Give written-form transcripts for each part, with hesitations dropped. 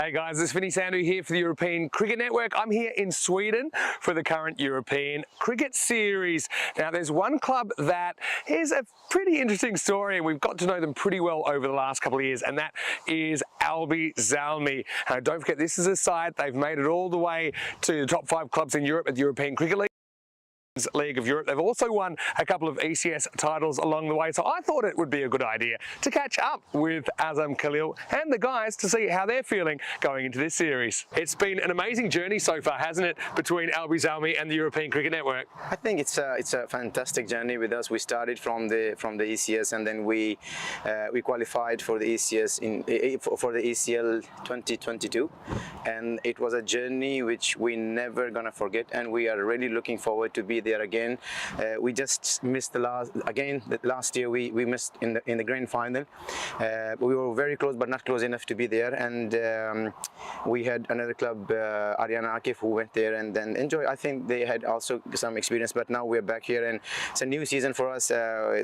Hey guys, it's Vinny Sandhu here for the European Cricket Network. I'm here in Sweden for the current European Cricket Series. Now there's one club that is a pretty interesting story and we've got to know them pretty well over the last couple of years, and that is Albi Zmei. Don't forget, this is a side, they've made it all the way to the top 5 clubs in Europe at the European Cricket League of Europe. They've also won a couple of ECS titles along the way, so I thought it would be a good idea to catch up with Azam Khalil and the guys to see how they're feeling going into this series. It's been an amazing journey so far, hasn't it, between Albi Zmei and the European Cricket Network? I think it's a fantastic journey with us. We started from the ECS, and then we qualified for the ECS for the ECL 2022, and it was a journey which we never gonna forget, and we are really looking forward to be there again. We just missed the last year we missed in the grand final. We were very close but not close enough to be there, and we had another club, Ariana Akif, who went there and then enjoyed. I think they had also some experience, but now we're back here and it's a new season for us,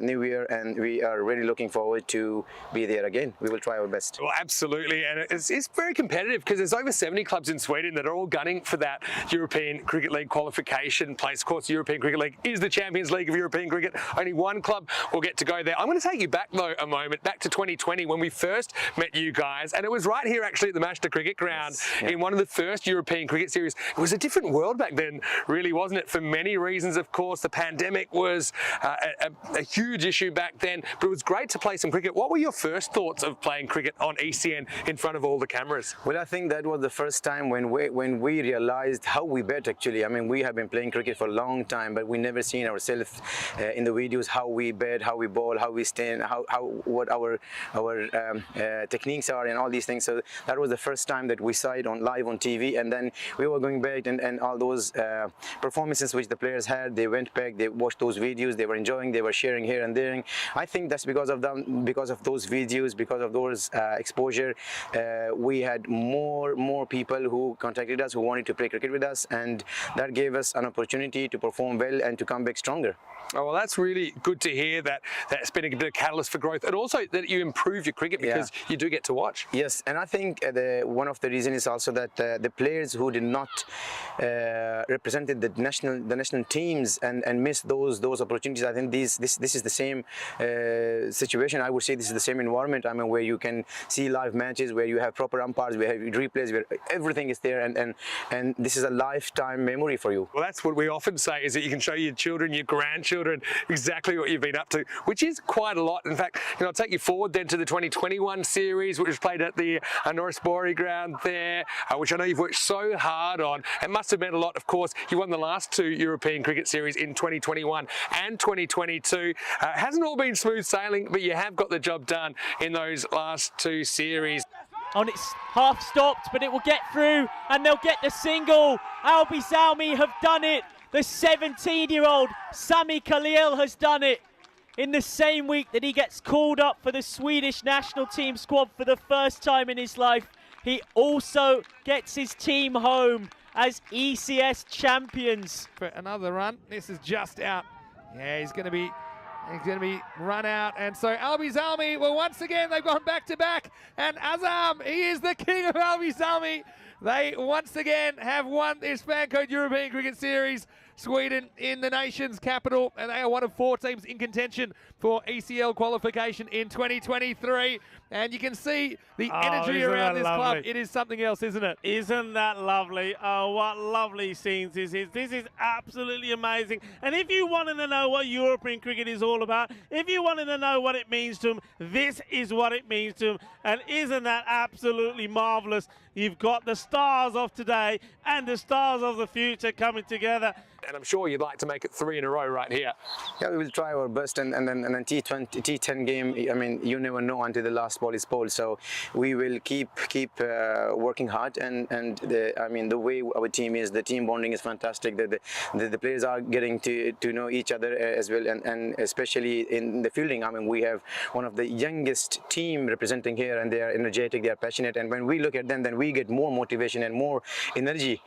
new year, and we are really looking forward to be there again. We will try our best. Well, absolutely, and it's very competitive because there's over 70 clubs in Sweden that are all gunning for that European Cricket League qualification place. Of course, the European Cricket League is the Champions League of European Cricket. Only one club will get to go there. I'm going to take you back though a moment, back to 2020 when we first met you guys, and it was right here actually at the Mashta Cricket Ground. Yes, yeah. In one of the first European Cricket Series. It was a different world back then, really, wasn't it? For many reasons, of course. The pandemic was a huge issue back then, but it was great to play some cricket. What were your first thoughts of playing cricket on ECN in front of all the cameras? Well, I think that was the first time when we realized how we bet, actually. I mean, we have been playing cricket for a long time, but we never seen ourselves in the videos how we bat, how we bowl, how we stand, what our techniques are, and all these things. So that was the first time that we saw it on live on TV, and then we were going back and all those performances which the players had, they went back, they watched those videos, they were enjoying, they were sharing here and there. I think that's because of them, because of those videos, because of those exposure. We had more people who contacted us, who wanted to play cricket with us, and that gave us an opportunity to perform well and to come back stronger. Oh, well, that's really good to hear that that's been a bit of catalyst for growth, and also that you improve your cricket because you do get to watch. Yes, and I think one of the reasons is also that the players who did not represented the national teams and missed those opportunities. I think this is the same situation. I would say this is the same environment. I mean, where you can see live matches, where you have proper umpires, where you have replays, where everything is there, and this is a lifetime memory for you. Well, that's what we often say, is that you can show your children, your grandchildren, exactly what you've been up to, which is quite a lot. In fact, I'll take you forward then to the 2021 series, which was played at the Norrisbori ground there, which I know you've worked so hard on. It must have meant a lot. Of course, you won the last 2 European Cricket Series in 2021 and 2022. It hasn't all been smooth sailing, but you have got the job done in those last 2 series. And it's half stopped, but it will get through and they'll get the single. Albi Zmei have done it. The 17-year-old Sami Khalil has done it in the same week that he gets called up for the Swedish national team squad for the first time in his life. He also gets his team home as ECS champions. For another run, this is just out. Yeah, he's going to be run out, and so Albi Zmei, well, once again they've gone back to back, and Azam, he is the king of Albi Zmei. They once again have won this Fancode European Cricket Series. Sweden in the nation's capital, and they are one of 4 teams in contention for ECL qualification in 2023. And you can see the energy around this club. It is something else, isn't it? Isn't that lovely? Oh, what lovely scenes this is. This is absolutely amazing. And if you wanted to know what European cricket is all about, if you wanted to know what it means to them, this is what it means to them. And isn't that absolutely marvellous? You've got the stars of today and the stars of the future coming together. And I'm sure you'd like to make it 3 in a row right here. Yeah, we will try our best, and then T10 game. I mean, you never know until the last ball is bowled. So we will keep working hard, and the way our team is, the team bonding is fantastic. The players are getting to know each other as well, and especially in the fielding. I mean, we have one of the youngest team representing here, and they are energetic, they are passionate, and when we look at them, then we get more motivation and more energy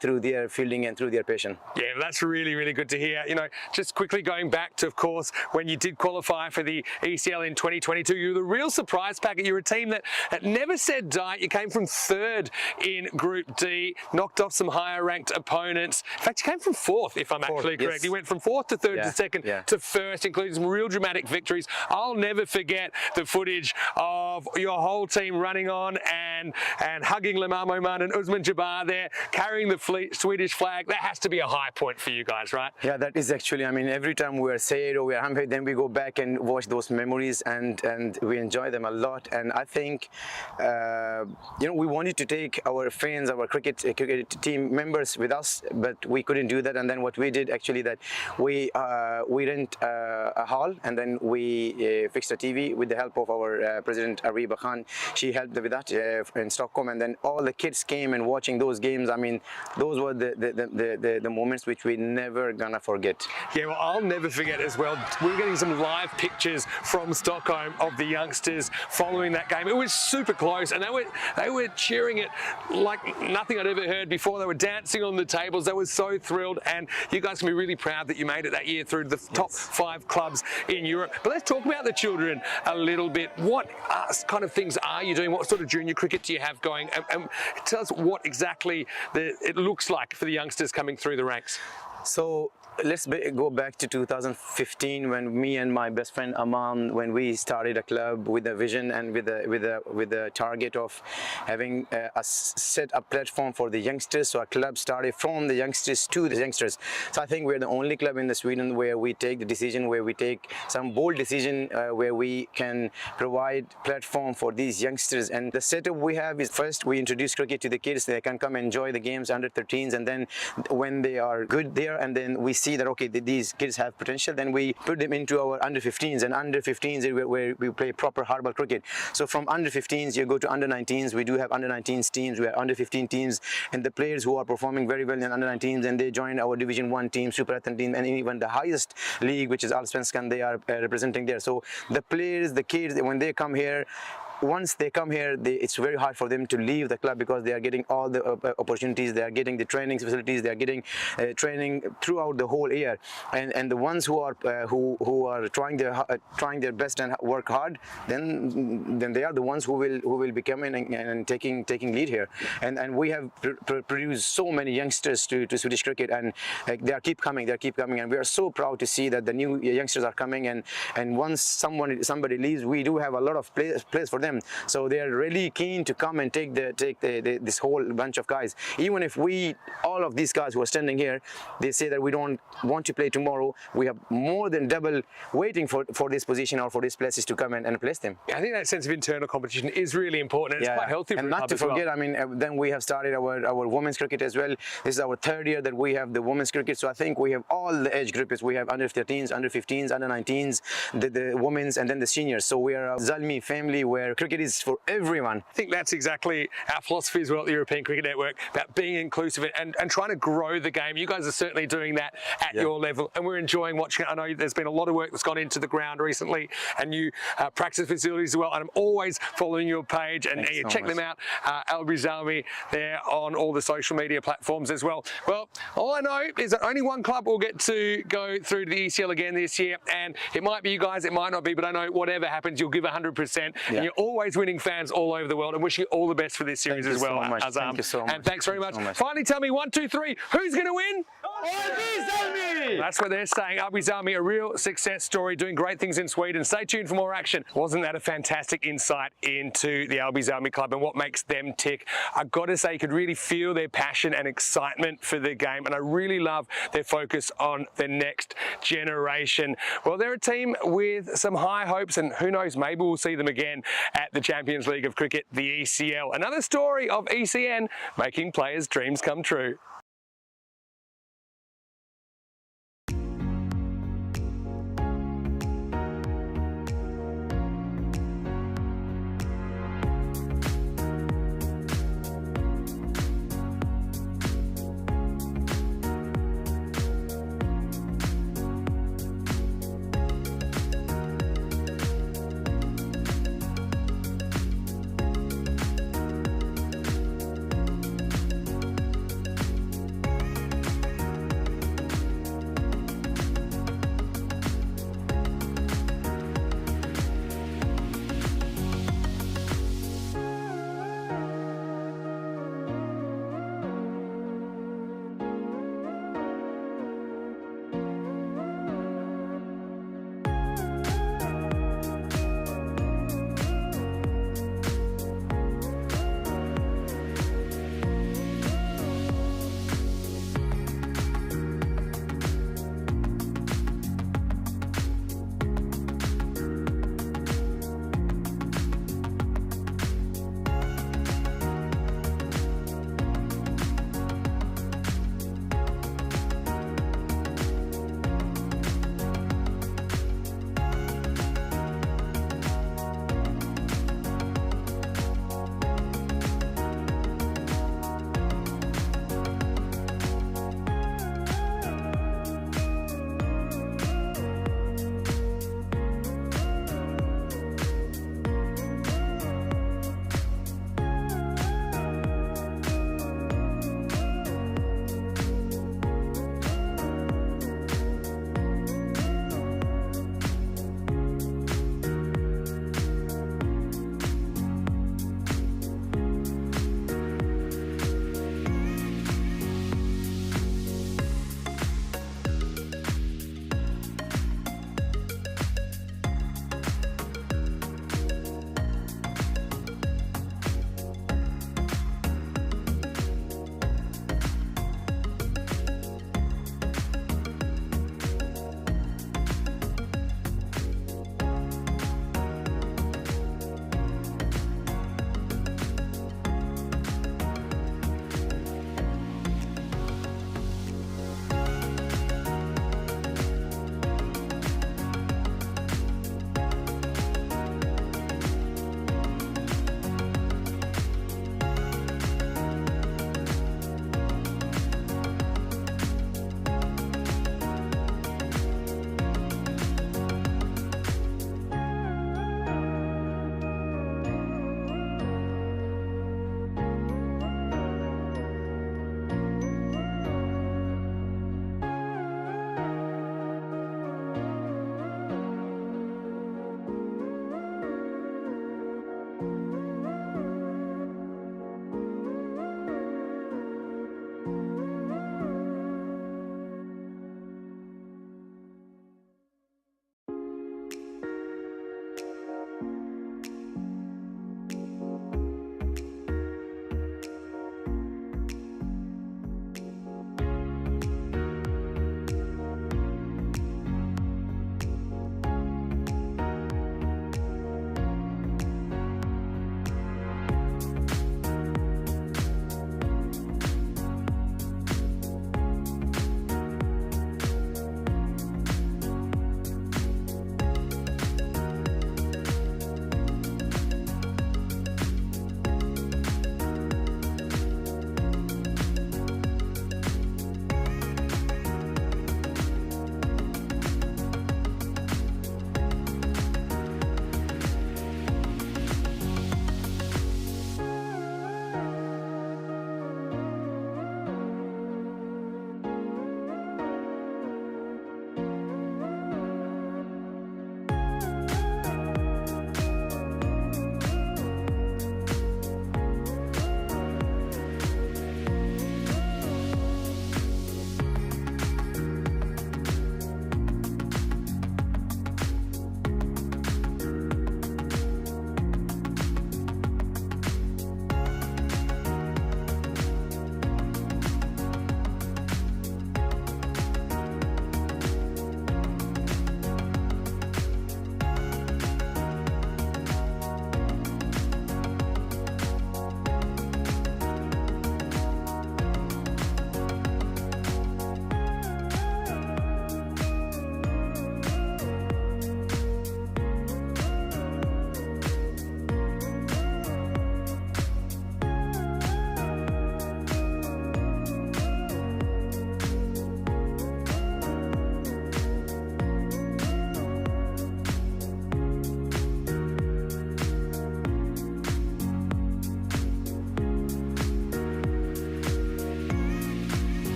through their fielding and through their passion. Yeah, that's really, really good to hear. You know, just quickly going back to, of course, when you did qualify for the ECL in 2022, you were the real surprise packet. You were a team that never said die. You came from 3rd in Group D, knocked off some higher ranked opponents. In fact, you came from 4th, if I'm actually correct. Yes. You went from 4th to 3rd to 2nd to 1st, including some real dramatic victories. I'll never forget the footage of your whole team running on and hugging Lemar Moman and Usman Jabbar there, carrying the Swedish flag. That has to be a high point for you guys, right? Yeah, that is actually, I mean, every time we are sad or we are happy, then we go back and watch those memories and we enjoy them a lot. And I think, you know, we wanted to take our fans, our cricket team members with us, but we couldn't do that. And then what we did actually that we rent a hall and then we fixed a TV with the help of our President Ariba Khan. She helped with that in Stockholm, and then all the kids came and watching those games. I mean, those were the moments which we never gonna forget. Yeah, well, I'll never forget as well. We're getting some live pictures from Stockholm of the youngsters following that game. It was super close, and they were cheering it like nothing I'd ever heard before. They were dancing on the tables. They were so thrilled, and you guys can be really proud that you made it that year through the top 5 clubs in Europe. But let's talk about the children a little bit. What kind of things are you doing? What sort of junior cricket do you have going? And tell us what exactly it looks like for the youngsters coming through the ranks. So let's go back to 2015 when me and my best friend Aman, when we started a club with a vision and with a target of having set a platform for the youngsters. So a club started from the youngsters to the youngsters. So I think we're the only club in Sweden where we take the decision, where we take some bold decision, where we can provide platform for these youngsters. And the setup we have is, first we introduce cricket to the kids. They can come enjoy the games under 13s, and then when they are good there, and then we see that okay, these kids have potential, then we put them into our under 15s, and under 15s is where we play proper hardball cricket. So from under 15s you go to under 19s. We do have under 19s teams, we have under 15 teams, and the players who are performing very well in under 19s, and they join our Division 1 team, Superettan team, and even the highest league, which is Allsvenskan, they are representing there. So the players, the kids, when they come here, once they come here, it's very hard for them to leave the club, because they are getting all the opportunities, they are getting the training facilities, they are getting training throughout the whole year. And the ones who are trying their best and work hard, then they are the ones who will be coming and taking lead here. And we have produced so many youngsters to Swedish cricket, and they keep coming, and we are so proud to see that the new youngsters are coming. And once somebody leaves, we do have a lot of place for them. So they are really keen to come and take this whole bunch of guys. Even if all of these guys who are standing here, they say that we don't want to play tomorrow, we have more than double waiting for this position or for these places to come and place them. I think that sense of internal competition is really important. It's quite healthy for and not to forget, I mean, then we have started our women's cricket as well. This is our 3rd year that we have the women's cricket. So I think we have all the age groups. We have under 13s, under 15s, under 19s, the women's, and then the seniors. So we are a Zmei family where cricket is for everyone. I think that's exactly our philosophy as well at the European Cricket Network, about being inclusive and trying to grow the game. You guys are certainly doing that at your level, and we're enjoying watching it. I know there's been a lot of work that's gone into the ground recently, and new practice facilities as well, and I'm always following your page, and check them out, Albi Zmei, there on all the social media platforms as well. Well, all I know is that only one club will get to go through to the ECL again this year, and it might be you guys, it might not be, but I know whatever happens, you'll give 100%, and you're always winning fans all over the world, and wishing you all the best for this series as well. Thank you so much. And thanks very much. Finally, tell me 1, 2, 3, who's going to win? Albi Zmei! That's what they're saying. Albi Zmei, a real success story, doing great things in Sweden. Stay tuned for more action. Wasn't that a fantastic insight into the Albi Zmei club and what makes them tick? I've got to say, you could really feel their passion and excitement for the game, and I really love their focus on the next generation. Well, they're a team with some high hopes, and who knows, maybe we'll see them again at the Champions League of Cricket, the ECL. Another story of ECN making players' dreams come true.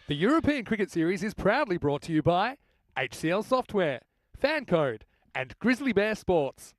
The European Cricket Series is proudly brought to you by HCL Software, Fan Code, and Grizzly Bear Sports.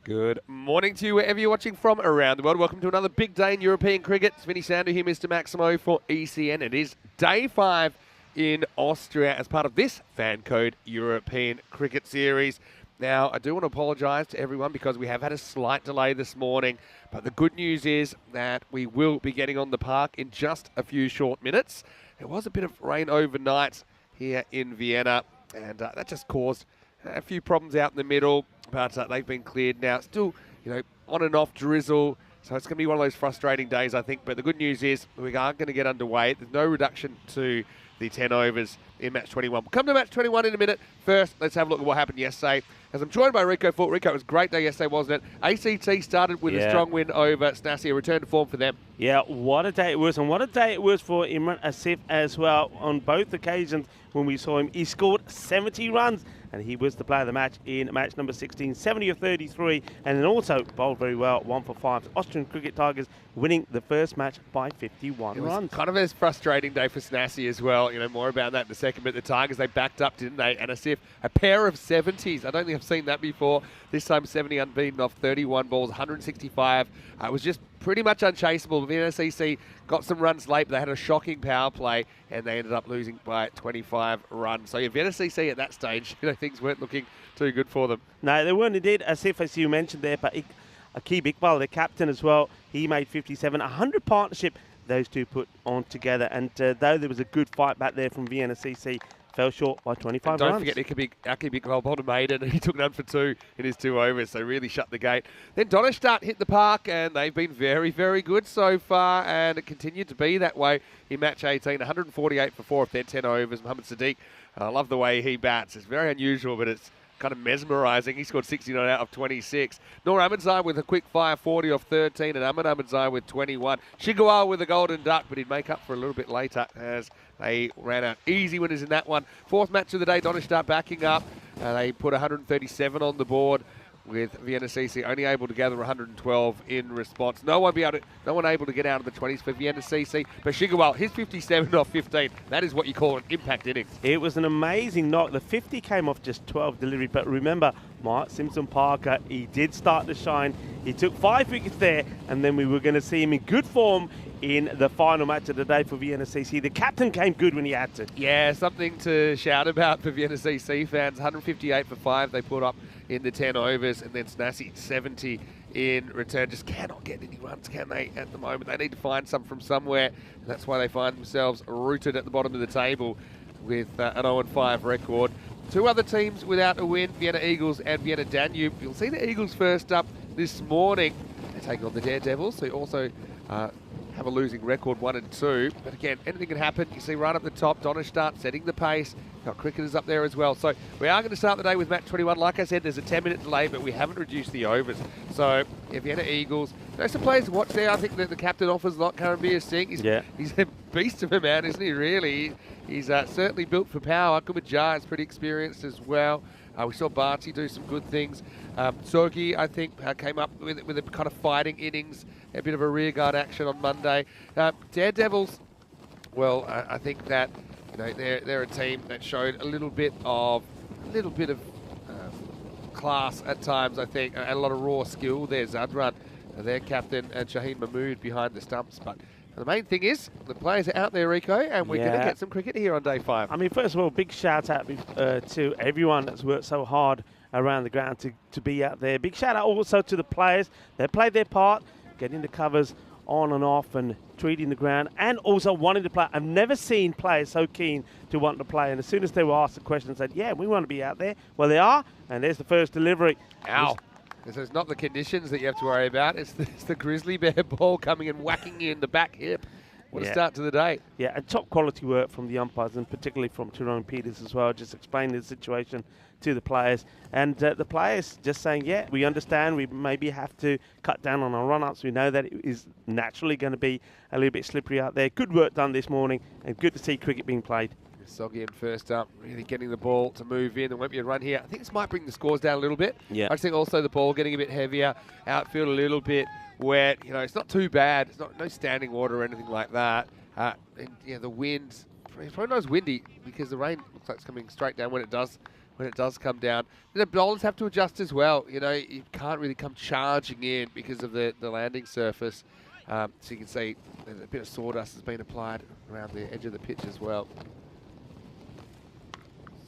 Good morning to you wherever you're watching from around the world. Welcome to another big day in European cricket. Vinny Sandu here, Mr. Maximo for ECN. It is day 5 in Austria as part of this Fan Code European Cricket Series. Now, I do want to apologise to everyone because we have had a slight delay this morning, but the good news is that we will be getting on the park in just a few short minutes. There was a bit of rain overnight here in Vienna, and that just caused a few problems out in the middle, but they've been cleared now. Still, on and off drizzle, so it's going to be one of those frustrating days, I think. But the good news is we are going to get underway. There's no reduction to the 10 overs in match 21. We'll come to match 21 in a minute. First, let's have a look at what happened yesterday. As I'm joined by Rico Fort. Rico, it was a great day yesterday, wasn't it? ACT started with a strong win over Snassi, a return to form for them. Yeah, what a day it was, and what a day it was for Imran Asif as well. On both occasions when we saw him, he scored 70 runs, and he was the player of the match in match number 16, 70 of 33, and then also bowled very well, 1 for 5. Austrian Cricket Tigers winning the first match by 51 runs. It was kind of a frustrating day for Snassi as well. More about that in a second, but the Tigers, they backed up, didn't they? And Asif, a pair of 70s. I don't think I've seen that before. This time 70 unbeaten off 31 balls, 165. It was just pretty much unchaseable. The NSCC got some runs late, but they had a shocking power play, and they ended up losing by 25 runs. So NSCC at that stage, things weren't looking too good for them. No, they weren't indeed. Asif, as you mentioned there, but Akib Iqbal, the captain as well, he made 57. 100 partnership those two put on together, and though there was a good fight back there from VNCC, fell short by 25 and don't forget Akib Iqbal bowled a maiden, and he took none for 2 in his 2 overs, so really shut the gate. Then Donnerstadt hit the park, and they've been very, very good so far, and it continued to be that way in match 18. 148 for 4 of their 10 overs. Mohammad Sadiq, I love the way he bats. It's very unusual, but it's kind of mesmerising. He scored 69 out of 26. Noor Ahmadzai with a quick fire 40 off 13, and Ahmed Ahmadzai with 21. Shigawal with a golden duck, but he'd make up for a little bit later as they ran out. Easy winners in that one. Fourth match of the day, Donnerstadt backing up. They put 137 on the board, with Vienna CC only able to gather 112 in response. No one able to get out of the 20s for Vienna CC. But Shigawal, his 57 off 15, that is what you call an impact innings. It was an amazing knock. The 50 came off just 12 delivery, but remember, Mark Simpson-Parker, he did start to shine. He took 5 wickets there, and then we were going to see him in good form in the final match of the day for Vienna CC. The captain came good when he had to. Yeah, something to shout about for Vienna CC fans. 158 for 5 they put up in the 10 overs, and then Snassi 70 in return. Just cannot get any runs, can they, at the moment? They need to find some from somewhere, and that's why they find themselves rooted at the bottom of the table with an 0-5 record. Two other teams without a win, Vienna Eagles and Vienna Danube. You'll see the Eagles first up this morning. They take on the Daredevils, who also have a losing record, 1 and 2. But again, anything can happen. You see right up the top, Donnerstadt setting the pace. Got cricketers up there as well. So we are going to start the day with match 21. Like I said, there's a 10-minute delay, but we haven't reduced the overs. So if Vienna Eagles, there's some players to watch there. I think that the captain offers a lot. Karanbir Singh, he's a beast of a man, isn't he, really? He's certainly built for power. Kumar is pretty experienced as well. We saw Barty do some good things. Sogi, I think, came up with a kind of fighting innings, a bit of a rearguard action on Monday. Daredevils, well, I think that they're a team that showed a little bit of class at times. I think, and a lot of raw skill. There's Zadran, their captain, and Shaheen Mahmood behind the stumps, but. The main thing is the players are out there, Rico, and we're going to get some cricket here on day 5. I mean, first of all, big shout out to everyone that's worked so hard around the ground to be out there. Big shout out also to the players. They played their part, getting the covers on and off and treating the ground, and also wanting to play. I've never seen players so keen to want to play, and as soon as they were asked the question, said, yeah, we want to be out there. Well, they are, and there's the first delivery. Ow. So it's not the conditions that you have to worry about. It's the grizzly bear ball coming and whacking you in the back hip. What a start to the day. Yeah, and top quality work from the umpires, and particularly from Tyrone Peters as well, just explaining the situation to the players. And the players just saying, yeah, we understand we maybe have to cut down on our run-ups. We know that it is naturally going to be a little bit slippery out there. Good work done this morning, and good to see cricket being played. Soggy in first up, really getting the ball to move in. There won't be a run here. I think this might bring the scores down a little bit. Yeah. I just think also the ball getting a bit heavier, outfield a little bit wet. It's not too bad. It's no standing water or anything like that. And the wind, it's probably not as windy because the rain looks like it's coming straight down when it does come down. The bowlers have to adjust as well. You can't really come charging in because of the landing surface. So you can see a bit of sawdust has been applied around the edge of the pitch as well.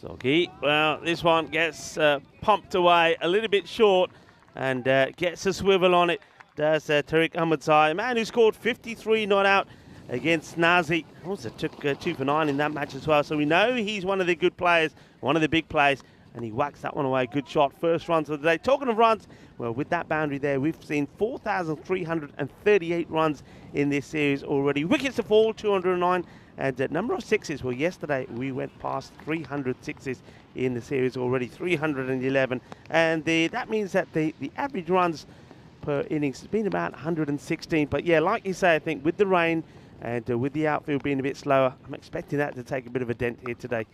Soggy, well, this one gets pumped away a little bit short and gets a swivel on it. Does Tariq Ahmadzai, a man who scored 53 not out against Nazi. Also took 2 for 9 in that match as well. So we know he's one of the good players, one of the big players, and he whacks that one away. Good shot, first runs of the day. Talking of runs, well, with that boundary there, we've seen 4,338 runs in this series already. Wickets to fall, 209. And number of sixes, well, yesterday we went past 300 sixes in the series already, 311. And that means that the average runs per innings has been about 116. But yeah, like you say, I think with the rain and with the outfield being a bit slower, I'm expecting that to take a bit of a dent here today.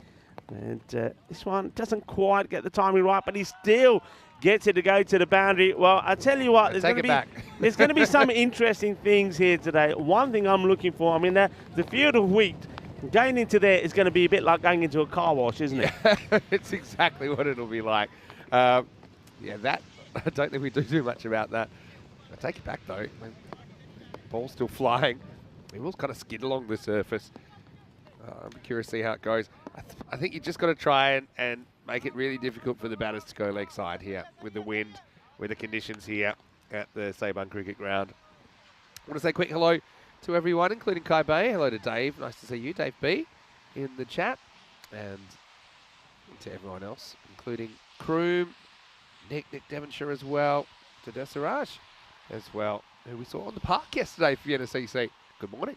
And this one doesn't quite get the timing right, but he still gets it to go to the boundary. Well, I tell you what, there's going to be some interesting things here today. One thing I'm looking for, I mean, the field of wheat going into there is going to be a bit like going into a car wash, isn't it? Yeah, it's exactly what it'll be like. That I don't think we do much about that. I take it back though. Ball's still flying. It will kind of skid along the surface. I'm curious to see how it goes. I think you just got to try and make it really difficult for the batters to go leg side here with the wind, with the conditions here at the Sabun Cricket Ground. I want to say a quick hello to everyone, including Kai Bay. Hello to Dave. Nice to see you, Dave B, in the chat. And to everyone else, including Kroom, Nick Devonshire as well, to Desiraj as well, who we saw on the park yesterday for Vienna CC. Good morning.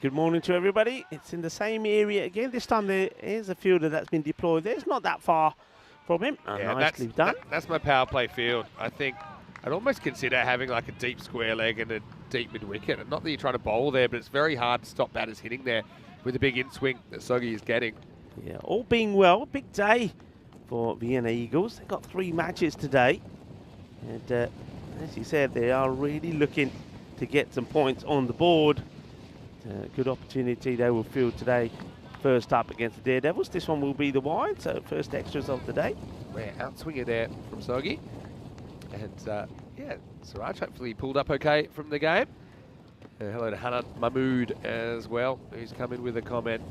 Good morning to everybody. It's in the same area again. This time there is a fielder that's been deployed. There's not that far from him. Nicely done. That's my power play field. I think I'd almost consider having like a deep square leg and a deep mid wicket. And not that you're trying to bowl there, but it's very hard to stop batters hitting there with the big in swing that Soggy is getting. Yeah, all being well, big day for Vienna Eagles. They've got 3 matches today. And as you said, they are really looking to get some points on the board. Good opportunity they will field today. First up against the Daredevils. This one will be the wide, so first extras of the day. We're outswinger there from Soggy. And yeah, Siraj hopefully pulled up okay from the game. Hello to Hanan Mahmood as well, who's come in with a comment.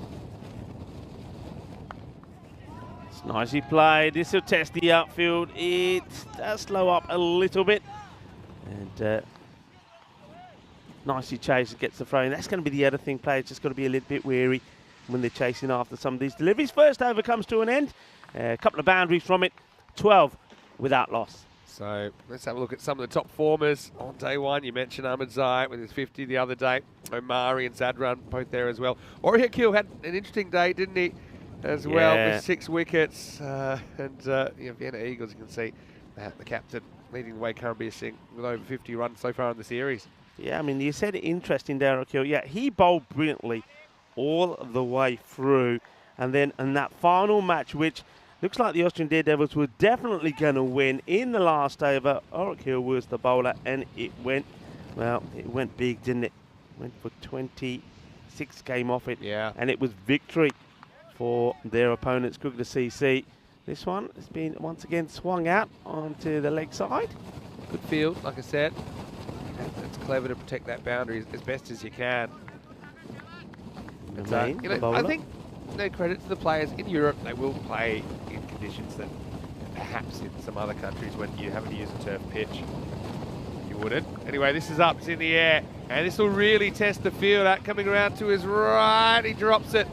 It's nicely played. This will test the outfield. It does slow up a little bit. And nicely chased and gets the throw in. That's going to be the other thing. Players just got to be a little bit wary when they're chasing after some of these deliveries. First over comes to an end. A couple of boundaries from it. 12 without loss. So let's have a look at some of the top formers on day one. You mentioned Ahmed Zai with his 50 the other day. Omari and Zadran both there as well. Ori Hakil had an interesting day, didn't he? As well, with 6 wickets. Vienna Eagles, you can see the captain leading the way, Karambir Singh, with over 50 runs so far in the series. Yeah, I mean, you said it interesting, Darryl Kill. Yeah, he bowled brilliantly all the way through. And then in that final match, which looks like the Austrian Daredevils were definitely going to win in the last over, Hill was the bowler, and it went big, didn't it? Went for 26, came off it. Yeah. And it was victory for their opponents, Kugler CC. This one has been once again swung out onto the leg side. Good field, like I said. It's clever to protect that boundary as best as you can. I think no credit to the players in Europe. They will play in conditions that perhaps in some other countries when you haven't used a turf pitch, you wouldn't. Anyway, this is up, it's in the air, and this will really test the field out. Coming around to his right, he drops it,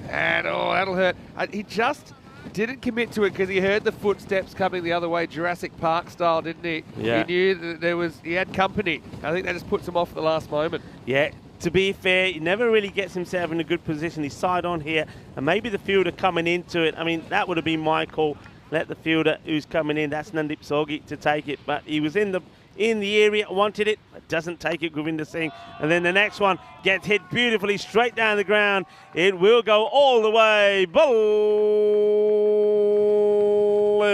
and oh, that'll hurt. He just didn't commit to it because he heard the footsteps coming the other way, Jurassic Park style, didn't he? Yeah. He knew that he had company. I think that just puts him off at the last moment. Yeah. To be fair, he never really gets himself in a good position. He's side on here, and maybe the fielder coming into it. I mean, that would have been my call. Let the fielder who's coming in, that's Nandip Soggy, to take it. But he was in the area, wanted it, but doesn't take it, Govinda Singh. And then the next one gets hit beautifully straight down the ground. It will go all the way.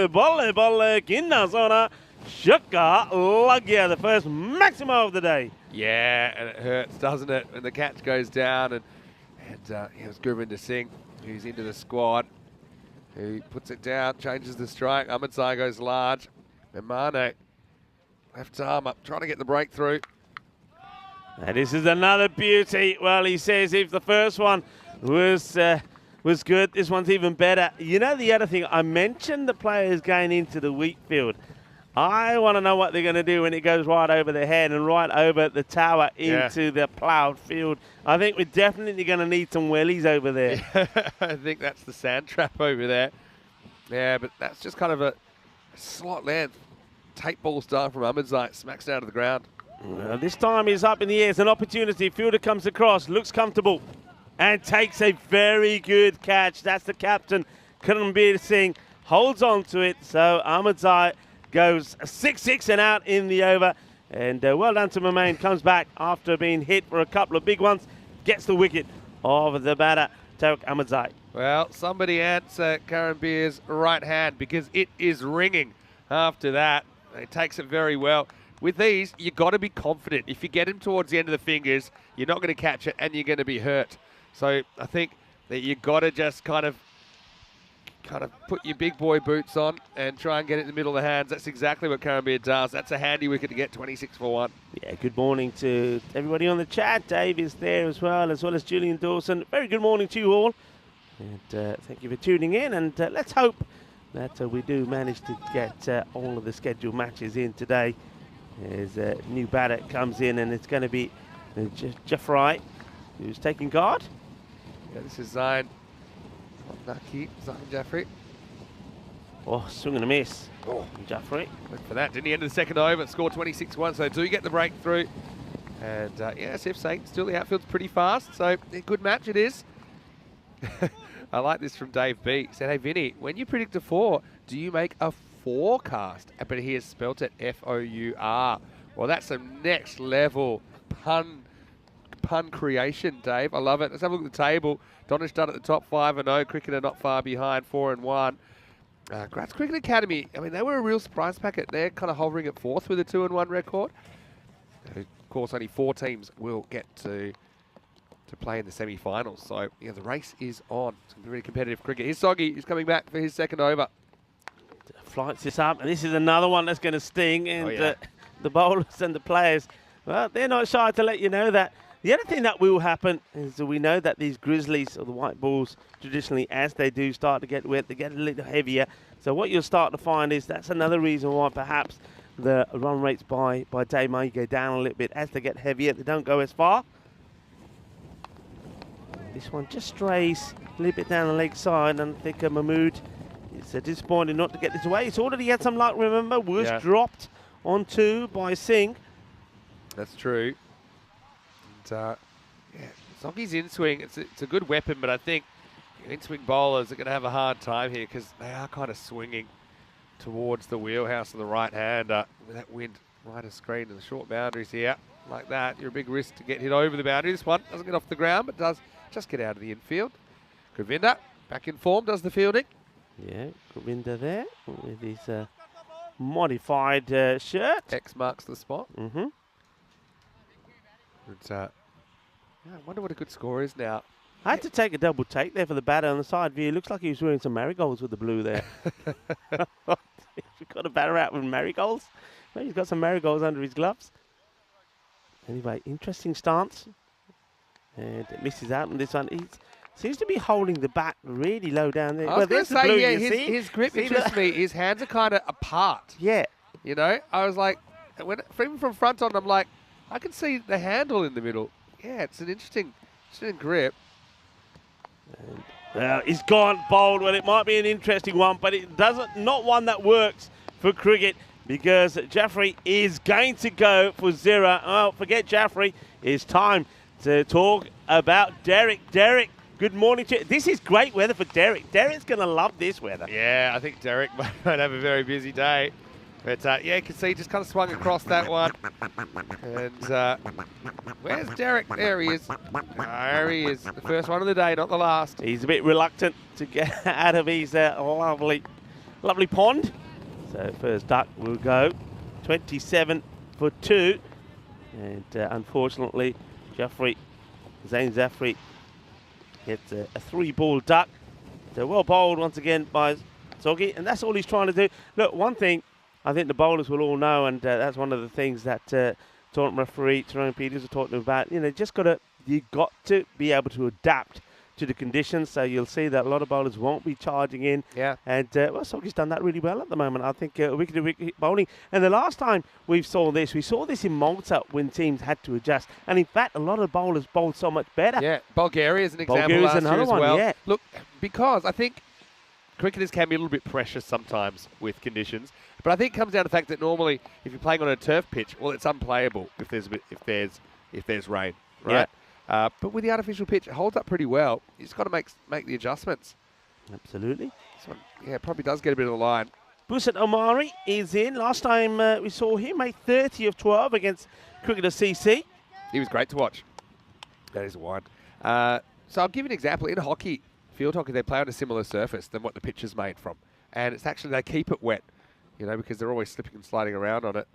Bolle, kinna zona. Shukka Lagya, the first maximum of the day. Yeah, and it hurts, doesn't it? When the catch goes down, and it was Gurvinder Singh who's into the squad, who puts it down, changes the strike. Ahmed Zai goes large, and Mane left arm up, trying to get the breakthrough. And this is another beauty. Well, he says if the first one was good, this one's even better. You know, the other thing, I mentioned the players going into the wheat field. I want to know what they're going to do when it goes right over their head and right over the tower into the ploughed field. I think we're definitely going to need some wellies over there. Yeah, I think that's the sand trap over there. Yeah, but that's just kind of a slot length. Tape ball style from Ahmed Zai, smacks it out of the ground. This time he's up in the air. It's an opportunity. Fielder comes across, looks comfortable, and takes a very good catch. That's the captain, Karambir Singh, holds on to it. So Ahmed Zai goes 6-6 and out in the over. And well done to Mamain. Comes back after being hit for a couple of big ones. Gets the wicket of the batter, Tariq Ahmed Zai. Well, somebody answer Karambir's right hand because it is ringing after that. He takes it very well. With these, you've got to be confident. If you get him towards the end of the fingers, you're not going to catch it and you're going to be hurt. So I think that you've got to just kind of put your big boy boots on and try and get it in the middle of the hands. That's exactly what Karambir does. That's a handy wicket to get 26 for 1. Yeah, good morning to everybody on the chat. Dave is there as well as Julian Dawson. Very good morning to you all. And thank you for tuning in. And let's hope that we do manage to get all of the scheduled matches in today. As a new batter comes in, and it's going to be Jeffrey, who's taking guard. Yeah, this is Zain. Zain Jaffrey. Oh, swing and a miss. Oh, Jaffrey. Went for that. Didn't he end of the second over? Score 26-1. So do you get the breakthrough? And yeah, SF saying still the outfield's pretty fast. So a good match it is. I like this from Dave B. He said, hey, Vinny, when you predict a 4, do you make a forecast? But he has spelt it F-O-U-R. Well, that's some next level pun creation, Dave. I love it. Let's have a look at the table. Donish done at the top 5-0. Cricketer not far behind, 4-1. Graz Cricket Academy, I mean, they were a real surprise packet. They're kind of hovering at 4th with a 2-1 record. Of course, only 4 teams will get to play in the semi-finals. So, yeah, the race is on. It's going to be really competitive cricket. Here's Soggy. He's coming back for his second over. Flights this up, and this is another one that's going to sting. And the bowlers and the players, well, they're not shy to let you know that. The other thing that will happen is that we know that these Grizzlies, or the white balls, traditionally, as they do start to get wet, they get a little heavier. So what you'll start to find is that's another reason why perhaps the run rates by day might go down a little bit. As they get heavier, they don't go as far. This one just strays a little bit down the leg side, and I think Mahmood is disappointed not to get this away. He's already had some luck, remember. Was dropped on 2 by Singh. That's true. And, Soggy's in-swing, it's a good weapon, but I think in-swing bowlers are going to have a hard time here because they are kind of swinging towards the wheelhouse of the right-hander with that wind right of screen and the short boundaries here. Like that, you're a big risk to get hit over the boundary. This one doesn't get off the ground, but does just get out of the infield. Govinda, back in form, does the fielding. Yeah, Govinda there with his modified shirt. X marks the spot. Mm-hmm. I wonder what a good score is now. I had to take a double take there for the batter on the side view. Looks like he was wearing some marigolds with the blue there. We've got a batter out with marigolds. Maybe he's got some marigolds under his gloves. Anyway, interesting stance. And it misses out on this one. He seems to be holding the bat really low down there. I was going to say, his grip interests me. His hands are kind of apart. Yeah. You know, I was like, even from front on, I'm like, I can see the handle in the middle. Yeah, it's an interesting grip. He's gone bowled. Well, it might be an interesting one, but it not one that works for cricket because Jaffrey is going to go for 0. Oh, forget Jaffrey. It's time to talk about Derek. Derek, good morning to you. This is great weather for Derek. Derek's going to love this weather. Yeah, I think Derek might have a very busy day. But, yeah, you can see he just kind of swung across that one. And where's Derek? There he is. There he is. The first one of the day, not the last. He's a bit reluctant to get out of his lovely pond. So first duck will go 27 for 2. And unfortunately, Zain Jaffrey gets a 3-ball duck. So well bowled once again by Soggy. And that's all he's trying to do. Look, one thing I think the bowlers will all know, and that's one of the things that tournament referee Tyrone Peters was talking about. You know, you got to be able to adapt to the conditions. So you'll see that a lot of bowlers won't be charging in. Yeah. And Soggy's done that really well at the moment. I think wicket bowling. And the last time we saw this in Malta when teams had to adjust. And in fact, a lot of bowlers bowled so much better. Yeah, Bulgaria is an example Bulgaria's last year as one, well. Yeah. Look, because I think cricketers can be a little bit precious sometimes with conditions. But I think it comes down to the fact that normally, if you're playing on a turf pitch, well, it's unplayable if there's rain, right? Yeah. But with the artificial pitch, it holds up pretty well. You just got to make the adjustments. Absolutely. This one, yeah, probably does get a bit of the line. Busat Omari is in. Last time we saw him, made 30 of 12 against cricketer CC. He was great to watch. That is a wide. So I'll give you an example. In hockey, field hockey, they play on a similar surface than what the pitch is made from. And it's actually, they keep it wet. You know, because they're always slipping and sliding around on it.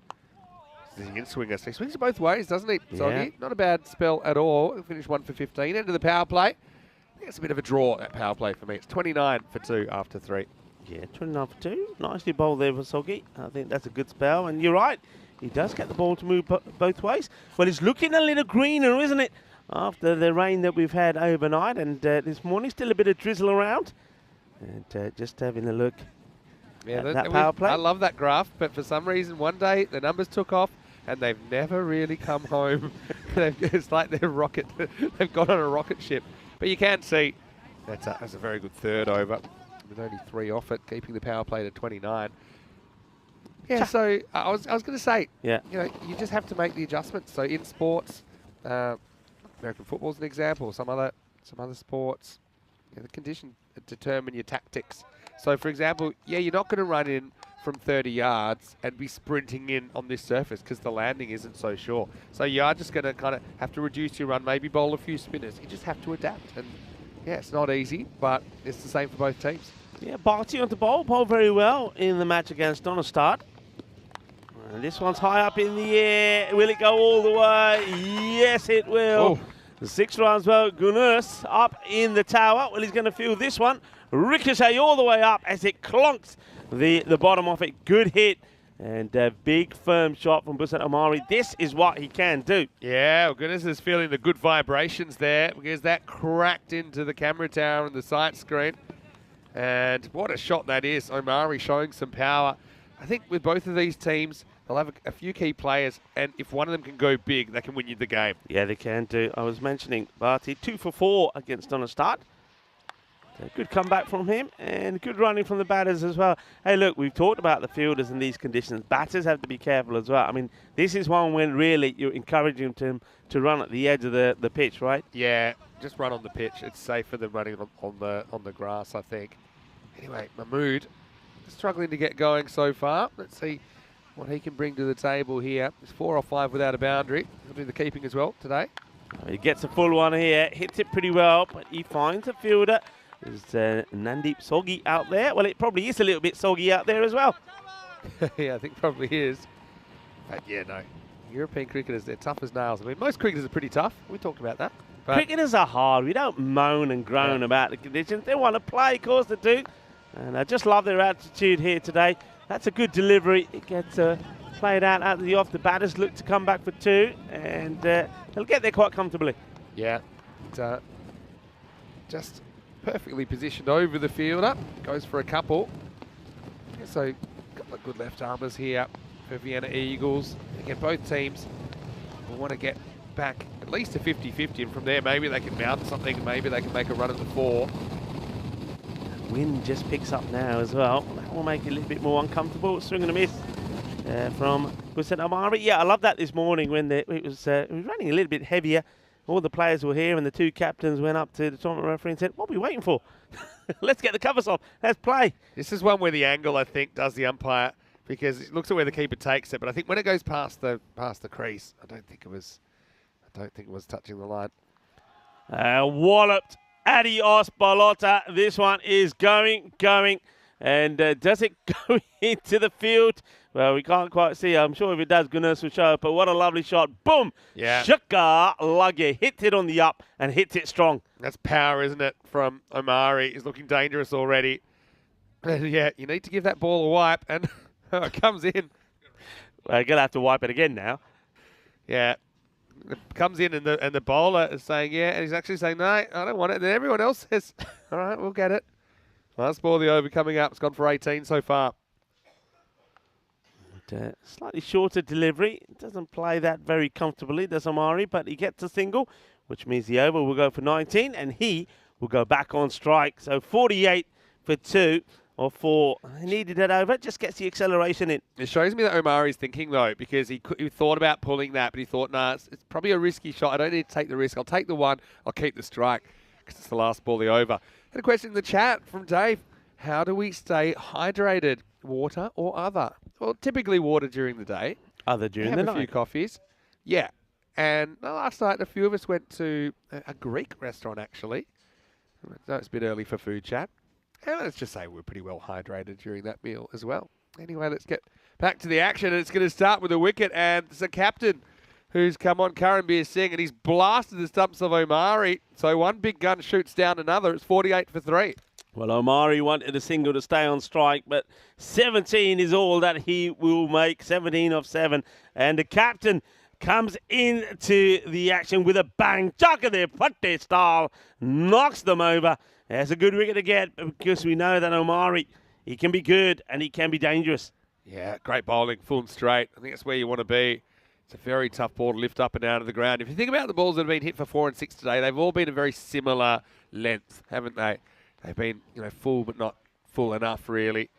The in-swinger. So he swings it both ways, doesn't he, Soggy? Yeah. Not a bad spell at all. He'll finish 1 for 15. Into the power play. I think it's a bit of a draw, that power play for me. It's 29 for 2 after 3. Yeah, 29 for 2. Nicely bowled there for Soggy. I think that's a good spell. And you're right. He does get the ball to move both ways. Well, it's looking a little greener, isn't it? After the rain that we've had overnight. And this morning, still a bit of drizzle around. And just having a look. Yeah, that power play. I love that graph, but for some reason, one day the numbers took off, and they've never really come home. It's like they've gone on a rocket ship. But you can see that's a very good third over, with only 3 off it, keeping the power play to 29. Yeah, so I was going to say, you know, you just have to make the adjustments. So in sports, American football's an example, some other sports. the conditions determine your tactics. So, for example, yeah, you're not going to run in from 30 yards and be sprinting in on this surface because the landing isn't so sure. So you are just going to kind of have to reduce your run, maybe bowl a few spinners. You just have to adapt. And yeah, it's not easy, but it's the same for both teams. Yeah, Barty on the bowl, bowled very well in the match against Donnerstad. And this one's high up in the air. Will it go all the way? Yes, it will. The 6 runs, well, Gunners up in the tower. Well, he's going to feel this one. Ricochet all the way up as it clonks the bottom of it. Good hit. And a big firm shot from Buset Amari. This is what he can do. Yeah, well, Gunners is feeling the good vibrations there because that cracked into the camera tower and the sight screen. And what a shot that is. Omari showing some power. I think with both of these teams, they'll have a few key players, and if one of them can go big, they can win you the game. Yeah, they can do. I was mentioning Barty, 2 for 4 against Donnerstad. So good comeback from him, and good running from the batters as well. Hey, look, we've talked about the fielders in these conditions. Batters have to be careful as well. I mean, this is one when really you're encouraging them to run at the edge of the pitch, right? Yeah, just run on the pitch. It's safer than running on the grass, I think. Anyway, Mahmood struggling to get going so far. Let's see what he can bring to the table here. He's 4 off 5 without a boundary. He'll do the keeping as well today. He gets a full one here, hits it pretty well, but he finds a fielder. There's Nandeep soggy out there. Well, it probably is a little bit soggy out there as well. Yeah, I think probably is. But yeah, no. European cricketers, they're tough as nails. I mean, most cricketers are pretty tough. We talked about that. But cricketers are hard. We don't moan and groan about the conditions. They want to play, of course they do. And I just love their attitude here today. That's a good delivery. It gets played out of the off. The batters look to come back for 2, and they'll get there quite comfortably. Yeah, just perfectly positioned over the fielder. Goes for a couple. So, a couple of good left armers here for Vienna Eagles. Again, both teams will want to get back at least to 50-50, and from there maybe they can mount something, maybe they can make a run at the 4. Wind just picks up now as well. That will make it a little bit more uncomfortable. Swing and a miss from Buset Amari. Yeah, I love that this morning when it was running a little bit heavier. All the players were here and the 2 captains went up to the tournament referee and said, what are we waiting for? Let's get the covers off. Let's play. This is one where the angle, I think, does the umpire, because it looks at where the keeper takes it. But I think when it goes past the crease, I don't think it was touching the line. Walloped. Adios, Balota. This one is going. And does it go into the field? Well, we can't quite see. I'm sure if it does, Gunners will show up. But what a lovely shot. Boom. Yeah. Shaka Lugge hits it on the up and hits it strong. That's power, isn't it, from Omari. He's looking dangerous already. And yeah, you need to give that ball a wipe. And it comes in. Well, you're going to have to wipe it again now. Yeah. It comes in and the bowler is saying, yeah, and he's actually saying, no, I don't want it. And then everyone else says, all right, we'll get it. Last ball of the over coming up. It's gone for 18 so far. Slightly shorter delivery. Doesn't play that very comfortably, does Amari, but he gets a single, which means the over will go for 19, and he will go back on strike. So 48 for 2 or 4. He needed that over. Just gets the acceleration in. It shows me that Omari's thinking, though, because he thought about pulling that, but he thought, nah, it's probably a risky shot. I don't need to take the risk. I'll take the 1. I'll keep the strike because it's the last ball of the over. Had a question in the chat from Dave. How do we stay hydrated? Water or other? Well, typically water during the day. Other during the night. Have a few coffees. Yeah. And last night, a few of us went to a Greek restaurant, actually. No, it's a bit early for food chat. And let's just say we're pretty well hydrated during that meal as well. Anyway, let's get back to the action. It's going to start with a wicket, and it's a captain who's come on, Karanbir Singh, and he's blasted the stumps of Omari. So one big gun shoots down another. It's 48 for 3. Well, Omari wanted a single to stay on strike, but 17 is all that he will make, 17 of 7. And the captain comes into the action with a bang. Chaka there, Pate style, knocks them over. That's a good wicket to get because we know that Omari, he can be good and he can be dangerous. Yeah, great bowling, full and straight. I think that's where you want to be. It's a very tough ball to lift up and out of the ground. If you think about the balls that have been hit for 4 and 6 today, they've all been a very similar length, haven't they? They've been, full but not full enough, really.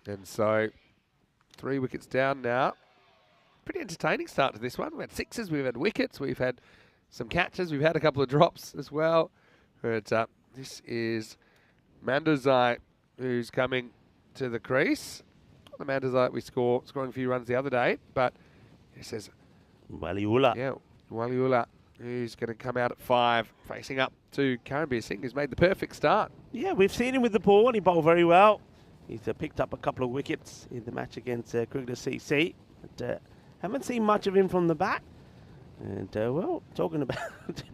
And so, 3 wickets down now. Pretty entertaining start to this one. We've had 6s, we've had wickets, we've had some catches, we've had a couple of drops as well. But This is Mandozai who's coming to the crease. The Mandozai we scoring a few runs the other day, but it says Waliula. yeah, Waliula, who's going to come out at 5, facing up to Karambir Singh, who's made the perfect start. Yeah, we've seen him with the ball and he bowled very well. He's picked up a couple of wickets in the match against Cricketer CC. But, haven't seen much of him from the bat. And, well, talking about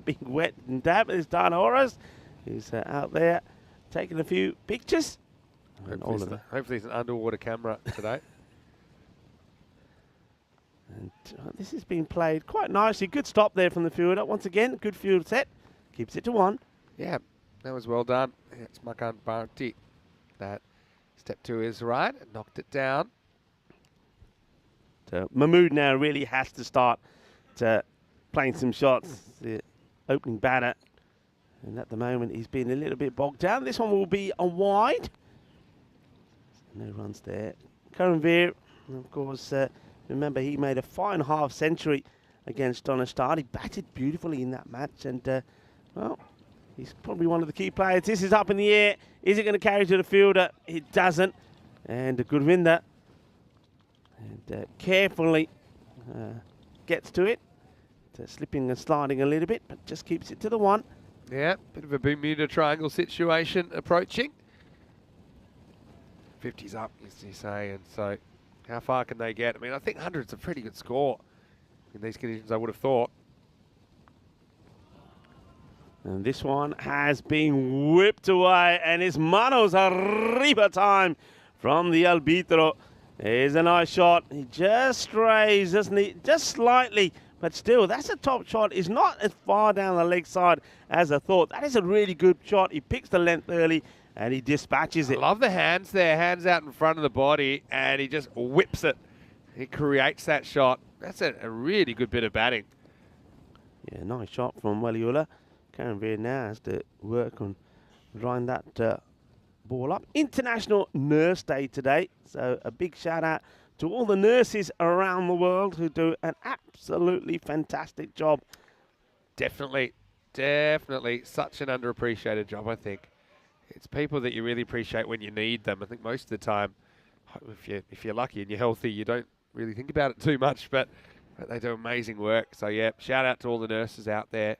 being wet and damp, there's Dan Horace, who's out there taking a few pictures. Hopefully it's an underwater camera today. And this has been played quite nicely. Good stop there from the fielder. Once again, good field set. Keeps it to 1. Yeah, that was well done. It's Makan Bharti that stepped to his right and knocked it down. So Mahmood now really has to start playing some shots. The opening batter. And at the moment, he's been a little bit bogged down. This one will be a wide. No runs there. Karanveer, of course, remember he made a fine half century against Donestad. He batted beautifully in that match. And, well, he's probably one of the key players. This is up in the air. Is it going to carry to the fielder? It doesn't. And a good win there. And carefully gets to it. Slipping and sliding a little bit, but just keeps it to the 1. Yeah, bit of a Bermuda Triangle situation approaching. 50's up, as you say, and so how far can they get? I mean, I think 100's a pretty good score in these conditions, I would have thought. And this one has been whipped away, and it's manos arriba time from the arbitro. Here's a nice shot. He just strays, doesn't he? Just slightly, but still, that's a top shot. It's not as far down the leg side as I thought. That is a really good shot. He picks the length early, and he dispatches it. I love the hands there, hands out in front of the body, and he just whips it. He creates that shot. That's a really good bit of batting. Yeah, nice shot from Waliula. Karanveer now has to work on drawing that ball up. International Nurse Day today, so a big shout out to all the nurses around the world who do an absolutely fantastic job. Definitely such an underappreciated job, I think. It's people that you really appreciate when you need them. I think most of the time, if you're lucky and you're healthy, you don't really think about it too much, but they do amazing work. So yeah, shout out to all the nurses out there.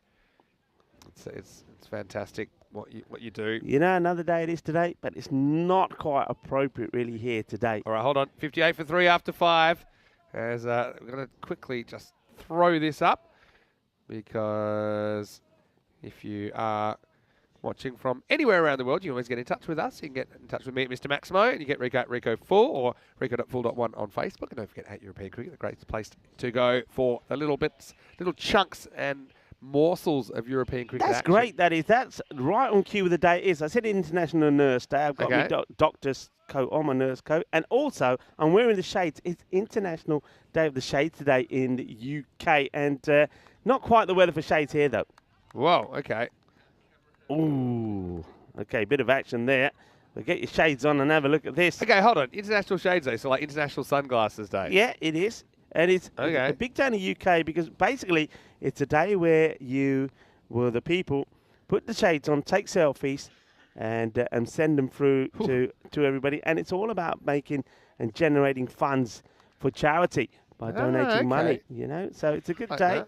It's fantastic what you do. You know, another day it is today, but it's not quite appropriate really here today. All right, hold on. 58 for 3 after 5. As we're going to quickly just throw this up, because if you are watching from anywhere around the world, you can always get in touch with us. You can get in touch with me at Mr. Maximo, and you get Rico at Rico4 or Rico.full.1 on Facebook. And don't forget at European Cricket, the greatest place to go for the little chunks and morsels of European cricket That's action. great, that is. That's right on cue with the day it is. I said International Nurse Day. I've got my doctor's coat on, my nurse coat. And also, I'm wearing the shades. It's International Day of the Shades today in the UK. And not quite the weather for shades here, though. Whoa, okay. Ooh, okay, bit of action there. But get your shades on and have a look at this. Okay, hold on. International Shades Day, so like International Sunglasses Day. Yeah, it is. And it's a big day in the UK because basically it's a day where the people, put the shades on, take selfies, and send them through to everybody. And it's all about making and generating funds for charity by donating money. You know, so it's a good day.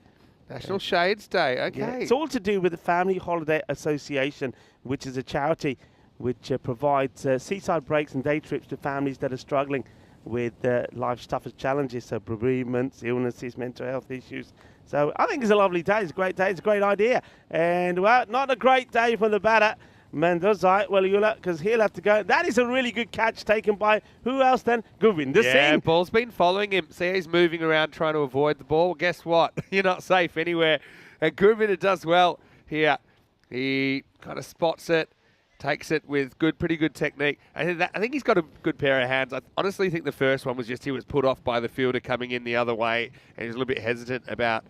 National Shades Day. Okay. Yeah, it's all to do with the Family Holiday Association, which is a charity which provides seaside breaks and day trips to families that are struggling with life's toughest challenges, so bereavements, illnesses, mental health issues. So I think it's a lovely day. It's a great day. It's a great idea. And, well, not a great day for the batter, Mandozai Waliula, because he'll have to go. That is a really good catch taken by who else then? Govinda Singh. Yeah, ball's been following him. See, he's moving around trying to avoid the ball. Guess what? You're not safe anywhere. And Govinda does well here. He kind of spots it. Takes it with pretty good technique. I think he's got a good pair of hands. I honestly think the first one was just he was put off by the fielder coming in the other way, and he was a little bit hesitant about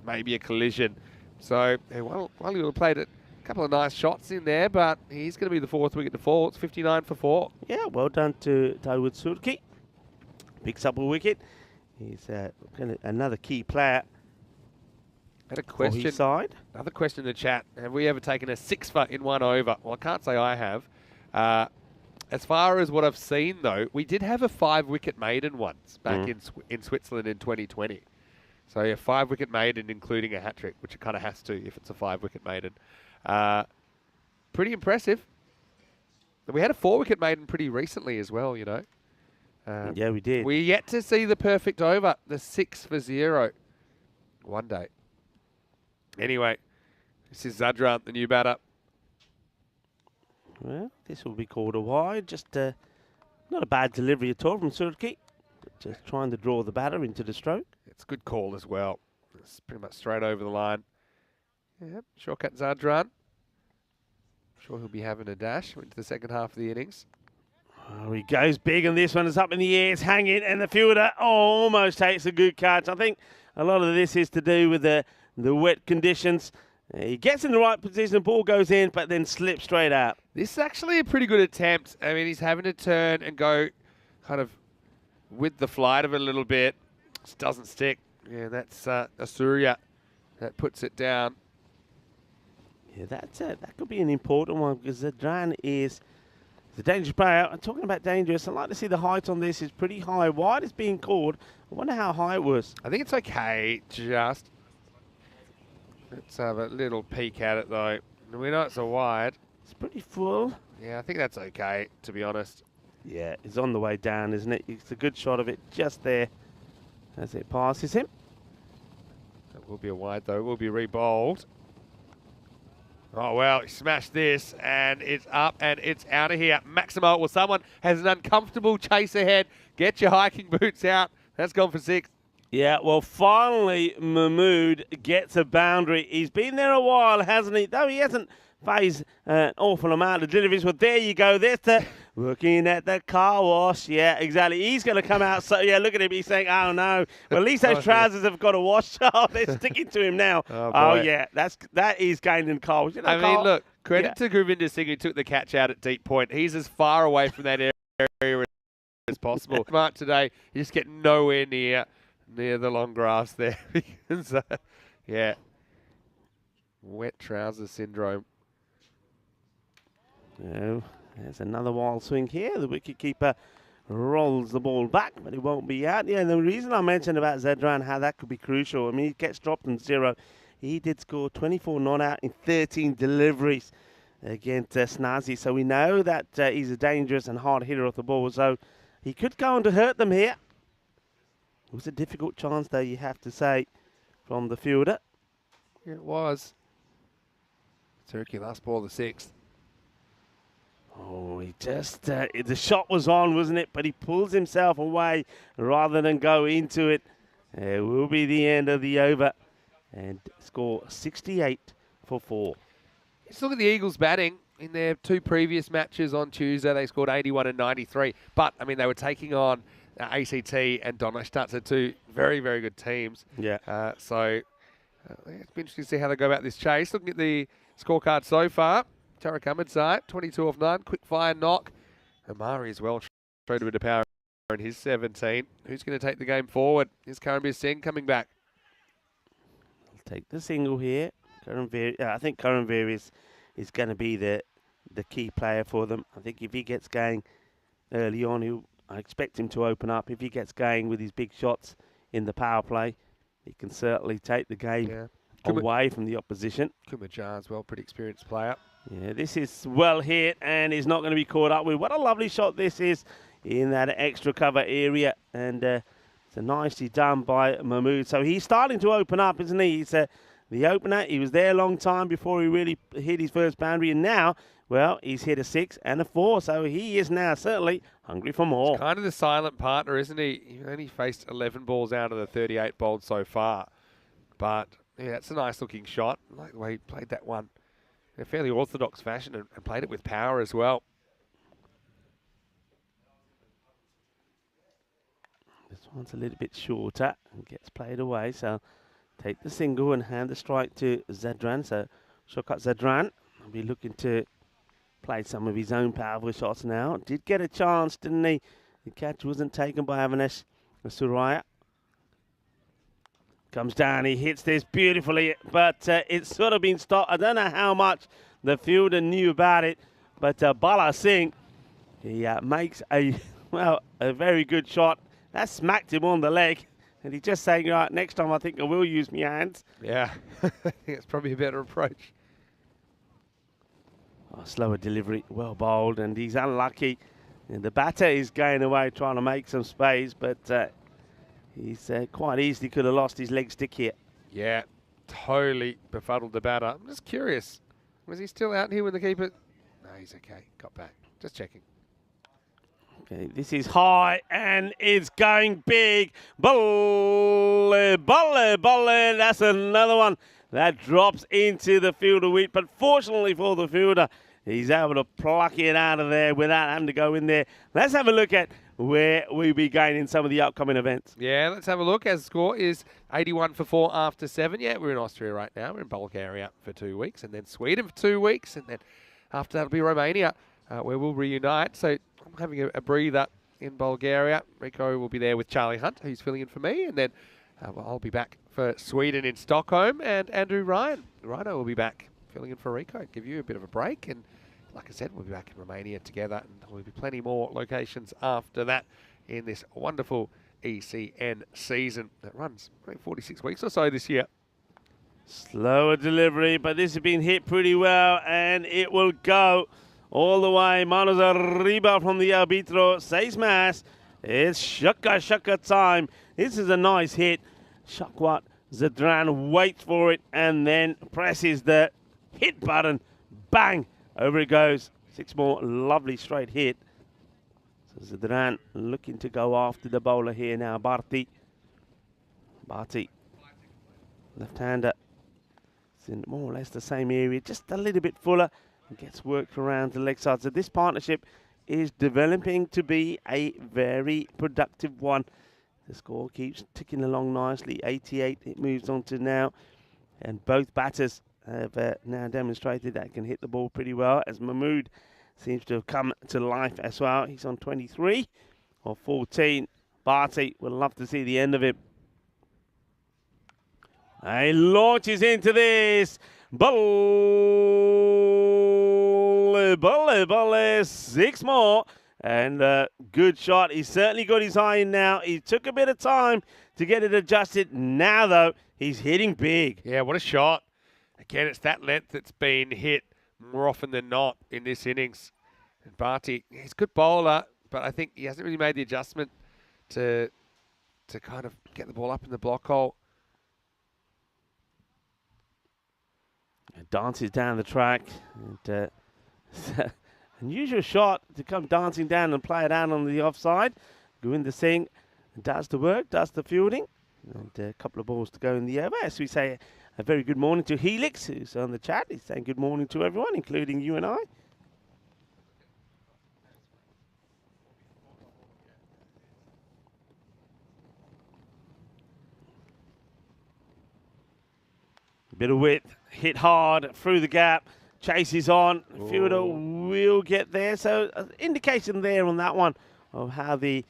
maybe a collision. So, well, he played a couple of nice shots in there, but he's going to be the 4th wicket to fall. It's 59 for 4. Yeah, well done to Dawood Surki. Picks up a wicket. He's another key player Had a For question. his side. Another question in the chat. Have we ever taken a 6-for in 1 over? Well, I can't say I have. As far as what I've seen, though, we did have a 5-wicket maiden once back in Switzerland in 2020. So a 5-wicket maiden, including a hat-trick, which it kind of has to if it's a 5-wicket maiden. Pretty impressive. We had a 4-wicket maiden pretty recently as well, you know. Yeah, we did. We're yet to see the perfect over, the 6 for 0. One day. Anyway, this is Zadran, the new batter. Well, this will be called a wide. Just not a bad delivery at all from Surki. Just trying to draw the batter into the stroke. It's a good call as well. It's pretty much straight over the line. Yep, shortcut Zadran. I'm sure he'll be having a dash into the second half of the innings. Oh, he goes big, and this one is up in the air. It's hanging, and the fielder almost takes a good catch. I think a lot of this is to do with the wet conditions. He gets in the right position, the ball goes in, but then slips straight out. This is actually a pretty good attempt. I mean, he's having to turn and go kind of with the flight of it a little bit. Just doesn't stick. Yeah, that's Asuria that puts it down. Yeah, that could be an important one because Zadran is a dangerous player. I'm talking about dangerous. I'd like to see the height on this is pretty high. Wide is being called. I wonder how high it was. I think it's okay, just. Let's have a little peek at it, though. We know it's a wide. It's pretty full. Yeah, I think that's okay, to be honest. Yeah, it's on the way down, isn't it? It's a good shot of it just there as it passes him. That will be a wide, though. It will be re-bowled. Oh, well, he smashed this, and it's up, and it's out of here. Maximo, well, someone has an uncomfortable chase ahead. Get your hiking boots out. That's gone for 6. Yeah, well, finally, Mahmood gets a boundary. He's been there a while, hasn't he? Though he hasn't phased an awful amount of deliveries. Well, there you go. There's the working at the car wash. Yeah, exactly. He's going to come out. So, yeah, look at him. He's saying, oh, no. Well, at least those trousers have got a wash. Oh, they're sticking to him now. Oh, yeah, that is gaining car wash. You know, I mean, look, credit to Govinder Singh who took the catch out at deep point. He's as far away from that area as possible. Smart today. You just get nowhere near the long grass there. Because, yeah, wet trousers syndrome. Oh, there's another wild swing here. The wicketkeeper rolls the ball back, but it won't be out. Yeah, and the reason I mentioned about Zadran, how that could be crucial, I mean, he gets dropped in 0. He did score 24 not out in 13 deliveries against Snazzy. So we know that he's a dangerous and hard hitter off the ball. So he could go on to hurt them here. It was a difficult chance, though, you have to say, from the fielder. Yeah, it was. Turkey last ball, the 6th. Oh, he just, the shot was on, wasn't it? But he pulls himself away rather than go into it. It will be the end of the over and score 68 for 4. Let's look at the Eagles batting. In their 2 previous matches on Tuesday, they scored 81 and 93. But, I mean, they were taking on ACT and Donnerstadt, so 2 very, very good teams. Yeah. So it's been interesting to see how they go about this chase. Looking at the scorecard so far, Tariq Ahmed's side, 22 off 9, quick fire knock. Amari as well, showed a bit of power in his 17. Who's going to take the game forward? Is Karanbir Singh coming back? I'll take the single here. I think Karanbir is going to be the key player for them. I think if he gets going early on, I expect him to open up. If he gets going with his big shots in the power play, he can certainly take the game away from the opposition. Kumajar as well, pretty experienced player. Yeah, this is well hit and is not going to be caught up with. What a lovely shot this is in that extra cover area. And it's nicely done by Mahmood. So he's starting to open up, isn't he? He's the opener. He was there a long time before he really hit his first boundary. And now, well, he's hit a 6 and a 4. So he is now certainly hungry for more. He's kind of the silent partner, isn't he? He only faced 11 balls out of the 38 bowled so far. But, yeah, it's a nice looking shot. I like the way he played that one in a fairly orthodox fashion and played it with power as well. This one's a little bit shorter and gets played away. So take the single and hand the strike to Zadran. So shortcut Zadran will be looking to play some of his own powerful shots now. Did get a chance, didn't he? The catch wasn't taken by Avanesh Suraya. Comes down, he hits this beautifully, but it's sort of been stopped. I don't know how much the fielder knew about it, but Bala Singh, he makes a very good shot. That smacked him on the leg, and he's just saying, right, next time I think I will use my hands. Yeah, I think it's probably a better approach. Oh, slower delivery, well bowled, and he's unlucky. And the batter is going away trying to make some space, but he's quite easily could have lost his leg stick here. Yeah, totally befuddled the batter. I'm just curious, was he still out here with the keeper? No, he's okay. Got back. Just checking. Okay, this is high and it's going big. Bolle, bolle, bolle. That's another one that drops into the fielder wicket. But fortunately for the fielder, he's able to pluck it out of there without having to go in there. Let's have a look at where we'll be going in some of the upcoming events. Yeah, let's have a look. As the score is 81 for 4 after 7. Yeah, we're in Austria right now. We're in Bulgaria for 2 weeks, and then Sweden for 2 weeks, and then after that will be Romania, where we'll reunite. So I'm having a breather in Bulgaria. Rico will be there with Charlie Hunt, who's filling in for me, and then I'll be back for Sweden in Stockholm, and Andrew Ryan. Rhino will be back filling in for Rico. Give you a bit of a break, and like I said, we'll be back in Romania together, and there'll be plenty more locations after that in this wonderful ECN season that runs 46 weeks or so this year. Slower delivery, but this has been hit pretty well, and it will go all the way. Manos arriba from the arbitro. Seis más. It's shaka time. This is a nice hit. Shakwat Zadran waits for it and then presses the hit button. Bang! Over it goes. 6 more. Lovely straight hit. So Zadran looking to go after the bowler here now. Bharti. Left-hander. It's in more or less the same area. Just a little bit fuller. And gets worked around the leg side. So this partnership is developing to be a very productive one. The score keeps ticking along nicely. 88 it moves on to now. And both batters have now demonstrated that can hit the ball pretty well, as Mahmood seems to have come to life as well. He's on 23 or 14. Bharti would love to see the end of it. He launches into this. Bolle, 6 more. And good shot. He's certainly got his eye in now. He took a bit of time to get it adjusted. Now, though, he's hitting big. Yeah, what a shot. Again, it's that length that's been hit more often than not in this innings. And Bharti, he's a good bowler, but I think he hasn't really made the adjustment to kind of get the ball up in the block hole. Dances down the track. And, unusual shot to come dancing down and play it out on the offside. Govinda Singh does the work, does the fielding. And a couple of balls to go in the over. As we say, a very good morning to Helix, who's on the chat. He's saying good morning to everyone, including you and I. Bit of width, hit hard through the gap, chases on. Fielder will get there. So indication there on that one of how the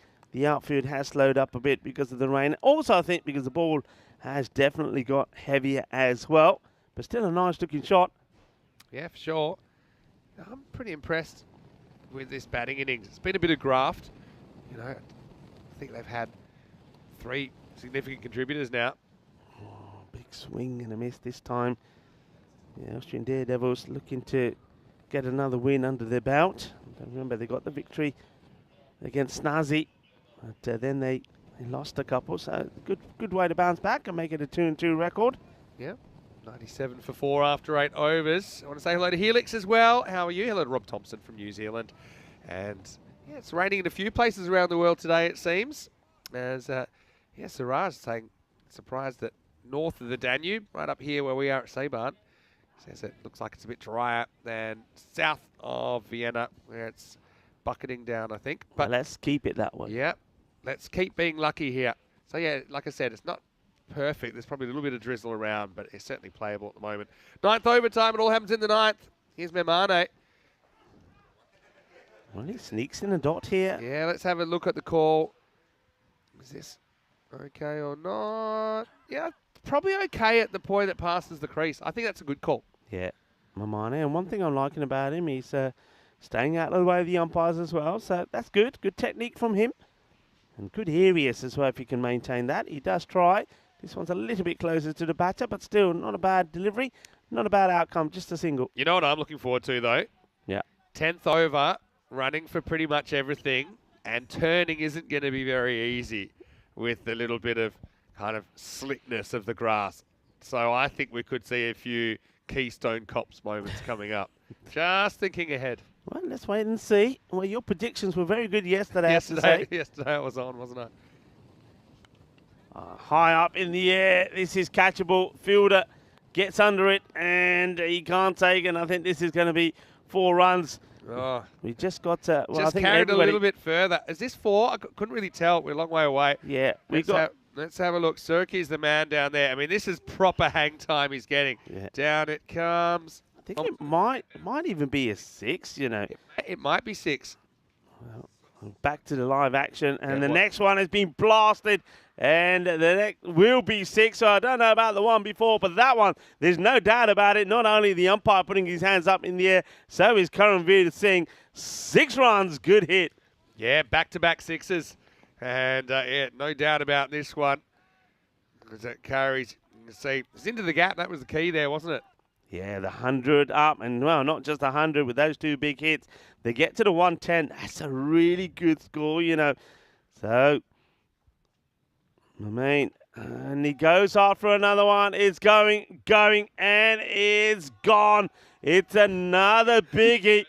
outfield has slowed up a bit because of the rain. Also, I think because the ball has definitely got heavier as well. But still a nice looking shot. Yeah, for sure. I'm pretty impressed with this batting innings. It's been a bit of graft. You know, I think they've had 3 significant contributors now. Big swing and a miss this time. The Austrian Daredevils looking to get another win under their belt. Remember, they got the victory against Snazi, but then they lost a couple. So good way to bounce back and make it a 2-2 record. Yeah, 97 for 4 after 8 overs. I want to say hello to Helix as well. How are you? Hello to Rob Thompson from New Zealand. And yeah, it's raining in a few places around the world today, it seems. As Siraj saying, surprised that north of the Danube, right up here where we are at Seebad, says it looks like it's a bit drier than south of Vienna, where it's bucketing down, I think. But well, let's keep it that way. Yeah, let's keep being lucky here. So yeah, like I said, it's not perfect. There's probably a little bit of drizzle around, but it's certainly playable at the moment. 9th overtime, it all happens in the 9th. Here's Memane. Well, he sneaks in a dot here. Yeah, let's have a look at the call. Is this okay or not? Yeah, probably okay at the point it passes the crease. I think that's a good call. Yeah, Mamane. And one thing I'm liking about him, he's staying out of the way of the umpires as well. So that's good. Good technique from him. And good areas as well if he can maintain that. He does try. This one's a little bit closer to the batter, but still not a bad delivery. Not a bad outcome, just a single. You know what I'm looking forward to, though? Yeah. 10th over, running for pretty much everything, and turning isn't going to be very easy with the little bit of kind of slickness of the grass. So I think we could see a few Keystone Cops moments coming up. Just thinking ahead. Well, let's wait and see. Well, your predictions were very good yesterday, I have to say. Yesterday I was on, wasn't I? High up in the air. This is catchable. Fielder gets under it, and he can't take it. And I think this is going to be 4 runs. Oh. We just got to... Well, Just I think carried a little bit further. Is this 4? I couldn't really tell. We're a long way away. Yeah. Let's have a look. Surkey's the man down there. I mean, this is proper hang time he's getting. Yeah. Down it comes. I think it might even be a 6, you know. It might be 6. Well, back to the live action, and the next one has been blasted, and the next will be 6. So I don't know about the one before, but that one, there's no doubt about it. Not only the umpire putting his hands up in the air, so is Karanveer Singh. 6 runs, good hit. Yeah, back-to-back 6s. And, yeah, no doubt about this one. As it carries, you can see, it's into the gap. That was the key there, wasn't it? Yeah, the 100 up, and, well, not just 100 with those 2 big hits. They get to the 110. That's a really good score, you know. So, and he goes after another one. It's going, and it's gone. It's another biggie.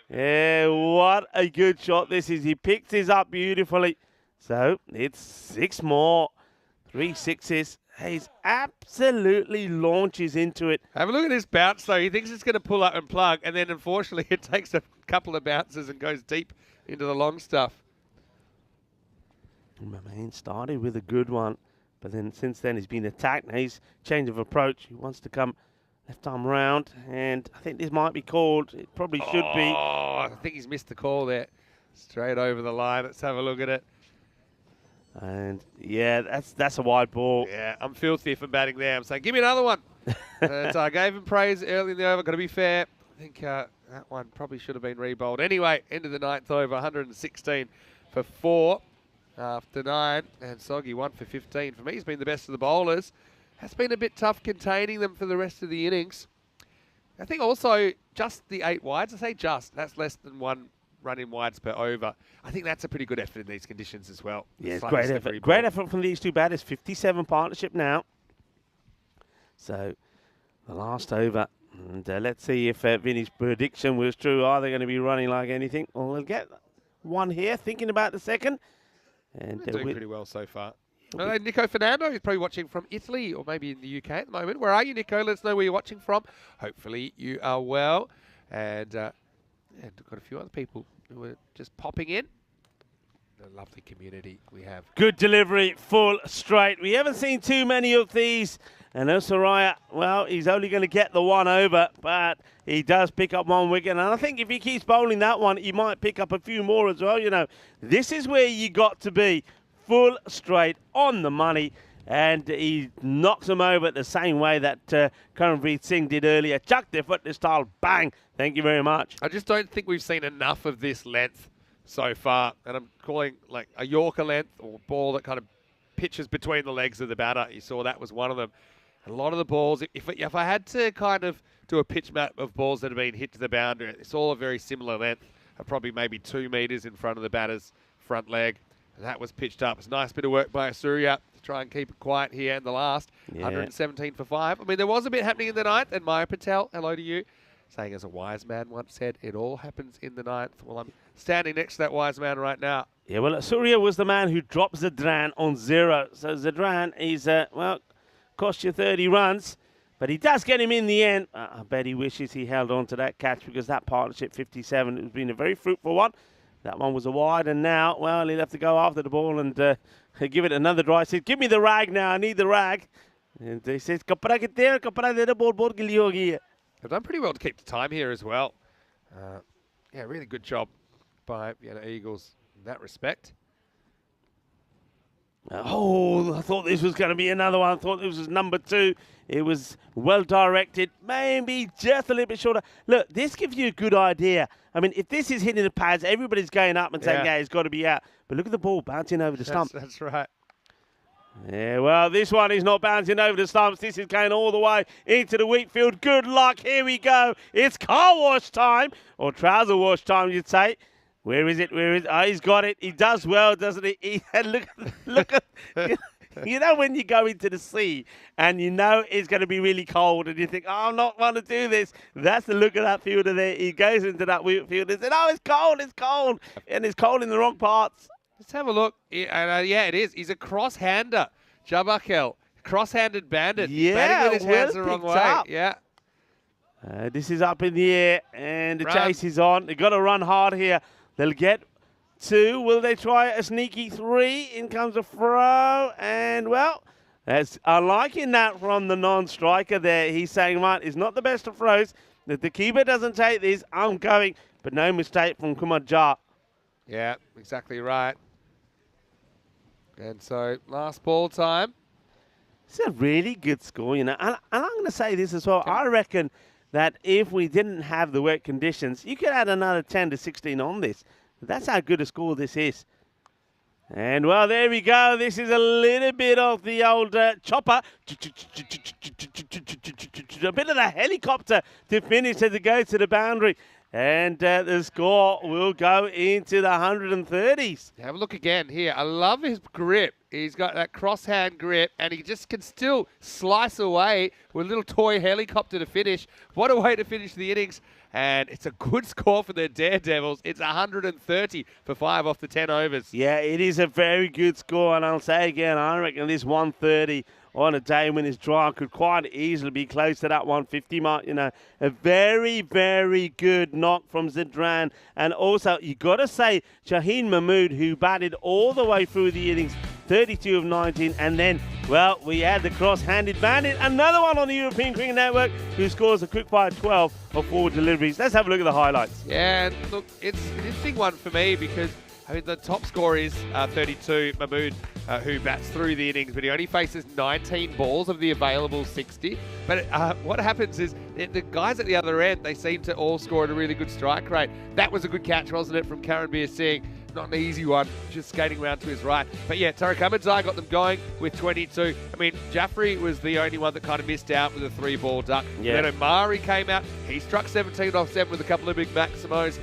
Yeah, what a good shot this is. He picks this up beautifully. So, it's 6 more. 3 6s. He's absolutely launches into it. Have a look at this bounce, though. He thinks it's going to pull up and plug, and then, unfortunately, it takes a couple of bounces and goes deep into the long stuff. Started with a good one, but then since then he's been attacked. Now he's change of approach. He wants to come left arm round, and I think this might be called. It probably should be. Oh, I think he's missed the call there. Straight over the line. Let's have a look at it. And yeah, that's a wide ball. Yeah, I'm filthy if I'm batting there. I'm saying, give me another one. So I gave him praise early in the over. Got to be fair. I think that one probably should have been re-bowled. Anyway, end of the 9th over, 116 for 4 after 9. And Soggy 1 for 15. For me, he's been the best of the bowlers. Has been a bit tough containing them for the rest of the innings. I think also just the 8 wides. I say just. That's less than 1 run in wides per over. I think that's a pretty good effort in these conditions as well. Yeah, great effort. Great effort from these 2 batters. 57 partnership now. So the last over. And let's see if Vinny's prediction was true. Are they going to be running like anything? Well, they'll get 1 here, thinking about the second. And they're doing pretty well so far. Nico Fernando is probably watching from Italy or maybe in the UK at the moment. Where are you, Nico? Let us know where you're watching from. Hopefully you are well. And we've got a few other people who are just popping in. The lovely community we have. Good delivery, full straight. We haven't seen too many of these. And Osaraya, well, he's only going to get the 1 over, but he does pick up 1 wicket. And I think if he keeps bowling that one, he might pick up a few more as well. You know, this is where you got to be. Full straight, on the money. And he knocks them over the same way that Karanveer Singh did earlier. Chucked their foot this style, bang. Thank you very much. I just don't think we've seen enough of this length so far. And I'm calling like a Yorker length or ball that kind of pitches between the legs of the batter. You saw that was one of them. A lot of the balls, if I had to kind of do a pitch map of balls that have been hit to the boundary, it's all a very similar length, probably maybe 2 metres in front of the batter's front leg. And that was pitched up. It's a nice bit of work by Surya to try and keep it quiet here in the last. Yeah. 117 for 5. I mean, there was a bit happening in the 9th, and Maya Patel, hello to you, saying as a wise man once said, it all happens in the 9th. Well, I'm standing next to that wise man right now. Yeah, well, Surya was the man who dropped Zadran on 0. So Zadran is, well, cost you 30 runs, but he does get him in the end. I bet he wishes he held on to that catch because that partnership 57 has been a very fruitful one. That one was a wide, and now, well, he'll have to go after the ball and give it another try. He says, give me the rag now, I need the rag. And he says, kapra kitte, kapra de ball gili hogi. They've done pretty well to keep the time here as well. Yeah, really good job by Vienna Eagles in that respect. Oh, I thought this was going to be another one. I thought this was number 2. It was well directed, maybe just a little bit shorter. Look, this gives you a good idea. I mean, if this is hitting the pads, everybody's going up and saying, yeah, it's got to be out. But look at the ball bouncing over the stump. That's right. Yeah, well, this one is not bouncing over the stumps. This is going all the way into the wheat field. Good luck. Here we go. It's car wash time, or trouser wash time, you'd say. Where is it? Where is it? Oh, he's got it. He does well, doesn't he? Look at you know when you go into the sea and you know it's going to be really cold and you think, oh, I'm not want to do this. That's the look of that fielder there. He goes into that wheat field and says, oh, it's cold. And it's cold in the wrong parts. Let's have a look. Yeah, it is. He's a cross-hander. Jabakel, cross-handed bandit. Yeah, batting with his hands the wrong way. Up. Yeah. This is up in the air and the chase is on. They've got to run hard here. They'll get 2. Will they try a sneaky 3? In comes a throw. And, well, I'm liking that from the non-striker there. He's saying, right, it's not the best of throws. If the keeper doesn't take this, I'm going. But no mistake from Kumar Jha. Yeah, exactly right. And so, last ball time. It's a really good score, you know. And I'm going to say this as well. I reckon that if we didn't have the wet conditions, you could add another 10 to 16 on this. That's how good a score this is. And, well, there we go. This is a little bit of the old chopper. A bit of the helicopter to finish as it goes to the boundary. And the score will go into the 130s. Have a look again here. I love his grip. He's got that cross-hand grip, and he just can still slice away with a little toy helicopter to finish. What a way to finish the innings. And it's a good score for the Daredevils. It's 130 for 5 off the 10 overs. Yeah, it is a very good score. And I'll say again, I reckon this 130 on a day when it's dry could quite easily be close to that 150 mark. You know, a very, very good knock from Zidran. And also, you got to say, Shaheen Mahmood, who batted all the way through the innings, 32 of 19. And then, well, we had the cross-handed bandit, another one on the European Cricket Network, who scores a quick-fire 12 of 4 deliveries. Let's have a look at the highlights. Yeah, and look, it's an interesting one for me because, I mean, the top score is 32, Mahmood, who bats through the innings, but he only faces 19 balls of the available 60. But what happens is the guys at the other end, they seem to all score at a really good strike rate. That was a good catch, wasn't it, from Karanbir Singh? Not an easy one, just skating around to his right. But yeah, Tariq Ahmadzai got them going with 22. I mean, Jaffrey was the only one that kind of missed out with a 3-ball duck. Yeah. Then Omari came out. He struck 17 off 7 with a couple of big maximos.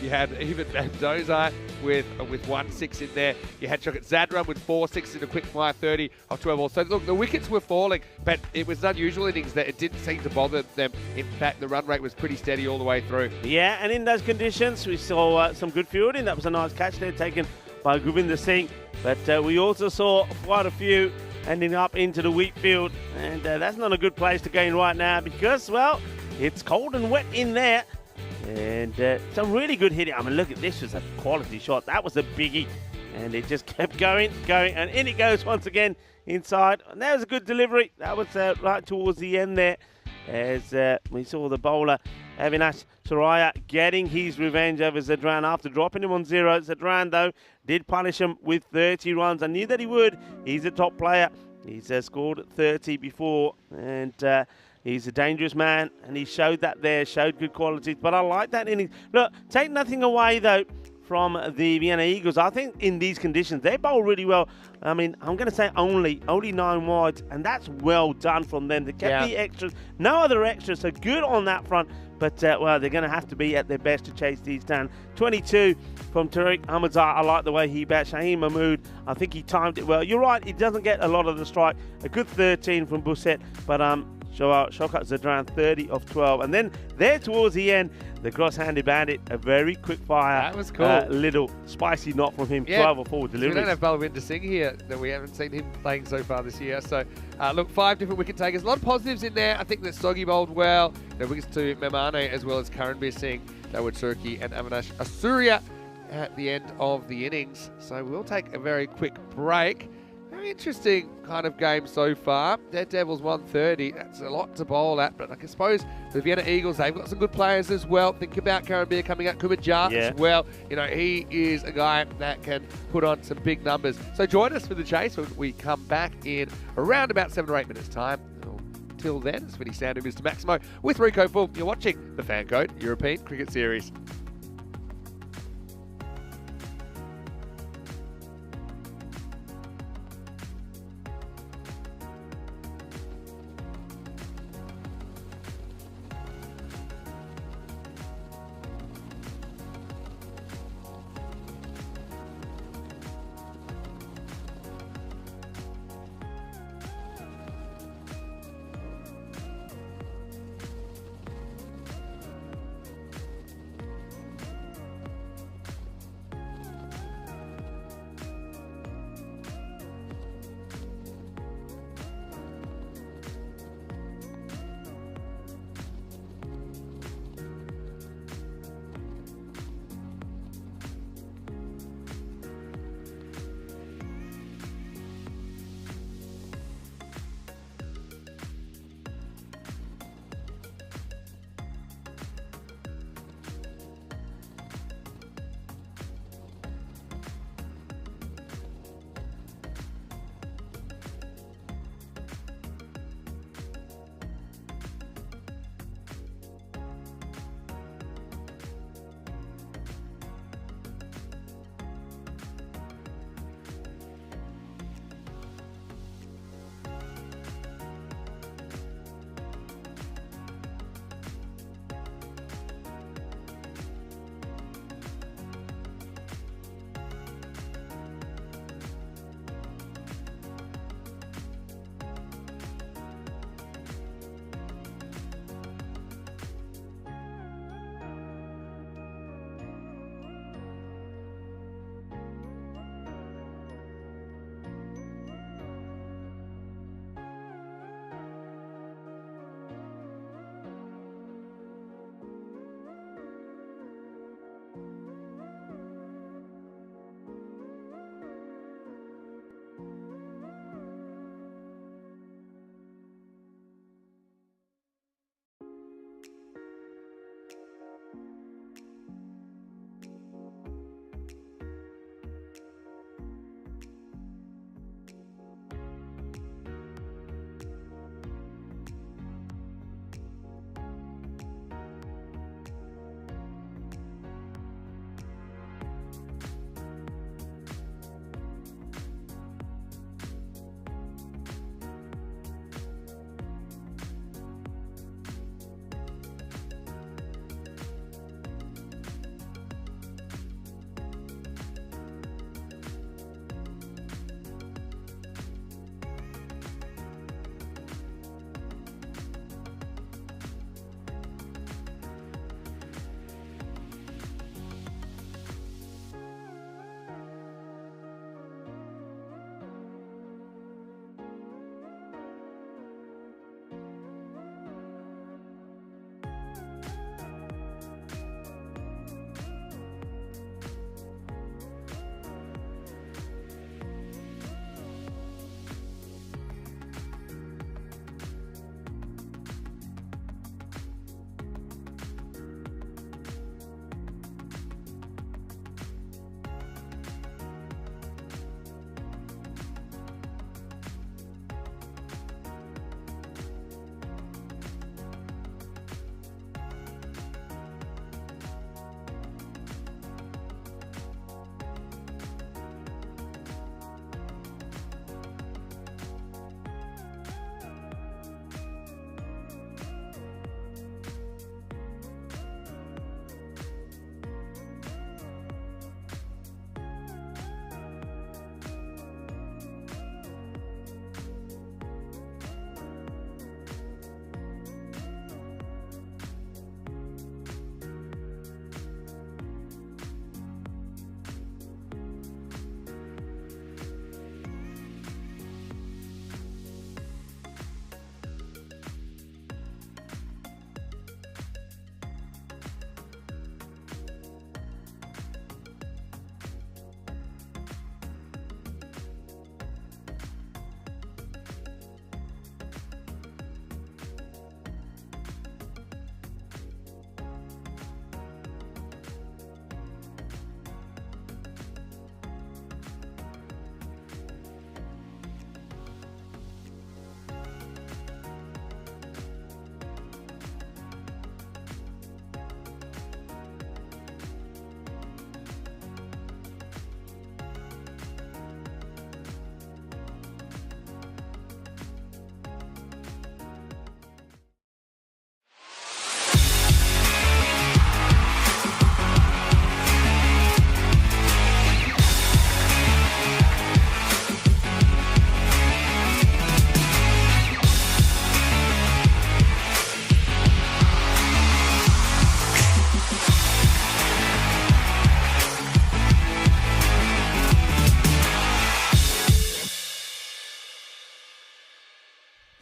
You had even Dozai with 1-6 in there. You had Chokat Zadran with 4-6 in a quick fire 30 off 12 balls. So look, the wickets were falling, but it was an unusual innings that it didn't seem to bother them. In fact, the run rate was pretty steady all the way through. Yeah, and in those conditions, we saw some good fielding. That was a nice catch there taken by Govinder Singh. But we also saw quite a few ending up into the wheat field. And that's not a good place to go in right now because, well, it's cold and wet in there. And some really good hitting. I mean, look at this. Was a quality shot. That was a biggie. And it just kept going. And in it goes once again inside. And that was a good delivery. That was right towards the end there. As we saw the bowler, Avinash Suraya, getting his revenge over Zadran after dropping him on 0. Zadran, though, did punish him with 30 runs. I knew that he would. He's a top player. He's scored 30 before. And he's a dangerous man, and he showed that there, showed good qualities. But I like that innings. Look, take nothing away, though, from the Vienna Eagles. I think in these conditions, they bowl really well. I mean, I'm going to say only 9 wides, and that's well done from them. They kept the extras. No other extras, so good on that front. But, well, they're going to have to be at their best to chase these down. 22 from Tariq Ahmadzai. I like the way he bats. Shaheen Mahmood, I think he timed it well. You're right, he doesn't get a lot of the strike. A good 13 from Busset, but Shokat Zadran, 30 of 12. And then there towards the end, the cross-handed bandit, a very quick fire. That was cool. Little spicy knock from him, 12 or 4 deliveries. We don't have Balwinder Singh here, that we haven't seen him playing so far this year. So, look, 5 different wicket takers. A lot of positives in there. I think that Soggy bowled well. The wickets to Memane as well as Karanbir Singh. They were Turkey and Avinash Asuria at the end of the innings. So we'll take a very quick break. very interesting kind of game so far. Dead Devils 130, that's a lot to bowl at, but I suppose the Vienna Eagles, they've got some good players as well. Think about Karambir coming out, Kubajar as well. You know, he is a guy that can put on some big numbers. So join us for the chase when we come back in around about 7 or 8 minutes time. Till then, it's Vinny Sandu, Mr. Maximo with Rico Full. You're watching the Fan Code European Cricket Series.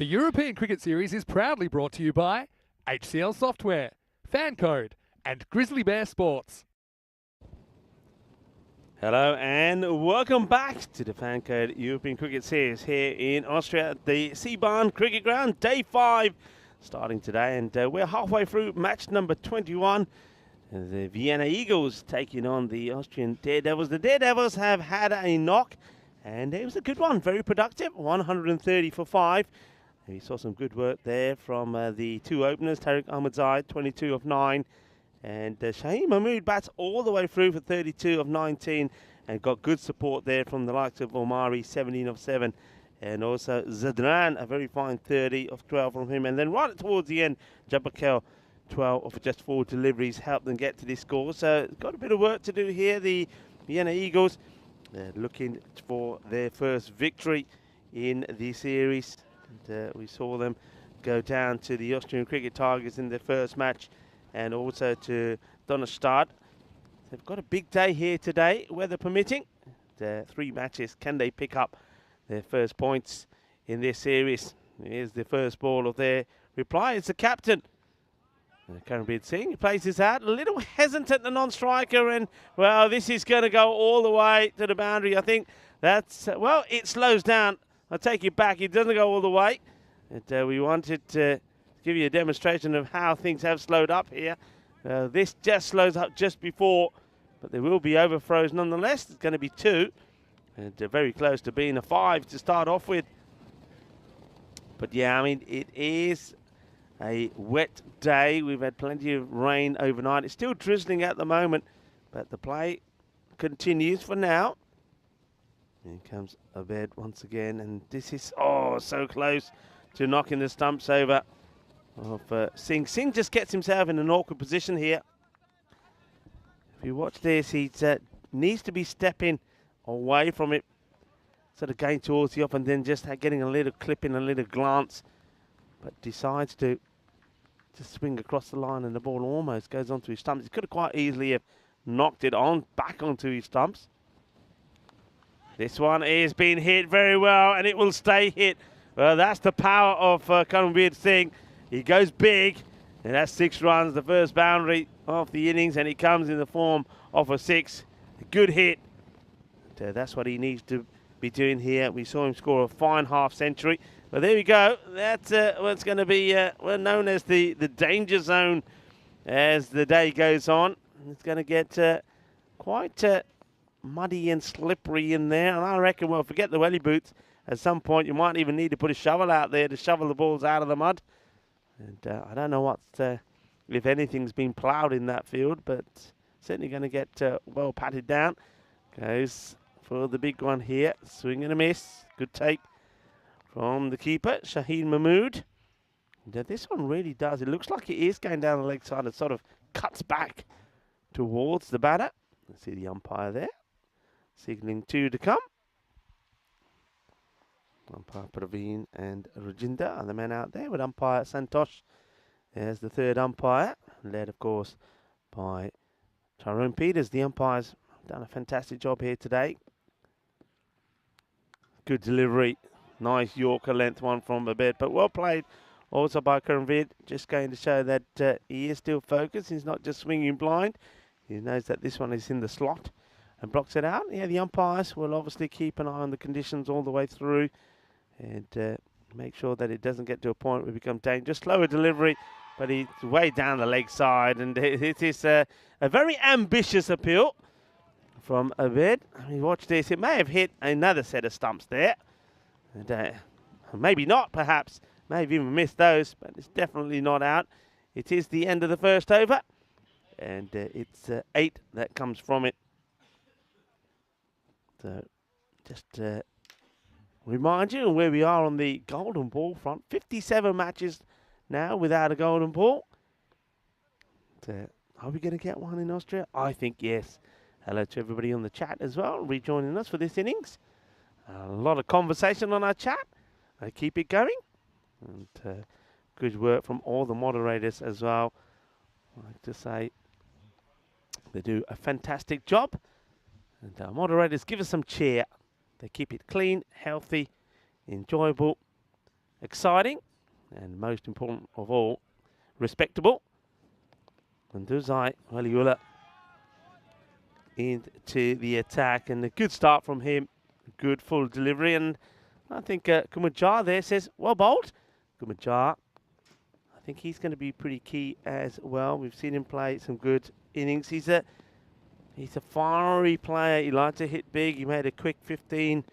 The European Cricket Series is proudly brought to you by HCL Software, Fan Code, and Grizzly Bear Sports. Hello and welcome back to the Fan Code European Cricket Series here in Austria at the Seebahn Cricket Ground, day 5 starting today, and we're halfway through match number 21. The Vienna Eagles taking on the Austrian Daredevils. The Daredevils have had a knock, and it was a good one, very productive, 130 for 5. We saw some good work there from the two openers, Tariq Ahmadzai, 22 of 9. And Shaheen Mahmood bats all the way through for 32 of 19 and got good support there from the likes of Omari, 17 of 7. And also Zadran, a very fine 30 of 12 from him. And then right towards the end, Jabakel, 12 of just 4 deliveries, helped them get to this score. So got a bit of work to do here. The Vienna Eagles, they're looking for their first victory in the series. And, we saw them go down to the Austrian Cricket Tigers in their first match, and also to Donnerstadt. They've got a big day here today, weather permitting. The 3 matches, can they pick up their first points in this series? Here's the first ball of their reply. It's the captain, Karanbir Singh. He plays this out, a little hesitant, the non-striker, and, well, this is going to go all the way to the boundary. I think that's, well, it slows down. I'll take it back. It doesn't go all the way. And, we wanted to give you a demonstration of how things have slowed up here. This just slows up just before, but there will be overthrows nonetheless. It's going to be 2, and very close to being a 5 to start off with. But yeah, I mean, it is a wet day. We've had plenty of rain overnight. It's still drizzling at the moment, but the play continues for now. Here comes Abed once again, and this is, oh, so close to knocking the stumps over of Singh. Singh just gets himself in an awkward position here. If you watch this, he needs to be stepping away from it, sort of going towards the off, and then just getting a little clip in, a little glance, but decides to just swing across the line, and the ball almost goes onto his stumps. He could have quite easily have knocked it on back onto his stumps. This one is being hit very well, and it will stay hit. Well, that's the power of Karanbir Singh. He goes big, and that's 6 runs, the first boundary of the innings, and he comes in the form of a 6. A good hit. That's what he needs to be doing here. We saw him score a fine half-century. But there we go. That's what's going to be well known as the danger zone as the day goes on. It's going to get quite muddy and slippery in there, and I reckon, well, forget the welly boots. At some point, you might even need to put a shovel out there to shovel the balls out of the mud. And I don't know what, if anything's been ploughed in that field, but certainly going to get well patted down. Goes for the big one here. Swing and a miss. Good take from the keeper, Shaheen Mahmood. And, this one really does. It looks like it is going down the leg side. It sort of cuts back towards the batter. Let's see the umpire there, signalling 2 to come. Umpire Praveen and Rajinder are the men out there, with umpire Santosh as the 3rd umpire, led, of course, by Tyrone Peters. The umpires done a fantastic job here today. Good delivery. Nice Yorker length one from Abed, but well played also by Karanbir. Just going to show that he is still focused. He's not just swinging blind. He knows that this one is in the slot and blocks it out. Yeah, the umpires will obviously keep an eye on the conditions all the way through and make sure that it doesn't get to a point where it becomes dangerous. Slower delivery, but he's way down the leg side, and it is a very ambitious appeal from Abed. I mean, watch this. It may have hit another set of stumps there. And, maybe not, perhaps. May have even missed those, but it's definitely not out. It is the end of the first over, and it's 8 that comes from it. So, just remind you where we are on the golden ball front. 57 matches now without a golden ball. Are we going to get one in Austria? I think yes. Hello to everybody on the chat as well, rejoining us for this innings. A lot of conversation on our chat. Keep it going. And good work from all the moderators as well. I'd like to say they do a fantastic job. And our moderators give us some cheer. They keep it clean, healthy, enjoyable, exciting, and most important of all, respectable. And Zmei, Waliula into the attack, and a good start from him. Good full delivery, and I think Kumajar there says, well bowled. Kumajar, I think he's going to be pretty key as well. We've seen him play some good innings. He's a fiery player. He likes to hit big. He made a quick 15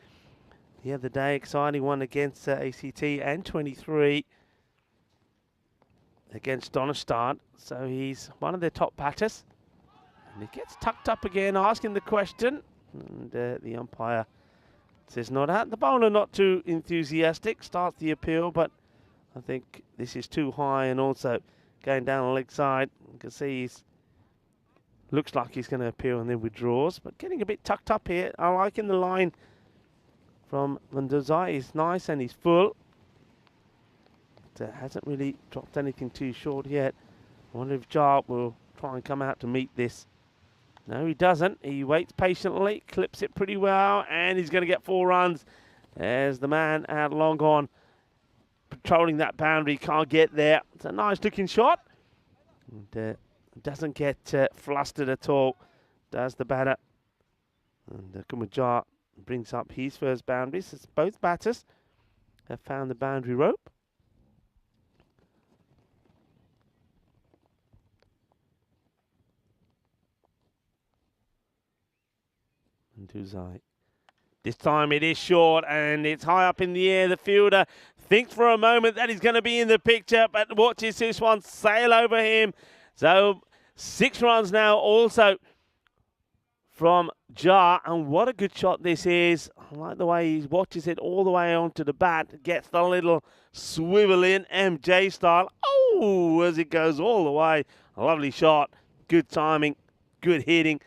the other day. Exciting one against ACT, and 23 against Donnerstad. So he's one of their top batters. And he gets tucked up again, asking the question. And the umpire says not out. The bowler not too enthusiastic. Starts the appeal, but I think this is too high, and also going down the leg side. You can see he's looks like he's going to appeal and then withdraws, but getting a bit tucked up here. I like in the line from Zmei. He's nice and he's full. But, hasn't really dropped anything too short yet. I wonder if Jar will try and come out to meet this. No, he doesn't. He waits patiently, clips it pretty well, and he's going to get 4 runs as the man out long on, patrolling that boundary, can't get there. It's a nice looking shot. And, doesn't get flustered at all, does the batter. And Kumajar brings up his first boundaries. As both batters have found the boundary rope. And Zmei. This time it is short, and it's high up in the air. The fielder thinks for a moment that he's going to be in the picture, but watches this one sail over him. So 6 runs now also from Jar, and what a good shot this is. I like the way he watches it all the way onto the bat, gets the little swivel in, MJ style. Oh, as it goes all the way. A lovely shot, good timing, good hitting,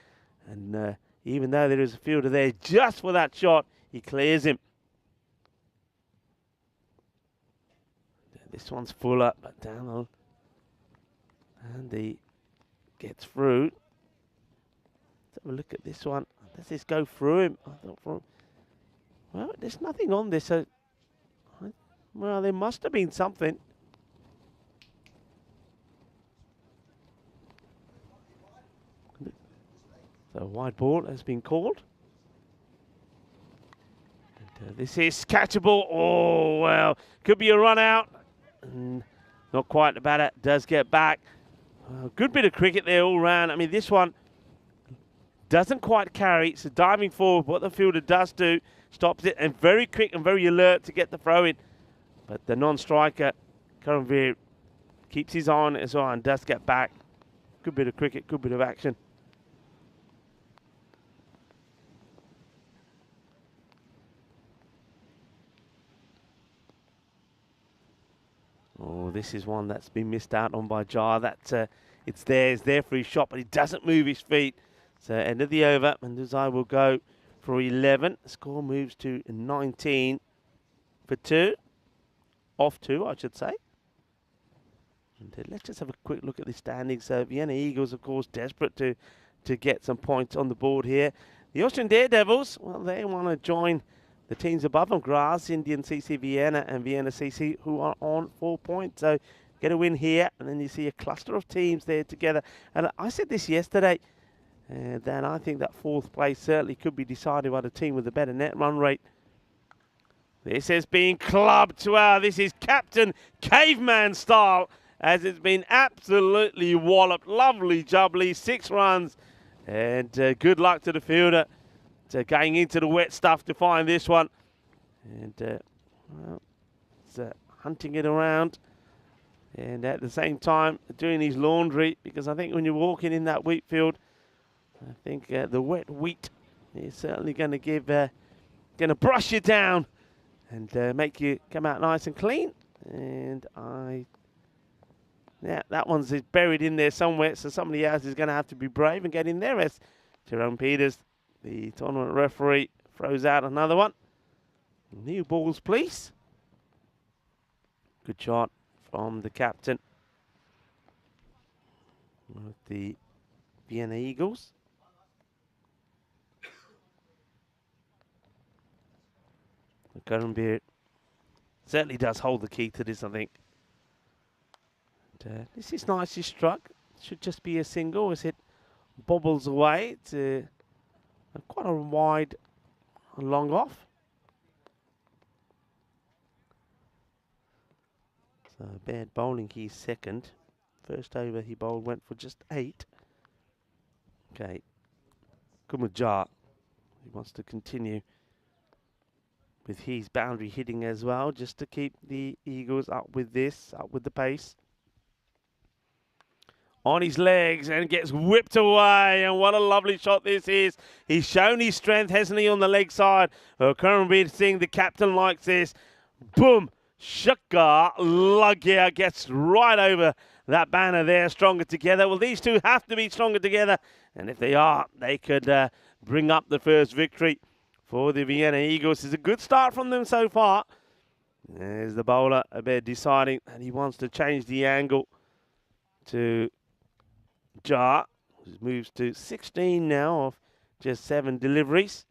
and even though there is a fielder there just for that shot, he clears him. This one's full up, but down on, and he gets through. Let's have a look at this one. Does this go through him? I thought well, there's nothing on this. So, well, there must have been something. So wide ball has been called. And, this is catchable. Oh, well, could be a run out. Not quite. The batter does get back. Good bit of cricket there all round. I mean, this one doesn't quite carry. So diving forward, what the fielder does do, stops it, and very quick and very alert to get the throw in. But the non-striker, Karanveer, keeps his eye on it as well and does get back. Good bit of cricket, good bit of action. Oh, this is one that's been missed out on by Jar. That it's there for his shot, but he doesn't move his feet. So end of the over, and Zmei will go for 11. The score moves to 19 for 2. Off 2, I should say. And let's just have a quick look at the standings. Vienna Eagles, of course, desperate to get some points on the board here. The Austrian Daredevils, well, they want to join the teams above them, Graz, Indian CC Vienna, and Vienna CC, who are on 4 points. So get a win here, and then you see a cluster of teams there together. And I said this yesterday, that I think that 4th place certainly could be decided by the team with a better net run rate. This has been clubbed. Wow, this is Captain Caveman style, as it's been absolutely walloped. Lovely jubbly, 6 runs, and good luck to the fielder. Going into the wet stuff to find this one, and well, it's hunting it around, and at the same time doing his laundry, because I think when you're walking in that wheat field, I think the wet wheat is certainly going to give, going to brush you down and make you come out nice and clean. And yeah, that one's buried in there somewhere, so somebody else is going to have to be brave and get in there. As Jerome Peters, the tournament referee, throws out another one. New balls, please. Good shot from the captain of the Vienna Eagles. Karanveer certainly does hold the key to this, I think. And, this is nicely struck. Should just be a single as it bobbles away. It's quite a wide, long off. So bad bowling, he's second. First over he bowled went for just 8. Okay, Kumajar, he wants to continue with his boundary hitting as well, just to keep the Eagles up with the pace. On his legs and gets whipped away, and what a lovely shot this is. He's shown his strength, hasn't he, on the leg side. Karanveer Singh, the captain, likes this. Boom, Shakar Lagia gets right over that banner there, stronger together. Well, these two have to be stronger together, and if they are, they could bring up the first victory for the Vienna Eagles. It's a good start from them so far. There's the bowler deciding that he wants to change the angle to Jar, who moves to 16 now of just 7 deliveries.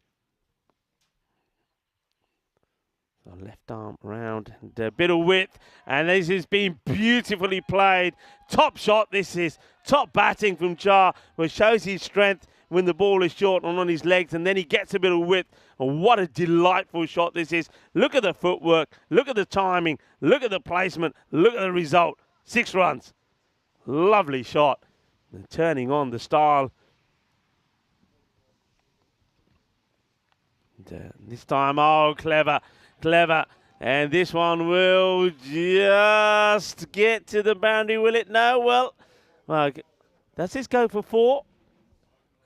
So left arm round and a bit of width, and this has been beautifully played. Top shot this is, top batting from Jar, which shows his strength when the ball is short and on his legs, and then he gets a bit of width. And what a delightful shot this is. Look at the footwork, look at the timing, look at the placement, look at the result. 6 runs. Lovely shot. And turning on the style. And, this time, oh, clever. And this one will just get to the boundary, will it? No, well, does this go for 4?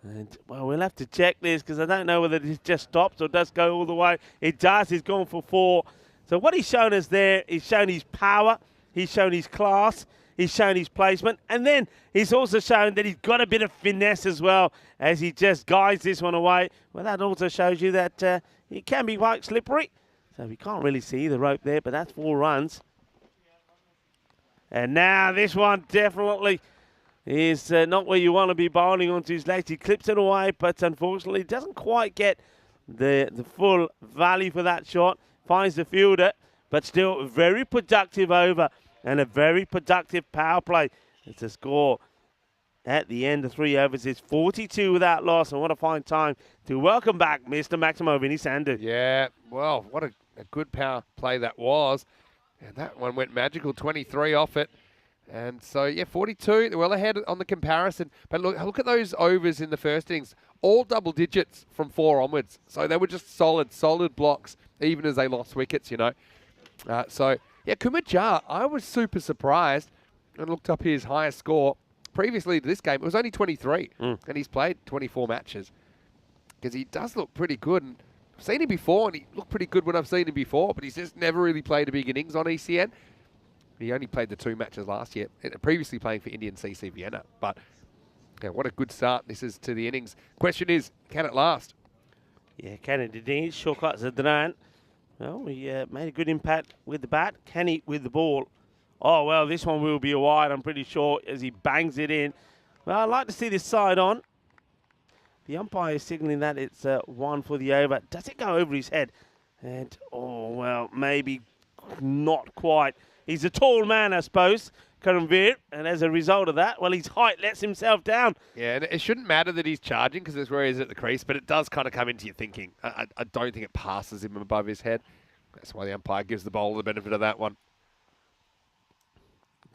And, well, we'll have to check this because I don't know whether it just stops or does go all the way. It does. He's gone for 4. So what he's shown us there, he's shown his power, he's shown his class, he's shown his placement, and then he's also shown that he's got a bit of finesse as well as he just guides this one away. Well, that also shows you that he can be quite slippery. So we can't really see the rope there, but that's 4 runs. And now this one definitely is not where you want to be bowling onto his legs. He clips it away, but unfortunately doesn't quite get the full value for that shot. Finds the fielder, but still a very productive over and a very productive power play. It's a score at the end of 3 overs. It's 42 without loss, and what a fine time to welcome back Mr. Maximo Vinny Sandhu. Yeah, well, what a good power play that was. And that one went magical, 23 off it. And so, yeah, 42, they're well ahead on the comparison. But look at those overs in the first innings. All double digits from 4 onwards. So they were just solid blocks, even as they lost wickets, you know. So, yeah, Kumajar, I was super surprised and looked up his highest score. Previously to this game, it was only 23. And he's played 24 matches. Because he does look pretty good. And I've seen him before, and he looked pretty good when I've seen him before. But he's just never really played a big innings on ECN. He only played the 2 matches last year, previously playing for Indian CC Vienna. But yeah, what a good start this is to the innings. Question is, can it last? Yeah, can it indeed? Shortcuts Zadran. Well, we made a good impact with the bat. Can he with the ball? Oh, well, this one will be a wide, I'm pretty sure, as he bangs it in. Well, I'd like to see this side on. The umpire is signalling that it's 1 for the over. Does it go over his head? And, oh, well, maybe not quite. He's a tall man, I suppose, Karanveer, and as a result of that, well, his height lets himself down. Yeah, and it shouldn't matter that he's charging because that's where he is at the crease, but it does kind of come into your thinking. I don't think it passes him above his head. That's why the umpire gives the bowler the benefit of that one.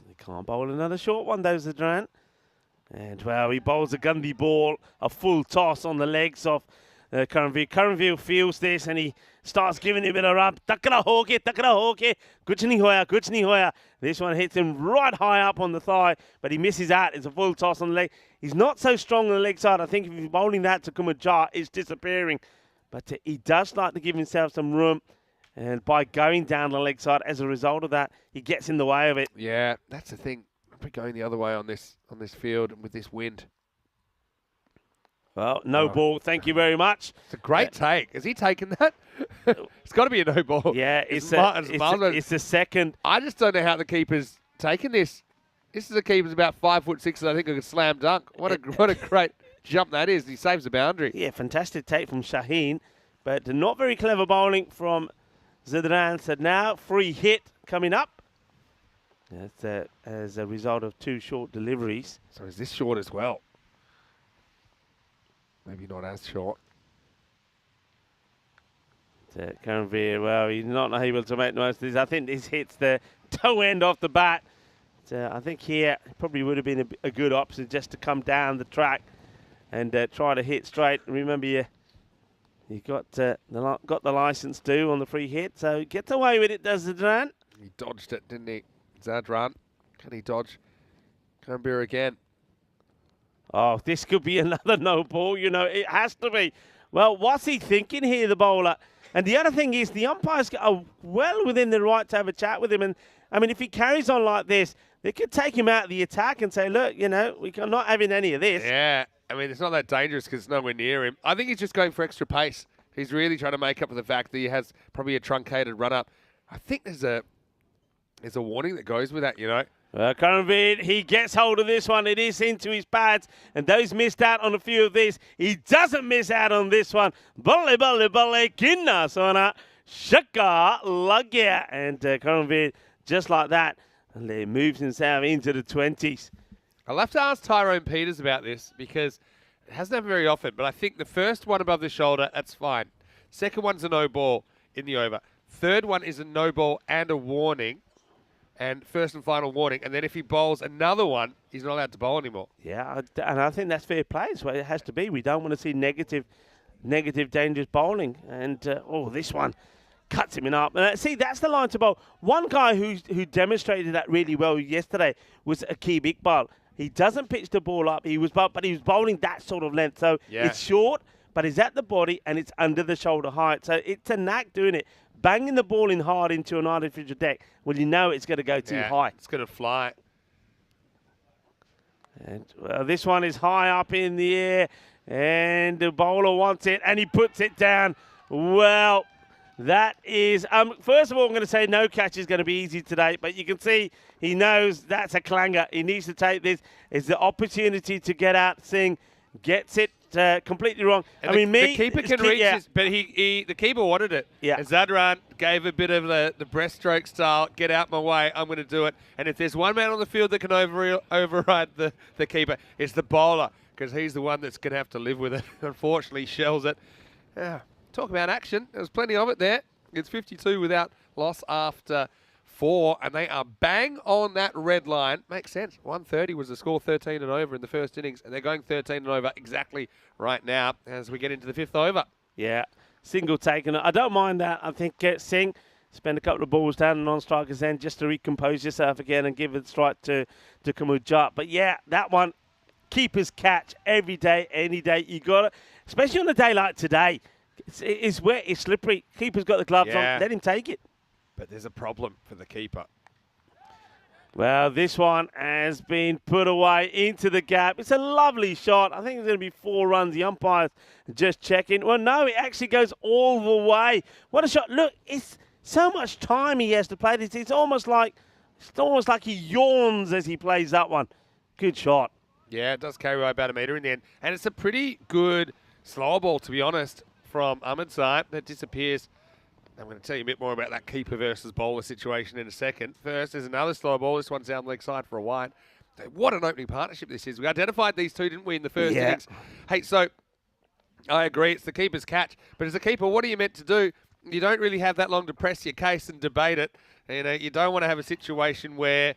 He can't bowl another short one, though, Zadran. And, well, he bowls a Gandhi ball, a full toss on the legs of Karanveer. Karanveer feels this and he starts giving it a bit of rub. Takra hoke, kuch nahi hoya. This one hits him right high up on the thigh, but he misses out. It's a full toss on the leg. He's not so strong on the leg side. I think if he's bowling that to Kumajar, it's disappearing. But he does like to give himself some room. And by going down the leg side, as a result of that, he gets in the way of it. Yeah, that's the thing. We're going the other way on this field with this wind. Well, no ball. Thank you very much. It's a great take. Has he taken that? It's got to be a no ball. Yeah, it's the second. I just don't know how the keeper's taken this. This is a keeper's about 5'6", and I think a slam dunk. What a great jump that is. He saves the boundary. Yeah, fantastic take from Shaheen, but not very clever bowling from Zidane said now, free hit coming up. That's as a result of 2 short deliveries. So is this short as well? Maybe not as short. Karanvir, well, he's not able to make the most of this. I think this hits the toe end off the bat. I think here probably would have been a good option just to come down the track and try to hit straight. Remember, you got the license due on the free hit, so he gets away with it, does Zidane. He dodged it, didn't he? Zadran. Can he dodge Karanvir again? Oh, this could be another no ball. You know, it has to be. Well, what's he thinking here, the bowler? And the other thing is the umpires are well within the right to have a chat with him. And, I mean, if he carries on like this, they could take him out of the attack and say, look, you know, we're not having any of this. Yeah, I mean, it's not that dangerous because it's nowhere near him. I think he's just going for extra pace. He's really trying to make up for the fact that he has probably a truncated run-up. I think there's a warning that goes with that, you know. Karanvir, he gets hold of this one. It is into his pads, and those missed out on a few of these. He doesn't miss out on this one. Balle, balle, balle, kinna, sona, shaka, lagya. And Karanvir, just like that, moves himself into the 20s. I'll have to ask Tyrone Peters about this because it hasn't happened very often, but I think the first one above the shoulder, that's fine. Second one's a no ball in the over. Third one is a no ball and a warning. And first and final warning. And then if he bowls another one, he's not allowed to bowl anymore. Yeah, and I think that's fair play. That's what it has to be. We don't want to see negative, dangerous bowling. And, this one cuts him up. See, that's the line to bowl. One guy who demonstrated that really well yesterday was Akib Iqbal. He doesn't pitch the ball up, but he was bowling that sort of length. So it's short, but it's at the body and it's under the shoulder height. So it's a knack doing it. Banging the ball in hard into an artificial deck, well, you know it's going to go too high. It's going to fly. And this one is high up in the air, and the bowler wants it, and he puts it down. Well, that is... first of all, I'm going to say no catch is going to be easy today, but you can see he knows that's a clanger. He needs to take this. It's the opportunity to get out. Singh gets it completely wrong. And the keeper can reach this, but the keeper wanted it. Yeah. And Zadran gave a bit of the breaststroke style, get out my way, I'm going to do it. And if there's one man on the field that can override the keeper, it's the bowler, because he's the one that's going to have to live with it. Unfortunately, shells it. Talk about action. There's plenty of it there. It's 52 without loss after 4, and they are bang on that red line. Makes sense. 130 was the score, 13 and over in the first innings, and they're going 13 and over exactly right now as we get into the 5th over. Yeah, single taken. I don't mind that. I think Singh spend a couple of balls down the non-striker's end just to recompose yourself again and give it a strike to Kamujat. But yeah, that one, keeper's catch every day, any day. You got it, especially on a day like today. It's wet, it's slippery. Keeper's got the gloves on. Let him take it. But there's a problem for the keeper. Well, this one has been put away into the gap. It's a lovely shot. I think it's going to be 4 runs. The umpire's just checking. Well, no, it actually goes all the way. What a shot. Look, it's so much time he has to play this. It's almost like he yawns as he plays that one. Good shot. Yeah, it does carry away about a metre in the end. And it's a pretty good slower ball, to be honest, from Ahmed's side that disappears. I'm going to tell you a bit more about that keeper versus bowler situation in a second. First, there's another slow ball. This one's down leg side for a wide. What an opening partnership this is. We identified these two, didn't we, in the first innings? Hey, so I agree, it's the keeper's catch. But as a keeper, what are you meant to do? You don't really have that long to press your case and debate it. You know, you don't want to have a situation where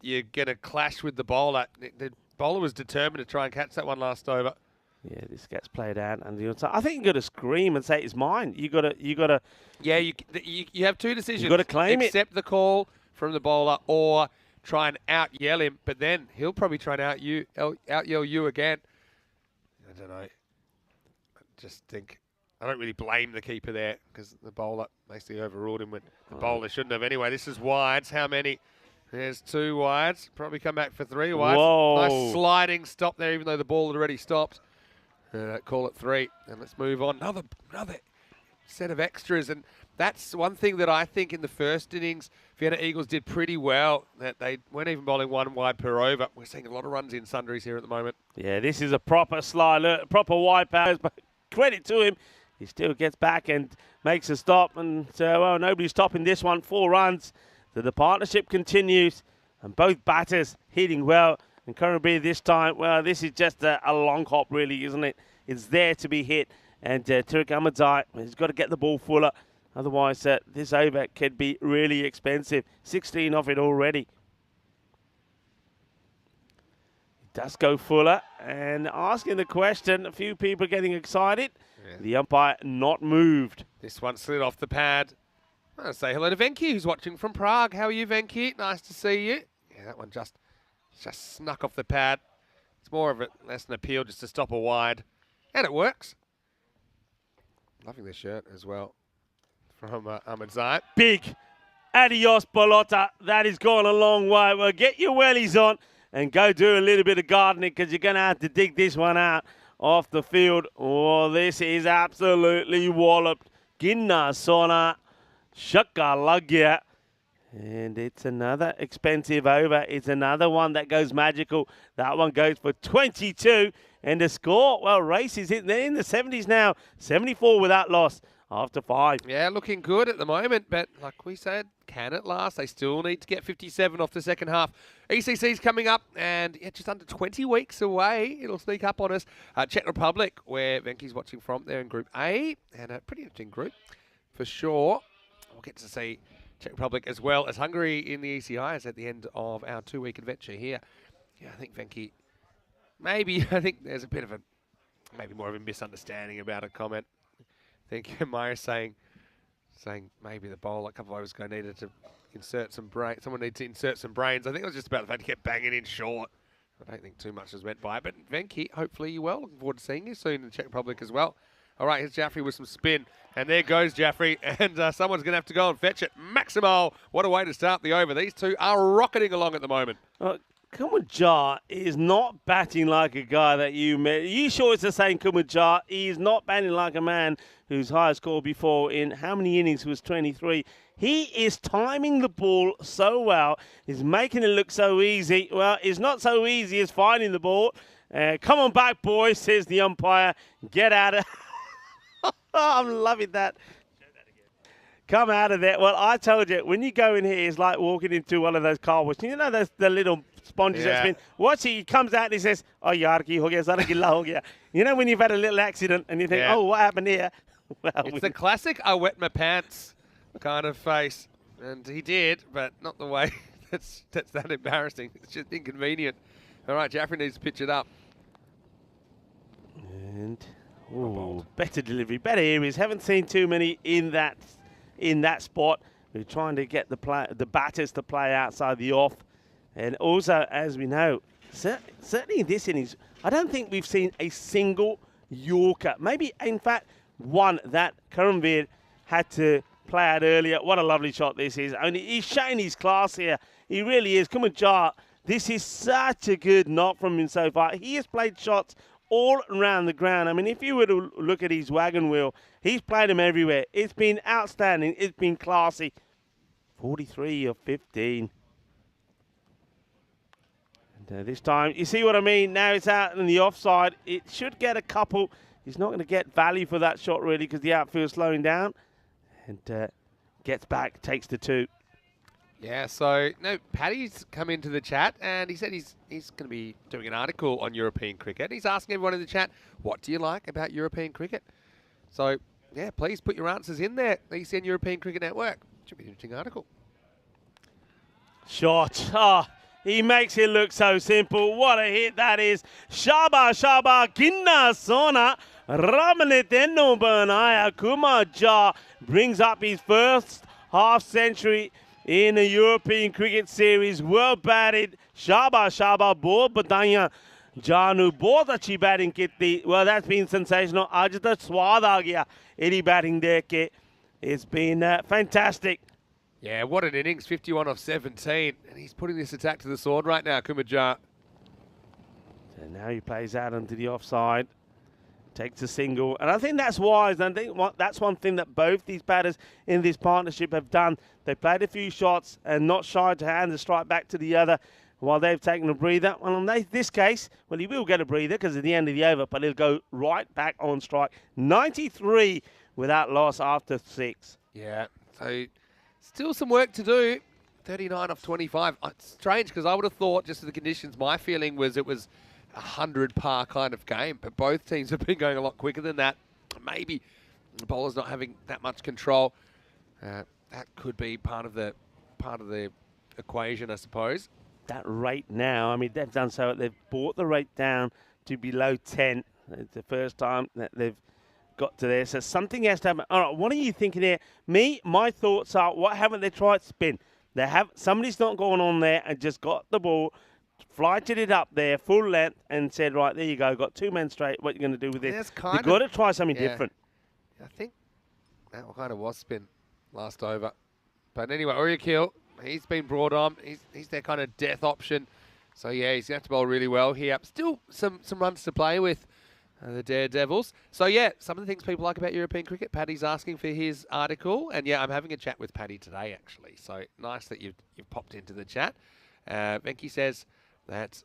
you're going to clash with the bowler. The bowler was determined to try and catch that one last over. Yeah, this gets played out, and I think you got to scream and say it's mine. You got to. Yeah, you have two decisions. You got to claim accept the call from the bowler, or try and out yell him. But then he'll probably try and out yell you again. I don't know. I just think I don't really blame the keeper there because the bowler basically overruled him when the bowler shouldn't have. Anyway, this is wides. How many? There's 2 wides. Probably come back for 3 wides. Whoa. Nice sliding stop there, even though the ball had already stopped. Call it 3, and let's move on. Another set of extras, and that's one thing that I think in the first innings, Vienna Eagles did pretty well, that they weren't even bowling 1 wide per over. We're seeing a lot of runs in sundries here at the moment. Yeah, this is a proper slide, proper wipeout, but credit to him. He still gets back and makes a stop. And so, well, nobody's stopping this one. 4 runs. So the partnership continues. And both batters hitting well. And Currabee this time, well, this is just a long hop, really, isn't it? It's there to be hit. And Tariq Ahmadzai has got to get the ball fuller. Otherwise, this over could be really expensive. 16 off it already. Does go fuller, and asking the question, a few people getting excited. Yeah. The umpire not moved. This one slid off the pad. I want to say hello to Venki, who's watching from Prague. How are you, Venki? Nice to see you. Yeah, that one just snuck off the pad. It's more of less an appeal, just to stop a wide. And it works. Loving the shirt as well from Ahmadzai. Big adios, Balota. That has gone a long way. Well, get your wellies on and go do a little bit of gardening, because you're going to have to dig this one out off the field. Oh, this is absolutely walloped. Ginna Sona Shaka Lagya. And it's another expensive over. It's another one that goes magical. That one goes for 22. And the score, well, race is in the 70s now. 74 without loss after 5. Yeah, looking good at the moment, but like we said, can it last? They still need to get 57 off the second half. ECC's coming up, and yeah, just under 20 weeks away. It'll sneak up on us. Czech Republic, where Venki's watching from, there in Group A, and a pretty interesting group for sure. We'll get to see Czech Republic as well as Hungary in the ECIs at the end of our 2-week adventure here. Yeah, I think Venki, I think there's a bit of maybe more of a misunderstanding about a comment. I think Maya saying maybe the bowler a couple of overs ago needed to insert some brains. Someone needs to insert some brains. I think it was just about the fact he kept banging in short. I don't think too much was meant by it. But Venki, hopefully you well. Looking forward to seeing you soon in the Czech Republic as well. All right, here's Jaffrey with some spin. And there goes Jaffrey. And someone's going to have to go and fetch it. Maximo, what a way to start the over. These two are rocketing along at the moment. Kumajar is not batting like a guy that you met. Are you sure it's the same Kumajar? He is not batting like a man whose highest score before in how many innings was 23. He is timing the ball so well. He's making it look so easy. Well, it's not so easy as finding the ball. Come on back, boys, says the umpire. Get out of... I'm loving that. Come out of there. Well, I told you, when you go in here, it's like walking into one of those car washes. You know the little sponges that spin? Watch it. He comes out and he says, oh, yaar ki ho gaya, zara gilla ho gaya. You know when you've had a little accident and you think, oh, what happened here? Well, it's the classic I wet my pants kind of face. And he did, but not the way that's that embarrassing. It's just inconvenient. All right, Jaffrey needs to pitch it up. And, ooh, better delivery, better areas. Haven't seen too many in that spot. We're trying to get the batters to play outside the off. And also, as we know, certainly in this innings, I don't think we've seen a single Yorker. Maybe, in fact, one that Karanveer had to play out earlier. What a lovely shot this is. Only he's showing his class here. He really is. Kumajar, this is such a good knock from him so far. He has played shots all around the ground. I mean, if you were to look at his wagon wheel, he's played them everywhere. It's been outstanding. It's been classy. 43 of 15. And this time, you see what I mean? Now it's out in the offside. It should get a couple. He's not going to get value for that shot, really, because the outfield's slowing down. And gets back, takes the 2. Yeah, so, no, Paddy's come into the chat, and he said he's going to be doing an article on European cricket. He's asking everyone in the chat, what do you like about European cricket? So, yeah, please put your answers in there. ECN European Cricket Network. Should be an interesting article. Shot. Oh, he makes it look so simple. What a hit that is. Shaba, Ginna Sona. Ramaneteno Bernaya Kumajar brings up his first half century in the European Cricket Series. Well batted. Shaba, Bo Badaya. Janu, बहुत अच्छी batting की थी. Well, that's been sensational. आज तो स्वाद आ गया AD batting देख के. It's been fantastic. Yeah, what an innings, 51 off 17. And he's putting this attack to the sword right now, Kumajar. So now he plays out into the offside. Takes a single. And I think that's wise. And I think that's one thing that both these batters in this partnership have done. They played a few shots and not shy to hand the strike back to the other. while they've taken a breather. Well, in this case, well, he will get a breather because at the end of the over, but he'll go right back on strike. 93 without loss after 6. Yeah, so still some work to do. 39 off 25. It's strange because I would have thought, just the conditions, my feeling was it was a 100 par kind of game, but both teams have been going a lot quicker than that. Maybe the bowler's not having that much control. That could be part of the equation, I suppose. That rate now, I mean, they've done so. They've brought the rate down to below 10. It's the first time that they've got to there. So something has to happen. All right, what are you thinking there? My thoughts are, what haven't they tried spin? Somebody's not gone on there and just got the ball, flighted it up there, full length, and said, right, there you go, got 2 men straight. What are you going to do with this? You've got to try something different. I think that kind of was spin last over. But anyway, Oriakil, he's been brought on. He's their kind of death option. So, yeah, he's going to have to bowl really well here. Still some runs to play with. The Daredevils. So, yeah, some of the things people like about European cricket. Paddy's asking for his article. And, yeah, I'm having a chat with Paddy today, actually. So, nice that you've popped into the chat. Venki says that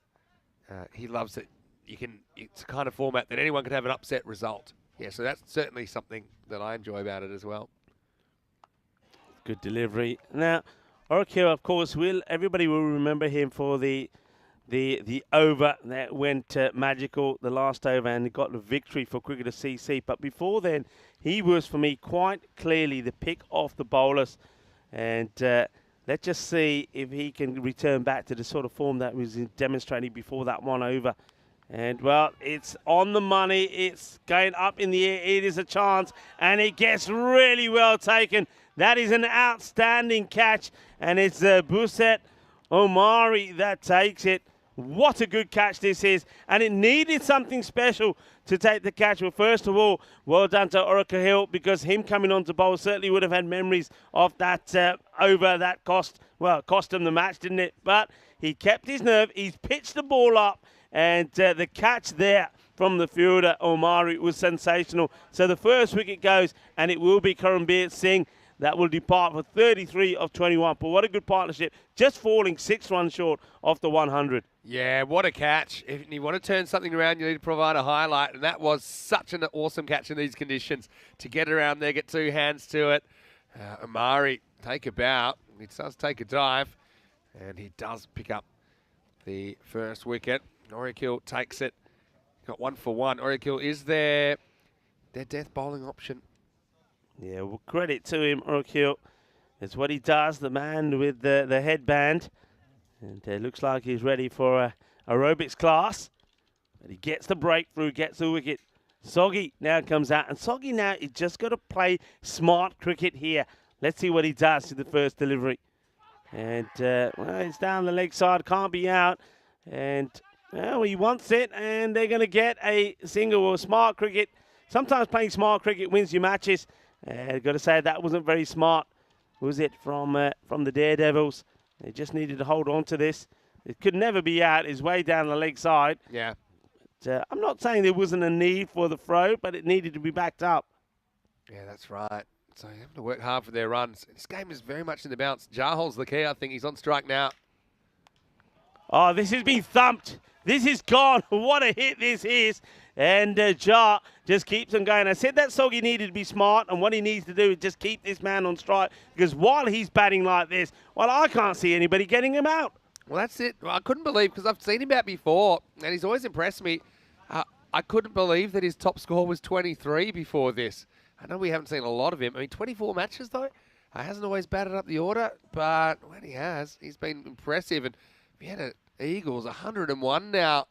he loves it. It's a kind of format that anyone can have an upset result. Yeah, so that's certainly something that I enjoy about it as well. Good delivery. Now, Orkio, of course, everybody will remember him for the over that went magical, the last over, and got the victory for Cricketer CC. But before then, he was, for me, quite clearly the pick of the bowlers. And let's just see if he can return back to the sort of form that was demonstrating before that one over. And, well, it's on the money. It's going up in the air. It is a chance, and it gets really well taken. That is an outstanding catch, and it's Buset Omari that takes it. What a good catch this is, and it needed something special to take the catch. Well, first of all, well done to Oracle Hill, because him coming on to bowl certainly would have had memories of that over that cost him the match, didn't it? But he kept his nerve. He's pitched the ball up, and the catch there from the fielder, Omari, was sensational. So the first wicket goes, and it will be Karanbir Singh that will depart for 33 of 21. But what a good partnership. Just falling 6 runs short of the 100. Yeah, what a catch. If you want to turn something around, you need to provide a highlight. And that was such an awesome catch in these conditions. To get around there, get 2 hands to it. Omari, take a bow. He does take a dive. And he does pick up the first wicket. Oriakil takes it. Got 1 for 1. Oriakil is their death bowling option. Yeah, well, credit to him, Orkil. It's what he does, the man with the headband. And it looks like he's ready for aerobics class. But he gets the breakthrough, gets the wicket. Soggy now comes out. And Soggy now is just got to play smart cricket here. Let's see what he does to the first delivery. And, well, it's down the leg side, can't be out. And, well, he wants it, and they're going to get a single. Or smart cricket. Sometimes playing smart cricket wins you matches. Got to say that wasn't very smart, was it, from the Daredevils? They just needed to hold on to this. It could never be out. It's way down the leg side. Yeah. But, I'm not saying there wasn't a need for the throw, but it needed to be backed up. Yeah, that's right. So you have to work hard for their runs. This game is very much in the bounce. Jahol's the key, I think. He's on strike now. Oh, this has been thumped. This is gone. What a hit this is. And Jar just keeps on going. I said that Soggy needed to be smart, and what he needs to do is just keep this man on strike, because while he's batting like this, well, I can't see anybody getting him out. Well, that's it. Well, I couldn't believe, because I've seen him bat before, and he's always impressed me. I couldn't believe that his top score was 23 before this. I know we haven't seen a lot of him. I mean, 24 matches, though. He hasn't always batted up the order, but when he has, he's been impressive. And we had Eagles, 101 now.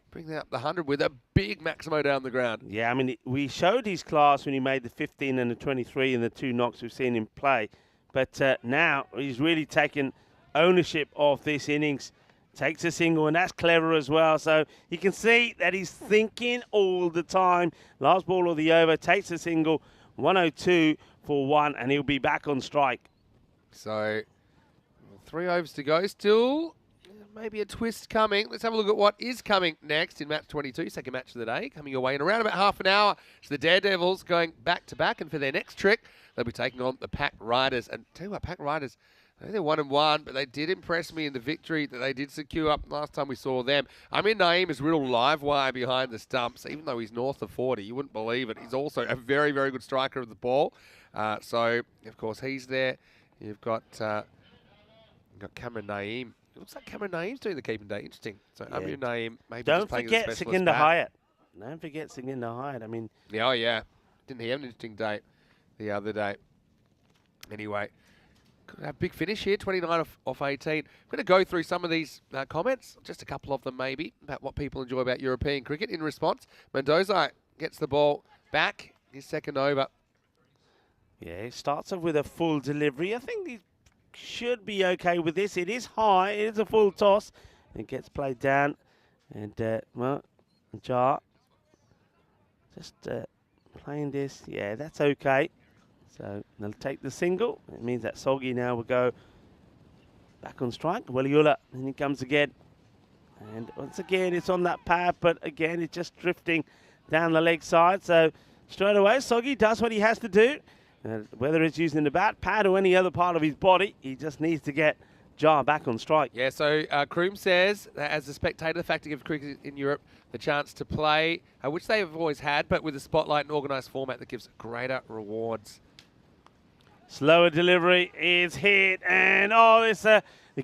Bring up the 100 with a big Maximo down the ground. Yeah, I mean, we showed his class when he made the 15 and the 23 and the 2 knocks we've seen him play. But now he's really taken ownership of this innings. Takes a single, and that's clever as well. So you can see that he's thinking all the time. Last ball of the over, takes a single, 102 for 1, and he'll be back on strike. So 3 overs to go still. Maybe a twist coming. Let's have a look at what is coming next in match 22, second match of the day. Coming your way in around about half an hour. So the Daredevils going back to back, and for their next trick, they'll be taking on the Pack Riders. And tell you what, Pack Riders, They're 1-1, but they did impress me in the victory that they did secure up last time we saw them. I mean, Naeem is real live wire behind the stumps, even though he's north of 40. You wouldn't believe it. He's also a very, very good striker of the ball. So, of course, he's there. You've got Cameron Naeem. It looks like Cameron Naeem's doing the keeping day. Interesting. So, yeah. Amir Naeem maybe Don't just playing forget as a specialist Seginder back. Hyatt. Don't forget Seginder Hyatt. I mean, Yeah, oh yeah. Didn't he have an interesting day the other day? Anyway, a big finish here, 29 off 18. I'm going to go through some of these comments, just a couple of them maybe, about what people enjoy about European cricket in response. Mendoza gets the ball back, his second over. yeah, he starts off with a full delivery. I think he should be okay with this. It is high. It is a full toss. It gets played down. And, well, Jar just playing this. Yeah, that's okay. So they'll take the single. It means that Soggy now will go back on strike. Waliula, and he comes again. And once again, it's on that pad, but again, it's just drifting down the leg side. So straight away, Soggy does what he has to do. Whether it's using the bat, pad, or any other part of his body, he just needs to get Jar back on strike. Yeah, so Kroom says that as a spectator, the fact to give cricket in Europe the chance to play, which they have always had, but with a spotlight and organised format that gives greater rewards. Slower delivery is hit, and it's a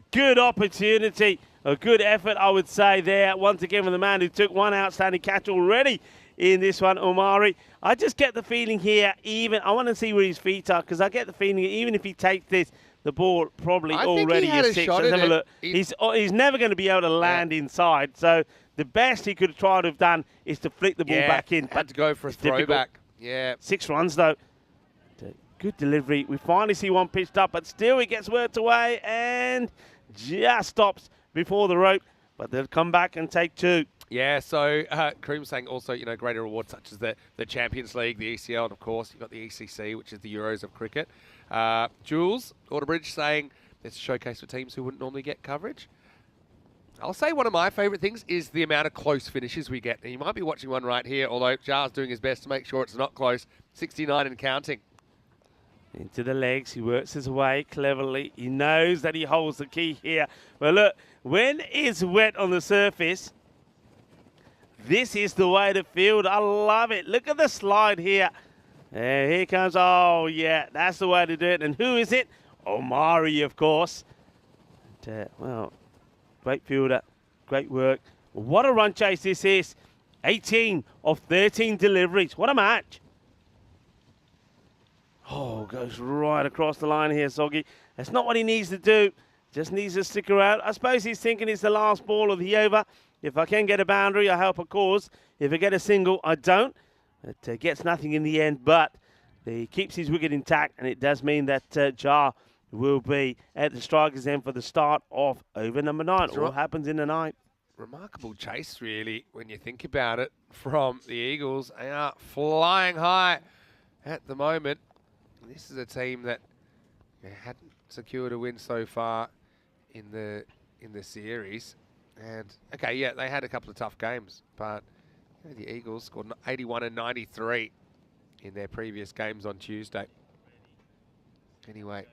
good opportunity, a good effort, I would say, there. Once again, from the man who took one outstanding catch already in this one, Omari. I just get the feeling here, I want to see where his feet are, because I get the feeling even if he takes this, the ball probably already is six. Let's have a look. He's never going to be able to land inside, so the best he could try to have done is to flick the ball back in. Had to go for a throwback. Yeah. 6 runs, though. Good delivery. We finally see one pitched up, but still he gets worked away and just stops before the rope. But they'll come back and take 2. Yeah, so Kareem's saying also, greater rewards such as the Champions League, the ECL, and of course, you've got the ECC, which is the Euros of cricket. Jules, Autobridge, saying it's a showcase for teams who wouldn't normally get coverage. I'll say one of my favourite things is the amount of close finishes we get. And you might be watching one right here, although Jar's doing his best to make sure it's not close. 69 and counting. Into the legs, he works his way cleverly. He knows that he holds the key here. Well, look, when it's wet on the surface, this is the way to field. I love it. Look at the slide here. And here comes, oh, yeah, that's the way to do it. And who is it? Omari, of course. And, well, great fielder, great work. What a run chase this is. 18 of 13 deliveries. What a match. Oh, goes right across the line here, Soggy. That's not what he needs to do. Just needs to stick around. I suppose he's thinking it's the last ball of the over. If I can get a boundary, I help a cause. If I get a single, I don't. It gets nothing in the end, but he keeps his wicket intact, and it does mean that Jar will be at the striker's end for the start of over number 9. All happens in the 9th. Remarkable chase, really, when you think about it, from the Eagles. They are flying high at the moment. This is a team that hadn't secured a win so far in the series. And, okay, yeah, they had a couple of tough games, but the Eagles scored 81 and 93 in their previous games on Tuesday. Anyway,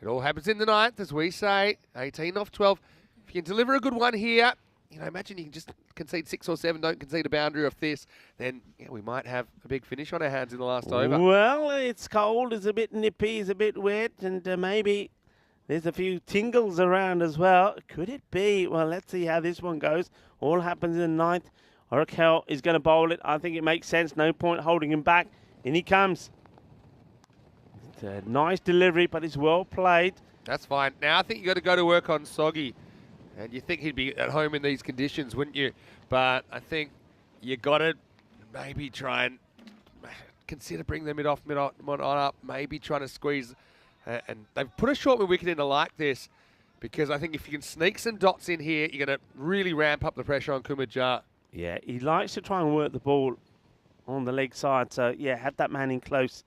it all happens in the 9th, as we say, 18 off 12. If you can deliver a good one here, imagine you can just concede 6 or 7, don't concede a boundary off this, then we might have a big finish on our hands in the last over. Well, it's cold, it's a bit nippy, it's a bit wet, and maybe there's a few tingles around as well. Could it be? Well, let's see how this one goes. All happens in the 9th. Orakel is going to bowl it. I think it makes sense. No point holding him back. In he comes. It's a nice delivery, but it's well played. That's fine. Now I think you've got to go to work on Soggy. And you think he'd be at home in these conditions, wouldn't you? But I think you got to maybe try and consider bringing the mid on up, maybe trying to squeeze. And they've put a short mid wicket in to like this, because I think if you can sneak some dots in here, you're going to really ramp up the pressure on Kumar Jar. Yeah, he likes to try and work the ball on the leg side. So, yeah, have that man in close.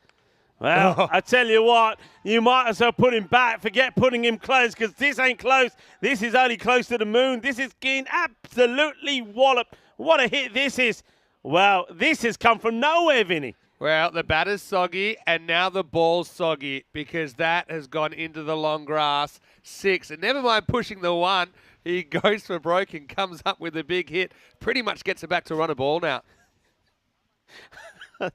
Well, I tell you what, you might as well put him back. Forget putting him close, because this ain't close. This is only close to the moon. This is getting absolutely walloped. What a hit this is. Well, this has come from nowhere, Vinny. Well, the batter's soggy, and now the ball's soggy because that has gone into the long grass. 6, and never mind pushing the 1. He goes for broken, comes up with a big hit. Pretty much gets it back to run a ball now.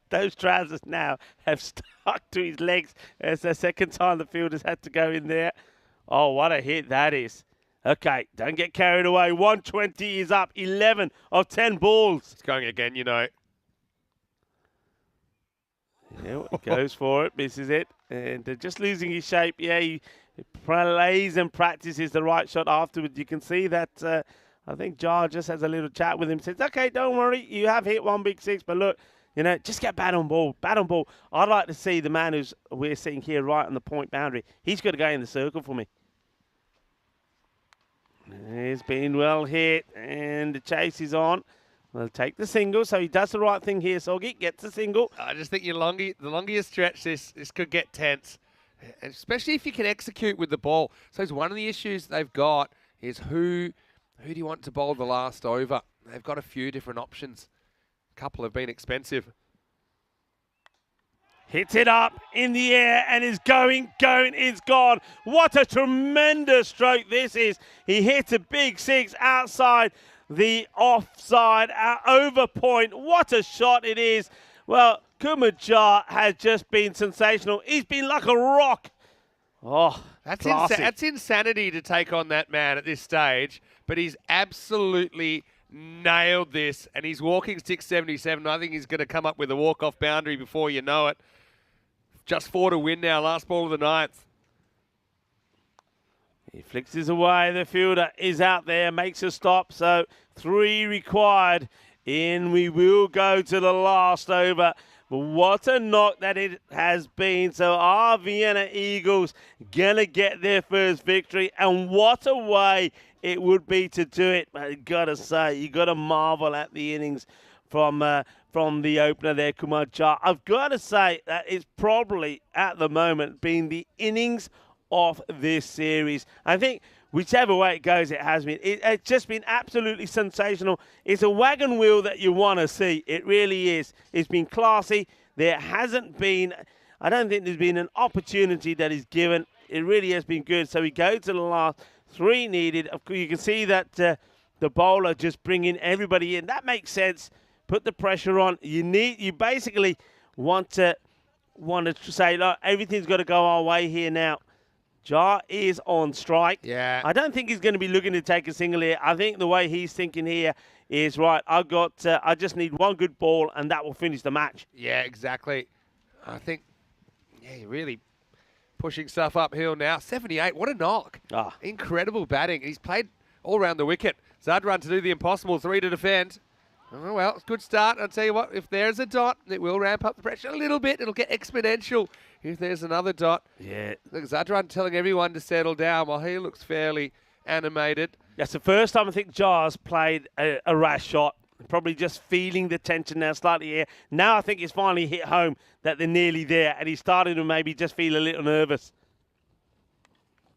Those trousers now have stuck to his legs. It's the second time the fielders had to go in there. Oh, what a hit that is. Okay, don't get carried away. 120 is up. 11 of 10 balls. It's going again, you know. Yeah, goes for it, misses it. And just losing his shape. Yeah, he plays and practices the right shot afterwards. You can see that I think Jar just has a little chat with him. Says, okay, don't worry. You have hit 1 big 6, but look, you know, just get bat on ball. Bat on ball. I'd like to see the man who's we're seeing here right on the point boundary. He's got to go in the circle for me. He's been well hit, and the chase is on. We'll take the single, so he does the right thing here. Soggy gets the single. I just think the longer you stretch this could get tense, especially if you can execute with the ball. So it's one of the issues they've got is who do you want to bowl the last over? They've got a few different options. A couple have been expensive. Hits it up in the air and is going, it's gone. What a tremendous stroke this is. He hits a big 6 outside the offside, over point. What a shot it is. Well, Kumajar has just been sensational. He's been like a rock. Oh, that's insanity to take on that man at this stage, but he's absolutely nailed this, and he's walking 677. I think he's going to come up with a walk-off boundary before you know it. Just 4 to win now, last ball of the 9th. He flicks his away. The fielder is out there, makes a stop. So 3 required. In we will go to the last over. But what a knock that it has been. So our Vienna Eagles going to get their first victory. And what a way it would be to do it. But you got to say, you got to marvel at the innings from the opener there, Kumar Jha. I've got to say that it's probably, at the moment, been the innings of this series. I think whichever way it goes, it has been. It's just been absolutely sensational. It's a wagon wheel that you want to see. It really is. It's been classy. There hasn't been, I don't think there's been an opportunity that is given. It really has been good. So we go to the last 3 needed. Of course, you can see that the bowler just bringing everybody in. That makes sense. Put the pressure on. You basically want to say, look, everything's got to go our way here now. Jar is on strike. Yeah. I don't think he's going to be looking to take a single here. I think the way he's thinking here is, right, I just need 1 good ball and that will finish the match. Yeah, exactly. I think, you're really pushing stuff uphill now. 78, what a knock. Incredible batting. He's played all around the wicket. Zadran to do the impossible, 3 to defend. Oh, well, it's a good start. I'll tell you what, if there's a dot, it will ramp up the pressure a little bit. It'll get exponential if there's another dot. Yeah. Look, Zadran telling everyone to settle down while he looks fairly animated. That's the first time I think Jar's played a rash shot. Probably just feeling the tension now slightly here. Now I think it's finally hit home that they're nearly there, and he's starting to maybe just feel a little nervous.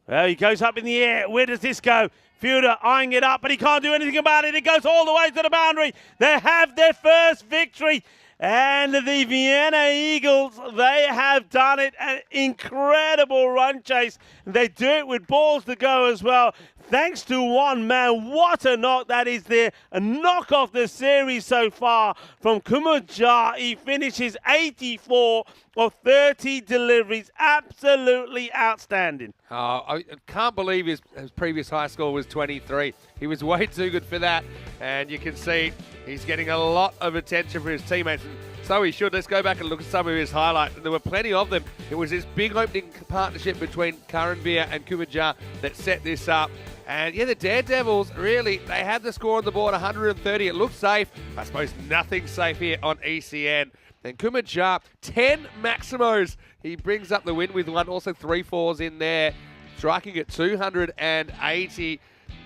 Well, he goes up in the air. Where does this go? Fielder eyeing it up, but he can't do anything about it. It goes all the way to the boundary. They have their first victory. And the Vienna Eagles, they have done it. An incredible run chase. They do it with balls to go as well. Thanks to one man. What a knock that is there. A knock off the series so far from Kumar Jha. He finishes 84 of 30 deliveries. Absolutely outstanding. Oh, I can't believe his previous high score was 23. He was way too good for that. And you can see he's getting a lot of attention from his teammates. And so he should. Let's go back and look at some of his highlights. And there were plenty of them. It was this big opening partnership between Karanveer and Kumar Jha that set this up. And yeah, the Daredevils, really, they had the score on the board, 130. It looked safe. I suppose nothing safe here on ECN. And Kumar Jha, 10 Maximos. He brings up the win with 1, also 3 4s in there, striking at 280.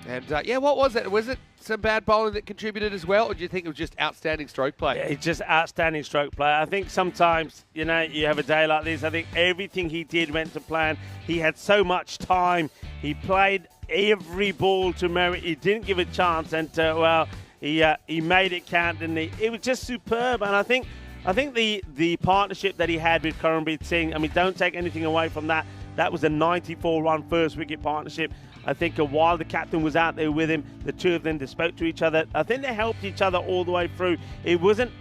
And yeah, what was it? Was it some bad bowling that contributed as well, or do you think it was just outstanding stroke play? Yeah, it's just outstanding stroke play. I think sometimes, you know, you have a day like this. I think everything he did went to plan. He had so much time. He played every ball to merit. He didn't give a chance, and well, he made it count, didn't he? It was just superb, and I think I think the partnership that he had with Karanbir Singh, I mean, don't take anything away from that. That was a 94-run first wicket partnership. I think while the captain was out there with him, the two of them, they spoke to each other. I think they helped each other all the way through. It wasn't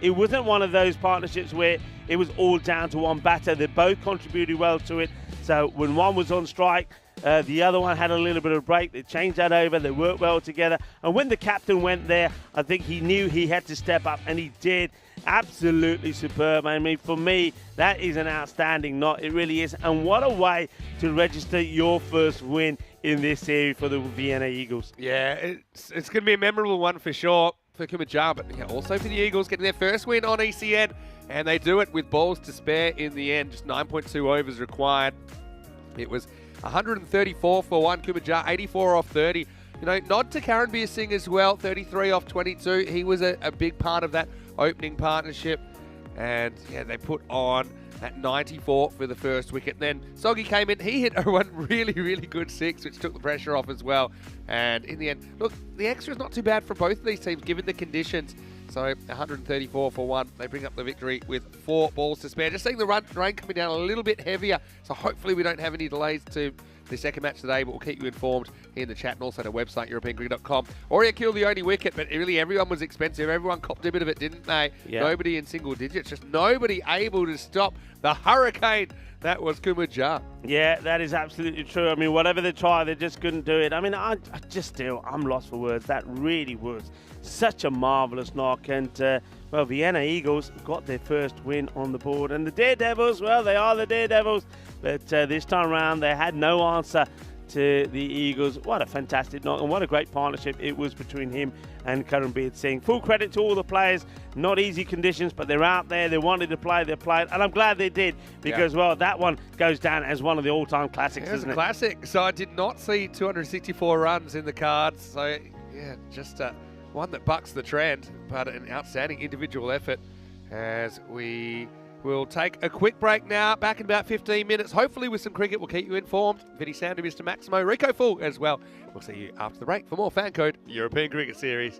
one of those partnerships where it was all down to one batter. They both contributed well to it. So when one was on strike, the other one had a little bit of a break. They changed that over. They worked well together. And when the captain went there, I think he knew he had to step up, and he did. Absolutely superb. I mean, for me, that is an outstanding knot. It really is. And what a way to register your first win in this series for the Vienna Eagles. Yeah, it's going to be a memorable one for sure for Kumajar, but also for the Eagles getting their first win on ECN. And they do it with balls to spare in the end. Just 9.2 overs required. It was 134 for one Kumajar, 84 off 30. You know, nod to Karanbir Singh as well, 33 off 22. He was a big part of that opening partnership. And yeah, they put on that 94 for the first wicket. Then Soggy came in. He hit one really, really good six, which took the pressure off as well. And in the end, look, the extra is not too bad for both of these teams, given the conditions. So 134 for one. They bring up the victory with 4 balls to spare. Just seeing the rain coming down a little bit heavier. So hopefully we don't have any delays to the second match today, but we'll keep you informed in the chat and also at our website, EuropeanCricket.com. Aurea killed the only wicket, but really everyone was expensive. Everyone copped a bit of it, didn't they? Yeah. Nobody in single digits. Just nobody able to stop the hurricane that was Kumajar. Yeah, that is absolutely true. I mean, whatever they tried, they just couldn't do it. I mean, I'm lost for words. That really was such a marvellous knock. And, well, Vienna Eagles got their first win on the board. And the Daredevils, well, they are the Daredevils. But this time around, they had no answer to the Eagles. What a fantastic knock, and what a great partnership it was between him and Karanbir Singh. Full credit to all the players. Not easy conditions, but they're out there. They wanted to play. They played, and I'm glad they did because, well, that one goes down as one of the all-time classics, It was isn't a it? classic. So I did not see 264 runs in the cards. So, yeah, just one that bucks the trend, but an outstanding individual effort as we will take a quick break now. Back in about 15 minutes, hopefully with some cricket. We'll keep you informed. Vinny Sandu, Mr. Maximo, Rico Full as well. We'll see you after the break for more Fan Code European Cricket Series.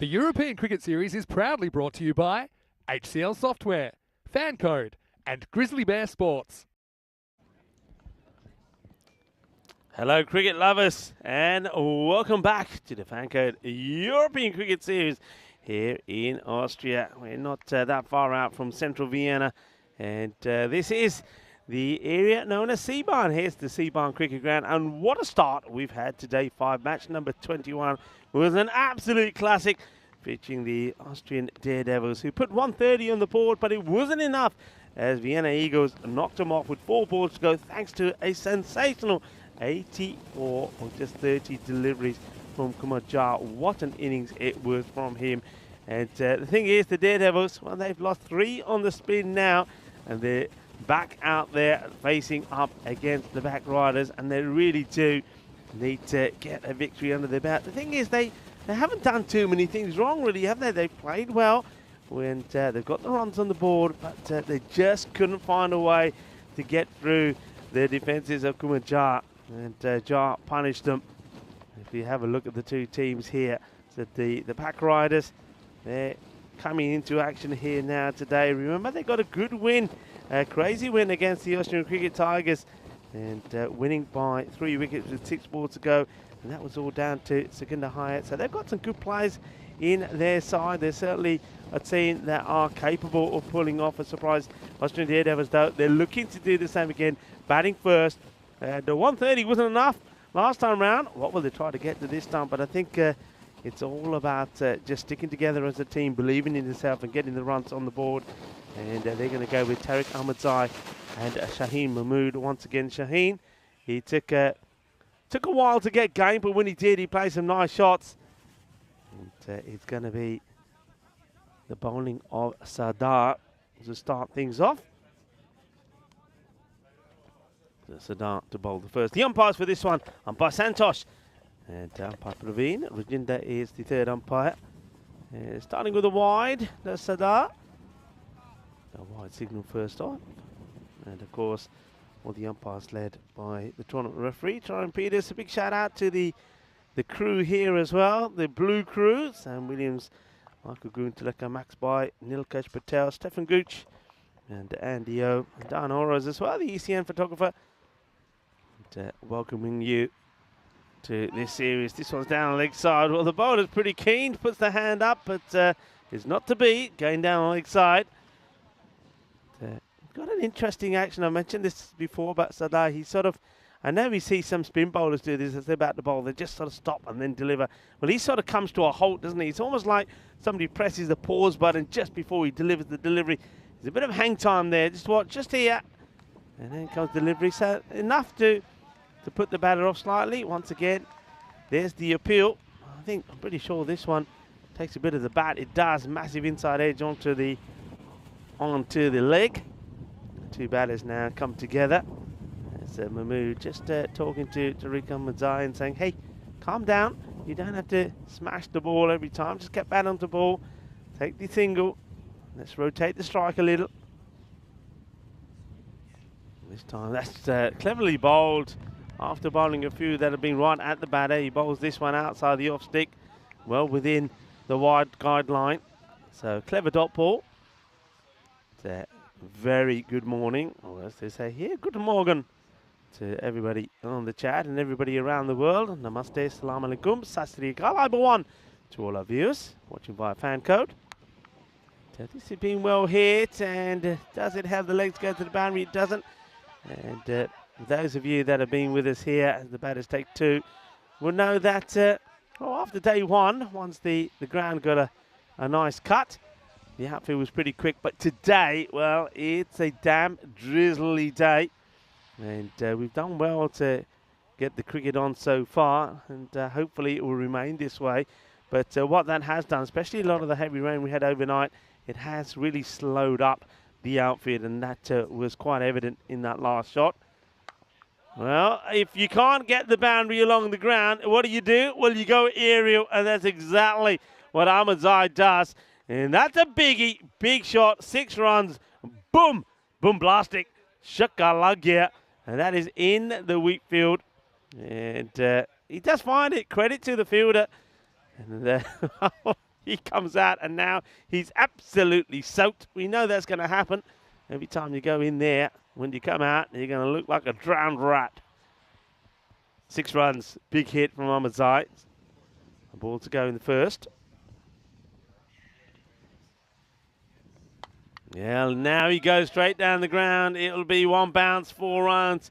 The European Cricket Series is proudly brought to you by HCL Software, Fan Code, and Grizzly Bear Sports. Hello, cricket lovers, and welcome back to the Fancode European Cricket Series here in Austria. We're not that far out from central Vienna, and this is the area known as Seebahn. Here's the Seebahn Cricket Ground, and what a start we've had today. 5 match number 21 was an absolute classic, featuring the Austrian Daredevils, who put 130 on the board, but it wasn't enough as Vienna Eagles knocked them off with 4 balls to go, thanks to a sensational 84 or just 30 deliveries from Kumar Jha. What an innings it was from him. And the thing is, the Daredevils, well, they've lost 3 on the spin now, and they're back out there facing up against the back riders, and they really do need to get a victory under their belt. The thing is, they haven't done too many things wrong, really, have they? They've played well when they've got the runs on the board, but they just couldn't find a way to get through the defences of Kumar Jha. And Jha punished them. If you have a look at the 2 teams here, so the Pack Riders, they're coming into action here now today. Remember, they got a good win, a crazy win against the Austrian Cricket Tigers, and winning by 3 wickets with 6 balls to go, and that was all down to Sekunder Hayat. So they've got some good players in their side. They're certainly a team that are capable of pulling off a surprise. Austrian Daredevils, though, they're looking to do the same again, batting first. The 130 wasn't enough last time round. What will they try to get to this time? But I think it's all about just sticking together as a team, believing in yourself and getting the runs on the board. And they're going to go with Tariq Ahmadzai and Shaheen Mahmood. Once again, Shaheen, he took a while to get game, but when he did, he played some nice shots. And it's going to be the bowling of Sardar to start things off. Sardar to bowl the first. The umpires for this one, umpire Santosh and umpire Praveen. Rajinder is the 3rd umpire. Starting with a wide, there's Sardar. A wide signal first off. And of course, all the umpires led by the tournament referee, Tyrone Peters. A big shout out to the crew here as well, the blue crew. Sam Williams, Michael Gunteleka, Max Bai, Nilkesh Patel, Stefan Gooch, and Andy O, and Dan Oroz as well, the ECN photographer. And, welcoming you to this series. This one's down leg side. Well, the bowler's pretty keen, puts the hand up, but it's not to be, going down leg side. Got an interesting action. I mentioned this before, but Sardar, he sort of, I know we see some spin bowlers do this as they're about to bowl. They just sort of stop and then deliver. Well, he sort of comes to a halt, doesn't he? It's almost like somebody presses the pause button just before he delivers the delivery. There's a bit of hang time there. Just watch, just here. And then comes delivery. So enough to put the batter off slightly. Once again, there's the appeal. I'm pretty sure this one takes a bit of the bat. It does. Massive inside edge onto the leg. The 2 batters now come together. There's Mahmood just talking to Tariq Ahmadzai and saying, hey, calm down. You don't have to smash the ball every time. Just get bat onto ball. Take the single. Let's rotate the strike a little. This time that's cleverly bowled. After bowling a few that have been right at the batter, he bowls this one outside the off stick, well within the wide guideline. So clever dot ball. It's a very good morning, or as they say here, good morning to everybody on the chat and everybody around the world. Namaste, salam alaikum, sasri akal. One to all our viewers watching via fan code. This is being well hit, and does it have the legs go to the boundary? It doesn't. And those of you that have been with us here as the batters take 2 will know that after day 1, once the ground got a nice cut, the outfield was pretty quick. But today, well, it's a damn drizzly day, and we've done well to get the cricket on so far, and hopefully it will remain this way. But what that has done, especially a lot of the heavy rain we had overnight, it has really slowed up the outfield, and that was quite evident in that last shot. Well, if you can't get the boundary along the ground, what do? Well, you go aerial, and that's exactly what Ahmadzai does. And that's a biggie, big shot, 6 runs, boom, boom blastic, shakalagya, and that is in the wheat field. And he does find it, credit to the fielder. And He comes out and now he's absolutely soaked. We know that's going to happen. Every time you go in there, when you come out, you're going to look like a drowned rat. 6 runs, big hit from Zmei. A ball to go in the first. Yeah, now he goes straight down the ground. It'll be 1 bounce, 4 runs.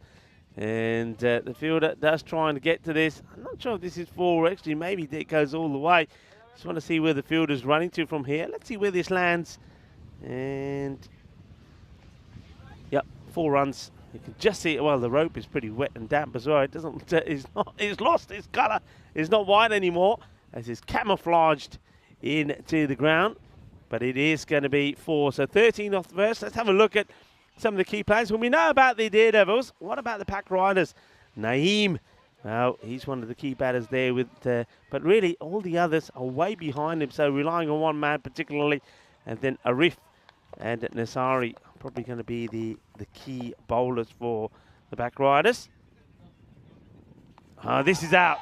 And the fielder does trying to get to this. I'm not sure if this is 4 actually. Maybe it goes all the way. Just want to see where the fielder's running to from here. Let's see where this lands. And, yep, 4 runs. You can just see it. Well, the rope is pretty wet and damp as well. It doesn't. It's lost its colour. It's not white anymore, as it's camouflaged into the ground. But it is going to be 4. So 13 off the first. Let's have a look at some of the key players. When we know about the Daredevils, what about the pack riders? Naeem. Well, he's one of the key batters there. But really, all the others are way behind him. So relying on one man particularly, and then Arif and Nasari probably going to be the key bowlers for the back riders. This is out.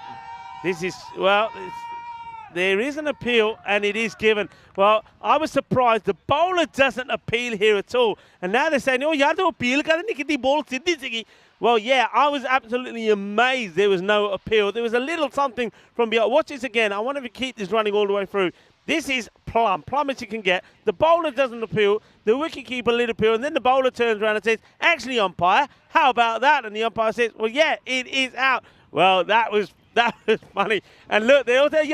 This is, well, there is an appeal and it is given. Well, I was surprised. The bowler doesn't appeal here at all. And now they're saying, oh, you have to appeal. Well, yeah, I was absolutely amazed there was no appeal. There was a little something from behind. Watch this again. I wonder if we keep this running all the way through. This is plum as you can get. The bowler doesn't appeal. The wicketkeeper let appeal. And then the bowler turns around and says, actually, umpire, how about that? And the umpire says, well, yeah, it is out. Well, that was funny. And look, they all say,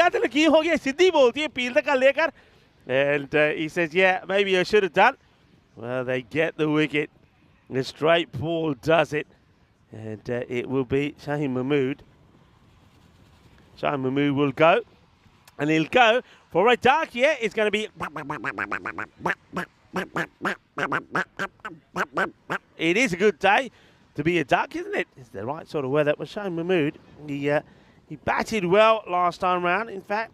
and he says, yeah, maybe I should have done. Well, they get the wicket. The straight ball does it. And it will be Shaheen Mahmood. Shaheen Mahmood will go. And he'll go for a duck. Yeah, it's going to be... It is a good day to be a duck, isn't it? It's the right sort of weather. But Shaheen Mahmood, he batted well last time round. In fact,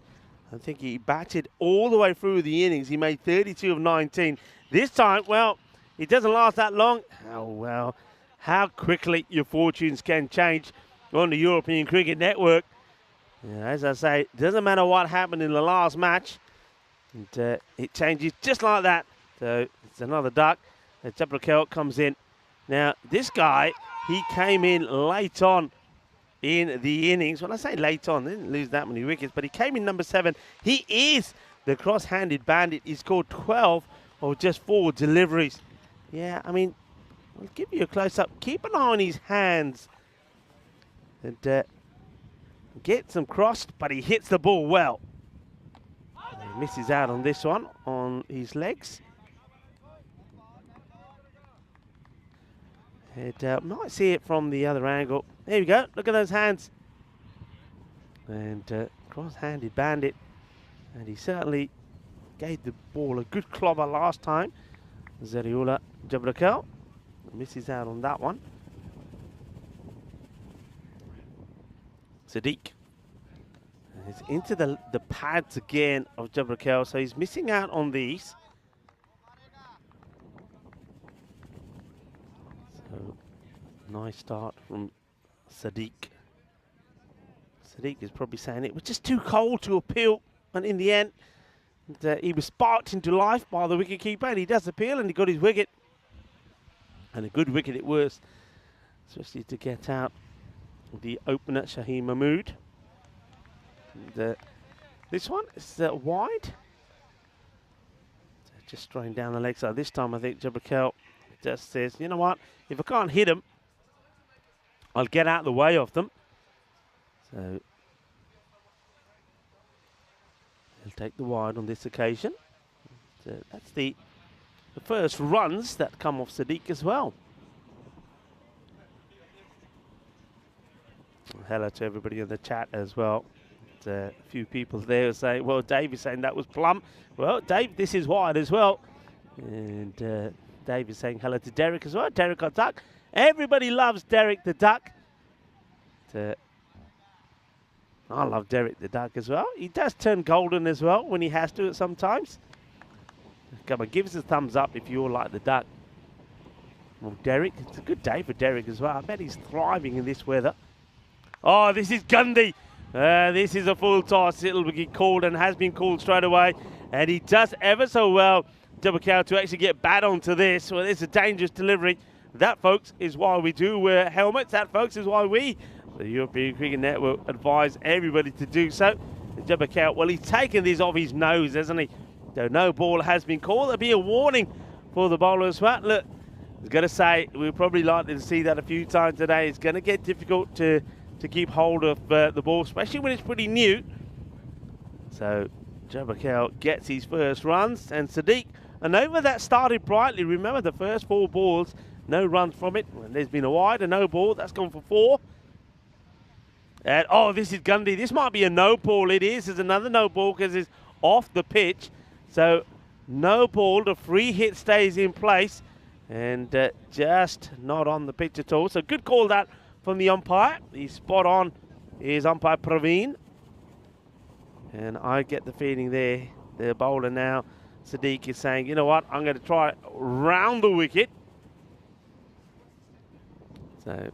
I think he batted all the way through the innings. He made 32 of 19. This time, well, it doesn't last that long. Oh, well, how quickly your fortunes can change on the European Cricket Network. Yeah, as I say, it doesn't matter what happened in the last match. And, it changes just like that. So it's another duck. Jabrakel comes in. Now, this guy, he came in late on in the innings. When I say late on, they didn't lose that many wickets, but he came in number 7. He is the cross-handed bandit. He scored 12 of just 4 deliveries. Yeah, I mean, I'll give you a close-up. Keep an eye on his hands. And gets them crossed, but he hits the ball well. And he misses out on this one, on his legs. And might see it from the other angle. There we go. Look at those hands. And cross-handed bandit. And he certainly gave the ball a good clobber last time. Zariula Jabrakel misses out on that one. Sadiq is into the pads again of Jabrakel, so he's missing out on these. So nice start from Sadiq. Sadiq is probably saying it was just too cold to appeal, and in the end, he was sparked into life by the wicketkeeper, and he does appeal, and he got his wicket. And a good wicket it was, especially to get out the opener, Shaheen Mahmood. And, this one is wide. Just throwing down the leg side. This time I think Jabrakel just says, you know what, if I can't hit them, I'll get out the way of them. So he'll take the wide on this occasion. So that's the first runs that come off Sadiq as well. Hello to everybody in the chat as well. A few people there saying, well, Dave is saying that was plum. Well, Dave, this is wide as well. And Dave is saying hello to Derek as well. Derek the Duck. Everybody loves Derek the Duck. I love Derek the Duck as well. He does turn golden as well when he has to sometimes. Come on, give us a thumbs up if you all like the Duck. Well, Derek, it's a good day for Derek as well. I bet he's thriving in this weather. Oh, this is Gundy. This is a full toss. It'll be called and has been called straight away. And he does ever so well, Jabakal, to actually get bad onto this. Well, it's a dangerous delivery. That, folks, is why we do wear helmets. That, folks, is why we, the European Cricket Network, advise everybody to do so. Jabakal, well, he's taken this off his nose, hasn't he? Though no ball has been called. There'll be a warning for the bowlers. But look, I was going to say, we're probably likely to see that a few times today. It's going to get difficult to keep hold of the ball, especially when it's pretty new. So Jabakal gets his first runs, and Sadiq, an over that started brightly. Remember, the first 4 balls, no runs from it. When there's been a wide, a no ball, that's gone for 4. And oh, this is Gundy. This might be a no ball. It is. There's another no ball because it's off the pitch. So no ball. The free hit stays in place, and just not on the pitch at all. So good call that from the umpire. He's spot on. Is umpire Praveen. And I get the feeling there, the bowler now, Sadiq, is saying, you know what, I'm going to try it round the wicket. So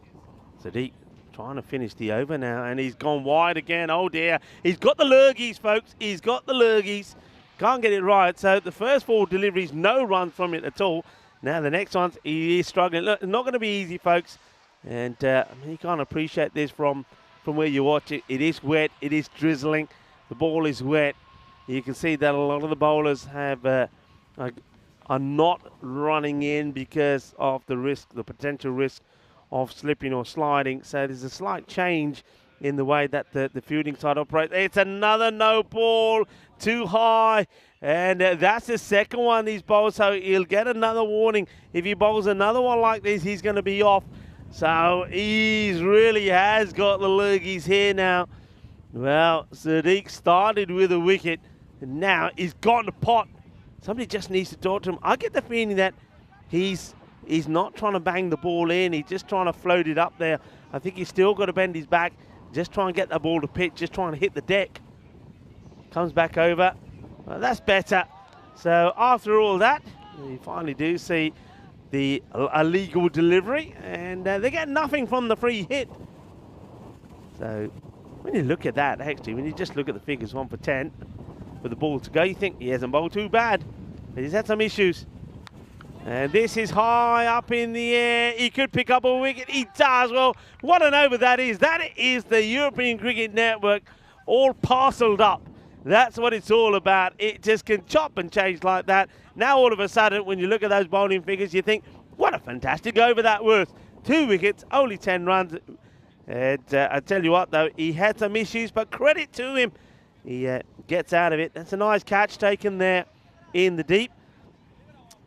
Sadiq trying to finish the over now, and he's gone wide again. Oh dear, he's got the lurgies, folks. He's got the lurgies. Can't get it right. So the first 4 deliveries, no runs from it at all. Now the next ones, he is struggling. Look, it's not going to be easy, folks. And I mean, you can't appreciate this from where you watch it. It is wet. It is drizzling. The ball is wet. You can see that a lot of the bowlers have are not running in because of the risk, the potential risk of slipping or sliding. So there's a slight change in the way that the fielding side operates. It's another no ball, too high, and that's the second one he's bowled. So he'll get another warning. If he bowls another one like this, he's going to be off. So he really has got the lurgies here now. Well, Sadiq started with a wicket, and now he's got a pot. Somebody just needs to talk to him. I get the feeling that he's not trying to bang the ball in. He's just trying to float it up there. I think he's still got to bend his back, just try and get the ball to pitch, just trying to hit the deck. Comes back over. Well, that's better. So after all that, you finally do see the illegal delivery, and they get nothing from the free hit. So when you look at that, actually, when you just look at the figures, 1 for 10 with the ball to go, you think he hasn't bowled too bad, but he's had some issues. And this is high up in the air. He could pick up a wicket. He does. Well, what an over that is. That is the European Cricket Network all parceled up. That's what it's all about. It just can chop and change like that. Now, all of a sudden, when you look at those bowling figures, you think, what a fantastic over that was. 2 wickets, only 10 runs. And I tell you what, though, he had some issues, but credit to him. He gets out of it. That's a nice catch taken there in the deep.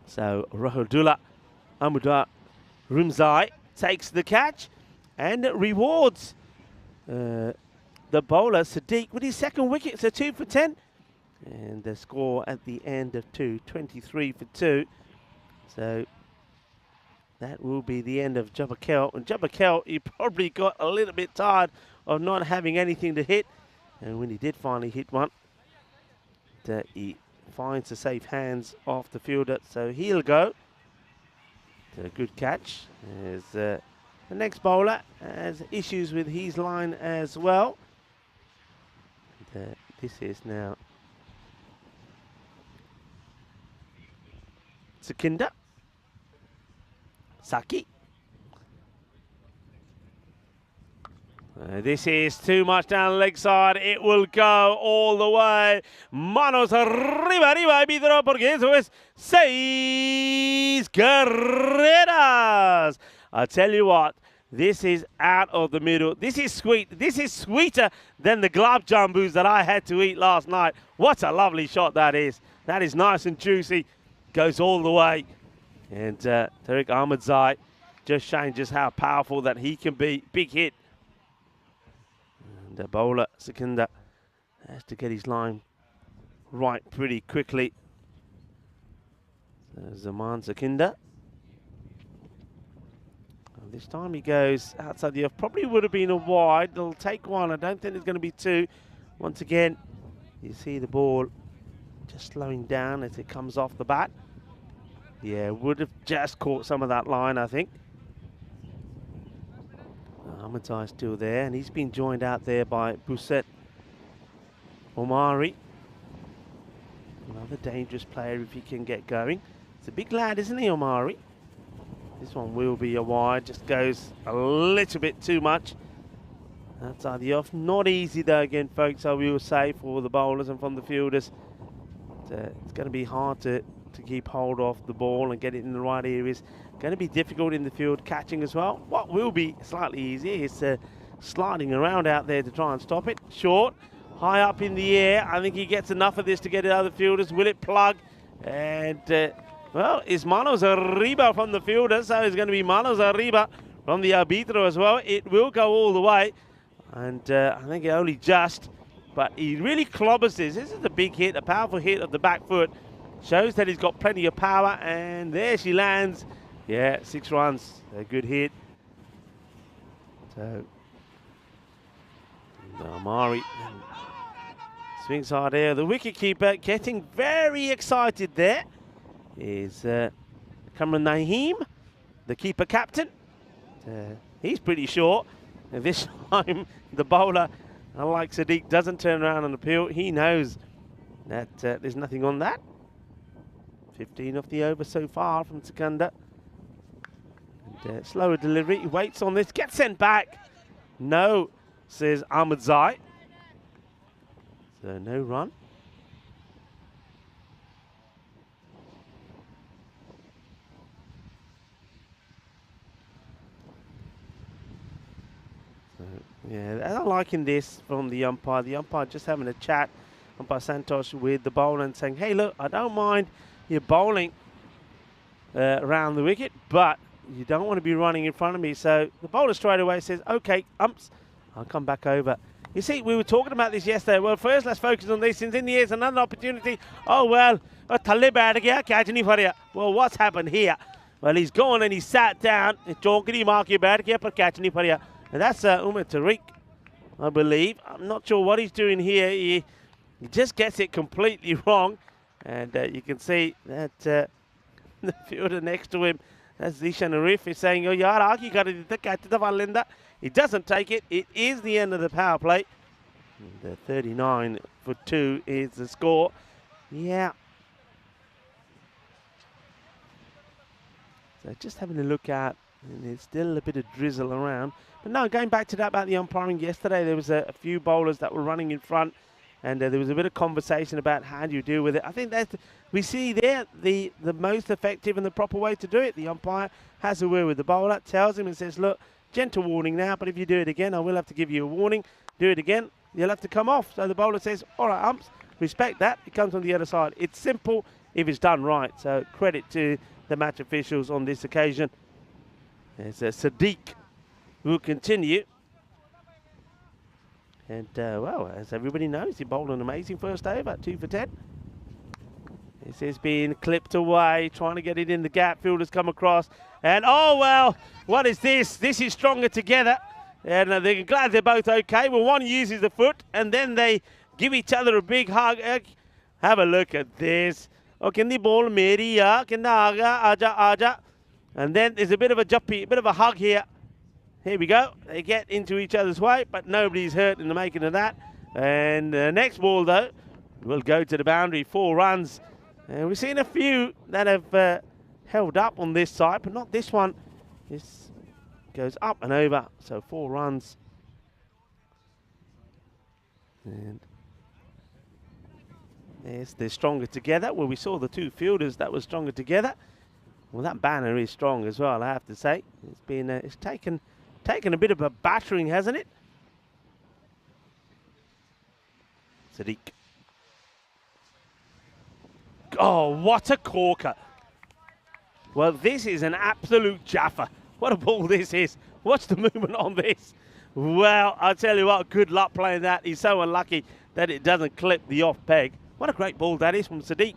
So Rahudullah Amudar Rumzai takes the catch and rewards the bowler Sadiq with his second wicket. So 2 for 10. And the score at the end of 2, 23 for 2. So that will be the end of Jabakal. And Jabakal, he probably got a little bit tired of not having anything to hit. And when he did finally hit one, he finds the safe hands off the fielder. So he'll go. So good catch. As the next bowler has issues with his line as well. And, this is now Sukinda. Saki. This is too much down the leg side. It will go all the way. Manos arriba, arriba. Vidro, porque eso es 6 carreras. I tell you what, this is out of the middle. This is sweet. This is sweeter than the glove jambus that I had to eat last night. What a lovely shot that is. That is nice and juicy. Goes all the way. And Tariq Ahmedzai just showing just how powerful that he can be. Big hit. And the bowler, Sukinda, has to get his line right pretty quickly. So Zaman Sukinda. This time he goes outside the off. Probably would have been a wide. They'll take one. I don't think there's going to be 2. Once again, you see the ball just slowing down as it comes off the bat. Yeah, would have just caught some of that line, I think. Ahmedzai still there, and he's been joined out there by Buset Omari. Another dangerous player if he can get going. It's a big lad, isn't he, Omari? This one will be a wide, just goes a little bit too much. Outside the off. Not easy though again, folks, I will say, for the bowlers and from the fielders. It's going to be hard to keep hold of the ball and get it in the right areas. Going to be difficult in the field catching as well. What will be slightly easier is sliding around out there to try and stop it. Short, high up in the air. I think he gets enough of this to get it other fielders. Will it plug? And, well, it's Manos Arriba from the fielder, so it's going to be Manos Arriba from the arbitro as well. It will go all the way. And I think only just, but he really clobbers this. This is a big hit, a powerful hit of the back foot. Shows that he's got plenty of power, and there she lands. Yeah, 6 runs, a good hit. So, Amari swings hard there. The wicketkeeper getting very excited there is Kamran Naheem, the keeper captain. He's pretty short. And this time, the bowler, unlike Sadiq, doesn't turn around and appeal. He knows that there's nothing on that. 15 off the over so far from Sikandar. And, slower delivery. He waits on this. Gets sent back. No, says Ahmedzai. So no run. Yeah, I'm liking this from the umpire. The umpire just having a chat, umpire Santosh, with the bowler and saying, hey, look, I don't mind you bowling around the wicket, but you don't want to be running in front of me. So the bowler straight away says, okay, umps, I'll come back over. You see, we were talking about this yesterday. Well, first, let's focus on this. Since in the air's another opportunity. Oh, well, well, what's happened here? Well, he's gone and he sat down. And that's Umar Tariq, I believe. I'm not sure what he's doing here. He just gets it completely wrong. And you can see that the fielder next to him, that's Zishan Arif, is saying, oh, yaar, he doesn't take it. It is the end of the power play. And 39 for 2 is the score. Yeah. So just having a look at, and there's still a bit of drizzle around. But no, going back to that about the umpiring yesterday, there was a few bowlers that were running in front, and there was a bit of conversation about how do you deal with it. I think that's we see there the most effective and the proper way to do it. The umpire has a word with the bowler, tells him and says, look, gentle warning now, but if you do it again, I will have to give you a warning. Do it again, you'll have to come off. So the bowler says, all right, umps, respect that. It comes on the other side. It's simple if it's done right. So credit to the match officials on this occasion. There's Sadiq who will continue. And, well, as everybody knows, he bowled an amazing first over, 2 for 10. This has been clipped away, trying to get it in the gap. Fielders come across. And, oh, well, what is this? This is stronger together. And they're glad they're both okay. Well, one uses the foot, and then they give each other a big hug. Have a look at this. Oh, can the ball meri ya? Can the aja, aja. And then there's a bit of a jumpy, a bit of a hug here. Here we go. They get into each other's way, but nobody's hurt in the making of that. And the next ball, though, will go to the boundary. 4 runs. And we've seen a few that have held up on this side, but not this one. This goes up and over. So 4 runs. And yes, they're stronger together. Well, we saw the 2 fielders that were stronger together. Well, that banner is strong as well, I have to say. It's been it's taken a bit of a battering, hasn't it? Sadiq. Oh, what a corker. Well, this is an absolute jaffa. What a ball this is. Watch the movement on this. Well, I'll tell you what, good luck playing that. He's so unlucky that it doesn't clip the off peg. What a great ball that is from Sadiq.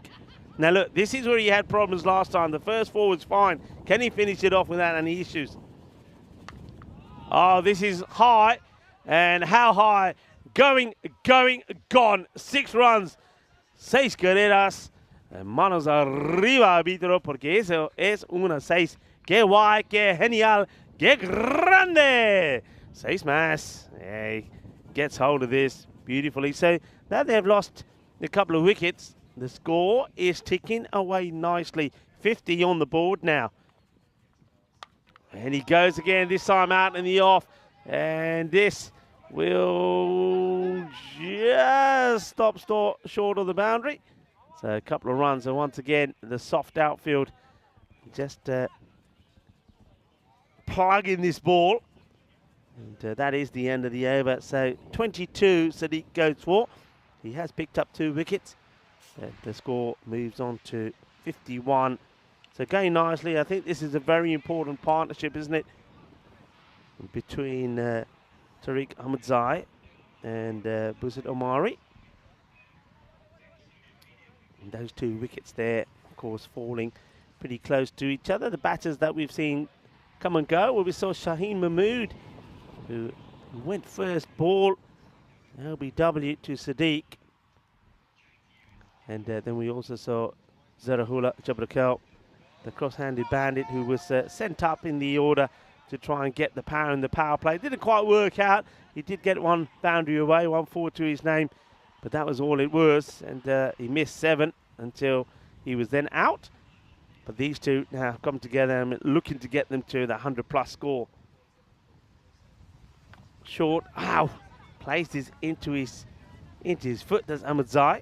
Now, look, this is where he had problems last time. The first 4 was fine. Can he finish it off without any issues? Oh, this is high. And how high? Going, gone. 6 runs. 6 carreras. Manos arriba, árbitro, porque eso es una 6. ¡Qué guay, qué genial, qué grande! Say smash. Yeah, he gets hold of this beautifully. So now they've lost a couple of wickets. The score is ticking away nicely. 50 on the board now. And he goes again, this time out in the off. And this will just stop short of the boundary. So a couple of runs. And once again, the soft outfield just plug in this ball. And that is the end of the over. So 22 Sadiq goes for. He has picked up 2 wickets. The score moves on to 51. So going nicely. I think this is a very important partnership, isn't it? Between Tariq Ahmadzai and Buzit Omari. And those 2 wickets there, of course, falling pretty close to each other. The batters that we've seen come and go. Well, we saw Shaheen Mahmood, who went first ball. LBW to Sadiq. And then we also saw Zarahullah Jabrakel, the cross-handed bandit, who was sent up in the order to try and get the power in the power play. Didn't quite work out. He did get 1 boundary away, 1 forward to his name, but that was all it was. And he missed 7 until he was then out. But these 2 now have come together and looking to get them to the 100-plus score. Short, ow, plays this into his foot, does Ahmadzai.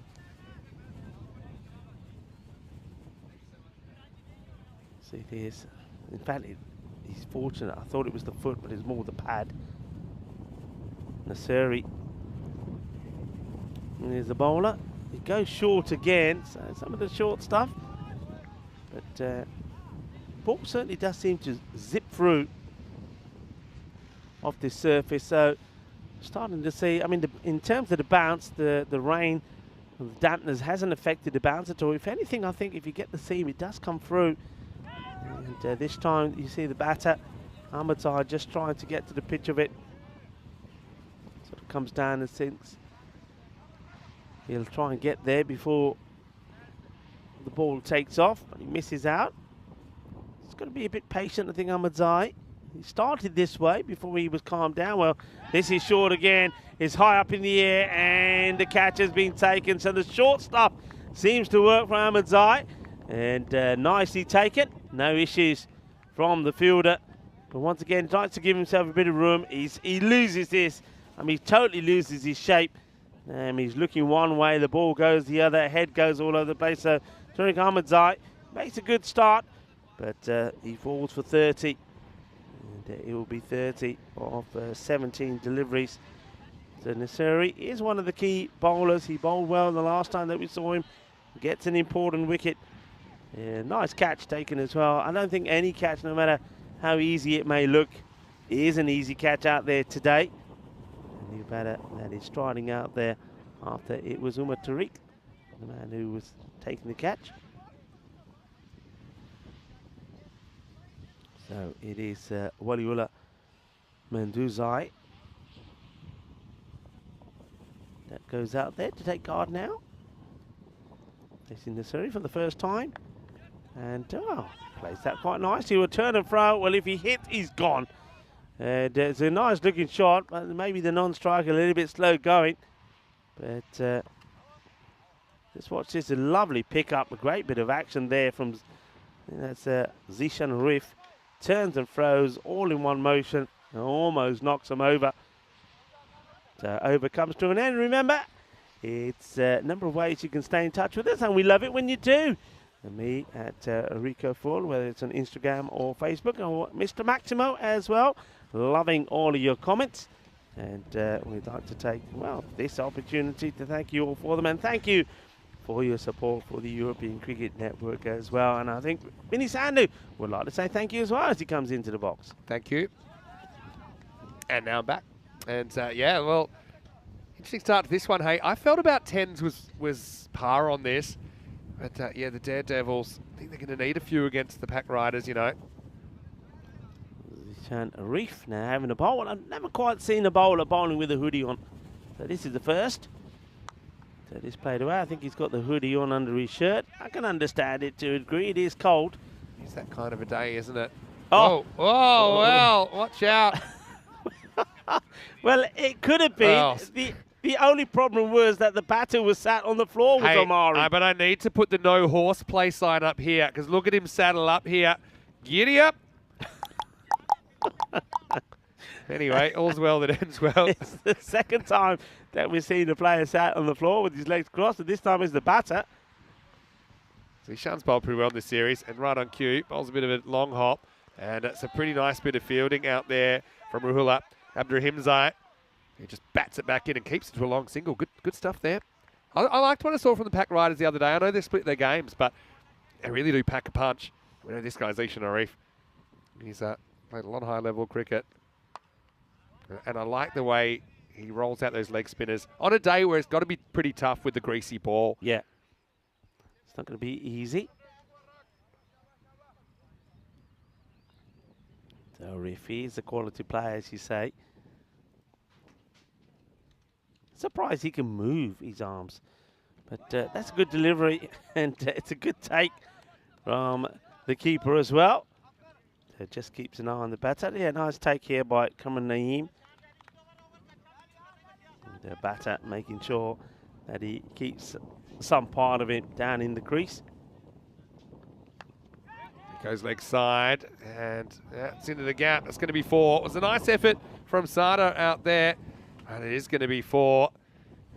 See this. In fact, he's fortunate. I thought it was the foot, but it's more the pad. Nasiri. And there's the bowler. He goes short again. So some of the short stuff. But ball certainly does seem to zip through off this surface. So starting to see, I mean, in terms of the bounce, the rain and the dampness hasn't affected the bounce at all. If anything, I think if you get the seam, it does come through. And this time you see the batter, Ahmadzai, just trying to get to the pitch of it. Sort of comes down and sinks. He'll try and get there before the ball takes off, but he misses out. He's got to be a bit patient, I think, Ahmadzai. He started this way before he was calmed down. Well, this is short again. It's high up in the air, and the catch has been taken. So the short stuff seems to work for Ahmadzai. And nicely taken. No issues from the fielder. But once again, he likes to give himself a bit of room. He loses this. I mean, he totally loses his shape. He's looking one way, the ball goes the other, head goes all over the place. So Tariq Ahmadzai makes a good start, but he falls for 30. And it will be 30 of 17 deliveries. So Nasiri is one of the key bowlers. He bowled well the last time that we saw him. Gets an important wicket. Yeah, nice catch taken as well. I don't think any catch, no matter how easy it may look, is an easy catch out there today. And the batter that is striding out there after it was Umar Tariq, the man who was taking the catch. So it is Waliullah Manduzai that goes out there to take guard now. Facing the series for the first time. And plays that quite nicely. Will turn and throw. Well, if he hits, he's gone. And it's a nice looking shot, but maybe the non-striker a little bit slow going. But just watch this, a lovely pick-up, a great bit of action there from, that's Zishan Rif. Turns and throws all in one motion and almost knocks him over. So over comes to an end. Remember, it's a number of ways you can stay in touch with us, and we love it when you do. And me at Rico Full, whether it's on Instagram or Facebook, or Mr. Maximo as well. Loving all of your comments. And we'd like to take, well, this opportunity to thank you all for them. And thank you for your support for the European Cricket Network as well. And I think Vinny Sandhu would like to say thank you as well as he comes into the box. Thank you. And now I'm back. And yeah, well, interesting start to this one. Hey, I felt about 10s was par on this. But yeah, the Daredevils, I think they're going to need a few against the Pack Riders, you know. Zishan Arif now having a bowl. I've never quite seen a bowler bowling with a hoodie on. So this is the first. So this played away. I think he's got the hoodie on under his shirt. I can understand it to a degree. It is cold. It's that kind of a day, isn't it? Oh, well, watch out. Well, it could have been. Oh. The only problem was that the batter was sat on the floor with Omari. But I need to put the no horseplay sign up here because look at him saddle up here. Giddy up. Anyway, all's well that ends well. It's the second time that we've seen the player sat on the floor with his legs crossed, and this time it's the batter. So Sean's bowled pretty well in this series, and right on cue, bowls a bit of a long hop, and it's a pretty nice bit of fielding out there from Rahula Abdurrahimzai. He just bats it back in and keeps it to a long single. Good stuff there. I liked what I saw from the Pack Riders the other day. I know they split their games, but they really do pack a punch. We know this guy's Ishan Arif. He's played a lot of high-level cricket. And I like the way he rolls out those leg spinners on a day where it's got to be pretty tough with the greasy ball. Yeah. It's not going to be easy. So if he's a quality player, as you say, surprised he can move his arms. But that's a good delivery, and it's a good take from the keeper as well. So just keeps an eye on the batter. Yeah, nice take here by Kamran Naeem. The batter making sure that he keeps some part of it down in the crease. He goes leg side, and it's into the gap. It's going to be 4. It was a nice effort from Sada out there, and it is going to be 4.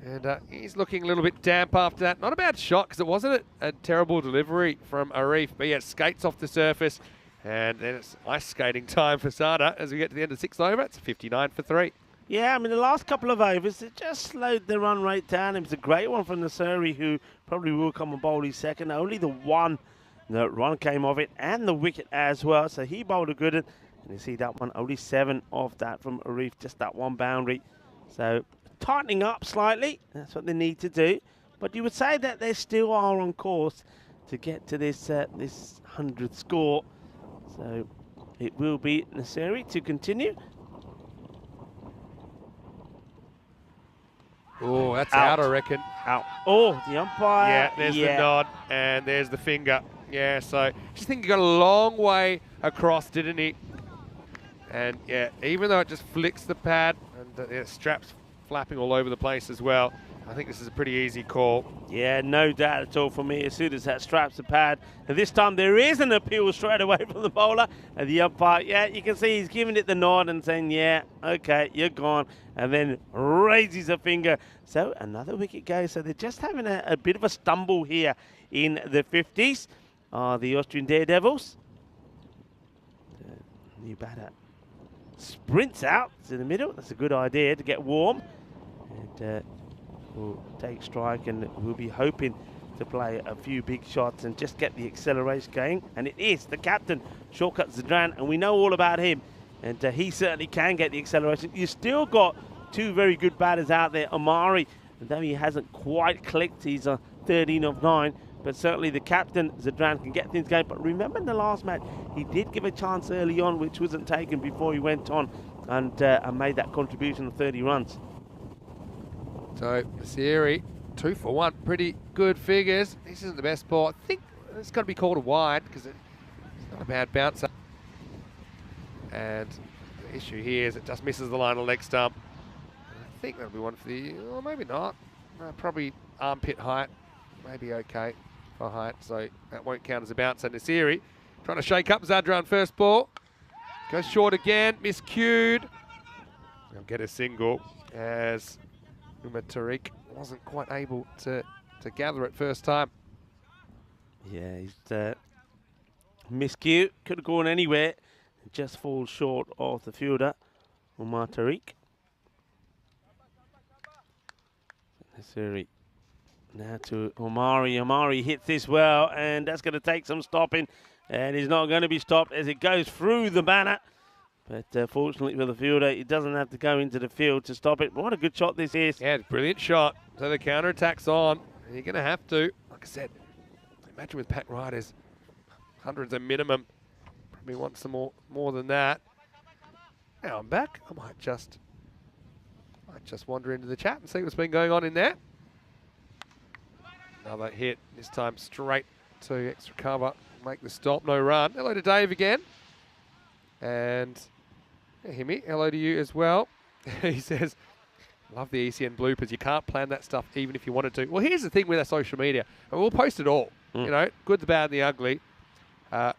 And he's looking a little bit damp after that. Not a bad shot, because it wasn't a terrible delivery from Arif, but yeah, skates off the surface. And then it's ice skating time for Sada as we get to the end of the 6th over. It's 59 for 3. Yeah, I mean, the last couple of overs, it just slowed the run rate down. It was a great one from Nasiri, who probably will come and bowl his second. Only the one run came of it, and the wicket as well. So he bowled a good one. And you see that one, only 7 of that from Arif, just that one boundary. So tightening up slightly, that's what they need to do. But you would say that they still are on course to get to this 100th score. So it will be Nasiri to continue. Oh, that's out, I reckon. Out. Oh, the umpire. Yeah, there's the nod, and there's the finger. Yeah, so just think he got a long way across, didn't he? And yeah, even though it just flicks the pad, and the straps flapping all over the place as well, I think this is a pretty easy call. Yeah, no doubt at all for me. As soon as that straps the pad, and this time there is an appeal straight away from the bowler, and the umpire, yeah, you can see he's giving it the nod and saying, yeah, okay, you're gone, and then raises a finger. So another wicket goes. So they're just having a bit of a stumble here in the 50s. The Austrian Daredevils. The new batter sprints out to the middle. That's a good idea to get warm. And will take strike, and we'll be hoping to play a few big shots and just get the acceleration going. And it is the captain, Shortcut Zadran, and we know all about him. And he certainly can get the acceleration. You've still got 2 very good batters out there. Omari, though he hasn't quite clicked, he's 13 of 9. But certainly the captain, Zadran, can get things going. But remember in the last match, he did give a chance early on, which wasn't taken before he went on and made that contribution of 30 runs. So, Nasiri, 2 for 1. Pretty good figures. This isn't the best ball. I think it's got to be called a wide because it's not a bad bouncer. And the issue here is it just misses the line of leg stump. I think that'll be one for the, or maybe not. Probably armpit height. Maybe okay for height, so that won't count as a bouncer. Nasiri trying to shake up Zadran first ball. Goes short again, miscued. They'll get a single as Umar Tariq wasn't quite able to gather it first time. Yeah, he's miscue. Could have gone anywhere. Just falls short of the fielder, Umar Tariq. Nasiri now to Omari. Omari hits this well, and that's going to take some stopping. And he's not going to be stopped as it goes through the banner. But fortunately for the fielder, he doesn't have to go into the field to stop it. But what a good shot this is. Yeah, brilliant shot. So the counter-attack's on. You're going to have to. Like I said, imagine with Pack Riders, hundreds a minimum. Probably want some more than that. Now I'm back. I might just wander into the chat and see what's been going on in there. Another hit, this time straight to extra cover. Make the stop, no run. Hello to Dave again. And Hey, Himmy, hello to you as well. He says, love the ECN bloopers. You can't plan that stuff even if you wanted to. Well, here's the thing with our social media. And we'll post it all. You know, good, the bad, and the ugly. As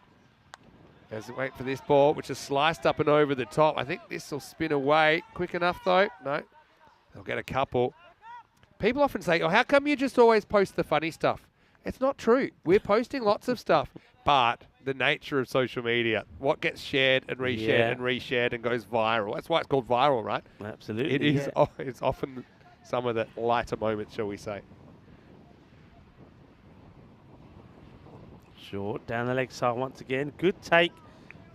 we wait for this ball, which is sliced up and over the top. I think this will spin away. Quick enough, though. No. They'll get a couple. People often say, oh, how come you just always post the funny stuff? It's not true. We're posting lots of stuff. But the nature of social media, what gets shared and reshared and reshared and goes viral. That's why it's called viral, right? Absolutely. It is. It's often some of the lighter moments, shall we say. Short down the leg side once again. Good take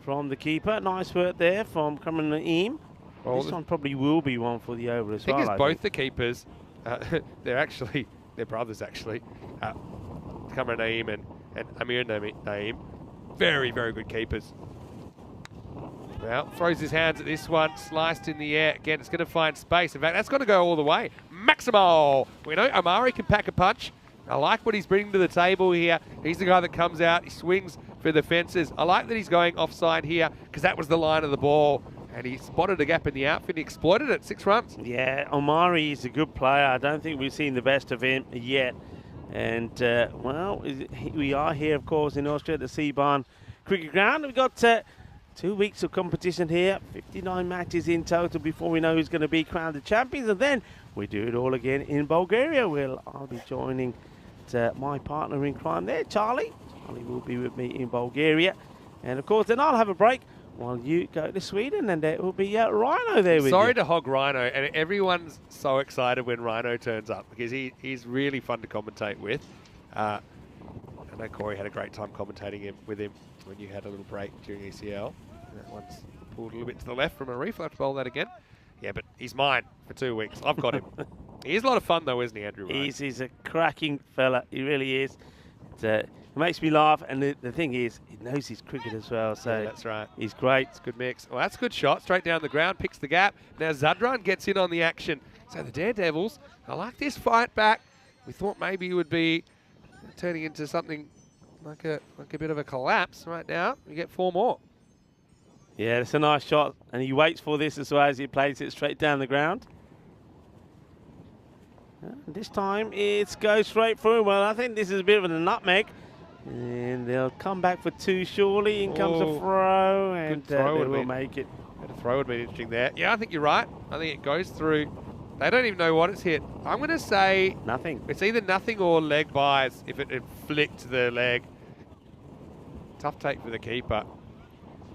from the keeper. Nice work there from Cameron Naeem. Well, this one probably will be one for the over as well. I think both the keepers, they're brothers actually. Cameron Naeem and Amir Naeem. Very, very good keepers. Well, throws his hands at this one, sliced in the air. Again, it's going to find space. In fact, that's going to go all the way. Maximo! We know Amari can pack a punch. I like what he's bringing to the table here. He's the guy that comes out. He swings for the fences. I like that he's going offside here because that was the line of the ball. And he spotted a gap in the outfit. He exploited it, 6 runs. Yeah, Omari is a good player. I don't think we've seen the best of him yet. And, well, we are here, of course, in Austria at the Seabarn Cricket Ground. We've got 2 weeks of competition here, 59 matches in total before we know who's going to be crowned the champions. And then we do it all again in Bulgaria. I'll be joining my partner in crime there, Charlie. Charlie will be with me in Bulgaria. And, of course, then I'll have a break while you go to Sweden, and there will be Rhino there with you. Sorry to hog Rhino, and everyone's so excited when Rhino turns up because he's really fun to commentate with. I know Corey had a great time commentating with him when you had a little break during ECL. That one's pulled a little bit to the left from a reef. I'll have to bowl that again. Yeah, but he's mine for 2 weeks. I've got him. He is a lot of fun, though, isn't he, Andrew? He's a cracking fella. He really is. It makes me laugh, and the thing is, he knows his cricket as well. So yeah, that's right. He's great. It's a good mix. Well, that's a good shot. Straight down the ground, picks the gap. Now Zadran gets in on the action. So the Daredevils, I like this fight back. We thought maybe it would be turning into something like a bit of a collapse. Right now, we get 4 more. Yeah, it's a nice shot, and he waits for this as well as he plays it straight down the ground. This time it goes straight through. Well, I think this is a bit of a nutmeg. And they'll come back for 2 surely. In comes a throw, and they will make it. A throw would be interesting there. Yeah, I think you're right. I think it goes through. They don't even know what it's hit. I'm going to say nothing. It's either nothing or leg buys if it flicked the leg. Tough take for the keeper.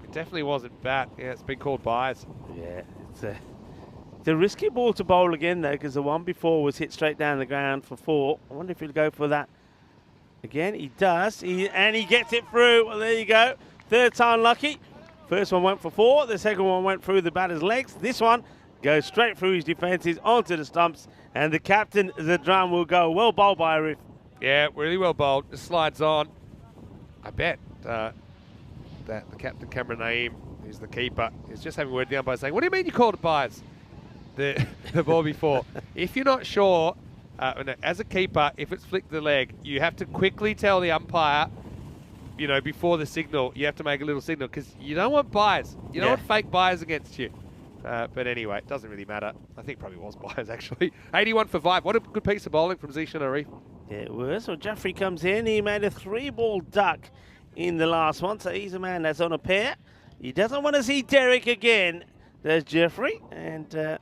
It definitely wasn't bat. Yeah, it's been called buys. Yeah, it's a risky ball to bowl again, though, because the one before was hit straight down the ground for 4. I wonder if he'll go for that again. He does, and he gets it through. Well, there you go. 3rd time lucky. First one went for 4. The second one went through the batter's legs. This one goes straight through his defences onto the stumps, and the captain, the drum, will go. Well bowled by Arif. Yeah, really well bowled. Just slides on. I bet that the captain, Cameron Naeem, who's the keeper, is just having a word with the umpire saying, what do you mean you called it buys? The ball before. If you're not sure, as a keeper, if it's flicked the leg, you have to quickly tell the umpire, before the signal, you have to make a little signal because you don't want buys. You don't want fake buys against you. But anyway, it doesn't really matter. I think it probably was buys, actually. 81 for 5. What a good piece of bowling from Zishan Arif. Yeah, it was. So Jaffrey comes in. He made a 3-ball duck in the last one. So he's a man that's on a pair. He doesn't want to see Derek again. There's Jeffrey. And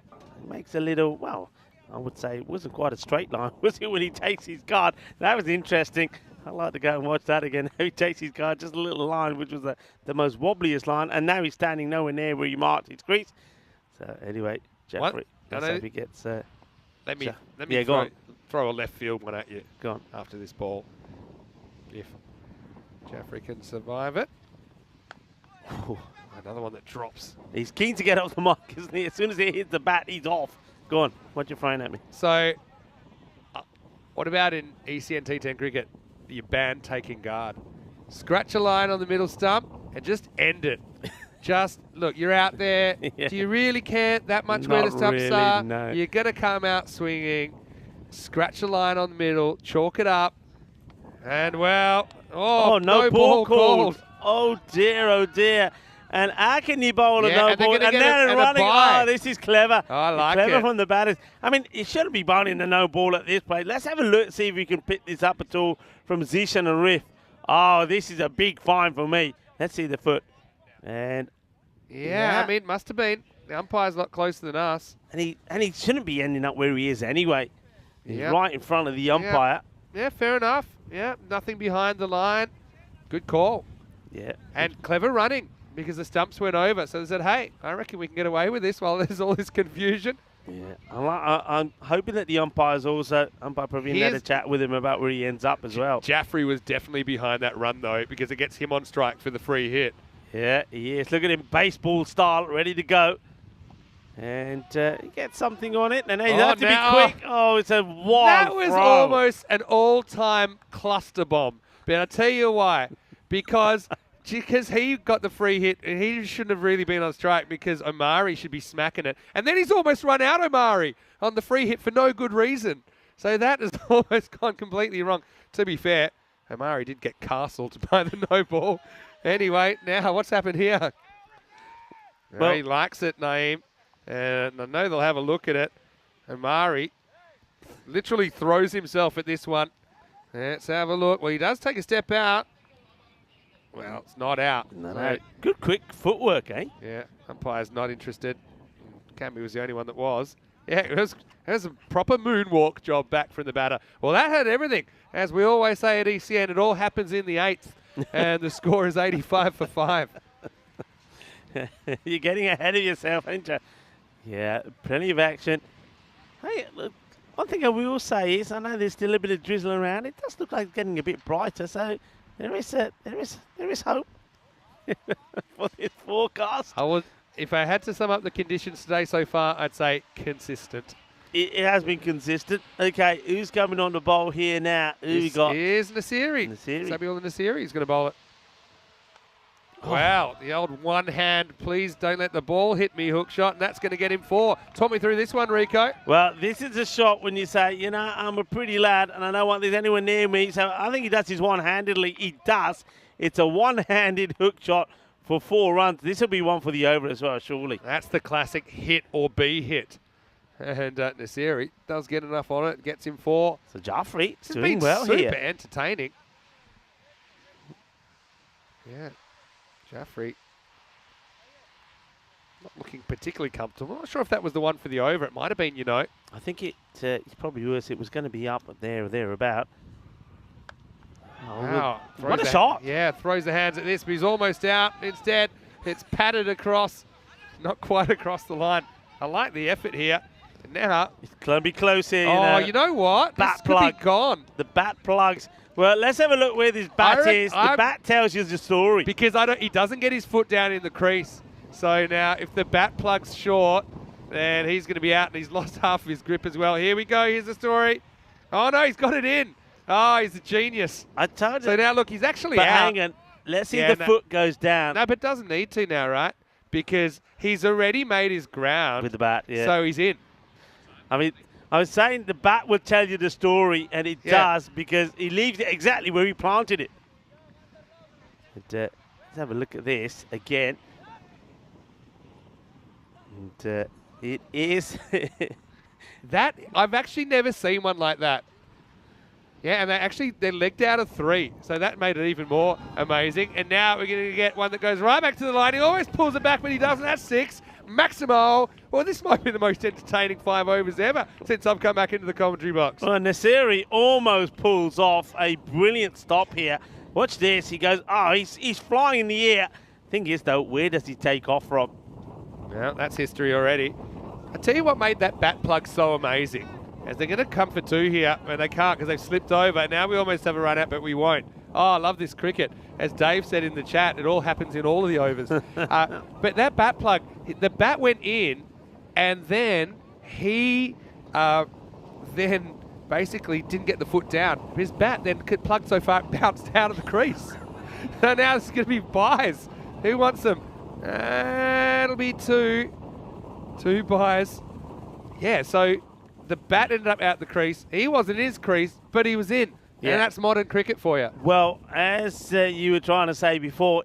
makes a little, well, I would say it wasn't quite a straight line, was it, when he takes his card? That was interesting. I'd like to go and watch that again. He takes his card, just a little line, which was the most wobbliest line, and now he's standing nowhere near where he marked his crease. So anyway, Jeffrey, let's hope he gets... let me throw a left field one at you. Go on. After this ball, if Jeffrey can survive it. Ooh, another one that drops. He's keen to get off the mark, isn't he? As soon as he hits the bat, he's off. Go on. What you throwing at me? So, what about in ECN T10 cricket, your band taking guard? Scratch a line on the middle stump and just end it. Just, look, you're out there. Yeah. Do you really care that much where the stumps are? No. You're going to come out swinging. Scratch a line on the middle. Chalk it up. And, well, no ball called. Oh, dear, oh, dear. And how can you bowl a no and they're ball? gonna And get now a running. bye. Oh, this is clever. I like clever it. from the batters. I mean, you shouldn't be bowling the no ball at this place. Let's have a look, see if we can pick this up at all from Zishan and Riff. Oh, this is a big find for me. Let's see the foot. And Yeah, I mean, it must have been. The umpire's a lot closer than us. And he shouldn't be ending up where he is anyway. He's Yep. right in front of the umpire. Yeah, fair enough. Yeah, nothing behind the line. Good call. Yeah. And clever running because the stumps went over. So they said, hey, I reckon we can get away with this while there's all this confusion. Yeah. I'm hoping that the umpire Praveen had a chat with him about where he ends up as well. Jaffrey was definitely behind that run, though, because it gets him on strike for the free hit. Yeah, he is. Look at him, baseball style, ready to go. And he gets something on it, and he has to be quick. Oh, it's a wild That was throw. almost an all-time cluster bomb. But I'll tell you why. Because he got the free hit, and he shouldn't have really been on strike because Omari should be smacking it. And then he's almost run out Omari on the free hit for no good reason. So that has almost gone completely wrong. To be fair, Omari did get castled by the no ball. Anyway, now what's happened here? Well, he likes it, Naeem. And I know they'll have a look at it. Omari literally throws himself at this one. Let's have a look. Well, he does take a step out. Well, it's not out. No. Good quick footwork, eh? Yeah, umpire's not interested. Camby was the only one that was. Yeah, it was a proper moonwalk job back from the batter. Well, that had everything. As we always say at ECN, it all happens in the 8th. And the score is 85 for 5. You're getting ahead of yourself, ain't you? Yeah, plenty of action. Hey, look, one thing I will say is, I know there's still a bit of drizzle around. It does look like it's getting a bit brighter, so there is hope for this forecast. If I had to sum up the conditions today so far, I'd say consistent. It has been consistent. Okay, who's coming on the bowl here now? Who we got? Here's Nasiri. Samuel Nasiri is going to bowl it. Oh. Wow, the old one hand, please don't let the ball hit me hook shot, and that's going to get him 4. Talk me through this one, Rico. Well, this is a shot when you say, you know, I'm a pretty lad and I don't want there's anyone near me. So I think he does his one-handedly. He does. It's a one-handed hook shot for 4 runs. This will be one for the over as well, surely. That's the classic hit or be hit. And Nasiri does get enough on it, gets him 4. So Jaffrey It's doing been well super here. entertaining. Yeah, Jaffrey not looking particularly comfortable. I'm not sure if that was the one for the over. It might have been, you know. I think it's probably worse. It was going to be up there or thereabout. Oh, Wow. what a shot. Yeah, throws the hands at this, but he's almost out. Instead, it's patted across, not quite across the line. I like the effort here. And now, It's going to be close here. oh, you know what? Bat This could plug. be gone. The bat plugs. Well, let's have a look where this bat is. The bat tells you the story. Because he doesn't get his foot down in the crease. So now, if the bat plug's short, then he's going to be out, and he's lost half of his grip as well. Here we go. Here's the story. Oh, no, he's got it in. Oh, he's a genius. I told you. So now, look, he's actually But out. hang on. Let's see Yeah, the foot goes down. No, but doesn't need to now, right? Because he's already made his ground. With the bat, yeah. So he's in. I mean, I was saying the bat will tell you the story, and it does, because he leaves it exactly where he planted it. And, let's have a look at this again. And it is... That, I've actually never seen one like that. Yeah, and they're legged out of 3. So that made it even more amazing. And now we're going to get one that goes right back to the line. He always pulls it back, but he doesn't. That's 6. Maximo. Well, this might be the most entertaining 5 overs ever since I've come back into the commentary box. Well, Nasiri almost pulls off a brilliant stop here. Watch this. He goes, oh, he's flying in the air. Thing is, though, where does he take off from? Well, that's history already. I tell you what made that bat plug so amazing. As they're going to come for 2 here, and they can't because they've slipped over. Now we almost have a run out, but we won't. Oh, I love this cricket. As Dave said in the chat, it all happens in all of the overs. But that bat plug, the bat went in, and then he then basically didn't get the foot down. His bat then plugged so far it bounced out of the crease. So now this is going to be buys. Who wants them? It'll be 2. 2 buys. Yeah, so the bat ended up out the crease. He wasn't in his crease, but he was in. Yeah. And that's modern cricket for you. Well, as you were trying to say before,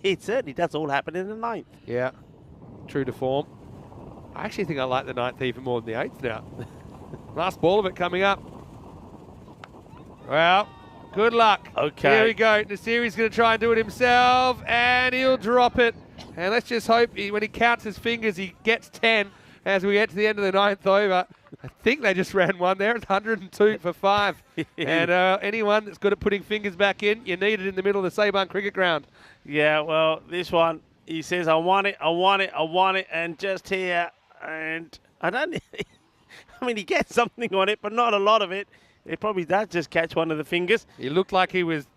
It certainly does all happen in the 9th. Yeah, true to form. I actually think I like the 9th even more than the 8th now. Last ball of it coming up. Well, good luck. Okay. Here we go. Nasiri's going to try and do it himself, and he'll drop it. And let's just hope when he counts his fingers, he gets 10 as we get to the end of the 9th over. I think they just ran one there. It's 102 for 5. And anyone that's good at putting fingers back in, you need it in the middle of the Sabang cricket ground. Yeah, well, this one, he says, I want it, I want it, I want it, and just here, and I don't, I mean, he gets something on it, but not a lot of it. It probably does just catch one of the fingers. He looked like he was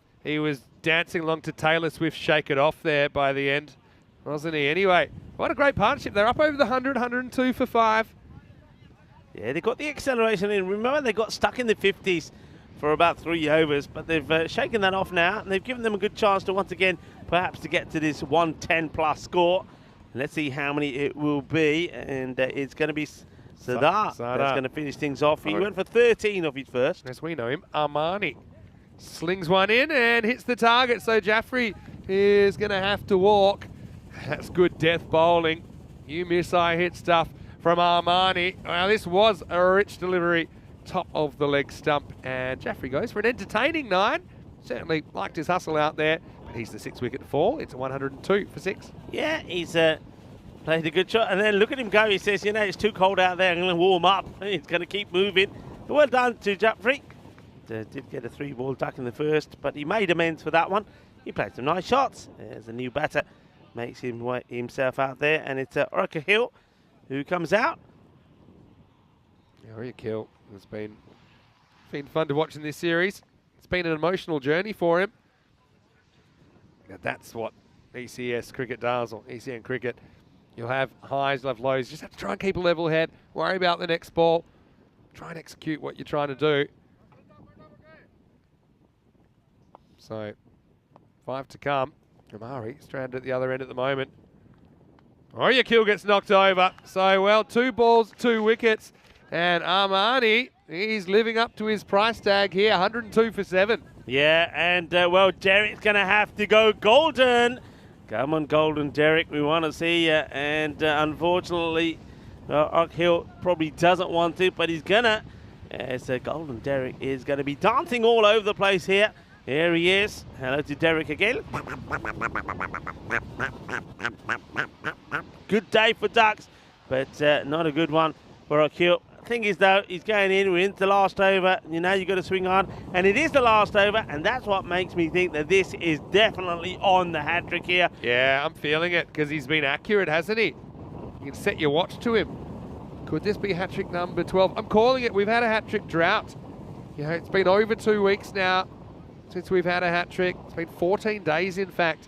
dancing along to Taylor Swift's Shake It Off there by the end, wasn't he? Anyway, what a great partnership. They're up over the 100, 102 for 5. Yeah, they got the acceleration in. Remember, they got stuck in the 50s for about 3 overs, but they've shaken that off now, and they've given them a good chance to once again, perhaps to get to this 110 plus score. Let's see how many it will be, and it's going to be Sardar that's going to finish things off. He went for 13 of his first. As we know him, Armani slings one in and hits the target, so Jaffrey is going to have to walk. That's good death bowling. You miss, I hit stuff from Armani. Well, this was a rich delivery, top of the leg stump, and Jaffrey goes for an entertaining 9. Certainly liked his hustle out there, but he's the 6-wicket fall. It's 102 for 6. Yeah, he's played a good shot, and then look at him go. He says, you know, it's too cold out there. I'm going to warm up. He's going to keep moving. Well done to Jaffrey. Did get a 3-ball duck in the first, but he made amends for that one. He played some nice shots. There's a new batter, makes himself out there, and it's Orca Hill who comes out. Orca Hill has been fun to watch in this series. It's been an emotional journey for him. Now that's what ECS cricket does, or ECN cricket. You'll have highs, you'll have lows. You just have to try and keep a level head. Worry about the next ball. Try and execute what you're trying to do. So, 5 to come. Kamari stranded at the other end at the moment. Kill gets knocked over. So, well, 2 balls, 2 wickets. And Armani, he's living up to his price tag here, 102 for 7. Yeah, and, well, Derek's going to have to go golden. Come on, golden Derek, we want to see you. And, unfortunately, Orca Hill probably doesn't want to, but he's going to. So, golden Derek is going to be dancing all over the place here. Here he is. Hello to Derek again. Good day for Ducks, but not a good one for Orca Hill. Thing is, though, he's going in. We're into the last over. You know, you've got to swing on, and it is the last over, and that's what makes me think that this is definitely on the hat-trick here. Yeah, I'm feeling it, because he's been accurate, hasn't he? You can set your watch to him. Could this be hat-trick number 12? I'm calling it. We've had a hat-trick drought. You know, it's been over 2 weeks now since we've had a hat-trick. It's been 14 days, in fact.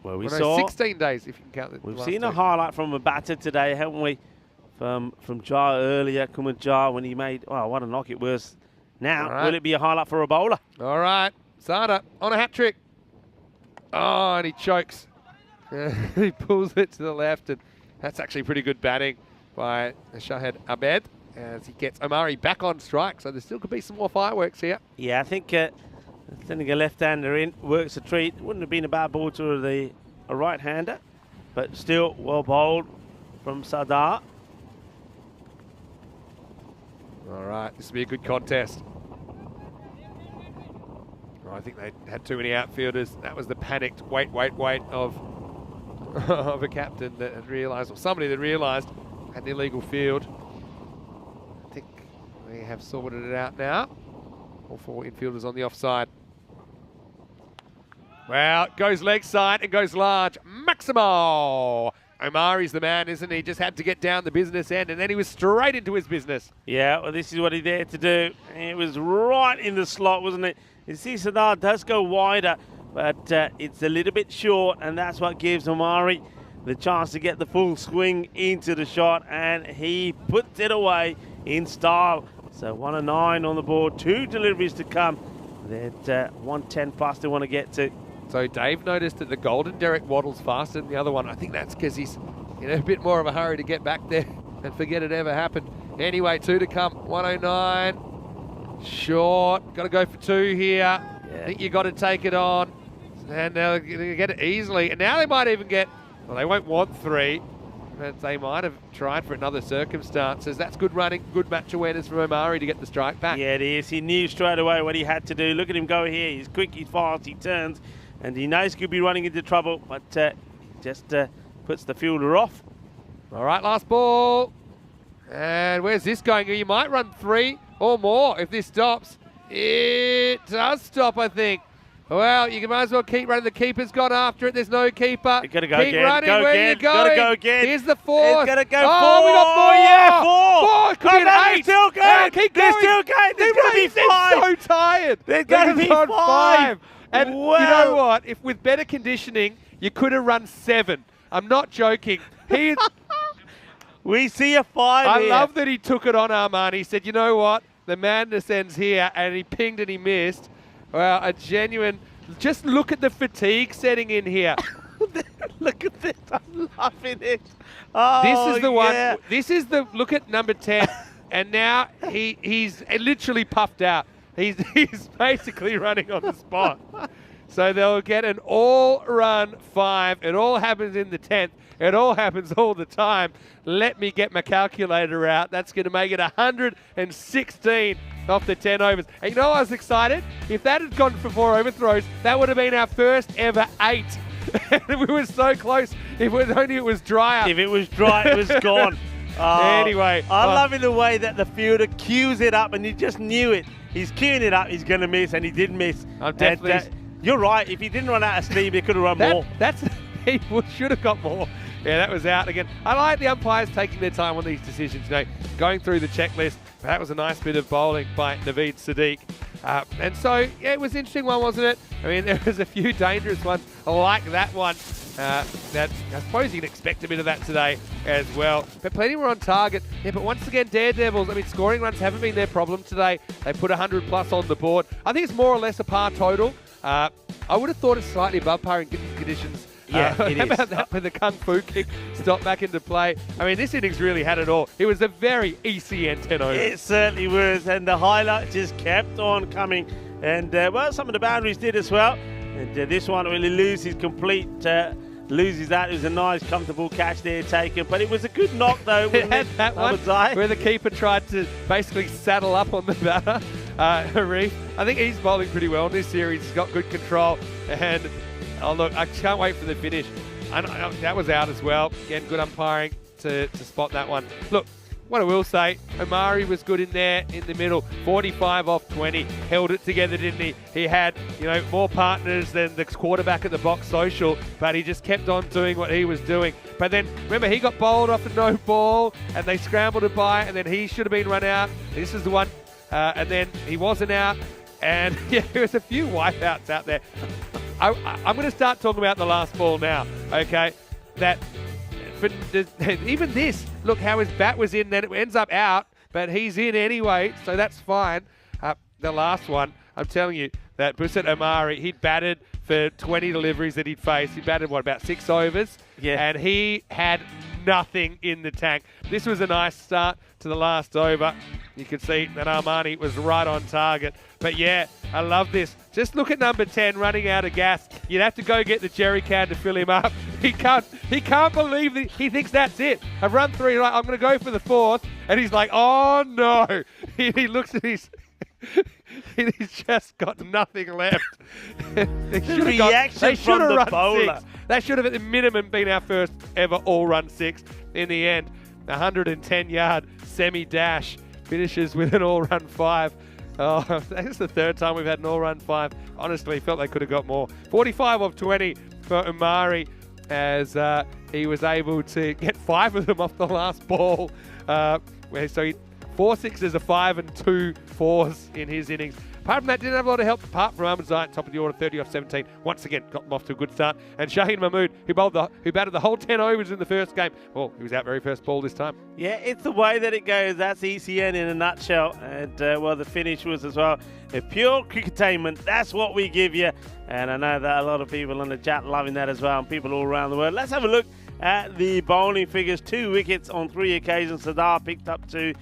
Well, we saw 16 days, if you can count it. We've seen a highlight from a batter today, haven't we? From Jar earlier, Kumar Jar, when he made, oh, what a knock it was. Now, will it be a highlight for a bowler? All right, Sada on a hat-trick. Oh, and he chokes. He pulls it to the left, and that's actually pretty good batting by Shahid Abed as he gets Omari back on strike, so there still could be some more fireworks here. Yeah, I think sending a left-hander in works a treat. Wouldn't have been a bad ball to a right-hander, but still well bowled from Sardar. All right, this will be a good contest. Oh, I think they had too many outfielders. That was the panicked wait of of a captain that had realised, or somebody that realised had an illegal field. I think we have sorted it out now. All 4 infielders on the offside. Well, it goes leg side, it goes large. Maximo! Omari's the man, isn't he? Just had to get down the business end, and then he was straight into his business. Yeah, well, this is what he dared to do. It was right in the slot, wasn't it? You see, Sardar does go wider, but it's a little bit short, and that's what gives Omari the chance to get the full swing into the shot, and he puts it away in style. So 109 on the board, 2 deliveries to come. That 110 plus they want to get to. So Dave noticed that the golden Derek waddles faster than the other one. I think that's because he's in a bit more of a hurry to get back there and forget it ever happened. Anyway, 2 to come, 109. Short, got to go for 2 here. Yeah. I think you got to take it on. And they're going to get it easily. And now they might even get, well, they won't want 3, but they might have tried for another circumstances. That's good running, good match awareness from Omari to get the strike back. Yeah, it is. He knew straight away what he had to do. Look at him go here. He's quick, he's fast, he turns, and he knows he could be running into trouble, but just puts the fielder off. All right, last ball. And where's this going? You might run 3 or more if this stops. It does stop, I think. Well, you might as well keep running. The keeper's gone after it. There's no keeper. You gotta go keep again. running. Go Where again. are you going? Gotta go again. Here's the 4th. It's gonna go oh, 4. we got more. Yeah, 4. It could be an no, 8. They're still going. Keep They're going. still going. There's gonna be 5. They're so tired. There's gonna be 5. And wow. you know what? If with better conditioning, you could have run 7. I'm not joking. We see a 5 I here. love that he took it on Armani. He said, you know what? The madness ends here. And he pinged and he missed. Well, a genuine... Just look at the fatigue setting in here. Look at this. I'm loving it. Oh, This is the yeah. one. This is the... Look at number 10. And now he's literally puffed out. He's basically running on the spot. So they'll get an all-run 5. It all happens in the 10th. It all happens all the time. Let me get my calculator out. That's going to make it 116 off the 10 overs. And you know, I was excited. If that had gone for 4 overthrows, that would have been our first ever 8. And we were so close. If it was drier. If it was dry, it was gone. Anyway. I'm loving the way that the fielder cues it up, and you just knew it. He's queuing it up. He's going to miss, and he did miss. I'm definitely... And, you're right. If he didn't run out of steam, he could have run more. He should have got more. Yeah, that was out again. I like the umpires taking their time on these decisions, you know, going through the checklist. That was a nice bit of bowling by Naveed Sadiq. And so, yeah, it was an interesting one, wasn't it? I mean, there was a few dangerous ones like that one. That I suppose you can expect a bit of that today as well. But plenty were on target. Yeah, but once again, Daredevils, I mean, scoring runs haven't been their problem today. They put 100 plus on the board. I think it's more or less a par total. I would have thought it's slightly above par in conditions. Yeah, how about that with the Kung Fu kick stop back into play? I mean, this innings really had it all. It was a very ECN 10 overs. It certainly was, and the highlight just kept on coming. And, well, some of the boundaries did as well. And this one really loses that. It was a nice, comfortable catch there taken. But it was a good knock, though. It had that one where the keeper tried to basically saddle up on the batter, Harif. I think he's bowling pretty well in this series. He's got good control. And, oh, look, I can't wait for the finish. That was out as well. Again, good umpiring to spot that one. Look, what I will say, Omari was good in there in the middle. 45 off 20. Held it together, didn't he? He had, you know, more partners than the quarterback at the box social, but he just kept on doing what he was doing. But then, remember, he got bowled off a no ball, and they scrambled it by, and then he should have been run out. This is the one, and then he wasn't out. And yeah, there was a few wipeouts out there. I'm going to start talking about the last ball now, okay? Even this, look how his bat was in, then it ends up out, but he's in anyway, so that's fine. The last one, I'm telling you, that Busset Omari, he'd batted for 20 deliveries that he'd faced. He batted, about 6 overs? Yeah. And he had nothing in the tank. This was a nice start to the last over. You could see that Armani was right on target. But yeah, I love this. Just look at number 10 running out of gas. You'd have to go get the jerry can to fill him up. He can't believe that he thinks that's it. I've run 3, right? I'm going to go for the 4th. And he's like, oh no. He looks at his... He's just got nothing left. They should have run bowler. 6. That should have at the minimum been our first ever all-run 6. In the end, 110-yard semi-dash finishes with an all-run 5. Oh, that's the 3rd time we've had an all-run 5. Honestly, felt they could have got more. 45 of 20 for Omari as he was able to get 5 of them off the last ball. So he 4 6s, a 5 and 2 4s in his innings. Apart from that, didn't have a lot of help apart from Ahmed Zayat, top of the order, 30 off 17. Once again, got them off to a good start. And Shaheen Mahmood, who batted the whole 10 overs in the first game. Well, he was out very first ball this time. Yeah, it's the way that it goes. That's ECN in a nutshell. And, well, the finish was as well a pure crickettainment. That's what we give you. And I know that a lot of people in the chat loving that as well, and people all around the world. Let's have a look at the bowling figures. 2 wickets on 3 occasions. Sadar picked up 2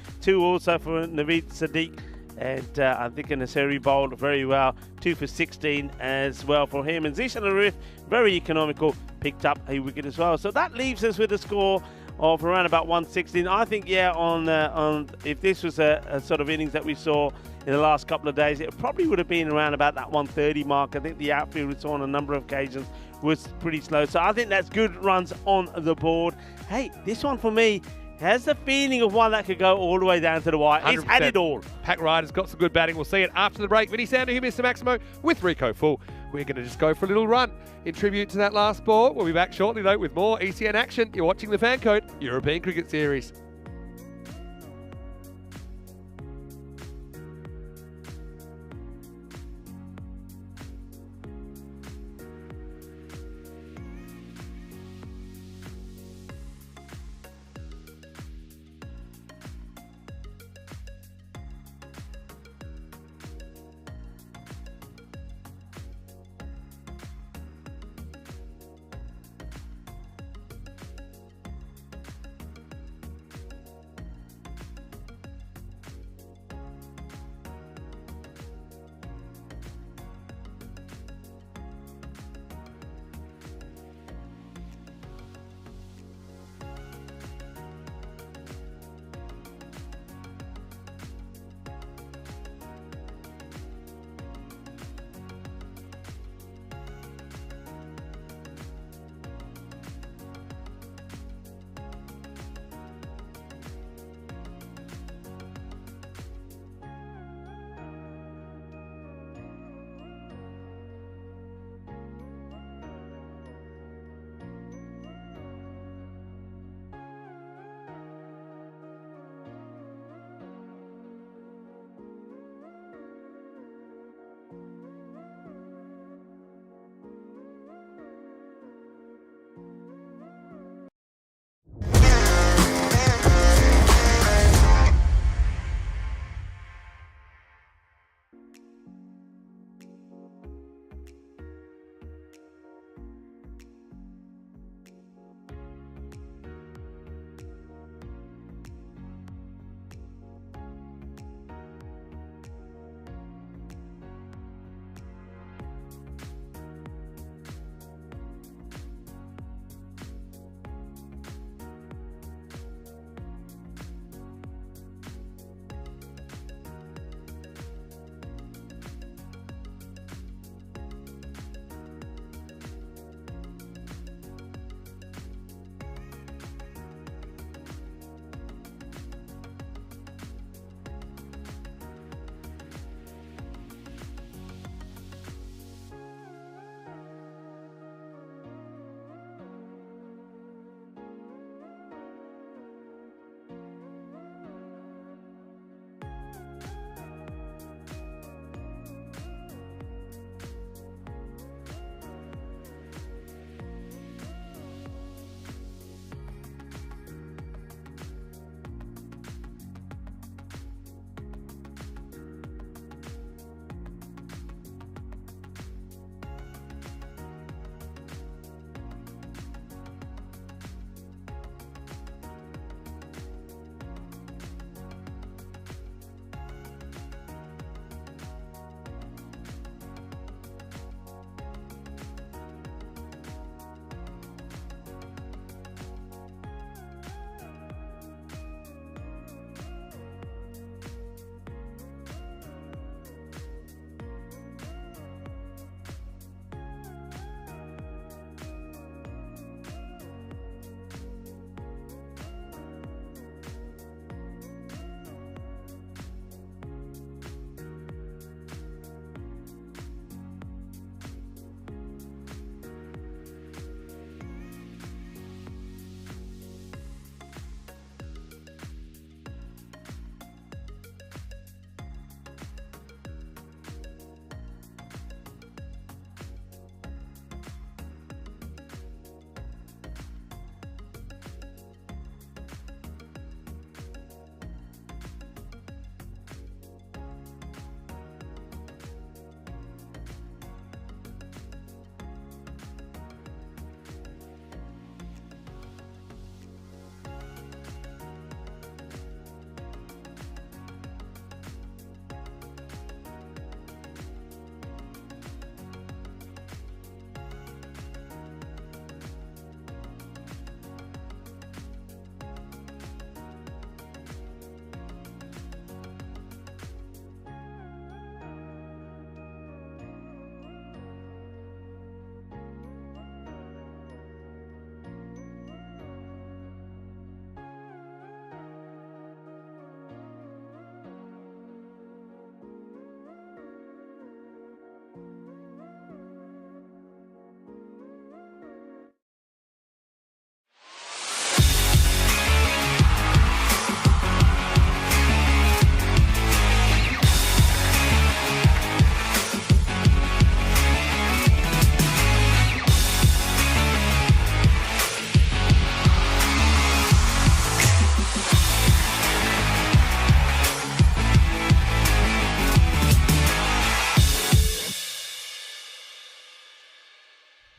also for Naveed Sadiq. And I'm thinking Naseri bowled very well. 2 for 16 as well for him. And Zishan Arif, very economical, picked up a wicket as well. So that leaves us with a score of around about 116. I think, yeah, on if this was a sort of innings that we saw in the last couple of days, it probably would have been around about that 130 mark. I think the outfield we saw on a number of occasions was pretty slow. So I think that's good runs on the board. Hey, this one for me has the feeling of one that could go all the way down to the wire. It's had it all. Pack Rider's got some good batting. We'll see it after the break. Vinny Sander here, Mr. Maximo, with Rico Full. We're going to just go for a little run in tribute to that last ball. We'll be back shortly, though, with more ECN action. You're watching the Fan Code European Cricket Series.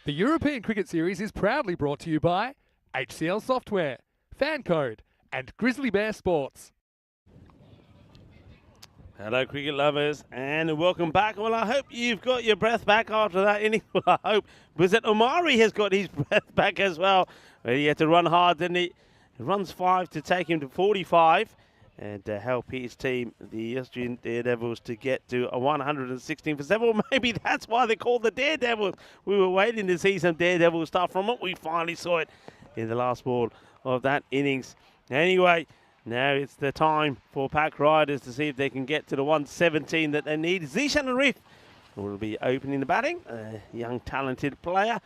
The European Cricket Series is proudly brought to you by HCL Software, Fancode, and Grizzly Bear Sports. Hello, cricket lovers, and welcome back. Well, I hope you've got your breath back after that inning. Well, I hope Bizet Omari has got his breath back as well. Well, he had to run hard, didn't he? He runs 5 to take him to 45 and help his team, the Austrian Daredevils, to get to a 116 for 7. Well, maybe that's why they called the Daredevils. We were waiting to see some Daredevil stuff from it. We finally saw it in the last ball of that innings. Anyway, now it's the time for Pack Riders to see if they can get to the 117 that they need. Zishan Arif will be opening the batting, a young talented player.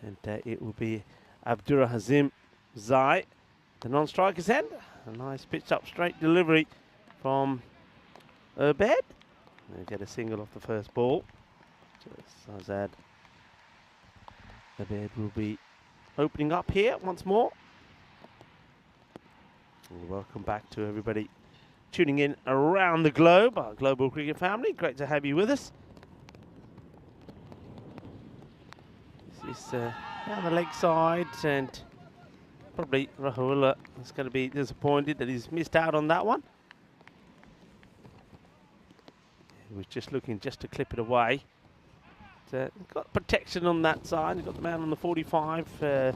And it will be Abdurrahim Zai, the non-striker's end. A nice pitched up straight delivery from Urbed. They get a single off the first ball. Azad Urbed will be opening up here once more. Welcome back to everybody tuning in around the globe, our global cricket family. Great to have you with us. This is down the leg side, and probably Rahul is going to be disappointed that he's missed out on that one. He was just looking just to clip it away. Got protection on that side. He's got the man on the 45,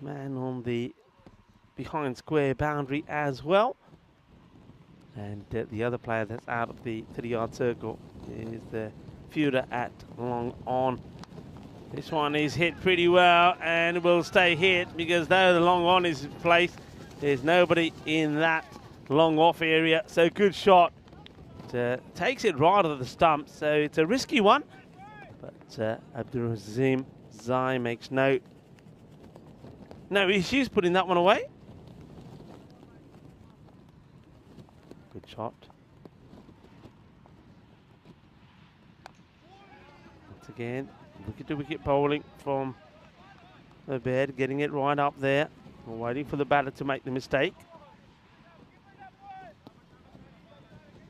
man on the behind square boundary as well. And the other player that's out of the 30-yard circle is the fielder at long on. This one is hit pretty well and will stay hit because though the long on is placed, there's nobody in that long off area. So good shot. Takes it right of the stump, so it's a risky one. But Abdurrahim Zai makes no issues putting that one away. Good shot. Once again, wicket to wicket bowling from the bed, getting it right up there. We're waiting for the batter to make the mistake.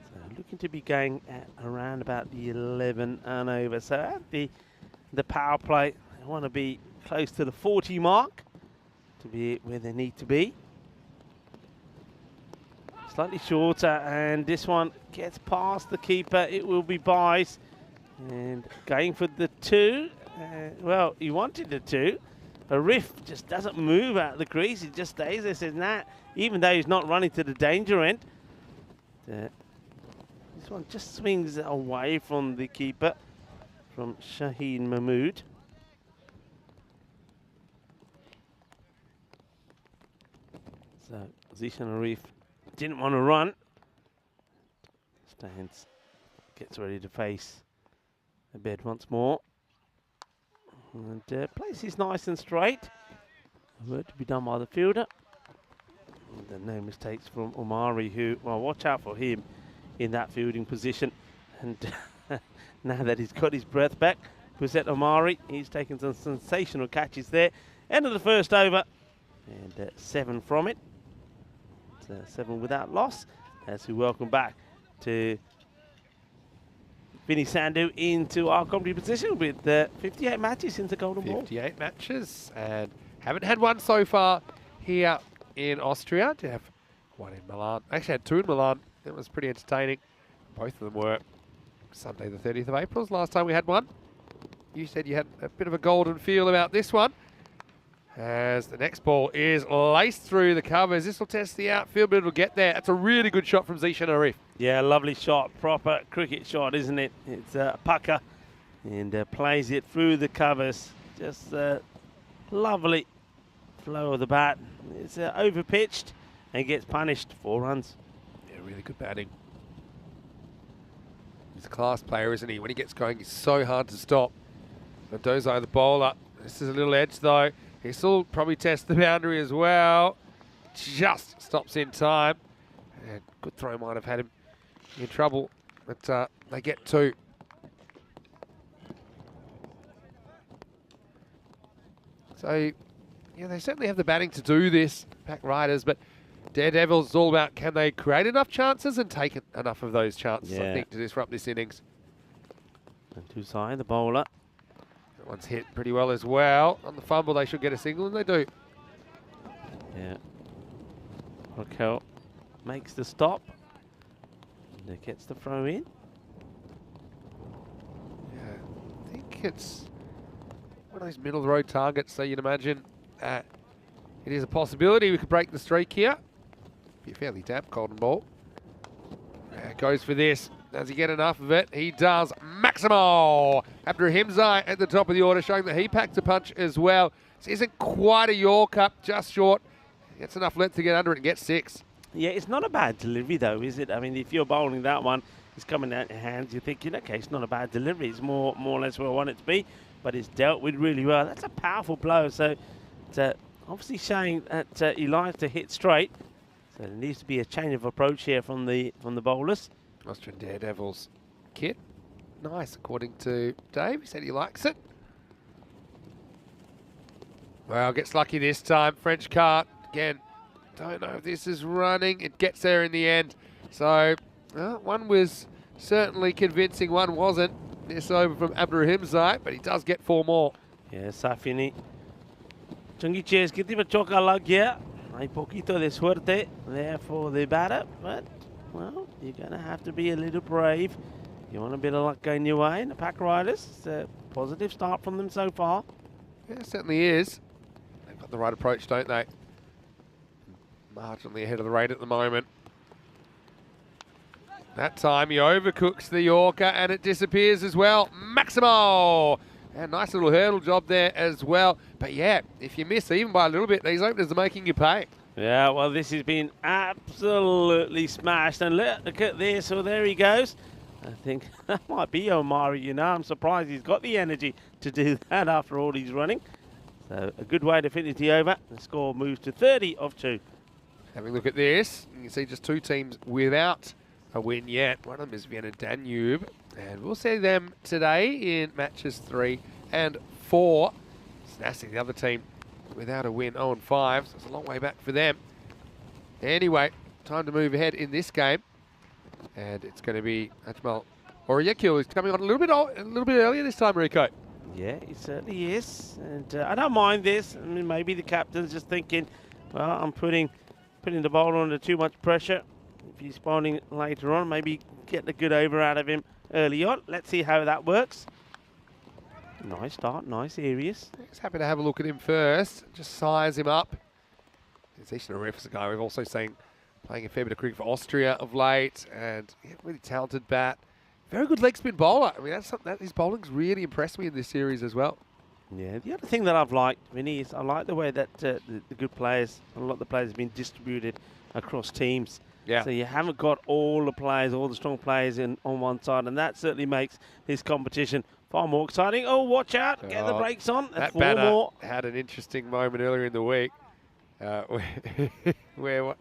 So looking to be going at around about the 11 and over. So at the power play, they want to be close to the 40 mark to be where they need to be. Slightly shorter, and this one gets past the keeper. It will be byes. And going for the 2. Well, he wanted the 2. Arif just doesn't move out of the crease. He just stays there. Says, nah, even though he's not running to the danger end. This one just swings away from the keeper, from Shaheen Mahmood. So, Zishan Arif didn't want to run. Stands, gets ready to face the bed once more. And place is nice and straight. Work to be done by the fielder. And then no mistakes from Omari, who, well, watch out for him in that fielding position. And now that he's got his breath back, Bizet Omari, he's taken some sensational catches there. End of the first over, and 7 from it. 7 without loss, as we welcome back to Vinny Sandhu into our commentary position with 58 matches since the Golden Ball. 58 matches, and haven't had one so far here in Austria. To have one in Milan. Actually had 2 in Milan. That was pretty entertaining. Both of them were Sunday the 30th of April. Last time we had one. You said you had a bit of a golden feel about this one. As the next ball is laced through the covers. This will test the outfield, but it'll get there. That's a really good shot from Zishan Arif. Yeah, lovely shot. Proper cricket shot, isn't it? It's a pucker and plays it through the covers. Just lovely flow of the bat. It's over-pitched and gets punished. 4 runs. Yeah, really good batting. He's a class player, isn't he? When he gets going, he's so hard to stop. Mendoza, the bowler. This is a little edge, though. He still probably tests the boundary as well. Just stops in time. And good throw might have had him in trouble, but they get 2. So, yeah, they certainly have the batting to do this, Pack Riders, but Daredevils is all about can they create enough chances and take enough of those chances, I think, to disrupt this innings. And Tusai, the bowler. That one's hit pretty well as well. On the fumble, they should get a single, and they do. Yeah. Raquel makes the stop. And it gets the throw in. Yeah, I think it's one of those middle of the road targets, so you'd imagine it is a possibility we could break the streak here. Be a fairly damp golden ball. Goes for this. Does he get enough of it? He does. Maximo Abdurahimzai at the top of the order, showing that he packed a punch as well. This isn't quite a Yorker, just short. Gets enough length to get under it and get 6. Yeah, it's not a bad delivery though, is it? I mean, if you're bowling that one, it's coming out your hands, you're thinking, okay, it's not a bad delivery. It's more or less where I want it to be, but it's dealt with really well. That's a powerful blow. So it's obviously showing that he likes to hit straight. So there needs to be a change of approach here from the bowlers. Austrian Daredevils kit. Nice, according to Dave. He said he likes it. Well, gets lucky this time. French cart. Again, don't know if this is running. It gets there in the end. So, one was certainly convincing, one wasn't. This over from Abdurahimzai, but he does get 4 more. Yeah, Safini. Chungi Chase, que tipo choca la gya. Hay poquito de suerte there for the batter, but, well, you're going to have to be a little brave. You want a bit of luck going your way. And the Pack Riders, it's a positive start from them so far. Yeah, it certainly is. They've got the right approach, don't they? Marginally ahead of the rate at the moment. That time he overcooks the Yorker and it disappears as well. Maximo! And nice little hurdle job there as well. But yeah, if you miss even by a little bit, these openers are making you pay. Yeah, well, this has been absolutely smashed. And look at this. So there he goes. I think that might be Omari, you know. I'm surprised he's got the energy to do that after all he's running. So a good way to finish the over. The score moves to 30 of 2. Having a look at this, you can see just 2 teams without a win yet. One of them is Vienna Danube, and we'll see them today in matches 3 and 4. Snastic, the other team, without a win, 0-5, so it's a long way back for them. Anyway, time to move ahead in this game, and it's going to be Ajmal Oriakil, who's coming on a little bit earlier this time, Rico. Yeah, it certainly is, and I don't mind this. I mean, maybe the captain's just thinking, well, I'm putting the bowler under too much pressure. If he's bowling later on, maybe get a good over out of him early on. Let's see how that works. Nice start, nice areas. He's happy to have a look at him first, just size him up. He's a ref, a guy we've also seen playing a fair bit of cricket for Austria of late, and yeah, really talented bat. Very good leg spin bowler. I mean, that's something that his bowling's really impressed me in this series as well. Yeah, the other thing that I've liked, Vinny, is I like the way that the good players, a lot of the players have been distributed across teams. Yeah. So you haven't got all the players, all the strong players on one side, and that certainly makes this competition far more exciting. Oh, watch out. Get the brakes on. That 4 batter more. had an interesting moment earlier in the week where it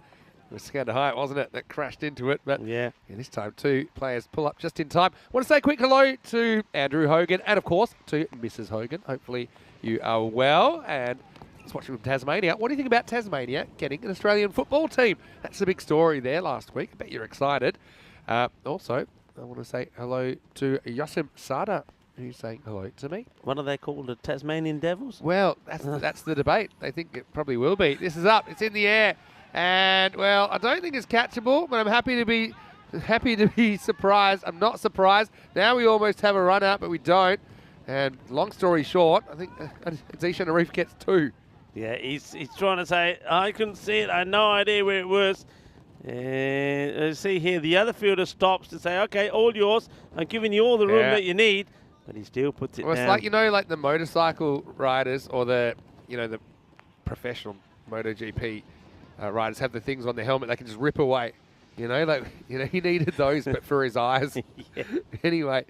was scared to height, wasn't it? That crashed into it. But yeah, this time 2 players pull up just in time. I want to say a quick hello to Andrew Hogan and, of course, to Mrs. Hogan. Hopefully you are well. And just watching from Tasmania. What do you think about Tasmania getting an Australian football team? That's a big story there last week. I bet you're excited. Also, I want to say hello to Yosim Sada, who's saying hello to me. What are they called? The Tasmanian Devils? Well, that's the debate. They think it probably will be. This is up. It's in the air. And, well, I don't think it's catchable, but I'm happy to be surprised. I'm not surprised. Now we almost have a run out, but we don't. And long story short, I think Zishan Arif gets 2. Yeah, he's trying to say, I couldn't see it. I had no idea where it was. And see here, the other fielder stops to say, okay, all yours. I'm giving you all the room that you need. But he still puts it down. It's like, like the motorcycle riders or the professional MotoGP riders have the things on their helmet they can just rip away. He needed those, but for his eyes. Yeah. Anyway,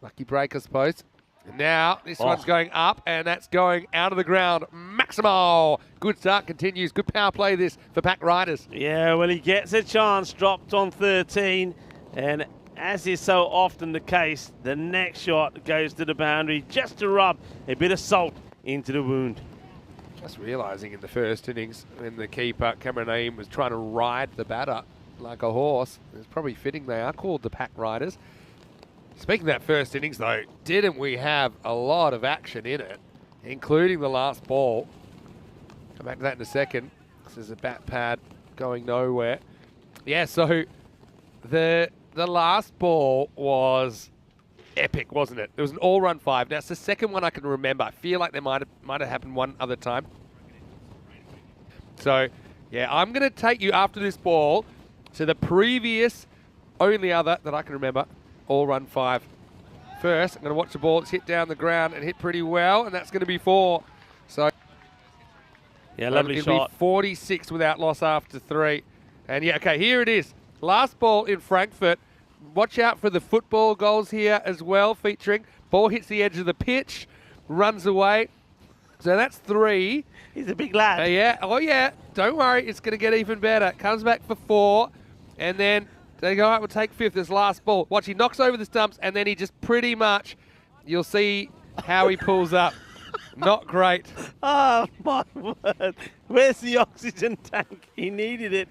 lucky break, I suppose. And now this one's going up, and that's going out of the ground. Maximo! Good start, continues. Good power play this for Pack Riders. Yeah, well, he gets a chance, dropped on 13, and as is so often the case, the next shot goes to the boundary just to rub a bit of salt into the wound. Just realising in the first innings, when the keeper, Cameron Aim, was trying to ride the batter like a horse, it's probably fitting they are called the Pack Riders. Speaking of that first innings, though, didn't we have a lot of action in it, including the last ball? Come back to that in a second. This is a bat pad going nowhere. Yeah, so the last ball was epic, wasn't it? It was an all-run 5. Now, it's the second one I can remember. I feel like there might have happened one other time. So, yeah, I'm going to take you after this ball to the previous only other that I can remember all-run 5. First, I'm going to watch the ball. It's hit down the ground and hit pretty well, and that's going to be 4. So, yeah, lovely it'll shot. be 46 without loss after 3. And yeah, okay, here it is. Last ball in Frankfurt. Watch out for the football goals here as well, featuring ball hits the edge of the pitch, runs away. So that's 3. He's a big lad. Yeah, oh yeah, don't worry, it's going to get even better. Comes back for 4, and then they go, all right, we'll take 5th, this last ball. Watch, he knocks over the stumps, and then he just pretty much, you'll see how he pulls up. Not great. Oh, my word. Where's the oxygen tank? He needed it.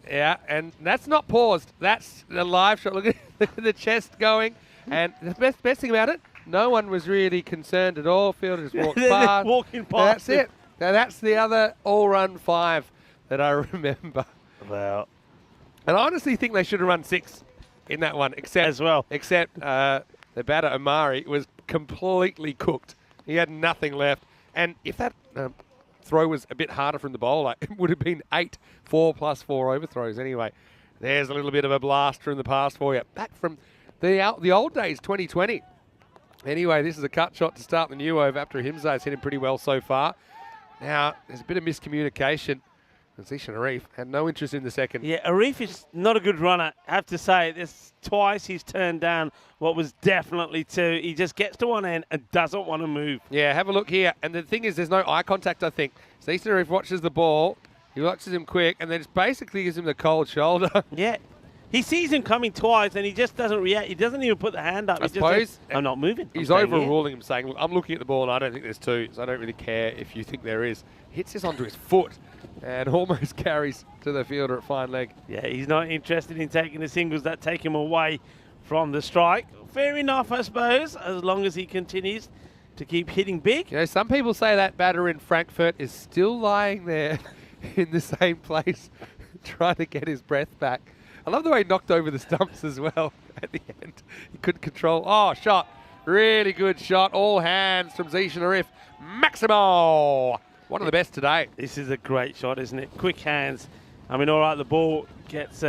Yeah, and that's not paused. That's the live shot. Look at the chest going. And the best thing about it, no one was really concerned at all. Fielder just walked past. Walking past. That's it. Now, that's the other all-run 5 that I remember. Well. And I honestly think they should have run 6 in that one. Except the batter, Omari, was completely cooked. He had nothing left. And if that throw was a bit harder from the bowler, it would have been 8, 4 plus 4 overthrows anyway. There's a little bit of a blast from the past for you. Back from the old days, 2020. Anyway, this is a cut shot to start the new over after Himza's hit him pretty well so far. Now, there's a bit of miscommunication. Zishan Arif had no interest in the second. Yeah, Arif is not a good runner. I have to say, there's twice he's turned down what was definitely 2. He just gets to one end and doesn't want to move. Yeah, have a look here. And the thing is, there's no eye contact, I think. Zishan Arif watches the ball. He watches him quick and then just basically gives him the cold shoulder. Yeah. He sees him coming twice and he just doesn't react. He doesn't even put the hand up. I suppose I'm not moving. He's overruling him, saying, look, I'm looking at the ball and I don't think there's 2, so I don't really care if you think there is. Hits this onto his foot and almost carries to the fielder at fine leg. Yeah, he's not interested in taking the singles that take him away from the strike. Fair enough, I suppose, as long as he continues to keep hitting big. You know, some people say that batter in Frankfurt is still lying there in the same place trying to get his breath back. I love the way he knocked over the stumps as well at the end. He couldn't control. Oh, shot. Really good shot. All hands from Zishan Arif. Maximo. One of the best today. This is a great shot, isn't it? Quick hands. I mean, all right, the ball gets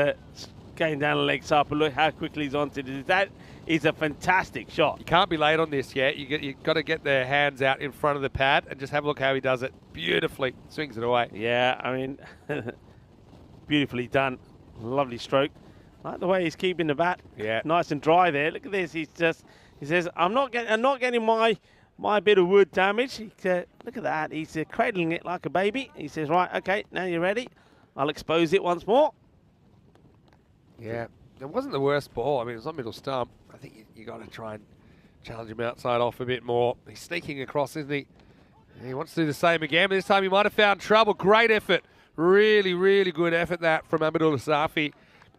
going down the legs up, but look how quickly he's onto it. That is a fantastic shot. You can't be late on this yet. You've got to get their hands out in front of the pad and just have a look how he does it. Beautifully. Swings it away. Yeah, I mean, beautifully done. Lovely stroke. Like the way he's keeping the bat. Yeah. Nice and dry there. Look at this. He says, I'm not getting my bit of wood damage. Look at that. He's cradling it like a baby. He says, right, okay, now you're ready. I'll expose it once more. Yeah. It wasn't the worst ball. I mean, it was on middle stump. I think you got to try and challenge him outside off a bit more. He's sneaking across, isn't he? And he wants to do the same again, but this time he might have found trouble. Great effort. Really, really good effort that from Abdul Safi.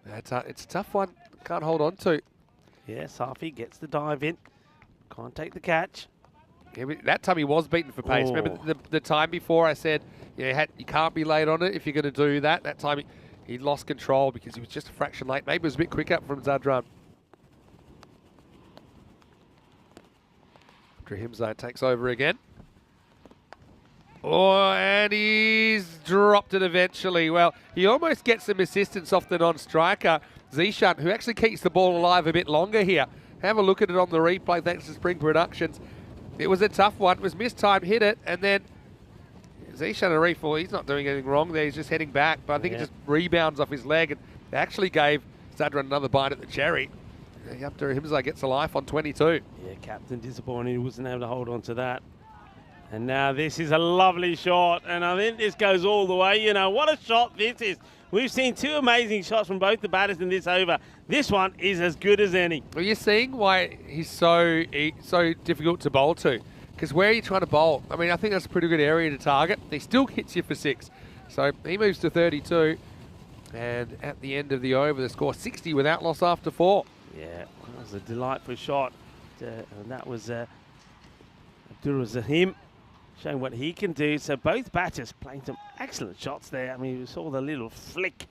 It's a tough one. Can't hold on to. Yeah, Safi gets the dive in. Can't take the catch. Yeah, that time he was beaten for pace. Oh. Remember the time before I said you can't be late on it if you're going to do that. That time he lost control because he was just a fraction late. Maybe it was a bit quicker from Zadran. Himza takes over again. Oh, and he's dropped it eventually. Well, he almost gets some assistance off the non-striker, Zishan, who actually keeps the ball alive a bit longer here. Have a look at it on the replay, thanks to Spring Productions. It was a tough one. It was mistimed, hit it, and then Zishan Arif, well, he's not doing anything wrong there. He's just heading back, but I think it just rebounds off his leg, and they actually gave Zadran another bite at the cherry. Abdur Himza gets a life on 22. Yeah, captain disappointed he wasn't able to hold on to that. And now this is a lovely shot, and I think this goes all the way. You know, what a shot this is. We've seen 2 amazing shots from both the batters in this over. This one is as good as any. Well, you're seeing why he's so difficult to bowl to. Because where are you trying to bowl? I mean, I think that's a pretty good area to target. He still hits you for 6. So he moves to 32. And at the end of the over, the score 60 without loss after 4. Yeah, that was a delightful shot. And that was Abdulrazim showing what he can do. So both batters playing some excellent shots there. I mean, we saw the little flick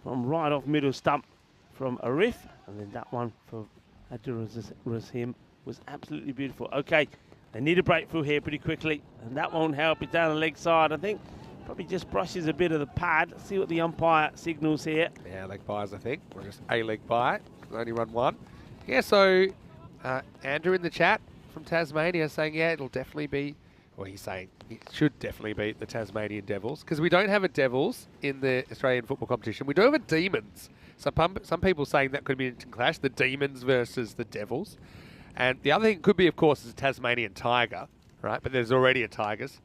from right off middle stump from Arif. And then that one for Abdulrazim was absolutely beautiful. Okay, they need a breakthrough here pretty quickly. And that won't help it down the leg side. I think probably just brushes a bit of the pad. Let's see what the umpire signals here. Yeah, leg byes, I think. Or just a leg bye. Only run one. Yeah, so Andrew in the chat from Tasmania saying, yeah, it'll definitely be, well, he's saying it should definitely beat the Tasmanian Devils, because we don't have a Devils in the Australian football competition. We do have a Demons. Some people saying that could be an instant clash, the Demons versus the Devils. And the other thing could be, of course, is a Tasmanian Tiger, right? But there's already a Tigers.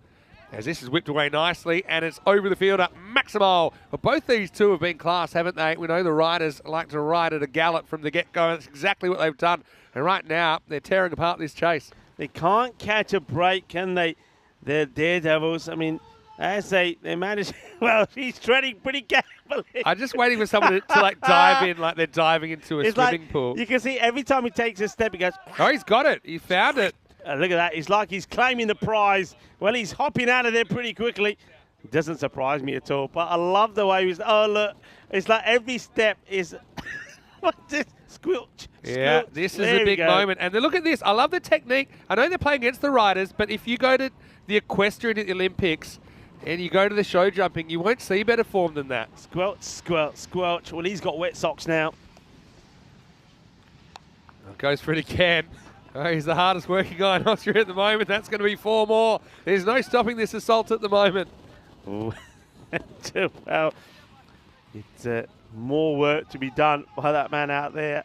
As this is whipped away nicely, and it's over the field up Maximo. Well, both these two have been class, haven't they? We know the riders like to ride at a gallop from the get-go. That's exactly what they've done. And right now, they're tearing apart this chase. They can't catch a break, can they? They're Daredevils. I mean, as they manage, well, he's treading pretty carefully. I'm just waiting for someone to like dive in like they're diving into a swimming pool. You can see every time he takes a step, he goes, oh, he's got it. He found it. Look at that. It's like he's claiming the prize. Well, he's hopping out of there pretty quickly. It doesn't surprise me at all. But I love the way he's... Oh, look. It's like every step is... What's this? Squelch. Yeah, this is a big moment. And then look at this. I love the technique. I know they're playing against the riders, but if you go to the equestrian at the Olympics and you go to the show jumping, you won't see better form than that. Squelch, squelch, squelch. Well, he's got wet socks now. Goes for it again. Oh, he's the hardest working guy in Austria at the moment. That's going to be 4 more. There's no stopping this assault at the moment. Ooh. Well, it's more work to be done by that man out there.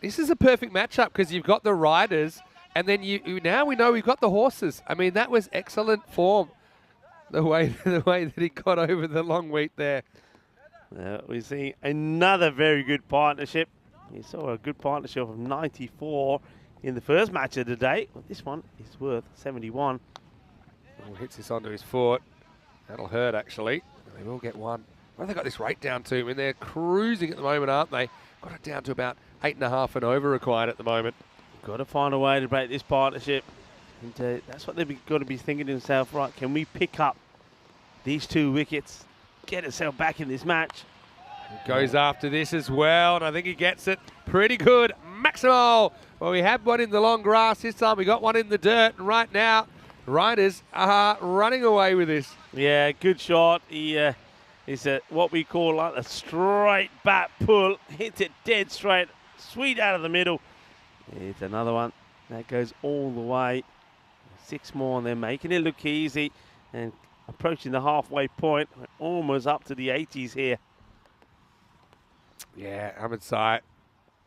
This is a perfect matchup because you've got the riders, and then now we know we've got the horses. I mean, that was excellent form. The way that he got over the long wheat there. We see another very good partnership. You saw a good partnership of 94 in the first match of the day. Well, this one is worth 71. Oh, hits this onto his foot. That'll hurt, actually. They will get one. Well, they got this rate down to? I mean, they're cruising at the moment, aren't they? Got it down to about 8.5 and over required at the moment. Got to find a way to break this partnership. And that's what they've got to be thinking to themselves, right, can we pick up these 2 wickets, get ourselves back in this match? He goes after this as well, and I think he gets it pretty good. Maximo! Well, we had one in the long grass this time. We got one in the dirt, and right now, riders are running away with this. Yeah, good shot. He is what we call like a straight bat pull. Hits it dead straight, sweet out of the middle. It's another one that goes all the way. 6 more, and they're making it look easy and approaching the halfway point. We're almost up to the 80s here. Yeah, Ahmed Sai,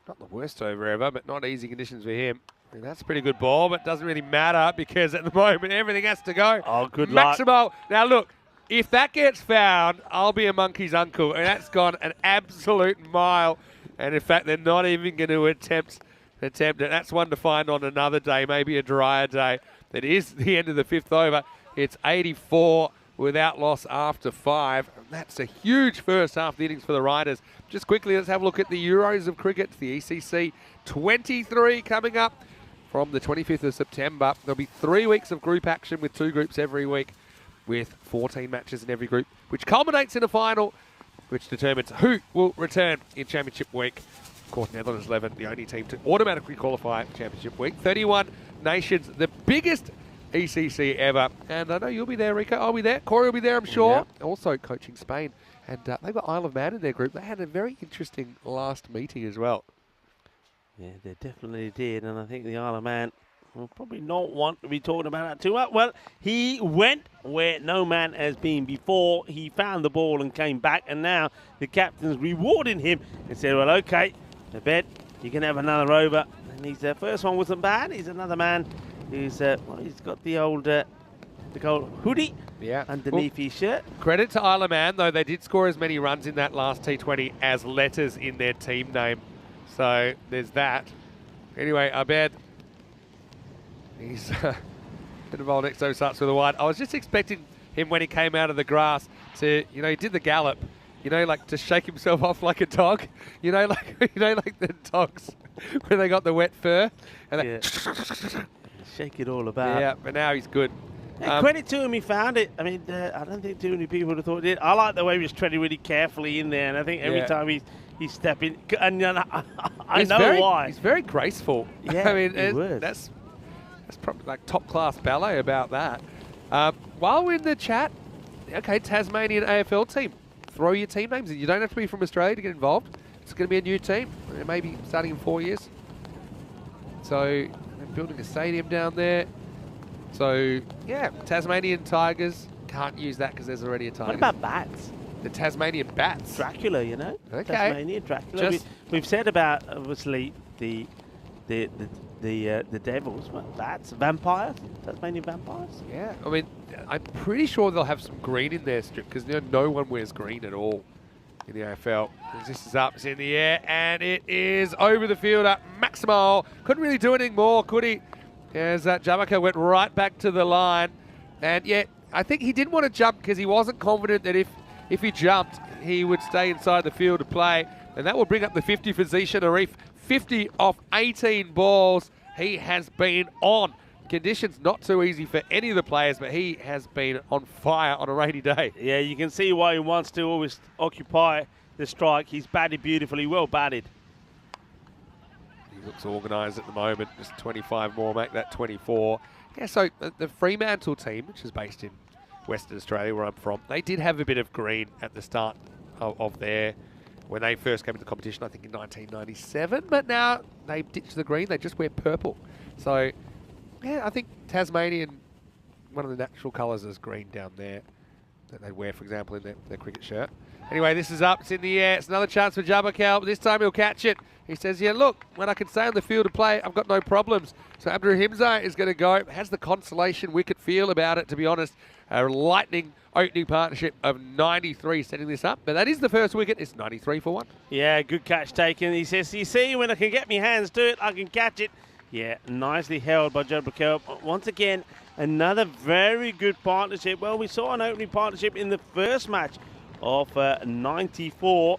not the worst over ever, but not easy conditions for him. I mean, that's a pretty good ball, but it doesn't really matter because at the moment everything has to go. Oh, good Maximo. luck. Now look, if that gets found, I'll be a monkey's uncle, and that's gone an absolute mile. And in fact, they're not even going to attempt it. That's one to find on another day, maybe a drier day. It is the end of the 5th over. It's 84 without loss after 5. And that's a huge first half of the innings for the Riders. Just quickly, let's have a look at the Euros of cricket, the ECC 23 coming up from the 25th of September. There'll be 3 weeks of group action with 2 groups every week with 14 matches in every group, which culminates in a final, which determines who will return in Championship Week. Of course, Netherlands 11, the only team to automatically qualify for Championship Week. 31 nations, the biggest ECC ever. And I know you'll be there, Rico. I'll be there. Corey will be there, I'm sure. Yep. Also coaching Spain. And they've got Isle of Man in their group. They had a very interesting last meeting as well. Yeah, they definitely did. And I think the Isle of Man will probably not want to be talking about that too much. Well, he went where no man has been before. He found the ball and came back. And now the captain's rewarding him and said, well, okay, I bet you can have another over. And his first one wasn't bad. He's another man who's well, he's got the old hoodie underneath his shirt. Credit to Isle of Man, though. They did score as many runs in that last T20 as letters in their team name. So there's that. Anyway, Abed, he's bit of old Exo starts with a wide. I was just expecting him when he came out of the grass to, he did the gallop you know, like to shake himself off like a dog. You know, like like the dogs when they got the wet fur. And Yeah. Shake it all about. yeah, but now he's good. Yeah, credit to him, he found it. I mean, I don't think too many people would have thought it. I like the way he was treading really carefully in there, and I think every Yeah. time he's stepping, and I He's know very, why. He's very graceful. Yeah, I mean, he was. that's probably like top class ballet about that. While we're in the chat, okay, Tasmanian AFL team, throw your team names in. You don't have to be from Australia to get involved. It's going to be a new team, maybe starting in 4 years. So they're building a stadium down there. So yeah, Tasmanian Tigers, can't use that because there's already a tiger. What about bats? The Tasmanian Bats. Dracula, you know? Okay. Tasmania, Dracula. We've said about, obviously, the devils, what, bats, vampires, Tasmanian vampires. Yeah, I mean, I'm pretty sure they'll have some green in their strip because no one wears green at all in the AFL. This is up, it's in the air, and it is over the field at Maximo. Couldn't really do anything more, could he? As Jamaica went right back to the line. And yet, I think he didn't want to jump because he wasn't confident that if he jumped, he would stay inside the field to play. And that will bring up the 50 for Zishan Arif. 50 off 18 balls. He has been on. Conditions not too easy for any of the players, but he has been on fire on a rainy day. Yeah, you can see why he wants to always occupy the strike. He's batted beautifully, well batted. He looks organised at the moment. Just 25 more, make that 24. Yeah, so the Fremantle team, which is based in Western Australia, where I'm from, they did have a bit of green at the start of their, when they first came into competition, I think in 1997. But now they ditched the green, they just wear purple. So, yeah, I think Tasmanian, one of the natural colours is green down there that they wear, for example, in their cricket shirt. Anyway, this is up, it's in the air. It's another chance for Jabakal, but this time he'll catch it. He says, yeah, look, when I can stay on the field to play, I've got no problems. So Abdurahimza is going to go. Has the consolation wicket feel about it, to be honest. A lightning opening partnership of 93 setting this up. But that is the first wicket. It's 93 for one. Yeah, good catch taken. He says, you see, when I can get my hands to it, I can catch it. Yeah, nicely held by Jabakal. Once again, another very good partnership. Well, we saw an opening partnership in the first match of 94.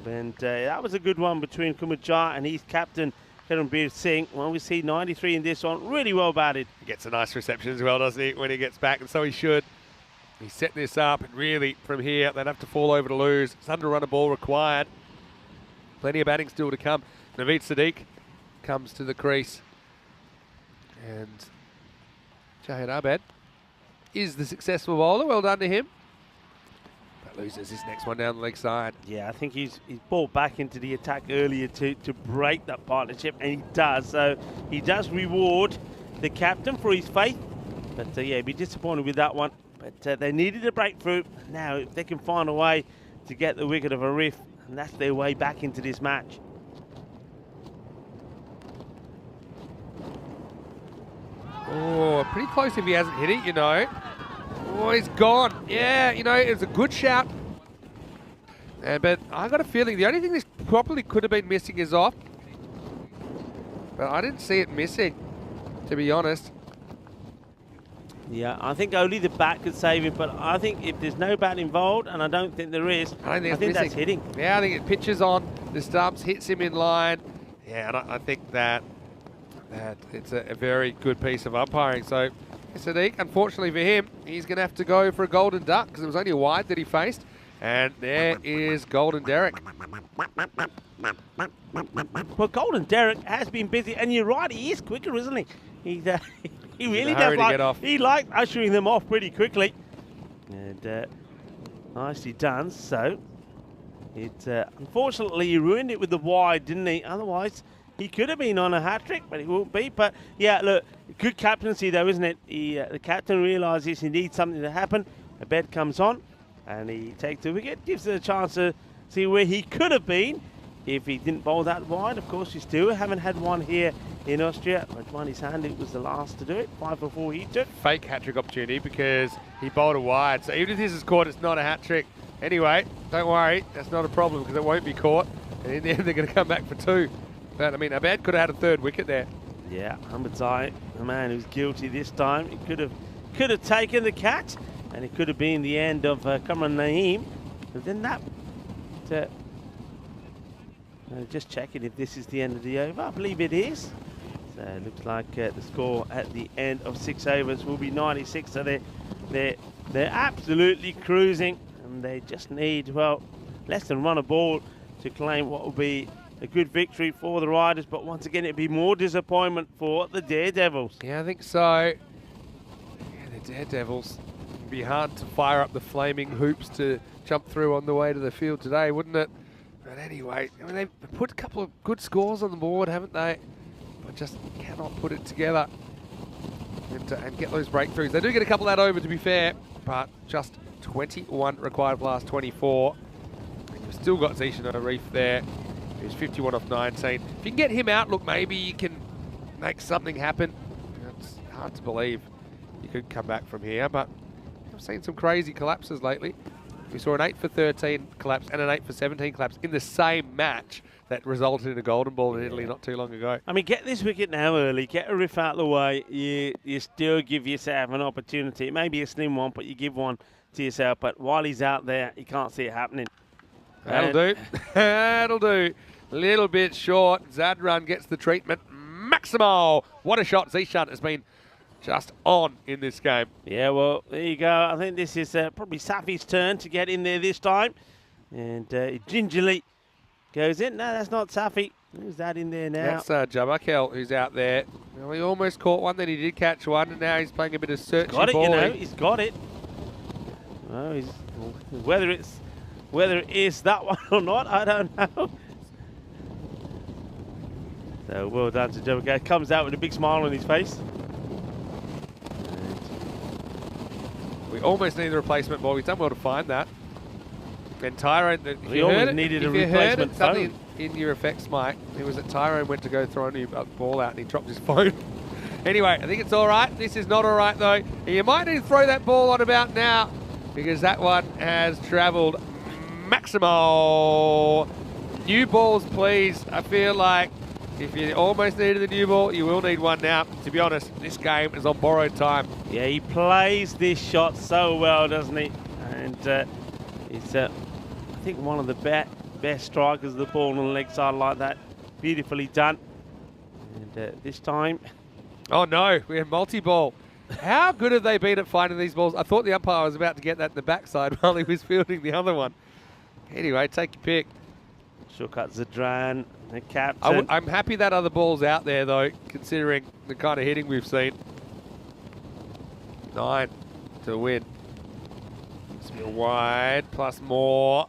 And that was a good one between Kumar and his captain, Karanbir Singh. Well, we see 93 in this one. Really well batted. He gets a nice reception as well, doesn't he, when he gets back? And so he should. He set this up, and really, from here, they'd have to fall over to lose. It's under run a ball required. Plenty of batting still to come. Naveed Sadiq comes to the crease. And Shahid Abed is the successful bowler. Well done to him. Loses this next one down the leg side. Yeah, I think he's brought back into the attack earlier to break that partnership, and he does. So he does reward the captain for his faith. But yeah, he'd be disappointed with that one. But they needed a breakthrough. Now, if they can find a way to get the wicket of Arif, and that's their way back into this match. Oh, pretty close if he hasn't hit it, you know. Oh, he's gone. Yeah, you know, it's a good shout. But I got a feeling the only thing this probably could have been missing is off. But I didn't see it missing, to be honest. Yeah, I think only the bat could save it, but I think if there's no bat involved, and I don't think there is, I think that's hitting. Yeah, I think it pitches on the stumps, hits him in line. Yeah, and I think that it's a very good piece of umpiring. So Sadiq, unfortunately for him, he's going to have to go for a golden duck because it was only a wide that he faced. And there is Golden Derek. Well, Golden Derek has been busy, and you're right, he is quicker, isn't he? He really hurry does to get off. He likes ushering them off pretty quickly. And nicely done. So, unfortunately, he ruined it with the wide, didn't he? Otherwise, he could have been on a hat-trick, but he won't be. But, yeah, look, good captaincy, though, isn't it? The captain realises he needs something to happen. A bed comes on, and he takes the wicket, gives it a chance to see where he could have been if he didn't bowl that wide. Of course, we still haven't had one here in Austria. Rajmani's hand, it was the last to do it. 5 for 4 he took. Fake hat-trick opportunity because he bowled a wide. So even if this is caught, it's not a hat-trick. Anyway, don't worry, that's not a problem because it won't be caught. And in the end, they're going to come back for 2. But, I mean, Abed could have had a 3rd wicket there. Yeah, Ahmedzai, the man who's guilty this time. He could have taken the catch, and it could have been the end of Kamran Naeem. But then that just checking if this is the end of the over. I believe it is. So it looks like the score at the end of 6 overs will be 96. So they're absolutely cruising, and they just need, well, less than run a ball to claim what will be a good victory for the Riders. But once again, it'd be more disappointment for the Daredevils. Yeah, I think so. Yeah, the Daredevils. It'd be hard to fire up the flaming hoops to jump through on the way to the field today, wouldn't it? But anyway, I mean, they've put a couple of good scores on the board, haven't they? But just cannot put it together and get those breakthroughs. They do get a couple of that over, to be fair, but just 21 required for last 24. And you've still got Zishan Reef there, who's 51 off 19. If you can get him out, look, maybe you can make something happen. It's hard to believe you could come back from here, but I've seen some crazy collapses lately. We saw an 8 for 13 collapse and an 8 for 17 collapse in the same match that resulted in a golden ball in Italy not too long ago. I mean, get this wicket now early, get a riff out of the way. You still give yourself an opportunity. It may be a slim one, but you give one to yourself. But while he's out there, you can't see it happening. That'll do. That'll do. A little bit short. Zadran gets the treatment. Maximo! What a shot. Zishan has been just on in this game. Yeah, well, there you go. I think this is probably Safi's turn to get in there this time. And he gingerly goes in. No, that's not Safi. Who's that in there now? That's Jabakel, who's out there. Well, he almost caught one, then he did catch one, and now he's playing a bit of searching got it, balling. you know. He's got it. Oh, whether it is that one or not, I don't know. So well done to Jabakel. Comes out with a big smile on his face. We almost need a replacement ball. We've done well to find that. And Tyrone, We almost needed a replacement phone. In your effects, Mike, it was that Tyrone went to go throw a ball out and he dropped his phone. Anyway, I think it's all right. This is not all right, though. You might need to throw that ball on about now because that one has travelled Maximo. New balls, please. I feel like if you almost needed the new ball, you will need one now. To be honest, this game is on borrowed time. Yeah, he plays this shot so well, doesn't he? And he's, I think, one of the best strikers of the ball on the leg side like that. Beautifully done. And this time... Oh, no, we have multi-ball. How good have they been at finding these balls? I thought the umpire was about to get that in the backside while he was fielding the other one. Anyway, take your pick. Shortcut Zadran, the captain. I'm happy that other ball's out there, though, considering the kind of hitting we've seen. 9 to win. It's a wide, plus more.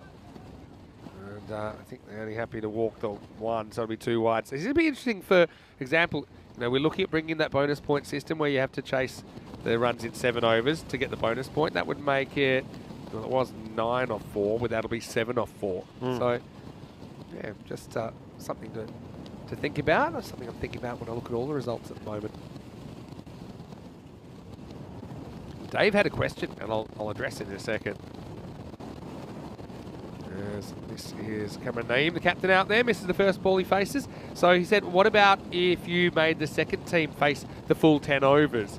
And I think they're only happy to walk the one, so it'll be 2 wide. So this will be interesting. For example, you know, we're looking at bringing in that bonus point system where you have to chase the runs in 7 overs to get the bonus point. That would make it, well, it was 9 off 4, but that'll be 7 off 4. So, yeah, just something to think about, or something I'm thinking about when I look at all the results at the moment. Dave had a question, and I'll address it in a second. This is Cameron Naeem, the captain out there, misses the first ball he faces. So he said, what about if you made the second team face the full 10 overs?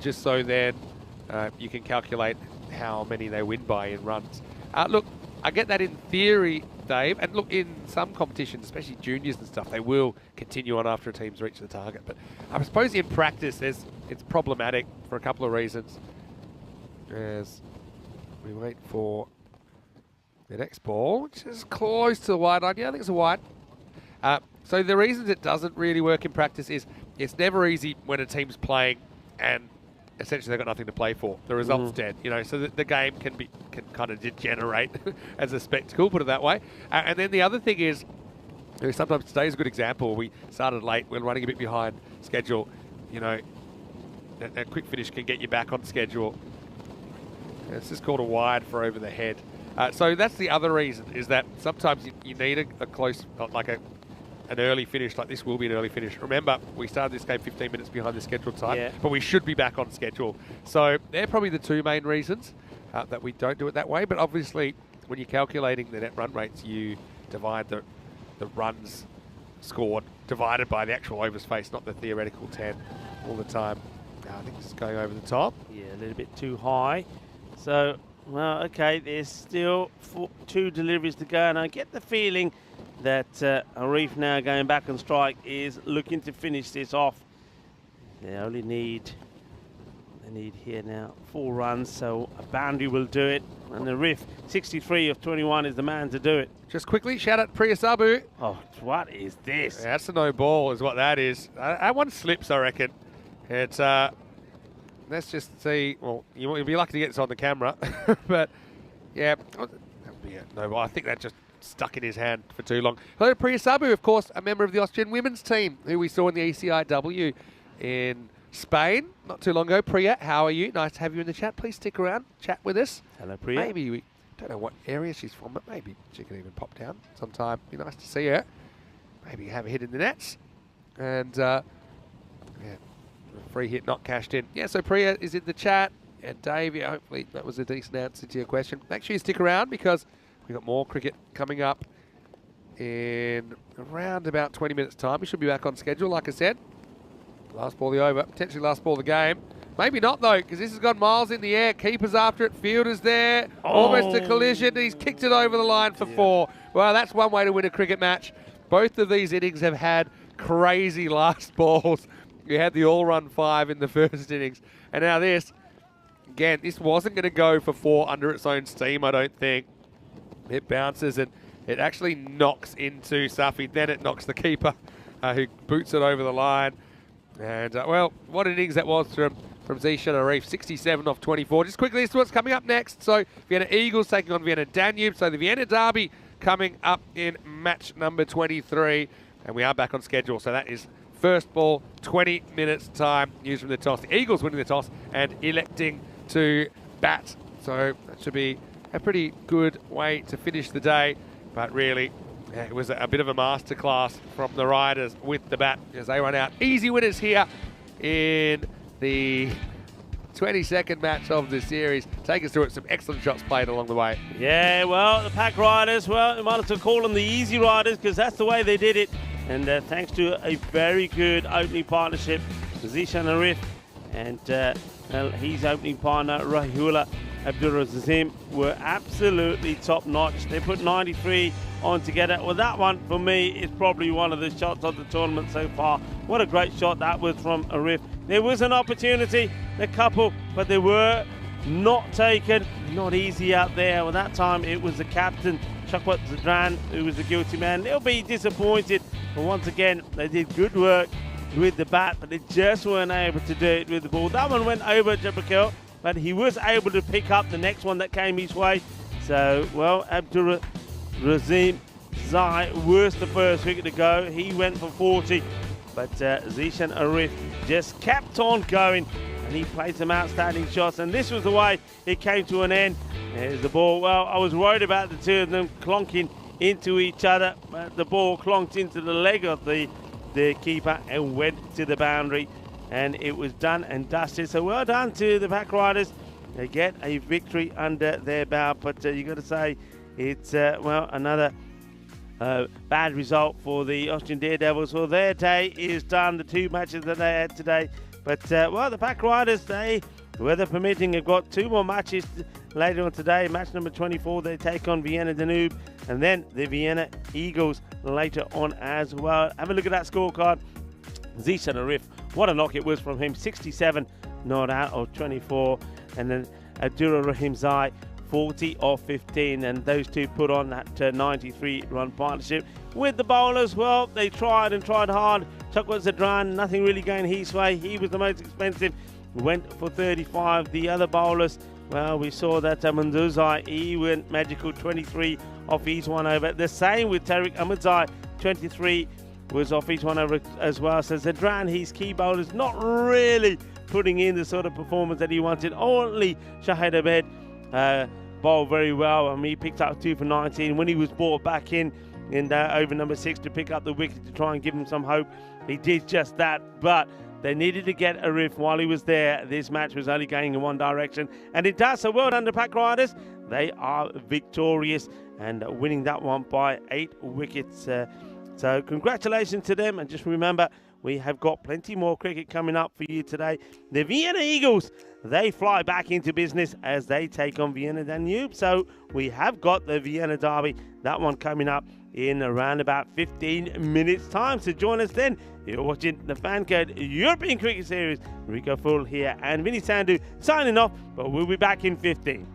Just so then you can calculate how many they win by in runs. Look, I get that in theory, Dave. And look, in some competitions, especially juniors and stuff, they will continue on after a team's reached the target. But I suppose in practice, it's problematic for a couple of reasons. As we wait for the next ball, which is close to the wide line. Yeah, I think it's a wide. So the reasons it doesn't really work in practice is it's never easy when a team's playing and essentially they've got nothing to play for. The result's dead, you know, so the game can kind of degenerate as a spectacle, put it that way. And then the other thing is, sometimes today's a good example. We started late, we're running a bit behind schedule. You know, a quick finish can get you back on schedule. This is called a wide for over the head. So that's the other reason, is that sometimes you need a close, like an early finish. Like this will be an early finish. Remember, we started this game 15 minutes behind the scheduled time, but we should be back on schedule. So they're probably the 2 main reasons that we don't do it that way. But obviously, when you're calculating the net run rates, you divide the runs scored divided by the actual overs faced, not the theoretical 10 all the time. I think this is going over the top. Yeah, a little bit too high. So well, okay, there's still 2 deliveries to go, and I get the feeling that Arif now going back on strike is looking to finish this off. They only need here now 4 runs, so a boundary will do it. And Arif, 63 of 21, is the man to do it. Just quickly, shout out Priya Sabu. Oh, what is this? Yeah, that's a no ball is what that is. That one slips, I reckon. It's, let's just see. Well, you'll be lucky to get this on the camera. But, yeah, no ball. I think that just stuck in his hand for too long. Hello, Priya Sabu, of course, a member of the Austrian women's team who we saw in the ECIW in Spain not too long ago. Priya, how are you? Nice to have you in the chat. Please stick around, chat with us. Hello, Priya. Maybe we don't know what area she's from, but maybe she can even pop down sometime. Be nice to see her. Maybe have a hit in the nets. And, yeah, free hit not cashed in. Yeah, so Priya is in the chat. And Dave, yeah, hopefully that was a decent answer to your question. Make sure you stick around because we've got more cricket coming up in around about 20 minutes' time. We should be back on schedule, like I said. Last ball of the over, potentially last ball of the game. Maybe not, though, because this has gone miles in the air. Keeper's after it, fielder's there. Almost a collision. He's kicked it over the line for 4. Well, that's one way to win a cricket match. Both of these innings have had crazy last balls. You had the all-run 5 in the first innings. And now this, again, this wasn't going to go for 4 under its own steam, I don't think. It bounces and it actually knocks into Safi. Then it knocks the keeper, who boots it over the line. And, well, what an innings that was from Zishan Arif, 67 off 24. Just quickly, this is what's coming up next. So, Vienna Eagles taking on Vienna Danube. So, the Vienna Derby coming up in match number 23. And we are back on schedule. So, that is first ball, 20 minutes time, used from the toss. The Eagles winning the toss and electing to bat. So, that should be a pretty good way to finish the day. But really, it was a bit of a masterclass from the Riders with the bat as they run out. Easy winners here in the 22nd match of the series. Take us through it. Some excellent shots played along the way. Yeah, well, the Pack Riders, well, you might as well call them the Easy Riders because that's the way they did it. And thanks to a very good opening partnership, Zishan Arif and his opening partner, Rahula Abdulrazim, were absolutely top-notch. They put 93 on together. Well, that one, for me, is probably one of the shots of the tournament so far. What a great shot that was from Arif. There was an opportunity, a couple, but they were not taken. Not easy out there. Well, that time it was the captain, Chakwat Zadran, who was the guilty man. They'll be disappointed. But once again, they did good work with the bat, but they just weren't able to do it with the ball. That one went over Jabakil, but he was able to pick up the next one that came his way. So, well, Abdulrazim Zai was the first wicket to go. He went for 40, but Zishan Arif just kept on going, and he played some outstanding shots, and this was the way it came to an end. There's the ball. Well, I was worried about the two of them clonking into each other, but the ball clonked into the leg of the keeper and went to the boundary. And it was done and dusted. So well done to the Pack Riders. They get a victory under their belt. But you got to say, it's, well, another bad result for the Austrian Daredevils. Well, their day is done, the 2 matches that they had today. But, well, the Pack Riders, they, weather permitting, have got 2 more matches later on today. Match number 24, they take on Vienna Danube. And then the Vienna Eagles later on as well. Have a look at that scorecard. Zishan Arif, what a knock it was from him, 67 not out of 24, and then Abdullah Rahim Zai, 40 of 15, and those two put on that 93-run partnership. With the bowlers, well, they tried and tried hard. Chakwat Zadran, nothing really going his way. He was the most expensive, went for 35. The other bowlers, well, we saw that Manzuzai, he went magical, 23 off his one over. The same with Tariq Ahmadzai, 23 was off each one over as well. So Zadran, his key bowlers, not really putting in the sort of performance that he wanted. Only Shahid Ahmed bowled very well. I mean, he picked up 2 for 19. When he was brought back in over number 6 to pick up the wicket to try and give him some hope, he did just that. But they needed to get Arif while he was there. This match was only going in one direction, and it does. So well done to Pack Riders. They are victorious and winning that one by 8 wickets. So congratulations to them, and just remember, we have got plenty more cricket coming up for you today. The Vienna Eagles, they fly back into business as they take on Vienna Danube. So we have got the Vienna Derby, that one coming up in around about 15 minutes time. So join us then. You're watching the Fancode European Cricket Series. Rico Full here and Vinny Sandhu signing off, but we'll be back in 15.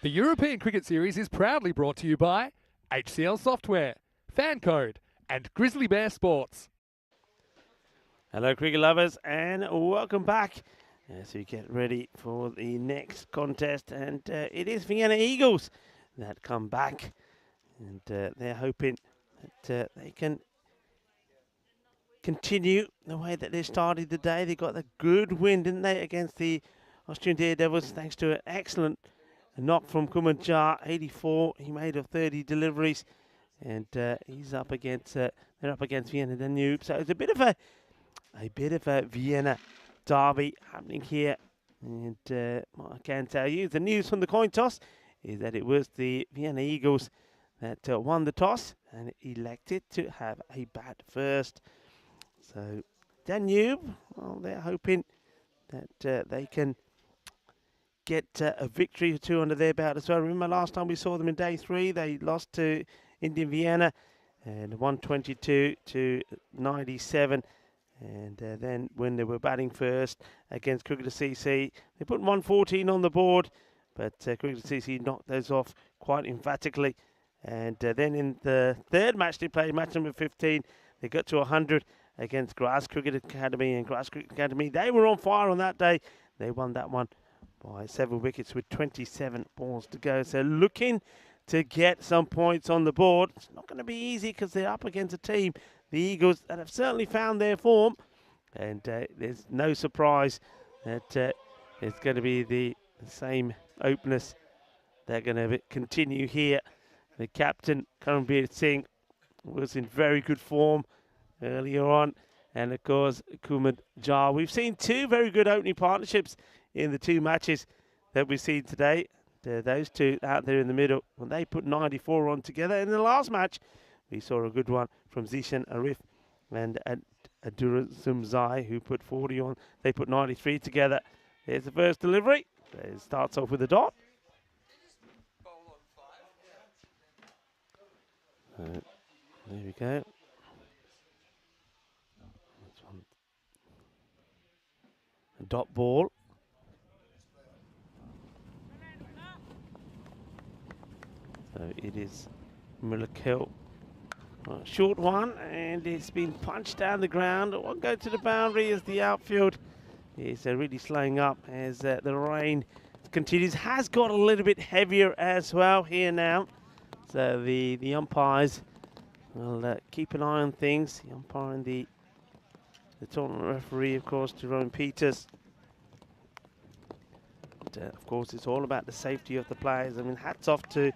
The European Cricket Series is proudly brought to you by HCL Software, Fancode, and Grizzly Bear Sports. Hello, cricket lovers, and welcome back as we get ready for the next contest. And it is Vienna Eagles that come back, and they're hoping that they can continue the way that they started the day. They got a good win, didn't they, against the Austrian Daredevils, thanks to an excellent knock from Kumanjar, 84. He made of 30 deliveries, and he's up against. They're up against Vienna Danube. So it's a bit of a Vienna derby happening here. And what I can tell you, the news from the coin toss is that it was the Vienna Eagles that won the toss and elected to have a bat first. So Danube, well, they're hoping that they can get a victory or two under their belt as well. Remember last time we saw them in day 3, they lost to Indian Vienna and 122 to 97. And then when they were batting first against Cricketer CC, they put 114 on the board, but Cricketer CC knocked those off quite emphatically. And then in the third match they played, match number 15, they got to 100 against Grass Cricket Academy. And Grass Cricket Academy, they were on fire on that day. They won that one by 7 wickets with 27 balls to go. So looking to get some points on the board. It's not going to be easy because they're up against a team, the Eagles, that have certainly found their form. And there's no surprise that it's going to be the same openers. They're going to continue here. The captain, Karanbir Singh, was in very good form earlier on. And of course, Kumar Jar. We've seen 2 very good opening partnerships in the 2 matches that we've seen today. Those 2 out there in the middle, when they put 94 on together. In the last match, we saw a good one from Zishan Arif and Adurazum Zai, who put 40 on. They put 93 together. There's the first delivery. It starts off with a dot. There we go. That's one. A dot ball. So it is Mulakel. Short one, and it's been punched down the ground. It won't go to the boundary as the outfield is really slowing up as the rain continues. Has got a little bit heavier as well here now. So the umpires will keep an eye on things. The umpire and the tournament referee, of course, Jerome Peters. But, of course, it's all about the safety of the players. I mean, hats off to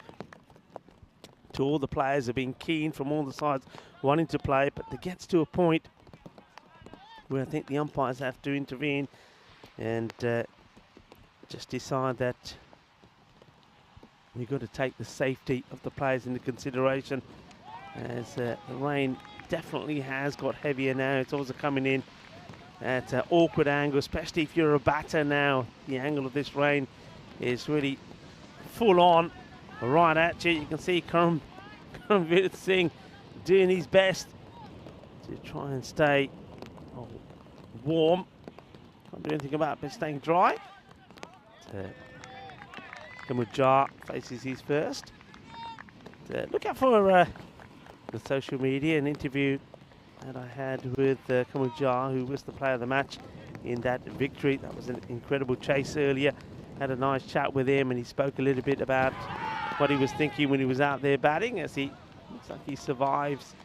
all the players have been keen from all the sides wanting to play, but it gets to a point where I think the umpires have to intervene and just decide that we've got to take the safety of the players into consideration, as the rain definitely has got heavier now. It's also coming in at an awkward angle, especially if you're a batter now. The angle of this rain is really full on right at you. You can see Karanbir Singh doing his best to try and stay warm. Can't do anything about it, staying dry. Kamujar faces his first. Look out for the social media, an interview that I had with Kamujar, who was the player of the match in that victory. That was an incredible chase earlier. Had a nice chat with him, and he spoke a little bit about what he was thinking when he was out there batting, as he looks like he survives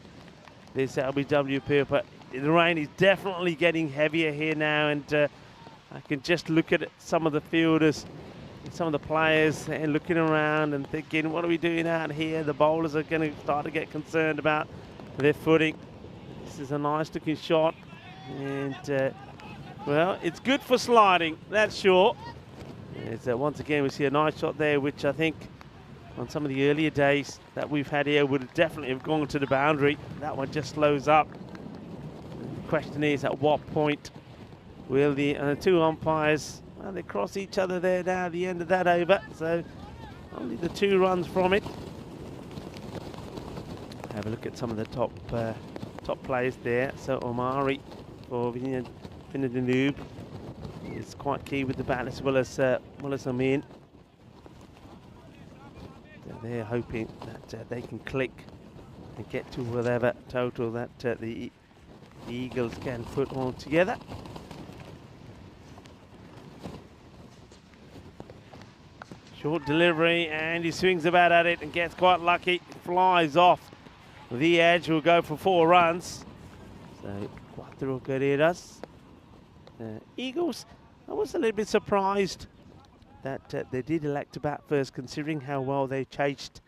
this LBW. But the rain is definitely getting heavier here now, and I can just look at some of the fielders, some of the players, and looking around and thinking, what are we doing out here? The bowlers are going to start to get concerned about their footing. This is a nice looking shot, and well, it's good for sliding, that's sure. Once again, we see a nice shot there, which I think on some of the earlier days that we've had here would definitely have gone to the boundary. That one just slows up. The question is, at what point will the 2 umpires, well, they cross each other there now at the end of that over, so only the 2 runs from it. Have a look at some of the top players there. So Omari for Vienna Danube is quite key with the bat, as well as Amin. They're hoping that they can click and get to whatever total that the Eagles can put all together. Short delivery, and he swings about at it and gets quite lucky. Flies off the edge. Will go for 4 runs. So 4 carreras. Eagles, I was a little bit surprised that they did elect to bat first, considering how well they chased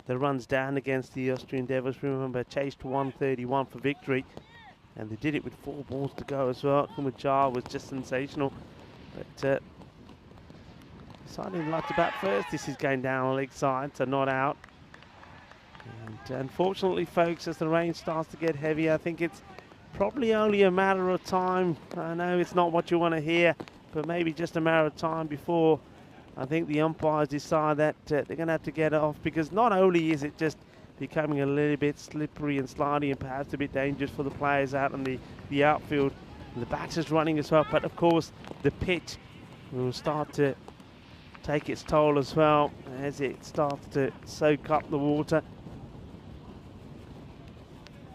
the runs down against the Austrian Devils. Remember, chased 131 for victory, and they did it with 4 balls to go as well. Kumajar was just sensational, but deciding like to bat first. This is going down on leg side, so not out. And unfortunately, folks, as the rain starts to get heavy, I think it's probably only a matter of time. I know it's not what you want to hear, but maybe just a matter of time before I think the umpires decide that they're going to have to get off, because not only is it just becoming a little bit slippery and slidey and perhaps a bit dangerous for the players out in the outfield, and the batters running as well, but of course the pitch will start to take its toll as well as it starts to soak up the water.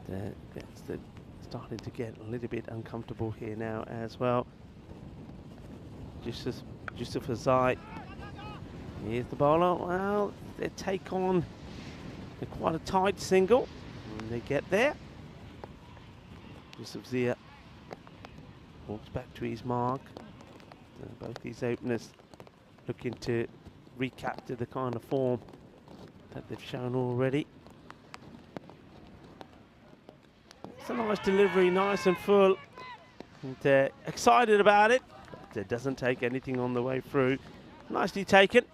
It's starting to get a little bit uncomfortable here now as well. Yusuf Azai, here's the bowler. Well, they take on quite a tight single when they get there. Yusuf Zia walks back to his mark. Both these openers looking to recapture the kind of form that they've shown already. It's a nice delivery, nice and full, and excited about it. But it doesn't take anything on the way through. Nicely taken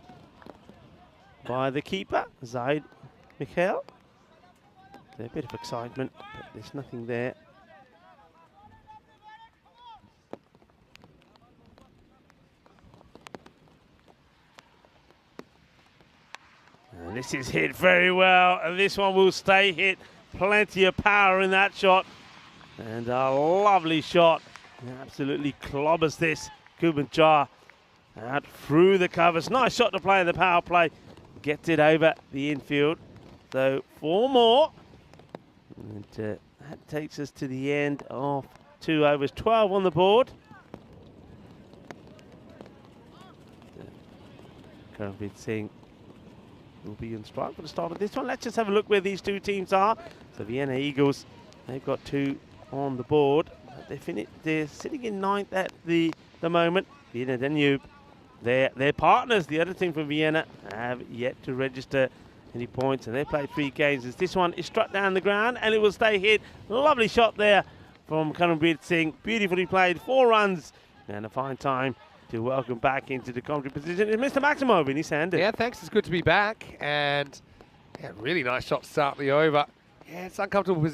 by the keeper, Zaid Mikhail. A bit of excitement, but there's nothing there. And this is hit very well, and this one will stay hit. Plenty of power in that shot, and a lovely shot. Absolutely clobbers this Kubanjar out through the covers. Nice shot to play in the power play. Gets it over the infield. So 4 more. And that takes us to the end of 2 overs. 12 on the board. Karanveer Singh will be on strike for the start of this one. Let's just have a look where these 2 teams are. So Vienna Eagles, they've got 2 on the board. They're sitting in 9th at the moment. Vienna Danube, they're partners. The other team from Vienna have yet to register any points, and they played 3 games. As this one is struck down the ground, and it will stay hit. Lovely shot there from Karanveer Singh. Beautifully played, 4 runs, and a fine time to welcome back into the commentary position is Mr. Maximo in his hand. Yeah, thanks. It's good to be back, and yeah, really nice shot to start the over. Yeah, it's uncomfortable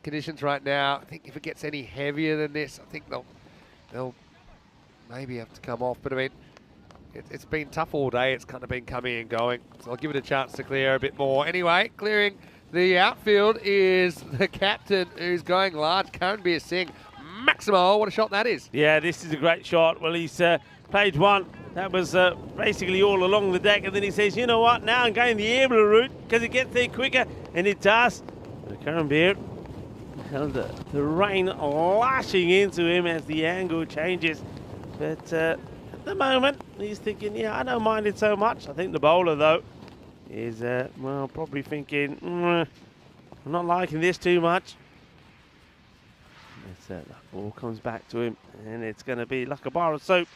conditions right now. I think if it gets any heavier than this, I think they'll maybe have to come off. But I mean, it's been tough all day. It's kind of been coming and going. So I'll give it a chance to clear a bit more. Anyway, clearing the outfield is the captain, who's going large, Karanveer Singh. Maximo, what a shot that is. Yeah, this is a great shot. Well, he's played one. That was basically all along the deck. And then he says, you know what, now I'm going the aerial route because it gets there quicker. And it does. Karanveer held the rain lashing into him as the angle changes. But at the moment, he's thinking, yeah, I don't mind it so much. I think the bowler, though, is, well, probably thinking, I'm not liking this too much. The ball comes back to him, and it's going to be like a bar of soap.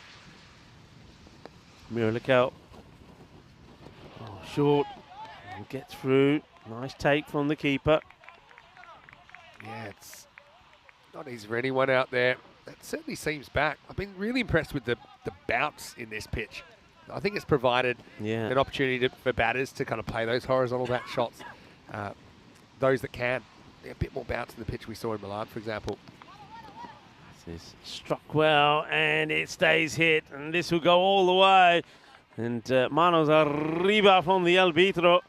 Miralakel. Oh, short. And gets through. Nice take from the keeper. Yeah, it's not easy for anyone out there. That certainly seems back. I've been really impressed with the bounce in this pitch. I think it's provided an opportunity for batters to kind of play those horizontal bat shots. Those that can. A bit more bounce in the pitch we saw in Milan, for example. This is struck well, and it stays hit, and this will go all the way. And manos arriba from the arbitro.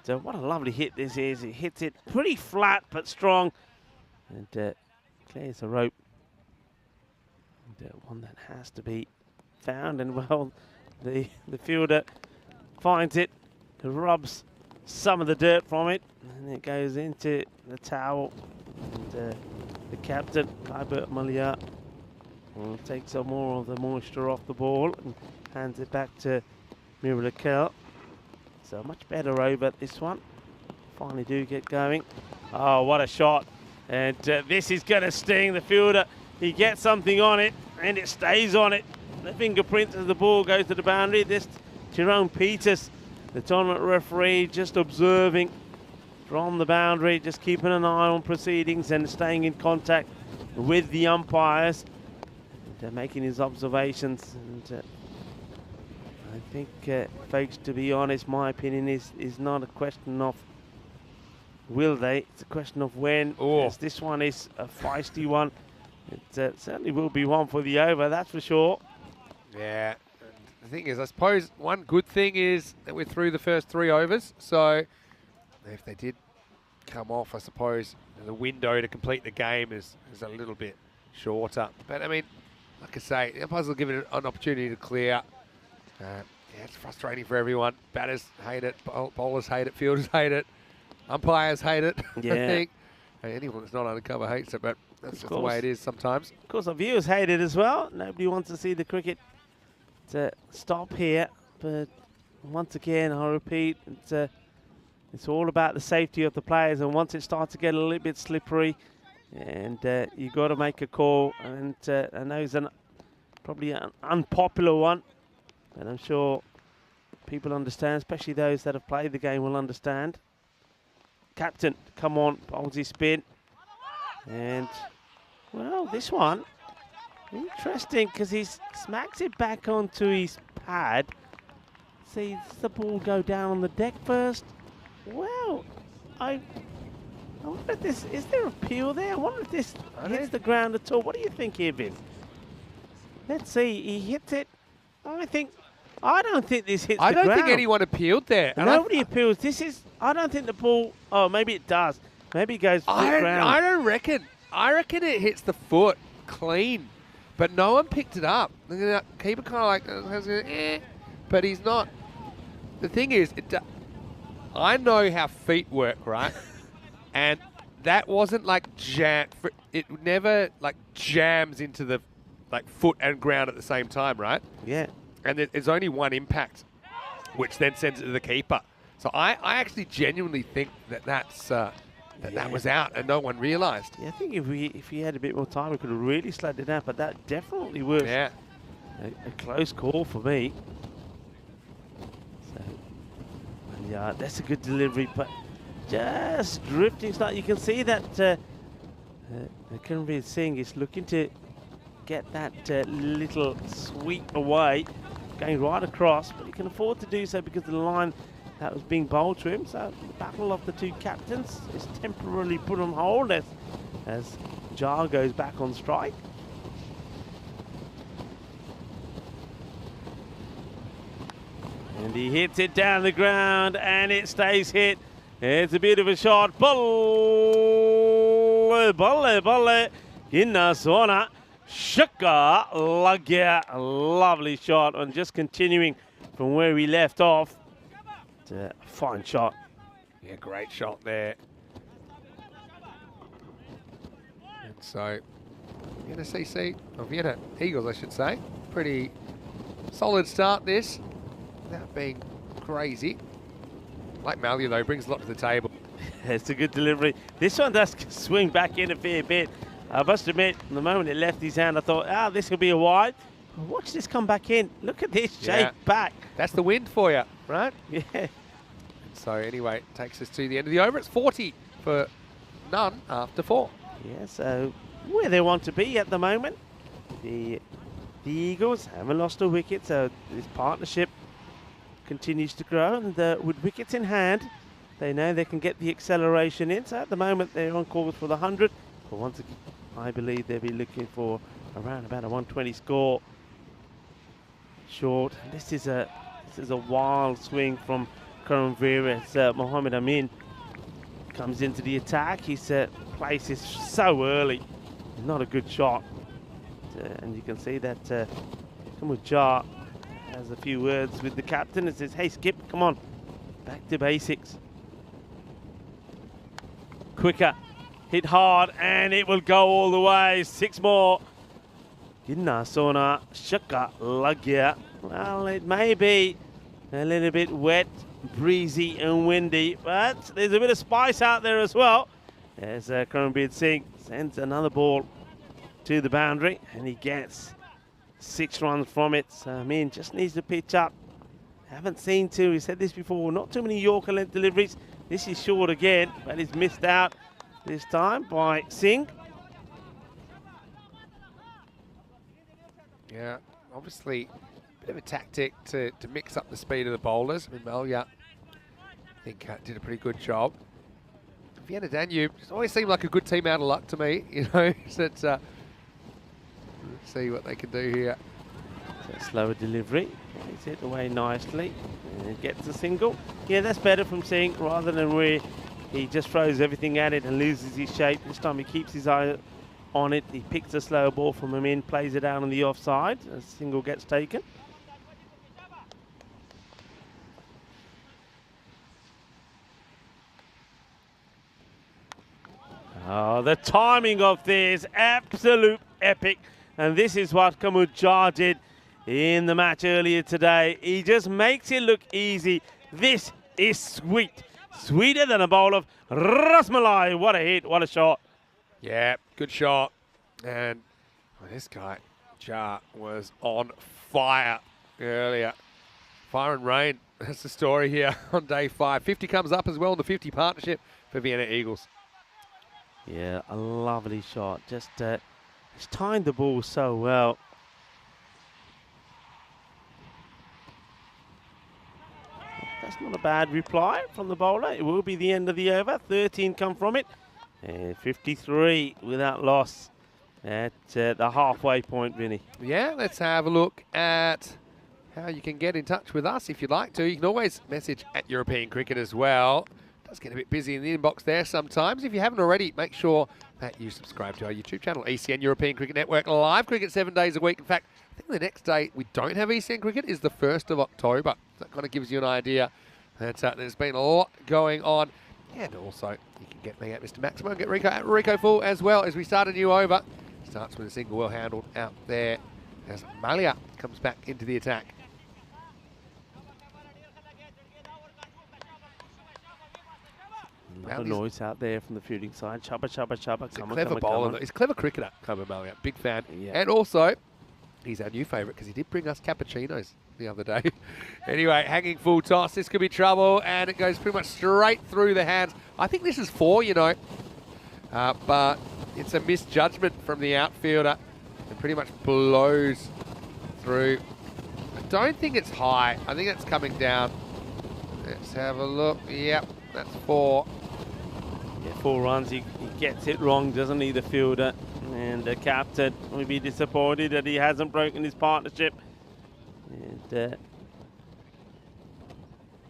So what a lovely hit this is. It hits it pretty flat but strong, and clears the rope. And one that has to be found, and well, the fielder finds it rubs some of the dirt from it, and it goes into the towel. And the captain, Albert Malia, will take some more of the moisture off the ball and hands it back to Miracle. So much better over this one. Finally do get going. Oh, what a shot. And this is going to sting the fielder. He gets something on it, and it stays on it. The fingerprints as the ball goes to the boundary. This Jerome Peters, the tournament referee, just observing from the boundary, just keeping an eye on proceedings and staying in contact with the umpires. And, making his observations. And I think, folks, to be honest, my opinion is not a question of will they, it's a question of when. Yes, this one is a feisty one. It certainly will be one for the over, that's for sure. Yeah, and the thing is, I suppose one good thing is that we're through the first 3 overs, so if they did come off, I suppose the window to complete the game is a little bit shorter. But I mean, like I say, the umpires will give it an opportunity to clear. Yeah, it's frustrating for everyone. Batters hate it, bowlers hate it, fielders hate it, umpires hate it. Yeah. I think anyone that's not undercover hates it, but that's just the way it is sometimes. Of course, our viewers hate it as well. Nobody wants to see the cricket to stop here. But once again, I repeat, it's all about the safety of the players. And once it starts to get a little bit slippery, and you've got to make a call. And I know it's probably an unpopular one, but I'm sure people understand, especially those that have played the game will understand. Captain, come on, holds his spin. And, well, this one, interesting, because he smacks it back onto his pad. Sees the ball go down on the deck first. Well, I wonder if this, is there a peel there? I wonder if this hits the ground at all. What do you think here, Vin? Let's see, he hits it. I don't think this hits the ground. I don't think anyone appealed there. Nobody appeals. This is, I don't think the ball, oh, maybe it does. Maybe it goes foot ground. I don't reckon. I reckon it hits the foot clean, but no one picked it up. The keeper kind of like, but he's not. The thing is, I know how feet work, right? And that wasn't like jam. It never like jams into the foot and ground at the same time, right? Yeah. And there's only one impact, which then sends it to the keeper. So I actually genuinely think that was out and no one realised. Yeah, I think if we had a bit more time, we could have really slowed it down. But that definitely was a close call for me. So, yeah, that's a good delivery, but just drifting. Start. You can see that Karanveer Singh is looking to get that little sweep away, going right across, but he can afford to do so because of the line that was being bowled to him. So the battle of the two captains is temporarily put on hold as Jar goes back on strike. And he hits it down the ground and it stays hit. It's a bit of a shot. Balle, balle, balle. Inna sona. Shaka lagya. Lovely shot. And just continuing from where we left off. Fine shot. Yeah, great shot there. And so, Vienna CC, or Vienna Eagles, I should say. Pretty solid start this, without being crazy. Like Malia though, brings a lot to the table. It's a good delivery. This one does swing back in a fair bit. I must admit, the moment it left his hand, I thought, this will be a wide. Watch this come back in. Look at this shape back. That's the wind for you, right? Yeah. So anyway, it takes us to the end of the over. It's 40 for none after 4. Yeah, so where they want to be at the moment. The Eagles haven't lost a wicket, so this partnership continues to grow. And with wickets in hand, they know they can get the acceleration in. So at the moment, they're on course for the 100. But once again, I believe they'll be looking for around about a 120 score short. This is a wild swing from Karanveer as Mohammed Amin comes into the attack. His place is so early. Not a good shot. And you can see that Kamujah has a few words with the captain and says, hey, Skip, come on. Back to basics. Quicker. Hit hard, and it will go all the way. 6 more. Ginna Sona Shaka Lagya. Well, it may be a little bit wet, breezy, and windy, but there's a bit of spice out there as well. As Karanbir Singh sends another ball to the boundary, and he gets 6 runs from it. So, I mean, just needs to pitch up. Haven't seen too, we said this before, not too many Yorker length deliveries. This is short again, but he's missed out this time by Singh. Yeah, obviously a bit of a tactic to mix up the speed of the bowlers. I mean, Malia, I think, did a pretty good job. Vienna Danube just always seemed like a good team out of luck to me, you know. So it's, let's see what they can do here. So slower delivery. He's hit away nicely and gets a single. Yeah, that's better from Singh rather than where he just throws everything at it and loses his shape. This time he keeps his eye on it. He picks a slow ball from him in, plays it out on the offside. A single gets taken. Oh, the timing of this, absolute epic. And this is what Kamujar did in the match earlier today. He just makes it look easy. This is sweet. Sweeter than a bowl of rasmalai. What a hit, what a shot. Yeah, good shot. And this guy, Jar, was on fire earlier. Fire and rain, that's the story here on day 5. 50 comes up as well in the 50 partnership for Vienna Eagles. Yeah, a lovely shot. Just timed the ball so well. That's not a bad reply from the bowler. It will be the end of the over. 13 come from it. And 53 without loss at the halfway point, Vinny. Yeah, let's have a look at how you can get in touch with us if you'd like to. You can always message at European Cricket as well. It does get a bit busy in the inbox there sometimes. If you haven't already, make sure that you subscribe to our YouTube channel, ECN European Cricket Network. Live cricket 7 days a week. In fact, I think the next day we don't have ECN Cricket is the 1st of October. That kind of gives you an idea that there's been a lot going on. And also, you can get me at Mr. Maximo and get Rico at Rico Full as well as we start a new over. Starts with a single well handled out there as Malia comes back into the attack. A lot of noise out there from the fielding side. Chubba, chubba, chubba. He's a clever bowler. He's a clever cricketer, Cumber Malia. Big fan. Yeah. And also, he's our new favourite because he did bring us cappuccinos the other day. Anyway, hanging full toss. This could be trouble, and it goes pretty much straight through the hands. I think this is 4, you know, but it's a misjudgment from the outfielder. It pretty much blows through. I don't think it's high. I think it's coming down. Let's have a look. Yep, that's 4. Yeah, 4 runs. He gets it wrong, doesn't he, the fielder? And the captain will be disappointed that he hasn't broken his partnership. And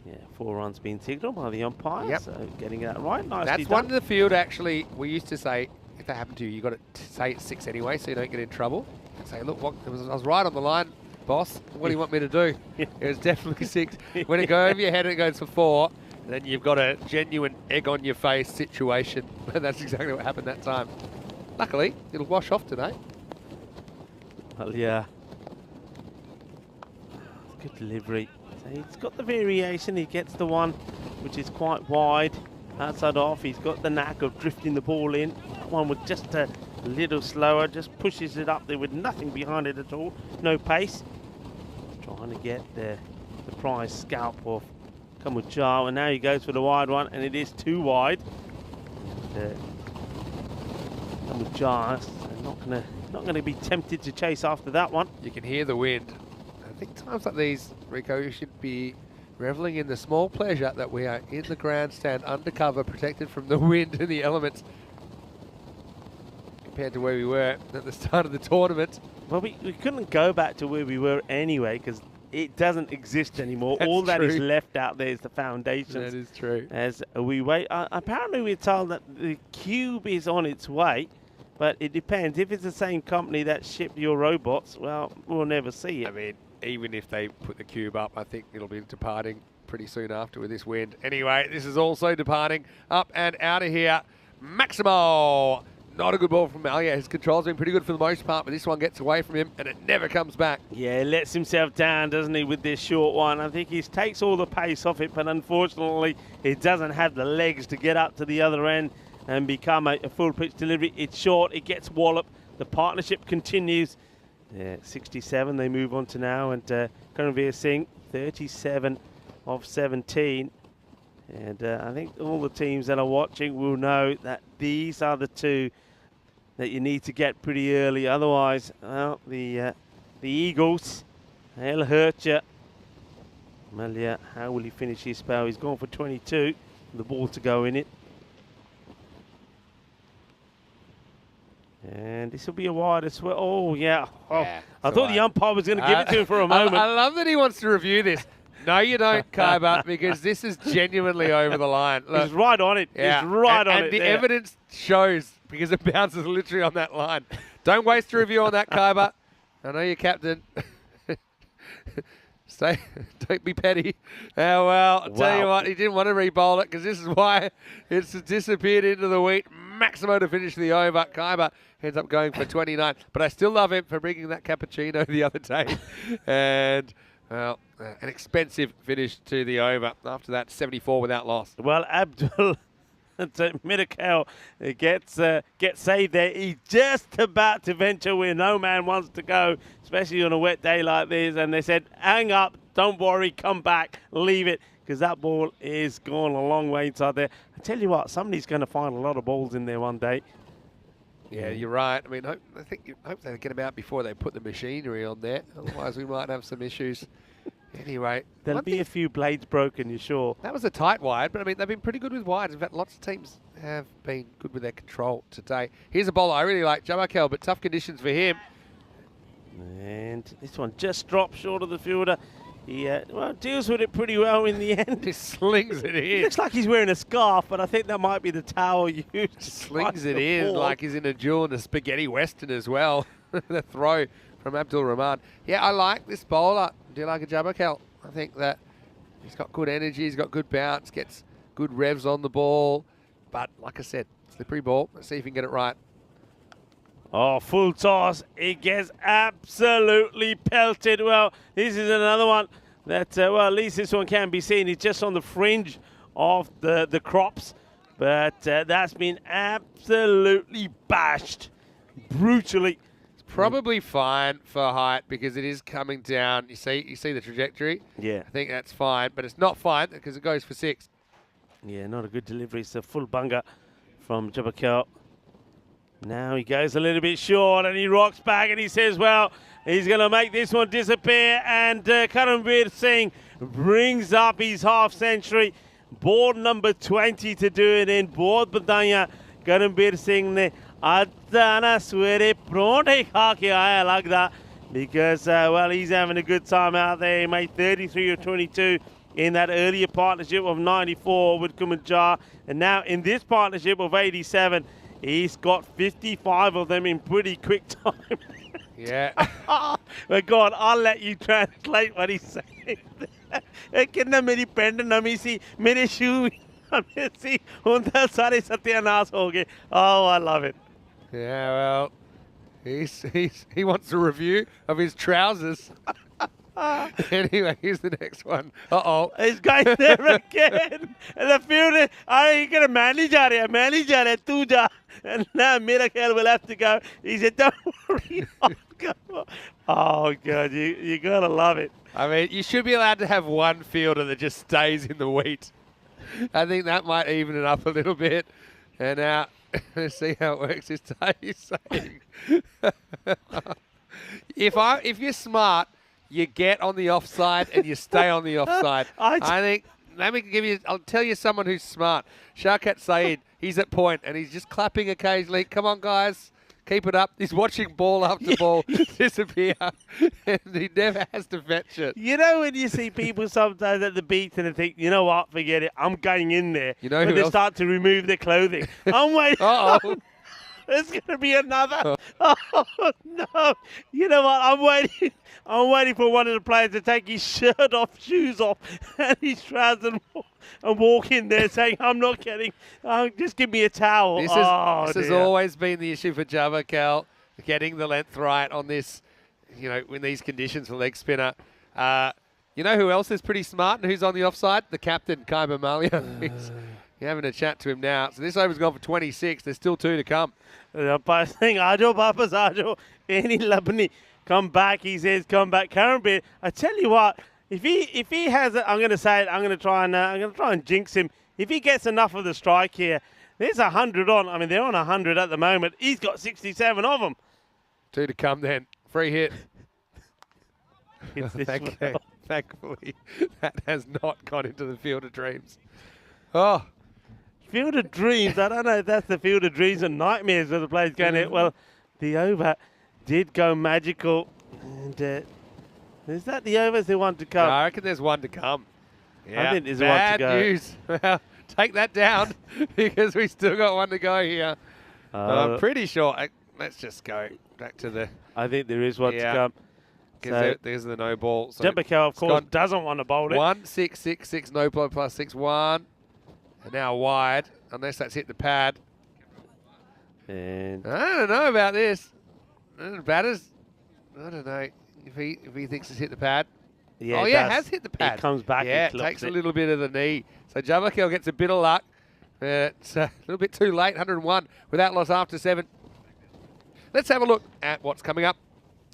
yeah, 4 runs being signalled by the umpire. Yep. So getting that right. Nicely That's done. one in the field, actually. We used to say, if that happened to you, you got to say it's 6 anyway, so you don't get in trouble. And say, look, I was right on the line, boss. What do you want me to do? It was definitely 6. When it goes over your head, it goes for 4. Then you've got a genuine egg on your face situation. And that's exactly what happened that time. Luckily, it'll wash off today. Well, yeah. Good delivery. So he's got the variation. He gets the one which is quite wide outside off. He's got the knack of drifting the ball in. That one was just a little slower, just pushes it up there with nothing behind it at all. No pace. Trying to get the prize scalp of Kamujar, and now he goes for the wide one, and it is too wide. Kamujar not gonna be tempted to chase after that one. You can hear the wind. I think times like these, Rico, you should be reveling in the small pleasure that we are in the grandstand, undercover, protected from the wind and the elements, compared to where we were at the start of the tournament. Well, we couldn't go back to where we were anyway, because it doesn't exist anymore. That's all that true. is left out there is the foundations. That is true. As we wait, apparently we're told that the cube is on its way, but it depends. If it's the same company that shipped your robots, well, we'll never see it. I mean, even if they put the cube up, I think it'll be departing pretty soon after with this wind. Anyway, this is also departing up and out of here. Maximo. Not a good ball from Malia. His control's been pretty good for the most part, but this one gets away from him and it never comes back. Yeah, he lets himself down, doesn't he, with this short one. I think he takes all the pace off it, but unfortunately, he doesn't have the legs to get up to the other end and become a full pitch delivery. It's short, it gets walloped. The partnership continues. Yeah, 67 they move on to now, and Karanveer Singh, 37 of 17. And I think all the teams that are watching will know that these are the two that you need to get pretty early. Otherwise, well, the Eagles, they'll hurt you. Malia, how will he finish his spell? He's gone for 22, the ball to go in it. And this will be a wide as well. Oh, yeah. Oh, Yeah, I thought the umpire was going to give it to him for a moment. I love that he wants to review this. No, you don't, Kaiba, because this is genuinely over the line. Look, He's right on it. yeah, He's right on it. And the there. evidence shows, because it bounces literally on that line. Don't waste a review on that, Kaiba. I know you're captain. Don't be petty. Oh, well, I'll tell you what, he didn't want to re-bowl it, because this is why it's disappeared into the wheat. Maximo to finish the over. Kaiba ends up going for 29. But I still love him for bringing that cappuccino the other day. And, well, an expensive finish to the over. After that, 74 without loss. Well, Abdul Midakal gets saved there. He's just about to venture where no man wants to go, especially on a wet day like this. And they said, hang up, don't worry, come back, leave it, because that ball is gone a long way inside there. I tell you what, somebody's going to find a lot of balls in there one day. Yeah, you're right. I mean, I hope they get them out before they put the machinery on there. Otherwise, we might have some issues. Anyway, There'll be a few blades broken, you're sure. that was a tight wide, but I mean, they've been pretty good with wides. In fact, lots of teams have been good with their control today. Here's a bowler I really like, Jamakel, but tough conditions for him. And this one just drops short of the fielder. He deals with it pretty well in the end. He slings it He in. looks like he's wearing a scarf, but I think that might be the towel used. to Slings wipe it the in ball. like he's in a duel in a spaghetti western as well. The throw from Abdul Rahman. Yeah, I like this bowler. Do you like a Jamakel? I think that he's got good energy, he's got good bounce, gets good revs on the ball. But like I said, slippery ball. Let's see if he can get it right. Oh, full toss. It gets absolutely pelted. Well, this is another one that, well, at least this one can be seen. It's just on the fringe of the crops. But that's been absolutely bashed brutally. Probably fine for height because it is coming down. You see the trajectory? Yeah. I think that's fine, but it's not fine because it goes for 6. Yeah, not a good delivery. It's a full bunger from Jabakal. Now he goes a little bit short and he rocks back and he says, well, he's going to make this one disappear. And Karanveer Singh brings up his half century. Board number 20 to do it in. Board badaya Karanveer Singh ne adana swere pronte kha ke aaya lagda. Because, well, he's having a good time out there. He made 33 or 22 in that earlier partnership of 94 with Kumanjar. And now in this partnership of 87, he's got 55 of them in pretty quick time. Yeah. But God, I'll let you translate what he's saying. कितना मेरी pant नमी सी मेरे शू सी उनका सारे सत्यानाश हो गए. Oh, I love it. Yeah, well, he wants a review of his trousers. Anyway, here's the next one. Uh-oh. He's going there again. And the fielder, I'm going to manage it, tu ja. And now Miracle will have to go. He said, don't worry. Oh, God, you got to love it. I mean, you should be allowed to have one fielder that just stays in the wheat. I think that might even it up a little bit. And now, let's see how it works this day. He's saying, if you're smart, you get on the offside and you stay on the offside. I think, I'll tell you someone who's smart. Sharkat Saeed, he's at point and he's just clapping occasionally. Come on, guys. Keep it up. He's watching ball after ball disappear, and he never has to fetch it. You know when you see people sometimes at the beach and they think, you know what, forget it, I'm going in there. You know when who they else? start to remove their clothing. I'm waiting. Uh-oh. There's going to be another. Oh, no. You know what? I'm waiting for one of the players to take his shirt off, shoes off, and his trousers and walk in there saying, I'm not getting, just give me a towel. This has dear. always been the issue for Jabba, Cal, getting the length right on this, you know, in these conditions for leg spinner. You know who else is pretty smart and who's on the offside? The captain, Kaiba Malia. You're having a chat to him now. So this over's gone for 26. There's still 2 to come. Saying, Ajo, Papas, Ajo, any Labani, come back. He says, come back. Karambir, I tell you what, if he has, I'm going to say it. I'm going to try and jinx him. If he gets enough of the strike here, there's 100 on. I mean, they're on 100 at the moment. He's got 67 of them. 2 to come then. Free hit. Well. Thankfully, that has not gone into the Field of Dreams. Oh. Field of Dreams. I don't know if that's the Field of Dreams and nightmares where the players going in. Well, the over did go magical. And is that the overs they want to come? I reckon there's 1 to come. Yeah, I think there's bad 1 to go. News. Well, take that down because we still got 1 to go here. I'm pretty sure. Let's just go back to the... I think there is 1 to come. So there's the no ball. So Jebbakel, of course, doesn't want to bowl it. 1, 6, 6, 6, no blow plus 6, 1. And now wide, unless that's hit the pad. And I don't know about this. Batters, I don't know if he thinks it's hit the pad. yeah, Oh, it yeah, it does. has hit the pad. It comes back Yeah, and it clocks takes a it. little bit of the knee. So Jabbakel gets a bit of luck. It's a little bit too late, 101 without loss after 7. Let's have a look at what's coming up.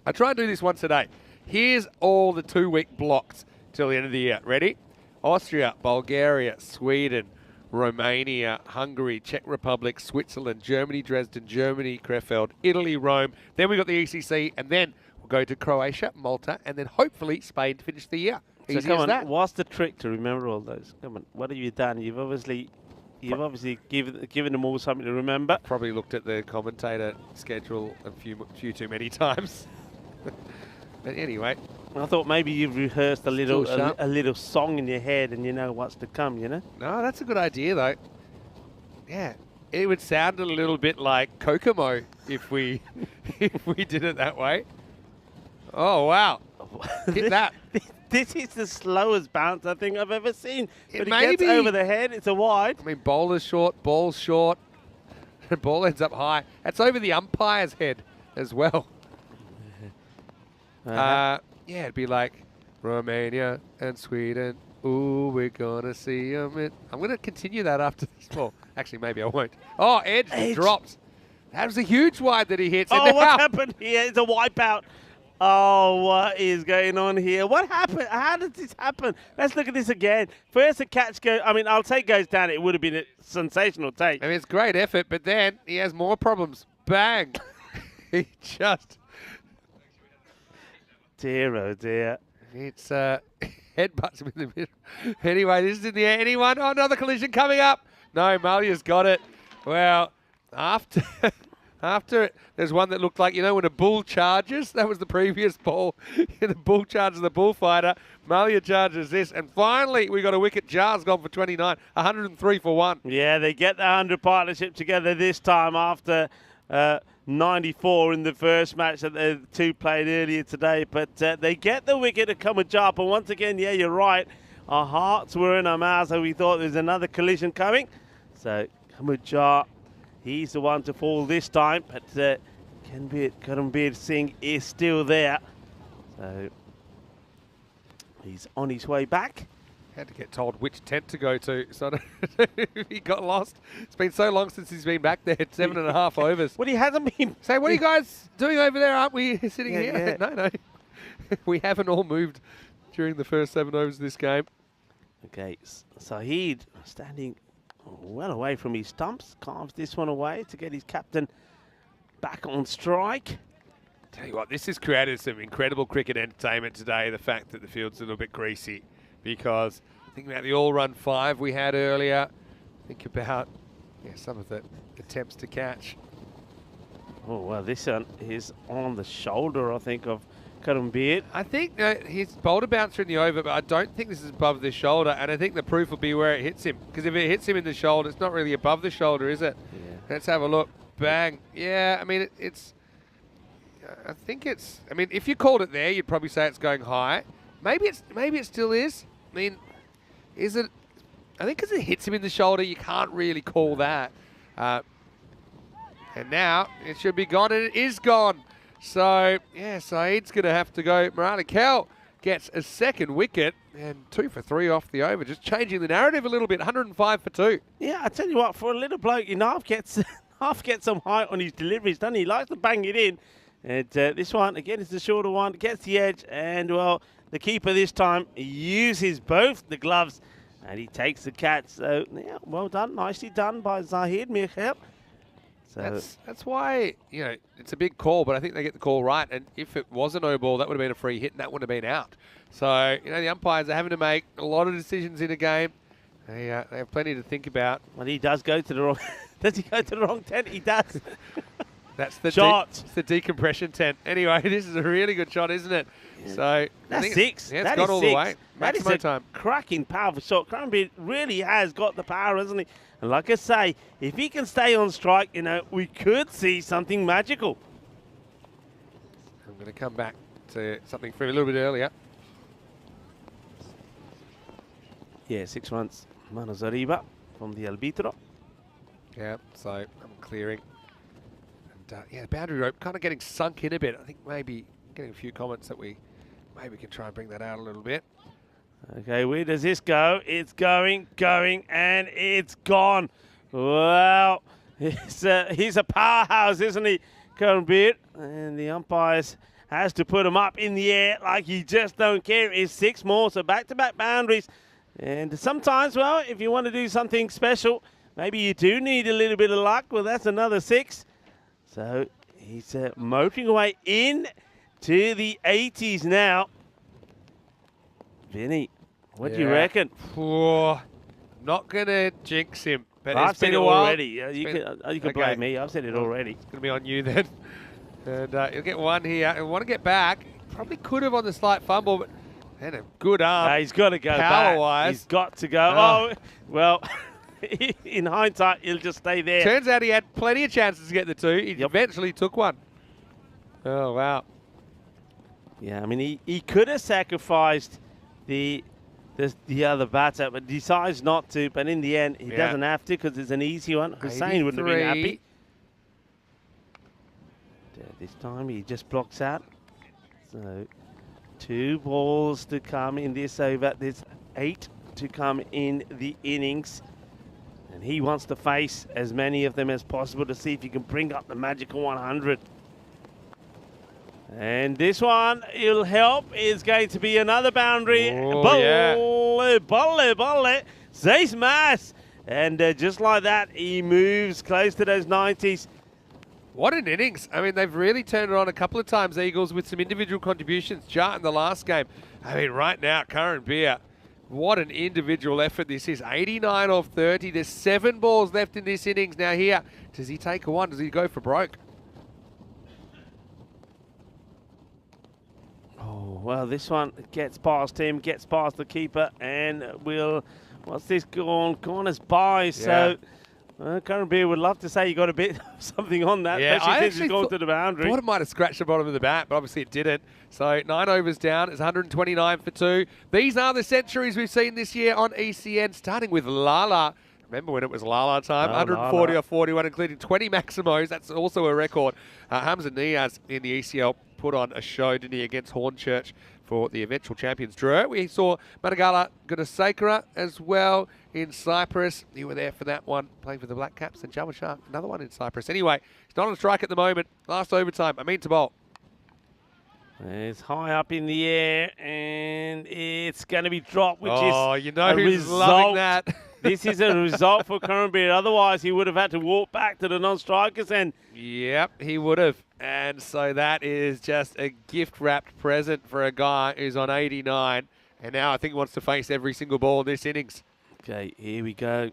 I try and do this once a day. Here's all the 2-week blocks till the end of the year. Ready? Austria, Bulgaria, Sweden, Romania, Hungary, Czech Republic, Switzerland, Germany, Dresden, Germany, Krefeld, Italy, Rome. Then we've got the ECC, and then we'll go to Croatia, Malta, and then hopefully Spain to finish the year. So Easy come as on, that. what's the trick to remember all those? Come on, what have you done? You've obviously given them all something to remember. Probably looked at the commentator schedule a few too many times. But anyway, I thought maybe you've rehearsed a little Still sharp. a little song in your head and you know what's to come, you know? no, that's a good idea though. Yeah, it would sound a little bit like Kokomo if we if we did it that way. Oh wow, hit that. This is the slowest bounce I think I've ever seen. It But it may gets be. over the head. It's a wide. I mean, bowler's short, ball's short, and ball ends up high. That's over the umpire's head as well. Yeah, it'd be like Romania and Sweden. Ooh, we're gonna see them. I'm gonna continue that after this ball. Actually, maybe I won't. Oh, Edge drops. That was a huge wide that he hits. Oh, And what now- happened here? It's a wipeout. Oh, what is going on here? What happened? How did this happen? Let's look at this again. First, the catch goes. I mean, I'll take goes down. It would have been a sensational take. I mean, it's great effort, but then he has more problems. Bang! He just. Dear, oh dear. It's headbutts him in the middle. Anyway, this is in the air. Anyone? Oh, another collision coming up. No, Malia's got it. Well, after it, there's one that looked like, you know, when a bull charges. That was the previous ball. The bull charges the bullfighter. Malia charges this. And finally, we got a wicket. Jar's gone for 29. 103 for 1. Yeah, they get the 100 partnership together this time after 94 in the first match that the two played earlier today. But they get the wicket to Kamajap. And once again, yeah, you're right. Our hearts were in our mouths, so we thought there's another collision coming. So Kamajap, he's the one to fall this time. But Karambir Singh is still there. So he's on his way back. Had to get told which tent to go to, so I don't know if he got lost. It's been so long since he's been back there. 7.5 overs. Well, he hasn't been. Say, what are you guys doing over there? Aren't we sitting Yeah, here? yeah. No. We haven't all moved during the first 7 overs of this game. Okay, Saeed standing well away from his stumps. Carves this one away to get his captain back on strike. Tell you what, this has created some incredible cricket entertainment today, the fact that the field's a little bit greasy. Because think about the all-run 5 we had earlier. Think about some of the attempts to catch. Oh, well, this one is on the shoulder, I think, of Karambir. I think he's bowled a bouncer in the over, but I don't think this is above the shoulder. And I think the proof will be where it hits him. Because if it hits him in the shoulder, it's not really above the shoulder, is it? Yeah. Let's have a look. bang. Yeah, I mean, I think it's. I mean, if you called it there, you'd probably say it's going high. Maybe it still is. I mean, is it? I think because it hits him in the shoulder, you can't really call that. And now it should be gone, and it is gone. So yeah, Saeed's going to have to go. Marana Kell gets a second wicket and 2 for 3 off the over, just changing the narrative a little bit. 105 for 2. Yeah, I tell you what, for a little bloke, half gets some height on his deliveries, doesn't he? He likes to bang it in. And this one, again, is the shorter one, gets the edge, and, well, the keeper this time uses both the gloves, and he takes the catch. So, yeah, well done, nicely done by Zahid Mirkhel. So That's why, it's a big call, but I think they get the call right. And if it was a no ball, that would have been a free hit, and that would have been out. So, the umpires are having to make a lot of decisions in a game. They have plenty to think about. Well, he does go to the wrong. Does he go to the wrong tent? He does. That's the shot. It's the decompression tent. Anyway, this is a really good shot, isn't it? Yeah. So that's 6. It's that got is all 6. the way. That is Maximo a time. cracking, powerful shot. Cranberry really has got the power, hasn't he? And like I say, if he can stay on strike, we could see something magical. I'm going to come back to something from a little bit earlier. Yeah, 6 runs. Manos arriba from the arbitro. Yeah, so I'm clearing. And the boundary rope kind of getting sunk in a bit. I think maybe getting a few comments that we maybe can try and bring that out a little bit. Okay, where does this go? It's going, and it's gone. Well, he's a powerhouse, isn't he, Kernbeard? And the umpires has to put him up in the air like he just don't care. It's 6 more, so back-to-back boundaries. And sometimes, well, if you want to do something special, maybe you do need a little bit of luck. Well, that's another 6. So he's motoring away in to the 80s now. Vinny, what do you reckon? Not going to jinx him. But I've it's said been it a while. already. You can blame me. I've said it already. It's going to be on you then. And he'll get one here. He'll want to get back. Probably could have on the slight fumble, but and a good arm. He's got to go power-wise. back. He's got to go. Oh, well, in hindsight, he'll just stay there. Turns out he had plenty of chances to get the 2. He eventually took one. Oh, wow. Yeah, I mean, he could have sacrificed the other batter, but decides not to. But in the end, he doesn't have to because it's an easy one. Hussain wouldn't have been happy. This time he just blocks out. So 2 balls to come in this over. There's 8 to come in the innings. And he wants to face as many of them as possible to see if he can bring up the magical 100. And this one, it'll help. It's going to be another boundary. Bolle, bolle. Zmei. And just like that, he moves close to those 90s. What an innings. I mean, they've really turned it on a couple of times, Eagles, with some individual contributions. Jart in the last game. I mean, right now, Curran Beer, what an individual effort this is. 89 off 30. There's 7 balls left in this innings. Now here, does he take a 1? Does he go for broke? Oh, well, this one gets past him, gets past the keeper, and will, what's this gone as by? Yeah. So, Curran Beer would love to say you got a bit something on that, especially since he's gone to the boundary. I thought it might have scratched the bottom of the bat, but obviously it didn't. So 9 overs down. It's 129 for 2. These are the centuries we've seen this year on ECN, starting with Lala. Remember when it was Lala time? 140 off 41, including 20 Maximos. That's also a record. Hamza Niaz in the ECL put on a show, didn't he, against Hornchurch for the eventual champions draw. We saw Madagala Gunasekara as well in Cyprus. You were there for that one, playing for the Black Caps. And Java Shark, another one in Cyprus. Anyway, he's not on strike at the moment. Last overtime, Amin to bowl. It's high up in the air, and it's going to be dropped, which is a who's loving that. This is a result for Curran Beer. Otherwise, he would have had to walk back to the non-strikers. And yep, he would have. And so that is just a gift-wrapped present for a guy who's on 89. And now I think he wants to face every single ball in this innings. Okay, here we go.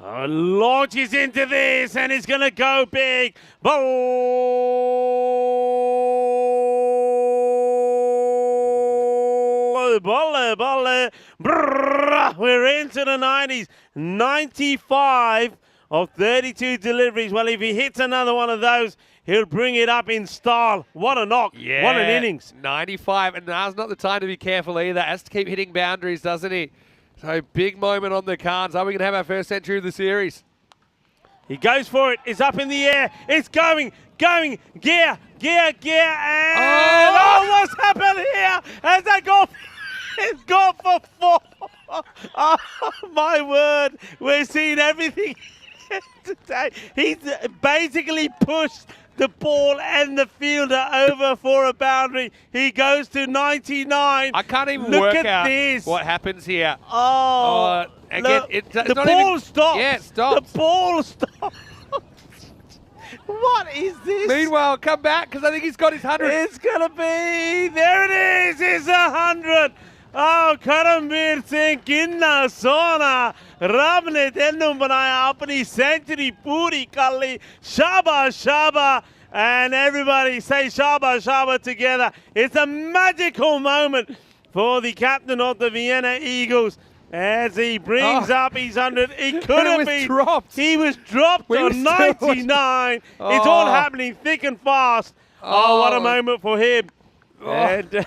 Launches into this, and he's going to go big. Bolle. We're into the 90s. 95 of 32 deliveries. Well, if he hits another one of those, he'll bring it up in style. What a knock. Yeah, what an innings. 95, and now's not the time to be careful either. Has to keep hitting boundaries, doesn't he? So big moment on the cards. Are we going to have our first century of the series? He goes for it. It's up in the air. It's going, gear, and what's happened here? Has that gone? It's gone for 4. Oh, my word. We're seeing everything today. He's basically pushed the ball and the fielder over for a boundary. He goes to 99. I can't even Look work at out this. what happens here. Again, Look, the ball stops. Yeah, it stops. The ball stops. What is this? Meanwhile, come back because I think he's got his 100. It's going to be. There it is. It's 100. Oh, Karanveer Singh किन्ना सोना रब ने तेनू बनाया अपनी century पूरी कर ली शाबाश शाबाश and everybody say shaba shaba together. It's a magical moment for the captain of the Vienna Eagles as he brings up his 100. He could have been dropped. He was dropped on 99. It's all happening thick and fast. Oh, what a moment for him. And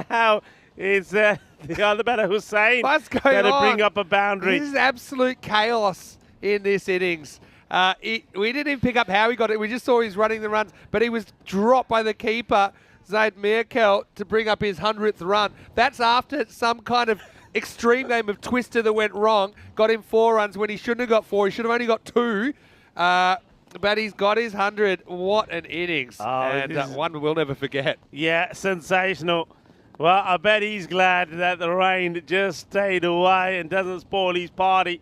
now it's the other batter Hussain What's going to on? bring up a boundary. This is absolute chaos in this innings. We didn't even pick up how he got it. We just saw he's running the runs, but he was dropped by the keeper, Zmei, to bring up his 100th run. That's after some kind of extreme game of twister that went wrong, got him 4 runs when he shouldn't have got 4. He should have only got 2. But he's got his 100. What an innings. And one we'll never forget. Yeah, sensational. Well, I bet he's glad that the rain just stayed away and doesn't spoil his party.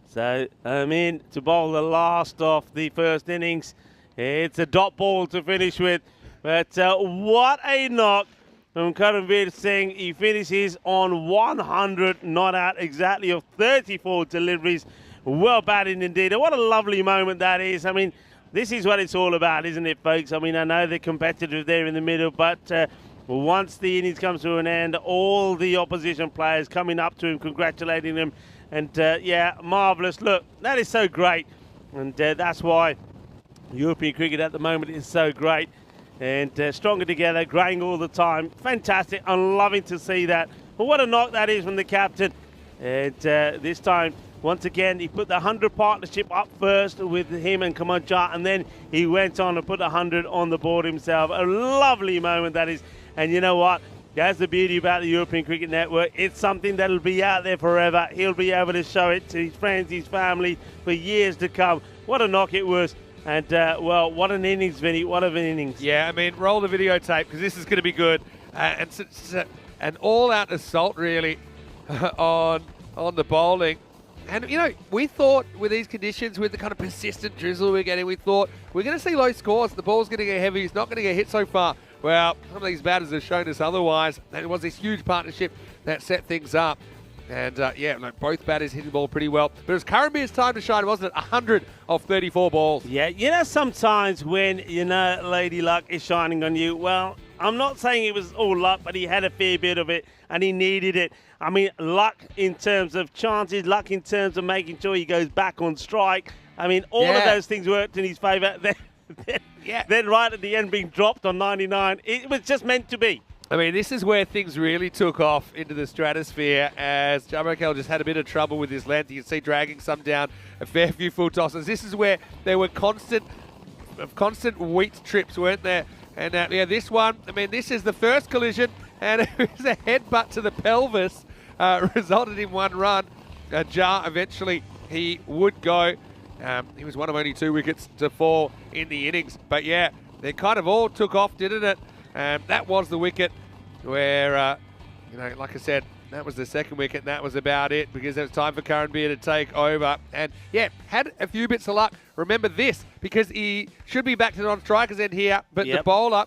So I'm in to bowl the last of the first innings. It's a dot ball to finish with. But what a knock from Karanveer Singh. He finishes on 100, not out exactly of 34 deliveries. Well batted indeed. And what a lovely moment that is. I mean, this is what it's all about, isn't it, folks? I mean, I know they're competitive there in the middle, but once the innings comes to an end, all the opposition players coming up to him, congratulating him. And, yeah, marvellous. Look, that is so great. And that's why European cricket at the moment is so great. And stronger together, growing all the time. Fantastic. I'm loving to see that. But what a knock that is from the captain. And this time, once again, he put the 100 partnership up first with him and Kamal Jha, and then he went on and put 100 on the board himself. A lovely moment that is. And you know what? That's the beauty about the European Cricket Network. It's something that'll be out there forever. He'll be able to show it to his friends, his family, for years to come. What a knock it was. And, well, what an innings, Vinny. What an innings. Yeah, I mean, roll the videotape because this is going to be good. And it's an all-out assault, really, on the bowling. And, you know, we thought with these conditions, with the kind of persistent drizzle we're getting, we thought we're going to see low scores. The ball's going to get heavy. It's not going to get hit so far. Well, some of these batters have shown us otherwise. And it was this huge partnership that set things up. And, yeah, like both batters hit the ball pretty well. But it was Karanveer's time to shine, wasn't it? 100 of 34 balls. Yeah, you know, sometimes when, you know, Lady Luck is shining on you, well, I'm not saying it was all luck, but he had a fair bit of it, and he needed it. I mean, luck in terms of chances, luck in terms of making sure he goes back on strike. I mean, all of those things worked in his favour. Then right at the end being dropped on 99, it was just meant to be. I mean, this is where things really took off into the stratosphere as Zmei just had a bit of trouble with his length. You can see dragging some down, a fair few full tosses. This is where there were constant wheat trips, weren't there? And yeah, this one, I mean, this is the first collision, and it was a headbutt to the pelvis, resulted in 1 run. Jha, eventually, he would go. He was one of only 2 wickets to fall in the innings. But yeah, they kind of all took off, didn't it? That was the wicket where, you know, like I said, that was the second wicket, and that was about it because it was time for Karanveer to take over. And, yeah, had a few bits of luck. Remember this, because he should be back to non-strikers end here, but the bowler,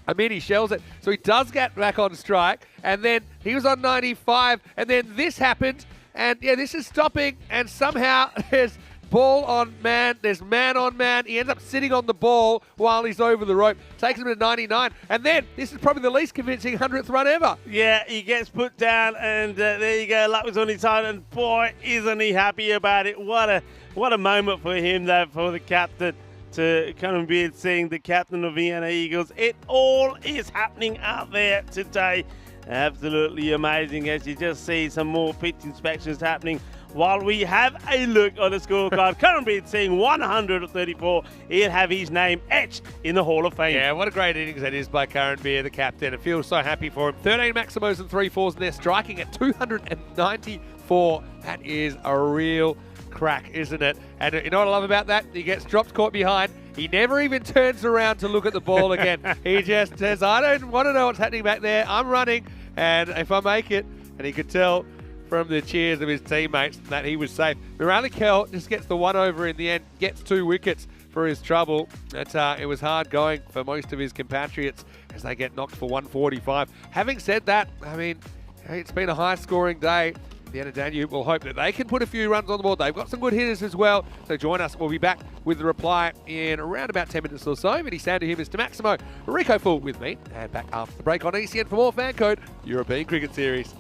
I mean, he shells it. So he does get back on strike, and then he was on 95, and then this happened, and, yeah, this is stopping, and somehow there's ball on man. There's man on man. He ends up sitting on the ball while he's over the rope. Takes him to 99. And then, this is probably the least convincing 100th run ever. Yeah, he gets put down, and there you go. Luck was on his side, and boy, isn't he happy about it. What a moment for him, though, for the captain to come and be seeing the captain of Vienna Eagles. It all is happening out there today. Absolutely amazing, as you just see some more pitch inspections happening while we have a look on the scorecard. Current bid seeing 134. He'll have his name etched in the Hall of Fame. Yeah, what a great innings that is by Current Beer, the captain. It feels so happy for him. 13 Maximos and 3 fours, and they're striking at 294. That is a real crack, isn't it? And you know what I love about that? He gets dropped, caught behind. He never even turns around to look at the ball again. He just says, I don't want to know what's happening back there. I'm running, and if I make it, and he could tell from the cheers of his teammates that he was safe. Miralikel just gets the one over in the end, gets 2 wickets for his trouble. It was hard going for most of his compatriots as they get knocked for 145. Having said that, I mean, it's been a high-scoring day. Vienna Danube will hope that they can put a few runs on the board. They've got some good hitters as well. So join us. We'll be back with the reply in around about 10 minutes or so. Many sound to him, Mr. Maximo. Rico Full with me. And back after the break on ECN for more Fan Code European Cricket Series.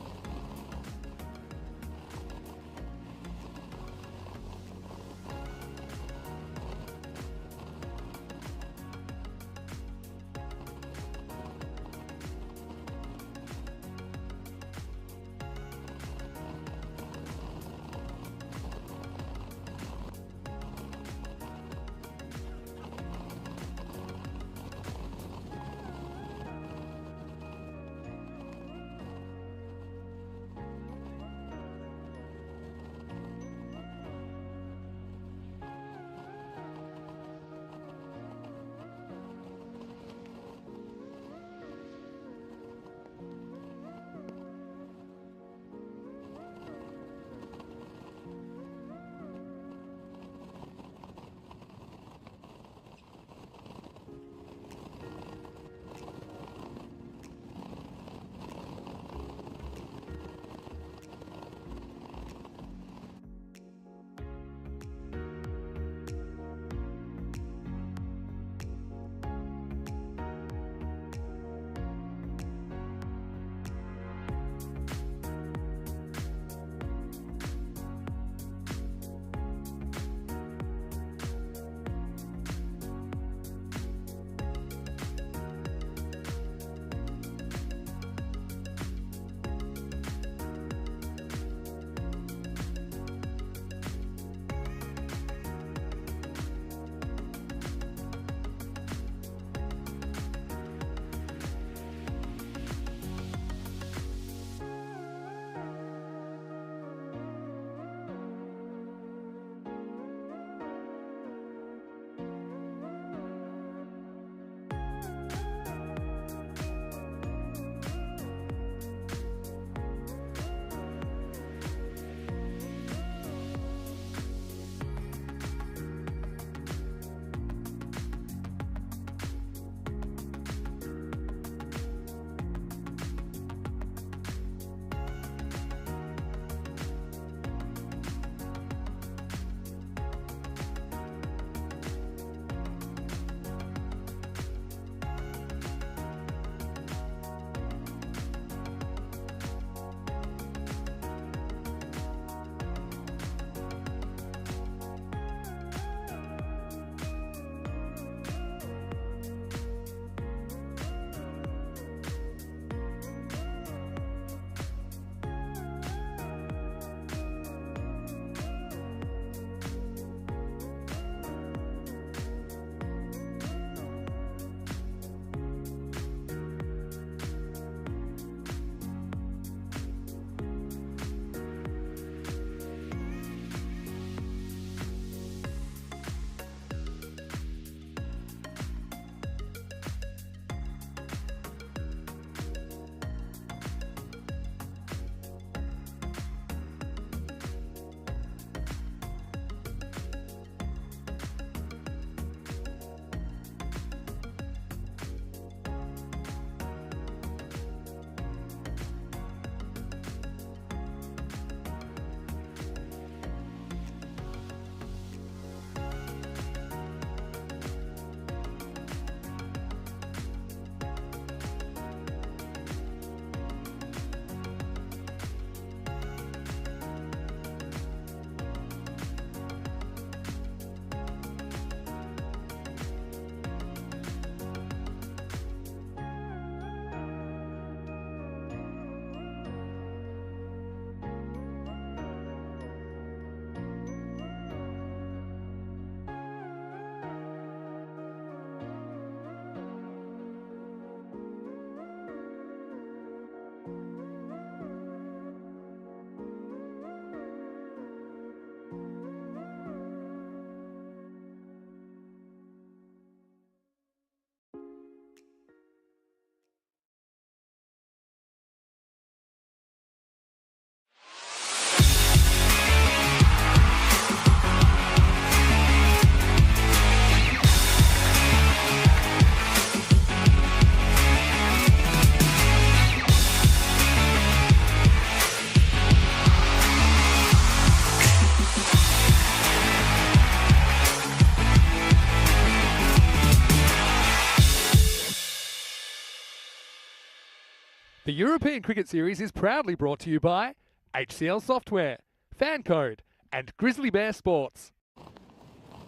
European Cricket Series is proudly brought to you by HCL Software, Fan Code, and Grizzly Bear Sports.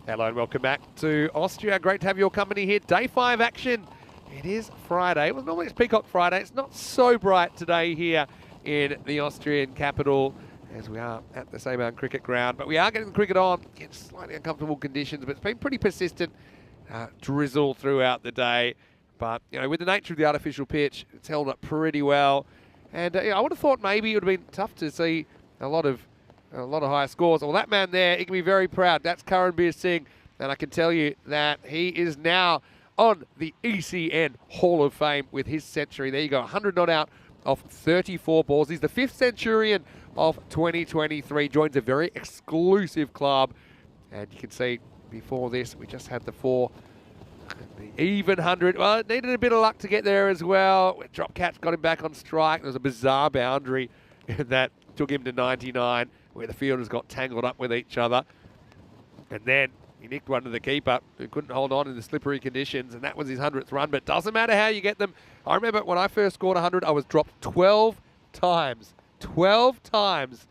Hello and welcome back to Austria. Great to have your company here. Day 5 action. It is Friday. Well, normally it's Peacock Friday. It's not so bright today here in the Austrian capital as we are at the Zmei cricket ground. But we are getting the cricket on in slightly uncomfortable conditions, but it's been pretty persistent drizzle throughout the day. But, you know, with the nature of the artificial pitch, it's held up pretty well. And I would have thought maybe it would have been tough to see a lot of high scores. Well, that man there, he can be very proud. That's Karanbir Singh. And I can tell you that he is now on the ECN Hall of Fame with his century. There you go, 100 not out of 34 balls. He's the 5th centurion of 2023. Joins a very exclusive club. And you can see before this, we just had the 4. The even 100. Well, it needed a bit of luck to get there as well. Drop catch got him back on strike. There was a bizarre boundary that took him to 99, where the fielders got tangled up with each other. And then he nicked one to the keeper, who couldn't hold on in the slippery conditions, and that was his 100th run. But it doesn't matter how you get them. I remember when I first scored 100, I was dropped 12 times. 12 times.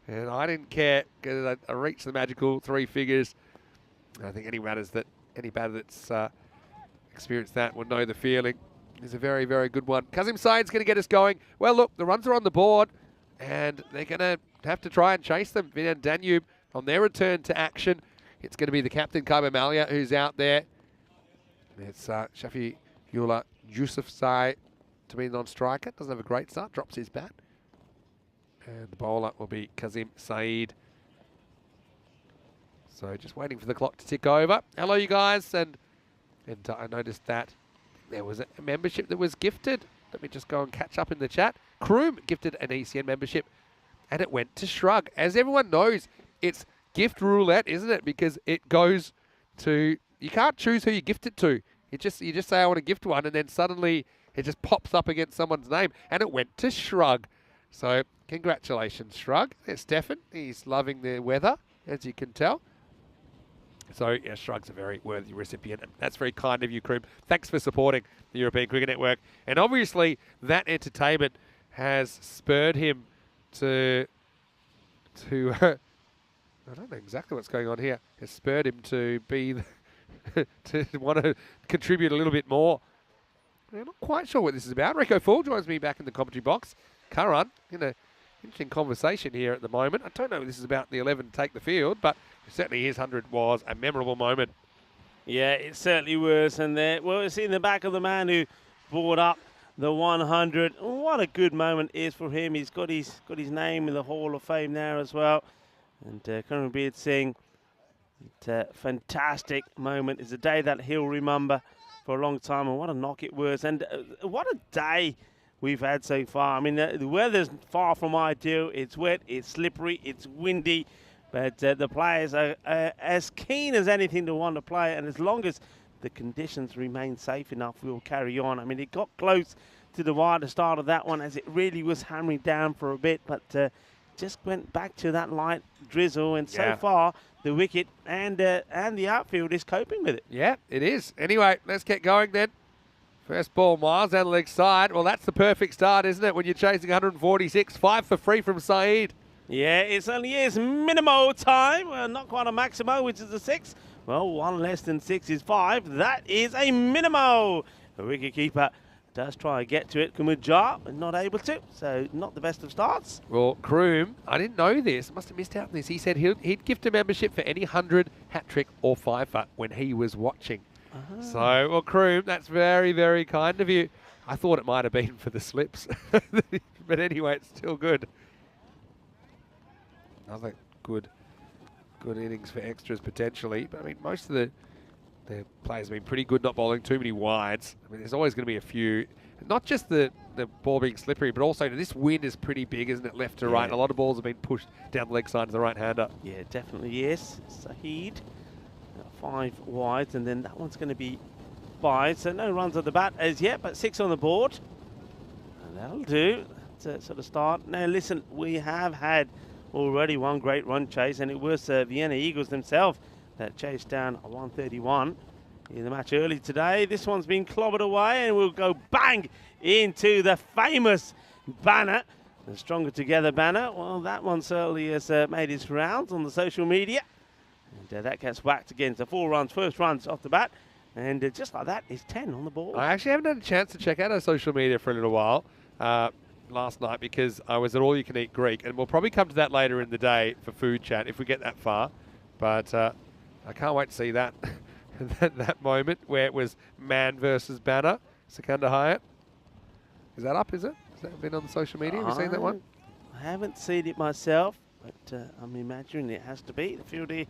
And I didn't care because I reached the magical 3 figures. I think any batter that's experienced that will know the feeling. It's a very, very good one. Kazim Saeed's going to get us going. Well, look, the runs are on the board, and they're going to have to try and chase them. Vinay Danube on their return to action. It's going to be the captain, Kaiba Malia, who's out there. It's Shafiullah Yousafzai to be the non-striker. Doesn't have a great start, drops his bat. And the bowler will be Kazim Saeed. So just waiting for the clock to tick over. Hello, you guys. And I noticed that there was a membership that was gifted. Let me just go and catch up in the chat. Kroom gifted an ECN membership, and it went to Shrug. As everyone knows, it's gift roulette, isn't it? Because it goes to, you can't choose who you gift it to. You just say, I want to gift one, and then suddenly it just pops up against someone's name, and it went to Shrug. So congratulations, Shrug. There's Stefan. He's loving the weather, as you can tell. So, yeah, Shrug's a very worthy recipient, and that's very kind of you, Kroom. Thanks for supporting the European Cricket Network. And obviously, that entertainment has spurred him to I don't know exactly what's going on here. Has spurred him to be, to want to contribute a little bit more. I'm not quite sure what this is about. Rico Full joins me back in the commentary box. Karan, in an interesting conversation here at the moment. I don't know if this is about the 11 to take the field, but certainly his 100 was a memorable moment. Yeah, it certainly was. And well, it's in the back of the man who brought up the 100. What a good moment it is for him. He's got his name in the Hall of Fame there as well. And Karanbir Singh, fantastic moment. It's a day that he'll remember for a long time. And what a knock it was. And what a day we've had so far. I mean, the weather's far from ideal. It's wet, it's slippery, it's windy. But the players are as keen as anything to want to play. And as long as the conditions remain safe enough, we'll carry on. I mean, it got close to the wire at the start of that one as it really was hammering down for a bit. But just went back to that light drizzle. And so far, the wicket and the outfield is coping with it. Yeah, it is. Anyway, let's get going then. First ball, Miles down the leg side. Well, that's the perfect start, isn't it, when you're chasing 146. 5 for free from Saeed. Yeah, it certainly is. Minimal time. Well, not quite a maximo, which is a 6. Well, 1 less than 6 is 5. That is a minimal. The wicketkeeper does try to get to it. Kumujar, not able to. So, not the best of starts. Well, Kroom, I didn't know this. Must have missed out on this. He said he'd gift a membership for any 100, hat-trick or 5-for when he was watching. So, well, Kroom, that's very, very kind of you. I thought it might have been for the slips. But anyway, it's still good. Another good innings for extras potentially. But I mean, most of the players have been pretty good, not bowling too many wides. I mean, there's always going to be a few. Not just the ball being slippery, but also this wind is pretty big, isn't it, left to right? And a lot of balls have been pushed down the leg side to the right-hander. Yeah, definitely, yes. Saeed, 5 wides, and then that one's going to be 5. So no runs on the bat as yet, but 6 on the board. And that'll do. That's a sort of start. Now, listen, we have had already one great run chase, and it was Vienna Eagles themselves that chased down a 131 in the match early today. This one's been clobbered away, and we'll go bang into the famous banner, the Stronger Together banner. Well, that one certainly has made its rounds on the social media. And that gets whacked again. So 4 runs, first runs off the bat. And just like that is 10 on the board. I actually haven't had a chance to check out our social media for a little while last night because I was at All You Can Eat Greek. And we'll probably come to that later in the day for food chat if we get that far. But I can't wait to see that that moment where it was man versus banner. Secunda Hyatt. Is that up, is it? Has that been on the social media? Have you seen that one? I haven't seen it myself, but I'm imagining it has to be. The field here,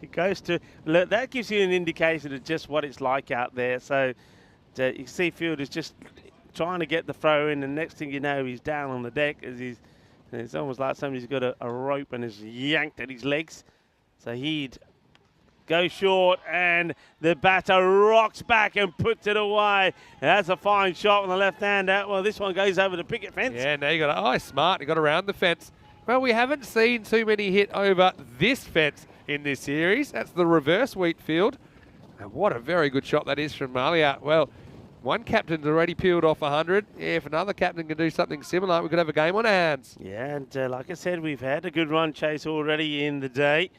it goes to, look, that gives you an indication of just what it's like out there. So you see Field is just trying to get the throw in, and next thing you know, he's down on the deck as it's almost like somebody's got a rope and is yanked at his legs. So he'd go short, and the batter rocks back and puts it away. That's a fine shot on the left-hander. Well, this one goes over the picket fence. Yeah, now you got smart. You got around the fence. Well, we haven't seen too many hit over this fence in this series. That's the reverse wheat field. And what a very good shot that is from Malia. Well, one captain's already peeled off 100. Yeah, if another captain can do something similar, we could have a game on our hands. Yeah, and like I said, we've had a good run chase already in the day.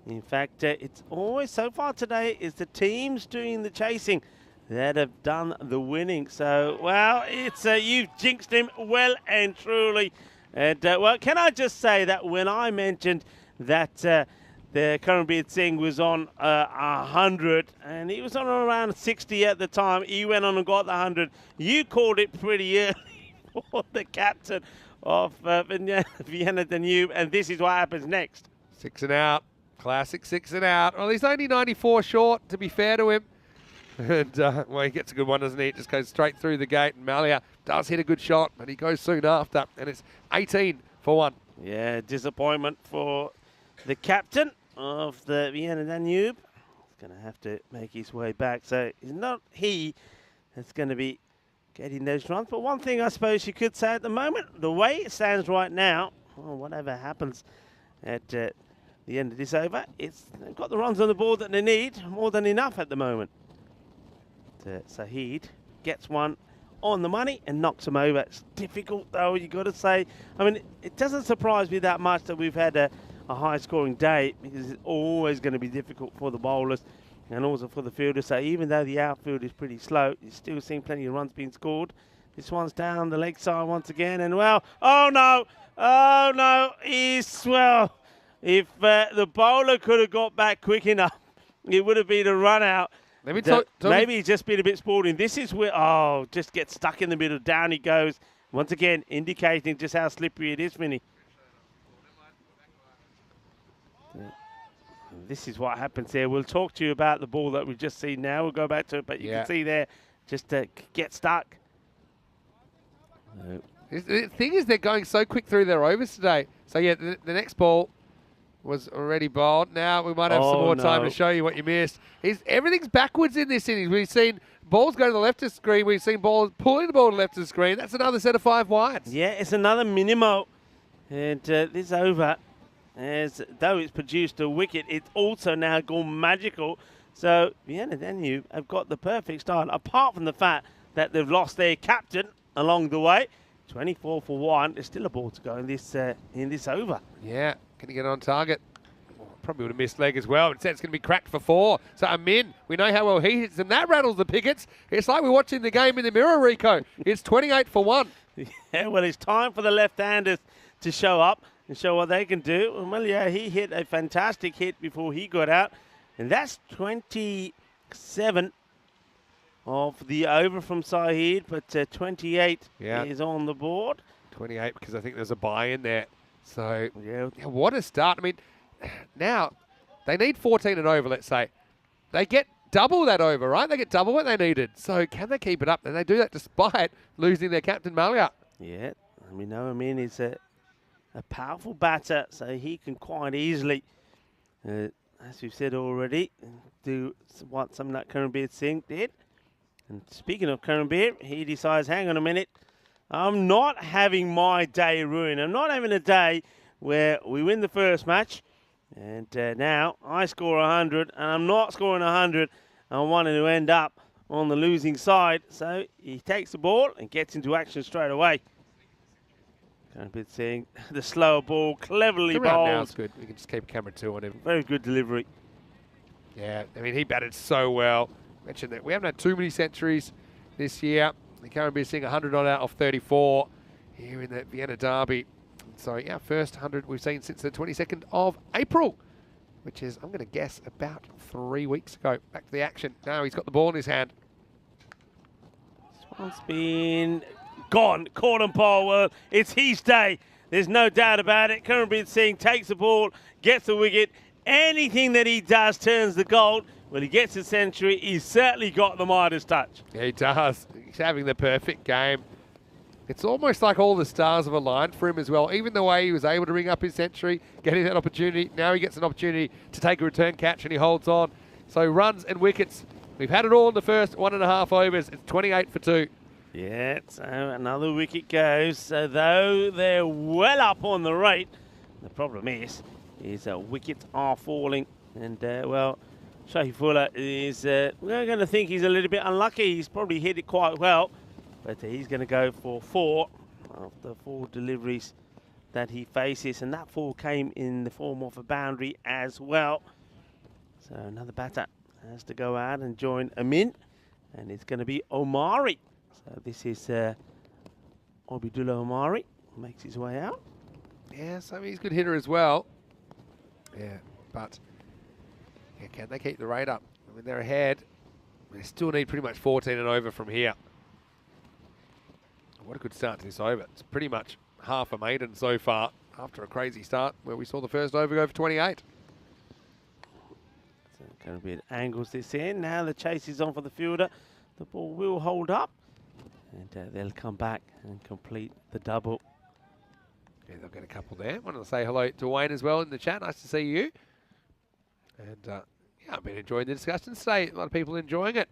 In fact, it's always, so far today, is the teams doing the chasing that have done the winning. So, well, it's you've jinxed him well and truly. And, well, can I just say that when I mentioned that the Karanbir Singh was on 100, and he was on around 60 at the time, he went on and got the 100. You called it pretty early for the captain of Vienna Danube, and this is what happens next. 6 and out. Classic 6 and out. Well, he's only 94 short, to be fair to him. And, well, he gets a good one, doesn't he? It just goes straight through the gate. And Malia does hit a good shot, but he goes soon after. And it's 18 for 1. Yeah, disappointment for the captain of the Vienna Danube. He's going to have to make his way back. So it's not he that's going to be getting those runs. But one thing I suppose you could say at the moment, the way it stands right now, well, whatever happens at the end of this over, they've got the runs on the board that they need, more than enough at the moment. Saheed gets one on the money and knocks him over. It's difficult, though, you got to say. I mean, it doesn't surprise me that much that we've had a high-scoring day, because it's always going to be difficult for the bowlers and also for the fielders. So even though the outfield is pretty slow, you're still seeing plenty of runs being scored. This one's down the leg side once again, and well, oh no, if the bowler could have got back quick enough, it would have been a run out. Maybe he's just been a bit sporting. This is where, just gets stuck in the middle. Down he goes. Once again, indicating just how slippery it is, Vinny. This is what happens there. We'll talk to you about the ball that we've just seen now. We'll go back to it, but you can see there, just get stuck. The thing is, they're going so quick through their overs today. So, yeah, the next ball was already bowled. Now we might have some more time to show you what you missed. Everything's backwards in this innings. We've seen balls go to the left of the screen. We've seen balls pulling the ball to the left of the screen. That's another set of 5 wides. Yeah, it's another minimo. And this over, as though it's produced a wicket, it's also now gone magical. So Vienna Danube have got the perfect start, apart from the fact that they've lost their captain along the way. 24 for 1. There's still a ball to go in this over. Yeah. Can he get on target? Probably would have missed leg as well. Instead, it's going to be cracked for 4. So Amin, we know how well he hits them. That rattles the pickets. It's like we're watching the game in the mirror, Rico. It's 28 for 1. Yeah, well, it's time for the left-handers to show up and show what they can do. Well, yeah, he hit a fantastic hit before he got out. And that's 27 of the over from Saheed, but 28 is on the board. 28 because I think there's a buy in there. So, yeah, what a start. I mean, now, they need 14 and over, let's say. They get double that over, right? They get double what they needed. So, can they keep it up? And they do that despite losing their captain, Malia. Yeah, and we know Amin is a powerful batter, so he can quite easily, as we've said already, do something that Karanbir Singh did. And speaking of Karanbir, he decides, hang on a minute, I'm not having my day ruined. I'm not having a day where we win the first match and now I score 100 and I'm not scoring 100. I'm wanting to end up on the losing side. So he takes the ball and gets into action straight away. Kind of been seeing the slower ball cleverly Around now bowled. is good. We can just keep camera 2 on him. Very good delivery. Yeah, I mean, he batted so well. Mentioned that we haven't had too many centuries this year. The Caribbean seeing 100 not out of 34 here in the Vienna Derby. So, yeah, first 100 we've seen since the 22nd of April, which is, I'm going to guess, about 3 weeks ago. Back to the action. Now he's got the ball in his hand. This one's been gone. Caught on pole. Well, it's his day. There's no doubt about it. Karanbir Singh takes the ball, gets the wicket. Anything that he does turns the gold. When he gets a century, he's certainly got the Midas touch. Yeah, he does. He's having the perfect game. It's almost like all the stars have aligned for him as well. Even the way he was able to ring up his century, getting that opportunity. Now he gets an opportunity to take a return catch and he holds on. So runs and wickets. We've had it all in the first 1.5 overs. It's 28 for 2. Yeah, so another wicket goes. So though they're well up on the rate, the problem is wickets are falling. And, well, Shahi Fuller is, we're going to think he's a little bit unlucky. He's probably hit it quite well. But he's going to go for 4 after 4 deliveries that he faces. And that 4 came in the form of a boundary as well. So another batter has to go out and join Amin. And it's going to be Omari. So this is Abdullah Omari. Makes his way out. Yeah, so he's a good hitter as well. Yeah, but yeah, can they keep the rate up? I mean, they're ahead. They still need pretty much 14 and over from here. What a good start to this over. It's pretty much half a maiden so far after a crazy start where we saw the first over go for 28. So going to be angles this in. Now the chase is on for the fielder. The ball will hold up. And they'll come back and complete the double. Yeah, they'll get a couple there. Wanted to say hello to Wayne as well in the chat. Nice to see you. And yeah, I've been enjoying the discussion today. A lot of people enjoying it.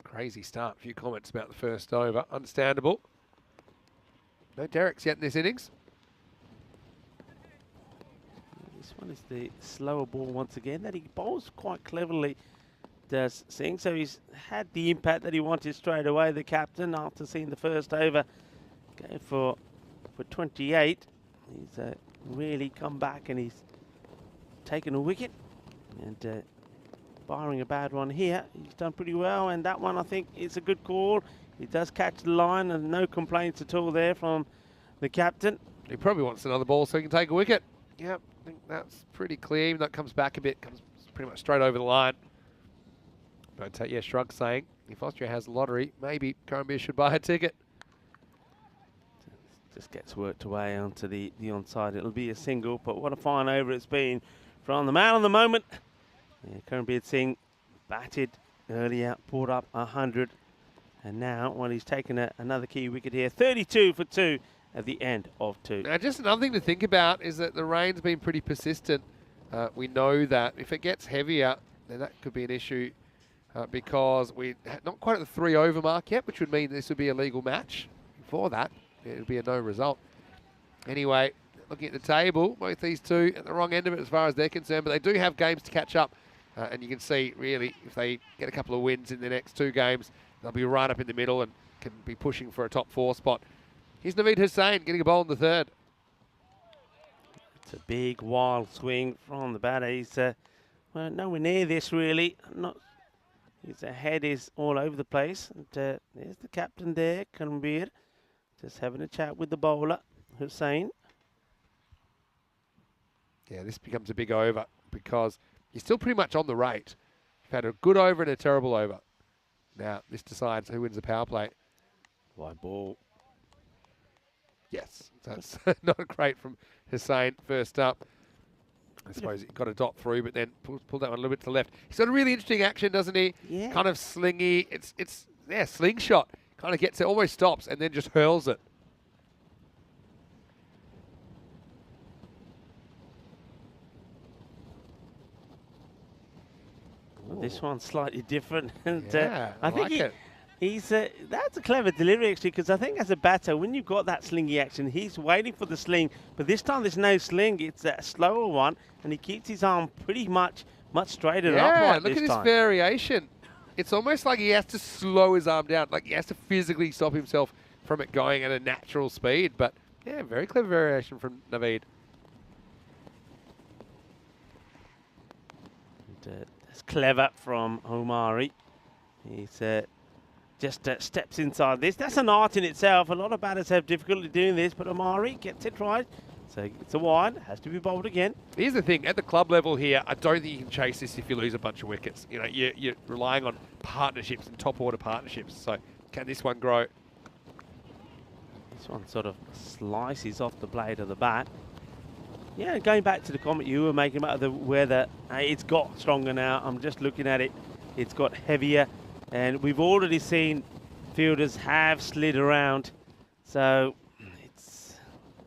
Crazy start. A few comments about the first over. Understandable. No Derricks yet in this innings. This one is the slower ball once again that he bowls quite cleverly, does Singh. So he's had the impact that he wanted straight away, the captain, after seeing the first over go for 28. He's really come back and he's taken a wicket. And barring a bad one here, he's done pretty well. And that one, I think, is a good call. He does catch the line and no complaints at all there from the captain. He probably wants another ball so he can take a wicket. Yep, I think that's pretty clear. Even though it comes back a bit, comes pretty much straight over the line. But yeah, Shrug saying, if Austria has a lottery, maybe Karanbir should buy a ticket. Just gets worked away onto the onside. It'll be a single, but what a fine over it's been from the man of the moment. Yeah, Karanbir Singh batted earlier, brought up 100. And now, well, he's taken another key wicket here. 32 for 2 at the end of 2. Now, just another thing to think about is that the rain's been pretty persistent. We know that if it gets heavier, then that could be an issue because we're not quite at the 3 over mark yet, which would mean this would be a legal match. Before that, it would be a no result. Anyway, looking at the table, both these two at the wrong end of it as far as they're concerned, but they do have games to catch up. And you can see, really, if they get a couple of wins in the next 2 games, they'll be right up in the middle and can be pushing for a top 4 spot. Here's Naveed Hussain getting a bowl in the 3rd. It's a big, wild swing from the batter. He's well, nowhere near this, really. His head is all over the place. And there's the captain there, Karanbir, just having a chat with the bowler, Hussain. Yeah, this becomes a big over because you're still pretty much on the rate. You've had a good over and a terrible over. Now, this decides who wins the power play. Wide ball. Yes, that's not great from Hussain first up. I suppose he got a dot through, but then pulled that one a little bit to the left. He's got a really interesting action, doesn't he? Yeah. Kind of slingy. It's slingshot. Kind of gets it, almost stops, and then just hurls it. Well, this one's slightly different. And Yeah, I think like it. He's that's a clever delivery, actually, because I think as a batter, when you've got that slingy action, he's waiting for the sling. But this time there's no sling. It's a slower one, and he keeps his arm pretty much much straighter and Yeah, upright look this at time. this variation. It's almost like he has to slow his arm down, like he has to physically stop himself from it going at a natural speed. But yeah, very clever variation from Naveed. That's clever from Omari. He's just steps inside this. That's an art in itself. A lot of batters have difficulty doing this, but Omari gets it right. So it's a wide, has to be bowled again. Here's the thing, at the club level here, I don't think you can chase this if you lose a bunch of wickets. You know, you're relying on partnerships and top order partnerships. So can this one grow? This one sort of slices off the blade of the bat. Yeah, going back to the comment you were making about the weather, it's got stronger now. I'm just looking at it. It's got heavier, and we've already seen fielders have slid around. So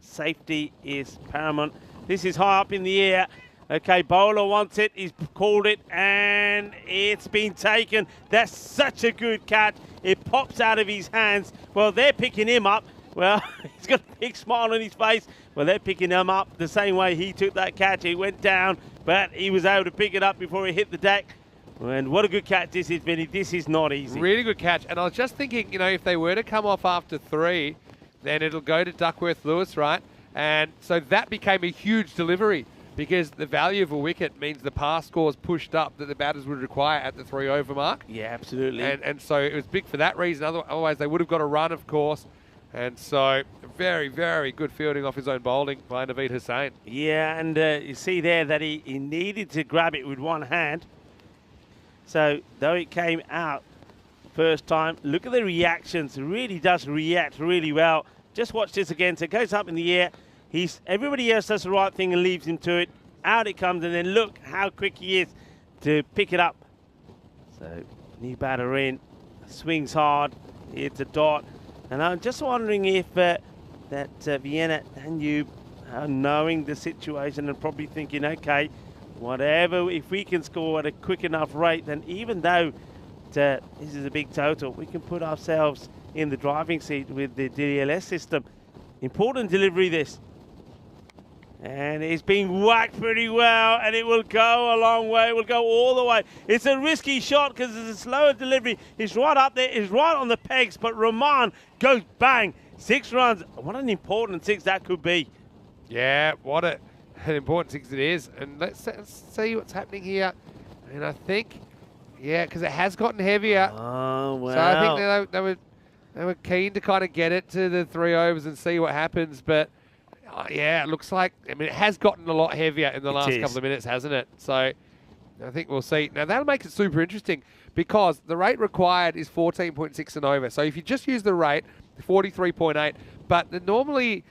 safety is paramount. This is high up in the air. Okay, bowler wants it. He's called it, and it's been taken. That's such a good catch. It pops out of his hands. Well, they're picking him up. Well, he's got a big smile on his face. Well, they're picking him up the same way he took that catch. He went down, but he was able to pick it up before he hit the deck. And what a good catch this is, Vinny. This is not easy. Really good catch. And I was just thinking, you know, if they were to come off after 3, then it'll go to Duckworth-Lewis, right? And so that became a huge delivery because the value of a wicket means the pass scores pushed up that the batters would require at the 3 over mark. Yeah, absolutely. And so it was big for that reason. Otherwise, they would have got a run, of course. And so very, very good fielding off his own bowling by Naveed Hussain. Yeah, and you see there that he needed to grab it with one hand. So though it came out first time, look at the reactions. It really does react really well. Just watch this again. So it goes up in the air. Everybody else does the right thing and leaves him to it. Out it comes, and then look how quick he is to pick it up. So new batter in, swings hard. It's a dot. And I'm just wondering if Vienna and you are knowing the situation and probably thinking, okay, whatever, if we can score at a quick enough rate, then even though this is a big total, we can put ourselves in the driving seat with the DLS system. Important delivery this. And it's being whacked pretty well, and it will go a long way. It will go all the way. It's a risky shot because it's a slower delivery. It's right up there. It's right on the pegs, but Rahman goes bang. 6 runs. What an important 6 that could be. Yeah, what an important 6 it is. And let's see what's happening here. And I think, yeah, because it has gotten heavier. Oh, wow. So I think they were keen to kind of get it to the 3 overs and see what happens, but yeah, it looks like, I mean, it has gotten a lot heavier in the last couple of minutes, hasn't it? So I think we'll see. Now, that'll make it super interesting because the rate required is 14.6 and over. So if you just use the rate, 43.8, but normally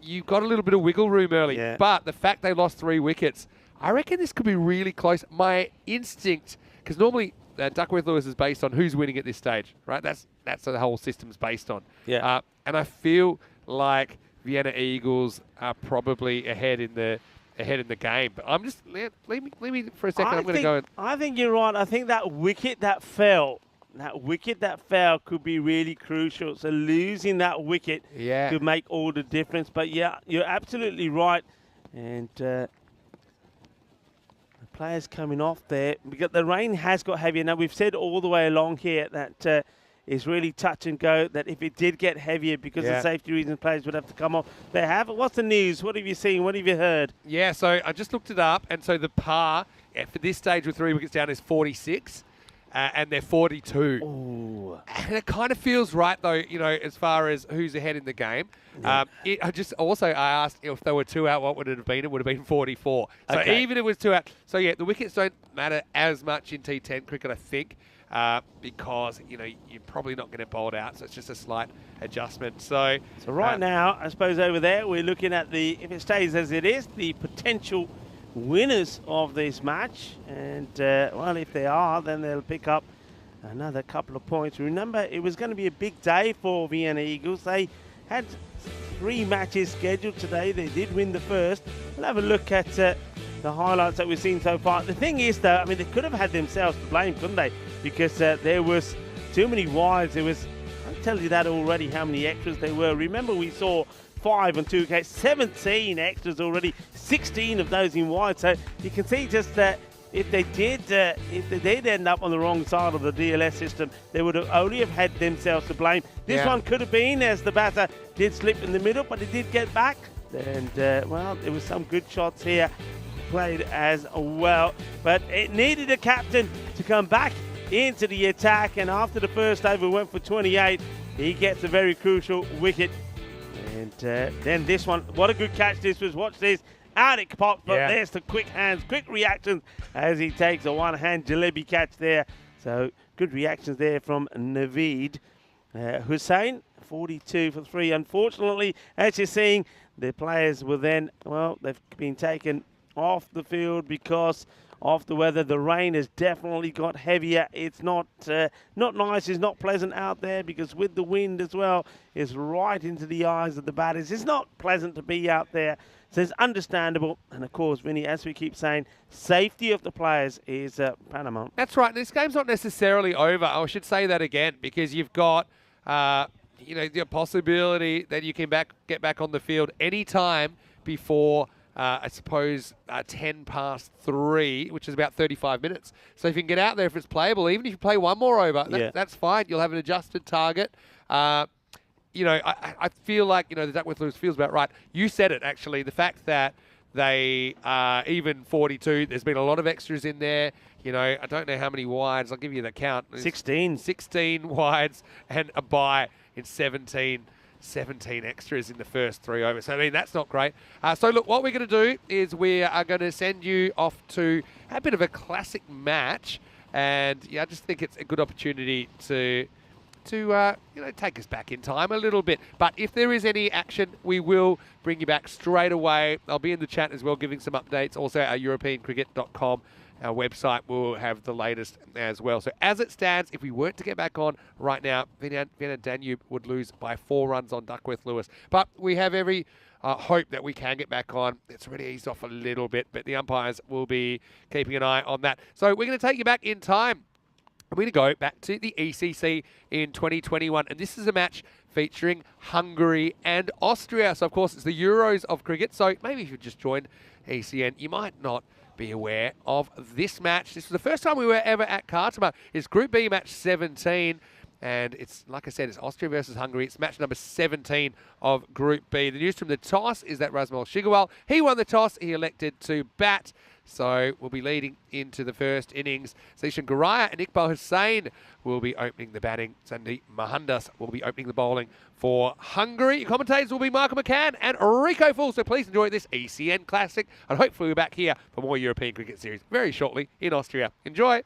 you've got a little bit of wiggle room early. Yeah. But the fact they lost 3 wickets, I reckon this could be really close. My instinct, because normally Duckworth-Lewis is based on who's winning at this stage, right? That's what the whole system's based on. Yeah. And I feel like Vienna Eagles are probably ahead in the game. But I'm just leave me for a second. I'm going to go. I think you're right. I think that wicket that fell could be really crucial. So losing that wicket could make all the difference. But yeah, you're absolutely right. And the players coming off there because the rain has got heavier. Now we've said all the way along here that. Is really touch and go, that if it did get heavier because of safety reasons, players would have to come off. They have. What's the news? What have you seen? What have you heard? Yeah, so I just looked it up, and so the par for this stage with 3 wickets down is 46, and they're 42. Ooh. And it kind of feels right, though, you know, as far as who's ahead in the game. Yeah. I asked if they were 2 out, what would it have been? It would have been 44. So Okay. even if it was 2 out. So, yeah, the wickets don't matter as much in T10 cricket, I think. Because, you know, you're probably not going to bowl it out, so it's just a slight adjustment. So right now, I suppose over there, we're looking at if it stays as it is, the potential winners of this match. And, well, if they are, then they'll pick up another couple of points. Remember, it was going to be a big day for Vienna Eagles. They had 3 matches scheduled today. They did win the first. We'll have a look at the highlights that we've seen so far. The thing is, though, I mean, they could have had themselves to blame, couldn't they? Because there was too many wides. I'll tell you that already, how many extras there were. Remember, we saw 5 and 2 wickets, 17 extras already, 16 of those in wide. So you can see just if they did end up on the wrong side of the DLS system, they would have only have had themselves to blame. This one could have been, as the batter did slip in the middle, but it did get back. And, well, there was some good shots here played as well. But it needed a captain to come back into the attack. And after the first over went for 28, he gets a very crucial wicket. And then this one, what a good catch this was. Watch this. Out it pops, but there's the quick hands, quick reactions as he takes a one-hand jalebi catch there. So good reactions there from Naveed. Hussain, 42 for 3. Unfortunately, as you're seeing, the players were then, well, they've been taken off the field because of the weather. The rain has definitely got heavier. It's not nice, it's not pleasant out there because with the wind as well, it's right into the eyes of the batters. It's not pleasant to be out there. So it's understandable. And of course, Vinny, as we keep saying, safety of the players is paramount. That's right. This game's not necessarily over. I should say that again because you've got the possibility that you can get back on the field any time before, I suppose, 10 past 3, which is about 35 minutes. So if you can get out there, if it's playable, even if you play one more over, that's fine. You'll have an adjusted target. I feel like, the Duckworth Lewis feels about right. You said it, actually. The fact that they even 42, there's been a lot of extras in there. I don't know how many wides. I'll give you the count. 16. 16 wides and a bye in 17 extras in the first 3 overs. So, I mean, that's not great. So, look, what we're going to do is we are going to send you off to a bit of a classic match. And, I just think it's a good opportunity to take us back in time a little bit. But if there is any action, we will bring you back straight away. I'll be in the chat as well, giving some updates. Also, our EuropeanCricket.com, our website, will have the latest as well. So as it stands, if we weren't to get back on right now, Vienna Danube would lose by 4 runs on Duckworth Lewis. But we have every hope that we can get back on. It's already eased off a little bit, but the umpires will be keeping an eye on that. So we're going to take you back in time. We're going to go back to the ECC in 2021, and this is a match featuring Hungary and Austria. So, of course, it's the Euros of cricket. So maybe if you just joined ECN, you might not be aware of this match. This was the first time we were ever at Khartoum. It's Group B match 17, and it's, like I said, it's Austria versus Hungary. It's match number 17 of Group B. The news from the toss is that Rasmal Shigarwal, he won the toss. He elected to bat. So we'll be leading into the first innings. Zishan Garaya and Iqbal Hussain will be opening the batting. Sandeep Mahandas will be opening the bowling for Hungary. Your commentators will be Michael McCann and Rico Full. So please enjoy this ECN Classic. And hopefully we're back here for more European Cricket Series very shortly in Austria. Enjoy.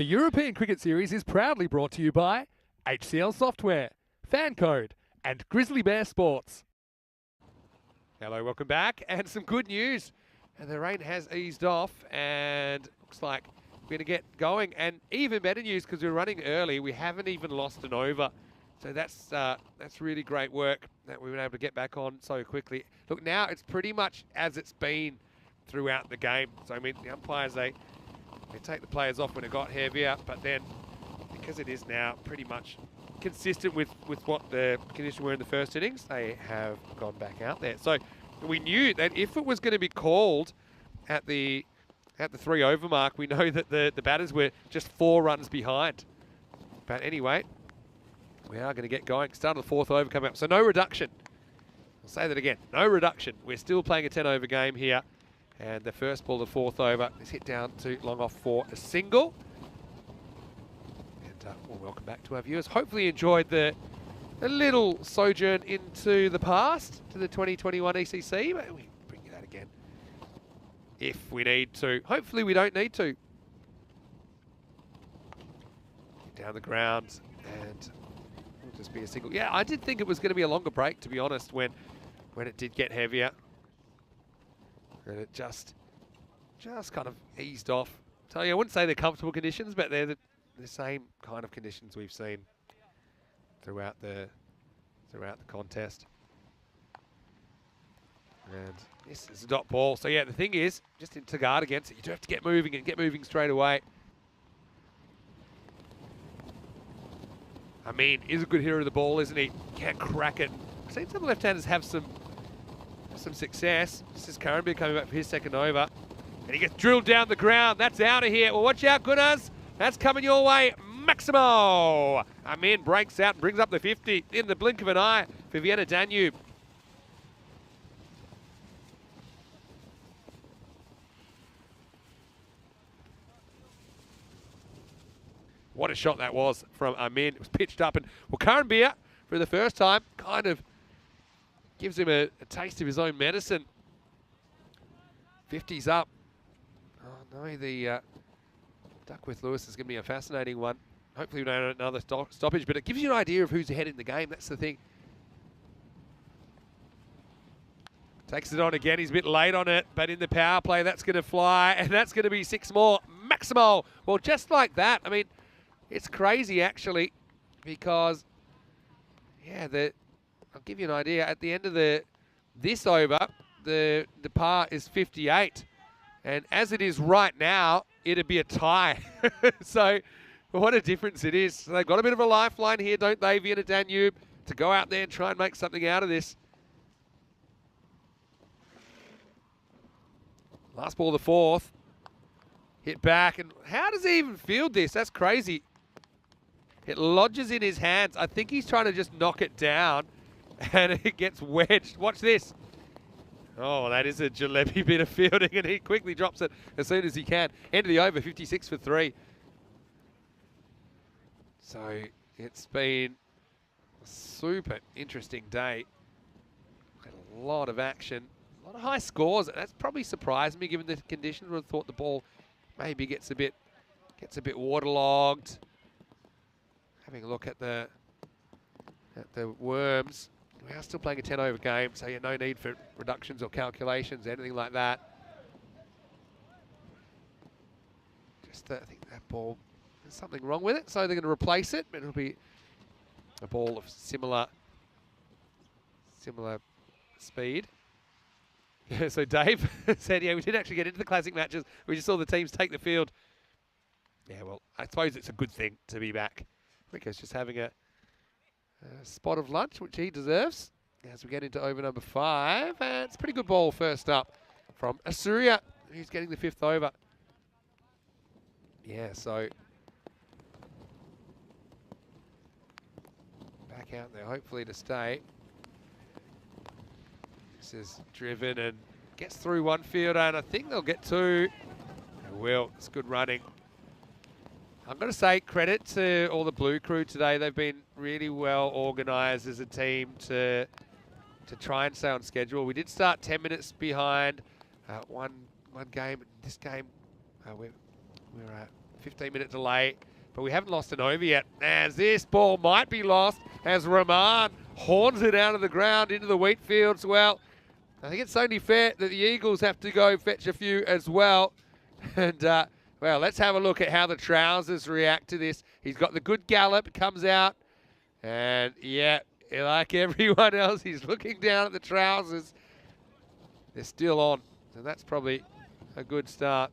European Cricket Series is proudly brought to you by HCL Software, Fancode, and Grizzly Bear Sports. Hello, welcome back, and some good news. And the rain has eased off, and looks like we're going to get going. And even better news, because we're running early, we haven't even lost an over. So that's really great work that we've been able to get back on so quickly. Look, now it's pretty much as it's been throughout the game. So, I mean, the umpires, they take the players off when it got heavier, but then because it is now pretty much consistent with what the conditions were in the first innings, they have gone back out there. So we knew that if it was going to be called at the 3 over mark, we know that the batters were just 4 runs behind. But anyway, we are going to get going. Start of the 4th over coming up. So no reduction. I'll say that again. No reduction. We're still playing a 10 over game here. And the first ball of the 4th over is hit down to long off for a single. And well, welcome back to our viewers. Hopefully you enjoyed a little sojourn into the past, to the 2021 ECC. But we bring you that again if we need to. Hopefully we don't need to. Down the ground, and it'll just be a single. Yeah, I did think it was going to be a longer break, to be honest, when it did get heavier. And it just kind of eased off. So yeah, I wouldn't say they're comfortable conditions, but they're the same kind of conditions we've seen throughout the contest. And this is a dot ball. So yeah, the thing is, just to guard against it, you do have to get moving and get moving straight away. I mean, he's a good hitter of the ball, isn't he? Can't crack it. I've seen some left-handers have some success. This is Karanbir coming back for his second over. And he gets drilled down the ground. That's out of here. Well, watch out, Gunners. That's coming your way. Maximo! Amin breaks out and brings up the 50 in the blink of an eye for Vienna Danube. What a shot that was from Amin. It was pitched up, and well, Karanbir, for the first time, kind of gives him a taste of his own medicine. 50's up. Oh no, the Duckworth Lewis is going to be a fascinating one. Hopefully we don't have another stoppage, but it gives you an idea of who's ahead in the game. That's the thing. Takes it on again. He's a bit late on it, but in the power play, that's going to fly, and that's going to be 6 more. Maximo. Well, just like that. I mean, it's crazy, actually, because, yeah, I'll give you an idea. At the end of this over, the par is 58. And as it is right now, it'd be a tie. So what a difference it is. So they've got a bit of a lifeline here, don't they, Vienna Danube, to go out there and try and make something out of this. Last ball of the 4th. Hit back. And how does he even field this? That's crazy. It lodges in his hands. I think he's trying to just knock it down, and it gets wedged. Watch this. Oh, that is a jalebi bit of fielding, and he quickly drops it as soon as he can. End of the over, 56 for 3. So it's been a super interesting day. Had a lot of action, a lot of high scores. That's probably surprised me given the conditions. I would have thought the ball maybe gets a bit waterlogged. Having a look at the worms. We are still playing a 10 over game, so yeah, no need for reductions or calculations, anything like that. Just I think that ball, there's something wrong with it, so they're going to replace it, but it'll be a ball of similar speed. So Dave said, yeah, we did actually get into the classic matches. We just saw the teams take the field. Yeah, well, I suppose it's a good thing to be back. Rico's just having a spot of lunch, which he deserves, as we get into over number 5. And it's a pretty good ball first up from Asuria, who's getting the 5th over. Yeah, so back out there, hopefully to stay. This is driven and gets through one fielder, and I think they'll get 2. They will. It's good running. I'm going to say credit to all the Blue crew today. They've been really well organised as a team to try and stay on schedule. We did start 10 minutes behind one game. This game, we're at 15-minute delay, but we haven't lost an over yet. As this ball might be lost, as Rahman horns it out of the ground into the wheat fields. Well, I think it's only fair that the Eagles have to go fetch a few as well. And, well, let's have a look at how the Trousers react to this. He's got the good gallop, comes out, and, yeah, like everyone else, he's looking down at the Trousers. They're still on, so that's probably a good start.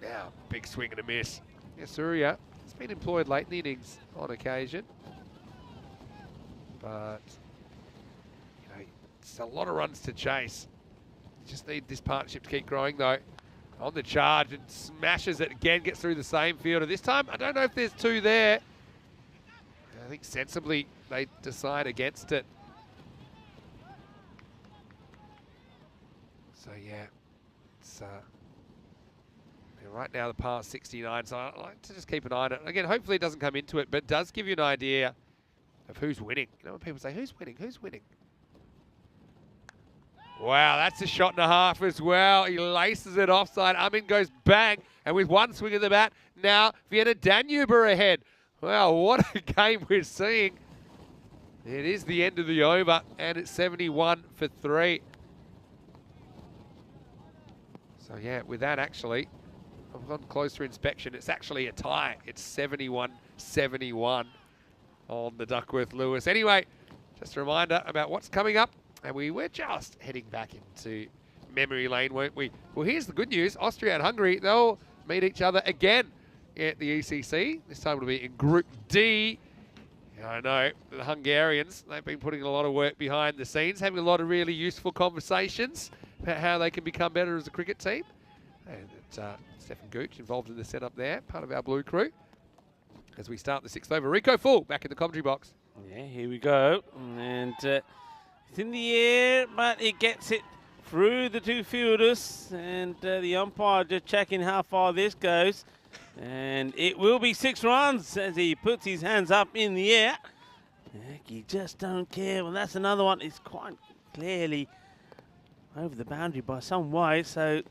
Now, big swing and a miss. Yeah, Surya has been employed late in the innings on occasion. But, you know, it's a lot of runs to chase. You just need this partnership to keep growing, though. On the charge and smashes it again, gets through the same fielder. This time, I don't know if there's two there. I think sensibly they decide against it. So, yeah, it's right now the par's 69, so I like to just keep an eye on it. Again, hopefully it doesn't come into it, but it does give you an idea of who's winning. You know when people say, who's winning, who's winning? Wow, that's a shot and a half as well. He laces it offside. Amin goes bang, and with one swing of the bat, now Vienna Danube are ahead. Wow, what a game we're seeing. It is the end of the over, and it's 71 for 3. So yeah, with that actually, I've gone closer inspection. It's actually a tie. It's 71-71 on the Duckworth-Lewis. Anyway, just a reminder about what's coming up. And we were just heading back into memory lane, weren't we? Well, here's the good news. Austria and Hungary, they'll meet each other again at the ECC. This time it'll be in Group D. I know, the Hungarians, they've been putting a lot of work behind the scenes, having a lot of really useful conversations about how they can become better as a cricket team. And Stefan Gooch involved in the setup there, part of our Blue crew. As we start the 6th over, Rico Full back in the commentary box. Yeah, here we go. And it's in the air, but it gets it through the two fielders. And the umpire just checking how far this goes. And it will be 6 runs as he puts his hands up in the air. You just don't care. Well, that's another one. It's quite clearly over the boundary by some way. So,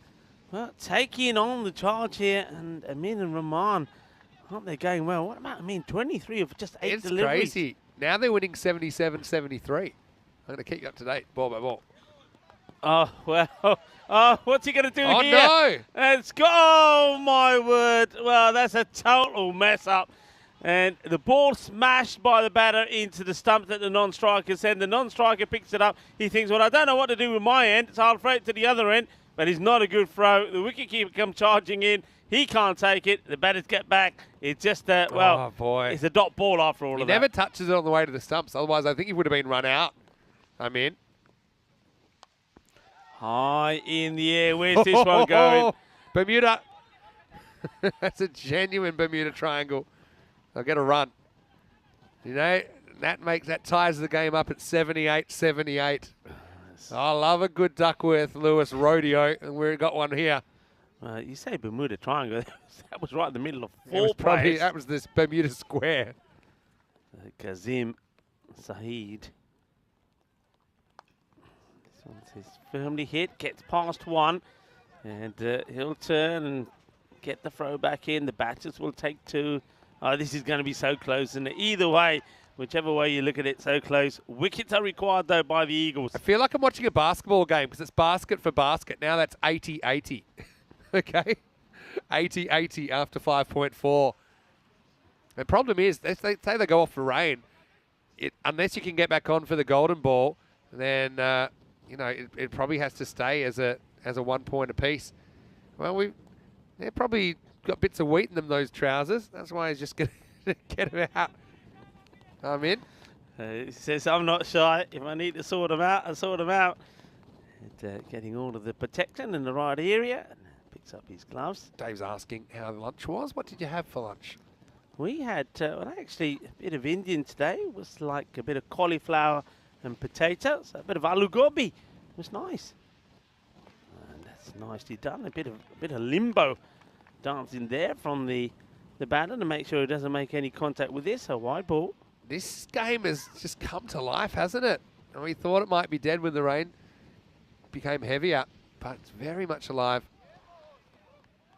well, taking on the charge here. And Amin and Rahman, aren't they going well? What about Amin? 23 of just 8 deliveries. It's crazy. Now they're winning 77-73. I'm going to keep you up to date, ball by ball. Oh, well. Oh, what's he going to do here? Oh, no. It's go. Oh, my word. Well, that's a total mess up. And the ball smashed by the batter into the stump that the non-striker sent. The non-striker picks it up. He thinks, well, I don't know what to do with my end, so I'll throw it to the other end. But it's not a good throw. The wicketkeeper comes charging in. He can't take it. The batters get back. It's just, well, oh, boy. It's a dot ball after all of that. He never touches it on the way to the stumps. Otherwise, I think he would have been run out. I'm in. High in the air. Where's this one going? Bermuda. That's a genuine Bermuda triangle. They'll get a run. You know, that ties the game up at 78-78. I love a good Duckworth-Lewis rodeo, and we've got one here. You say Bermuda triangle. That was right in the middle of 4 players. That was this Bermuda square. Kazim Saeed. He's firmly hit, gets past 1, and he'll turn and get the throw back in. The batters will take 2. Oh, this is going to be so close, and either way, whichever way you look at it, so close. Wickets are required, though, by the Eagles. I feel like I'm watching a basketball game because it's basket for basket. Now that's 80-80. Okay? 80-80 after 5.4. The problem is, they say they go off for rain. Unless you can get back on for the golden ball, then... you know, it probably has to stay as a 1 point apiece. Well, they've probably got bits of wheat in them, those trousers. That's why he's just going to get them out. I'm in. He says, I'm not shy. If I need to sort them out, I sort them out. And, getting all of the protection in the right area. And picks up his gloves. Dave's asking how lunch was. What did you have for lunch? We had, well, actually, a bit of Indian today. It was like a bit of cauliflower and potatoes, a bit of aloo gobi. It was nice. And that's nicely done. A bit of limbo dancing there from the batter to make sure he doesn't make any contact with this. A wide ball. This game has just come to life, hasn't it? And we thought it might be dead when the rain became heavier. but it's very much alive.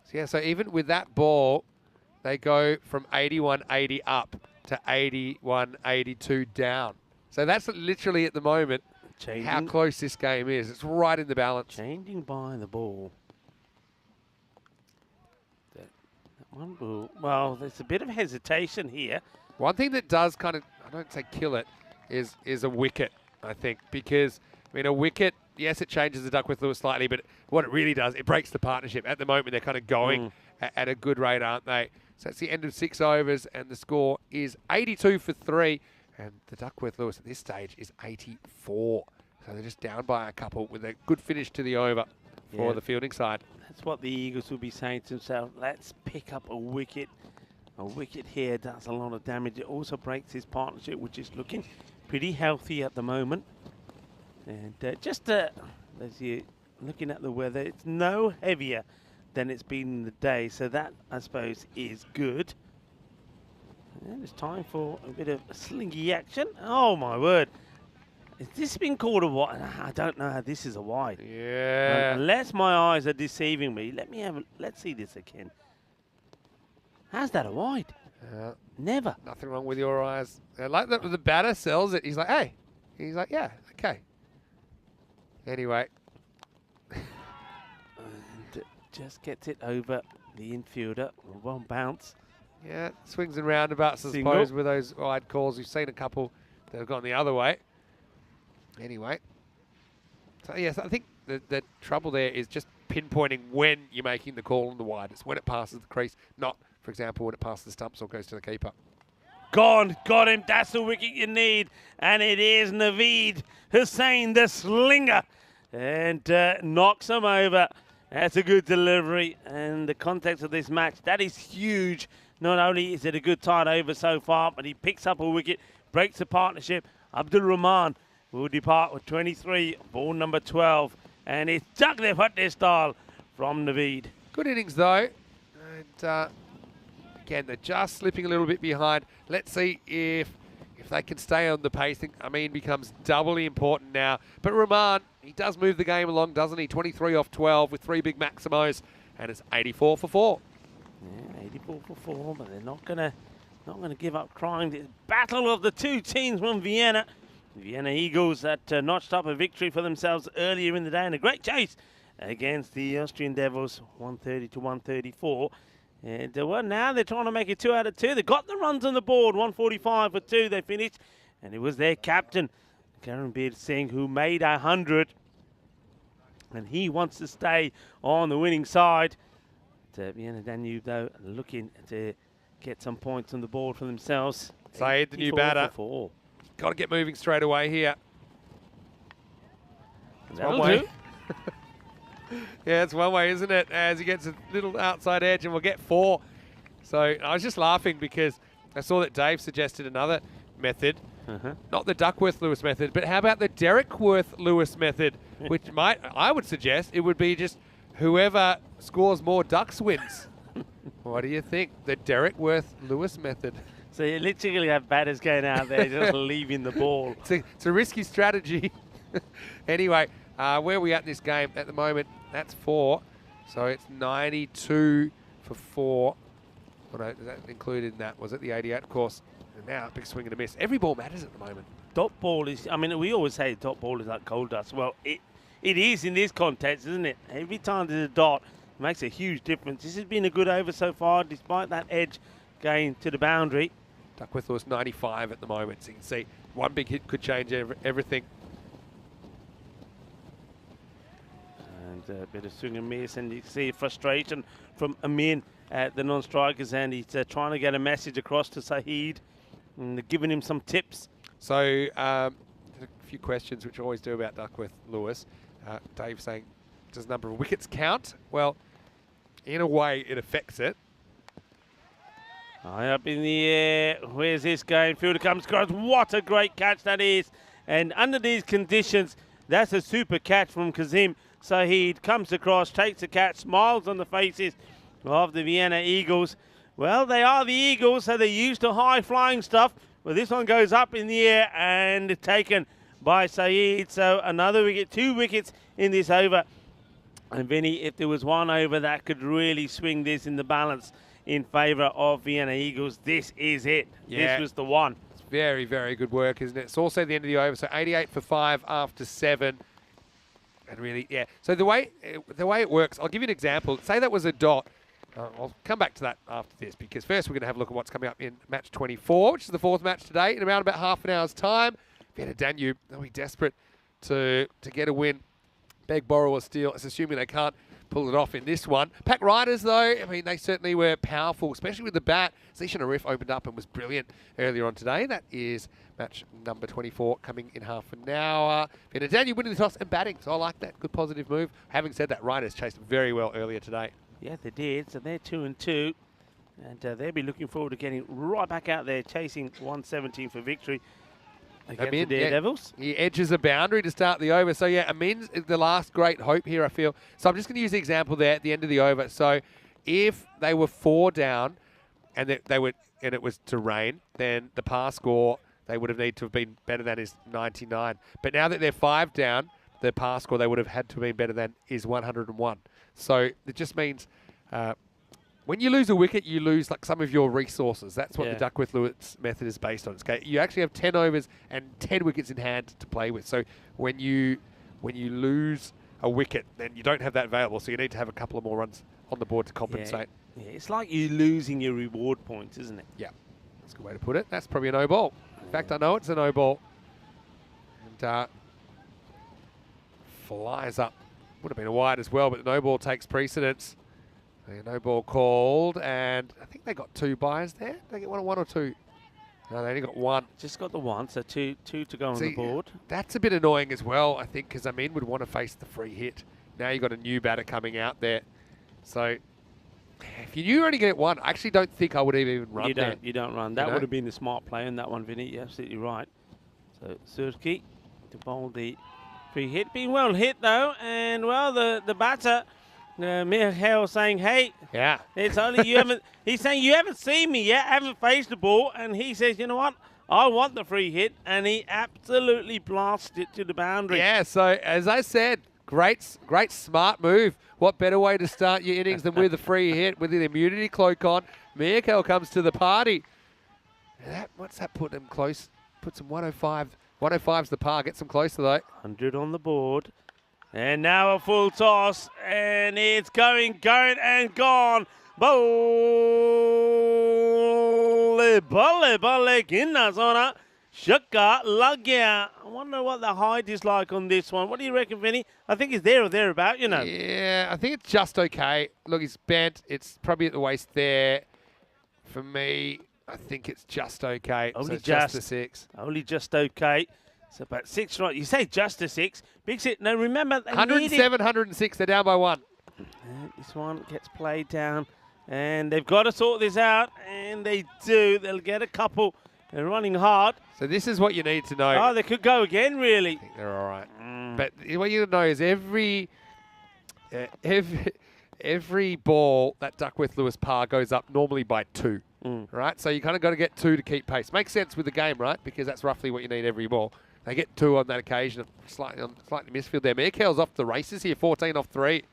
So, yeah, so even with that ball, they go from 81-80 up to 81-82 down. So that's literally at the moment how close this game is. It's right in the balance. Changing by the ball. That one ball. Well, there's a bit of hesitation here. One thing that does kind of, I don't say kill it, is a wicket, I think. Because, I mean, a wicket, yes, it changes the Duckworth-Lewis slightly, but what it really does, it breaks the partnership. At the moment, they're kind of going at a good rate, aren't they? So it's the end of 6 overs, and the score is 82 for 3. And the Duckworth-Lewis at this stage is 84. So they're just down by a couple with a good finish to the over for the fielding side. That's what the Eagles will be saying to themselves. Let's pick up a wicket. A wicket here does a lot of damage. It also breaks his partnership, which is looking pretty healthy at the moment. And just as you're looking at the weather, it's no heavier than it's been in the day. So that, I suppose, is good. And it's time for a bit of slingy action. Oh, my word. Has this been called a wide? I don't know how this is a wide. Yeah. Unless my eyes are deceiving me. Let's see this again. How's that a wide? Never. Nothing wrong with your eyes. Like the batter sells it. He's like, hey. He's like, yeah, okay. Anyway. And just gets it over the infielder. One bounce. Yeah, swings and roundabouts, I suppose, with those wide calls. We've seen a couple that have gone the other way. Anyway. So, yes, I think the trouble there is just pinpointing when you're making the call on the wide. It's when it passes the crease, not, for example, when it passes the stumps or goes to the keeper. Gone. Got him. That's the wicket you need. And it is Naveed Hussain, the slinger. And knocks him over. That's a good delivery. And the context of this match, that is huge. Not only is it a good tight over so far, but he picks up a wicket, breaks the partnership. Abdul Rahman will depart with 23, ball number 12. And it's Jagdev Bhatt style from Naveed. Good innings, though. And again, they're just slipping a little bit behind. Let's see if they can stay on the pace. I think Amin becomes doubly important now. But Rahman, he does move the game along, doesn't he? 23 off 12 with 3 big maximos. And it's 84 for 4. Yeah, 84 for 4, but they're not gonna give up crying. This battle of the two teams from Vienna. The Vienna Eagles that notched up a victory for themselves earlier in the day, and a great chase against the Austrian Devils, 130 to 134. And well, now they're trying to make it 2 out of 2. They got the runs on the board, 145 for 2. They finished, and it was their captain, Karanbir Singh, who made 100, and he wants to stay on the winning side. Vienna Danube, though, looking to get some points on the board for themselves. Saeed, the new batter. Got to get moving straight away here. That'll do. Yeah, it's one way, isn't it? As he gets a little outside edge, and we'll get 4. So I was just laughing because I saw that Dave suggested another method. Not the Duckworth-Lewis method, but how about the Derrickworth-Lewis method? Which I would suggest it would be just whoever scores more ducks wins. What do you think? The Derrickworth-Lewis method. So you literally have batters going out there just leaving the ball. It's a risky strategy. Anyway, where are we at in this game at the moment? That's 4. So it's 92 for 4. Well, no, that included in that. Was it the 88, of course? And now, big swing and a miss. Every ball matters at the moment. Dot ball is, I mean, we always say dot ball is like coal dust. Well, it is in this context, isn't it? Every time there's a dot, it makes a huge difference. This has been a good over so far, despite that edge going to the boundary. Duckworth-Lewis 95 at the moment, so you can see one big hit could change everything. And a bit of swing and miss, and you see frustration from Amin at the non-strikers, and he's trying to get a message across to Saeed, and they're giving him some tips. So a few questions, which I always do about Duckworth-Lewis. Dave saying, does the number of wickets count? Well, in a way, it affects it. High up in the air. Where's this going? Fielder comes across. What a great catch that is. And under these conditions, that's a super catch from Kazim Saeed. Comes across, takes the catch, smiles on the faces of the Vienna Eagles. Well, they are the Eagles, so they're used to high-flying stuff. Well, this one goes up in the air and taken by Saeed. So another wicket, 2 wickets in this over. And Vinny, if there was one over that could really swing this in the balance in favour of Vienna Eagles, this is it. Yeah. This was the one. It's very, very good work, isn't it? It's also the end of the over, so 88 for 5 after 7. And really, yeah. So the way it works, I'll give you an example. Say that was a dot. I'll come back to that after this, because first we're going to have a look at what's coming up in match 24, which is the 4th match today, in around about half an hour's time. Vienna Danube, they'll be desperate to get a win. Beg, borrow, or steal. It's assuming they can't pull it off in this one. Pack Riders, though, I mean, they certainly were powerful, especially with the bat. Zishan Arif opened up and was brilliant earlier on today. That is match number 24 coming in half an hour. Vienna Danube winning the toss and batting, so I like that. Good positive move. Having said that, Riders chased very well earlier today. Yeah, they did. So they're 2-2. And they'll be looking forward to getting right back out there, chasing 117 for victory against the Daredevils. Yeah, he edges a boundary to start the over. So, yeah, Amin's the last great hope here, I feel. So I'm just going to use the example there at the end of the over. So if they were 4 down and it was to rain, then the par score they would have needed to have been better than is 99. But now that they're 5 down, the par score they would have had to have been better than is 101. So it just means when you lose a wicket, you lose like some of your resources. That's what the Duckworth-Lewis method is based on. Okay? You actually have 10 overs and 10 wickets in hand to play with. So when you lose a wicket, then you don't have that available. So you need to have a couple of more runs on the board to compensate. Yeah, it's like you losing your reward points, isn't it? Yeah, that's a good way to put it. That's probably a no ball. In fact, I know it's a no ball. And flies up. Would have been a wide as well, but the no ball takes precedence. No ball called, and I think they got 2 buys there. Did they get one or 2? No, they only got 1. Just got the 1, so two to go on the board. That's a bit annoying as well, I think, because Amin would want to face the free hit. Now you've got a new batter coming out there. So if you knew you were only going to get 1, I actually don't think I would even run there. You don't run. That would have been the smart play in that one, Vinny. You're absolutely right. So Surski to bowl the free hit. Being well hit, though, and, well, the batter... Michael saying, hey, it's only you haven't, he's saying you haven't seen me yet, haven't faced the ball, and he says, you know what, I want the free hit, and he absolutely blasted it to the boundary. Yeah, so as I said, great smart move. What better way to start your innings than with a free hit with an immunity cloak on? Michael comes to the party. What's that put them close? Put some 105. 105's the par. Get some closer, though. 100 on the board. And now a full toss, and it's going, and gone. Balle, ginna zona. Shukka lagya. I wonder what the height is like on this one. What do you reckon, Vinny? I think it's there or thereabout, you know. Yeah, I think it's just okay. Look, it's bent. It's probably at the waist there. For me, I think it's just okay. Only so just a 6. Only just okay. So about 6, right? You say just a 6. Big hit. No, remember. 107, 106. They're down by 1. This one gets played down. And they've got to sort this out. And they do. They'll get a couple. They're running hard. So this is what you need to know. Oh, they could go again, really. I think they're all right. But what you need to know is every ball that Duckworth-Lewis par goes up normally by 2. Right? So you kind of got to get 2 to keep pace. Makes sense with the game, right? Because that's roughly what you need every ball. They get 2 on that occasion. Slightly misfield there. Mearkel's off the races here. 14 off 3.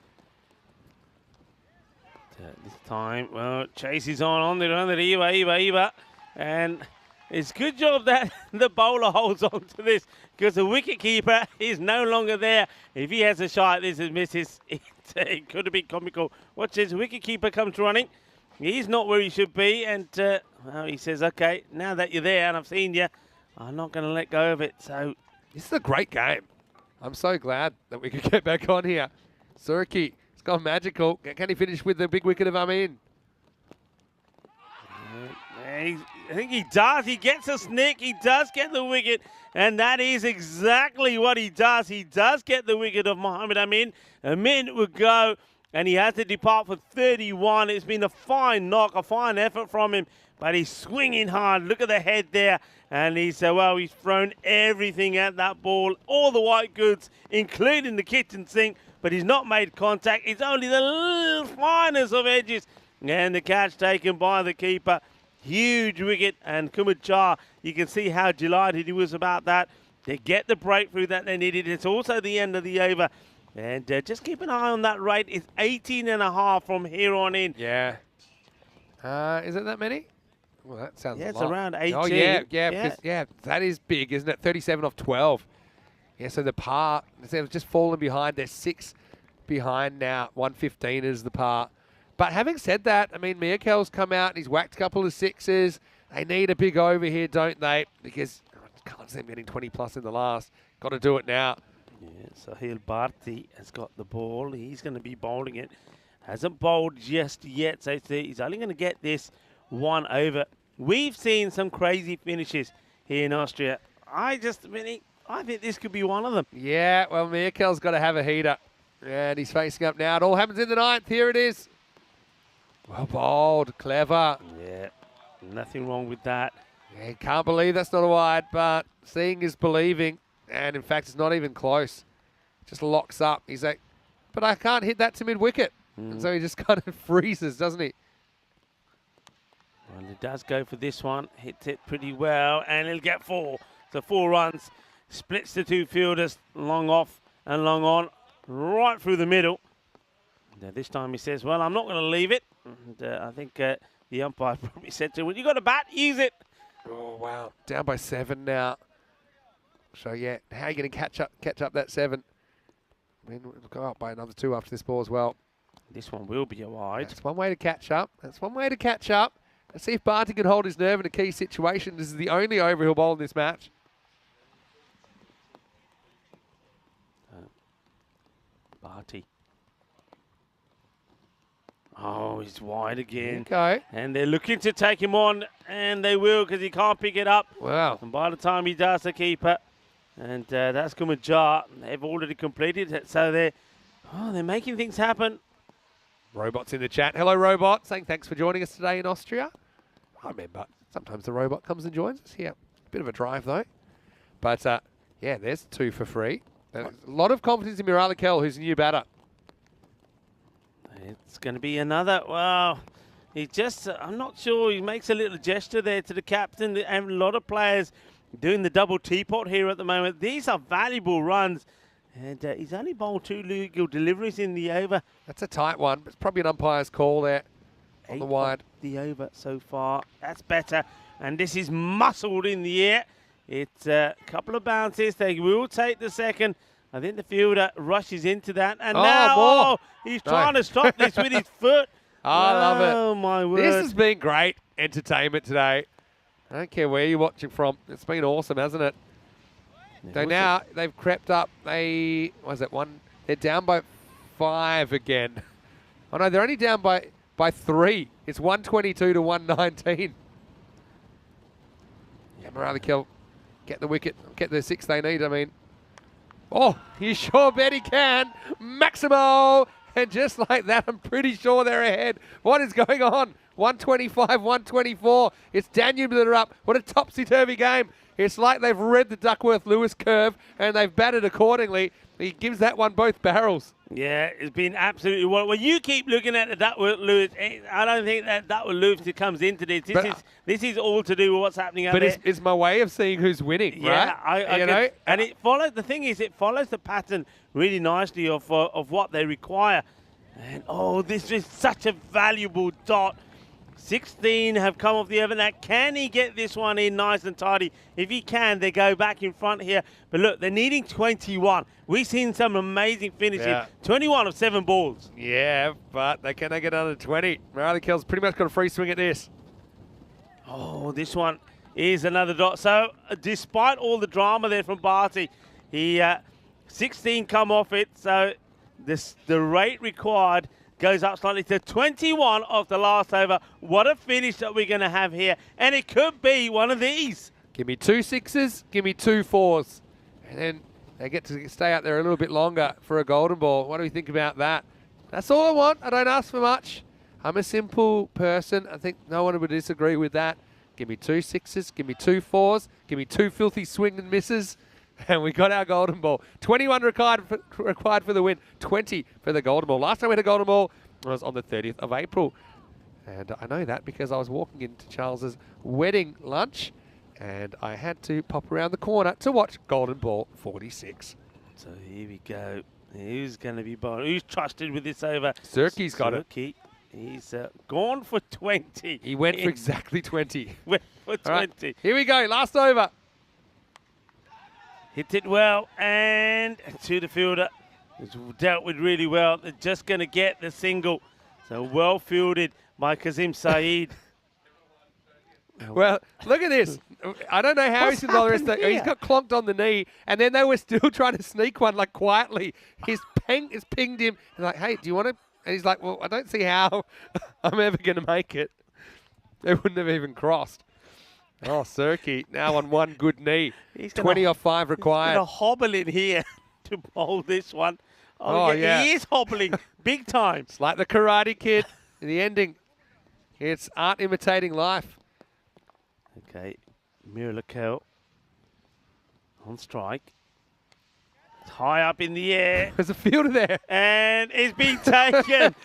This time, well, Chase is on the run. Eva. And it's a good job that the bowler holds on to this, because the wicketkeeper is no longer there. If he has a shot, this is misses. It could have been comical. Watch this. Wicketkeeper comes running. He's not where he should be. And well, he says, OK, now that you're there and I've seen you, I'm not going to let go of it. So this is a great game. I'm so glad that we could get back on here. Surki, it's gone magical. Can he finish with the big wicket of Amin? I think he does. He gets a snick. He does get the wicket. And that is exactly what he does. He does get the wicket of Mohammed Amin. Amin would go, and he has to depart for 31. It's been a fine knock, a fine effort from him. But he's swinging hard. Look at the head there. And he's thrown everything at that ball, all the white goods, including the kitchen sink. But he's not made contact. It's only the little finest of edges. And the catch taken by the keeper. Huge wicket. And Kumar, you can see how delighted he was about that. They get the breakthrough that they needed. It's also the end of the over. And just keep an eye on that rate. It's 18.5 from here on in. Yeah. Is it that many? Well, that sounds Yeah, a it's lot. around 18. Oh, yeah, that is big, isn't it? 37 off 12. Yeah, so the par, they've just fallen behind. They're 6 behind now. 115 is the par. But having said that, I mean, Miakel's come out and he's whacked a couple of sixes. They need a big over here, don't they? Because I can't see them getting 20 plus in the last. Got to do it now. Yeah, Sahil Bharti has got the ball. He's going to be bowling it. Hasn't bowled just yet, so he's only going to get this one over. We've seen some crazy finishes here in Austria. I think this could be one of them. Yeah, well, Miakel's got to have a heater. And he's facing up now. It all happens in the 9th. Here it is. Well bowled. Clever. Yeah, nothing wrong with that. Yeah, can't believe that's not a wide, but seeing is believing. And, in fact, it's not even close. Just locks up. He's like, but I can't hit that to mid-wicket. And so he just kind of freezes, doesn't he? Well, he does go for this one. Hits it pretty well, and he'll get 4. So 4 runs. Splits the 2 fielders, long off and long on, right through the middle. Now, this time he says, well, I'm not going to leave it. And I think the umpire probably said to him, when you got a bat, use it. Oh, wow. Down by 7 now. So, yeah, how are you going to catch up that 7? I mean, we'll go up by another 2 after this ball as well. This one will be a wide. That's one way to catch up. Let's see if Barty can hold his nerve in a key situation. This is the only over he'll bowl in this match. Barty. Oh, he's wide again. Okay. And they're looking to take him on, and they will because he can't pick it up. Wow. And by the time he does, the keeper, and that's Kumajar. They've already completed it, so they're making things happen. Robot's in the chat. Hello, Robot. Saying thanks for joining us today in Austria. I remember sometimes the Robot comes and joins us here. Bit of a drive, though. But, yeah, there's 2 for free. A lot of confidence in Miralakel, who's a new batter. It's going to be another. Wow. He just, I'm not sure. He makes a little gesture there to the captain. And a lot of players doing the double teapot here at the moment. These are valuable runs. And he's only bowled 2 legal deliveries in the over. That's a tight one. It's probably an umpire's call there on the wide. The over so far. That's better. And this is muscled in the air. It's a couple of bounces. They will take the second. I think the fielder rushes into that. And now he's trying to stop this with his foot. I love it. Oh, my word. This has been great entertainment today. I don't care where you're watching from. It's been awesome, hasn't it? So now they've crept up. They're down by 5 again. Oh, no, they're only down by 3. It's 122 to 119. Yeah, Miralakel get the wicket, get the 6 they need, I mean. Oh, you sure bet he can. Maximo. And just like that, I'm pretty sure they're ahead. What is going on? 125, 124. It's Danube that are up. What a topsy-turvy game. It's like they've read the Duckworth-Lewis curve and they've batted accordingly. He gives that one both barrels. Yeah, it's been absolutely well. Well, you keep looking at the Duckworth-Lewis. I don't think that Duckworth-Lewis comes into this. This is all to do with what's happening out there. But it's my way of seeing who's winning, right? Yeah, and it follows. The thing is, it follows the pattern really nicely of what they require. And this is such a valuable dot. 16 have come off the over. Now, can he get this one in nice and tidy? If he can, they go back in front here. But look, they're needing 21. We've seen some amazing finishes. Yeah. 21 of 7 balls. Yeah, but they cannot get under 20. Miralakel's pretty much got a free swing at this. Oh, this one is another dot. So, despite all the drama there from Barty, he 16 come off it. So, the rate required goes up slightly to 21 of the last over. What a finish that we're going to have here. And it could be one of these. Give me 2 6s, give me 2 4s. And then they get to stay out there a little bit longer for a golden ball. What do we think about that? That's all I want. I don't ask for much. I'm a simple person. I think no one would disagree with that. Give me 2 6s, give me 2 4s, give me 2 filthy swing and misses. And we got our golden ball. 21 required for the win. 20 for the golden ball. Last time we had a golden ball was on the 30th of April. And I know that because I was walking into Charles's wedding lunch and I had to pop around the corner to watch golden ball 46. So here we go. Who's going to be bowling? Who's trusted with this over? Surkey's got it. Surkey. He's gone for 20. He went for exactly 20. Went for 20. Right, here we go, last over. Hit it well, and to the fielder. It's dealt with really well. They're just going to get the single. So well fielded by Kazim Saeed. Well, look at this. I don't know how he's going to bother us. He's got clonked on the knee, and then they were still trying to sneak one, like, quietly. His pinged him. And like, hey, do you want to? And he's like, well, I don't see how I'm ever going to make it. They wouldn't have even crossed. Oh, Surkey now on one good knee. He's 20 off 5 required. He's going to hobble in here to bowl this one. Oh, yeah. He is hobbling big time. It's like the Karate Kid in the ending. It's art imitating life. Okay, Miracle on strike. It's high up in the air. There's a fielder there. And it's been taken.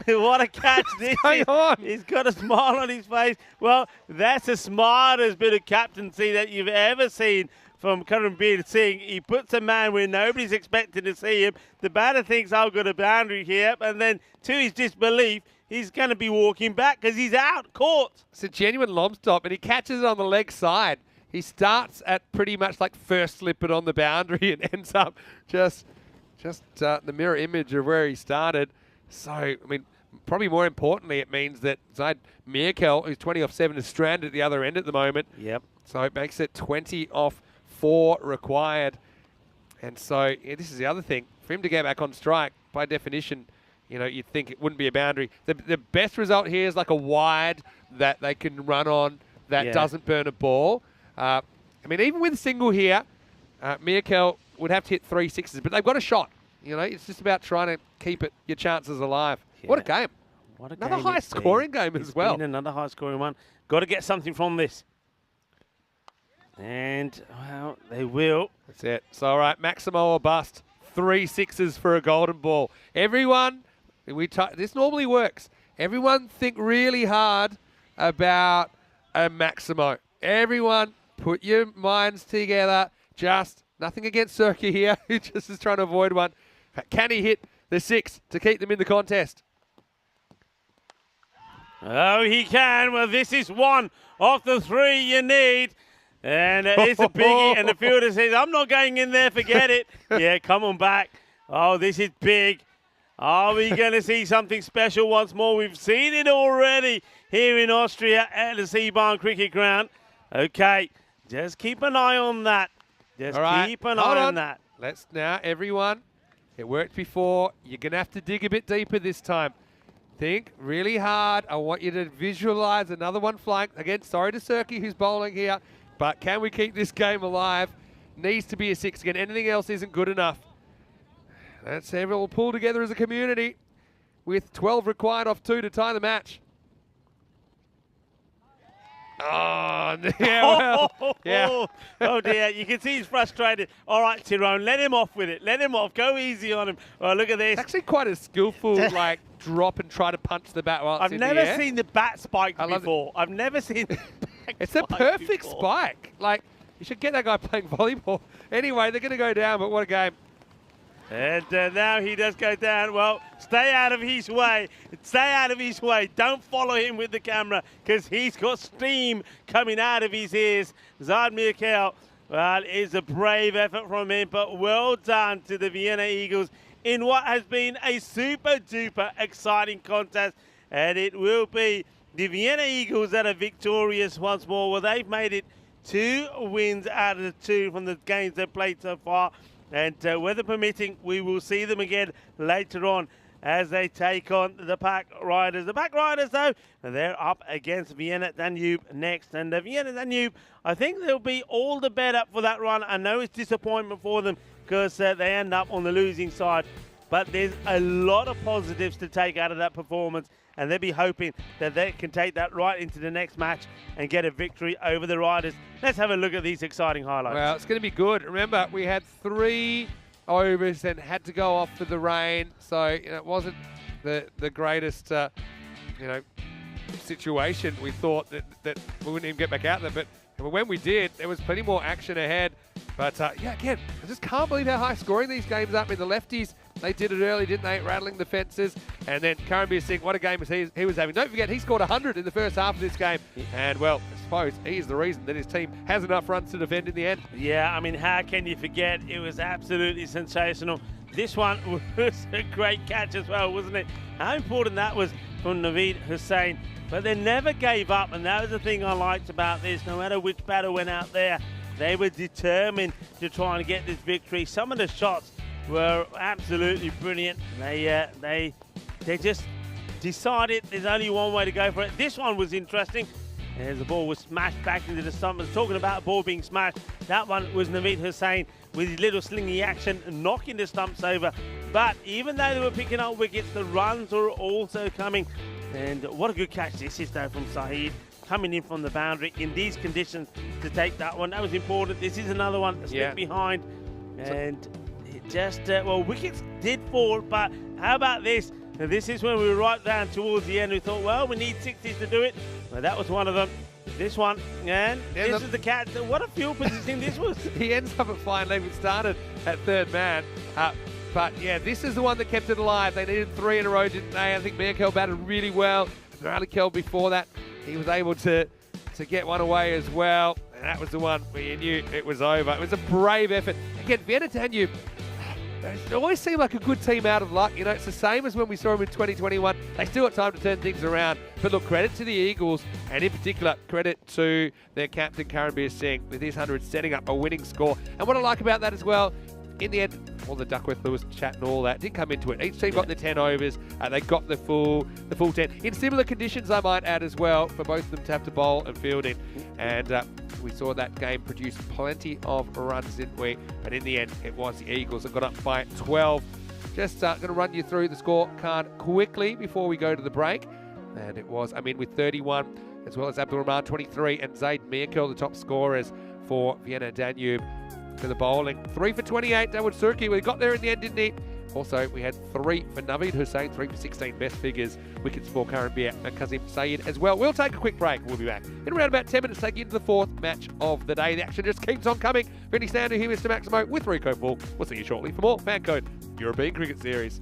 What a catch this is. On? He's got a smile on his face. Well, that's the smartest bit of captaincy that you've ever seen from Karanbir Singh. He puts a man where nobody's expecting to see him. The batter thinks, I've got a boundary here. And then to his disbelief, he's going to be walking back because he's out, caught. It's a genuine lob stop, and he catches it on the leg side. He starts at pretty much like first slip it on the boundary and ends up just the mirror image of where he started. So, I mean, probably more importantly, it means that Zaid Mirkel, who's 20 off 7, is stranded at the other end at the moment. Yep. So it makes it 20 off 4 required. And so this is the other thing. For him to go back on strike, by definition, you know, you'd think it wouldn't be a boundary. The best result here is like a wide that they can run on that doesn't burn a ball. I mean, even with a single here, Mirkel would have to hit 3 sixes, but they've got a shot. You know, it's just about trying to keep your chances alive. Yeah. What a game. What a another game high-scoring game as well. Another high-scoring one. Got to get something from this. And, well, they will. That's it. So, all right, Maximo or bust. 3 sixes for a golden ball. Everyone, this normally works. Everyone think really hard about a Maximo. Everyone, put your minds together. Just nothing against Surkey here, who just is trying to avoid one. Can he hit the 6 to keep them in the contest? Oh, he can. Well, this is one of the 3 you need. And it's a biggie, and the fielder says, I'm not going in there, forget it. Yeah, come on back. Oh, this is big. Are we going to see something special once more? We've seen it already here in Austria at the Seabarn Cricket Ground. Okay, just keep an eye on that. Just keep an eye on that. Let's now, everyone, it worked before. You're going to have to dig a bit deeper this time. Think really hard. I want you to visualize another one flying. Again, sorry to Surkey who's bowling here, but can we keep this game alive? Needs to be a 6 again. Anything else isn't good enough. Let's everyone pull together as a community with 12 required off 2 to tie the match. Oh, yeah, well, yeah. Oh, dear. You can see he's frustrated. All right, Tyrone, let him off with it. Let him off. Go easy on him. Oh, look at this. It's actually quite a skillful, like, drop and try to punch the bat while it's I've in never the air. seen the bat spike before. I've never seen the bat It's a perfect spike. Like, you should get that guy playing volleyball. Anyway, they're going to go down, but what a game. And now he does go down. Well, stay out of his way. Stay out of his way. Don't follow him with the camera because he's got steam coming out of his ears. Zaid Mirkel, well, it's a brave effort from him, but well done to the Vienna Eagles in what has been a super-duper exciting contest. And it will be the Vienna Eagles that are victorious once more. Well, they've made it 2 wins out of the 2 from the games they've played so far. And weather permitting, we will see them again later on as they take on the Pack Riders. The Pack Riders, though, they're up against Vienna Danube next. And Vienna Danube, I think they'll be all the better for that run. I know it's disappointment for them because they end up on the losing side. But there's a lot of positives to take out of that performance. And they'll be hoping that they can take that right into the next match and get a victory over the Riders. Let's have a look at these exciting highlights. Well, it's going to be good. Remember, we had 3 overs and had to go off for the rain. So, it wasn't the greatest, situation. We thought that we wouldn't even get back out there. But when we did, there was plenty more action ahead. But, again, I just can't believe how high scoring these games are. I mean, the lefties They did it early, didn't they? Rattling the fences. And then Karambir Singh, what a game he was having. Don't forget, he scored 100 in the first half of this game. And, well, I suppose he's the reason that his team has enough runs to defend in the end. Yeah, I mean, how can you forget? It was absolutely sensational. This one was a great catch as well, wasn't it? How important that was from Naveed Hussain. But they never gave up, and that was the thing I liked about this. No matter which batter went out there, they were determined to try and get this victory. Some of the shots were absolutely brilliant. They just decided there's only one way to go for it. This one was interesting. As the ball was smashed back into the stump. Talking about a ball being smashed, that one was Naveed Hussain with his little slingy action, knocking the stumps over. But even though they were picking up wickets, the runs were also coming. And what a good catch this is, though, from Saeed, coming in from the boundary in these conditions to take that one. That was important. This is another one that slipped behind. And it just, well, wickets did fall, but how about this? Now, this is when we were right down towards the end. We thought, well, we need 60s to do it. Well, that was one of them. This one, and this is the catch. What a field position this was. He ends up at fine leg. It started at third man. But, yeah, this is the one that kept it alive. They needed 3 in a row, didn't they? I think Mearkel batted really well. Raleigh before that, he was able to get one away as well. And that was the one where you knew it was over. It was a brave effort. Again, Vienna Danube, they always seem like a good team out of luck. You know, it's the same as when we saw them in 2021. They still got time to turn things around. But look, credit to the Eagles, and in particular, credit to their captain, Karambir Singh, with his 100 setting up a winning score. And what I like about that as well, in the end, all the Duckworth-Lewis chat and all that did come into it. Each team got the 10 overs. They got the full 10. In similar conditions, I might add as well, for both of them to have to bowl and field in. And we saw that game produce plenty of runs, didn't we? But in the end, it was the Eagles that got up by 12. Just going to run you through the scorecard quickly before we go to the break. And it was Amin with 31, as well as Abdul Rahman 23, and Zaid Mearkel, the top scorers for Vienna Danube. For the bowling, 3 for 28, Dawood Surki. We got there in the end, didn't he? Also, we had 3 for Naveed Hussain, 3 for 16 best figures. Wickets for Karambir and Kazim Saeed as well. We'll take a quick break. We'll be back in around about 10 minutes, take you into the 4th match of the day. The action just keeps on coming. Vinny Sandu here, Mr. Maximo, with Rico Full. We'll see you shortly for more Fan Code European Cricket Series.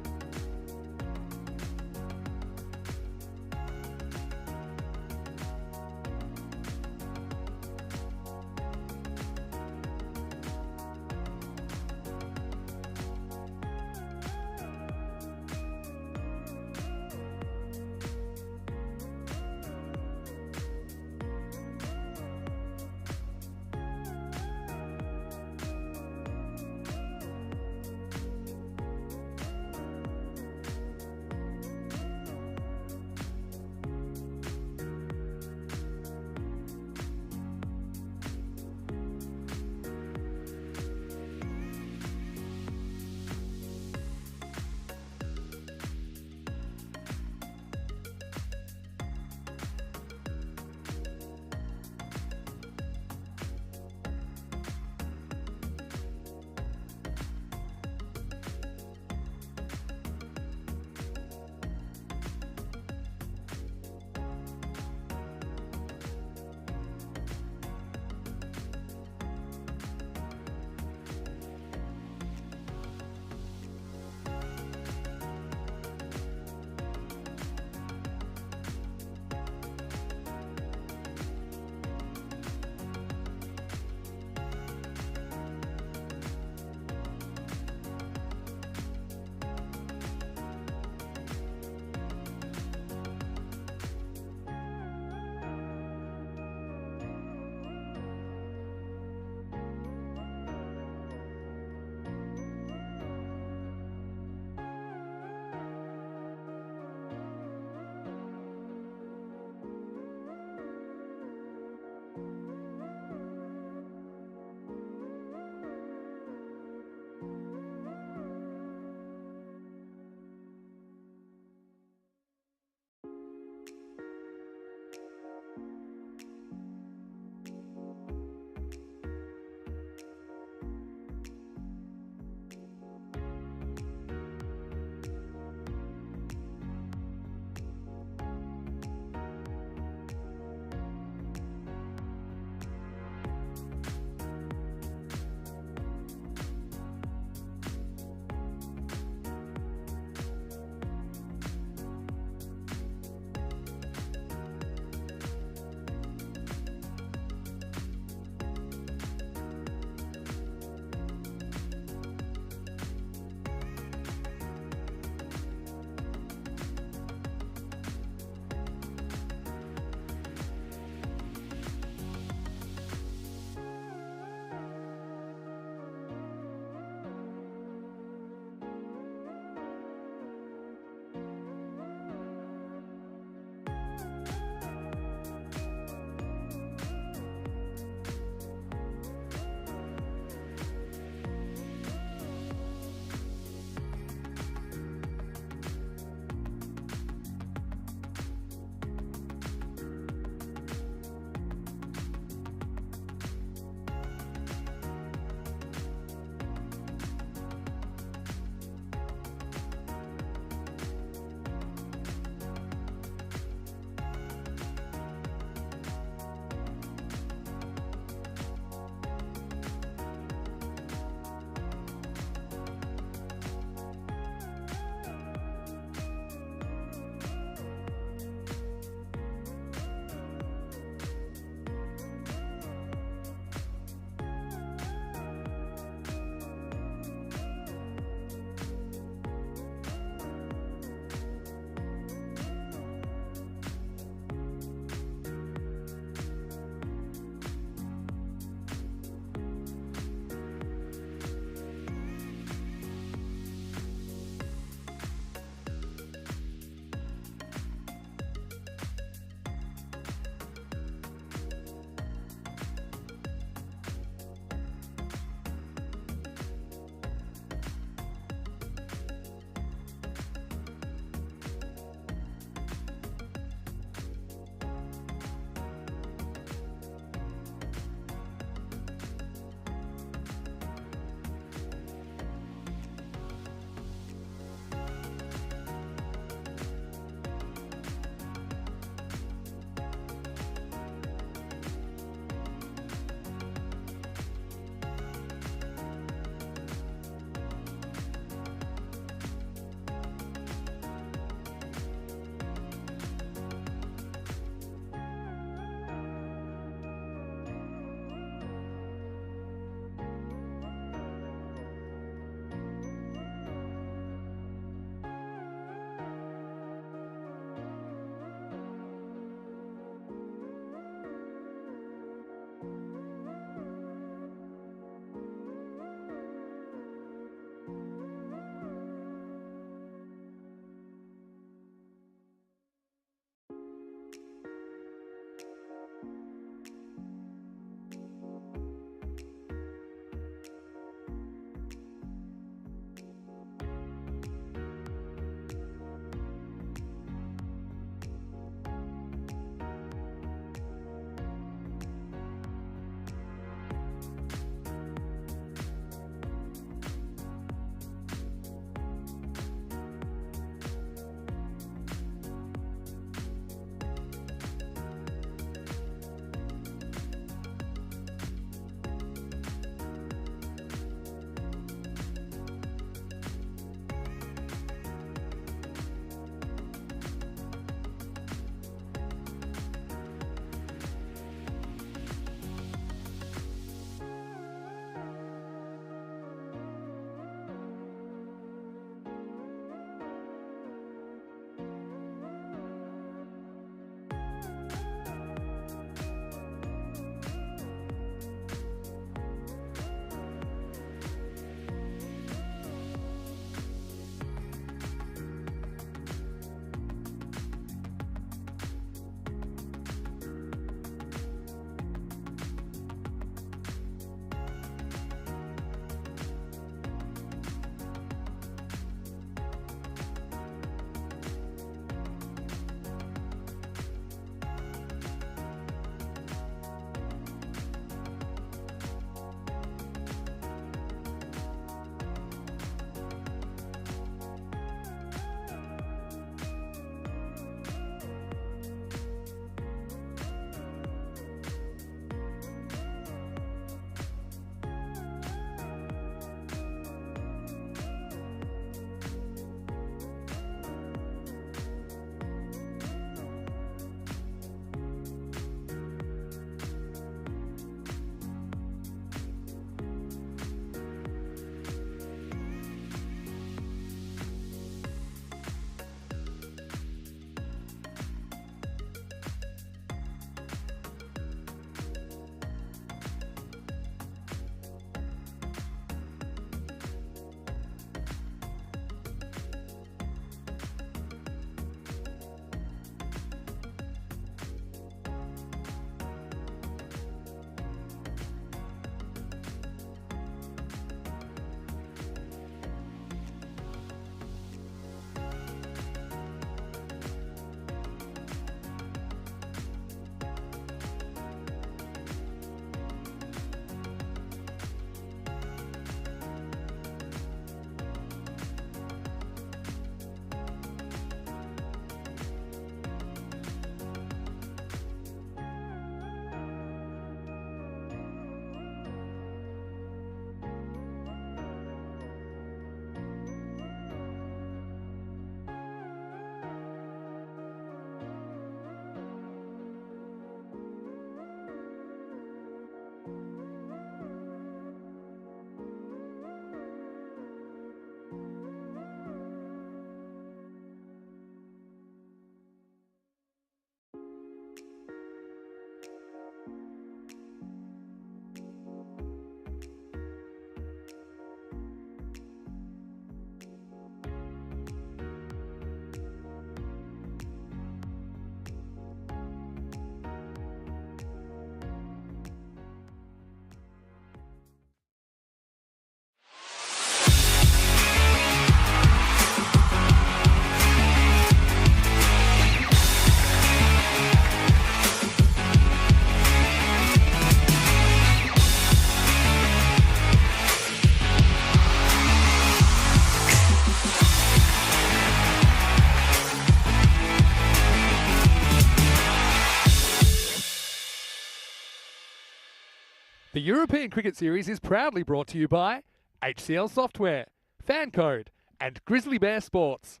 The European Cricket Series is proudly brought to you by HCL Software, Fan Code, and Grizzly Bear Sports.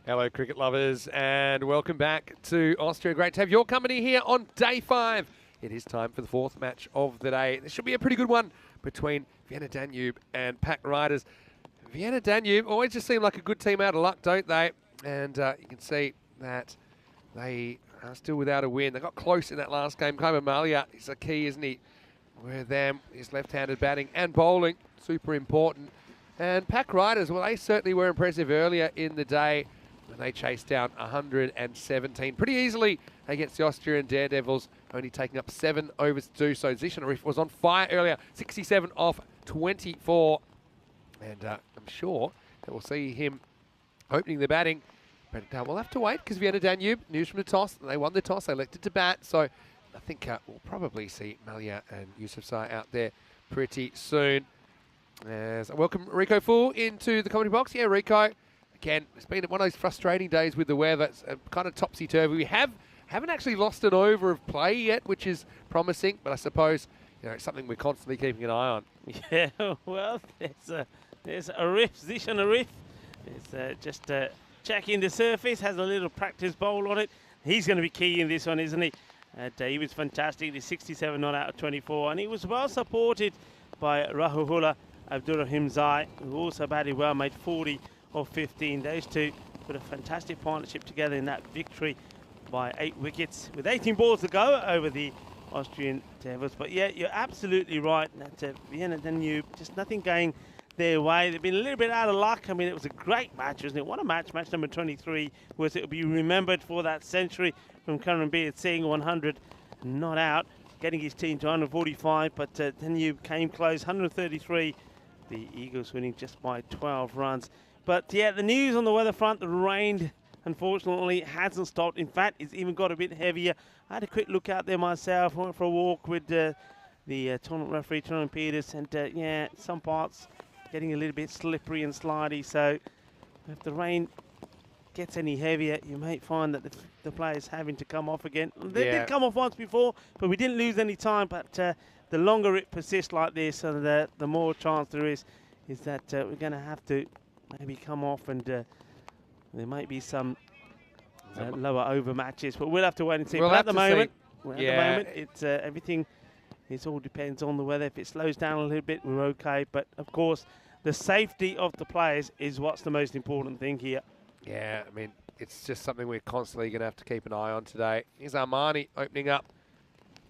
Hello, cricket lovers, and welcome back to Austria. Great to have your company here on day 5. It is time for the 4th match of the day. This should be a pretty good one between Vienna Danube and Pack Riders. Vienna Danube always just seem like a good team out of luck, don't they? And you can see that they are still without a win. They got close in that last game. Kaiba Malia is a key, isn't he? With them, his left-handed batting and bowling, super important. And Pack Riders, well, they certainly were impressive earlier in the day when they chased down 117 pretty easily against the Austrian Daredevils, only taking up 7 overs to do so. Zishan Arif was on fire earlier, 67 off 24. And I'm sure that we'll see him opening the batting. But we'll have to wait because Vienna Danube, news from the toss, they won the toss, they elected to bat. So I think we'll probably see Malia and Yousafzai out there pretty soon. As I welcome Rico Full into the commentary box. Yeah, Rico, again, it's been one of those frustrating days with the weather. It's kind of topsy-turvy. We haven't actually lost an over of play yet, which is promising, but I suppose it's something we're constantly keeping an eye on. Yeah, well, there's a riff, Zishan Arif. It's just checking the surface, has a little practice bowl on it. He's going to be key in this one, isn't he? He was fantastic. He's 67 not out of 24, and he was well supported by Rahulullah Abdurrahim Zai, who also batted well, made 40 of 15. Those two put a fantastic partnership together in that victory by 8 wickets with 18 balls to go over the Austrian Devils. But yeah, you're absolutely right. That Vienna Danube, just nothing going their way. They've been a little bit out of luck. I mean, it was a great match, wasn't it? What a match. Match number 23 was it will be remembered for that century from Karanbir Singh, 100 not out, getting his team to 145, but Danube came close, 133. The Eagles winning just by 12 runs. But yeah, the news on the weather front, the rain unfortunately hasn't stopped. In fact, it's even got a bit heavier. I had a quick look out there myself. Went for a walk with the tournament referee, Tony Peters, and yeah, some parts getting a little bit slippery and slidey. So if the rain gets any heavier, you may find that the players having to come off again. They did come off once before, but we didn't lose any time. But the longer it persists like this, and the more chance there is that we're going to have to maybe come off, and there might be some lower over matches. But we'll have to wait and see. But at the moment, it's everything. It all depends on the weather. If it slows down a little bit, we're okay. But of course, the safety of the players is what's the most important thing here. Yeah, I mean, it's just something we're constantly going to have to keep an eye on today. Here's Armani opening up.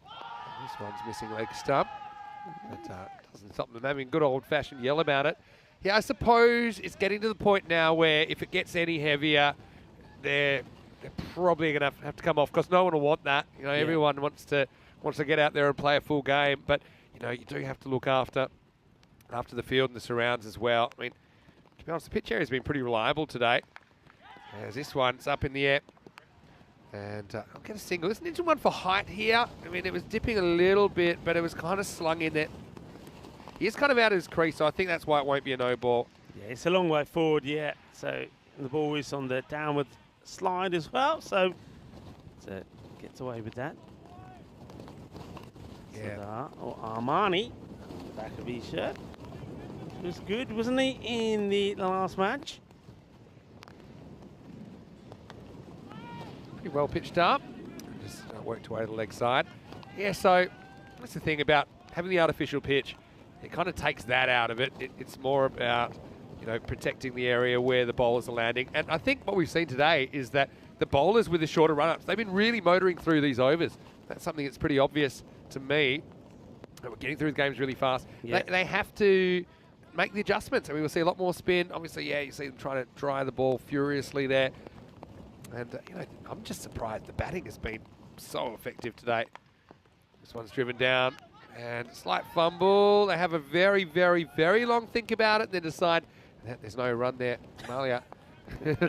This one's missing leg stump. That doesn't stop them having a good old-fashioned yell about it. Yeah, I suppose it's getting to the point now where if it gets any heavier, they're probably going to have to come off because no one will want that. Everyone wants to get out there and play a full game, but you do have to look after the field and the surrounds as well. I mean, to be honest, the pitch area has been pretty reliable today. As this one's up in the air, and I'll get a single. There's an interesting one for height here. I mean, it was dipping a little bit, but it was kind of slung in there. He is kind of out of his crease, so I think that's why it won't be a no ball. Yeah, it's a long way forward, yeah. So the ball is on the downward slide as well, so gets away with that. Yeah. Armani, back of his shirt. Was good, wasn't he, in the last match? Pretty well pitched up. Just worked away to the leg side. Yeah, so that's the thing about having the artificial pitch. It kind of takes that out of it. It's more about, protecting the area where the bowlers are landing. And I think what we've seen today is that the bowlers with the shorter run-ups, they've been really motoring through these overs. That's something that's pretty obvious to me. We're getting through the games really fast. Yeah. They have to make the adjustments. I mean, we'll see a lot more spin. Obviously, yeah, you see them trying to dry the ball furiously there. And, I'm just surprised the batting has been so effective today. This one's driven down. And slight fumble. They have a very, very, very long think about it, then decide that there's no run there. Malia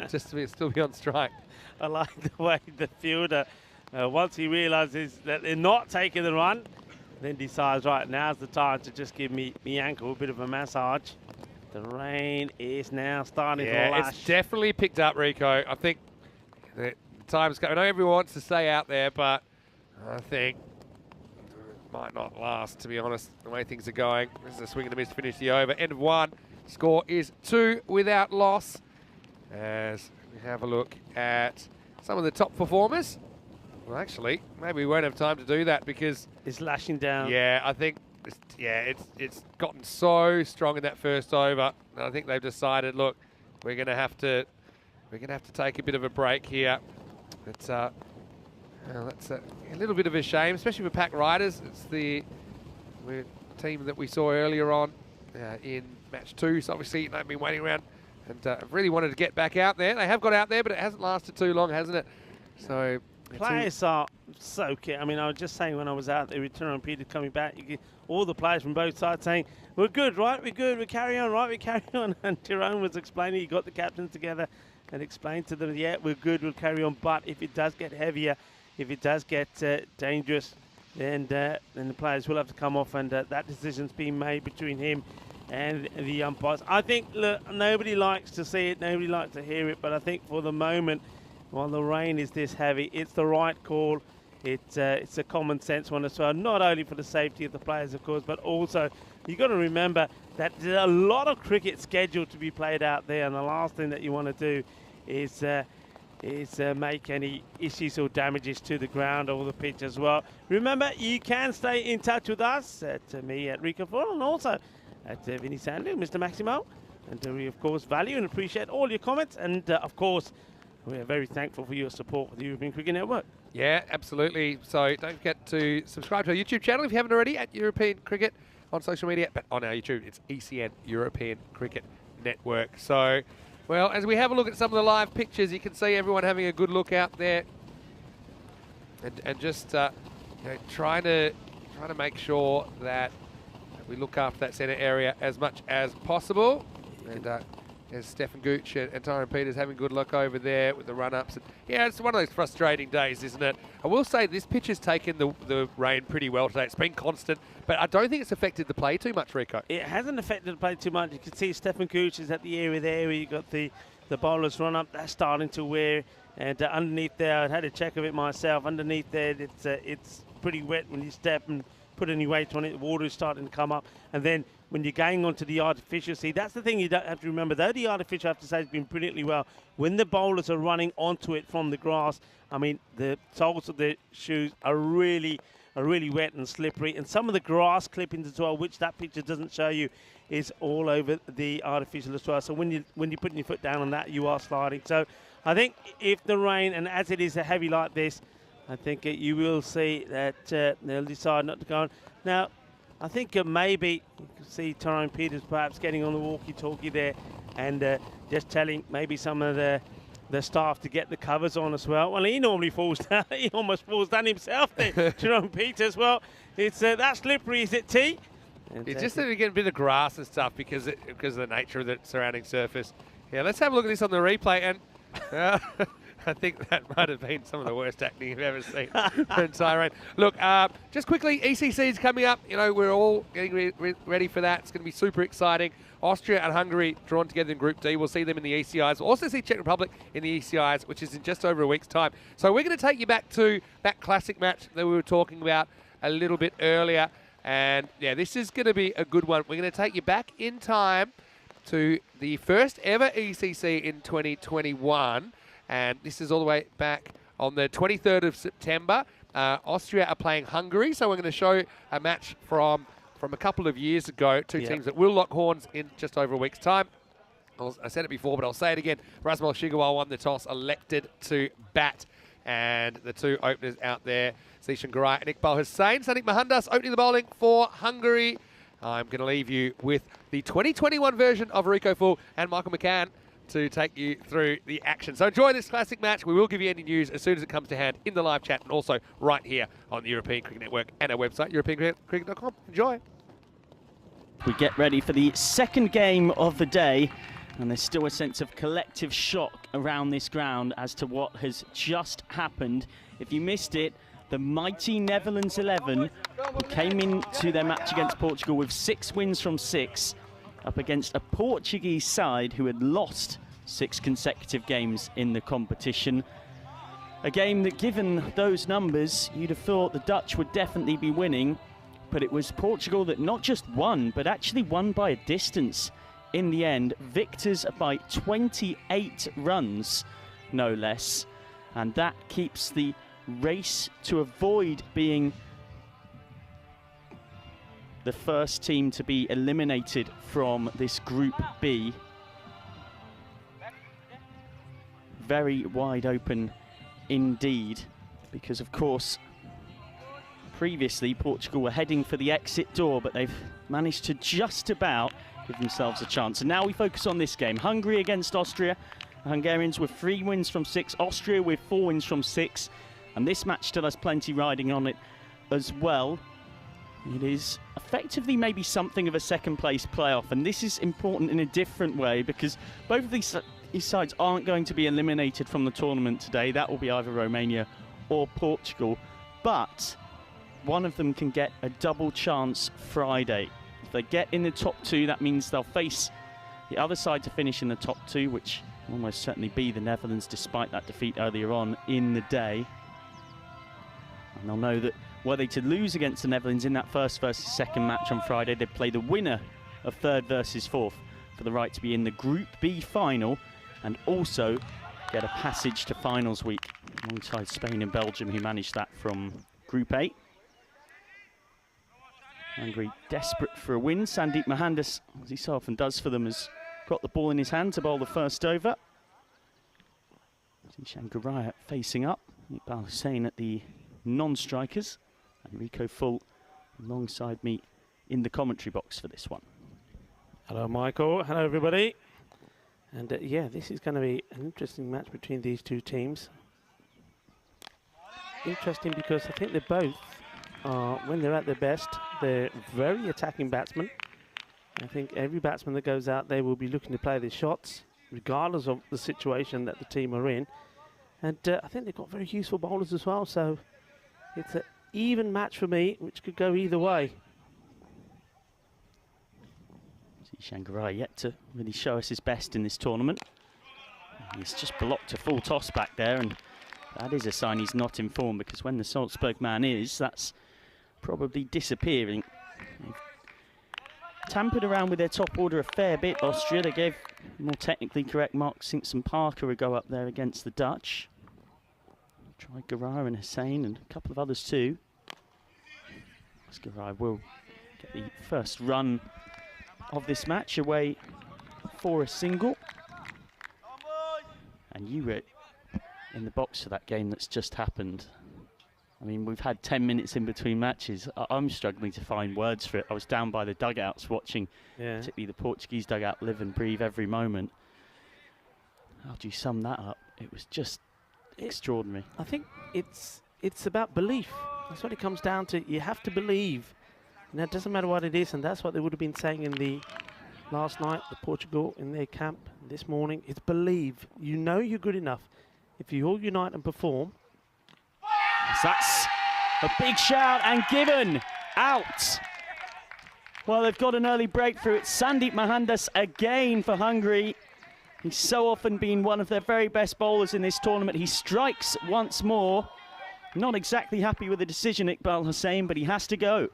just to still be on strike. I like the way the fielder, once he realises that they're not taking the run, then decides, right, now's the time to just give me ankle a bit of a massage. The rain is now starting to lash. Yeah, it's definitely picked up, Rico. I think the time's coming. I know everyone wants to stay out there, but I think might not last, to be honest, the way things are going. This is a swing and a miss to finish the over. End of 1. Score is 2 without loss. As we have a look at some of the top performers. Well, actually, maybe we won't have time to do that because it's lashing down. Yeah, I think it's gotten so strong in that first over, and I think they've decided, look, we're going to have to take a bit of a break here. But well, that's a little bit of a shame, especially for Pack Riders. It's the team that we saw earlier on in match 2. So obviously they've been waiting around and really wanted to get back out there. They have got out there, but it hasn't lasted too long, hasn't it? So players are so keen. I mean, I was just saying when I was out there, return Peter coming back, you get all the players from both sides saying, we're good, right? We're good. We carry on, right? We carry on. And Tyrone was explaining, he got the captains together and explained to them, yeah, we're good, we'll carry on. But if it does get heavier, if it does get dangerous, then the players will have to come off, and that decision's been made between him and the umpires. I think, look, nobody likes to see it, nobody likes to hear it, but I think for the moment, while the rain is this heavy, it's the right call. It's a common sense one as well, not only for the safety of the players, of course, but also you've got to remember that there's a lot of cricket scheduled to be played out there, and the last thing that you want to do is make any issues or damages to the ground or the pitch as well. Remember, you can stay in touch with us, at me at Rico Full, and also at Vinny Sandu, Mr. Maximo. And we, of course, value and appreciate all your comments. And, of course, we are very thankful for your support for the European Cricket Network. Yeah, absolutely. So don't forget to subscribe to our YouTube channel if you haven't already, at European Cricket on social media. But on our YouTube, it's ECN, European Cricket Network. So, well, as we have a look at some of the live pictures, you can see everyone having a good look out there. And just trying to make sure that we look after that centre area as much as possible. And there's Stefan Gooch and Tyrone Peters having good luck over there with the run-ups. And yeah, it's one of those frustrating days, isn't it? I will say this pitch has taken the rain pretty well today. It's been constant, but I don't think it's affected the play too much, Rico. It hasn't affected the play too much. You can see Stefan Gooch is at the area there where you've got the bowlers run-up. That's starting to wear. And underneath there, I had a check of it myself. Underneath there, it's pretty wet when you step and put any weight on it. The water is starting to come up. And then when you're going onto the artificial, see, that's the thing you don't have to remember. Though the artificial, I have to say, has been brilliantly well. When the bowlers are running onto it from the grass, I mean, the soles of the shoes are really wet and slippery. And some of the grass clippings as well, which that picture doesn't show you, is all over the artificial as well. So when you're putting your foot down on that, you are sliding. So I think if the rain, and as it is a heavy like this, I think you will see that they'll decide not to go on. Now, I think maybe you can see Tyrone Peters perhaps getting on the walkie-talkie there and just telling maybe some of the staff to get the covers on as well. Well, he normally falls down. He almost falls down himself there, Tyrone Peters. Well, it's that slippery, is it, T? It's just that we get a bit of grass and stuff because of the nature of the surrounding surface. Yeah, let's have a look at this on the replay. And I think that might have been some of the worst acting you've ever seen from Tyrone. Look, just quickly, ECC is coming up. You know, we're all getting ready for that. It's going to be super exciting. Austria and Hungary drawn together in Group D. We'll see them in the ECIs. We'll also see Czech Republic in the ECIs, which is in just over a week's time. So we're going to take you back to that classic match that we were talking about a little bit earlier. And, yeah, this is going to be a good one. We're going to take you back in time to the first ever ECC in 2021. And this is all the way back on the 23rd of September. Austria are playing Hungary, so we're going to show a match from a couple of years ago. Two teams that will lock horns in just over a week's time. I said it before, but I'll say it again. Rasmus Shigawal won the toss, elected to bat. And the two openers out there, Zishan Garai and Iqbal Hussain. Sadiq Mohandas opening the bowling for Hungary. I'm going to leave you with the 2021 version of Rico Full and Michael McCann to take you through the action. So enjoy this classic match. We will give you any news as soon as it comes to hand in the live chat and also right here on the European Cricket Network and our website, europeancricket.com. Enjoy. We get ready for the second game of the day, and there's still a sense of collective shock around this ground as to what has just happened. If you missed it, the mighty Netherlands 11 came into their match against Portugal with 6 wins from 6, up against a Portuguese side who had lost 6 consecutive games in the competition. A game that, given those numbers, you'd have thought the Dutch would definitely be winning. but it was Portugal that not just won, but actually won by a distance in the end. Victors by 28 runs, no less. And that keeps the race to avoid being the first team to be eliminated from this Group B very wide open indeed, because of course previously Portugal were heading for the exit door, but they've managed to just about give themselves a chance. And now we focus on this game. Hungary against Austria. The Hungarians with 3 wins from 6, Austria with 4 wins from 6, and this match still has plenty riding on it as well. It is effectively maybe something of a second place playoff, and this is important in a different way because both of these sides aren't going to be eliminated from the tournament today. That will be either Romania or Portugal, but one of them can get a double chance Friday. If they get in the top 2, that means they'll face the other side to finish in the top 2, which will almost certainly be the Netherlands despite that defeat earlier on in the day. And they'll know that were they to lose against the Netherlands in that first versus second match on Friday, they'd play the winner of third versus fourth for the right to be in the Group B final and also get a passage to finals week alongside Spain and Belgium, who managed that from Group A. Hungary desperate for a win. Sandeep Mohandas, as he so often does for them, has got the ball in his hand to bowl the first over. Zishan Guraya facing up. Iqbal Hussain at the non-strikers. And Rico Full alongside me in the commentary box for this one. Hello, Michael. Hello, everybody. And yeah, this is going to be an interesting match between these two teams. Interesting because I think they both are, when they're at their best, they're very attacking batsmen. I think every batsman that goes out there will be looking to play their shots, regardless of the situation that the team are in. And I think they've got very useful bowlers as well, so it's an even match for me, which could go either way. Zishan Guraya yet to really show us his best in this tournament. He's just blocked a full toss back there, and that is a sign he's not in form, because when the Salzburg man is, that's probably disappearing. They've tampered around with their top order a fair bit, Austria. They gave more technically correct Mark Simpson Parker a go up there against the Dutch. Tried Guraya and Hussain and a couple of others too. Guraya will get the first run of this match away for a single. And you were in the box for that game that's just happened. I mean, we've had 10 minutes in between matches. I'm struggling to find words for it. I was down by the dugouts watching, particularly the Portuguese dugout, live and breathe every moment. How do you sum that up? It was just extraordinary. I think it's about belief. That's what it comes down to. You have to believe. And it doesn't matter what it is, and that's what they would have been saying in the last night, the Portugal in their camp this morning. It's believe. You know you're good enough. If you all unite and perform. That's a big shout and given out. Well, they've got an early breakthrough. It's Sandeep Mohandas again for Hungary. He's so often been one of their very best bowlers in this tournament. He strikes once more. Not exactly happy with the decision, Iqbal Hussain, but he has to go.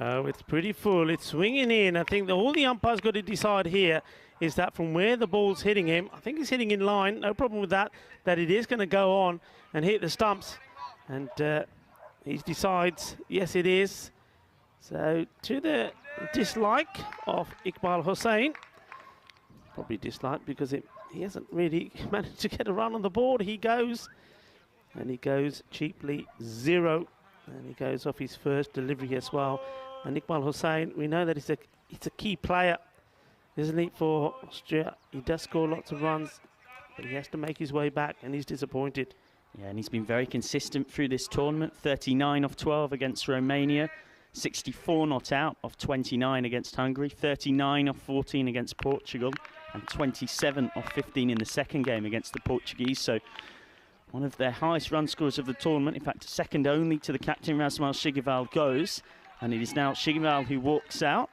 Oh, it's pretty full. It's swinging in. I think that all the umpires got to decide here is that from where the ball's hitting him, I think he's hitting in line, no problem with that, that it is going to go on and hit the stumps. And he decides, yes, it is. So to the dislike of Iqbal Hussain, probably dislike because he hasn't really managed to get a run on the board. He goes, and he goes cheaply 0. And he goes off his first delivery as well. And Iqbal Hussain, we know that he's a key player, isn't he, for Austria? He does score lots of runs, but he has to make his way back, and he's disappointed. Yeah, and he's been very consistent through this tournament. 39 off 12 against Romania, 64 not out off 29 against Hungary, 39 off 14 against Portugal, and 27 off 15 in the second game against the Portuguese. So one of their highest run scorers of the tournament, in fact, second only to the captain, Rasmal Shigival, goes. And it is now Shigival who walks out.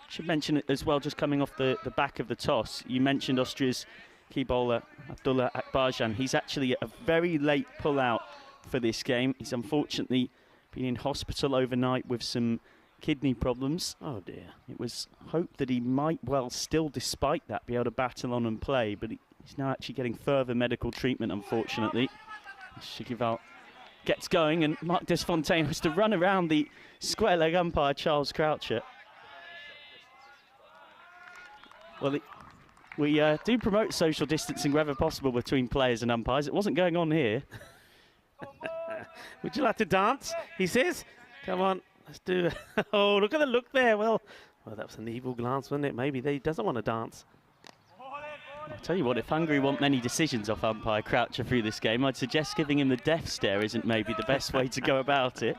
Should mention it as well, just coming off the back of the toss. You mentioned Austria's key bowler, Abdullah Akbarjan. He's actually a very late pull-out for this game. He's unfortunately been in hospital overnight with some kidney problems. Oh dear. It was hoped that he might well still, despite that, be able to battle on and play, but he's now actually getting further medical treatment, unfortunately. Shigival gets going, and Marc Desfontaine has to run around the square leg umpire, Charles Croucher. Well, we do promote social distancing wherever possible between players and umpires. It wasn't going on here. Would you like to dance? He says. Come on, let's do it. Oh, look at the look there. Well, that was an evil glance, wasn't it? Maybe he doesn't want to dance. I'll tell you what, if Hungary want many decisions off umpire Croucher through this game, I'd suggest giving him the death stare isn't maybe the best way to go about it.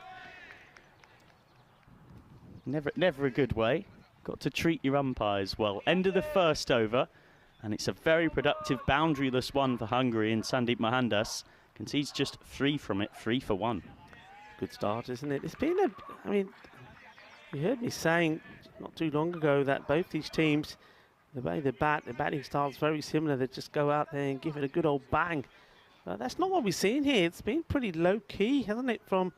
Never a good way. Got to treat your umpires well. End of the first over, and it's a very productive boundaryless one for Hungary, and Sandeep Mohandas concedes just 3 from it, 3 for 1. Good start, isn't it? It's been I mean, you heard me saying not too long ago that both these teams, the way they bat, the batting style's very similar. They just go out there and give it a good old bang. That's not what we've seen here. It's been pretty low key, hasn't it, from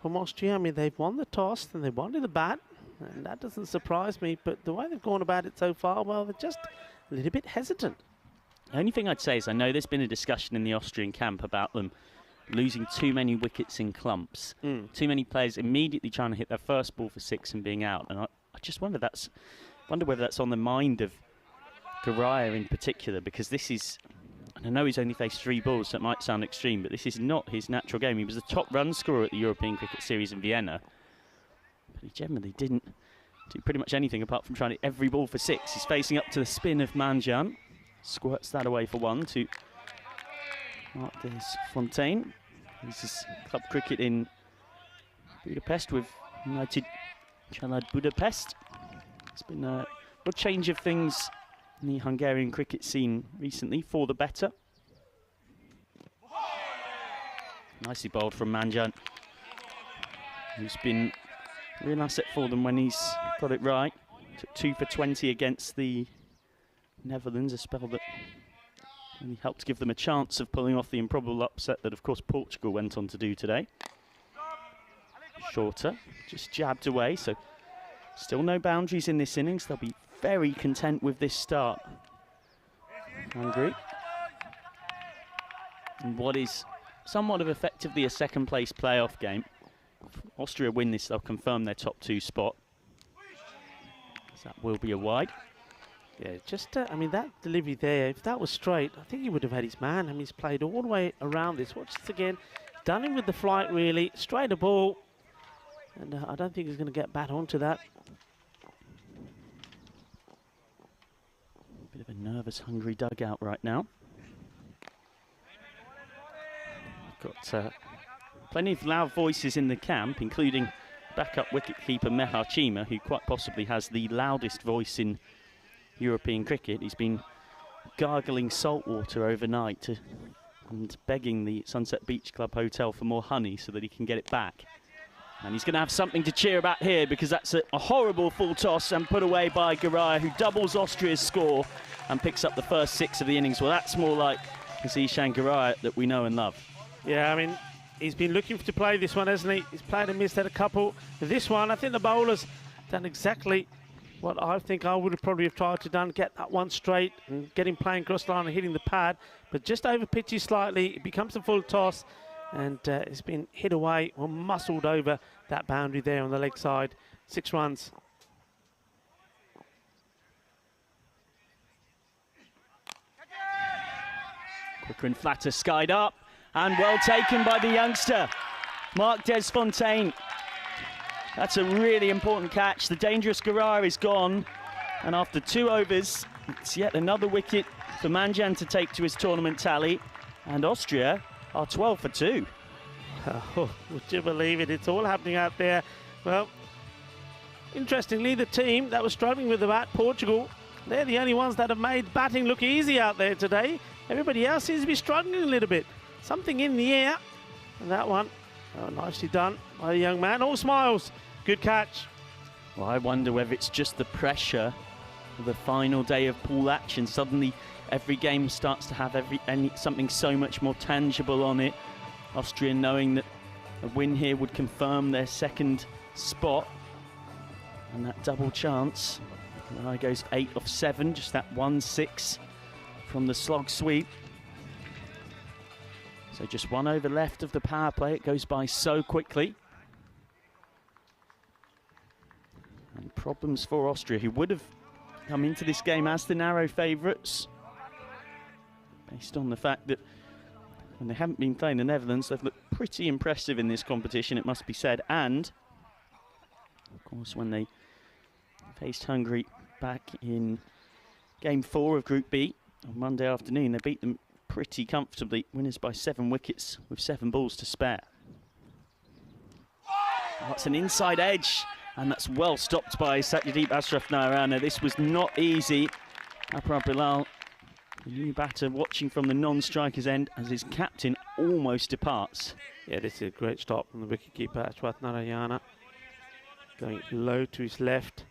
Austria? I mean, they've won the toss and they wanted the bat, and that doesn't surprise me. But the way they've gone about it so far, well, they're just a little bit hesitant. The only thing I'd say is I know there's been a discussion in the Austrian camp about them losing too many wickets in clumps. Too many players immediately trying to hit their first ball for 6 and being out. And I just wonder whether that's on the mind of Garaya in particular, because this is, and I know he's only faced 3 balls, so it might sound extreme, but this is not his natural game. He was the top run scorer at the European Cricket Series in Vienna, but he generally didn't do pretty much anything apart from trying to hit every ball for 6. He's facing up to the spin of Manjan. Squirts that away for 1 to Marc Desfontaine. This is club cricket in Budapest with United Csalad Budapest. It's been a good change of things in the Hungarian cricket scene recently, for the better. Nicely bowled from Manjan, who's been a real asset for them when he's got it right. Took 2 for 20 against the Netherlands, a spell that really helped give them a chance of pulling off the improbable upset that, of course, Portugal went on to do today. Shorter, just jabbed away, so still no boundaries in this innings. They'll be very content with this start. Hungary. And what is somewhat of effectively a second-place playoff game. If Austria win this, they'll confirm their top 2 spot. So that will be a wide. Yeah, just, I mean, that delivery there, if that was straight, I think he would have had his man. I mean, he's played all the way around this. Watch this again. Done it with the flight, really. Straight a ball. And I don't think he's going to get back onto that. Bit of a nervous Hungary dugout right now. Got plenty of loud voices in the camp, including backup wicketkeeper Mehar Chima, who quite possibly has the loudest voice in European cricket. He's been gargling salt water overnight and begging the Sunset Beach Club Hotel for more honey so that he can get it back. And he's going to have something to cheer about here, because that's a horrible full toss and put away by Garaya, who doubles Austria's score and picks up the first 6 of the innings. Well, that's more like Ishan Garaya that we know and love. Yeah, I mean, he's been looking to play this one, hasn't he? He's played and missed at a couple. This one, I think the bowler's done exactly what I think I would have probably tried to done, get that one straight and get him playing cross line and hitting the pad, but just over pitches slightly. It becomes a full toss, and it's been hit away or muscled over that boundary there on the leg side. 6 runs. Quicker and flatter, skied up, and well taken by the youngster, Marc Desfontaine. That's a really important catch. The dangerous Garaya is gone, and after 2 overs, it's yet another wicket for Manjan to take to his tournament tally, and Austria are 12 for 2. Oh, would you believe it? It's all happening out there. Well, interestingly, the team that was struggling with the bat, Portugal, they're the only ones that have made batting look easy out there today. Everybody else seems to be struggling a little bit. Something in the air, and that one, nicely done by the young man. All smiles. Good catch. Well, I wonder whether it's just the pressure of the final day of pool action. Suddenly, every game starts to have something so much more tangible on it. Austria knowing that A win here would confirm their second spot. And that double chance. There goes 8 of 7, just that 1-6 from the slog sweep. So just 1 over left of the power play. It goes by so quickly. And problems for Austria, who would have come into this game as the narrow favourites, based on the fact that when they haven't been playing the Netherlands, they've looked pretty impressive in this competition, it must be said. And, of course, when they faced Hungary back in Game 4 of Group B on Monday afternoon, they beat them pretty comfortably, winners by 7 wickets with 7 balls to spare. That's an inside edge, and that's well stopped by Satyajit Ashraf Narayana. This was not easy. Abrar Bilal, the new batter, watching from the non-striker's end as his captain almost departs. Yeah, this is a great stop from the wicketkeeper, Ashraf Narayana. Going low to his left.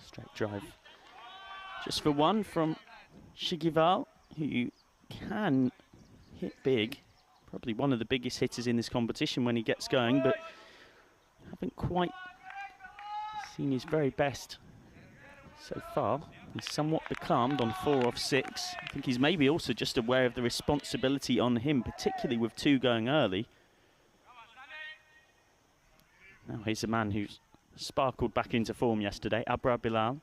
Straight drive. Just for 1 from Shigival, who can hit big. Probably one of the biggest hitters in this competition when he gets going, but haven't quite seen his very best so far. He's somewhat becalmed on 4 off 6. I think he's maybe also just aware of the responsibility on him, particularly with 2 going early. Now here's a man who's sparkled back into form yesterday, Abrar Bilal.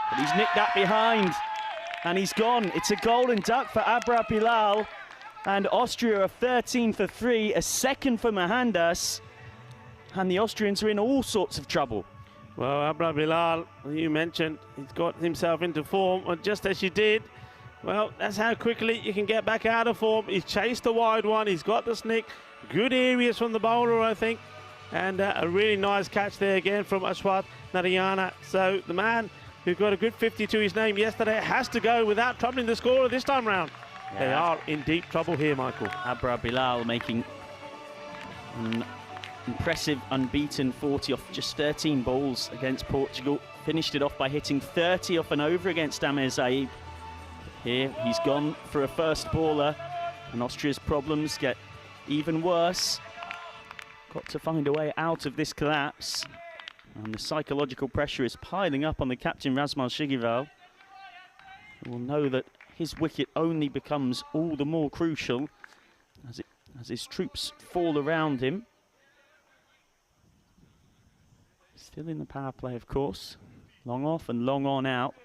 But he's nicked that behind, and he's gone. It's a golden duck for Abrar Bilal, and Austria are 13 for 3, a second for Mohandas, and the Austrians are in all sorts of trouble. Well, Abrar Bilal, you mentioned, he's got himself into form, and just as you did, well, that's how quickly you can get back out of form. He's chased the wide one, he's got the snick, good areas from the bowler, I think, and a really nice catch there again from Ashraf Narayana. So the man who got a good 50 to his name yesterday has to go without troubling the scorer this time round. Yeah. They are in deep trouble here, Michael. Abrar Bilal making an impressive unbeaten 40 off just 13 balls against Portugal. Finished it off by hitting 30 off and over against Amir Zaib. Here he's gone for a first baller, and Austria's problems get even worse. Got to find a way out of this collapse, and the psychological pressure is piling up on the captain Razmal Shigival, who will know that his wicket only becomes all the more crucial as his troops fall around him. Still in the power play, of course. Long off and long on out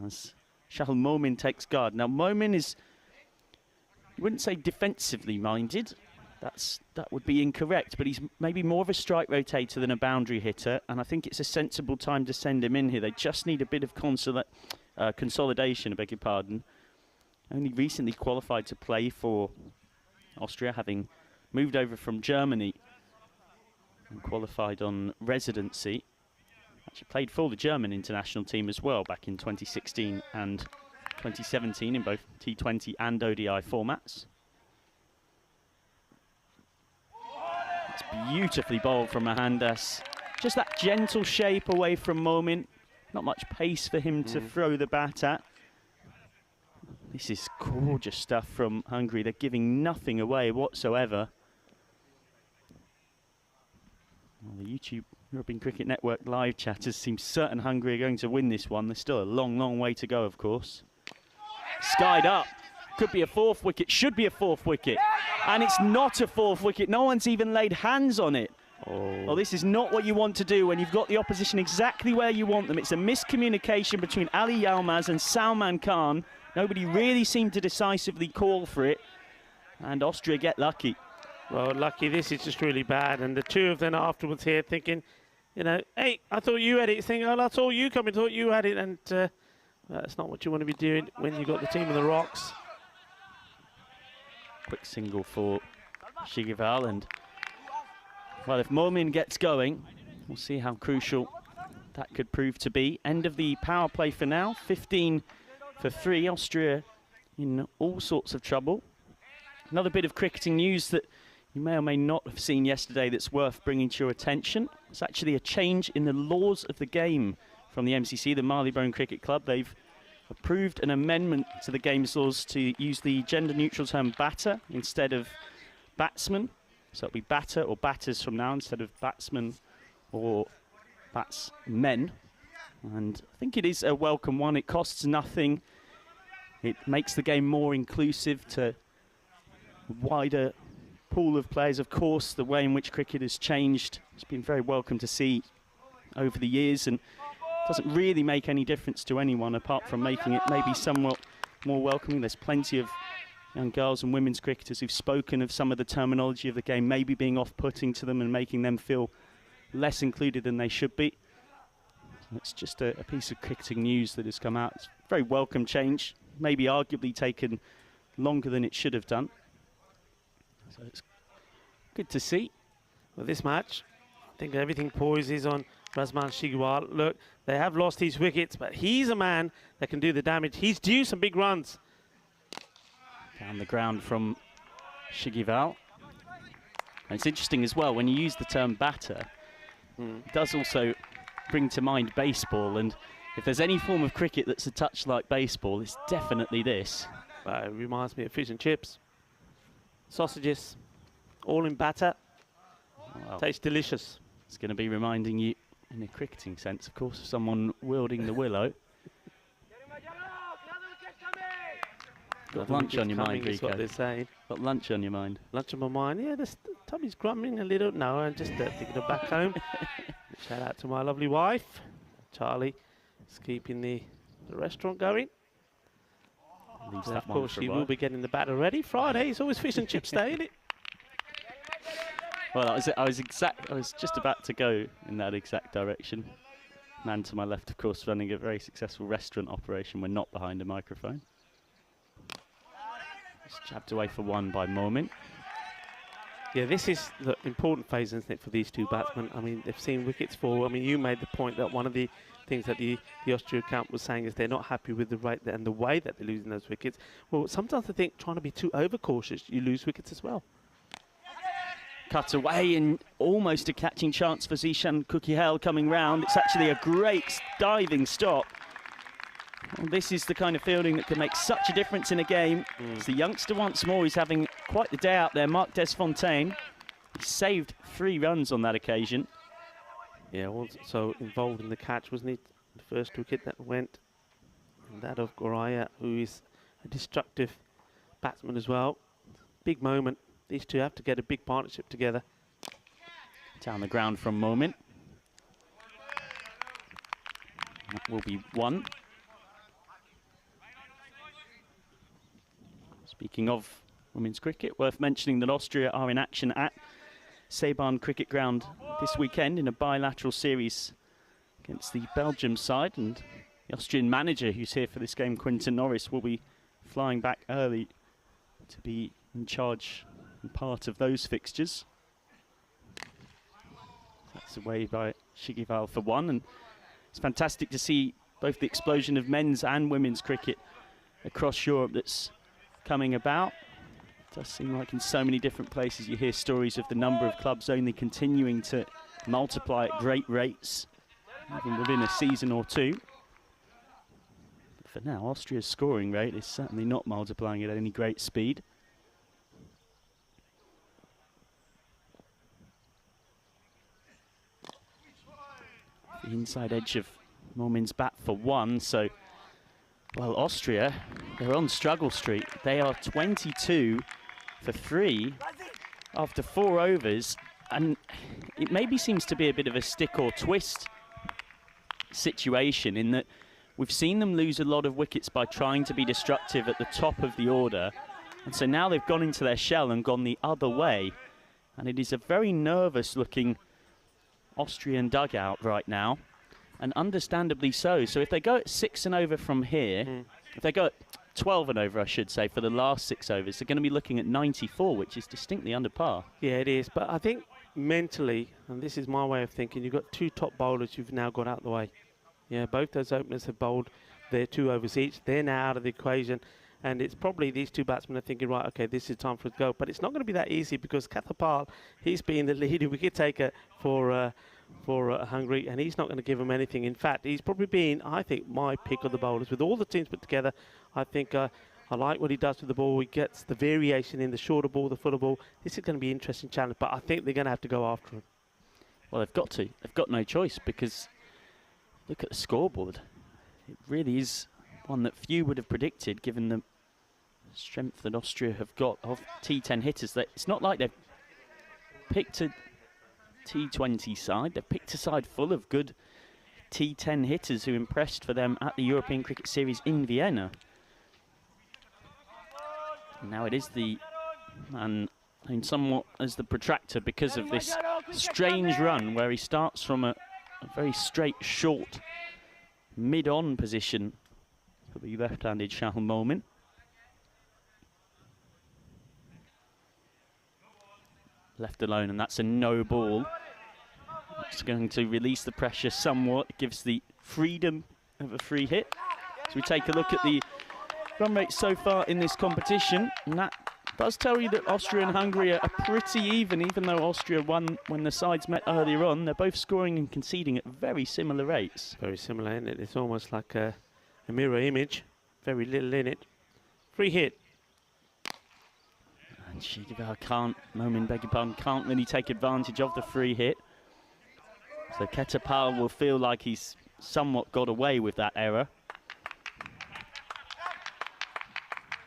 as Shahal Momin takes guard. Now, Momin is, you wouldn't say defensively minded. That would be incorrect, but he's maybe more of a strike rotator than a boundary hitter, and I think it's a sensible time to send him in here. They just need a bit of consolidation, I beg your pardon. Only recently qualified to play for Austria, having moved over from Germany and qualified on residency. Actually played for the German international team as well back in 2016 and 2017 in both T20 and ODI formats. It's beautifully bowled from Mohandas. Just that gentle shape away from Momin. Not much pace for him to throw the bat at. This is gorgeous stuff from Hungary. They're giving nothing away whatsoever. Well, the YouTube European Cricket Network live chatters seem certain Hungary are going to win this one. There's still a long, long way to go, of course. Skied up. Could be a 4th wicket. Should be a 4th wicket. And it's not a 4th wicket. No one's even laid hands on it. Oh. Well, this is not what you want to do when you've got the opposition exactly where you want them. It's a miscommunication between Ali Yilmaz and Salman Khan. Nobody really seemed to decisively call for it. And Austria get lucky. Well, lucky, this is just really bad. And the two of them afterwards here thinking, you know, hey, I thought you had it. Thinking, oh, I saw you coming, thought you had it. And that's not what you want to be doing when you've got the team on the rocks. Quick single for Shigival, and well, if Momin gets going, we'll see how crucial that could prove to be. End of the power play for now, 15 for 3. Austria in all sorts of trouble. Another bit of cricketing news that you may or may not have seen yesterday that's worth bringing to your attention. It's actually a change in the laws of the game from the MCC, the Marylebone Cricket Club. They've approved an amendment to the game's laws to use the gender-neutral term batter instead of batsman. So it'll be batter or batters from now instead of batsman or batsmen. And I think it is a welcome one. It costs nothing. It makes the game more inclusive to a wider pool of players. Of course, the way in which cricket has changed, it's been very welcome to see over the years, and doesn't really make any difference to anyone apart from making it maybe somewhat more welcoming. There's plenty of young girls and women's cricketers who've spoken of some of the terminology of the game maybe being off-putting to them and making them feel less included than they should be. So it's just a piece of cricketing news that has come out. It's a very welcome change, maybe arguably taken longer than it should have done. So it's good to see. Well, this match, I think everything poises on Razman Shigiwal. Look, they have lost his wickets, but he's a man that can do the damage. He's due some big runs. Down the ground from Shigiwal. And it's interesting as well, when you use the term batter, it does also bring to mind baseball. And if there's any form of cricket that's a touch like baseball, it's definitely this. It reminds me of fish and chips. Sausages, all in batter. Well, tastes delicious. It's going to be reminding you, in a cricketing sense, of course, of someone wielding the willow. Got lunch on your mind, Rico. What they're saying. Got lunch on your mind. Lunch on my mind. Yeah, Tommy's grumbling a little. No, I'm just thinking of back home. Shout out to my lovely wife. Charlie is keeping the restaurant going. Leaves And that of one course, for a she while. will be getting the batter ready. Friday is always fish and chips day, isn't it? Well, I was just about to go in that exact direction. Man to my left, of course, running a very successful restaurant operation. We're not behind a microphone. Just jabbed away for one by Moment. Yeah, this is the important phase, isn't it, for these two batsmen? I mean, they've seen wickets fall. I mean, you made the point that one of the things that the Austria camp was saying is they're not happy with the rate and the way that they're losing those wickets. Well, sometimes I think trying to be too overcautious, you lose wickets as well. Cut away and almost a catching chance for Zishan Kukihel coming round. It's actually a great diving stop. Well, this is the kind of fielding that can make such a difference in a game. It's the youngster once more. He's having quite the day out there, Marc Desfontaine. He saved 3 runs on that occasion. Yeah, also involved in the catch, wasn't he? The first wicket that went. And that of Goraya, who is a destructive batsman as well. Big moment. These two have to get a big partnership together. Down the ground from Moment. That will be 1. Speaking of women's cricket, worth mentioning that Austria are in action at Seban Cricket Ground this weekend in a bilateral series against the Belgium side, and the Austrian manager who's here for this game, Quinton Norris, will be flying back early to be in charge and part of those fixtures. That's away by Shigiwal for 1, and it's fantastic to see both the explosion of men's and women's cricket across Europe that's coming about. It does seem like in so many different places you hear stories of the number of clubs only continuing to multiply at great rates, even within a season or two. But for now, Austria's scoring rate is certainly not multiplying at any great speed. The inside edge of Momin's bat for 1, so well, Austria, they're on struggle streak. They are 22 for 3 after 4 overs, and it maybe seems to be a bit of a stick or twist situation in that we've seen them lose a lot of wickets by trying to be destructive at the top of the order, and so now they've gone into their shell and gone the other way, and it is a very nervous looking Austrian dugout right now. And understandably so. So if they go at 6 and over from here, if they go at 12 and over, I should say, for the last 6 overs, they're going to be looking at 94, which is distinctly under par. Yeah, it is. But I think mentally, and this is my way of thinking, you've got 2 top bowlers you've now got out of the way. Yeah, both those openers have bowled their 2 overs each. They're now out of the equation. And it's probably these 2 batsmen are thinking, right, okay, this is time for it to go. But it's not going to be that easy because Kathapal, he's been the leading wicket taker for for Hungary, and he's not going to give them anything. In fact, he's probably been, I think, my pick of the bowlers. With all the teams put together, I think I like what he does with the ball. He gets the variation in the shorter ball, the fuller ball. This is going to be an interesting challenge, but I think they're going to have to go after him. Well, they've got to. They've got no choice, because look at the scoreboard. It really is one that few would have predicted, given the strength that Austria have got of T10 hitters. It's not like they've picked a T20 side. They've picked a side full of good T10 hitters who impressed for them at the European Cricket Series in Vienna. And now it is the man known somewhat as the protractor because of this strange run where he starts from a very straight, short, mid-on position for the left-handed Shahul Momin. Left alone, and that's a no ball. It's going to release the pressure somewhat. It gives the freedom of a free hit. So we take a look at the run rate so far in this competition, and that does tell you that Austria and Hungary are pretty even though Austria won when the sides met earlier on. They're both scoring and conceding at very similar rates. Very similar, isn't it? It's almost like a mirror image. Very little in it. Free hit. And Shigivar Momin, beg your pardon, can't really take advantage of the free hit. So Ketapal will feel like he's somewhat got away with that error.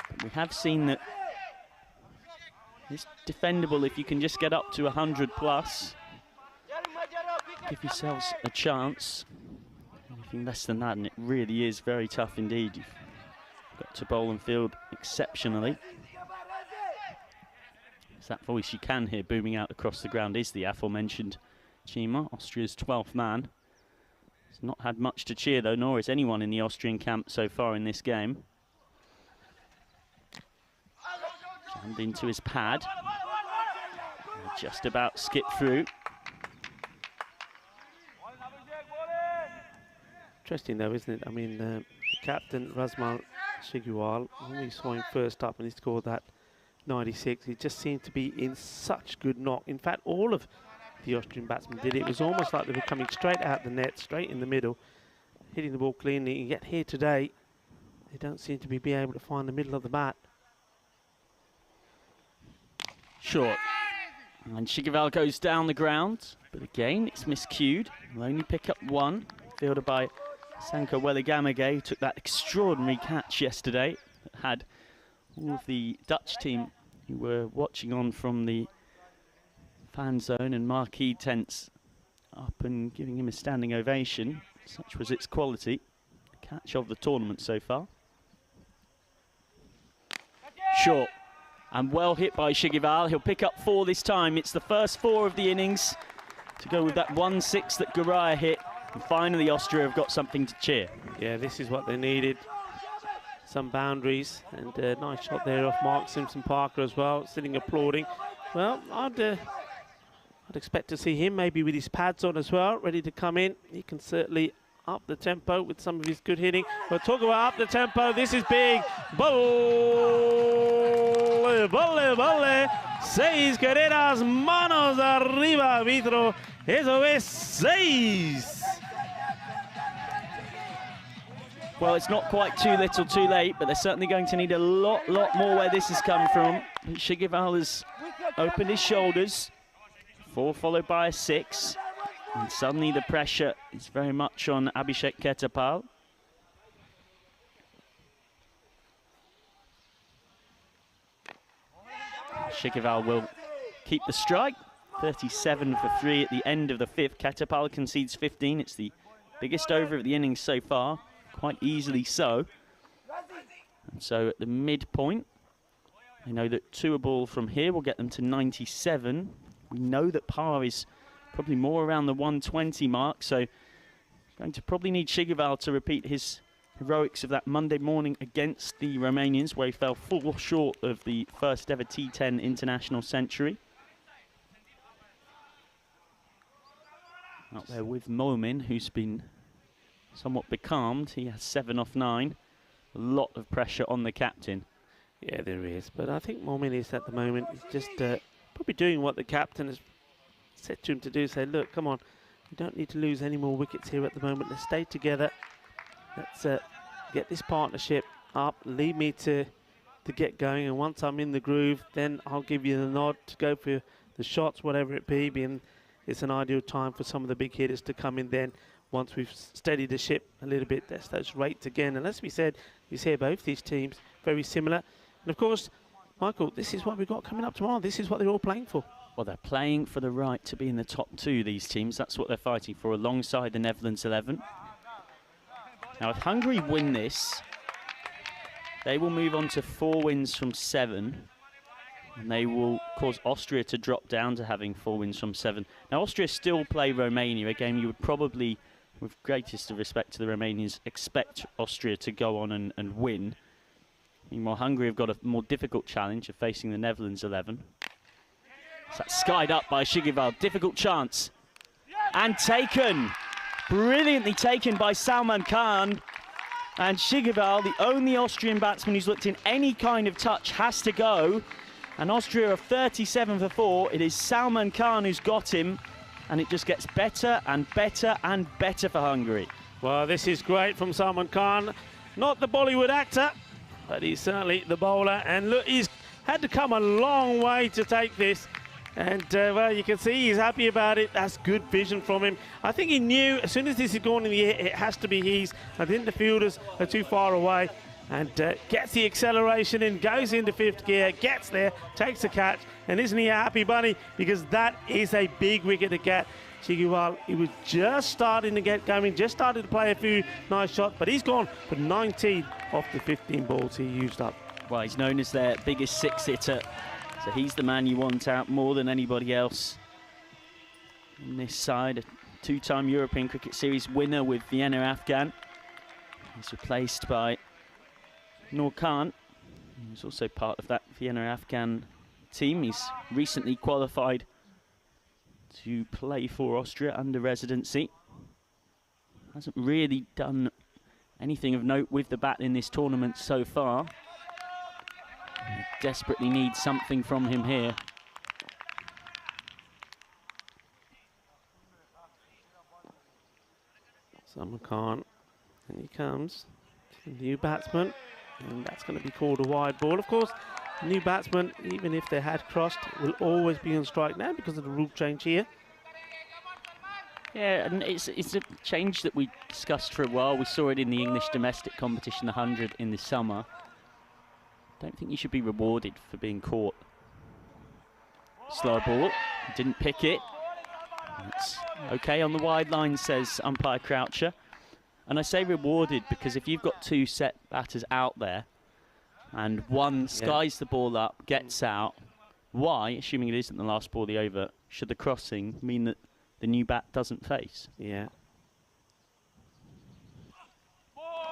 But we have seen that it's defendable if you can just get up to 100 plus. Give yourselves a chance. Anything less than that, and it really is very tough indeed. You've got to bowl and field exceptionally. That voice you can hear booming out across the ground is the aforementioned Chima, Austria's 12th man. He's not had much to cheer though, nor has anyone in the Austrian camp so far in this game. Jammed into his pad. Just about skipped through. Interesting though, isn't it? I mean, the captain, Razmal Shigual, when we saw him first up and he scored that 96, he just seemed to be in such good knock. In fact, all of the Austrian batsmen did it. It was almost like they were coming straight out the net, straight in the middle, hitting the ball cleanly. And yet here today, they don't seem to be able to find the middle of the bat. Short. And Shigival goes down the ground, but again, it's miscued. Will only pick up one, fielded by Sanko Welligamage, who took that extraordinary catch yesterday. That had all of the Dutch team who were watching on from the fan zone and marquee tents up and giving him a standing ovation. Such was its quality. Catch of the tournament so far. Short. And well hit by Shigival. He'll pick up 4 this time. It's the first 4 of the innings to go with that 1-6 that Guraya hit. And finally Austria have got something to cheer. Yeah, this is what they needed. Some boundaries, and a nice shot there off Mark Simpson-Parker as well, sitting applauding. Well, I'd expect to see him maybe with his pads on as well, ready to come in. He can certainly up the tempo with some of his good hitting. We'll talk about up the tempo. This is big. Bolle, bolle, bolle. 6 carreras, manos arriba, Vitro. Eso es 6. Well, it's not quite too little too late, but they're certainly going to need a lot more where this has come from. Shigival has opened his shoulders. 4 followed by a 6. And suddenly the pressure is very much on Abhishek Ketapal. Shigival will keep the strike. 37 for 3 at the end of the 5th. Ketapal concedes 15. It's the biggest over of the innings so far. Quite easily so. And so at the midpoint, I know that 2 a ball from here will get them to 97. We know that par is probably more around the 120 mark, so going to probably need Shigival to repeat his heroics of that Monday morning against the Romanians, where he fell 4 short of the first ever T10 international century. Out there with Momin, who's been somewhat becalmed. He has 7 off 9. A lot of pressure on the captain. Yeah, there is. But I think Momin is at the moment, he's just probably doing what the captain has said to him to do. Say, look, come on, You don't need to lose any more wickets here at the moment. Let's stay together. Let's get this partnership up. Lead me to get going. And once I'm in the groove, then I'll give you the nod to go for the shots, whatever it be. Being it's an ideal time for some of the big hitters to come in then. Once we've steadied the ship a little bit, that's those rates again. And as we said, you see both these teams very similar. And of course, Michael, this is what we've got coming up tomorrow. This is what they're all playing for. Well, they're playing for the right to be in the top 2, these teams. That's what they're fighting for, alongside the Netherlands 11. Now, if Hungary win this, they will move on to 4 wins from 7. And they will cause Austria to drop down to having 4 wins from 7. Now, Austria still play Romania, a game you would probably, with greatest of respect to the Romanians, expect Austria to go on and win. Meanwhile, Hungary have got a more difficult challenge of facing the Netherlands 11. So that's skied up by Shigival. Difficult chance. And taken. Brilliantly taken by Salman Khan. And Shigival, the only Austrian batsman who's looked in any kind of touch, has to go. And Austria are 37 for 4. It is Salman Khan who's got him. And it just gets better and better and better for Hungary. Well, this is great from Salman Khan. Not the Bollywood actor, but he's certainly the bowler. And look, he's had to come a long way to take this. And, well, you can see he's happy about it. That's good vision from him. I think he knew as soon as this is going in the air, it has to be his. I think the fielders are too far away. And gets the acceleration in, goes into 5th gear, gets there, takes a catch. And isn't he a happy bunny? Because that is a big wicket to get. Shigival, he was just starting to get going, just started to play a few nice shots, but he's gone for 19 off the 15 balls he used up. Well, he's known as their biggest 6-hitter. So he's the man you want out more than anybody else on this side. A 2-time European Cricket Series winner with Vienna Afghan. He's replaced by Noor Khan, who's also part of that Vienna Afghan team. He's recently qualified to play for Austria under residency. Hasn't really done anything of note with the bat in this tournament so far. They desperately need something from him here. Salman Khan, and he comes to the new batsman, and that's going to be called a wide ball. Of course, the new batsman, even if they had crossed, will always be on strike now because of the rule change here. Yeah, and it's a change that we discussed for a while. We saw it in the English domestic competition, the 100 in the summer. Don't think you should be rewarded for being caught. Slow ball, didn't pick it. It's okay on the wide line, says umpire Croucher. And I say rewarded because if you've got 2 set batters out there and one skies the ball up, gets out, why, assuming it isn't the last ball of the over, should the crossing mean that the new bat doesn't face? Yeah.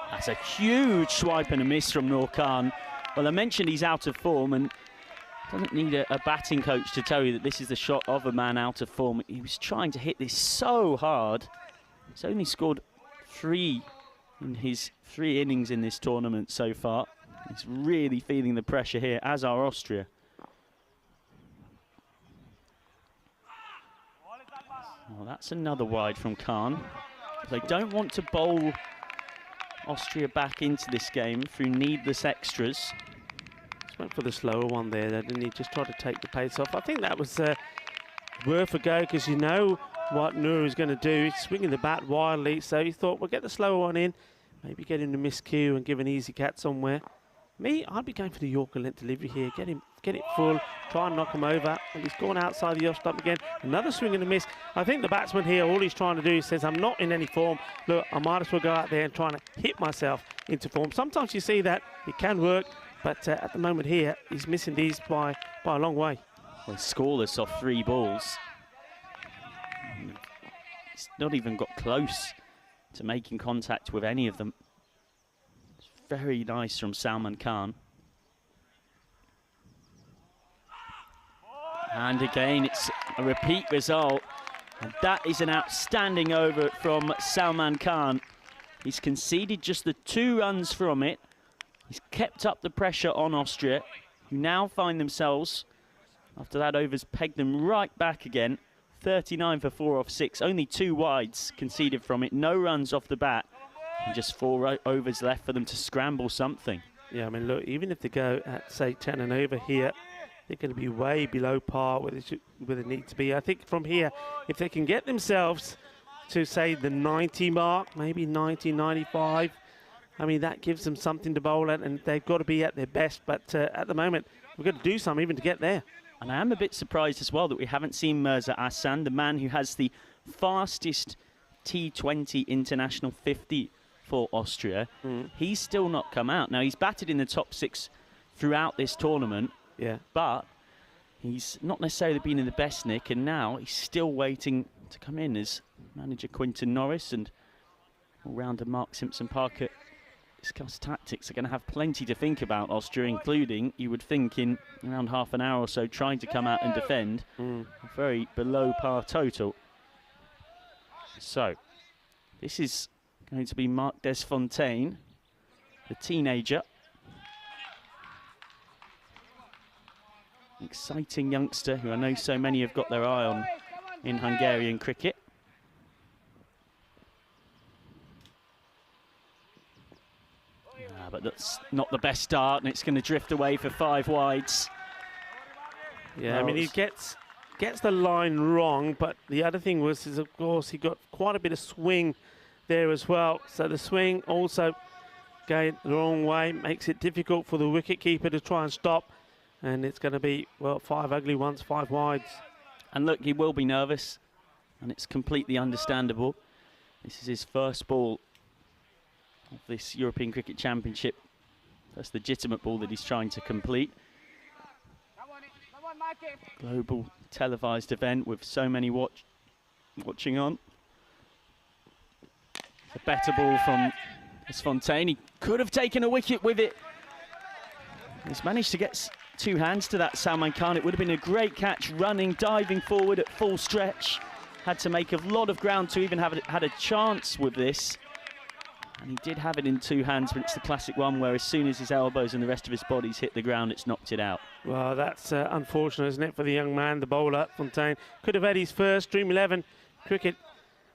That's a huge swipe and a miss from Noor Khan. Well, I mentioned he's out of form and doesn't need a batting coach to tell you that this is the shot of a man out of form. He was trying to hit this so hard. He's only scored 3 in his 3 innings in this tournament so far. He's really feeling the pressure here, as are Austria. Well, that's another wide from Khan. They don't want to bowl Austria back into this game through needless extras. Just went for the slower one there, didn't he? Just tried to take the pace off. I think that was worth a go because you know what Noor is going to do. He's swinging the bat wildly, so he thought, we'll get the slower one in, maybe get him to miscue and give an easy cat somewhere. Me, I'd be going for the Yorker length delivery here. Get it full, try and knock him over. And he's gone outside the off stump again. Another swing and a miss. I think the batsman here, all he's trying to do is says, I'm not in any form. Look, I might as well go out there and try to hit myself into form. Sometimes you see that, it can work, but at the moment here, he's missing these by a long way. Well, scoreless off 3 balls. He's not even got close to making contact with any of them. It's very nice from Salman Khan. And again, it's a repeat result. And that is an outstanding over from Salman Khan. He's conceded just the 2 runs from it. He's kept up the pressure on Austria, who now find themselves, after that over's pegged them right back again, 39 for 4 off 6. Only 2 wides conceded from it. No runs off the bat. And just 4 overs left for them to scramble something. Yeah, I mean, look, even if they go at, say, 10 and over here, they're going to be way below par where they need to be. I think from here, if they can get themselves to, say, the 90 mark, maybe 90, 95, I mean, that gives them something to bowl at, and they've got to be at their best. But at the moment, we've got to do something even to get there. And I am a bit surprised as well that we haven't seen Mirza Ahsan, the man who has the fastest T20 international 50 for Austria. He's still not come out. Now, he's batted in the top 6 throughout this tournament. Yeah. But he's not necessarily been in the best nick, and now he's still waiting to come in as manager Quinton Norris and all-rounder Mark Simpson-Parker discuss tactics. Are going to have plenty to think about, Austria, including, you would think, in around half an hour or so, trying to come out and defend. A very below par total. So, this is going to be Marc Desfontaine, the teenager. Exciting youngster who I know so many have got their eye on in Hungarian cricket. But that's not the best start, and it's going to drift away for 5 wides. Yeah, I mean, he gets the line wrong, but the other thing was, of course, he got quite a bit of swing there as well. So the swing also going the wrong way, makes it difficult for the wicketkeeper to try and stop. And it's going to be, well, 5 ugly ones, 5 wides. And look, he will be nervous, and it's completely understandable. This is his first ball of this European Cricket Championship. First legitimate ball that he's trying to complete. Global televised event with so many watching on. A better ball from Desfontaine. He could have taken a wicket with it. He's managed to get 2 hands to that Salman Khan. It would have been a great catch, running, diving forward at full stretch. Had to make a lot of ground to even have had a chance with this. And he did have it in 2 hands, but it's the classic one where as soon as his elbows and the rest of his body's hit the ground, it's knocked it out. Well, that's unfortunate, isn't it, for the young man, the bowler, Fontaine. Could have had his first Dream 11 cricket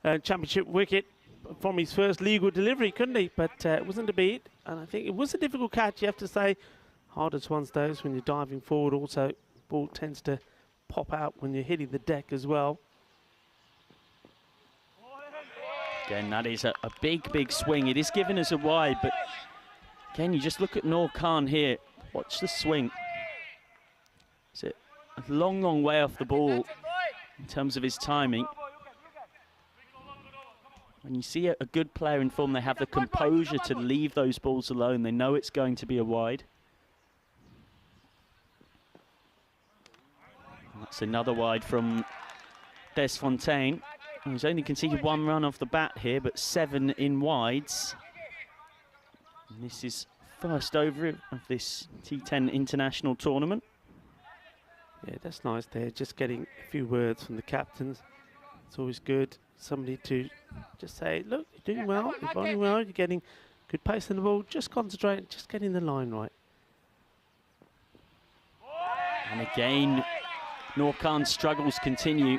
championship wicket from his first legal delivery, couldn't he? But it wasn't to beat, and I think it was a difficult catch, you have to say. Hardest ones those when you're diving forward. Also, ball tends to pop out when you're hitting the deck as well. Again, that is a big, big swing. It is given as a wide, but again, you just look at Noor Khan here. Watch the swing. It's a long, long way off the ball in terms of his timing. When you see a good player in form, they have the composure to leave those balls alone. They know it's going to be a wide. That's another wide from Desfontaine. He's only conceded 1 run off the bat here, but 7 in wides. And this is first over of this T10 international tournament. Yeah, that's nice there. Just getting a few words from the captains. It's always good. Somebody to just say, look, you're doing well, you're bowling well, you're getting good pace on the ball. Just concentrate, just getting the line right. And again, Noor Khan's struggles continue.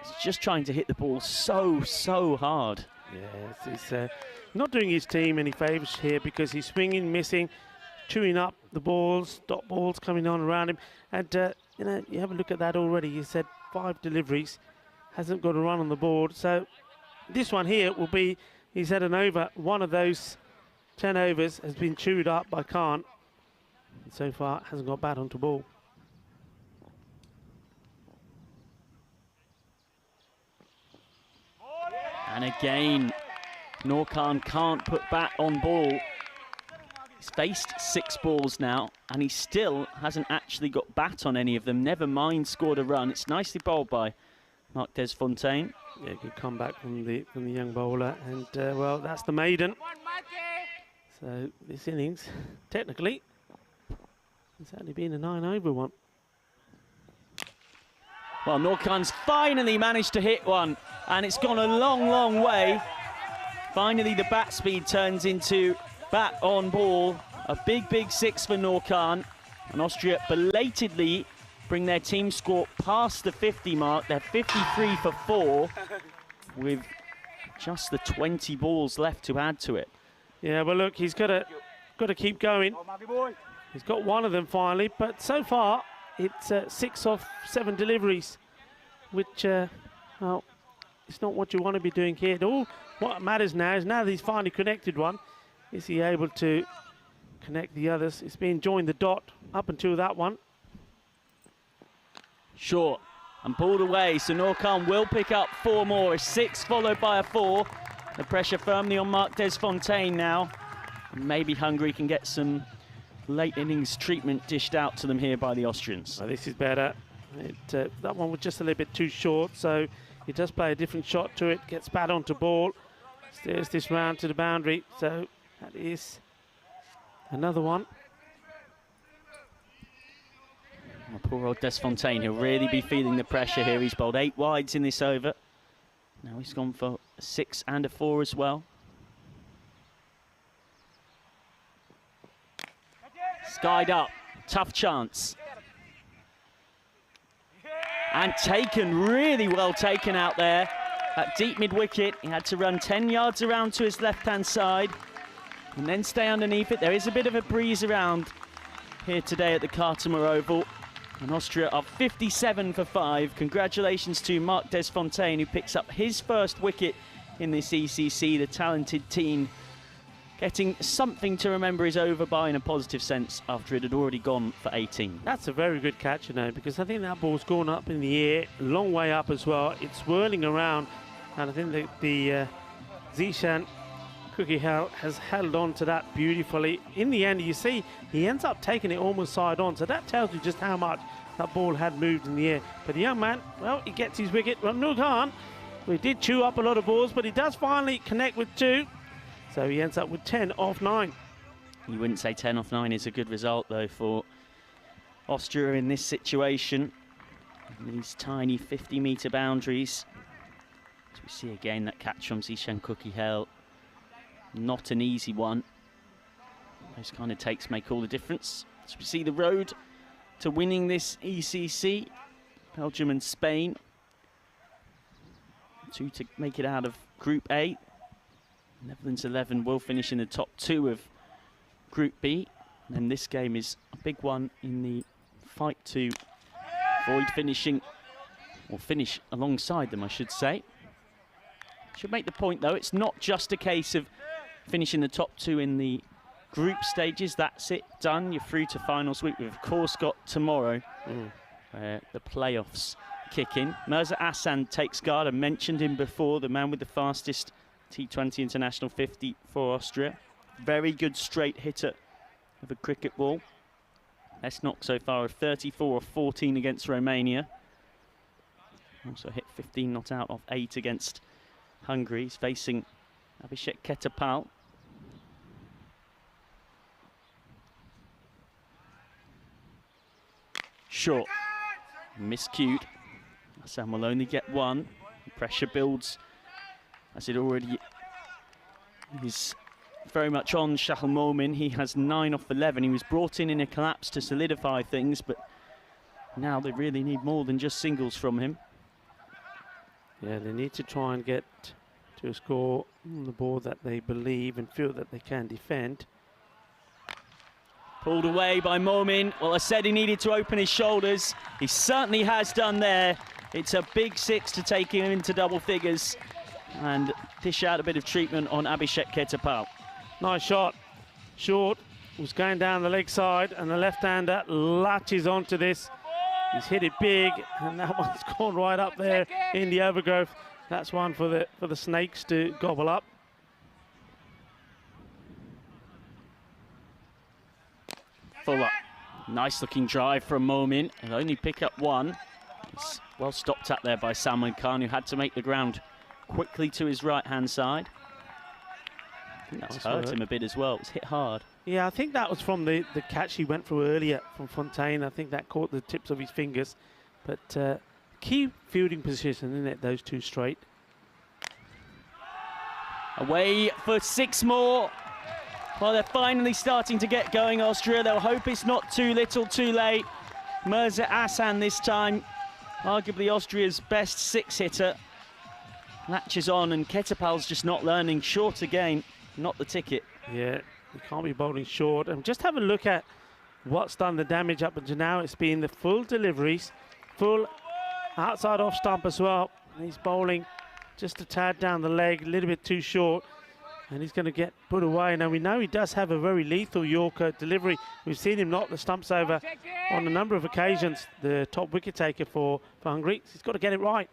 He's just trying to hit the ball so hard. Yes, he's not doing his team any favours here because he's swinging, missing, chewing up the balls, dot balls coming on around him. And, you know, you have a look at that already. You said 5 deliveries, hasn't got a run on the board. So this one here will be, he's had an over. One of those 10 overs has been chewed up by Khan. And so far, hasn't got bat onto ball. And again, Noor Khan can't put bat on ball. He's faced 6 balls now, and he still hasn't actually got bat on any of them. Never mind scored a run. It's nicely bowled by Marc Desfontaine. Yeah, good comeback from the young bowler, and well, that's the maiden. So this innings, technically, it's only been a 9 over one. Well, Noor Khan's finally managed to hit one, and it's gone a long way. Finally, the bat speed turns into bat on ball. A big 6 for Noor Khan. And Austria belatedly bring their team score past the 50 mark. They're 53 for 4 with just the 20 balls left to add to it. Yeah, but look, he's got to keep going. He's got one of them finally, but so far it's 6 of 7 deliveries, which, well, it's not what you want to be doing here at all. What matters now is now that he's finally connected one, is he able to connect the others? He's been enjoying the dot up until that one. Short and pulled away, so Norcam will pick up 4 more. A 6 followed by a 4. The pressure firmly on Marc Desfontaine now. Maybe Hungary can get some late innings treatment dished out to them here by the Austrians. Well, this is better. That one was just a little bit too short, so he does play a different shot to it, gets bat onto ball, steers this round to the boundary, so that is another one. Oh, poor old Desfontaine, he'll really be feeling the pressure here. He's bowled 8 wides in this over. Now he's gone for a 6 and a 4 as well. Skied up, tough chance. And taken, really well taken out there. At deep mid-wicket, he had to run 10 yards around to his left-hand side and then stay underneath it. There is a bit of a breeze around here today at the Cartermore Oval. And Austria are 57 for 5. Congratulations to Marc Desfontaine, who picks up his first wicket in this ECC, the talented teen, getting something to remember his over by in a positive sense after it had already gone for 18. That's a very good catch, you know, because I think that ball's gone up in the air, a long way up as well. It's swirling around, and I think that the Zishan Cookie has held on to that beautifully. In the end, you see, he ends up taking it almost side on, so that tells you just how much that ball had moved in the air. But the young man, well, he gets his wicket. Well, Nurkhan, we did chew up a lot of balls, but he does finally connect with 2. So he ends up with 10 off 9. You wouldn't say 10 off 9 is a good result, though, for Austria in this situation. These tiny 50-metre boundaries. As we see again, that catch from Zishan Cookie Hell. Not an easy one. Those kind of takes make all the difference. As we see the road to winning this ECC, Belgium and Spain. 2 to make it out of Group A. Netherlands 11 will finish in the top 2 of Group B. And this game is a big one in the fight to avoid finishing, or finish alongside them, I should say. Should make the point, though, it's not just a case of finishing the top 2 in the group stages. That's it, done. You're through to finals week. We've, of course, got tomorrow where the playoffs kick in. Mirza Hassan takes guard. I mentioned him before, the man with the fastest T20 International 50 for Austria. Very good straight hitter of a cricket ball. Best knock so far of 34 of 14 against Romania. Also hit 15 not out of 8 against Hungary. He's facing Abhishek Ketapal. Short. Miscued. Hassan will only get 1. The pressure builds as it already is very much on Shahal Momin. He has 9 off 11. He was brought in a collapse to solidify things, but now they really need more than just singles from him. Yeah, they need to try and get to a score on the board that they believe and feel that they can defend. Pulled away by Momin. Well, I said he needed to open his shoulders. He certainly has done there. It's a big 6 to take him into double figures and dish out a bit of treatment on Abhishek Ketapal. Nice shot. Short was going down the leg side, and the left-hander latches onto this. He's hit it big, and that one's gone right up there in the overgrowth. That's one for the snakes to gobble up. Full up. Nice looking drive from Momin. He'll only pick up 1. It's well stopped at there by Salman Khan, who had to make the ground quickly to his right-hand side. I think that's hurt him a bit as well. It was hit hard. Yeah, I think that was from the catch he went through earlier from Fontaine. I think that caught the tips of his fingers. But key fielding position, isn't it, those 2 straight? Away for 6 more. Well, they're finally starting to get going, Austria. They'll hope it's not too little too late. Mirza Hasan this time, arguably Austria's best six-hitter. Latches on, and Ketapal's just not learning. Short again, not the ticket. Yeah, you can't be bowling short. And just have a look at what's done the damage up until now. It's been the full deliveries, full outside off stump as well. And he's bowling just a tad down the leg, a little bit too short. And he's going to get put away. Now, we know he does have a very lethal Yorker delivery. We've seen him knock the stumps over on a number of occasions. The top wicket taker for Hungary. He's got to get it right.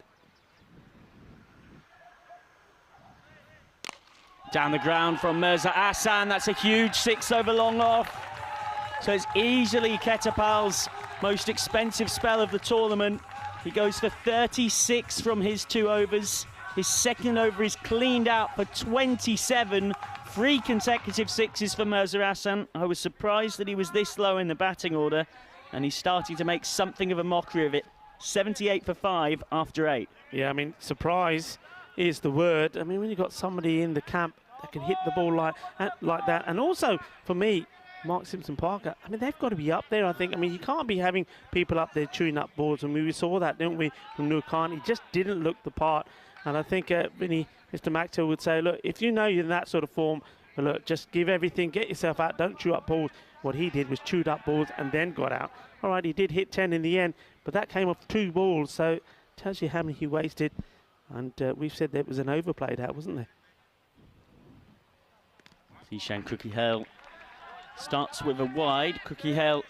Down the ground from Mirza Hasan. That's a huge 6 over long off. So it's easily Ketapal's most expensive spell of the tournament. He goes for 36 from his 2 overs. His second over is cleaned out for 27. 3 consecutive 6s for Mirza Hasan. I was surprised that he was this low in the batting order, and he's starting to make something of a mockery of it. 78 for 5 after 8. Yeah, I mean, surprise is the word. I mean, when you've got somebody in the camp that can hit the ball like that, and also, for me, Mark Simpson-Parker, I mean, they've got to be up there, I think. I mean, you can't be having people up there chewing up balls, and we saw that, didn't we, from Noor Khan. He just didn't look the part, and I think Mr. Maxwell would say, look, if you know you're in that sort of form, well, look, just give everything, get yourself out, don't chew up balls. What he did was chewed up balls and then got out. All right, he did hit 10 in the end, but that came off 2 balls, so it tells you how many he wasted. And we've said that it was an overplayed out, wasn't there? Zishan Cookie-Hale starts with a wide. Cookie-Hale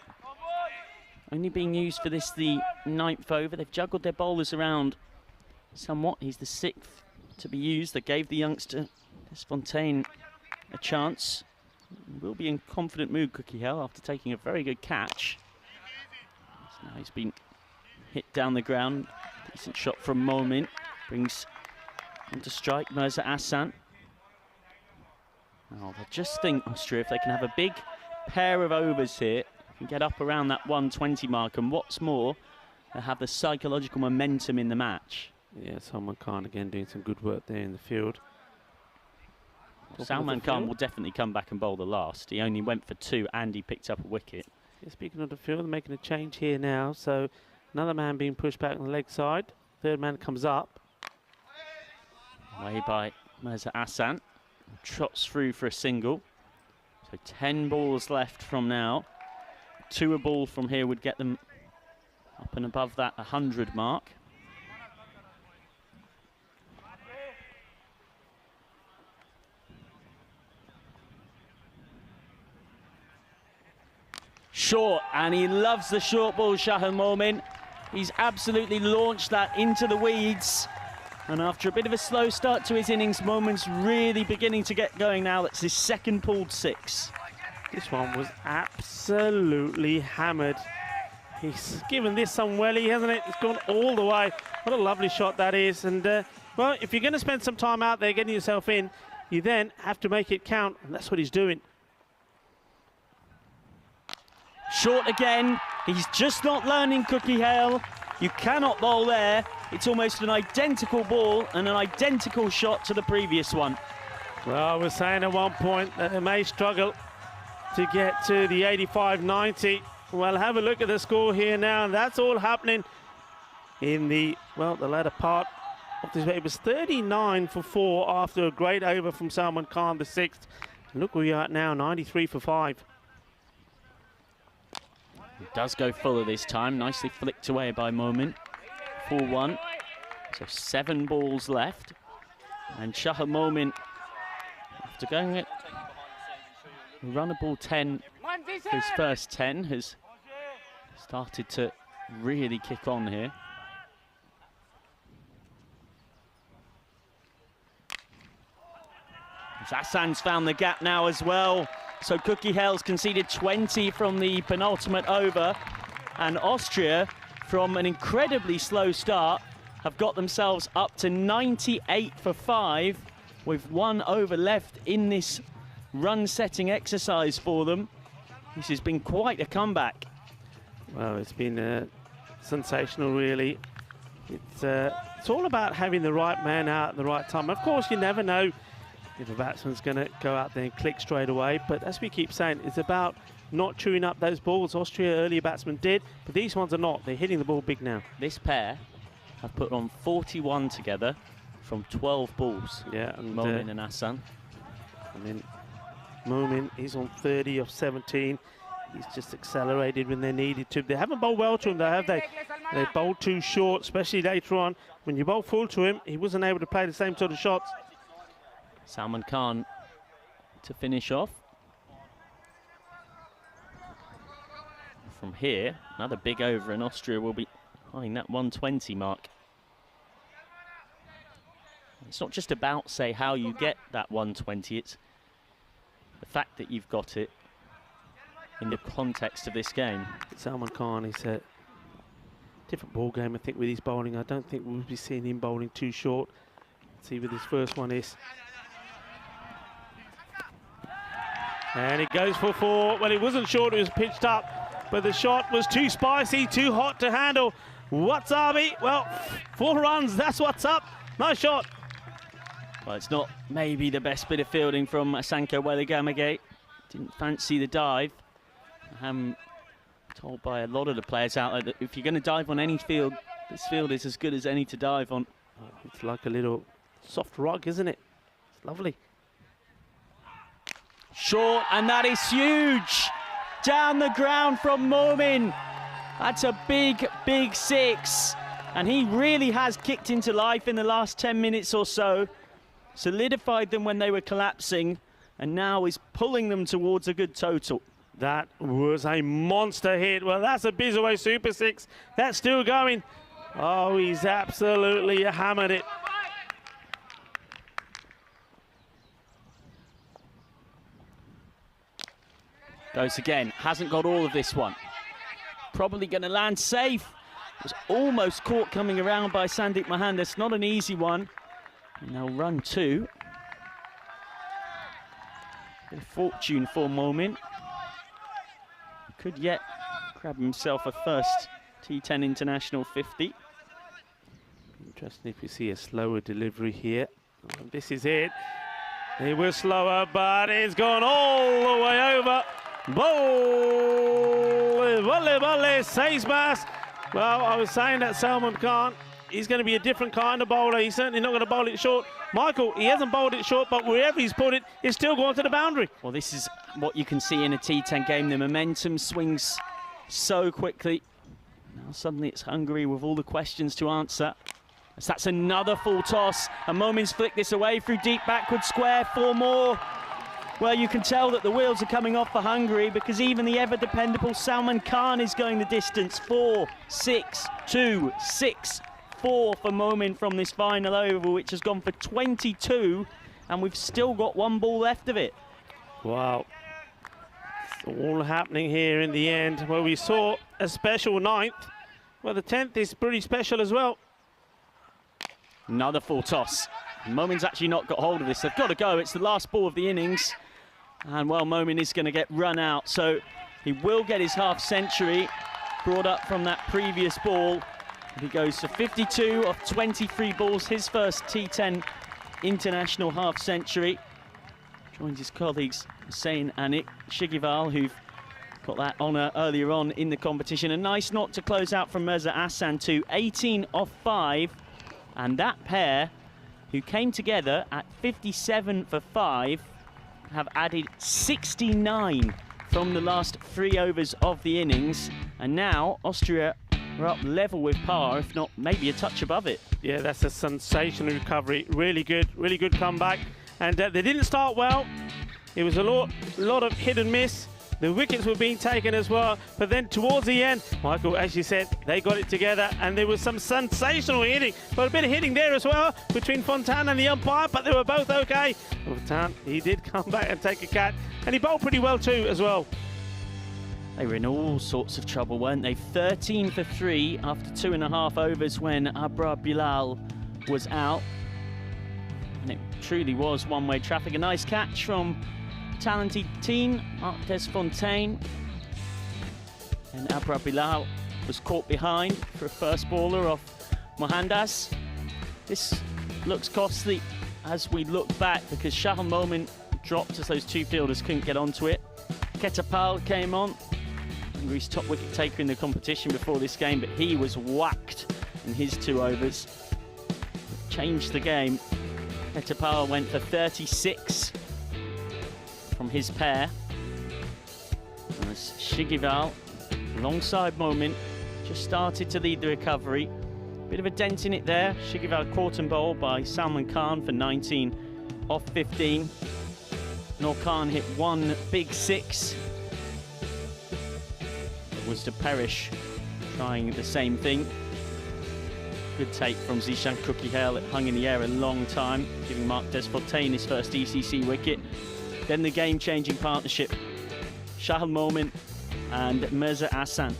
only being used for this, the 9th over. They've juggled their bowlers around somewhat. He's the 6th to be used. That gave the youngster Desfontaine a chance. He will be in confident mood, Cookie-Hale, after taking a very good catch. So now he's been hit down the ground. Decent shot from Momin. Brings onto strike Mirza Hasan. Oh, I just think, Austria, if they can have a big pair of overs here, can get up around that 120 mark, and what's more, they have the psychological momentum in the match. Yeah, Salman Khan again doing some good work there in the field. Salman Khan will definitely come back and bowl the last. He only went for 2 and he picked up a wicket. Yeah, speaking of the field, they're making a change here now, so another man being pushed back on the leg side. Third man comes up. Away by Mirza Hasan. Trots through for a single. So 10 balls left from now. 2 a ball from here would get them up and above that 100 mark. Short, and he loves the short ball, Shahan Momin. He's absolutely launched that into the weeds. And after a bit of a slow start to his innings, Momin's really beginning to get going now. That's his second pulled 6. This one was absolutely hammered. He's given this some welly, hasn't it? It's gone all the way. What a lovely shot that is. And, well, if you're going to spend some time out there getting yourself in, you then have to make it count. And that's what he's doing. Short again. He's just not learning, Cookie-Hale. You cannot bowl there. It's almost an identical ball and an identical shot to the previous one. Well, I was saying at one point that they may struggle to get to the 85-90. Well, have a look at the score here now, and that's all happening in the latter part of this. It was 39 for 4 after a great over from Salman Khan, the 6th. And look where we are at now, 93 for 5. It does go fuller this time. Nicely flicked away by Momin. 4-1. So 7 balls left. And Shahan Momin, after going at runnable 10 for his first 10, has started to really kick on here. Hassan's found the gap now as well. So Cookie-Hale's conceded 20 from the penultimate over, and Austria, from an incredibly slow start, have got themselves up to 98 for 5 with 1 over left in this run-setting exercise for them. This has been quite a comeback. Well, it's been sensational, really. It's all about having the right man out at the right time. Of course, you never know If a batsman's going to go out there and click straight away, but as we keep saying, it's about not chewing up those balls. Austria earlier batsmen did, but these ones are not. They're hitting the ball big now. This pair have put on 41 together from 12 balls. Yeah, and Momin and Hassan. And then Momin, he's on 30 of 17. He's just accelerated when they needed to. They haven't bowled well to him, though, have they? They bowled too short, especially later on. When you bowl full to him, he wasn't able to play the same sort of shots. Salman Khan to finish off. From here, another big over, and Austria will be behind that 120 mark. It's not just about, say, how you get that 120, it's the fact that you've got it in the context of this game. Salman Khan, he's a different ball game, I think, with his bowling. I don't think we'll be seeing him bowling too short. Let's see what his first one is. And it goes for 4. Well, it wasn't short, it was pitched up, but the shot was too spicy, too hot to handle. What's Albi? Well, 4 runs, that's what's up. Nice shot. Well, it's not maybe the best bit of fielding from Asanka Weathergamagate. Didn't fancy the dive. I'm told by a lot of the players out there that if you're going to dive on any field, this field is as good as any to dive on. It's like a little soft rug, isn't it? It's lovely. Short, and that is huge. Down the ground from Momin. That's a big, big 6. And he really has kicked into life in the last 10 minutes or so. Solidified them when they were collapsing, and now is pulling them towards a good total. That was a monster hit. Well, that's a Bizaway Super 6. That's still going. Oh, he's absolutely hammered it. Goes again, hasn't got all of this one. Probably going to land safe. Was almost caught coming around by Sandeep Mohandas. Not an easy one. And they'll run 2. Bit of fortune for Momin. Could yet grab himself a first T10 International 50. Interesting if you see a slower delivery here. And this is it. It was slower, but it's gone all the way over. Volley, says Bass. Well, I was saying that Salman Khan, he's going to be a different kind of bowler. He's certainly not going to bowl it short. Michael, he hasn't bowled it short, but wherever he's put it, it's still going to the boundary. Well, this is what you can see in a T10 game. The momentum swings so quickly. Now suddenly it's Hungary with all the questions to answer. So that's another full toss. And Momin's flicked this away through deep backward square. 4 more. Well, you can tell that the wheels are coming off for Hungary, because even the ever-dependable Salman Khan is going the distance. 4, 6, 2, 6, 4 for Momin from this final over, which has gone for 22, and we've still got 1 ball left of it. Wow. It's all happening here in the end. Well, we saw a special 9th. Well, the 10th is pretty special as well. Another full toss. Momin's actually not got hold of this. They've got to go. It's the last ball of the innings. And, well, Momin is going to get run out. So he will get his half century brought up from that previous ball. He goes to 52 of 23 balls, his first T10 International half century. Joins his colleagues Hussain and Shigival, who've got that honour earlier on in the competition. A nice knock to close out from Mirza Ahsan too, 18 of 5. And that pair, who came together at 57 for 5, have added 69 from the last 3 overs of the innings. And now Austria are up level with par, if not maybe a touch above it. Yeah, that's a sensational recovery. Really good comeback. And they didn't start well. It was a lot of hit and miss. The wickets were being taken as well, but then towards the end, Michael, as you said, they got it together, and there was some sensational hitting, but a bit of hitting there as well between Fontaine and the umpire, but they were both okay. Fontaine, he did come back and take a catch, and he bowled pretty well too as well. They were in all sorts of trouble, weren't they? 13 for 3 after 2.5 overs when Abrar Bilal was out. And it truly was one-way traffic. A nice catch from talented team, Artes Fontaine. And Abrar Bilal was caught behind for a first baller off Mohandas. This looks costly. as we look back, because Shahal Moment dropped as those two fielders couldn't get onto it. Ketapal came on, Hungary's top wicket taker in the competition before this game, but he was whacked in his 2 overs. Changed the game. Ketapal went for 36 from his pair. As Shigival, alongside Moment, just started to lead the recovery. Bit of a dent in it there. Shigival caught and bowled by Salman Khan for 19 off 15. Noor Khan hit 1 big 6. It was to Perish trying the same thing. Good take from Zishan Kukiel. It hung in the air a long time, giving Marc Desfontaine his first ECC wicket. Then the game-changing partnership. Shahal Moment and Mirza Hassan.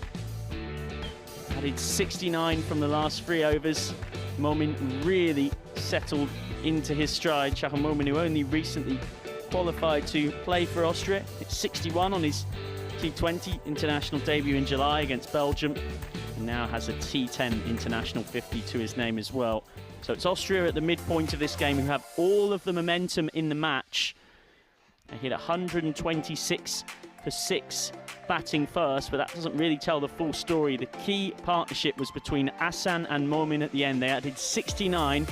Added 69 from the last 3 overs. Moment really settled into his stride. Shahal Moment, who only recently qualified to play for Austria. Hit 61 on his T20 international debut in July against Belgium. And now has a T10 international 50 to his name as well. So it's Austria at the midpoint of this game who have all of the momentum in the match. They hit 126 for 6 batting first, but that doesn't really tell the full story. The key partnership was between Hassan and Momin at the end. They added 69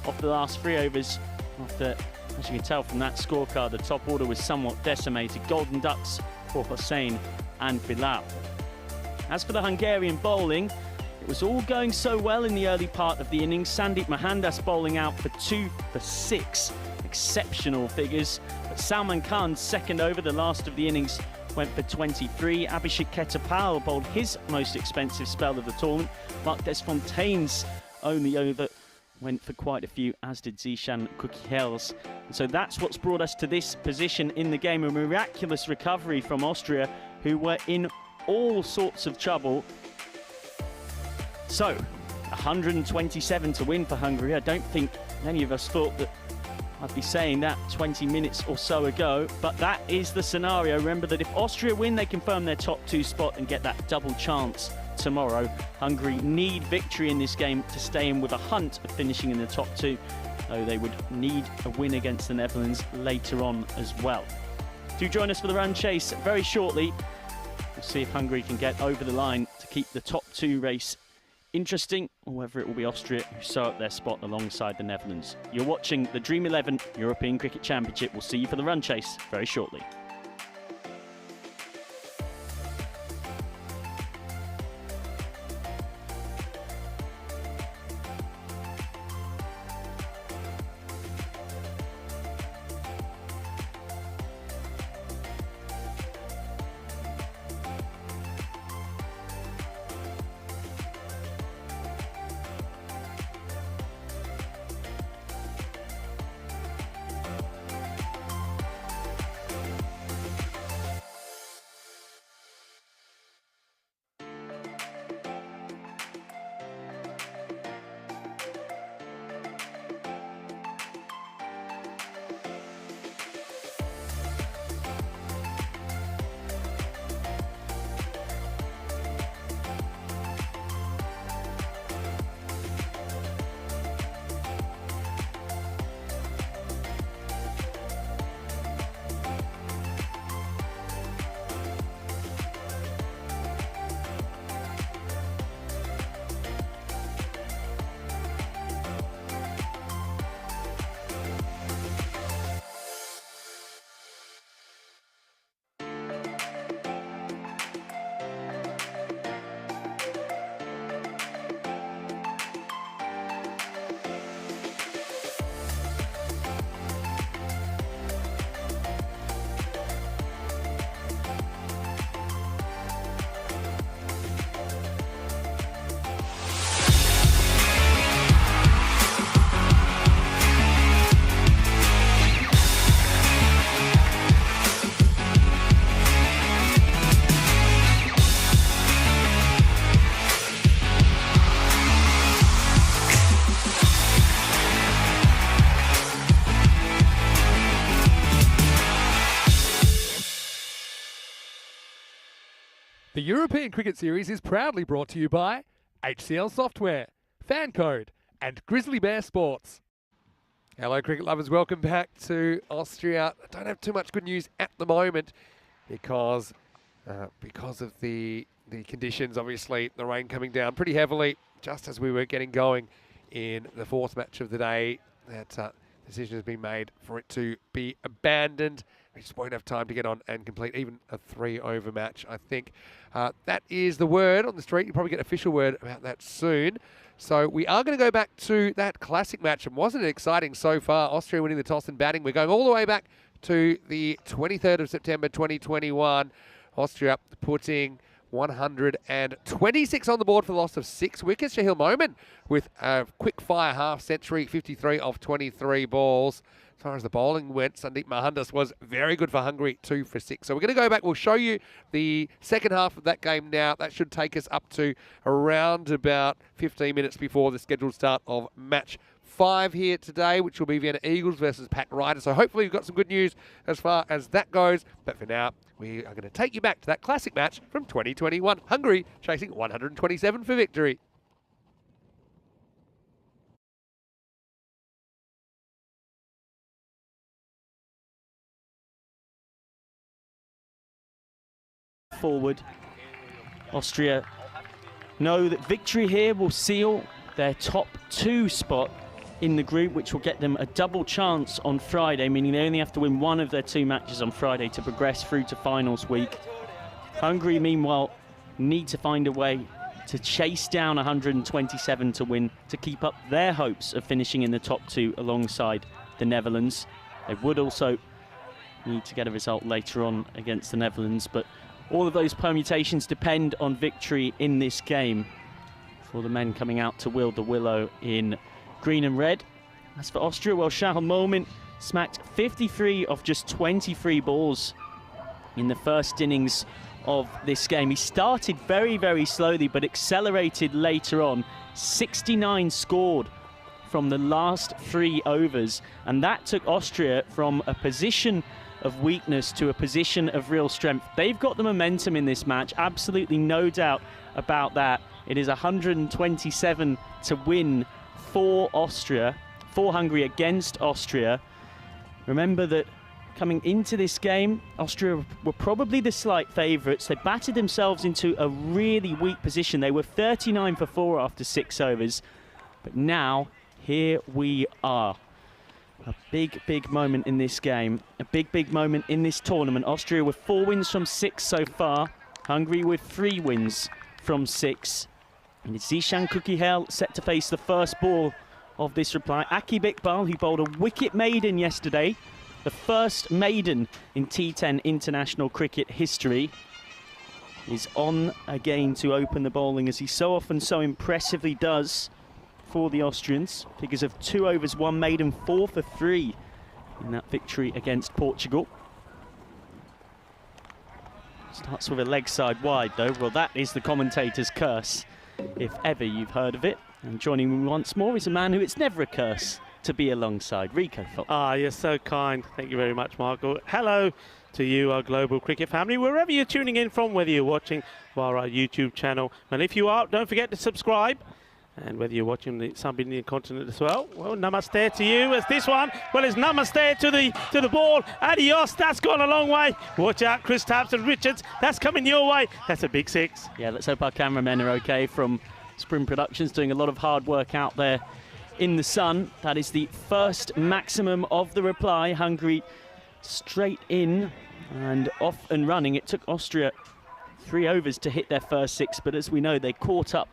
off the last 3 overs after, as you can tell from that scorecard, the top order was somewhat decimated. Golden Ducks for Hossein and Bilal. As for the Hungarian bowling, it was all going so well in the early part of the innings. Sandeep Mohandas bowling out for 2 for 6. Exceptional figures. But Salman Khan's second over, the last of the innings, went for 23. Abhishek Ketapal bowled his most expensive spell of the tournament. Marc Desfontaine's only over went for quite a few, as did Zishan Kukiel's. And so that's what's brought us to this position in the game. A miraculous recovery from Austria, who were in all sorts of trouble. So, 127 to win for Hungary. I don't think any of us thought that I'd be saying that 20 minutes or so ago, but that is the scenario. Remember that if Austria win, they confirm their top 2 spot and get that double chance tomorrow. Hungary need victory in this game to stay in with a hunt of finishing in the top 2, though they would need a win against the Netherlands later on as well. Do join us for the run chase very shortly. We'll see if Hungary can get over the line to keep the top 2 race interesting, or whether it will be Austria who sew up their spot alongside the Netherlands. You're watching the Dream 11 European Cricket Championship. We'll see you for the run chase very shortly. The European Cricket Series is proudly brought to you by HCL Software, Fan Code, and Grizzly Bear Sports. Hello, cricket lovers. Welcome back to Austria. I don't have too much good news at the moment because of the conditions, obviously, the rain coming down pretty heavily just as we were getting going in the fourth match of the day. That decision has been made for it to be abandoned. We just won't have time to get on and complete even a 3-over match, I think. That is the word on the street. You'll probably get official word about that soon. So we are going to go back to that classic match. And wasn't it exciting so far? Austria winning the toss and batting. We're going all the way back to the 23rd of September 2021. Austria putting 126 on the board for the loss of 6 wickets. Shahil Momin with a quick fire half century, 53 off 23 balls. As far as the bowling went, Sandeep Mahandas was very good for Hungary, 2 for 6. So we're going to go back. We'll show you the second half of that game now. That should take us up to around about 15 minutes before the scheduled start of match 5 here today, which will be Vienna Eagles versus Pack Riders. So hopefully we've got some good news as far as that goes. But for now, we are going to take you back to that classic match from 2021. Hungary chasing 127 for victory. Forward, Austria know that victory here will seal their top 2 spot in the group, which will get them a double chance on Friday, meaning they only have to win one of their 2 matches on Friday to progress through to finals week. Hungary, meanwhile, need to find a way to chase down 127 to win, to keep up their hopes of finishing in the top 2 alongside the Netherlands. They would also need to get a result later on against the Netherlands, but all of those permutations depend on victory in this game for the men coming out to wield the willow in green and red. As for Austria, well, Shahil Momin smacked 53 of just 23 balls in the first innings of this game. He started very, very slowly, but accelerated later on. 69 scored from the last 3 overs, and that took Austria from a position of weakness to a position of real strength. They've got the momentum in this match, absolutely no doubt about that. It is 127 to win for Austria, for Hungary against Austria. Remember that coming into this game, Austria were probably the slight favourites. They batted themselves into a really weak position. They were 39 for 4 after 6 overs. But now, here we are. A big, big moment in this game. A big, big moment in this tournament. Austria with 4 wins from 6 so far. Hungary with 3 wins from 6. And it's Zishan Kukihel set to face the first ball of this reply. Akib Iqbal, who bowled a wicket maiden yesterday. The first maiden in T10 international cricket history, is on again to open the bowling, as he so often, so impressively does for the Austrians. Figures of 2 overs, 1 maiden, 4 for 3 in that victory against Portugal. Starts with a leg side wide though. Well, that is the commentator's curse, if ever you've heard of it. And joining me once more is a man who it's never a curse to be alongside, Rico Fox. Ah, you're so kind. Thank you very much, Michael. Hello to you, our global cricket family, wherever you're tuning in from, whether you're watching via our YouTube channel. And if you are, don't forget to subscribe. And whether you're watching somebody in the continent as well, well, namaste to you. As this one, well, it's namaste to the ball. Adios, that's gone a long way. Watch out, Chris Taps and Richards. That's coming your way. That's a big 6. Yeah, let's hope our cameramen are okay from Spring Productions, doing a lot of hard work out there in the sun. That is the first maximum of the reply. Hungary straight in and off and running. It took Austria 3 overs to hit their first 6, but as we know, they caught up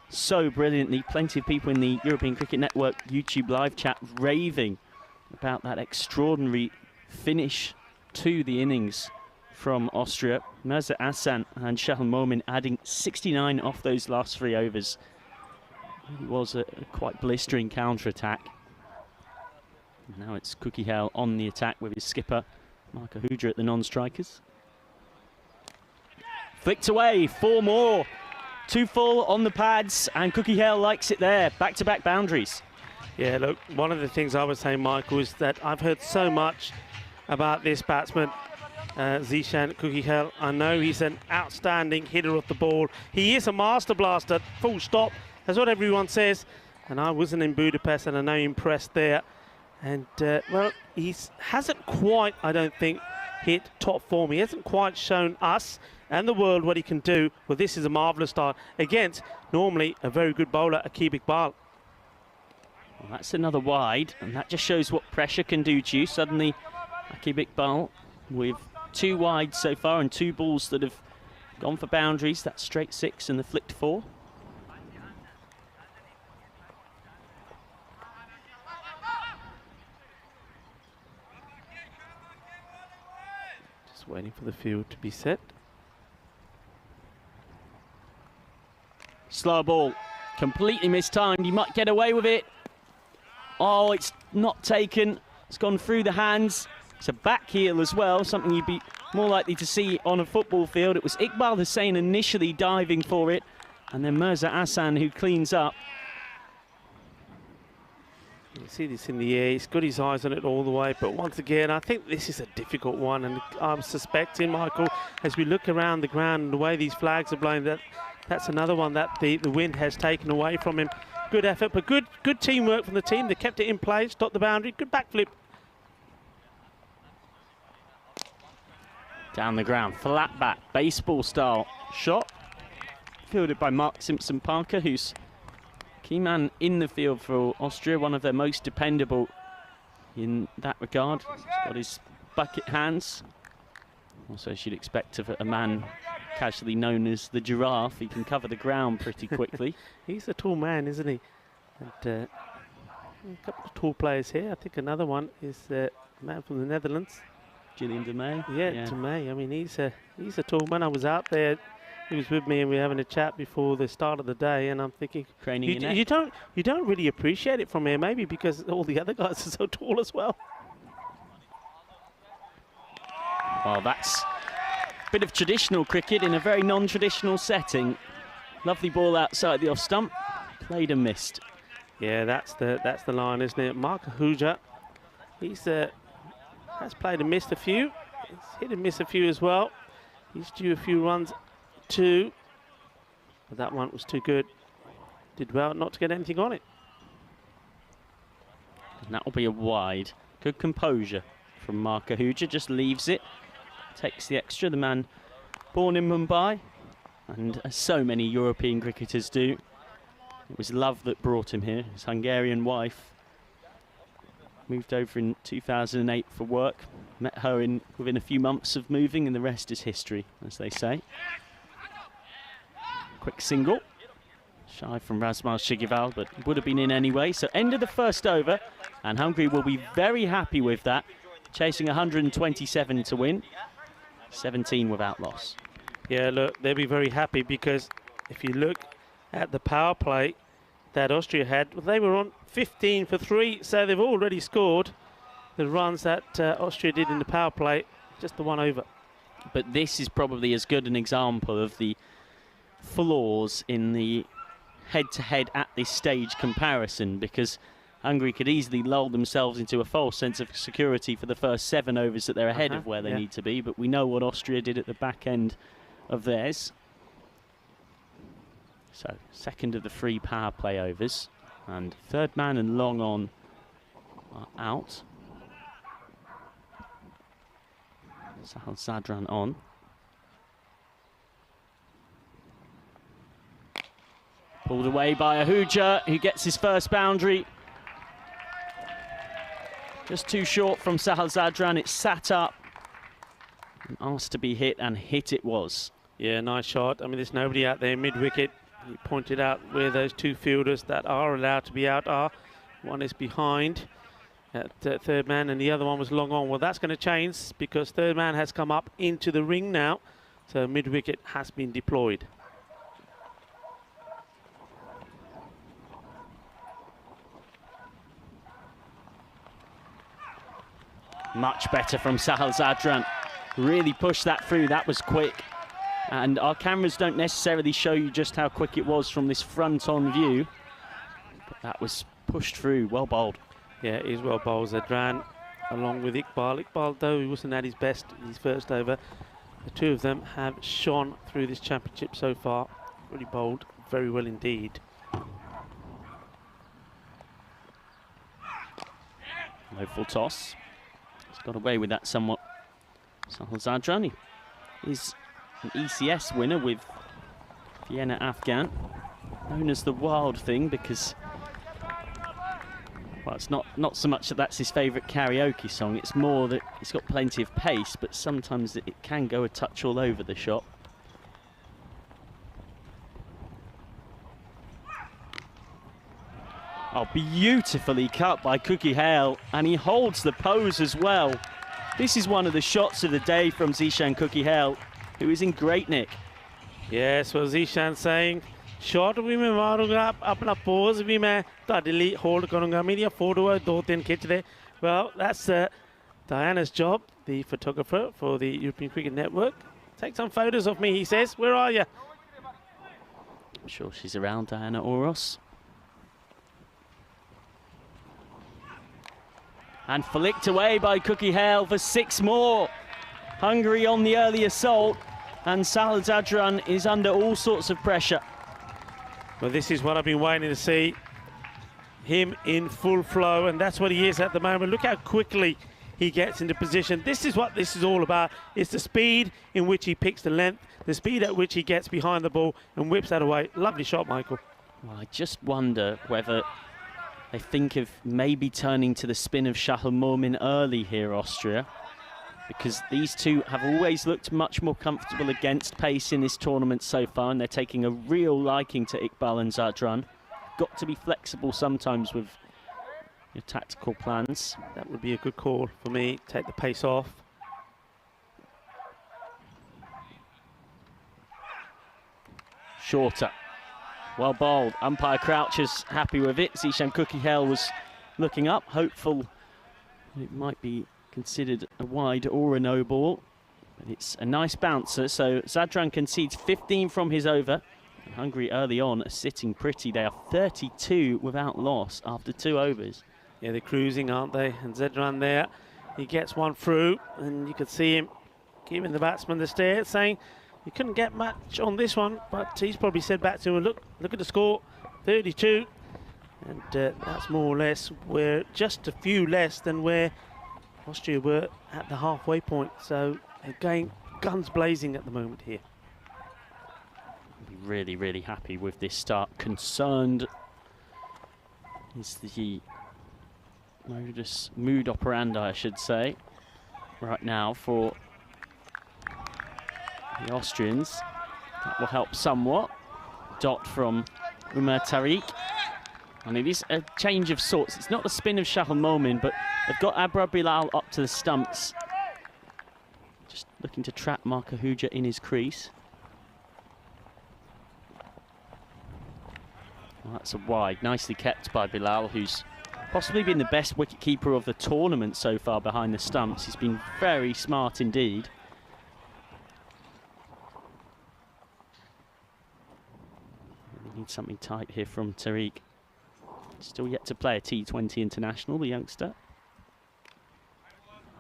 so brilliantly. Plenty of people in the European Cricket Network YouTube live chat raving about that extraordinary finish to the innings from Austria. Mirza Ahsan and Shahil Momin adding 69 off those last 3 overs. It was a quite blistering counter-attack. Now it's Kukihel on the attack with his skipper, Mark Ahudra, at the non-strikers. Flicked away, 4 more. 2 full on the pads, and Kukihel likes it there. Back-to-back boundaries. Yeah, look, one of the things I was saying, Michael, is that I've heard so much about this batsman, Zishan Kukihel. I know he's an outstanding hitter of the ball. He is a master blaster, full stop. That's what everyone says. And I wasn't in Budapest, and I know you're impressed there. And, well, he hasn't quite, I don't think, hit top form. He hasn't quite shown us and the world what he can do. Well, this is a marvellous start against normally a very good bowler, Akib Iqbal. Well, that's another wide, and that just shows what pressure can do to you. Suddenly, Akib Iqbal with 2 wide so far and 2 balls that have gone for boundaries. That straight 6 and the flicked 4. Just waiting for the field to be set. Slow ball, completely mistimed. He might get away with it. Oh, it's not taken. It's gone through the hands. It's a back heel as well, something you'd be more likely to see on a football field. It was Iqbal Hussain initially diving for it, and then Mirza Hassan who cleans up. You see this in the air. He's got his eyes on it all the way, but once again, I think this is a difficult one, and I'm suspecting, Michael, as we look around the ground and the way these flags are blowing, that's another one that the wind has taken away from him. Good effort, but good teamwork from the team. They kept it in place, stopped the boundary. Good backflip. Down the ground, flat back, baseball style shot. Fielded by Mark Simpson-Parker, who's key man in the field for Austria, one of their most dependable in that regard. He's got his bucket hands. Also, as you'd expect of a man casually known as the giraffe, he can cover the ground pretty quickly. He's a tall man, isn't he? And a couple of tall players here. I think another one is a man from the Netherlands. Gillian Zmei. Yeah, Zmei. I mean, he's a tall man. I was out there. He was with me, and we were having a chat before the start of the day. And I'm thinking, you don't really appreciate it from here, maybe because all the other guys are so tall as well. Well, that's a bit of traditional cricket in a very non-traditional setting. Lovely ball outside the off stump, played and missed. Yeah, that's the line, isn't it? Mark Ahuja, he's has played and missed a few. He's hit and missed a few as well. He's due a few runs too, but that one was too good. Did well not to get anything on it. And that will be a wide. Good composure from Mark Ahuja, just leaves it. Takes the extra, the man born in Mumbai, and as so many European cricketers do. It was love that brought him here. His Hungarian wife moved over in 2008 for work. Met her within a few months of moving, and the rest is history, as they say. Quick single. Shy from Razmal Shigival, but would have been in anyway. So end of the first over, and Hungary will be very happy with that. Chasing 127 to win. 17 without loss. Yeah, look, they'll be very happy because if you look at the power play that Austria had, well, they were on 15 for 3, so they've already scored the runs that Austria did in the power play, just the one over. But this is probably as good an example of the flaws in the head-to-head at this stage comparison, because Hungary could easily lull themselves into a false sense of security for the first 7 overs that they're ahead of where they need to be, but we know what Austria did at the back end of theirs. So, second of the 3 power play overs, and third man and long on are out. Sahal Zadran on. Pulled away by Ahuja, who gets his first boundary. Just too short from Sahal Zadran. It sat up and asked to be hit, and hit it was. Yeah, nice shot. I mean, there's nobody out there mid-wicket. He pointed out where those 2 fielders that are allowed to be out are. One is behind at third man, and the other one was long on. Well, that's going to change because third man has come up into the ring now. So mid-wicket has been deployed. Much better from Sahal Zadran. Really pushed that through. That was quick. And our cameras don't necessarily show you just how quick it was from this front-on view. But that was pushed through. Well bowled. Yeah, he's well bowled, Zadran, along with Iqbal. Iqbal, though, he wasn't at his best in his first over. The 2 of them have shone through this championship so far. Really bowled very well indeed. No full toss. He's got away with that somewhat. Sahal Zadran is an ECS winner with Vienna Afghan, known as the Wild Thing because, well, it's not so much that that's his favourite karaoke song, it's more that it's got plenty of pace, but sometimes it can go a touch all over the shop. Oh, beautifully cut by Cookie Hale, and he holds the pose as well. This is one of the shots of the day from Zishan Cookie Hale, who is in great nick. Yes, well, Zishan saying, shot भी मैं मारूंगा, अपना pose भी मैं ਤੁਹਾਡੇ ਲਈ hold ਕਰੂੰਗਾ, ਮੇਰੀਆਂ ਫੋਟੋਆਂ 2-3 ਖਿੱਚਦੇ. Well, that's Diana's job, the photographer for the European Cricket Network. Take some photos of me, he says. Where are you? I'm sure she's around, Diana Oros. And flicked away by Cookie Hale for 6 more. Hungary on the early assault, and Sahal Zadran is under all sorts of pressure. Well, this is what I've been waiting to see. Him in full flow, and that's what he is at the moment. Look how quickly he gets into position. This is what this is all about. It's the speed in which he picks the length, the speed at which he gets behind the ball and whips that away. Lovely shot, Michael. Well, I just wonder whether they think of maybe turning to the spin of Shahal Momin early here, Austria, because these two have always looked much more comfortable against pace in this tournament so far, and they're taking a real liking to Iqbal and Zadran. Got to be flexible sometimes with your tactical plans. That would be a good call for me. Take the pace off. Shorter. Well bowled. Umpire Crouch is happy with it. Zishan Cookie Hale was looking up, hopeful it might be considered a wide or a no ball. But it's a nice bouncer, so Zadran concedes 15 from his over. And Hungary early on are sitting pretty. They are 32 without loss after 2 overs. Yeah, they're cruising, aren't they? And Zadran there, he gets one through, and you could see him giving the batsman the stare, saying he couldn't get much on this one, but he's probably said back to him, look at the score, 32. And that's more or less, we're just a few less than where Austria were at the halfway point. So again, guns blazing at the moment here. Really, really happy with this start. Concerned is the mood operandi, I should say, right now for the Austrians. That will help somewhat. Dot from Umar Tariq. And it is a change of sorts. It's not the spin of Shahal Momin, but they've got Abra Bilal up to the stumps. Just looking to trap Mark Ahuja in his crease. Well, that's a wide, nicely kept by Bilal, who's possibly been the best wicketkeeper of the tournament so far behind the stumps. He's been very smart indeed. We need something tight here from Tariq. Still yet to play a T20 international, the youngster.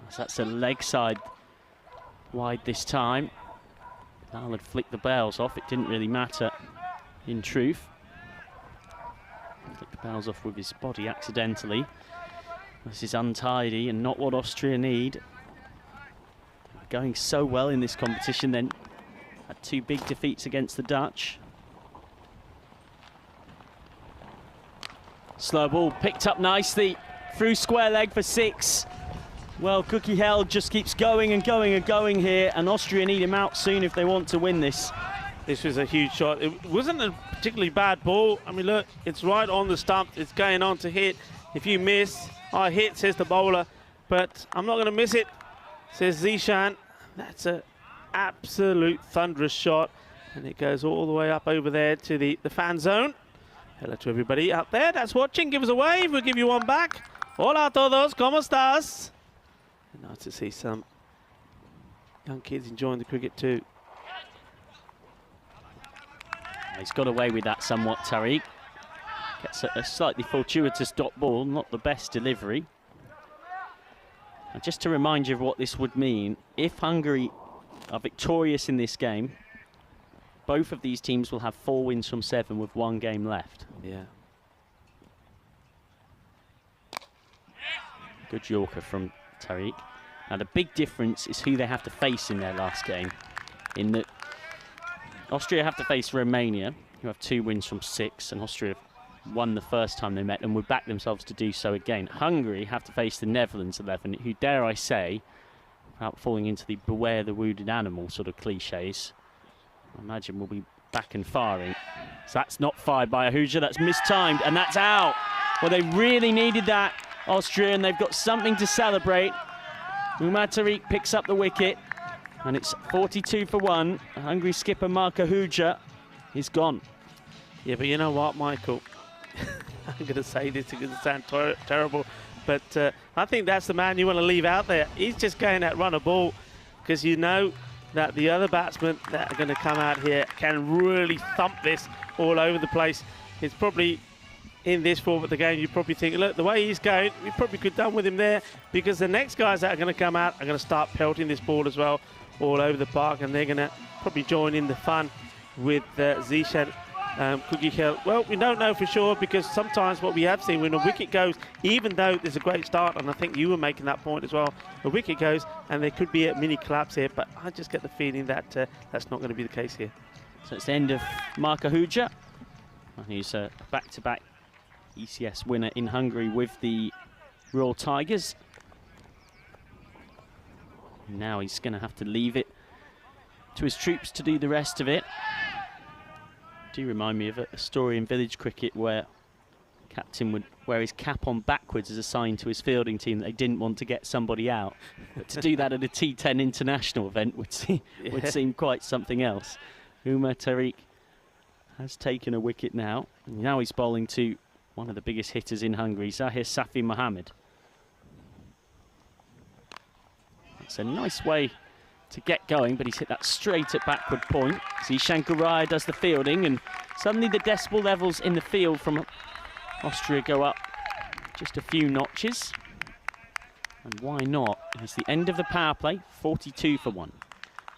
So that's a leg side wide this time. Bilal had flicked the bails off. It didn't really matter in truth. Flicked the bails off with his body accidentally. This is untidy and not what Austria need. Going so well in this competition, then had 2 big defeats against the Dutch. Slow ball picked up nicely through square leg for 6. Well, Cookie Hale just keeps going and going and going here, and Austria need him out soon if they want to win this. This was a huge shot. It wasn't a particularly bad ball. I mean, look, it's right on the stump. It's going on to hit. If you miss, I hit, says the bowler. But I'm not going to miss it, says Zishan. That's an absolute thunderous shot. And it goes all the way up over there to the fan zone. Hello to everybody out there that's watching. Give us a wave. We'll give you one back. Hola a todos. ¿Cómo estás? Nice to see some young kids enjoying the cricket too. He's got away with that somewhat, Tariq. Gets a slightly fortuitous dot ball, not the best delivery. And just to remind you of what this would mean, if Hungary are victorious in this game, both of these teams will have 4 wins from 7 with 1 game left. Yeah. Good Yorker from Tariq. Now the big difference is who they have to face in their last game. In that Austria have to face Romania, who have 2 wins from 6, and Austria won the first time they met and would back themselves to do so again. Hungary have to face the Netherlands 11, who, dare I say, without falling into the beware the wounded animal sort of cliches, I imagine will be back and firing. So that's not fired by Ahuja, that's mistimed, and that's out. Well, they really needed that, Austria, and they've got something to celebrate. Umar Tariq picks up the wicket, and it's 42 for 1. Hungary skipper Mark Ahuja is gone. Yeah, but you know what, Michael? I'm going to say this, it's going to sound terrible, but I think that's the man you want to leave out there. He's just going at run a ball, because you know that the other batsmen that are going to come out here can really thump this all over the place. It's probably in this form of the game, you probably think, look, the way he's going, we probably could have done with him there, because the next guys that are going to come out are going to start pelting this ball as well all over the park, and they're going to probably join in the fun with Zishan Kukikhel. Well, we don't know for sure, because sometimes what we have seen when a wicket goes, even though there's a great start, and I think you were making that point as well, a wicket goes and there could be a mini collapse here, but I just get the feeling that that's not going to be the case here. So it's the end of Mark Ahuja. He's a back-to-back ECS winner in Hungary with the Royal Tigers. Now he's going to have to leave it to his troops to do the rest of it. Do remind me of a story in village cricket where captain would wear his cap on backwards as a sign to his fielding team that they didn't want to get somebody out. But to do that at a T10 international event would seem quite something else. Umar Tariq has taken a wicket now. And now he's bowling to one of the biggest hitters in Hungary, Zahir Safi Mohammed. It's a nice way to get going, but he's hit that straight at backward point. Zishan Guraya does the fielding, and suddenly the decibel levels in the field from Austria go up just a few notches. And why not? It's the end of the power play, 42 for 1.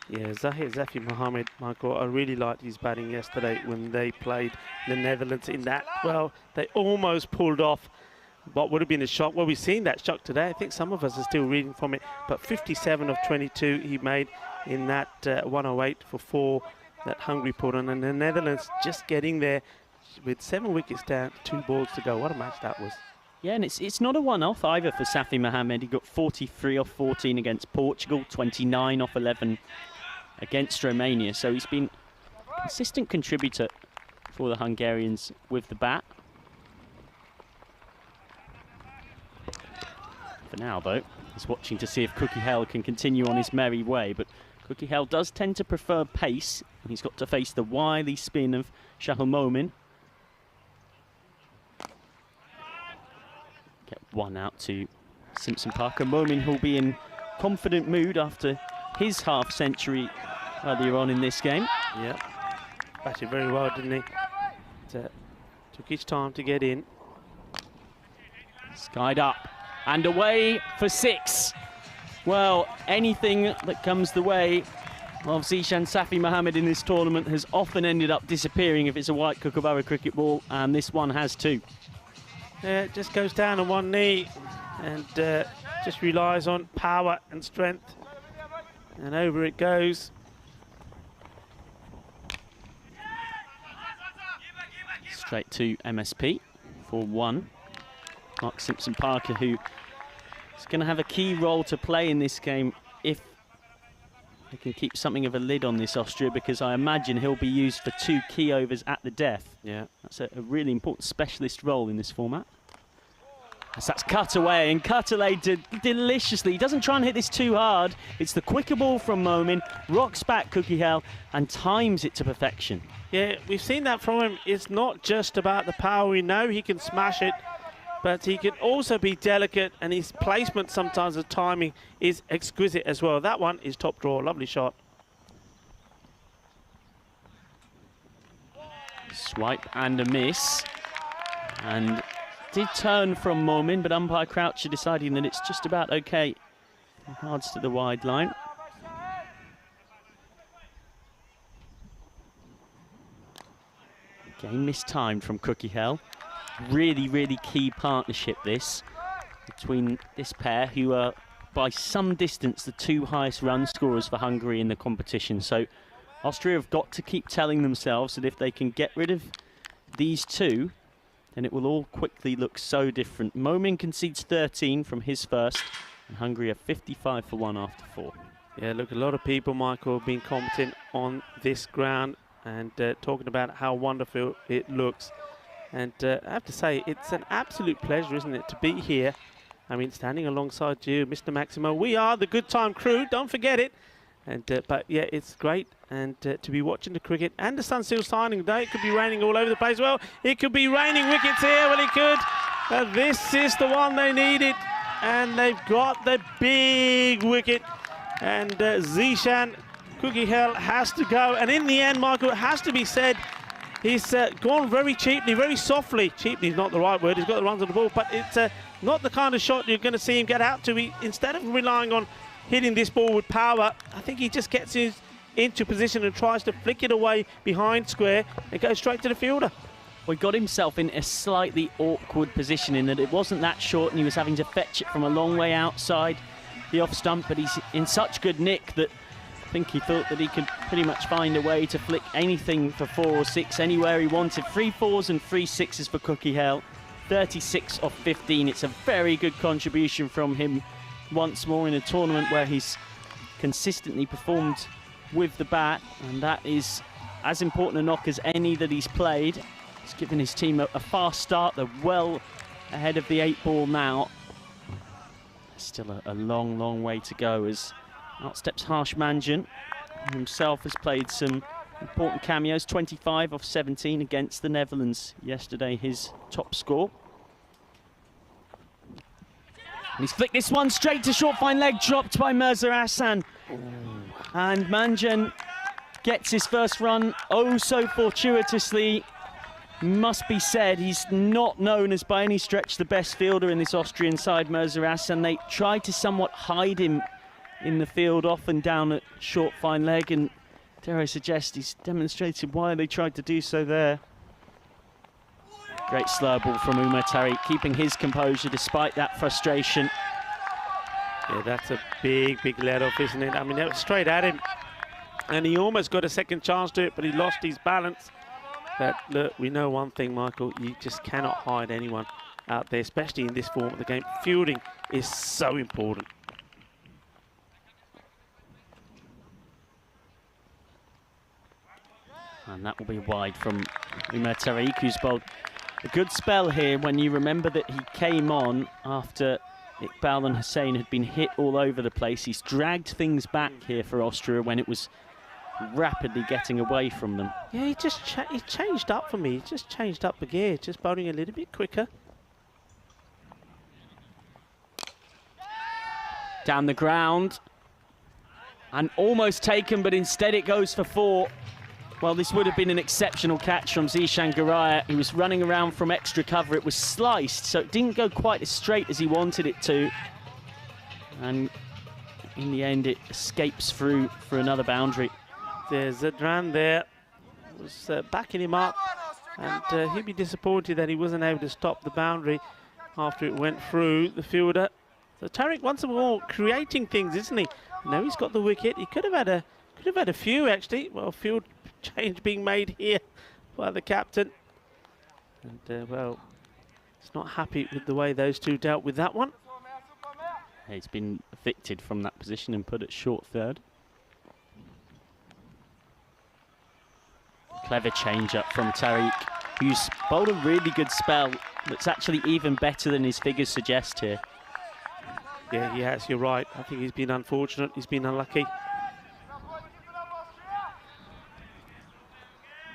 Yeah, Zahir Safi Mohammed, Michael, I really liked his batting yesterday when they played the Netherlands in that. Well, they almost pulled off what would have been a shock. Well, we've seen that shock today. I think some of us are still reading from it. But 57 of 22 he made in that 108 for 4 that Hungary put on. And the Netherlands just getting there with 7 wickets down, 2 balls to go. What a match that was. Yeah, and it's not a one-off either for Safi Mohammed. He got 43 off 14 against Portugal, 29 off 11 against Romania. So he's been a consistent contributor for the Hungarians with the bat. For now, though, he's watching to see if Kukikhel can continue on his merry way, but Kukikhel does tend to prefer pace, and he's got to face the wily spin of Shahul Momin. Get one out to Simpson Parker. Momin who'll be in confident mood after his half-century earlier on in this game. Yeah, batted very well, didn't he? Took his time to get in. Skied up. And away for 6. Well, anything that comes the way of Zishan Safi Mohammed in this tournament has often ended up disappearing if it's a white Kookaburra cricket ball, and this one has too. Yeah, it just goes down on one knee and just relies on power and strength. And over it goes. Straight to MSP for 1. Mark Simpson Parker, who is going to have a key role to play in this game if they can keep something of a lid on this Austria, because I imagine he'll be used for 2 key overs at the death. Yeah, that's a really important specialist role in this format. As that's cut away, and cut away deliciously. He doesn't try and hit this too hard. It's the quicker ball from Momin, rocks back Kukikhel and times it to perfection. Yeah, we've seen that from him. It's not just about the power. We know he can smash it, but he can also be delicate, and his placement sometimes, the timing is exquisite as well. That one is top draw, lovely shot. Swipe and a miss, and did turn from Momin, but umpire Croucher deciding that it's just about okay. Cards to the wide line. Game mistimed from Kukikhel. Really, really key partnership this. between this pair, who are by some distance the 2 highest run scorers for Hungary in the competition. So Austria have got to keep telling themselves that if they can get rid of these two, then it will all quickly look so different. Momin concedes 13 from his first, and Hungary are 55 for 1 after 4. Yeah, look, a lot of people, Michael, have been commenting on this ground and talking about how wonderful it looks. And I have to say, it's an absolute pleasure, isn't it, to be here. I mean, standing alongside you, Mr. Maximo. We are the Good Time crew, don't forget it. And but yeah, it's great, and to be watching the cricket, and the sun's still shining today. It could be raining all over the place. Well, it could be raining wickets here. Well, it could. But this is the one they needed, and they've got the big wicket. And Zishan Kukiel has to go. And in the end, Michael, it has to be said, he's gone very cheaply, very softly. Cheaply is not the right word. He's got the runs on the ball, but it's not the kind of shot you're going to see him get out to. Instead of relying on hitting this ball with power, I think he just gets into position and tries to flick it away behind square and goes straight to the fielder. Well, he got himself in a slightly awkward position in that it wasn't that short and he was having to fetch it from a long way outside the off stump, but he's in such good nick that I think he thought that he could pretty much find a way to flick anything for 4 or 6 anywhere he wanted. 3 4s and 3 6s for Kukiel. 36 off 15. It's a very good contribution from him once more in a tournament where he's consistently performed with the bat, and that is as important a knock as any that he's played. He's given his team a fast start. They're well ahead of the 8 ball now. Still a long way to go as out steps Harsh Manjan, who himself has played some important cameos. 25 off 17 against the Netherlands yesterday, his top score. And he's flicked this one straight to short, fine leg, dropped by Mirza Hassan. And Manjan gets his first run oh so fortuitously. Must be said, he's not known as by any stretch the best fielder in this Austrian side, Mirza Hassan. They tried to somewhat hide him in the field, off and down at short, fine leg, and dare I suggest he's demonstrated why they tried to do so there. Great slur ball from Umar Tariq, keeping his composure despite that frustration. Yeah, that's a big let off, isn't it? I mean, that was straight at him, and he almost got a second chance to it, but he lost his balance. But look, we know one thing, Michael, you just cannot hide anyone out there, especially in this form of the game. Fielding is so important. And that will be wide from Umar Tariq, who's bowled a good spell here when you remember that he came on after Iqbal and Hussain had been hit all over the place. He's dragged things back here for Austria when it was rapidly getting away from them. Yeah, he changed up for me. He just changed up the gear, just bowling a little bit quicker. Down the ground. And almost taken, but instead it goes for 4. Well, this would have been an exceptional catch from Zishan Guraya. He was running around from extra cover. It was sliced, so it didn't go quite as straight as he wanted it to. And in the end, it escapes through for another boundary. There's Zadran there, was backing him up, and he'd be disappointed that he wasn't able to stop the boundary after it went through the fielder. So Tariq once more creating things, isn't he? Now he's got the wicket. He could have had a few actually. Well, field change being made here by the captain, and well, he's not happy with the way those two dealt with that one. He's been evicted from that position and put at short third. Clever change up from Tariq, who's bowled a really good spell that's actually even better than his figures suggest here. Yeah, he has, you're right. I think he's been unfortunate, he's been unlucky.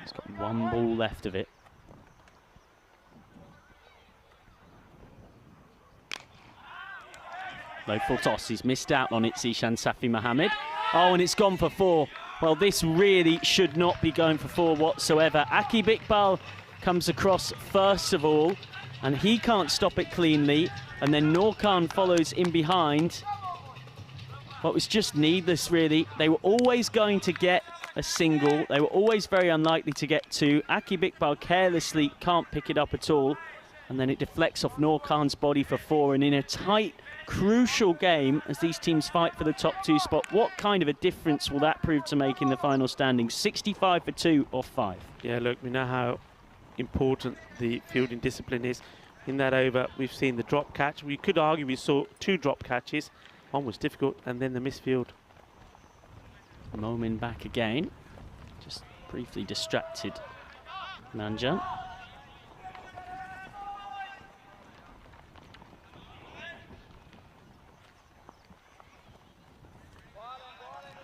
He's got 1 ball left of it. Low full toss, he's missed out on it, Zishan Safi Mohammed. Oh, and it's gone for 4. Well, this really should not be going for 4 whatsoever. Akib Iqbal comes across first of all, and he can't stop it cleanly. And then Noor Khan follows in behind. Well, it was just needless, really. They were always going to get a single. They were always very unlikely to get 2. Akib Iqbal carelessly can't pick it up at all. and then it deflects off Norkhan's body for 4, and in a tight, crucial game as these teams fight for the top 2 spot, what kind of a difference will that prove to make in the final standings? 65 for 2 or 5? Yeah, look, we know how important the fielding discipline is. In that over, we've seen the drop catch. We could argue we saw 2 drop catches. One was difficult, and then the misfield. Momin back again. Just briefly distracted Manjan.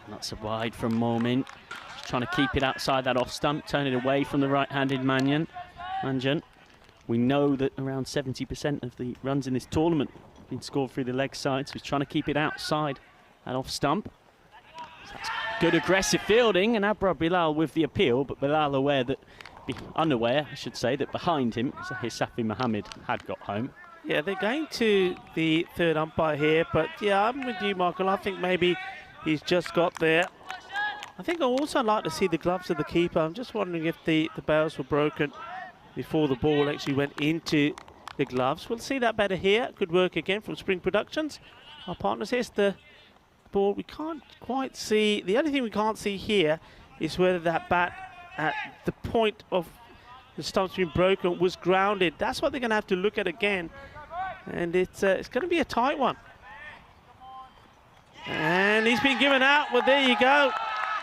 That's a wide from Momin. Just trying to keep it outside that off stump, turn it away from the right-handed Manjan. We know that around 70% of the runs in this tournament have been scored through the leg side, so he's trying to keep it outside that off stump. So that's good aggressive fielding, and Abra Bilal with the appeal, but Bilal unaware, I should say, that behind him, Hisafi Mohammed had got home. Yeah, they're going to the 3rd umpire here, but yeah, I'm with you, Michael. I think maybe he's just got there. I think I also like to see the gloves of the keeper. I'm just wondering if the bails were broken before the ball actually went into the gloves. We'll see that better here. Good work again from Spring Productions. Our partners, here's the ball. We can't quite see. The only thing we can't see here is whether that bat at the point of the stump's been broken was grounded. That's what they're going to have to look at again. And it's going to be a tight one. And he's been given out. Well, there you go.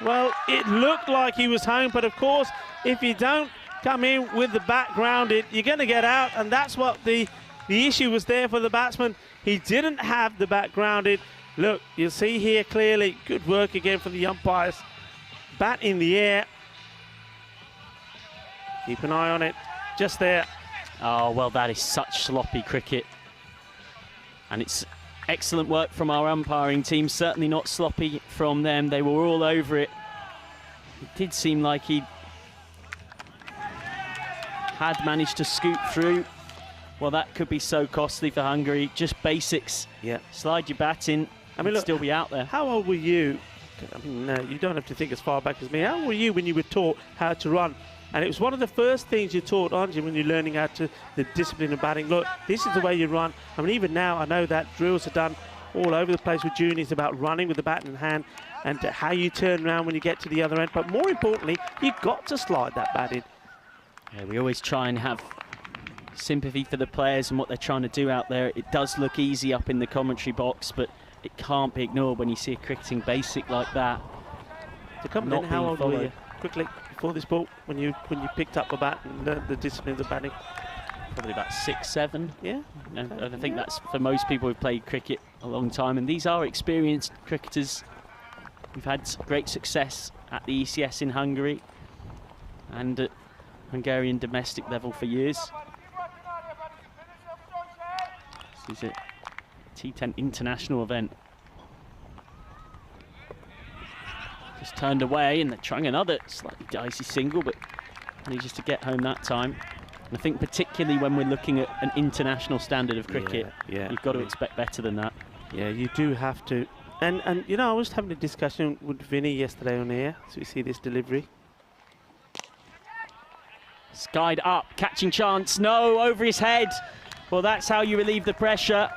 Well, it looked like he was home, but of course, if you don't come in with the bat grounded, you're going to get out, and that's what the issue was there for the batsman. He didn't have the bat grounded. Look, you'll see here clearly, good work again from the umpires. Bat in the air. Keep an eye on it, just there. Oh, well, that is such sloppy cricket. And it's excellent work from our umpiring team, certainly not sloppy from them. They were all over it. It did seem like he had managed to scoot through. Well, that could be so costly for Hungary. Just basics. Yeah. Slide your bat in, and look, still be out there. How old were you? I mean, no, you don't have to think as far back as me. How old were you when you were taught how to run? And it was one of the first things you taught, aren't you, when you're learning how to, the discipline of batting. Look, this is the way you run. I mean, even now, I know that drills are done all over the place with juniors about running with the bat in hand and how you turn around when you get to the other end. But more importantly, you've got to slide that bat in. Yeah, we always try and have sympathy for the players and what they're trying to do out there. It does look easy up in the commentary box, but it can't be ignored when you see a cricketing basic like that. To come in, how old were you? Quickly, before this ball, when you picked up the bat and learned the discipline of the batting? Probably about 6, 7. Yeah. And I think that's for most people who've played cricket a long time, and these are experienced cricketers. We've had great success at the ECS in Hungary and at Hungarian domestic level for years. This is a T10 international event. Just turned away, and they're trying another slightly dicey single, but manages to get home that time. And I think particularly when we're looking at an international standard of cricket, you've got to expect better than that. Yeah, you do have to. And you know, I was having a discussion with Vinny yesterday on air, so we see this delivery. Skied up, catching chance, no, over his head. Well, that's how you relieve the pressure.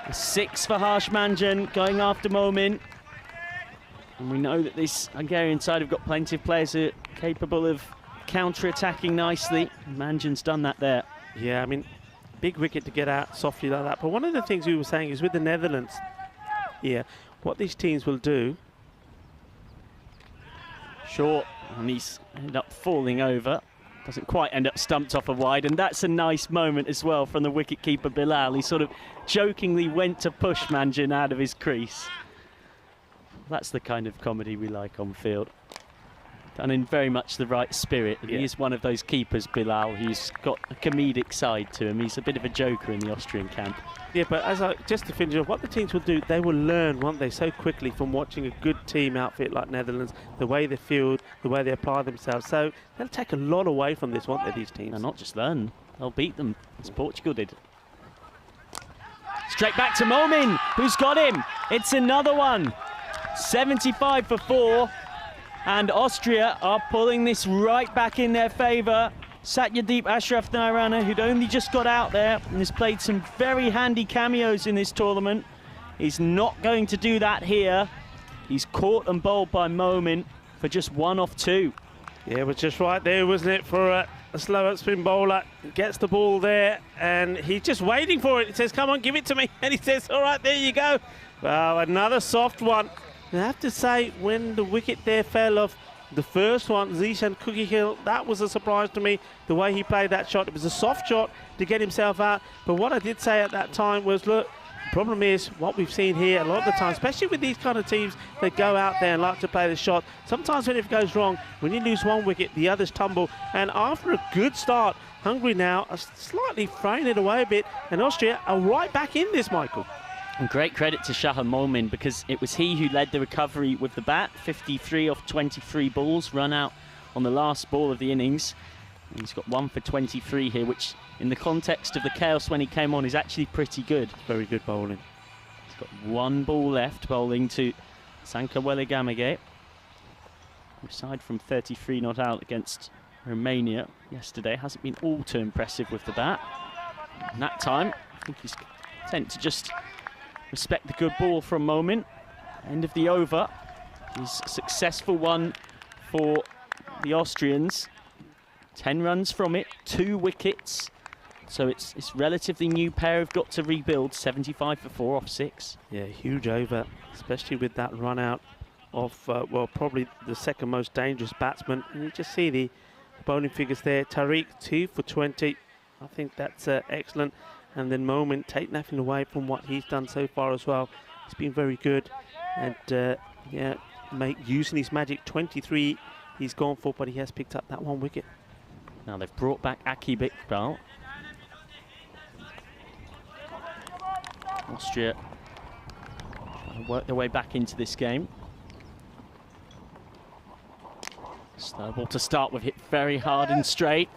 A 6 for Harsh Manjan, going after Momin. And we know that this Hungarian side have got plenty of players who are capable of counter-attacking nicely. Manjan's done that there. Yeah, I mean, big wicket to get out softly like that. But one of the things we were saying is with the Netherlands, what these teams will do. Short, and he's ended up falling over. Doesn't quite end up stumped off a wide, and that's a nice moment as well from the wicketkeeper Bilal. He sort of jokingly went to push Manjan out of his crease. That's the kind of comedy we like on field. Done in very much the right spirit. Yeah. He is one of those keepers, Bilal, who's got a comedic side to him. He's a bit of a joker in the Austrian camp. Yeah, but just to finish off, what the teams will do, they will learn, won't they, so quickly from watching a good team outfit like Netherlands, the way they field, the way they apply themselves. So they'll take a lot away from this, won't they, these teams? They'll not just learn, they'll beat them, as Portugal did. Straight back to Momin, who's got him. It's another one. 75 for 4. And Austria are pulling this right back in their favour. Satyajit Ashraf Nairana, who'd only just got out there and has played some very handy cameos in this tournament, is not going to do that here. He's caught and bowled by Momin for just 1 off 2. Yeah, it was just right there, wasn't it, for a slow spin bowler. Gets the ball there, and he's just waiting for it. He says, come on, give it to me. And he says, all right, there you go. Well, another soft one. I have to say, when the wicket there fell off, the first one, Zishan Cookie Hill, that was a surprise to me, the way he played that shot. It was a soft shot to get himself out. But what I did say at that time was, look, the problem is what we've seen here a lot of the time, especially with these kind of teams that go out there and like to play the shot. Sometimes when it goes wrong, when you lose one wicket, the others tumble. And after a good start, Hungary now are slightly throwing it away a bit, and Austria are right back in this, Michael. And great credit to Shahan Momin, because it was he who led the recovery with the bat. 53 off 23 balls, run out on the last ball of the innings. And he's got 1 for 23 here, which in the context of the chaos when he came on is actually pretty good. Very good bowling. He's got 1 ball left, bowling to Sankawele Gamage. Aside from 33 not out against Romania yesterday, hasn't been all too impressive with the bat. And that time, I think he's content to just respect the good ball for a moment. End of the over is a successful one for the Austrians. 10 runs from it, 2 wickets. So it's relatively new pair who've got to rebuild. 75 for 4 off 6. Yeah, huge over, especially with that run out of, well, probably the second most dangerous batsman. And you just see the bowling figures there. Tariq, 2 for 20. I think that's excellent. And then Momin, take nothing away from what he's done so far as well. He's been very good. And yeah, using his magic, 23 he's gone for, but he has picked up that 1 wicket. Now they've brought back Akib Iqbal. Austria trying to work their way back into this game. Slow ball to start with, hit very hard and straight.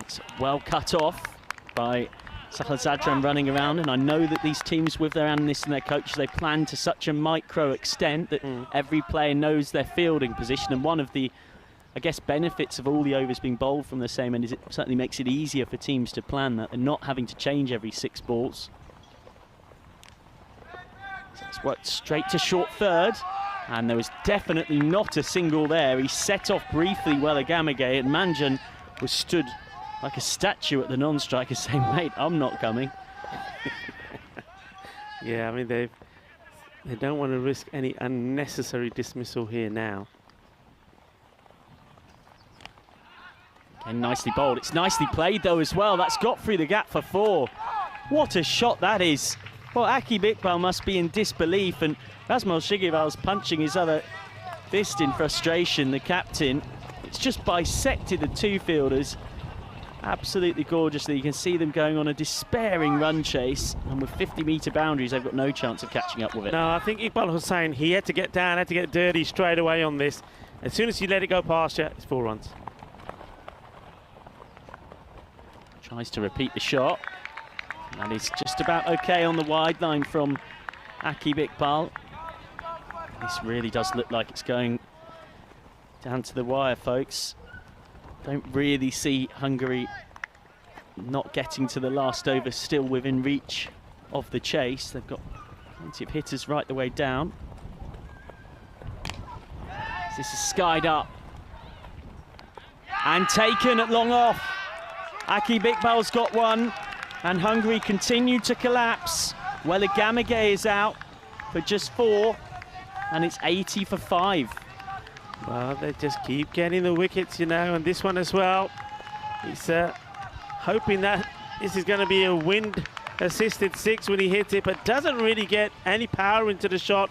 It's well cut off by Sahal Zadran running around, and I know that these teams with their analysts and their coaches, they plan to such a micro extent that every player knows their fielding position, and one of the, I guess, benefits of all the overs being bowled from the same end is it certainly makes it easier for teams to plan that and not having to change every 6 balls. So it's worked straight to short third, and there was definitely not a single there. He set off briefly Gamage, and Manjan was stood like a statue at the non-striker saying, mate, I'm not coming. Yeah, I mean, they don't want to risk any unnecessary dismissal here now. And nicely bowled. It's nicely played though as well. That's got through the gap for 4. What a shot that is. Well, Akib Iqbal must be in disbelief, and Rasmal Shigival's punching his other fist in frustration, the captain. It's just bisected the 2 fielders absolutely gorgeously. You can see them going on a despairing run chase, and with 50-metre boundaries, they've got no chance of catching up with it. No, I think Iqbal Hussain, he had to get down, had to get dirty straight away on this. As soon as you let it go past you, it's 4 runs. Tries to repeat the shot. That is just about okay on the wide line from Akib Iqbal. This really does look like it's going down to the wire, folks. Don't really see Hungary not getting to the last over, still within reach of the chase. They've got plenty of hitters right the way down. This is skied up and taken at long off. Akib Iqbal's got 1, and Hungary continue to collapse. Gamage is out for just 4, and it's 80 for 5. Well, they just keep getting the wickets, you know, and this one as well. He's hoping that this is going to be a wind-assisted 6 when he hits it, but doesn't really get any power into the shot.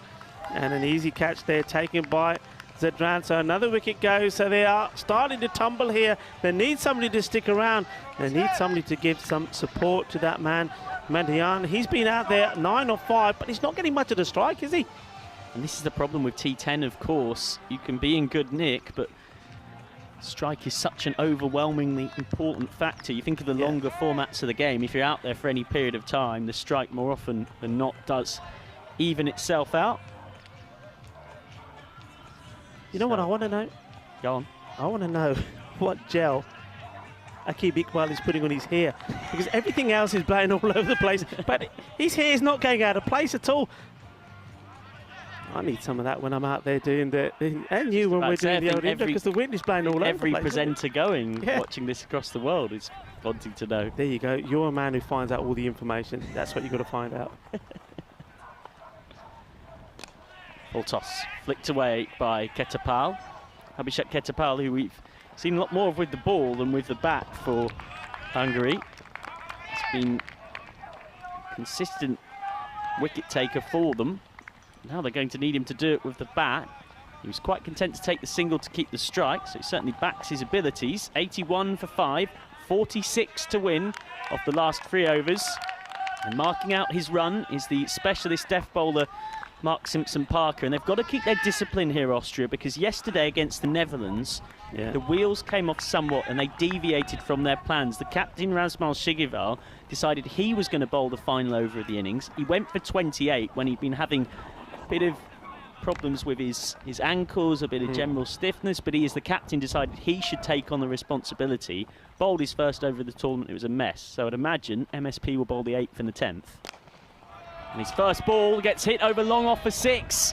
And an easy catch there taken by Zadran. So another wicket goes. So they are starting to tumble here. They need somebody to stick around. They need somebody to give some support to that man, Mandian. He's been out there 9 or 5, but he's not getting much of the strike, is he? And this is the problem with T10, of course. You can be in good nick, but strike is such an overwhelmingly important factor. You think of the longer formats of the game, if you're out there for any period of time, the strike more often than not does even itself out. You know what I want to know? Go on. I want to know what gel Akib Iqbal is putting on his hair, because everything else is blowing all over the place, but his hair is not going out of place at all. I need some of that when I'm out there doing and you when we're doing the old intro, because the wind is blowing all over the place. Every presenter going, watching this across the world, is wanting to know. There you go. You're a man who finds out all the information. That's what you've got to find out. Full toss, flicked away by Ketapal. Abhishek Ketapal, who we've seen a lot more of with the ball than with the bat for Hungary. It's been consistent wicket taker for them. Now they're going to need him to do it with the bat. He was quite content to take the single to keep the strike, so he certainly backs his abilities. 81 for 5, 46 to win off the last 3 overs. And marking out his run is the specialist death bowler Mark Simpson-Parker, and they've got to keep their discipline here, Austria, because yesterday against the Netherlands, the wheels came off somewhat and they deviated from their plans. The captain, Razmal Shigival, decided he was going to bowl the final over of the innings. He went for 28 when he'd been having a bit of problems with his ankles, a bit of general stiffness, but he, as the captain, decided he should take on the responsibility. Bowled his first over of the tournament, it was a mess. So I'd imagine MSP will bowl the 8th and the 10th. And his first ball gets hit over long off for 6.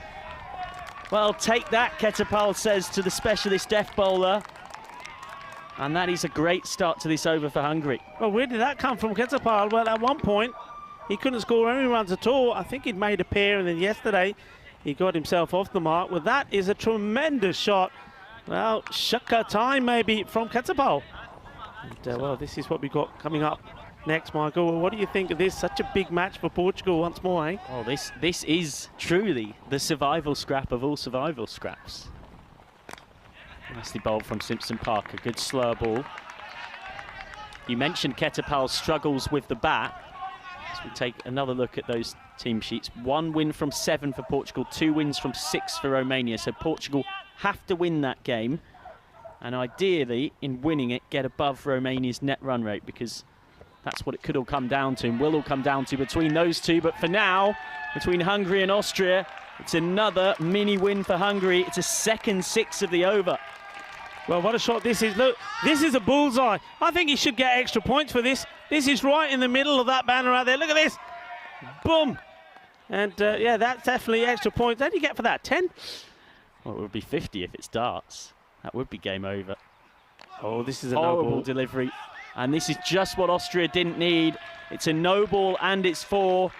Well, take that, Ketapal says to the specialist death bowler. And that is a great start to this over for Hungary. Well, where did that come from, Ketapal? Well, at one point, he couldn't score any runs at all. I think he'd made a pair, and then yesterday, he got himself off the mark. Well, that is a tremendous shot. Well, shaka time maybe from Ketapal. And, well, this is what we got coming up next, Michael. Well, what do you think of this? Such a big match for Portugal once more, eh? Oh, this is truly the survival scrap of all survival scraps. Nicely bowled from Simpson-Parker. Good slow ball. You mentioned Ketapal's struggles with the bat. As we take another look at those team sheets. 1 win from 7 for Portugal, 2 wins from 6 for Romania. So Portugal have to win that game. And ideally, in winning it, get above Romania's net run rate, because that's what it could all come down to, and will all come down to between those two. But for now, between Hungary and Austria, it's another mini win for Hungary. It's a second 6 of the over. Well, what a shot this is. Look, this is a bullseye. I think he should get extra points for this. This is right in the middle of that banner out there. Look at this. Boom. And, yeah, that's definitely extra points. How do you get for that? 10? Well, it would be 50 if it's darts. That would be game over. Oh, this is a horrible no-ball delivery. And this is just what Austria didn't need. It's a no ball and it's 4.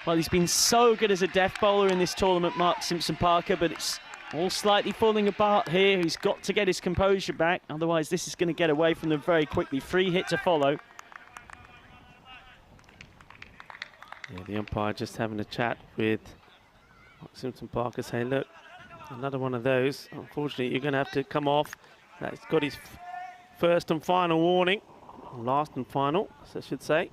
Well, he's been so good as a death bowler in this tournament, Mark Simpson-Parker, but it's all slightly falling apart here. He's got to get his composure back. Otherwise, this is going to get away from them very quickly. Free hit to follow. Yeah, the umpire just having a chat with Mark Simpson-Parker, saying, look, another one of those. Unfortunately, you're going to have to come off. That's got his first and final warning. Last and final, so I should say.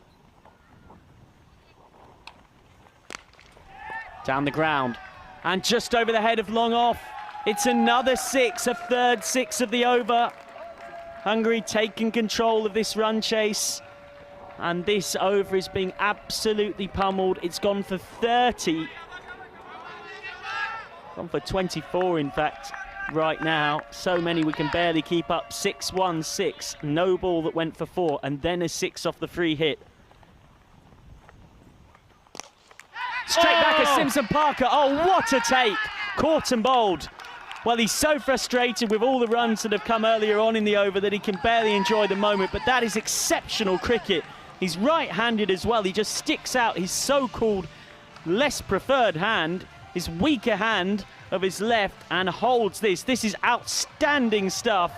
Down the ground. And just over the head of long off. It's another 6, a third 6 of the over. Hungary taking control of this run chase. And this over is being absolutely pummeled. It's gone for 30. Gone for 24, in fact, right now. So many we can barely keep up. 6-1, 6. No ball that went for 4. And then a 6 off the free hit. Straight back at Simpson-Parker. Oh, what a take. Caught and bowled. Well, he's so frustrated with all the runs that have come earlier on in the over that he can barely enjoy the moment. But that is exceptional cricket. He's right-handed as well. He just sticks out his so-called less preferred hand, his weaker hand of his left, and holds this. This is outstanding stuff.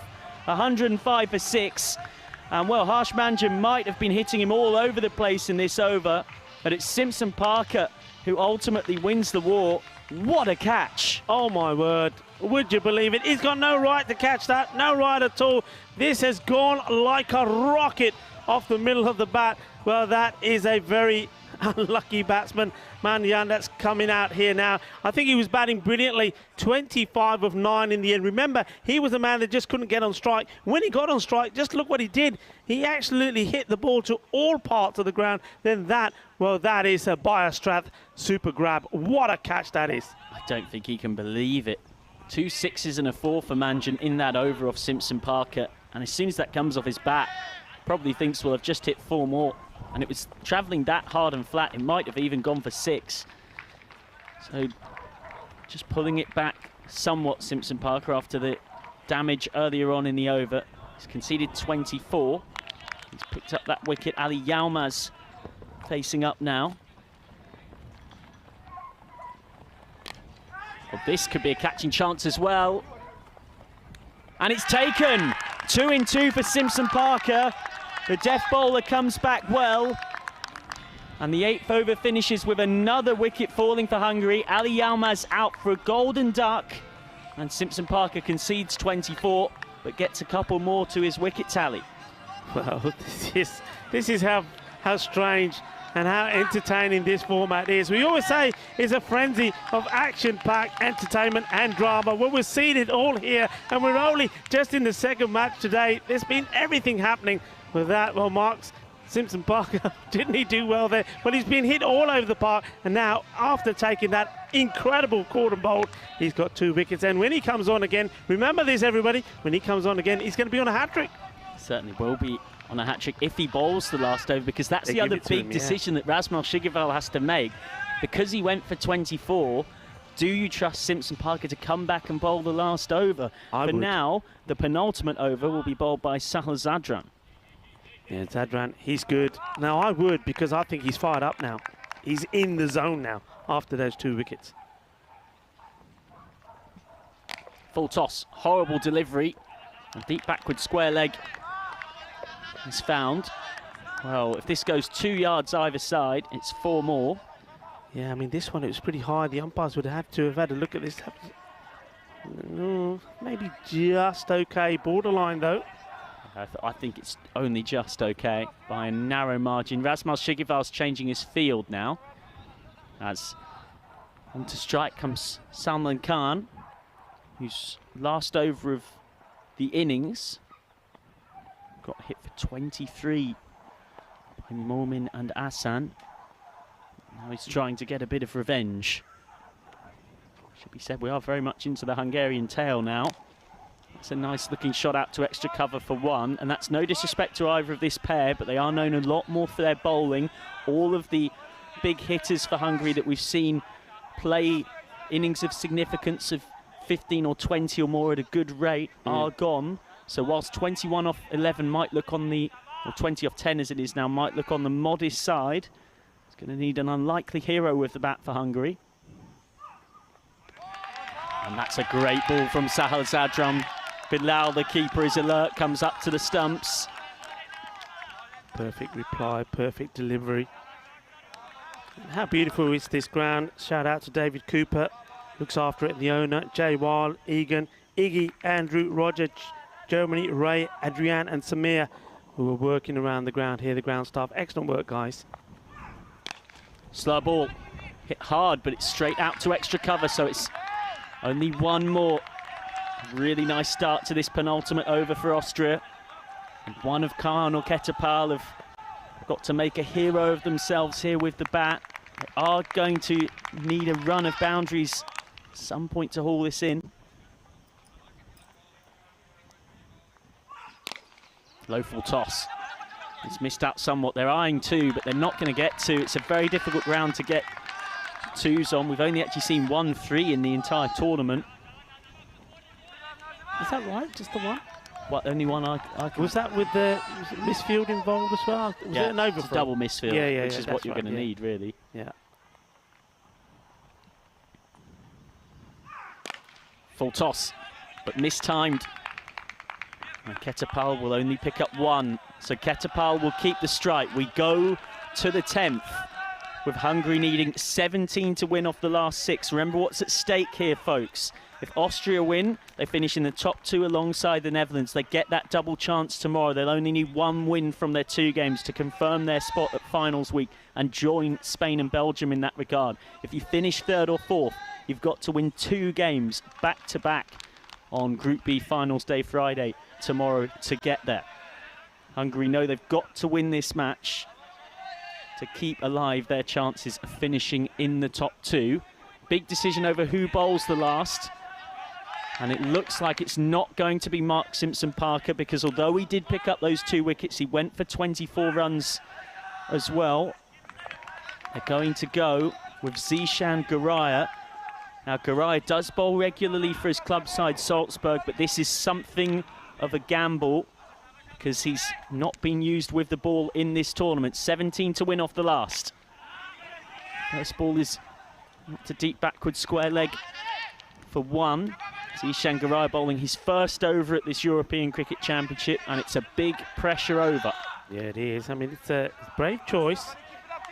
105 for 6. And, well, Harsh Manjan might have been hitting him all over the place in this over. But it's Simpson-Parker who ultimately wins the war. What a catch. Oh, my word. Would you believe it? He's got no right to catch that. No right at all. This has gone like a rocket off the middle of the bat. Well, that is a very unlucky batsman, Manjan, that's coming out here now. I think he was batting brilliantly. 25 of 9 in the end. Remember, he was a man that just couldn't get on strike. When he got on strike, just look what he did. He absolutely hit the ball to all parts of the ground. Then that, well, that is a Biostrath super grab. What a catch that is. I don't think he can believe it. 2 6s and a 4 for Manjan in that over off Simpson-Parker. And as soon as that comes off his bat, probably thinks, well, I've just hit 4 more. And it was travelling that hard and flat, it might have even gone for 6. So just pulling it back somewhat, Simpson Parker, after the damage earlier on in the over. He's conceded 24. He's picked up that wicket. Ali Yilmaz facing up now. Well, this could be a catching chance as well. And it's taken. 2 in 2 for Simpson Parker. The death bowler comes back well. And the 8th over finishes with another wicket falling for Hungary. Ali Yilmaz out for a golden duck. And Simpson Parker concedes 24, but gets a couple more to his wicket tally. Well, this is how strange and how entertaining this format is. We always say it's a frenzy of action-packed entertainment and drama. Well, we've seen it all here, and we're only just in the second match today. There's been everything happening with that. Well, Marks, Simpson Parker, didn't he do well there? But he's been hit all over the park, and now, after taking that incredible cordon bowl, he's got 2 wickets. And when he comes on again, remember this, everybody, when he comes on again, he's going to be on a hat-trick. Certainly will be on a hat-trick if he bowls the last over, because that's the other big decision that Rasmal Shigerval has to make. Because he went for 24, do you trust Simpson Parker to come back and bowl the last over? For now, the penultimate over will be bowled by Sahal Zadran. Yeah, Zadran, he's good. Now, I would, because I think he's fired up now. He's in the zone now after those 2 wickets. Full toss, horrible delivery. A deep backward square leg is found. Well, if this goes 2 yards either side, it's 4 more. Yeah, I mean, this one, it was pretty high. The umpires would have to have had a look at this. Maybe just okay. Borderline, though. I think it's only just okay by a narrow margin. Rasmal Shigerval's changing his field now. As onto strike comes Salman Khan, whose last over of the innings got hit for 23 by Momin and Asan. Now he's trying to get a bit of revenge. Should be said, we are very much into the Hungarian tail now. It's a nice looking shot out to extra cover for 1, and that's no disrespect to either of this pair, but they are known a lot more for their bowling. All of the big hitters for Hungary that we've seen play innings of significance of 15 or 20 or more at a good rate are gone. So whilst 21 off 11 might look on the, or 20 off 10 as it is now, might look on the modest side, it's going to need an unlikely hero with the bat for Hungary. And that's a great ball from Sahal Zadran. Bilal, the keeper, is alert, comes up to the stumps. Perfect reply, perfect delivery. How beautiful is this ground? Shout out to David Cooper, looks after it, the owner, Jay Weil, Egan, Iggy, Andrew, Roger, Germany, Ray, Adrian and Samir, who are working around the ground here, the ground staff. Excellent work, guys. Slow ball, hit hard, but it's straight out to extra cover, so it's only 1 more. Really nice start to this penultimate over for Austria. And one of Khan or Ketapal have got to make a hero of themselves here with the bat. They are going to need a run of boundaries at some point to haul this in. Low full toss. It's missed out somewhat. They're eyeing 2, but they're not going to get 2. It's a very difficult ground to get 2s on. We've only actually seen 1-3 in the entire tournament. Is that right? Just the one? What, only one I can... Was that with the misfield involved as well? Was it an over? It's a double misfield, which is what you're going to need, really. Yeah. Full toss, but mistimed. And Ketapal will only pick up 1. So Ketapal will keep the strike. We go to the 10th, with Hungary needing 17 to win off the last 6. Remember what's at stake here, folks. If Austria win, they finish in the top 2 alongside the Netherlands. They get that double chance tomorrow. They'll only need 1 win from their 2 games to confirm their spot at finals week and join Spain and Belgium in that regard. If you finish 3rd or 4th, you've got to win 2 games back-to-back on Group B finals day Friday tomorrow to get there. Hungary know they've got to win this match to keep alive their chances of finishing in the top 2. Big decision over who bowls the last. And it looks like it's not going to be Mark Simpson-Parker, because although he did pick up those 2 wickets, he went for 24 runs as well. They're going to go with Zishan Garaya. Now, Garaya does bowl regularly for his club side, Salzburg, but this is something of a gamble because he's not been used with the ball in this tournament. 17 to win off the last. First ball is not to deep backward square leg for 1. Zishan Garaya bowling his first over at this European Cricket Championship, and it's a big pressure over. Yeah, it is. I mean, it's a brave choice.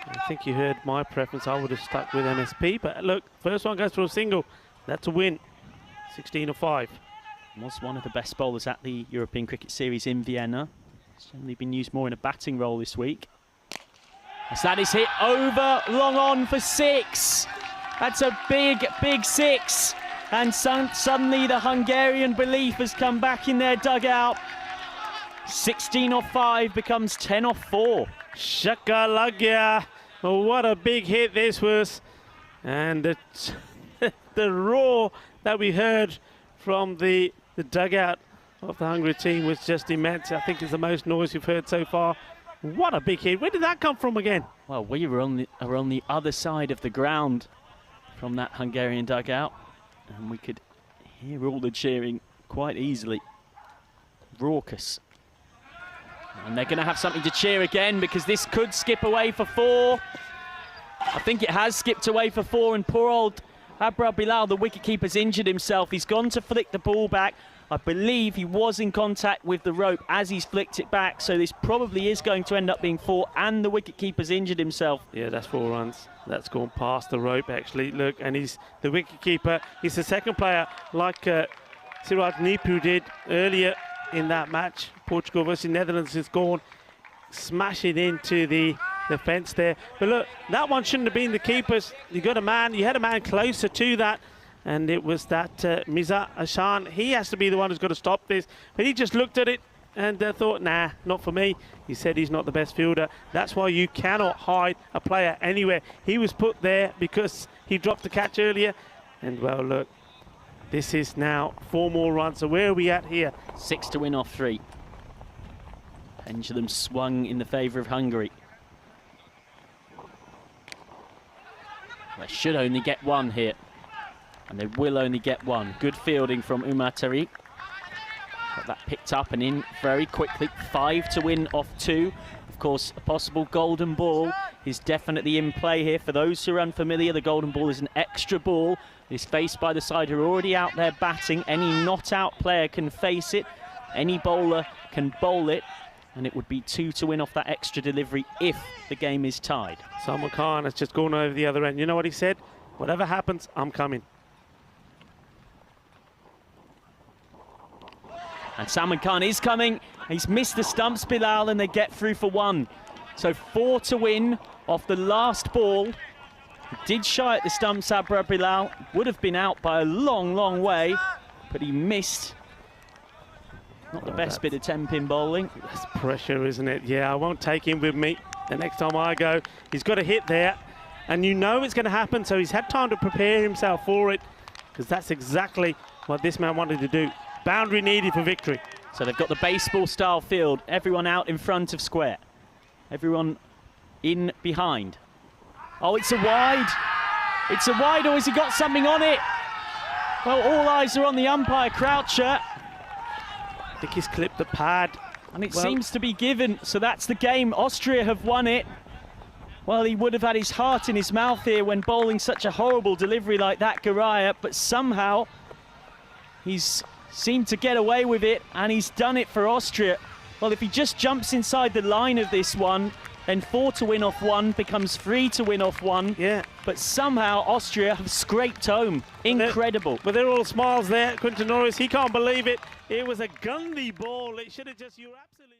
I think you heard my preference. I would have stuck with MSP, but look, first one goes for a single. That's a win. 16 or 5. Was one of the best bowlers at the European Cricket Series in Vienna. He's generally been used more in a batting role this week. As that is hit over, long on for 6. That's a big, big 6. And suddenly the Hungarian belief has come back in their dugout. 16 off 5 becomes 10 off 4. Shakalagya. Oh, what a big hit this was. And the roar that we heard from the dugout of the Hungary team was just immense. I think it's the most noise you've heard so far. What a big hit. Where did that come from again? Well, we were on the other side of the ground from that Hungarian dugout, and we could hear all the cheering quite easily. Raucous. And they're going to have something to cheer again, because this could skip away for 4. I think it has skipped away for 4, and poor old Abrar Bilal, the wicketkeeper's injured himself. He's gone to flick the ball back. I believe he was in contact with the rope as he's flicked it back, so this probably is going to end up being 4, and the wicketkeeper's injured himself. Yeah, that's 4 runs. That's gone past the rope, actually. Look, and he's the wicketkeeper. He's the second player, like Siraj Nipu did earlier in that match. Portugal versus Netherlands has gone smashing into the fence there. But look, that one shouldn't have been the keeper's. You had a man closer to that, and it was that Miza Ashan. He has to be the one who's got to stop this. But he just looked at it and thought, nah, not for me. He said he's not the best fielder. That's why you cannot hide a player anywhere. He was put there because he dropped the catch earlier. And well, look, this is now 4 more runs. So where are we at here? 6 to win off 3. Pendulum swung in the favour of Hungary. They should only get 1 here, and they will only get 1. Good fielding from Umar Tariq. Got that picked up and in very quickly. 5 to win off 2. Of course, a possible golden ball is definitely in play here. For those who are unfamiliar, the golden ball is an extra ball. It is faced by the side who are already out there batting. Any not-out player can face it. Any bowler can bowl it. And it would be 2 to win off that extra delivery if the game is tied. Salman Khan has just gone over the other end. You know what he said? Whatever happens, I'm coming. And Salman Khan is coming. He's missed the stumps, Bilal, and they get through for 1. So 4 to win off the last ball. He did shy at the stumps, Abrar Bilal. Would have been out by a long, long way, but he missed. Not the best bit of 10-pin bowling. That's pressure, isn't it? Yeah, I won't take him with me the next time I go. He's got a hit there, and you know it's going to happen, so he's had time to prepare himself for it, because that's exactly what this man wanted to do. Boundary needed for victory. So they've got the baseball-style field. Everyone out in front of square. Everyone in behind. Oh, it's a wide. It's a wide, or has he got something on it? Well, all eyes are on the umpire, Croucher. I think he's clipped the pad. And it seems to be given, so that's the game. Austria have won it. Well, he would have had his heart in his mouth here when bowling such a horrible delivery like that, Garaya, but somehow he's seemed to get away with it, and he's done it for Austria. Well, if he just jumps inside the line of this one, then 4 to win off 1 becomes 3 to win off 1. Yeah. But somehow Austria have scraped home. Incredible. But they're all smiles there. Quinton Norris, he can't believe it. It was a Gandhi ball. It should have just, you're absolutely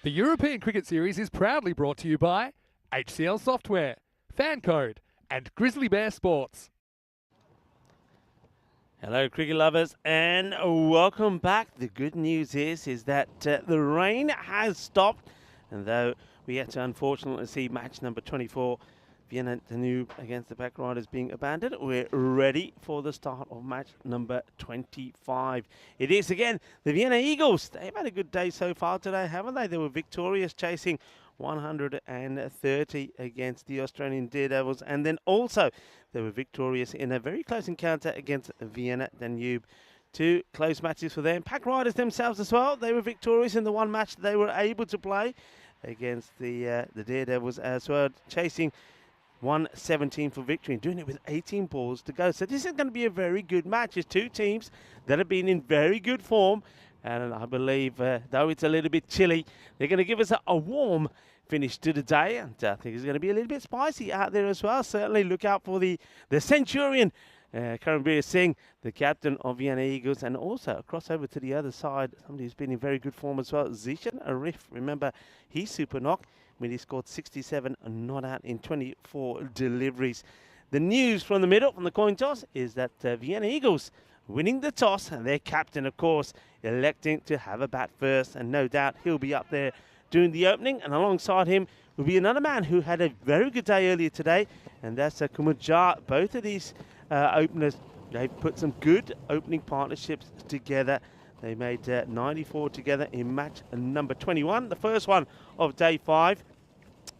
The European Cricket Series is proudly brought to you by HCL Software, Fancode, and Grizzly Bear Sports. Hello, cricket lovers, and welcome back. The good news is that the rain has stopped, and though we had to unfortunately see match number 24, Vienna Danube against the Pack Riders being abandoned, we're ready for the start of match number 25. It is again the Vienna Eagles. They've had a good day so far today, haven't they? They were victorious, chasing 130 against the Australian Daredevils, and then also they were victorious in a very close encounter against Vienna Danube. Two close matches for them. Pack Riders themselves as well, they were victorious in the one match they were able to play against the Daredevils as well, chasing 117 for victory and doing it with 18 balls to go. So this is going to be a very good match. It's two teams that have been in very good form, and I believe, though it's a little bit chilly, they're going to give us a warm finish to the day, and I think it's going to be a little bit spicy out there as well. Certainly look out for the Centurion, Karanbir Singh, the captain of Vienna Eagles, and also a crossover to the other side, somebody who's been in very good form as well, Zishan Arif. Remember, he's super knock when he scored 67 not out in 24 deliveries. The news from the middle, from the coin toss, is that Vienna Eagles winning the toss, and their captain, of course, electing to have a bat first, and no doubt he'll be up there doing the opening, and alongside him will be another man who had a very good day earlier today, and that's Kumajar. Both of these openers, they've put some good opening partnerships together. They made 94 together in match number 21, the first one of day 5,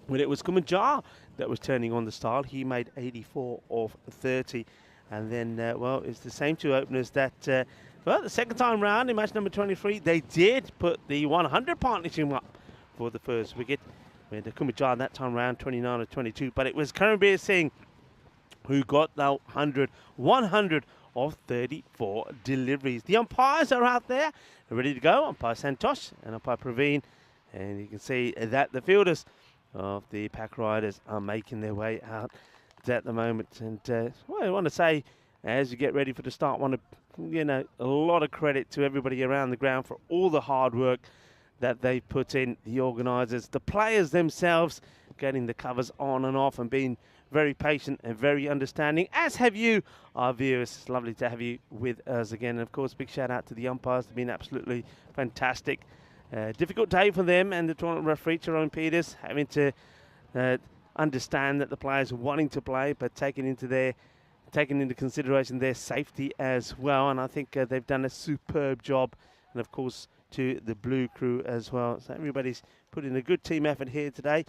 when it was Kumajar that was turning on the style. He made 84 of 30. And then, well, it's the same two openers that, well, the second time round in match number 23, they did put the 100 partnership up for the first wicket. With the Kumajar that time round, 29 of 22. But it was Karanbir Singh who got the 100 of 34 deliveries. The umpires are out there, ready to go. Umpire Santosh and umpire Praveen. And you can see that the fielders of the Pack Riders are making their way out at the moment. And well, I want to say, as you get ready for the start, a lot of credit to everybody around the ground for all the hard work that they've put in, the organisers, the players themselves, getting the covers on and off and being very patient and very understanding, as have you, our viewers. It's lovely to have you with us again. And of course, big shout out to the umpires. They've been absolutely fantastic. Difficult day for them and the tournament referee, Jerome Peters, having to understand that the players are wanting to play, but taking into consideration their safety as well. And I think they've done a superb job. And of course, to the blue crew as well. So everybody's put in a good team effort here today.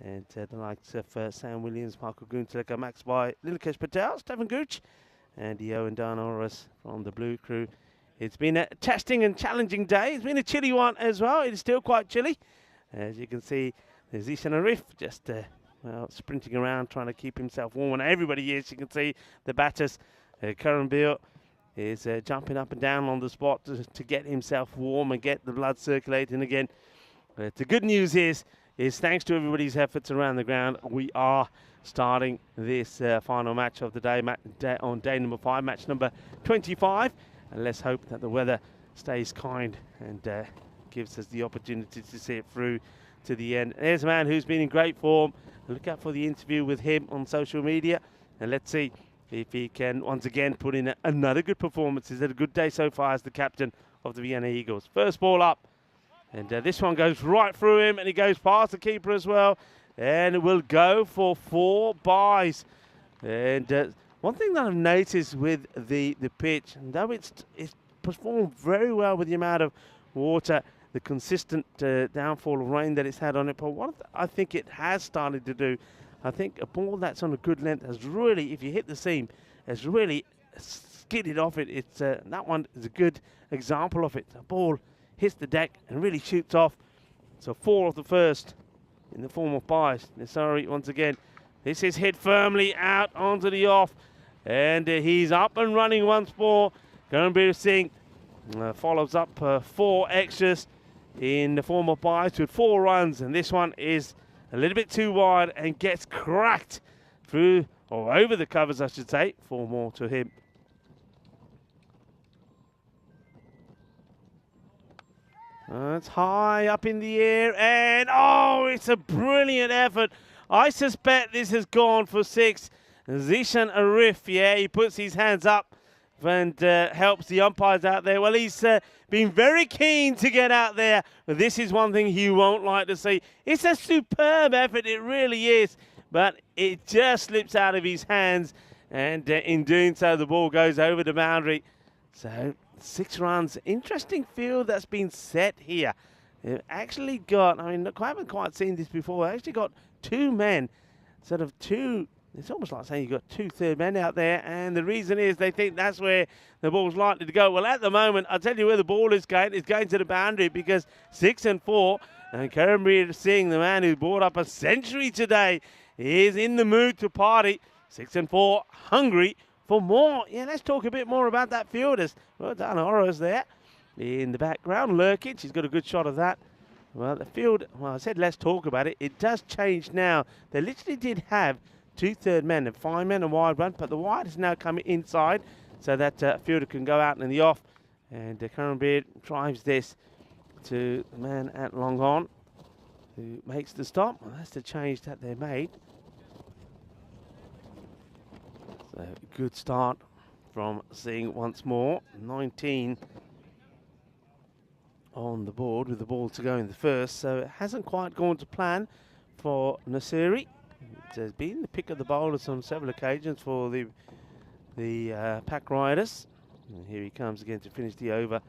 And the likes of Sam Williams, Michael Gunteleka, Max Bai, Lilikesh Patel, Stephen Gooch, and Dio and Dan Oris from the blue crew. It's been a testing and challenging day. It's been a chilly one as well. It is still quite chilly. As you can see, there's Zishan Arif just sprinting around trying to keep himself warm. And everybody is. You can see the batters. Karanbir is jumping up and down on the spot to get himself warm and get the blood circulating again. The good news is thanks to everybody's efforts around the ground, we are starting this final match of the day, on day number 5, match number 25. And let's hope that the weather stays kind and gives us the opportunity to see it through to the end. There's a man who's been in great form. Look out for the interview with him on social media. And let's see if he can once again put in another good performance. He's had a good day so far as the captain of the Vienna Eagles. First ball up. And this one goes right through him, and he goes past the keeper as well. And it will go for 4 byes. And one thing that I've noticed with the pitch, and though it's performed very well with the amount of water, the consistent downfall of rain that it's had on it, but what I think it has started to do, I think a ball that's on a good length has really, if you hit the seam, has really skidded off it. It's that one is a good example of it. A ball hits the deck and really shoots off. So 4 of the first in the form of byes. Sorry, once again, this is hit firmly out onto the off. And he's up and running once more. Karanbir Singh follows up 4 extras in the form of byes with 4 runs. And this one is a little bit too wide and gets cracked through, or over the covers, I should say. 4 more to him. It's high up in the air, and oh, it's a brilliant effort. I suspect this has gone for 6. Zishan Arif, yeah, he puts his hands up and helps the umpires out there. Well, he's been very keen to get out there, but this is one thing he won't like to see. It's a superb effort, it really is, but it just slips out of his hands, and in doing so, the ball goes over the boundary. So 6 runs. Interesting field that's been set here. They've actually got, I mean, I haven't quite seen this before. They actually got 2 men, sort of 2. It's almost like saying you've got 2 third men out there, and the reason is they think that's where the ball's likely to go. Well, at the moment, I'll tell you where the ball is going. It's going to the boundary because 6 and 4, and Karimir Singh, the man who brought up a century today, is in the mood to party. 6 and 4, hungry for more. Yeah, let's talk a bit more about that fielders. Well done, Horace there in the background. Lurkin, she's got a good shot of that. Well, the field, well, I said let's talk about it. It does change now. They literally did have 2 third men and 5 men and wide run, but the wide is now coming inside so that fielder can go out in the off. And Karen Beard drives this to the man at long on who makes the stop. Well, that's the change that they made. So good start from Singh once more. 19 on the board with the ball to go in the first. So it hasn't quite gone to plan for Nasiri. It has been the pick of the bowlers on several occasions for the pack riders. And here he comes again to finish the over.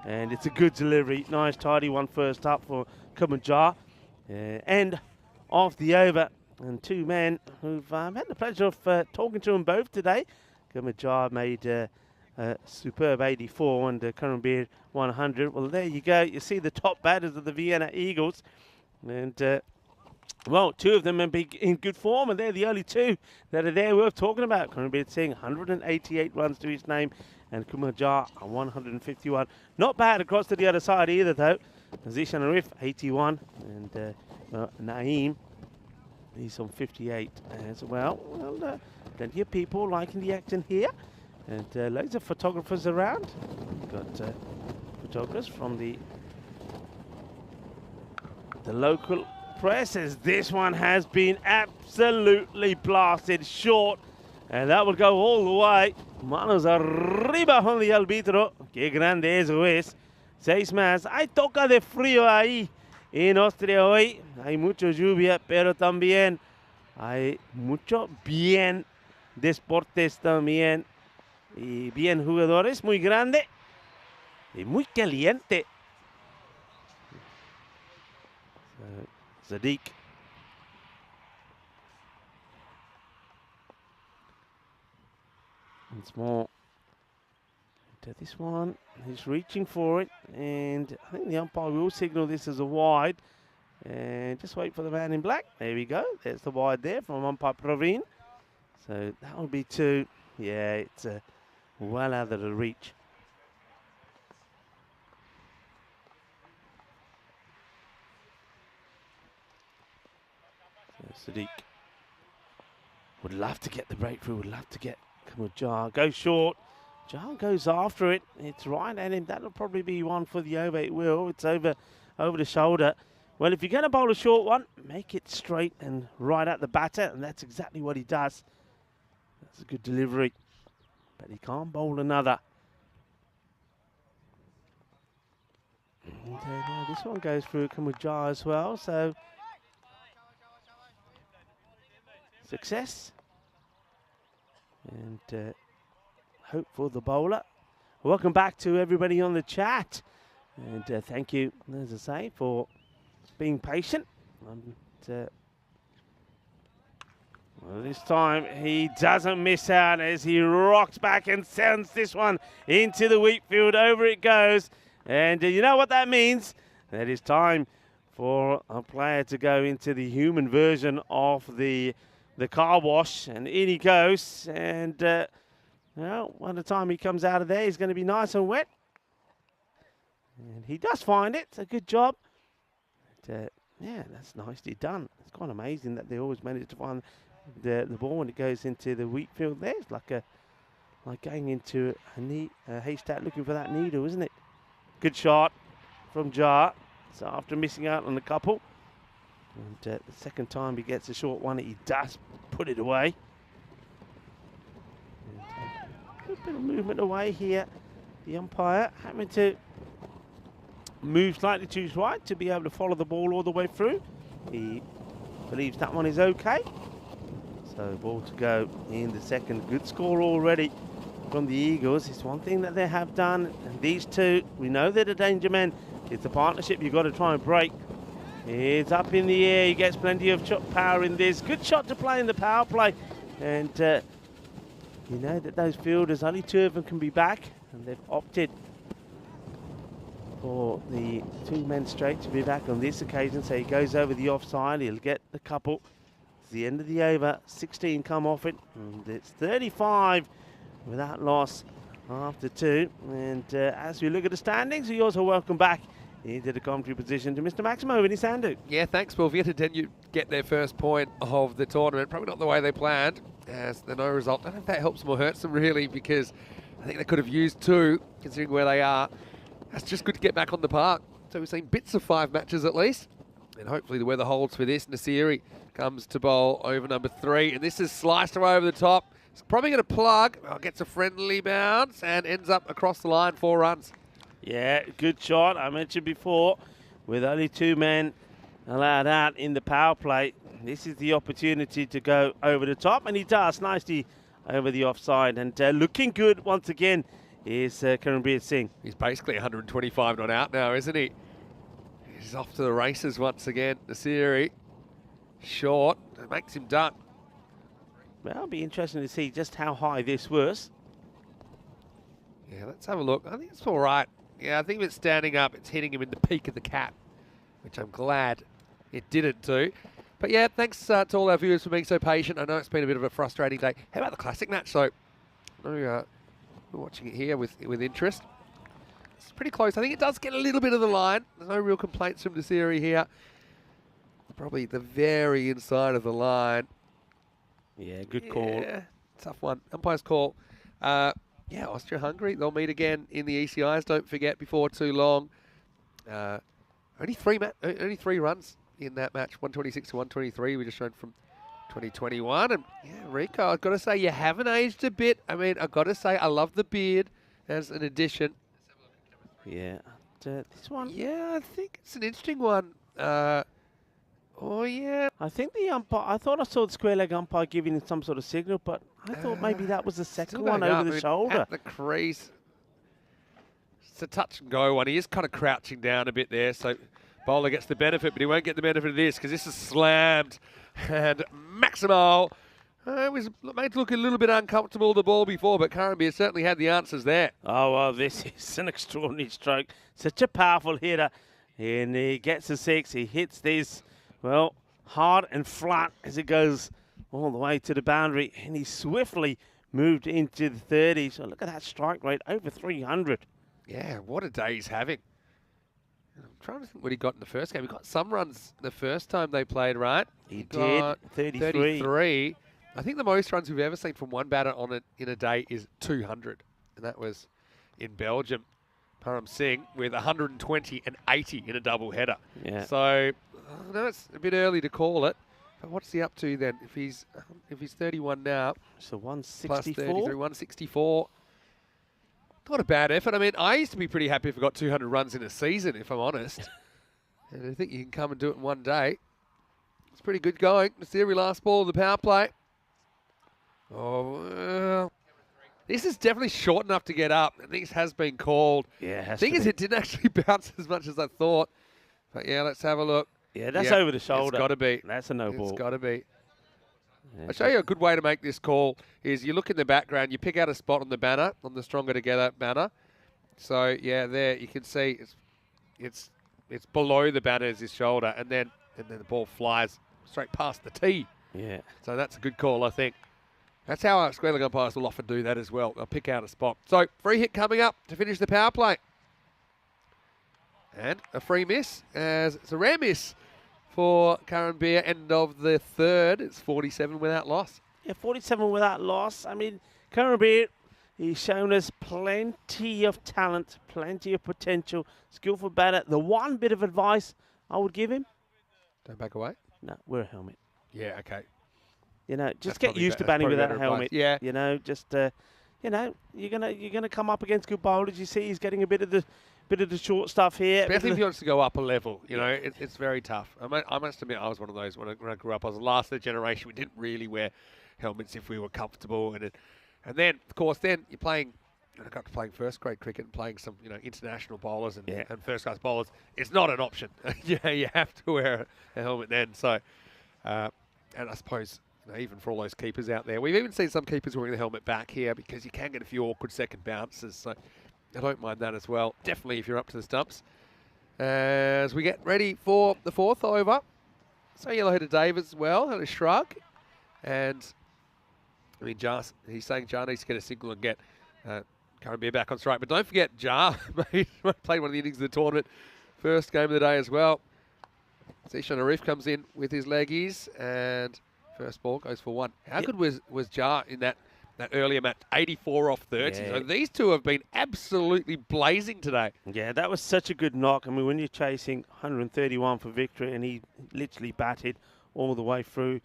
And it's a good delivery. Nice tidy one first up for Kumanjar. End of the over. And 2 men who've had the pleasure of talking to them both today. Kumanjar made a superb 84 and Karimbeer 100. Well, there you go. You see the top batters of the Vienna Eagles. And well, 2 of them have been in good form, and they're the only 2 that are there worth talking about. Karimbeer Singh, 188 runs to his name, and Kumanjar 151. Not bad across to the other side either, though. Zishan Arif, 81, and Naeem, he's on 58 as well. Well, plenty of people liking the action here, and loads of photographers around. We've got photographers from the local press, as this one has been absolutely blasted short, and that will go all the way. Manos arriba con el árbitro. Qué grande eso es. 6 más. Hay toca de frío ahí en Austria hoy. Hay mucha lluvia, pero también hay mucho bien deportes también. Y bien jugadores, muy grande y muy caliente. Sadiq. Once more to this one. He's reaching for it, and I think the umpire will signal this as a wide. And just wait for the man in black. There we go. There's the wide there from umpire Praveen. So that will be 2. Yeah, it's well out of the reach. Sadiq would love to get the breakthrough, would love to get Kumanjar. Go short. Jar goes after it. It's right at him. That'll probably be one for the over. It will. It's over the shoulder. Well, if you're going to bowl a short one, make it straight and right at the batter, and that's exactly what he does. That's a good delivery. But he can't bowl another. And, this one goes through Kumanjar as well, so success. And hope for the bowler. Welcome back to everybody on the chat. And thank you, as I say, for being patient. And, well, this time he doesn't miss out as he rocks back and sends this one into the wheat field. Over it goes. And you know what that means? That is time for a player to go into the human version of the car wash. And in he goes. And well, by the time he comes out of there, he's going to be nice and wet. And he does find it. It's a good job. But, yeah, that's nicely done. It's quite amazing that they always manage to find the ball when it goes into the wheat field there. It's like going into a haystack looking for that needle, isn't it? Good shot. from Jar. So after missing out on a couple, and the second time he gets a short one, he does put it away. And, a little bit of movement away here. The umpire having to move slightly to his right to be able to follow the ball all the way through. He believes that one is okay. So ball to go in the second. Good score already from the Eagles. It's one thing that they have done, and these two, we know they're the danger men. It's a partnership you've got to try and break. It's up in the air. He gets plenty of power in this. Good shot to play in the power play. And you know that those fielders, only two of them can be back, and they've opted for the two men straight to be back on this occasion. So he goes over the offside. He'll get the couple. It's the end of the over. 16 come off it. And it's 35 without loss after two. And as we look at the standings, we also welcome back into the commentary position to Mr. Maximo Vinny Sandu. Yeah, thanks, Will. Vieta didn't get their first point of the tournament. Probably not the way they planned, as the no result. I don't know if that helps them or hurts them, really, because I think they could have used two, considering where they are. That's just good to get back on the park. So we've seen bits of 5 matches at least. And hopefully the weather holds for this. Nasiri comes to bowl over number 3. And this is sliced away over the top. It's probably going to plug. Oh, gets a friendly bounce and ends up across the line, 4 runs. Yeah, good shot. I mentioned before, with only 2 men allowed out in the power play, this is the opportunity to go over the top, and he does nicely over the offside. And looking good once again is Karanbir Singh. He's basically 125 not out now, isn't he? He's off to the races once again. Nasiri, short, it makes him duck. Well, it'll be interesting to see just how high this was. Yeah, let's have a look. I think it's all right. Yeah, I think if it's standing up, it's hitting him in the peak of the cap, which I'm glad it didn't do. But yeah, thanks to all our viewers for being so patient. I know it's been a bit of a frustrating day. How about the classic match, though? We're watching it here with interest. It's pretty close. I think it does get a little bit of the line. There's no real complaints from Nasiri here. Probably the very inside of the line. Yeah, good call. Yeah, tough one. Umpire's call. Yeah, Austria-Hungary, they'll meet again in the ECIs, don't forget, before too long. Only 3 runs in that match, 126 to 123, we just showed from 2021. And yeah, Rico, I've got to say, you haven't aged a bit. I mean, I've got to say, I love the beard as an addition. Yeah, this one. Yeah, I think it's an interesting one. Oh, yeah. I think the umpire, I thought I saw the square leg umpire giving him some sort of signal, but I thought maybe that was the second one over the shoulder. At the crease. It's a touch and go one. He is kind of crouching down a bit there, so bowler gets the benefit, but he won't get the benefit of this because this is slammed. And Maximo was made to look a little bit uncomfortable the ball before, but Karanbir certainly had the answers there. Oh, well, this is an extraordinary stroke. Such a powerful hitter. And he gets a 6. He hits this, well, hard and flat as it goes all the way to the boundary. And he swiftly moved into the 30s. So look at that strike rate, over 300. Yeah, what a day he's having. I'm trying to think what he got in the first game. He got some runs the first time they played, right? He did, 33. I think the most runs we've ever seen from one batter on it in a day is 200. And that was in Belgium. Param Singh with 120 and 80 in a double header. Yeah. So, I know it's a bit early to call it. But what's he up to then? If he's 31 now. So 164? Plus 33, 164. Not a bad effort. I mean, I used to be pretty happy if I got 200 runs in a season, if I'm honest. And I think you can come and do it in one day. It's pretty good going. Nasiri last ball of the power play. Oh, well. This is definitely short enough to get up. I think this has been called. Yeah, it has thing to is, be. it didn't actually bounce as much as I thought. But yeah, let's have a look. Yeah, that's over the shoulder. It's got to be. That's a no ball. It's got to be. Yeah, I'll show you a good way to make this call is you look in the background, you pick out a spot on the banner, on the Stronger Together banner. So, yeah, there you can see it's below the banner is his shoulder, and then the ball flies straight past the tee. Yeah. So that's a good call, I think. That's how our square leg umpires will often do that as well. They'll pick out a spot. So, free hit coming up to finish the power play. And a free miss, as it's a rare miss for Karanbir, end of the third. It's 47 without loss. Yeah, 47 without loss. I mean, Karanbir, He's shown us plenty of talent, plenty of potential, skillful batter. The one bit of advice I would give him, Don't back away. no, wear a helmet. Yeah, okay. You know, just That's get probably used to that's batting probably without a better advice. helmet. Yeah. You know, just you know, you're gonna come up against good bowlers. You see, he's getting a bit of the short stuff here. Especially if he wants to go up a level, you know, it's very tough. I must admit, I was one of those when I grew up. I was the last of the generation. We didn't really wear helmets if we were comfortable, and then, of course, then you're playing. I got to playing first grade cricket and playing some, you know, international bowlers and first class bowlers. It's not an option. Yeah, you have to wear a helmet then. So, and I suppose, you know, even for all those keepers out there, we've even seen some keepers wearing the helmet back here because you can get a few awkward second bounces. So I don't mind that as well. Definitely if you're up to the stumps. As we get ready for the fourth over. So yellow-headed Dave as well, had a shrug. And, I mean, he's saying Jar needs to get a single and get Karambir back on strike. But don't forget, Jar played one of the innings of the tournament. First game of the day as well. Zishan Arif comes in with his leggies, and first ball goes for one. How good was Jar in that earlier match? 84 off 30. Yeah. So these two have been absolutely blazing today. Yeah, that was such a good knock. I mean, when you're chasing 131 for victory, and he literally batted all the way through,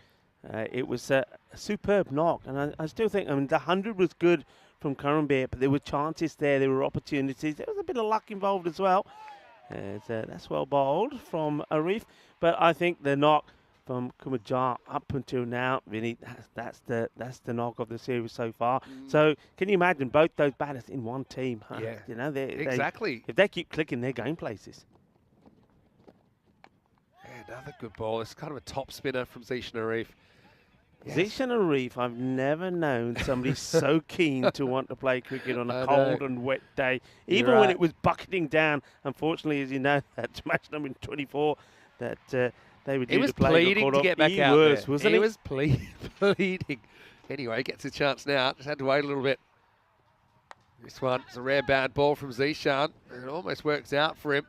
it was a superb knock. And I still think, I mean, the 100 was good from Karambir, but there were chances there were opportunities. There was a bit of luck involved as well. That's well bowled from Arif, but I think the knock from Kumajar up until now, really, that's the knock of the series so far. So can you imagine both those batters in one team? Huh? Yeah, you know, exactly. If they keep clicking, they're going places. Yeah, another good ball. It's kind of a top spinner from Zishan Arif. Yes. Zishan Arif, I've never known somebody so keen to want to play cricket on a cold and wet day, even when it was bucketing down. Unfortunately, as you know, that match number 24, that they were due He was to play. pleading to get back out there. Wasn't he was pleading. Anyway, he gets his chance now. Just had to wait a little bit. This one is a rare bad ball from Zishan. It almost works out for him.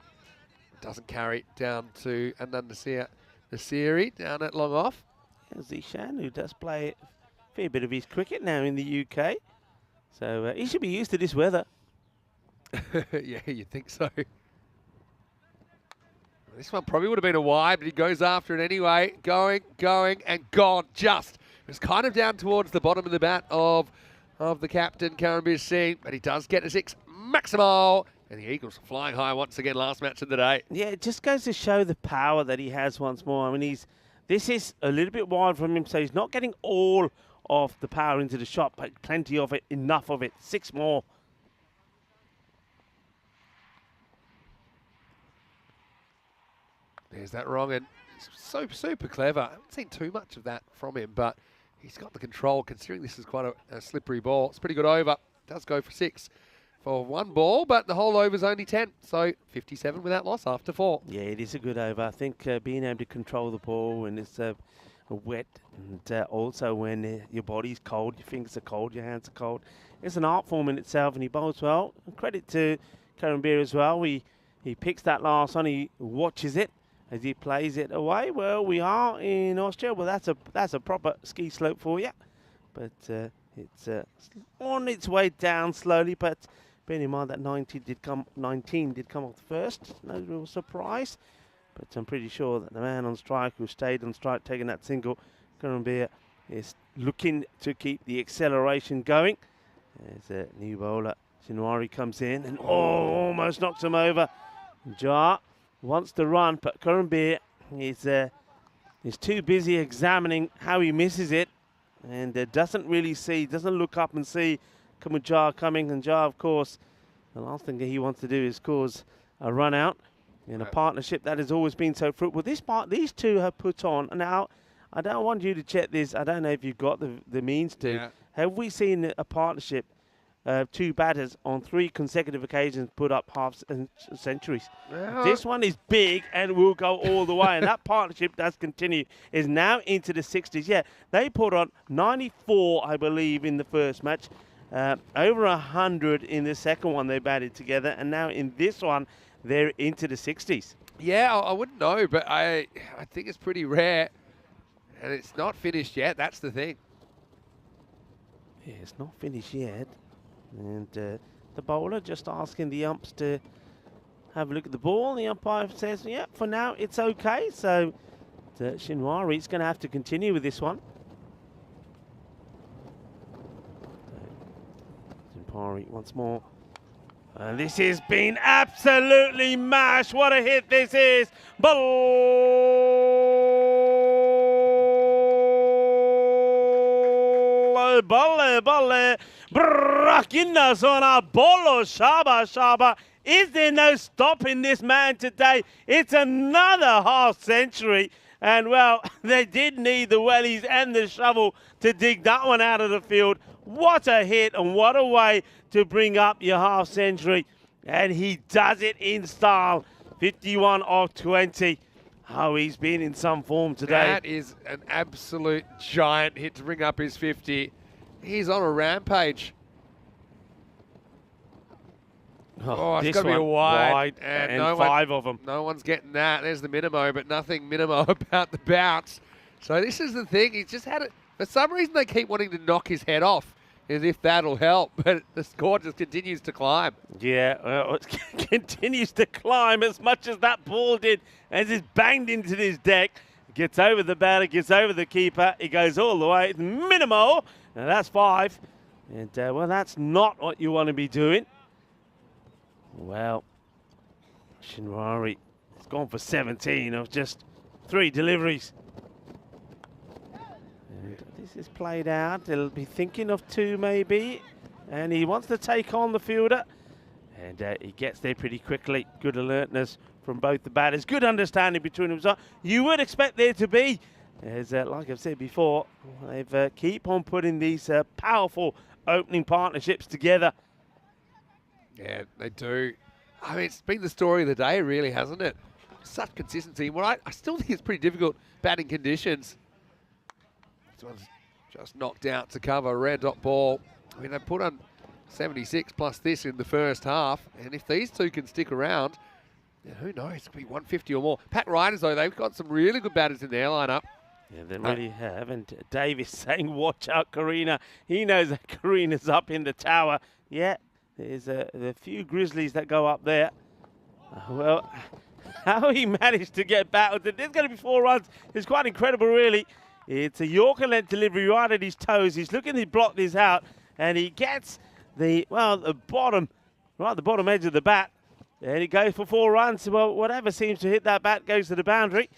Doesn't carry it down to Anand Nasiri down at long off. Zishan, who does play a fair bit of his cricket now in the UK. So he should be used to this weather. Yeah, you'd think so. This one probably would have been a wide, but he goes after it anyway. Going, and gone. Just. It was kind of down towards the bottom of the bat of the captain, Karambir Singh, but he does get a 6. Maximo. And the Eagles flying high once again last match of the day. Yeah, it just goes to show the power that he has once more. I mean, this is a little bit wide from him, so he's not getting all of the power into the shot, but plenty of it, enough of it. 6 more. There's that wrong, and so super clever. I haven't seen too much of that from him, but he's got the control, considering this is quite a slippery ball. It's a pretty good over. Does go for 6 for 1 ball, but the whole over's only 10, so 57 without loss after 4. Yeah, it is a good over. I think being able to control the ball when it's wet, and also when your body's cold, your fingers are cold, your hands are cold, it's an art form in itself, and he bowls well. And credit to Karambir as well. He picks that last one, he watches it as he plays it away. Well, we are in Austria. Well, that's a proper ski slope for you, but it's on its way down slowly. But bearing in mind that 19 did come off the first, no real surprise. But I'm pretty sure that the man on strike who stayed on strike taking that single, Karambir, is looking to keep the acceleration going. There's a new bowler, Shinwari, comes in and almost knocks him over. Jar wants to run, but Karambir is too busy examining how he misses it, and doesn't look up and see Jar coming. And Jar, of course, the last thing he wants to do is cause a run out in a partnership that has always been so fruitful. These two have put on. Now, I don't want you to check this. I don't know if you've got the means to. Yeah. Have we seen a partnership, 2 batters on 3 consecutive occasions put up half centuries? Well, This one is big and will go all the way. And that partnership does continue. Is now into the 60s. Yeah, they put on 94, I believe, in the first match. Over 100 in the second one they batted together. And now in this one, they're into the 60s. Yeah, I wouldn't know, but I think it's pretty rare. And it's not finished yet. That's the thing. Yeah, it's not finished yet. And the bowler just asking the umps to have a look at the ball. The umpire says, yeah, for now it's okay. So Shinwari's going to have to continue with this one. Zimpari once more. And this has been absolutely mashed. What a hit this is. Balle. Brakina zona bolo shaba. Is there no stopping this man today? It's another half century. And well, they did need the wellies and the shovel to dig that one out of the field. What a hit and what a way to bring up your half century. And he does it in style. 51 of 20. Oh, he's been in some form today. That is an absolute giant hit to bring up his 50. He's on a rampage. Oh, it's got to be a wide. And no 5 of them. No one's getting that. There's the Minimo, but nothing Minimo about the bounce. So this is the thing. He's just had it. For some reason, they keep wanting to knock his head off, as if that'll help. But the score just continues to climb. Yeah, well, it continues to climb as much as that ball did as it's banged into this deck. Gets over the batter, gets over the keeper. It goes all the way. It's minimal. Now that's 5. And, well, that's not what you want to be doing. Well, Shinwari has gone for 17 of just 3 deliveries. And this is played out. He'll be thinking of 2 maybe. And he wants to take on the fielder. And he gets there pretty quickly. Good alertness from both the batters. Good understanding between them. You would expect there to be. As like I've said before, they've keep on putting these powerful opening partnerships together. Yeah, they do. I mean, it's been the story of the day, really, hasn't it? Such consistency. Well, I still think it's pretty difficult batting conditions. This one's just knocked out to cover. Red dot ball. I mean, they put on 76 plus this in the first half. And if these two can stick around, yeah, who knows? It could be 150 or more. Pack Riders, though, they've got some really good batters in their lineup. Yeah, they really have. And Dave is saying, watch out, Karina. He knows that Karina's up in the tower. Yeah, there's a few Grizzlies that go up there. Well, how he managed to get battled. There's going to be 4 runs. It's quite incredible, really. It's a Yorker length delivery right at his toes. He's looking to block this out. And he gets the bottom, right at the bottom edge of the bat. And he goes for 4 runs. Well, whatever seems to hit that bat goes to the boundary.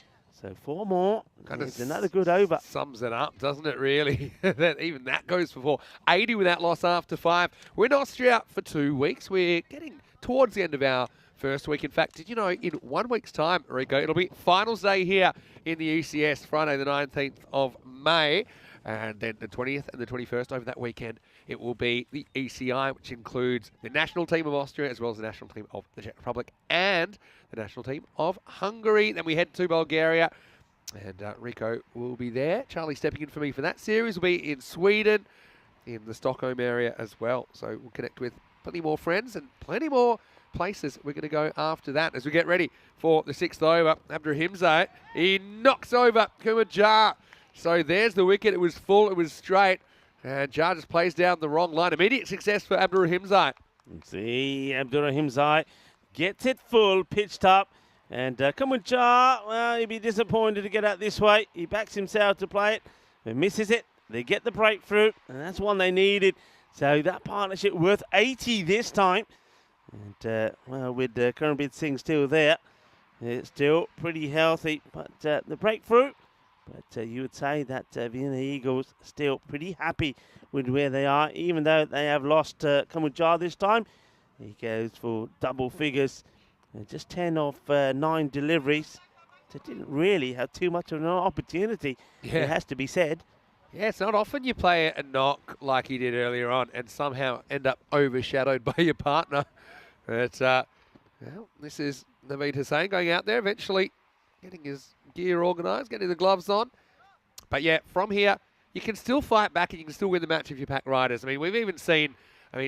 So 4 more. It's another good over. Sums it up, doesn't it, really? Even that goes for 4. 80 with that loss after 5. We're in Austria for 2 weeks. We're getting towards the end of our first week. In fact, did you know in 1 week's time, Rico, it'll be finals day here in the ECS, Friday the 19th of May. And then the 20th and the 21st over that weekend, it will be the ECI, which includes the national team of Austria as well as the national team of the Czech Republic and the national team of Hungary. Then we head to Bulgaria, and Rico will be there. Charlie stepping in for me for that series. Will be in Sweden, in the Stockholm area as well. So we'll connect with plenty more friends and plenty more places we're going to go after that as we get ready for the 6th over. Abdurrahimzad, he knocks over Kumajar. So there's the wicket. It was full. It was straight. And Jar just plays down the wrong line. Immediate success for Abdurrahimzad. See, Abdurrahimzad gets it full, pitched up. And come on, Jar. Well, he'd be disappointed to get out this way. He backs himself to play it. But misses it. They get the breakthrough. And that's one they needed. So that partnership worth 80 this time. And, well, with Karanbir Singh still there, it's still pretty healthy. But the breakthrough. But you would say that Vienna Eagles still pretty happy with where they are, even though they have lost Kamujar this time. He goes for double figures, just 10 of 9 deliveries. So didn't really have too much of an opportunity, it has to be said. Yeah, it's not often you play a knock like he did earlier on and somehow end up overshadowed by your partner. But, well, this is Naveed Hussain going out there eventually, getting his gear organised, getting the gloves on. But yeah, from here, you can still fight back and you can still win the match if you pack riders. I mean, we've even seen,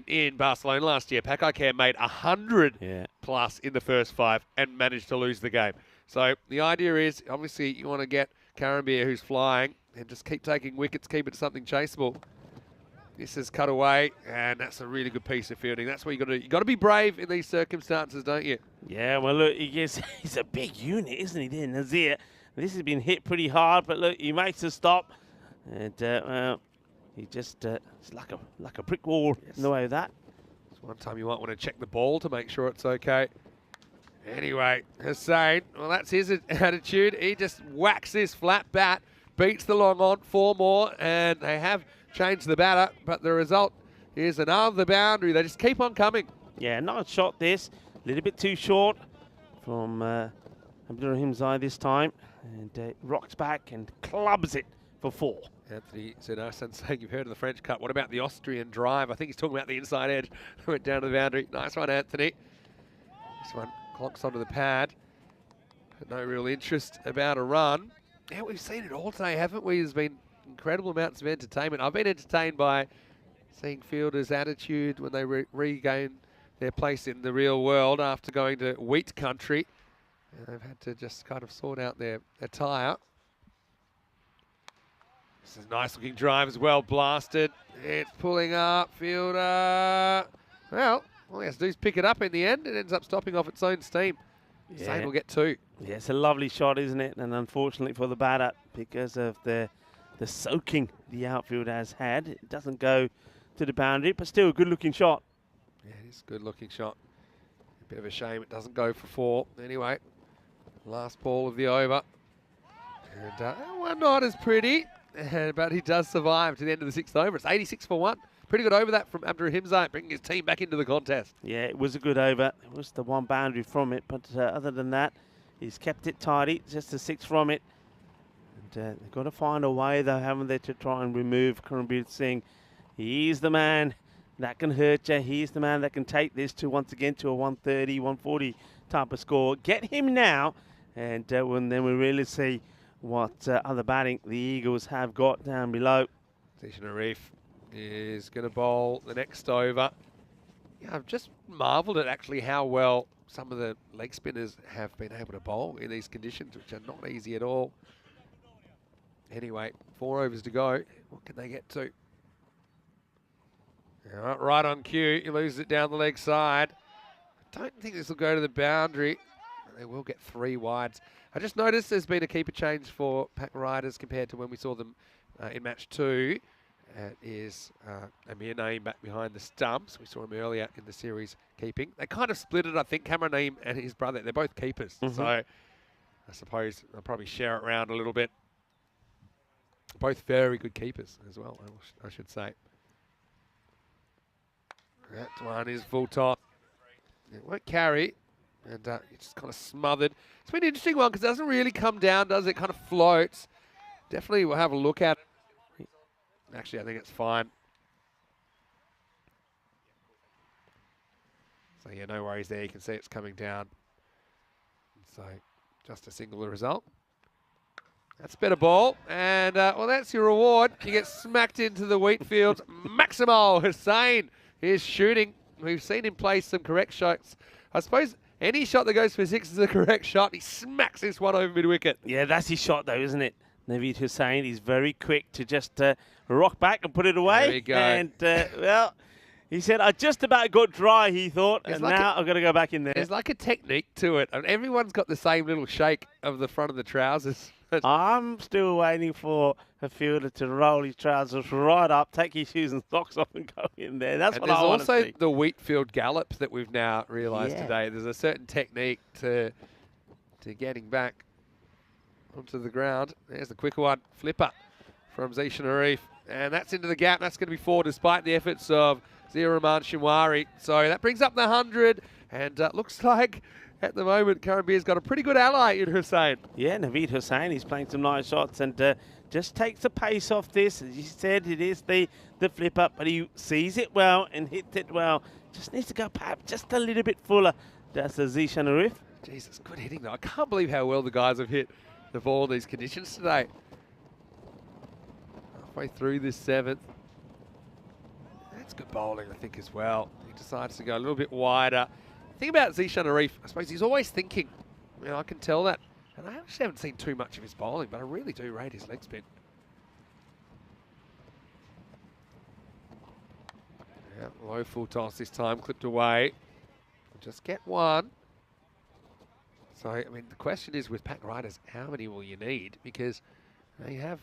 in Barcelona last year, Pack Icare made 100 plus in the first 5 and managed to lose the game. So the idea is, obviously, you want to get Karanbir, who's flying, and just keep taking wickets, keep it something chaseable. This is cut away, and that's a really good piece of fielding. That's what you got to be brave in these circumstances, don't you? Yeah, well, look, he's a big unit, isn't he, there, Nazir? This has been hit pretty hard, but look, he makes a stop. And, well, he just, it's like a brick wall in the way of that. It's one time you might want to check the ball to make sure it's okay. Anyway, Hussain, well, that's his attitude. He just whacks this flat bat, beats the long on, 4 more, and they have changed the batter, but the result is another boundary. They just keep on coming. Yeah, nice shot this. A little bit too short from Zmei this time. And rocks back and clubs it for 4. Anthony Zinasan saying you've heard of the French cut. What about the Austrian drive? I think he's talking about the inside edge. Went down to the boundary. Nice one, Anthony. This one clocks onto the pad. No real interest about a run. Yeah, we've seen it all today, haven't we? There's been incredible amounts of entertainment. I've been entertained by seeing fielders' attitude when they regain their place in the real world after going to wheat country. And they've had to just kind of sort out their attire. This is a nice looking drive as well, blasted. It's pulling up, fielder. Well, all he has to do is pick it up in the end. It ends up stopping off its own steam. Yeah. Same will get 2. Yeah, it's a lovely shot, isn't it? And unfortunately for the batter, because of the soaking the outfield has had, it doesn't go to the boundary, but still a good-looking shot. Yeah, it is a good-looking shot. A bit of a shame it doesn't go for 4. Anyway, last ball of the over. And well, not as pretty, but he does survive to the end of the 6th over. It's 86 for 1. Pretty good over that from Zmei, bringing his team back into the contest. Yeah, it was a good over. It was the 1 boundary from it, but other than that, he's kept it tidy, just a 6 from it. And they've got to find a way, though, haven't they, to try and remove Karanbir Singh. He's the man that can hurt you. He's the man that can take this to, once again, to a 130, 140 type of score. Get him now, and then we really see what other batting the Eagles have got down below. Sharif is going to bowl the next over. Yeah, I've just marvelled at actually how well some of the leg spinners have been able to bowl in these conditions, which are not easy at all. Anyway, 4 overs to go. What can they get to? All right on cue. He loses it down the leg side. I don't think this will go to the boundary. They will get 3 wides. I just noticed there's been a keeper change for Pack Riders compared to when we saw them in match 2. It is Amir Naeem back behind the stumps. We saw him earlier in the series keeping. They kind of split it, I think. Cameron Naeem and his brother, they're both keepers. So I suppose they'll probably share it around a little bit. Both very good keepers as well, I should say. That one is full top. It won't carry, and it's just kind of smothered. It's been an interesting one because it doesn't really come down, does it? Kind of floats. Definitely we'll have a look at it. Actually, I think it's fine. So, yeah, no worries there. You can see it's coming down. So, just a single result. That's a better ball. And, well, that's your reward. You get smacked into the wheat field. Maximo Hussain is shooting. We've seen him play some correct shots. I suppose any shot that goes for 6 is a correct shot. He smacks this one over mid-wicket. Yeah, that's his shot, though, isn't it? Naveed Hussain, he's very quick to just rock back and put it away. There we go. And, well, he said, I just about got dry, he thought, and like now I've got to go back in there. There's like a technique to it. I mean, everyone's got the same little shake of the front of the trousers. I'm still waiting for a fielder to roll his trousers right up, take his shoes and socks off and go in there. That's what I want to see. There's also the Wheatfield gallop that we've now realised today. There's a certain technique to getting back onto the ground. There's the quicker one. Flipper from Zmei. And that's into the gap. That's going to be 4 despite the efforts of Ziraman Shinwari. So that brings up the 100. And looks like at the moment Karanbir's got a pretty good ally in Hussain. Yeah, Naveed Hussain, he's playing some nice shots and just takes the pace off this. As you said, it is the flip up, but he sees it well and hits it well. Just needs to go perhaps just a little bit fuller. That's Aziz Sharif. Jesus, good hitting though. I can't believe how well the guys have hit the ball in these conditions today. Halfway through this 7th. That's good bowling, I think, as well. He decides to go a little bit wider. The thing about Aziz Sharif, I suppose he's always thinking. You know, I can tell that. And I actually haven't seen too much of his bowling, but I really do rate his leg spin. No full toss this time, clipped away. Just get one. So, I mean, the question is with pack riders, how many will you need? Because they have,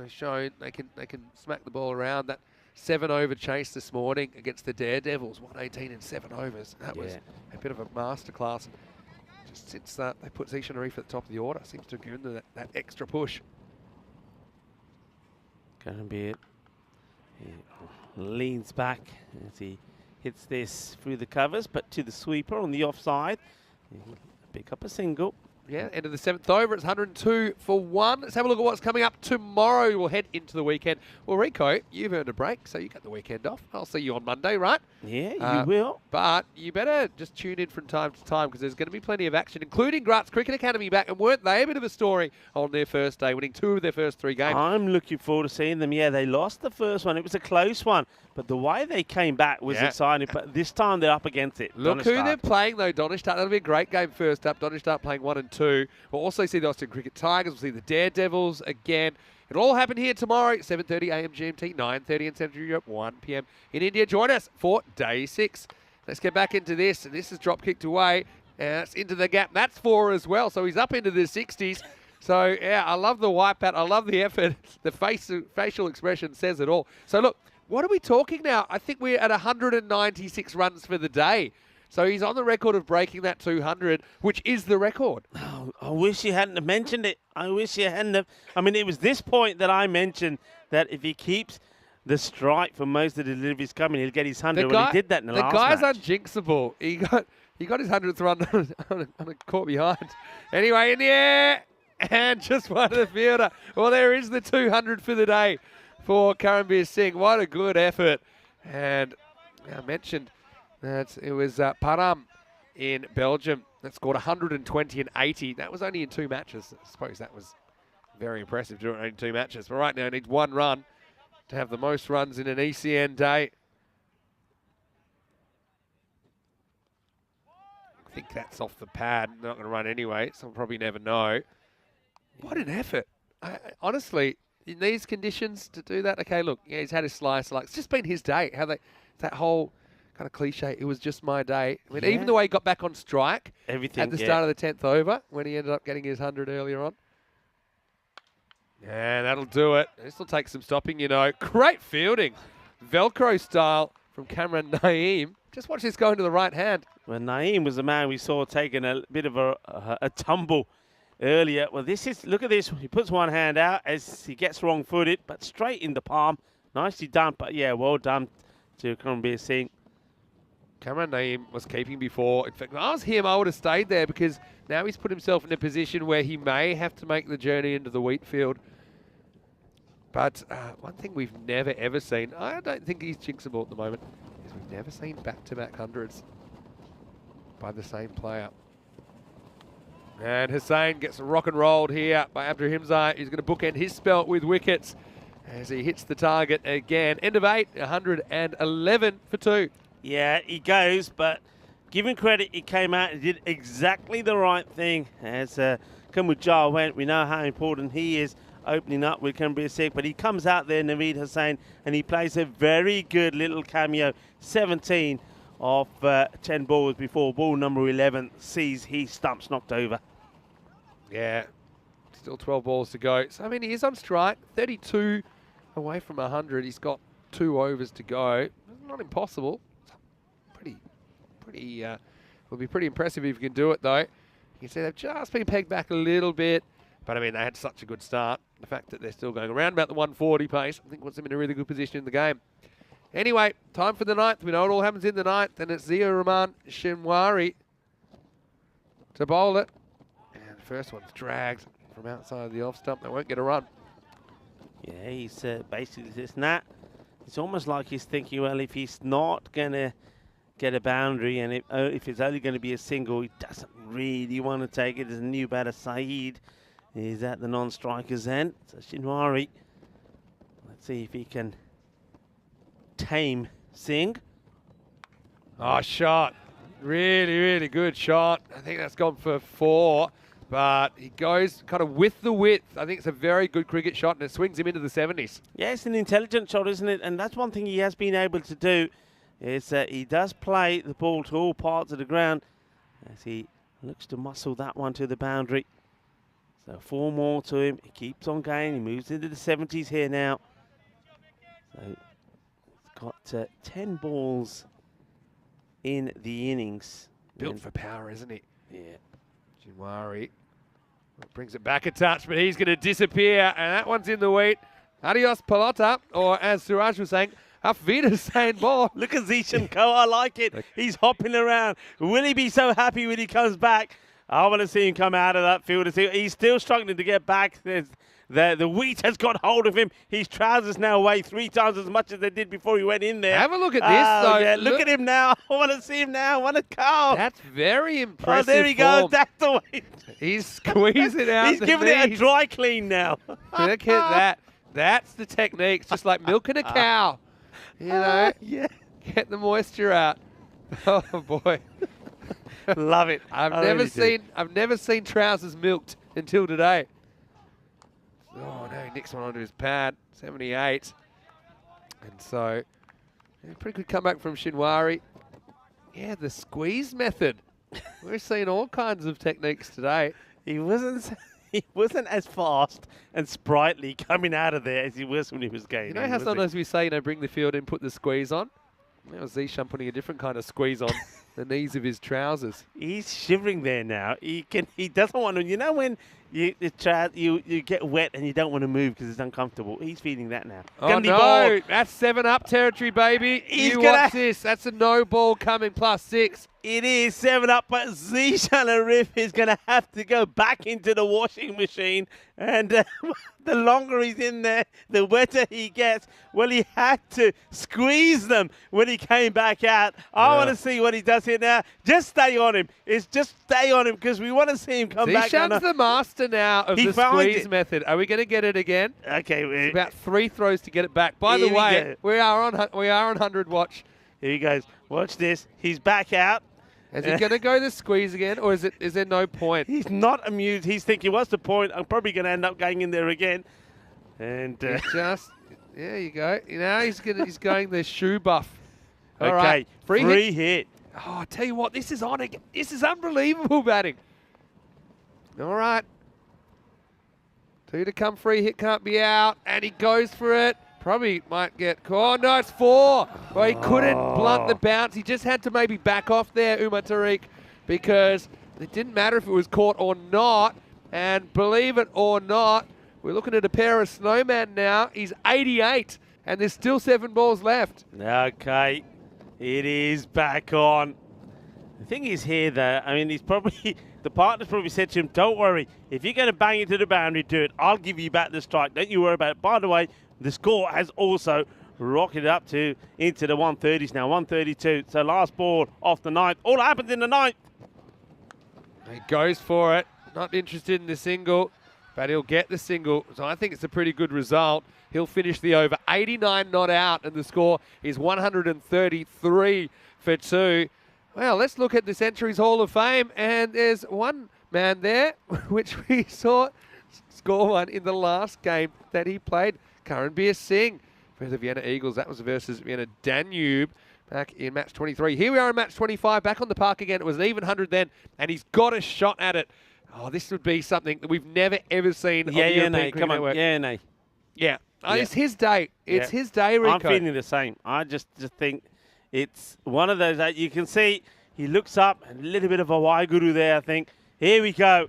shown they can smack the ball around. That 7-over chase this morning against the Daredevils, 118 in 7 overs. That was a bit of a masterclass. Just since they put Zishan Reef at the top of the order, seems to have given them that extra push. Going to be it. He leans back as he hits this through the covers, but to the sweeper on the offside. He'll pick up a single. Yeah, end of the 7th over. It's 102 for 1. Let's have a look at what's coming up tomorrow. We'll head into the weekend. Well, Rico, you've earned a break, so you got the weekend off. I'll see you on Monday, right? Yeah, you will. But you better just tune in from time to time because there's going to be plenty of action, including Gratz Cricket Academy back. And weren't they a bit of a story on their first day, winning 2 of their first 3 games? I'm looking forward to seeing them. Yeah, they lost the first one. It was a close one. But the way they came back was exciting. But this time they're up against it. Look who they're playing, though, Donnerstadt. That'll be a great game first up. Donnerstadt playing 1 and 2. We'll also see the Austin Cricket Tigers. We'll see the Daredevils again. It'll all happen here tomorrow, 7:30 a.m. GMT, 9:30 in Central Europe, 1 p.m. in India. Join us for day 6. Let's get back into this. And this is drop kicked away. And it's into the gap. That's 4 as well. So he's up into the 60s. So, yeah, I love the wipeout. I love the effort. The facial expression says it all. So, look, what are we talking now? I think we're at 196 runs for the day. So he's on the record of breaking that 200, which is the record. Oh, I wish you hadn't have mentioned it. I wish you hadn't have. I mean, it was this point that I mentioned that if he keeps the strike for most of the deliveries coming, he'll get his 100. Well, he did that in the last match. The guy's unjinxable. He got his 100th run on a caught behind. Anyway, in the air, and just one of the fielder. Well, there is the 200 for the day for Karambir Singh. What a good effort. And I mentioned that it was Param in Belgium that scored 120 and 80. That was only in 2 matches. I suppose that was very impressive during only 2 matches. But right now, he needs 1 run to have the most runs in an ECN day. I think that's off the pad. Not going to run anyway, so we'll probably never know. What an effort. Honestly, in these conditions to do that, okay, look, yeah, he's had his slice. Like, it's just been his day. That whole kind of cliche, it was just my day. I mean, even the way he got back on strike at the start of the 10th over when he ended up getting his 100 earlier on. Yeah, that'll do it. This will take some stopping, Great fielding. Velcro style from Cameron Naeem. Just watch this go into the right hand. Well, Naeem was the man we saw taking a bit of a tumble earlier. Well, look at this. He puts one hand out as he gets wrong-footed, but straight in the palm. Nicely done, but yeah, well done to Karambir Singh. Cameron Naeem was keeping before. In fact, if I was him, I would have stayed there because now he's put himself in a position where he may have to make the journey into the wheat field. But one thing we've never, ever seen, I don't think he's jinxable at the moment, is we've never seen back-to-back hundreds by the same player. And Hussain gets rock and rolled here by Abdurahimzai. He's going to bookend his spell with wickets as he hits the target again. End of 8, 111 for 2. Yeah, he goes, but given credit, he came out and did exactly the right thing. As Kamujar went, we know how important he is opening up with Karambir Singh, but he comes out there, Naveed Hussain, and he plays a very good little cameo. 17 of 10 balls before ball number 11 sees he stumps knocked over. Yeah, still 12 balls to go. So, I mean, he is on strike, 32 away from 100. He's got 2 overs to go. Not impossible. Will be pretty impressive if you can do it, though. You can see they've just been pegged back a little bit. But, I mean, they had such a good start. The fact that they're still going around about the 140 pace, I think puts them in a really good position in the game. Anyway, time for the 9th. We know it all happens in the 9th, and it's Zia Rahman Shinwari to bowl it. And the first one's dragged from outside the off stump. They won't get a run. Yeah, he's basically this Nat. It's almost like he's thinking, well, if he's not going to get a boundary and if it's only going to be a single, he doesn't really want to take it. There's a new batter, Saeed. He's at the non-striker's end. So Shinwari, let's see if he can tame Singh. Oh, shot. Really, really good shot. I think that's gone for 4. But he goes kind of with the width. I think it's a very good cricket shot, and it swings him into the 70s. Yeah, it's an intelligent shot, isn't it? And that's one thing he has been able to do. is that he does play the ball to all parts of the ground as he looks to muscle that one to the boundary. So 4 more to him. He keeps on going. He moves into the 70s here now. So he's got 10 balls in the innings. Built for power, isn't he? Yeah. Jinwari brings it back a touch, but he's going to disappear, and that one's in the wheat. Adios, pelota, or as Suraj was saying, auf Wiedersehen ball. Look at Zishan go. I like it. He's hopping around. Will he be so happy when he comes back? I want to see him come out of that field. He's still struggling to get back. The wheat has got hold of him. His trousers now weigh 3 times as much as they did before he went in there. Have a look at this, though. Yeah, look at him now. I want to see him now. I want to go. That's very impressive. Oh, there he goes. That's the way. He's squeezing out. He's giving it a dry clean now. Look at that. That's the technique. It's just like milking a cow. You know, yeah. Get the moisture out. Oh boy, love it. I've never seen trousers milked until today. Oh no, Nick's one onto his pad, 78, and so pretty good comeback from Shinwari. Yeah, the squeeze method. We're seeing all kinds of techniques today. He wasn't as fast and sprightly coming out of there as he was when he was going. You know how sometimes we say, bring the field in, put the squeeze on? That was Zishan putting a different kind of squeeze on the knees of his trousers. He's shivering there now. He doesn't want to. You know when you get wet and you don't want to move because it's uncomfortable. He's feeling that now. Oh no, that's 7-up territory, baby. Watch this. That's a no ball coming, +6. It is 7-up, but Zishan Arif is going to have to go back into the washing machine. And the longer he's in there, the wetter he gets. Well, he had to squeeze them when he came back out. I want to see what he does here now. Just stay on him. Just stay on him because we want to see him come back. Zishan's the master now of the squeeze method. Are we going to get it again? Okay. It's about 3 throws to get it back. By the way, we are on 100 watch. Here he goes. Watch this. He's back out. Is he going to go the squeeze again, or is there no point? He's not amused. He's thinking, what's the point? I'm probably going to end up going in there again. And there you go. Now he's going the shoe buff. All okay, right. Free hit. Oh, I tell you what, this is on again. This is unbelievable batting. All right. 2 to come, free hit can't be out, and he goes for it. Probably might get caught. No, it's 4. Well, he couldn't blunt the bounce. He just had to maybe back off there, Umar Tariq, because it didn't matter if it was caught or not. And believe it or not, we're looking at a pair of snowman now. He's 88, and there's still 7 balls left. Okay, it is back on. The thing is here, though, I mean, the partner's probably said to him, don't worry, if you're going to bang into the boundary, do it. I'll give you back the strike. Don't you worry about it. By the way, the score has also rocketed up into the 130s now, 132. So last ball off the 9th. All happens in the 9th. He goes for it. Not interested in the single, but he'll get the single. So I think it's a pretty good result. He'll finish the over. 89 not out, and the score is 133 for 2. Well, let's look at the Centuries Hall of Fame, and there's one man there, which we saw score one in the last game that he played. Karanbir Singh for the Vienna Eagles. That was versus Vienna Danube back in match 23. Here we are in match 25, back on the park again. It was an even 100 then, and he's got a shot at it. Oh, this would be something that we've never, ever seen on the European Cricket Network. Yeah. It's his day. It's his day, Rico. I'm feeling the same. I just think it's one of those that you can see he looks up, a little bit of a Waiguru there, I think. Here we go.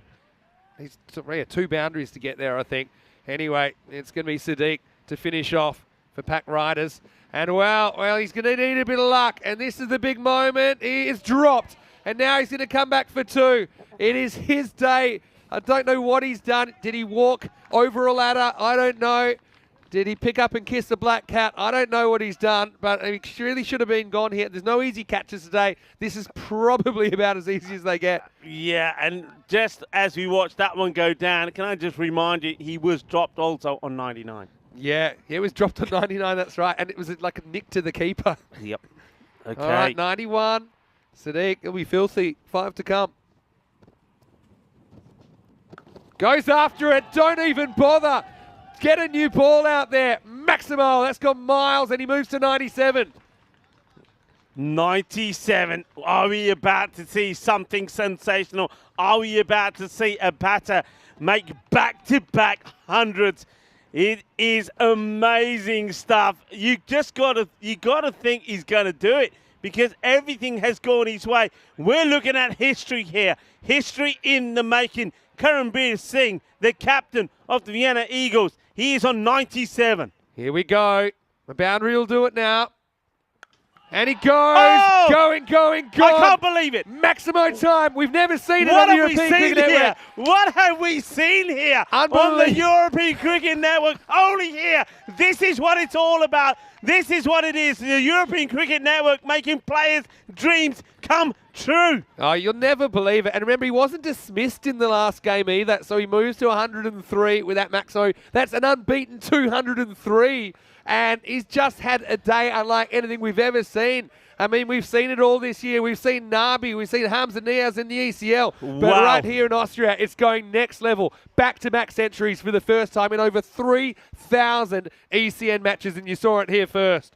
He's 2 boundaries to get there, I think. Anyway, it's going to be Sadiq to finish off for Pack Riders. And well, he's going to need a bit of luck. And this is the big moment. He is dropped. And now he's going to come back for 2. It is his day. I don't know what he's done. Did he walk over a ladder? I don't know. Did he pick up and kiss the black cat? I don't know what he's done, but he really should have been gone here. There's no easy catches today. This is probably about as easy as they get. Yeah, and just as we watched that one go down, can I just remind you, he was dropped also on 99. Yeah, he was dropped on 99, that's right. And it was like a nick to the keeper. Yep. Okay. All right, 91. Sadiq, it'll be filthy. 5 to come. Goes after it. Don't even bother. Get a new ball out there. Maximo, that's gone miles, and he moves to 97. 97. Are we about to see something sensational? Are we about to see a batter make back-to-back hundreds? It is amazing stuff. You gotta think he's gonna do it because everything has gone his way. We're looking at history here. History in the making. Karanbir Singh, the captain of the Vienna Eagles. He is on 97. Here we go. The boundary will do it now. And he goes, going. I can't believe it. Maximo time. We've never seen it on the European Cricket Network. What have we seen here on the European Cricket Network? Only here. This is what it's all about. This is what it is. The European Cricket Network making players' dreams come true. Oh, you'll never believe it. And remember, he wasn't dismissed in the last game either, so he moves to 103 with that Maximo. That's an unbeaten 203. And he's just had a day unlike anything we've ever seen. I mean, we've seen it all this year. We've seen Nabi, we've seen Hamza Niaz in the ECL. But right here in Austria, it's going next level. Back-to-back centuries for the first time in over 3,000 ECN matches, and you saw it here first.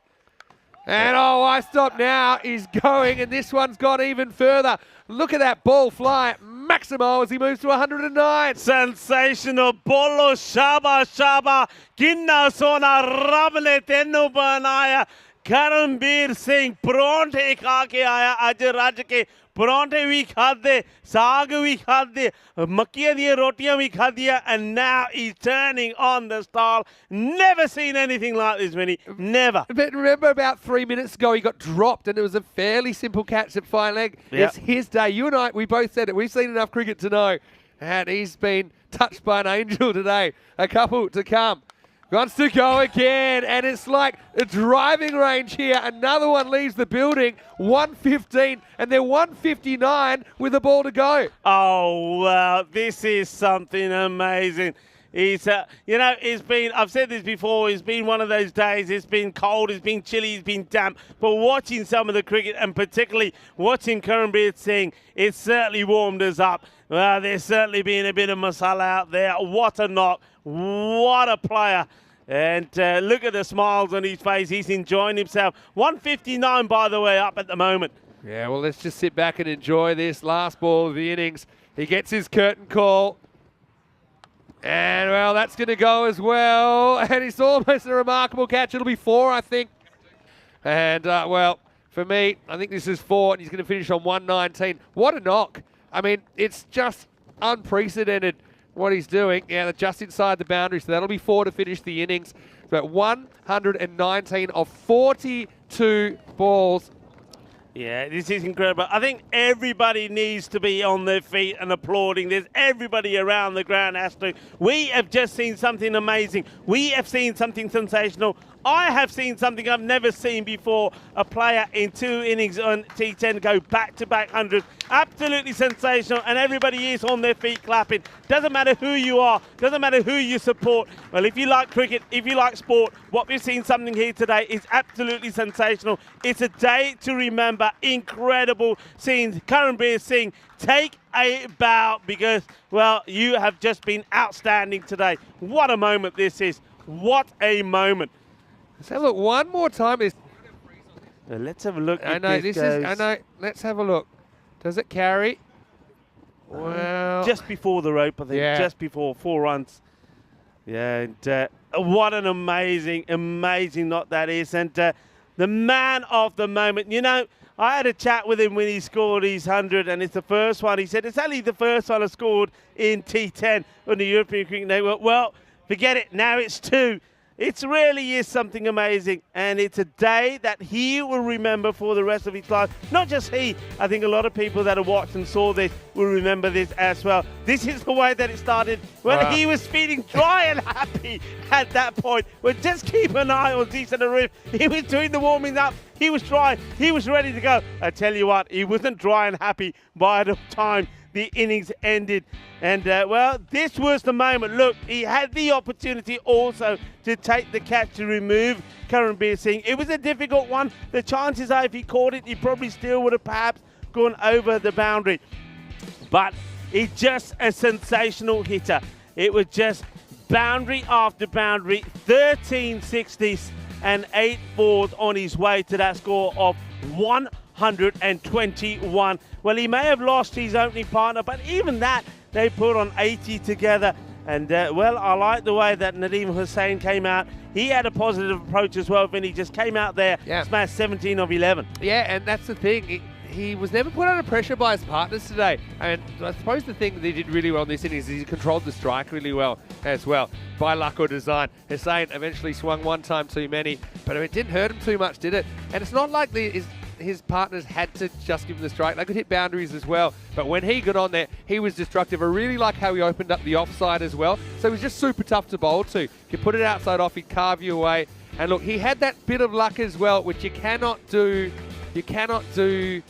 And I stop now. He's going, and this one's gone even further. Look at that ball fly. Maximo as he moves to 109. Sensational. Bolo Shaba. Ginna Sona Rabne Tennu Banaya. Karanbir Singh परांठे खा के आया आज राज्य के परांठे भी खाते साग भी खाते मक्कियां दी रोटियां भी खादियां and now he's turning on the style. Never seen anything like this, Vinny. Never. But remember about 3 minutes ago he got dropped and it was a fairly simple catch at fine leg. Yep. It's his day. You and I, we both said it. We've seen enough cricket to know. And he's been touched by an angel today. A couple to come. Wants to go again, and it's like a driving range here. Another one leaves the building, 115, and they're 159 with the ball to go. Oh, wow, this is something amazing. He's, it's been, I've said this before, it's been one of those days, it's been cold, it's been chilly, it's been damp, but watching some of the cricket, and particularly watching Karanbir Singh, it's certainly warmed us up. Well, there's certainly been a bit of masala out there. What a knock. What a player. And look at the smiles on his face. He's enjoying himself. 159, by the way, up at the moment. Yeah, well, let's just sit back and enjoy this last ball of the innings. He gets his curtain call. And, well, that's going to go as well. And it's almost a remarkable catch. It'll be 4, I think. And, well, for me, I think this is 4, and he's going to finish on 119. What a knock. I mean, it's just unprecedented what he's doing. Yeah, they're just inside the boundary, so that'll be 4 to finish the innings. But 119 of 42 balls. Yeah, this is incredible. I think everybody needs to be on their feet and applauding. There's everybody around the ground has to. We have just seen something amazing. We have seen something sensational. I have seen something I've never seen before. A player in 2 innings on T10 go back-to-back hundreds. Absolutely sensational, and everybody is on their feet clapping. Doesn't matter who you are, doesn't matter who you support. Well, if you like cricket, if you like sport, what we've seen something here today is absolutely sensational. It's a day to remember. Incredible scenes. Karanbir Singh, take a bow because, well, you have just been outstanding today. What a moment this is. What a moment. Let's have a look one more time. Let's have a look. I know this is. I know. Let's have a look. Does it carry? Well, just before the rope, I think. Yeah. Just before 4 runs. Yeah. And, what an amazing knot that is. And the man of the moment. You know, I had a chat with him when he scored his 100, and it's the first one. He said it's only the first one I scored in T10 on the European Cricket Network. Well, forget it. Now it's 2. It really is something amazing, and it's a day that he will remember for the rest of his life. Not just he, I think a lot of people that have watched and saw this will remember this as well. This is the way that it started when he was feeling dry and happy at that point. Well, just keep an eye on Decent Arif. He was doing the warming up. He was dry. He was ready to go. I tell you what, he wasn't dry and happy by the time the innings ended. And, well, this was the moment. Look, he had the opportunity also to take the catch to remove Karanbir Singh. It was a difficult one. The chances are if he caught it, he probably still would have perhaps gone over the boundary. But he's just a sensational hitter. It was just boundary after boundary, 13 60s and 8 4s on his way to that score of 121. Well, he may have lost his opening partner, but even that, they put on 80 together. And, well, I like the way that Nadeem Hussain came out. He had a positive approach as well, Vinny. Just came out there, smashed 17 of 11. Yeah, and that's the thing. He was never put under pressure by his partners today. And I suppose the thing that he did really well in this innings is he controlled the strike really well as well, by luck or design. Hussain eventually swung one time too many, but it didn't hurt him too much, did it? And it's not like his partners had to just give him the strike. They could hit boundaries as well. But when he got on there, he was destructive. I really like how he opened up the offside as well. So he was just super tough to bowl to. You put it outside off, he'd carve you away. And look, he had that bit of luck as well, which you cannot do. You cannot do.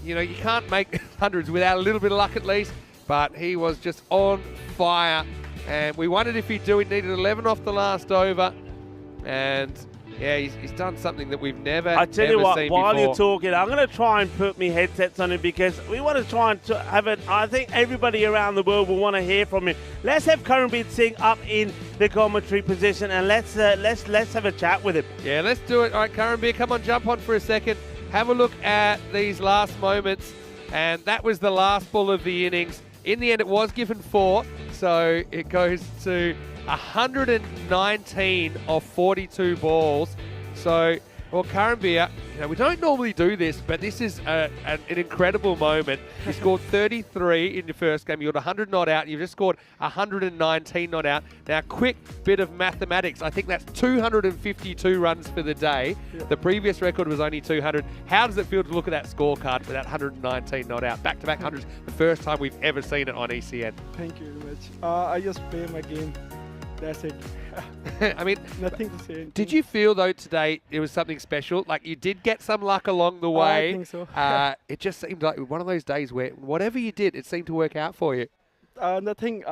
You can't make hundreds without a little bit of luck at least. But he was just on fire. And we wondered if he'd do it. Needed 11 off the last over. And yeah, he's done something that we've never I tell you what, while before. you're talking, I'm going to try and put me headsets on him because we want to try and have it. I think everybody around the world will want to hear from him. Let's have Karanbir Singh up in the commentary position and let's have a chat with him. Yeah, let's do it. All right, Karanbir, come on, jump on for a second. Have a look at these last moments, and that was the last ball of the innings. In the end, it was given 4, so it goes to 119 of 42 balls. So, well, Karanbir, we don't normally do this, but this is an incredible moment. You scored 33 in your first game. You got 100 not out. You've just scored 119 not out. Now, quick bit of mathematics. I think that's 252 runs for the day. Yeah. The previous record was only 200. How does it feel to look at that scorecard with that 119 not out? Back-to-back hundreds. The first time we've ever seen it on ECN. Thank you very much. I just play my game. That's it. I mean, nothing to say. Did you feel, though, today it was something special? Like, you did get some luck along the way. I think so. It just seemed like one of those days where whatever you did, it seemed to work out for you. Nothing.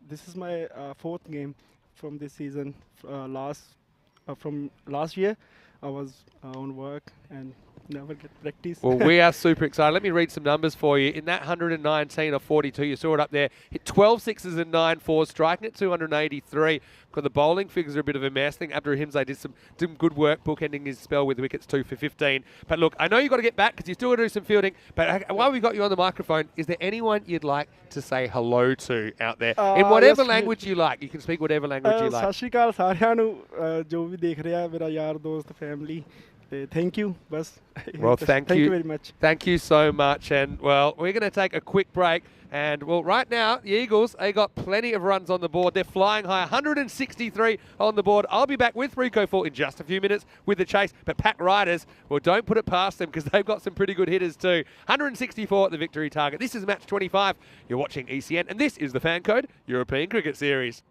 This is my 4th game from this season. From last year, I was on work and never get practice. Well, we are super excited. Let me read some numbers for you. In that 119 of 42, you saw it up there. Hit 12 sixes and 9 fours, striking at 283. Because the bowling figures are a bit of a mess. I think Abdurrahimzai did some good work bookending his spell with wickets 2 for 15. But look, I know you've got to get back because you still got to do some fielding. But while we've got you on the microphone, is there anyone you'd like to say hello to out there? In whatever language you like. You can speak whatever language you like. ਸਤਿ ਸ਼੍ਰੀ ਅਕਾਲ ਸਾਰਿਆਂ ਨੂੰ ਜੋ ਵੀ ਦੇਖ ਰਿਹਾ ਮੇਰਾ ਯਾਰ ਦੋਸਤ family thank you bus Well, thank you very much. Thank you so much. And well, we're going to take a quick break. And well, right now, the Eagles, they got plenty of runs on the board. They're flying high, 163 on the board. I'll be back with Rico Fall in just a few minutes with the chase. But Pack Riders, well, don't put it past them because they've got some pretty good hitters too. 164 at the victory target. This is match 25. You're watching ECN, and this is the Fan Code European Cricket Series.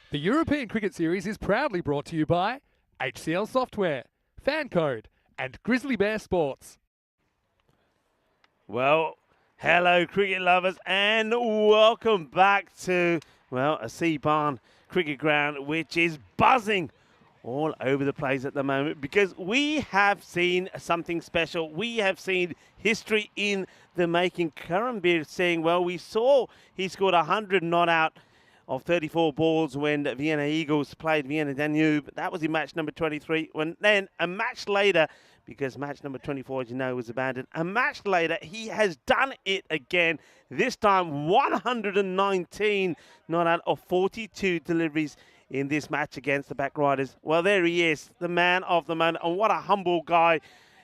The European Cricket Series is proudly brought to you by HCL Software, Fan Code, and Grizzly Bear Sports. Well, hello cricket lovers and welcome back to, well, a Sea Barn cricket ground which is buzzing all over the place at the moment because we have seen something special. We have seen history in the making. Karambir saying, well, we saw he scored 100 not out of 34 balls when Vienna Eagles played Vienna Danube. That was in match number 23. When then a match later, because match number 24, as you know, was abandoned. A match later, he has done it again. This time, 119 not out of 42 deliveries in this match against the Back Riders. Well, there he is, the man of the moment, and what a humble guy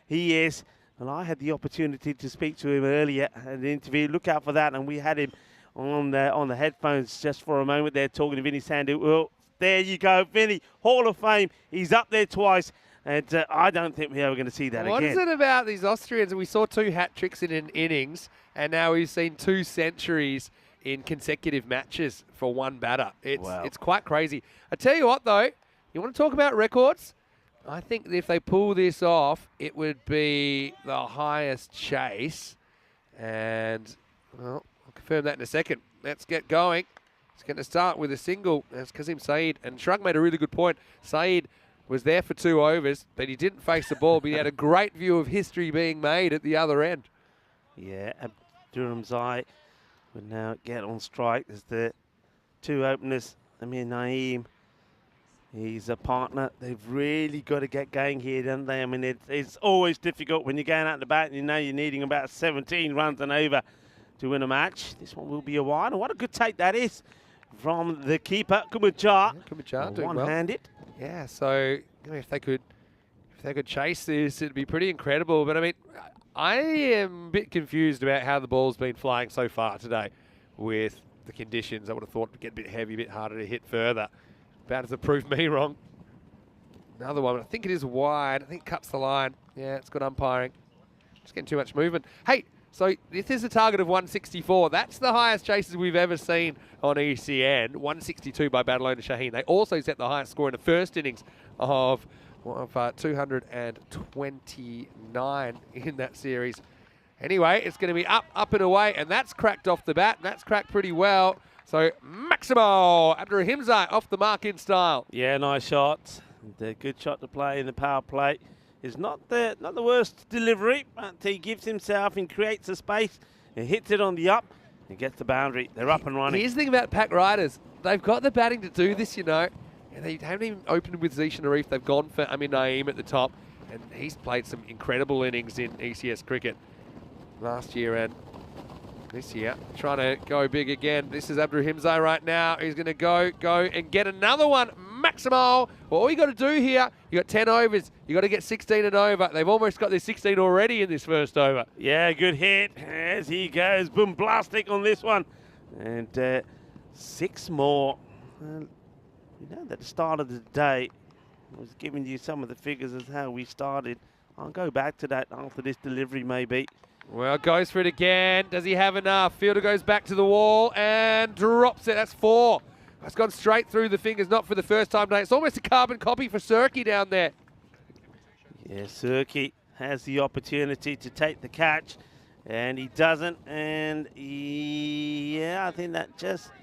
he is. And I had the opportunity to speak to him earlier at the interview. Look out for that, and we had him on the headphones just for a moment there talking to Vinny Sandu. Well, there you go, Vinny, Hall of Fame. He's up there twice. And I don't think we're ever going to see that again. What is it about these Austrians? We saw 2 hat-tricks in an innings, and now we've seen 2 centuries in consecutive matches for one batter. It's quite crazy. I tell you what, though, you want to talk about records? I think if they pull this off, it would be the highest chase. And, well, I'll confirm that in a second. Let's get going. It's going to start with a single. That's Kazim Saeed. And Shrug made a really good point. Saeed was there for 2 overs, but he didn't face the ball, but he had a great view of history being made at the other end. Yeah, Zmei would now get on strike. There's the 2 openers, Amir Naeem. He's a partner. They've really got to get going here, don't they? I mean, it's always difficult when you're going out the bat and you know you're needing about 17 runs and over to win a match. This one will be a wide. And what a good take that is from the keeper, Kumajar. Kumajar doing well. One-handed. Yeah, so if they could chase this, it'd be pretty incredible. But I mean, I am a bit confused about how the ball's been flying so far today with the conditions. I would have thought it'd get a bit heavy, a bit harder to hit further. About to prove me wrong. Another one, I think it is wide. I think it cuts the line. Yeah, it's good umpiring. Just getting too much movement. Hey, so this is a target of 164. That's the highest chases we've ever seen on ECN. 162 by Badalona Shaheen. They also set the highest score in the first innings of 229 in that series. Anyway, it's going to be up and away, and that's cracked off the bat. That's cracked pretty well. So Maximo Abdurrahimzai off the mark in style. Yeah, nice shot. The good shot to play in the power play. Is not the worst delivery, but he gives himself and creates a space. He hits it on the up and gets the boundary. They're up and running. Here's the thing about Pack Riders. They've got the batting to do this, you know. And they haven't even opened with Zishan Arif. They've gone for Amir Naeem at the top. And he's played some incredible innings in ECS cricket last year and this year. Trying to go big again. This is Abdurrahimzai right now. He's going to go and get another one. Maximo. Well, all you got to do here, you got 10 overs. You got to get 16 and over. They've almost got their 16 already in this first over. Yeah, good hit as he goes. Boom, blastic on this one. And 6 more. You know, at the start of the day, I was giving you some of the figures as how we started. I'll go back to that after this delivery, maybe. Well, goes for it again. Does he have enough? Fielder goes back to the wall and drops it. That's 4. It's gone straight through the fingers, not for the first time today. It's almost a carbon copy for Surkey down there. Yeah, Surkey has the opportunity to take the catch, and he doesn't. And yeah, I think that just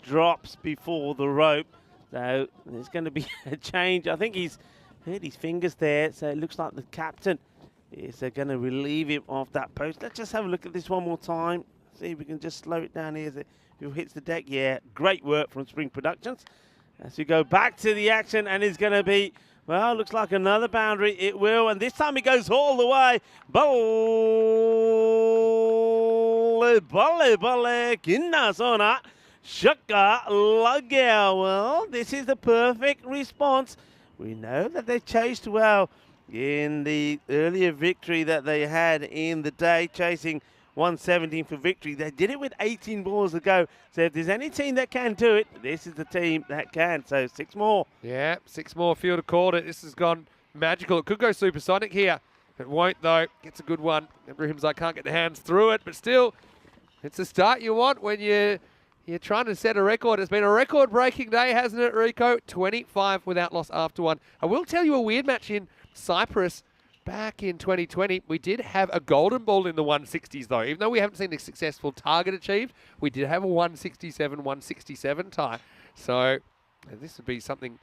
drops before the rope. So there's going to be a change. I think he's hurt his fingers there, so it looks like the captain is going to relieve him off that post. Let's just have a look at this one more time. See if we can just slow it down here. Who hits the deck? Yeah, great work from Spring Productions. As we go back to the action, and it's going to be, well, looks like another boundary. It will, and this time it goes all the way. Balle, kinna sona, shaka lagya. Well, this is the perfect response. We know that they chased well in the earlier victory that they had in the day, chasing 117 for victory. They did it with 18 balls to go. So if there's any team that can do it, this is the team that can. So 6 more. Yeah, 6 more. Fielder called it. This has gone magical. It could go supersonic here. It won't, though. Gets a good one. Ibrahim's like, can't get the hands through it, but still, it's the start you want when you're You're trying to set a record. It's been a record-breaking day, hasn't it, Rico? 25 without loss after one. I will tell you a weird match in Cyprus back in 2020. We did have a golden ball in the 160s, though. Even though we haven't seen a successful target achieved, we did have a 167 tie. So this would be something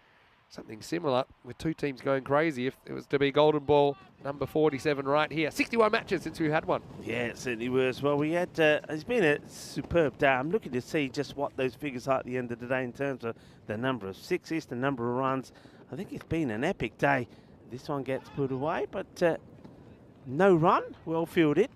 similar with two teams going crazy if it was to be golden ball number 47 right here. 61 matches since we've had one. Yeah, it certainly was. Well, we had, it's been a superb day. I'm looking to see just what those figures are at the end of the day in terms of the number of sixes, the number of runs. I think it's been an epic day. This one gets put away, but no run, well fielded.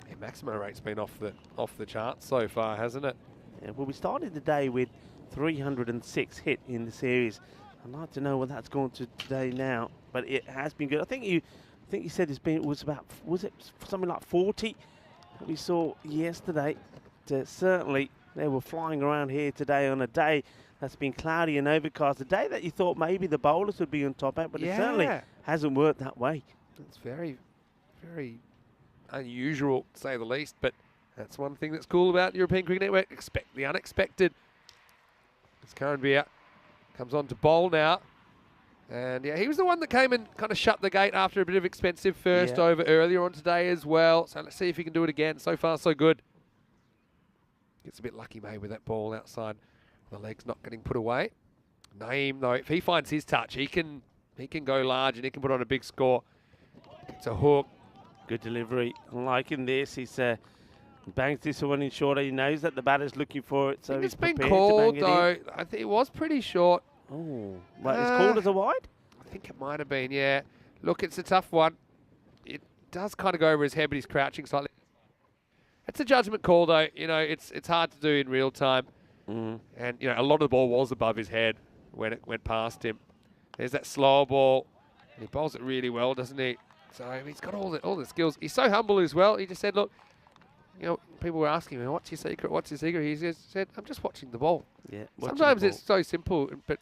Yeah, Maximo rate's been off the charts so far, hasn't it? Yeah, well, we started the day with 306 hit in the series. I'd like to know what that's gone to today now, but it has been good. I think you said was it something like 40 that we saw yesterday? Certainly they were flying around here today on a day that's been cloudy and overcast. A day that you thought maybe the bowlers would be on top at, but it certainly hasn't worked that way. It's very, very unusual, to say the least, but that's one thing that's cool about European Cricket Network. Expect the unexpected. It's Karanbir. Comes on to bowl now. And yeah, he was the one that came and kind of shut the gate after a bit of expensive first over earlier on today as well. So let's see if he can do it again. So far, so good. Gets a bit lucky, maybe, with that ball outside. The leg's not getting put away. Naeem, though, if he finds his touch, he can go large and he can put on a big score. It's a hook. Good delivery. Liking this, he's bangs this one in shorter. He knows that the batter's looking for it, so he's been prepared called, to bang it in. though. I think it was pretty short. Oh, but it's called as a wide? I think it might have been, yeah. Look, it's a tough one. It does kind of go over his head, but he's crouching slightly. It's a judgment call, though. You know, it's hard to do in real time. And, you know, a lot of the ball was above his head when it went past him. There's that slower ball. And he bowls it really well, doesn't he? So he's got all the skills. He's so humble as well. He just said, look, you know, people were asking him, what's your secret? What's your secret? He just said, I'm just watching the ball. Yeah. Sometimes it's so simple, but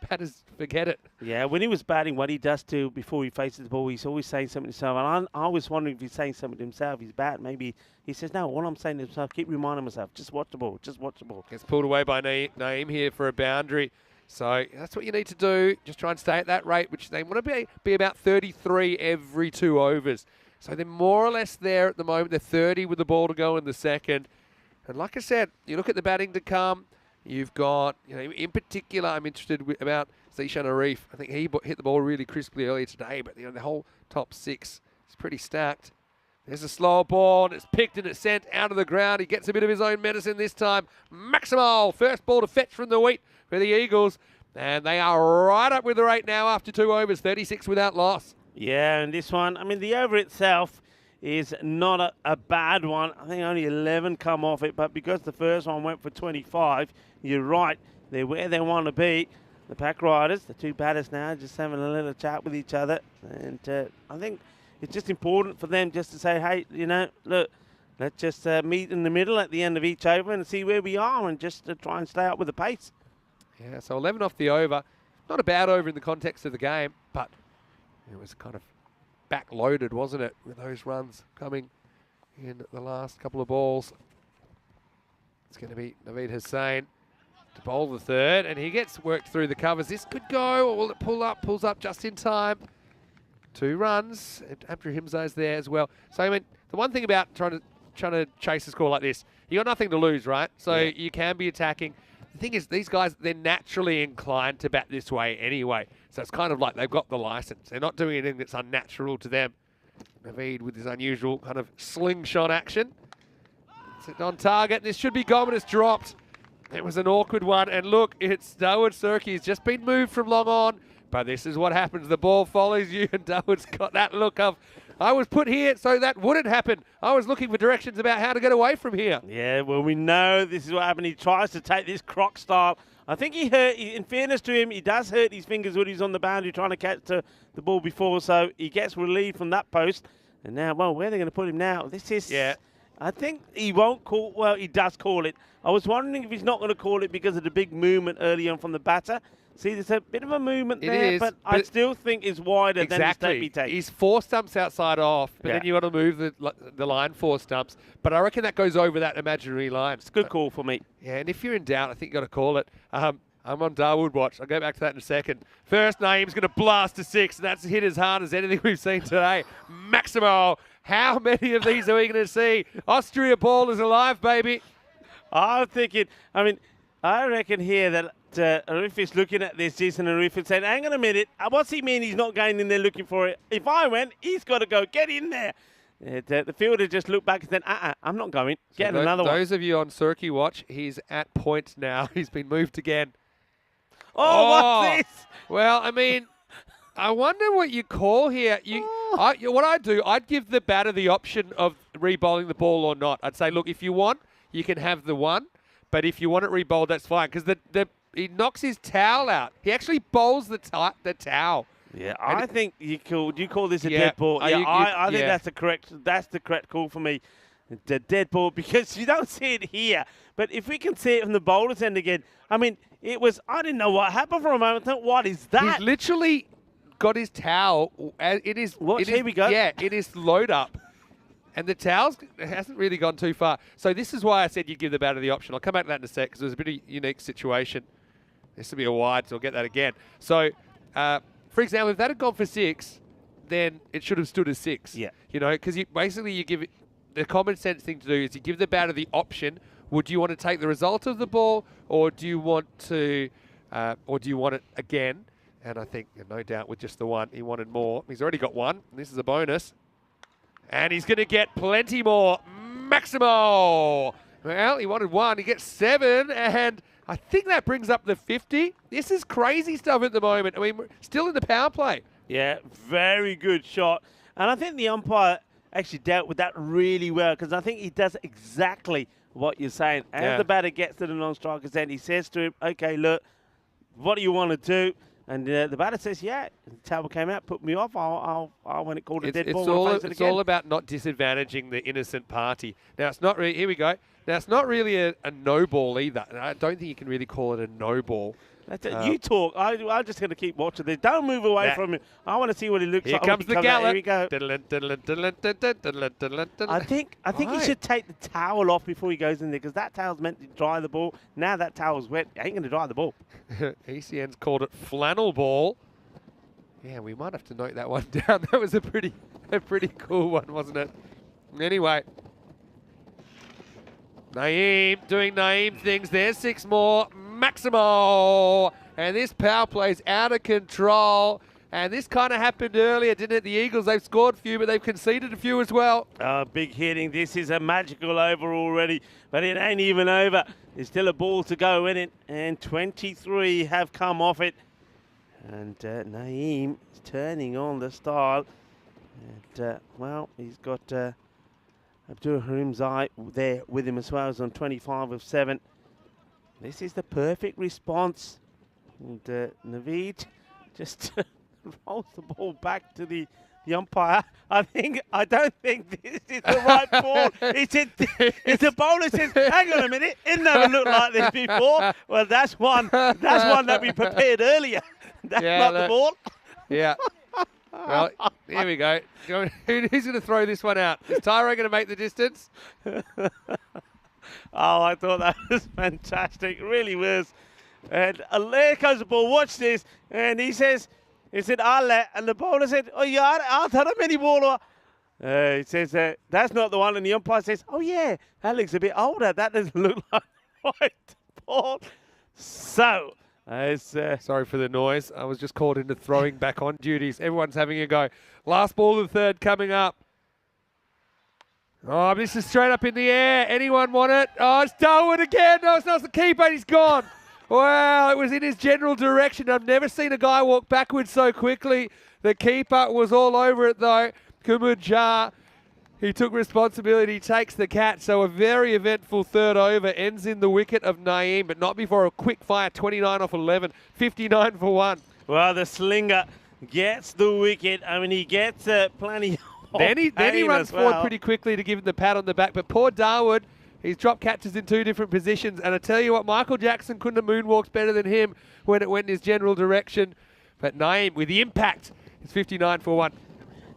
batters forget it. Yeah, when he was batting, what he does do before he faces the ball, he's always saying something to himself. And I was wondering if he's saying something to himself. He's bat. Maybe he says, no, all I'm saying to himself, keep reminding myself, just watch the ball, just watch the ball. Gets pulled away by Naeem here for a boundary. So that's what you need to do. Just try and stay at that rate, which they want to be about 33 every 2 overs. So they're more or less there at the moment. They're 30 with the ball to go in the second. And like I said, you look at the batting to come. You've got, you know, in particular, I'm interested about Zishan Arif. I think he hit the ball really crisply earlier today, but you know, the whole top 6 is pretty stacked. There's a slow ball, and it's picked and it's sent out of the ground. He gets a bit of his own medicine this time. Maximal, first ball to fetch from the wheat for the Eagles. And they are right up with the rate now after 2 overs, 36 without loss. Yeah, and this one, I mean, the over itself is not a bad one. I think only 11 come off it, but because the first one went for 25, you're right, they're where they want to be. The Pack Riders, the 2 batters now, just having a little chat with each other. And I think it's just important for them just to say, hey, you know, look, let's just meet in the middle at the end of each over and see where we are and just try and stay up with the pace. Yeah, so 11 off the over. Not a bad over in the context of the game, but it was kind of back-loaded, wasn't it, with those runs coming in the last couple of balls. It's going to be Naveed Hussain to bowl the third, and he gets worked through the covers. This could go, or will it pull up? Pulls up just in time. 2 runs, and Abdul Himza's there as well. So, I mean, the one thing about trying to chase a score like this, you got nothing to lose, right? So you can be attacking. The thing is, these guys, they're naturally inclined to bat this way anyway. So it's kind of like they've got the license. They're not doing anything that's unnatural to them. Naveed with his unusual kind of slingshot action. It's on target. This should be gone, but it's dropped. It was an awkward one. And look, it's Dawood Surkey. He's just been moved from long on. But this is what happens. The ball follows you, and Dawood's got that look of, I was put here so that wouldn't happen. I was looking for directions about how to get away from here. Yeah, well, we know this is what happened. He tries to take this croc style. I think he hurt, in fairness to him, he does hurt his fingers when he's on the boundary trying to catch the ball before, so he gets relieved from that post. And now, well, where are they going to put him now? This is, I think he won't call. Well, he does call it. I was wondering if he's not going to call it because of the big movement early on from the batter. See, there's a bit of a movement there, but I still think it's wider than his steppy take. He's 4 stumps outside off, but then you got to move the line 4 stumps. But I reckon that goes over that imaginary line. It's a good call for me. Yeah, and if you're in doubt, I think you got to call it. I'm on Darwood watch. I'll go back to that in a second. First, Naeem's going to blast to 6, and that's hit as hard as anything we've seen today. Maximo, how many of these are we going to see? Austria ball is alive, baby. I'm thinking, I reckon here that Arif is looking at this, Jason Arif, and saying, hang on a minute, what's he mean he's not going in there looking for it? If I went, he's got to go, get in there. The fielder just looked back and said, I'm not going, get another one. Those of you on Circuit watch, he's at point now. He's been moved again. Oh, what's this? Well, I wonder what you call here. What I'd do, I'd give the batter the option of re-bowling the ball or not. I'd say, look, if you want, you can have the one, but if you want it re-bowled, that's fine. Because he knocks his towel out. He actually bowls the towel. Yeah, I think you call this a dead ball. I think that's the correct call for me. The dead ball, because you don't see it here. But if we can see it from the bowler's end again, I didn't know what happened for a moment. I thought, what is that? He's literally got his towel. Here we go. Yeah, it is load up. And the towel hasn't really gone too far. So this is why I said you give the batter the option. I'll come back to that in a sec because it was a bit of a unique situation. This will be a wide, so I'll get that again. So, for example, if that had gone for 6, then it should have stood as 6. Yeah. Because you give it, the common sense thing to do is you give the batter the option. Would you want to take the result of the ball, or do you want it again? And I think, no doubt, with just the one, he wanted more. He's already got 1. And this is a bonus. And he's going to get plenty more. Maximo! Well, he wanted 1. He gets 7. And I think that brings up the 50. This is crazy stuff at the moment. We're still in the power play. Yeah, very good shot. And I think the umpire actually dealt with that really well, because I think he does exactly what you're saying. As the batter gets to the non-striker's end, he says to him, okay, look, what do you want to do? And the batter says, yeah. The towel came out, put me off. When it called a dead ball. It's all about not disadvantaging the innocent party. Now, it's not really, here we go. Now, it's not really a no ball either. I don't think you can really call it a no ball. That's it. You talk. I'm just going to keep watching this. Don't move away from him. I want to see what he looks like. Here comes the gallop. Here we go. I think he should take the towel off before he goes in there, because that towel's meant to dry the ball. Now that towel's wet, it ain't going to dry the ball. ECN's called it flannel ball. Yeah, we might have to note that one down. That was a pretty cool one, wasn't it? Anyway. Naeem doing Naeem things. There's 6 more. Maximo. And this power play's out of control. And this kind of happened earlier, didn't it? The Eagles, they've scored a few, but they've conceded a few as well. Big hitting. This is a magical over already, but it ain't even over. There's still a ball to go in it, and 23 have come off it. And Naeem is turning on the style. And, he's got Abdul Harim Zai there with him as well. He's on 25 of 7. This is the perfect response. And Naveed just rolls the ball back to the umpire. I don't think this is the right ball. It's the bowler says, hang on a minute, it never looked like this before. Well, that's one that we prepared earlier. That's not the ball. Yeah. Well, here we go. Who's going to throw this one out? Is Tyro going to make the distance? I thought that was fantastic. It really was. And there goes the ball. Watch this. And he said, I'll let. And the bowler said, oh, yeah, I'll tell him any ball. He says, that's not the one. And the umpire says, oh, yeah, that looks a bit older. That doesn't look like the right ball. So, sorry for the noise. I was just called into throwing back on duties. Everyone's having a go. Last ball of the 3rd coming up. Oh, this is straight up in the air. Anyone want it? Oh, it's Darwin again. No, it's not the keeper. He's gone. Wow, it was in his general direction. I've never seen a guy walk backwards so quickly. The keeper was all over it, though. Kumud Jar, he took responsibility, takes the catch. So a very eventful 3rd over. Ends in the wicket of Naeem, but not before a quick fire. 29 off 11, 59 for 1. Well, the slinger gets the wicket. He gets plenty Then he Payne runs as forward well. pretty quickly to give him the pat on the back. But poor Darwood, he's drop catches in 2 different positions. And I tell you what, Michael Jackson couldn't have moonwalked better than him when it went in his general direction. But Naeem, with the impact, it's 59 for 1.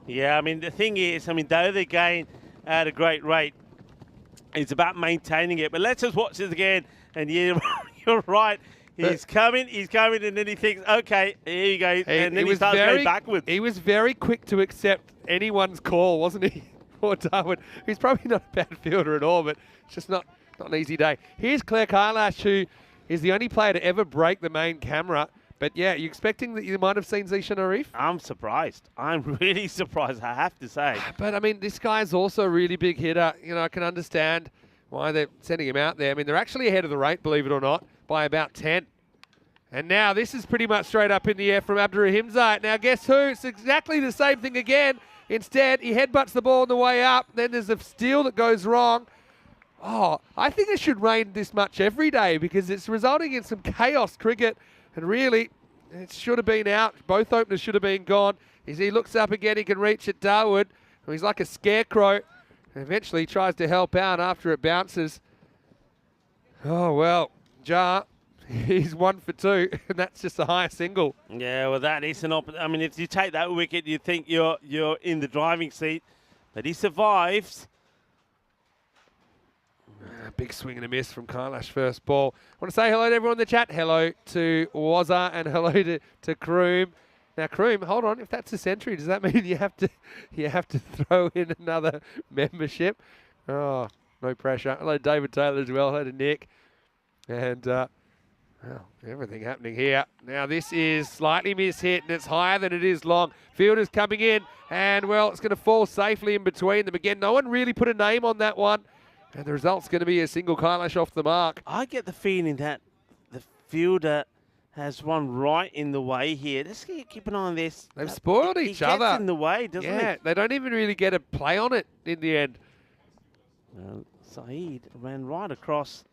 Yeah, I mean, the thing is, I mean, though they gain at a great rate, it's about maintaining it. But let's just watch this again. And you're right. He's coming, and then he thinks, okay, here you go. And then he starts going backwards. He was very quick to accept anyone's call, wasn't he? Poor Darwood. He's probably not a bad fielder at all, but it's just not an easy day. Here's Claire Kailash, who is the only player to ever break the main camera. But yeah, you expecting that you might have seen Zishan Arif? I'm surprised. I'm really surprised, I have to say. But I mean, this guy's also a really big hitter. You know, I can understand why they're sending him out there. I mean, they're actually ahead of the rate, believe it or not, by about 10. And now this is pretty much straight up in the air from Abdurrahim Zait. Now guess who? It's exactly the same thing again. Instead, he headbutts the ball on the way up. Then there's a steal that goes wrong. Oh, I think it should rain this much every day because it's resulting in some chaos cricket. And really, it should have been out. Both openers should have been gone. As he looks up again, he can reach at Darwood. He's like a scarecrow. And eventually tries to help out after it bounces. Oh, well, Jar, he's 1 for 2, and that's just a high single. Yeah, well, that is an I mean, if you take that wicket, you think you're in the driving seat, but he survives. Big swing and a miss from Kailash first ball. I want to say hello to everyone in the chat. Hello to Wazza and hello to Kroom. Now, Kroom, hold on. If that's a century, does that mean you have to throw in another membership? Oh, no pressure. Hello, David Taylor as well. Hello to Nick. And, well, everything happening here. Now, this is slightly mishit, and it's higher than it is long. Fielder's coming in, and, well, it's going to fall safely in between them. Again, no one really put a name on that one. And the result's going to be a single Kailash off the mark. I get the feeling that the fielder has one right in the way here. Let's keep an eye on this. They've spoiled each other. He gets in the way, doesn't he? Yeah, they don't even really get a play on it in the end. Saeed ran right across.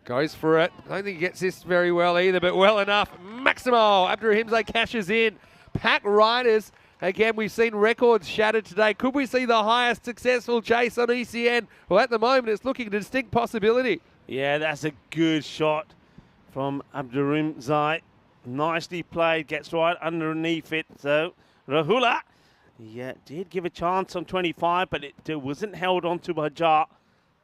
Goes for it. I don't think he gets this very well either, but well enough. Maximo Abdurrahimzai cashes in. Pack Riders. Again, we've seen records shattered today. Could we see the highest successful chase on ECN? Well, at the moment, it's looking a distinct possibility. Yeah, that's a good shot from Abdurrahimzai. Nicely played, gets right underneath it. So, Rahula, yeah, did give a chance on 25, but it wasn't held onto by Jar.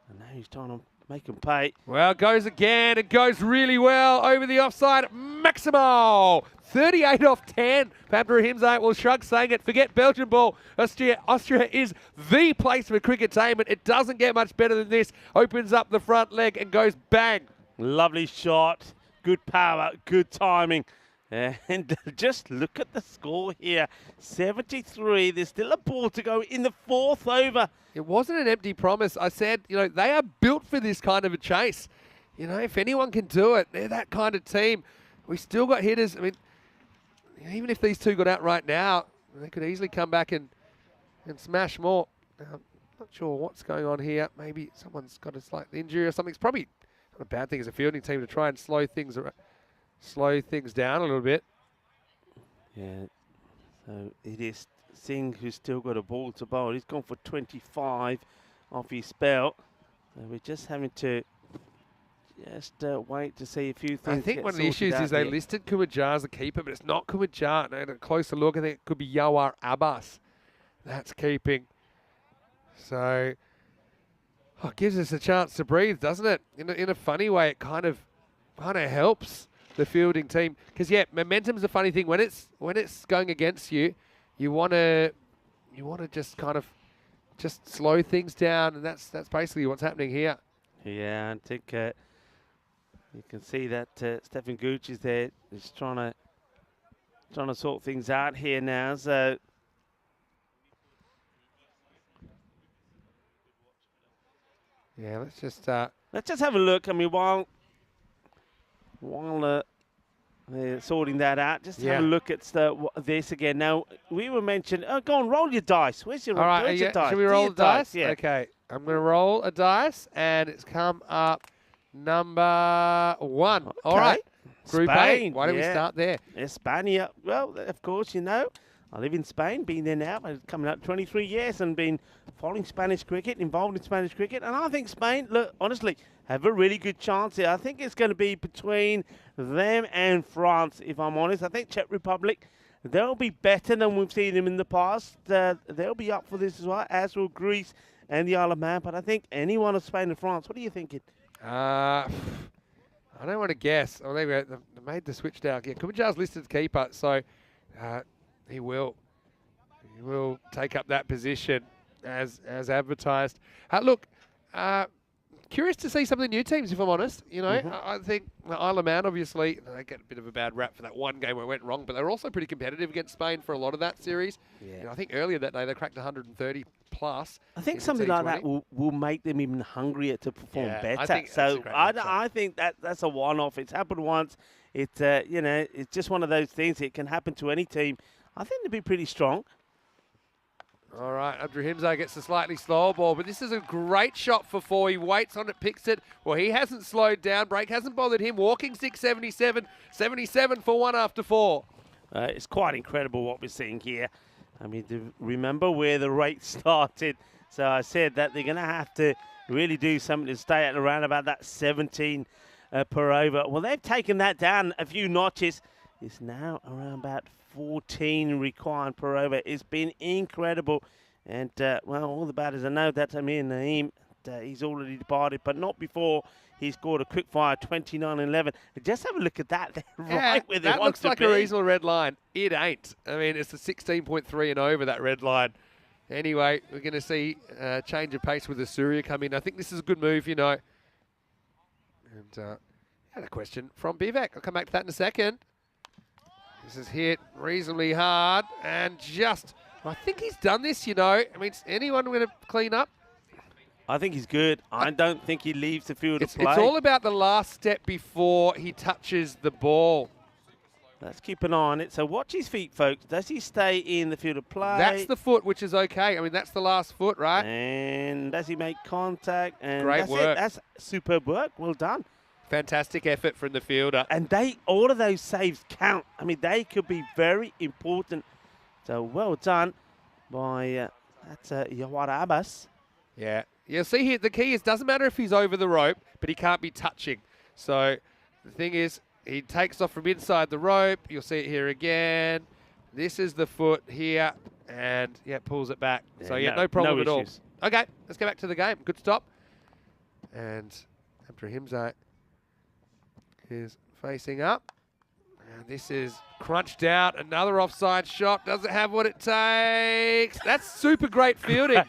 And now he's trying to make him pay. Well, goes again. It goes really well over the offside. Maximo, 38 off 10. Abdurrahimzai will shrug, saying it. Forget Belgian ball. Austria is the place for cricketainment. It doesn't get much better than this. Opens up the front leg and goes bang. Lovely shot. Good power. Good timing. And just look at the score here. 73. There's still a ball to go in the 4th over. It wasn't an empty promise. I said, you know, they are built for this kind of a chase. You know, if anyone can do it, they're that kind of team. We still got hitters. I mean, even if these two got out right now, they could easily come back and smash more. Now, I'm not sure what's going on here. Maybe someone's got a slight injury or something. It's probably not a bad thing as a fielding team to try and slow things down a little bit. Yeah, so it is Singh who's still got a ball to bowl. He's gone for 25 off his spell. So we're just having to wait to see a few things. I think one of the issues is they listed Kumajar as a keeper, but it's not Kumajar. Now, at a closer look, I think it could be Yawar Abbas. That's keeping. So, it gives us a chance to breathe, doesn't it? In a funny way, it kind of helps the fielding team, because momentum's a funny thing. When it's going against you, you want to just kind of just slow things down, and that's basically what's happening here. Yeah, I think you can see that Stefan Gooch is there. He's trying to sort things out here now. So yeah, let's just have a look. I mean, while they're sorting that out, just have a look at this again. Now, we were mentioned, go on, roll your dice. Where's your dice? Should we roll the dice? Yeah. Okay, I'm going to roll a dice, and it's come up number 1. Okay. All right, Group A. Why don't we start there? Espana. Well, of course, you know, I live in Spain, been there now, coming up 23 years and been following Spanish cricket, involved in Spanish cricket. And I think Spain, look, honestly, have a really good chance here. I think it's going to be between them and France, if I'm honest. I think Czech Republic, they'll be better than we've seen them in the past. They'll be up for this as well, as will Greece and the Isle of Man. But I think any one of Spain and France, what are you thinking? I don't want to guess. Oh, they made the switch down. Yeah, Kumanjar's listed as keeper, so he will take up that position as advertised. Look, curious to see some of the new teams, if I'm honest. You know, I think the Isle of Man, obviously, they get a bit of a bad rap for that one game where it went wrong, but they were also pretty competitive against Spain for a lot of that series. Yeah. You know, I think earlier that day they cracked 130 plus. I think something like that will make them even hungrier to perform better. I think that's a one-off. It's happened once. It's you know, it's just one of those things. It can happen to any team. I think they'll be pretty strong. All right, Abdurahimza gets a slightly slower ball, but this is a great shot for 4. He waits on it, picks it. Well, he hasn't slowed down. Break hasn't bothered him. Walking 677, 77 for 1 after 4. It's quite incredible what we're seeing here. I mean, remember where the rate started. So I said that they're going to have to really do something to stay at around about that 17 per over. Well, they've taken that down a few notches. It's now around about 14 required per over. It's been incredible. And, well, all the batters know that Amir Naeem, he's already departed, but not before he scored a quick fire 29-11. Just have a look at that. Right where they that want looks like a reasonable red line. It ain't. I mean, it's a 16.3 and over, that red line. Anyway, we're going to see a change of pace with the Surya come in. I think this is a good move, you know. And had a question from Bivak. I'll come back to that in a second. This is hit reasonably hard and just, I think he's done this, you know. I mean, is anyone going to clean up? I think he's good. I don't think he leaves the field of play. It's all about the last step before he touches the ball. Let's keep an eye on it. So watch his feet, folks. Does he stay in the field of play? That's the foot, which is okay. I mean, that's the last foot, right? And does he make contact? And great work. That's superb work. Well done. Fantastic effort from the fielder. And all of those saves count. I mean, they could be very important. So well done by that's Yawar Abbas. Yeah. You'll see here, the key is, doesn't matter if he's over the rope, but he can't be touching. So the thing is, he takes off from inside the rope. You'll see it here again. This is the foot here, and yeah, pulls it back. Yeah, so yeah, no problem at all. Okay, let's go back to the game. Good stop. And Abdurahimza is facing up. And this is crunched out. Another offside shot. Doesn't have what it takes. That's super great fielding.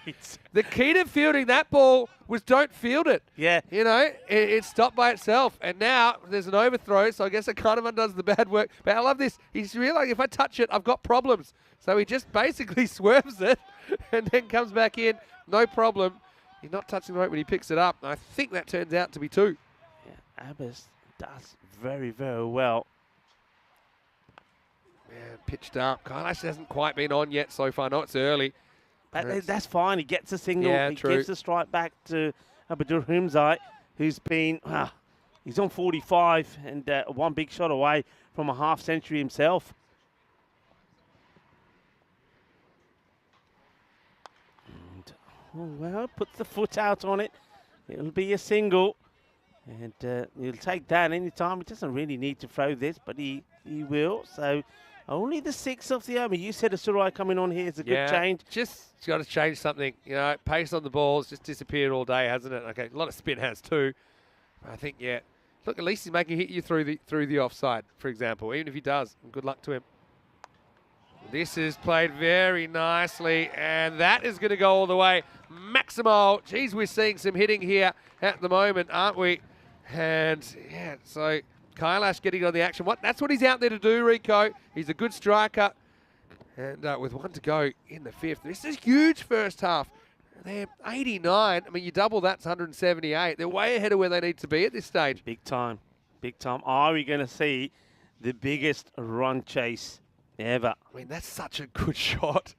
The key to fielding that ball was don't field it. Yeah. You know, it stopped by itself. And now there's an overthrow, so I guess it kind of undoes the bad work. But I love this. He's realizing if I touch it, I've got problems. So he just basically swerves it and then comes back in. No problem. He's not touching the rope when he picks it up. I think that turns out to be 2. Yeah, Abbas does very, very well. Man, pitched up. Kailash hasn't quite been on yet so far. No, it's early. But that's fine. He gets a single. Yeah, he true. gives the strike back to Abdurahimza, who's been, he's on 45 and one big shot away from a half century himself. And, well, puts the foot out on it. It'll be a single. And he'll take that any time. He doesn't really need to throw this, but he will. So only the 6 off the over. You said a Surai coming on here is a good change. Just got to change something. You know, pace on the ball's just disappeared all day, hasn't it? Okay, a lot of spin has too. But I think, yeah. Look, at least he's making hit you through the offside, for example. Even if he does, good luck to him. This is played very nicely, and that is going to go all the way. Maximo, geez, we're seeing some hitting here at the moment, aren't we? And yeah, so Kailash getting on the action. That's what he's out there to do, Rico. He's a good striker. And with 1 to go in the 5th. This is huge first half. They're 89. I mean, you double that's 178. They're way ahead of where they need to be at this stage. Big time. Big time. Are we going to see the biggest run chase ever? I mean, that's such a good shot.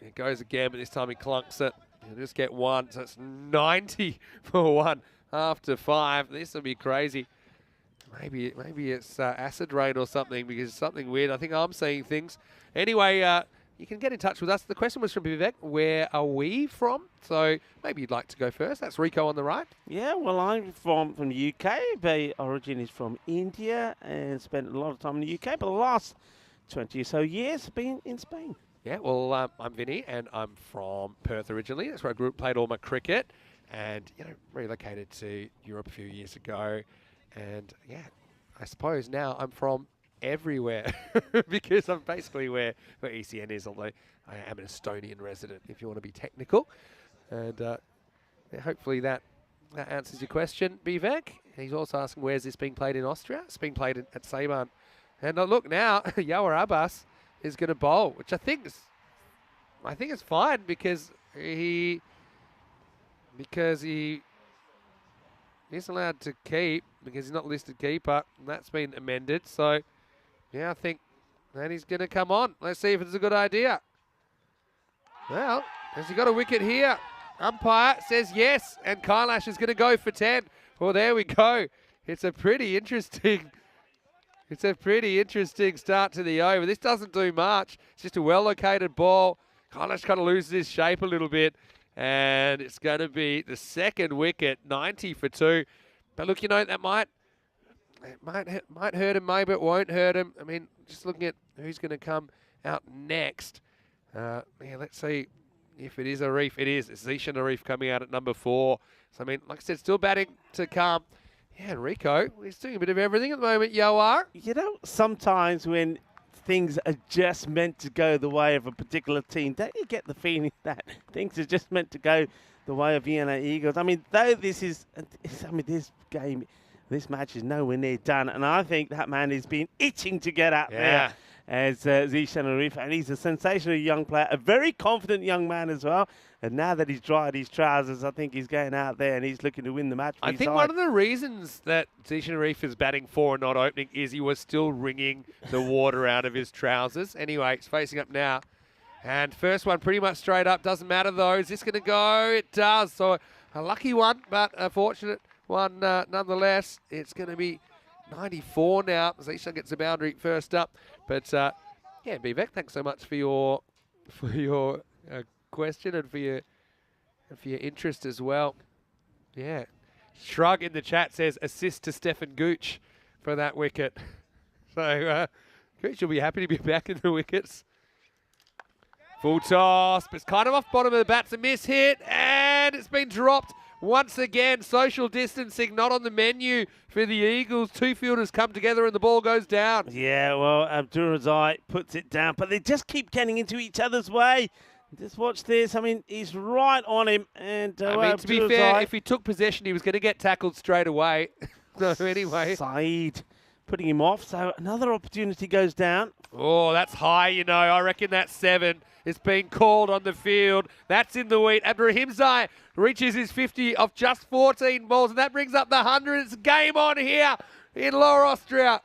It goes again, but this time he clunks it. He'll just get 1, so it's 90 for 1 after 5. This will be crazy. Maybe it's acid rain or something, because it's something weird. I think I'm seeing things. Anyway, you can get in touch with us. The question was from Vivek, where are we from? So maybe you'd like to go first. That's Rico on the right. Yeah, well, I'm from the UK. My origin is from India and spent a lot of time in the UK, but the last 20 or so years have been in Spain. Yeah, well, I'm Vinny, and I'm from Perth originally. That's where I grew up, played all my cricket, and relocated to Europe a few years ago. And yeah, I suppose now I'm from everywhere because I'm basically where ECN is, although I am an Estonian resident, if you want to be technical. And yeah, hopefully that answers your question, Vivek. He's also asking, where's this being played in Austria? It's being played at Saban. And look now, Yawar Abbas is going to bowl, which I think is fine because he is allowed to keep because he's not listed keeper, and that's been amended. So, yeah, I think that he's going to come on. Let's see if it's a good idea. Well, has he got a wicket here? Umpire says yes, and Kailash is going to go for 10. Well, there we go. It's a pretty interesting start to the over. This doesn't do much. It's just a well-located ball. Kailash kind of loses his shape a little bit. And it's going to be the second wicket, 90 for 2. But look, that might hurt him, maybe it won't hurt him. I mean, just looking at who's going to come out next. Yeah, let's see if it is Arif. It is. It's Zishan Arif coming out at number 4. So, I mean, like I said, still batting to come. Yeah, and Rico, he's doing a bit of everything at the moment, Yawar. Sometimes when things are just meant to go the way of a particular team, don't you get the feeling that things are just meant to go the way of Vienna Eagles? I mean, though this match is nowhere near done, and I think that man has been itching to get out there as Zishan Arif, and he's a sensational young player, a very confident young man as well. And now that he's dried his trousers, I think he's going out there and he's looking to win the match. I think one of the reasons that Zishan Arif is batting 4 and not opening is he was still wringing the water out of his trousers. Anyway, he's facing up now. And first one pretty much straight up. Doesn't matter though. Is this going to go? It does. So a lucky one, but a fortunate one nonetheless. It's going to be 94 now. Zishan gets a boundary first up. But yeah, Vivek, thanks so much for your question and for your interest as well. Yeah. Shrug in the chat says assist to Stefan Gooch for that wicket. So Gooch will be happy to be back in the wickets. Full toss, but it's kind of off bottom of the bat. It's a miss hit, and it's been dropped once again. Social distancing not on the menu for the Eagles. 2 fielders come together and the ball goes down. Yeah, well, Abdulrazak puts it down, but they just keep getting into each other's way. Just watch this. I mean, he's right on him. And I mean, to be fair, if he took possession, he was going to get tackled straight away. No, anyway. Saeed putting him off. So another opportunity goes down. Oh, that's high, I reckon that's 7. It's been called on the field. That's in the wheat. Zmei reaches his 50 off just 14 balls, and that brings up the 100. It's game on here in Lower Austria.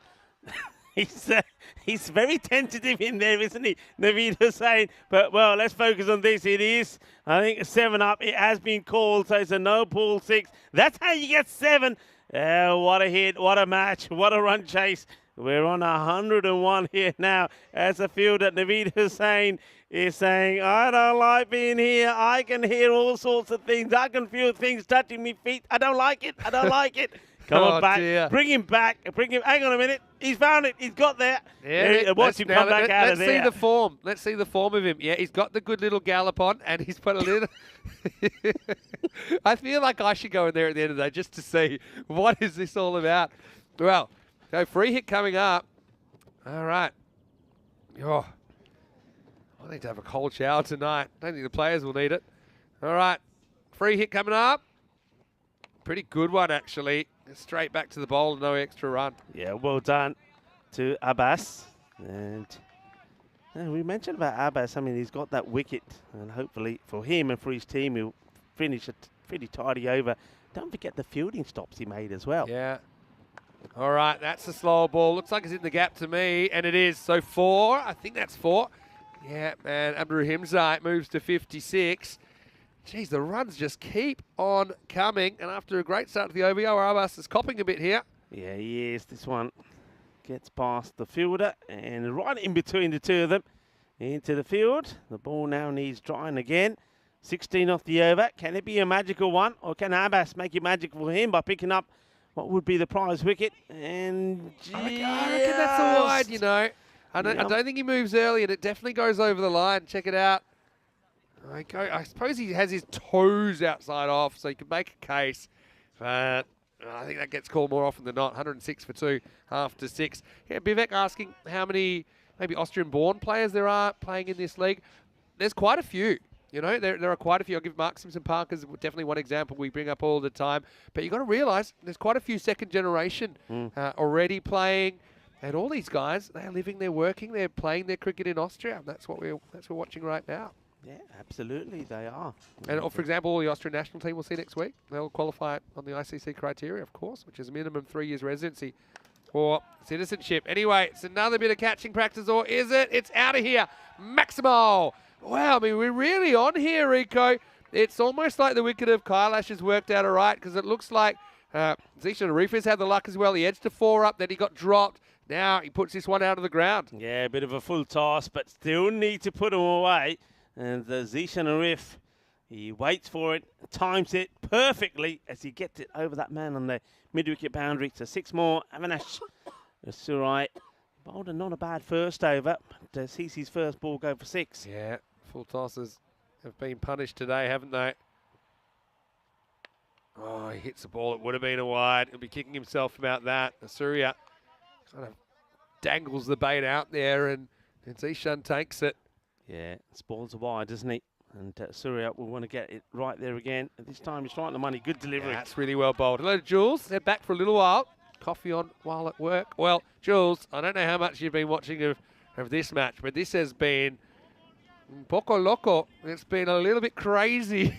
He's very tentative in there, isn't he, Naveed Hussain? But, well, let's focus on this. It is, I think, a 7 up. It has been called, so it's a no-pull 6. That's how you get 7. What a hit, what a match, what a run chase. We're on 101 here now as a fielder. Naveed Hussain is saying, I don't like being here. I can hear all sorts of things. I can feel things touching me feet. I don't like it. I don't like it. Come on back. Dear. Bring him back. Hang on a minute. He's found it. He's got there. Yeah, watch him come back out of there. Let's see the form. Let's see the form of him. Yeah, he's got the good little gallop on, and he's put a little... I feel like I should go in there at the end of the day just to see what is this all about. Well, so free hit coming up. All right. Oh, I need to have a cold shower tonight. Don't think the players will need it. All right. Free hit coming up. Pretty good one, actually. Straight back to the bowl, no extra run. Yeah, well done to Abbas. And we mentioned about Abbas. I mean, he's got that wicket. And hopefully for him and for his team, he'll finish a pretty tidy over. Don't forget the fielding stops he made as well. Yeah. All right, that's a slower ball. Looks like it's in the gap to me, and it is. So 4. I think that's 4. Yeah, and Zmei moves to 56. Geez, the runs just keep on coming. And after a great start to the over, Abbas is copping a bit here. Yeah, he is. This one gets past the fielder and right in between the two of them into the field. The ball now needs drying again. 16 off the over. Can it be a magical one, or can Abbas make it magical for him by picking up what would be the prize wicket? And I reckon that's a wide, you know. I don't think he moves early, and it definitely goes over the line. Check it out. I suppose he has his toes outside off, so he can make a case. But I think that gets called more often than not. 106 for 2 after 6. Yeah, Bivek asking how many maybe Austrian-born players there are playing in this league. There's quite a few. You know, there are quite a few. I'll give Mark Simpson Parker's definitely one example we bring up all the time. But you've got to realise there's quite a few second generation already playing. And all these guys, they're living, they're working, they're playing their cricket in Austria. That's what we're watching right now. Yeah, absolutely, they are. And for example, the Austrian national team we'll see next week. They'll qualify on the ICC criteria, of course, which is a minimum 3 years residency or citizenship. Anyway, it's another bit of catching practice, or is it? It's out of here. Maximo. Wow, I mean, we're really on here, Rico. It's almost like the wicket of Kailash has worked out all right, because it looks like Zishan Arif's had the luck as well. He edged to 4 up, then he got dropped. Now he puts this one out of the ground. Yeah, a bit of a full toss, but still need to put him away. And Zishan Arif, he waits for it, times it perfectly as he gets it over that man on the mid-wicket boundary. So 6 more. Avinash Surai bowled not a bad first over, but sees his first ball go for 6. Yeah, full tosses have been punished today, haven't they? Oh, he hits the ball. It would have been a wide. He'll be kicking himself about that. Surya kind of dangles the bait out there, and Zishan takes it. Yeah, this ball's a wide, isn't he? And Surya will want to get it right there again. And this time he's right on the money. Good delivery. Yeah, that's really well bowled. Hello, Jules. Head back for a little while. Coffee on while at work. Well, Jules, I don't know how much you've been watching of this match, but this has been poco loco. It's been a little bit crazy.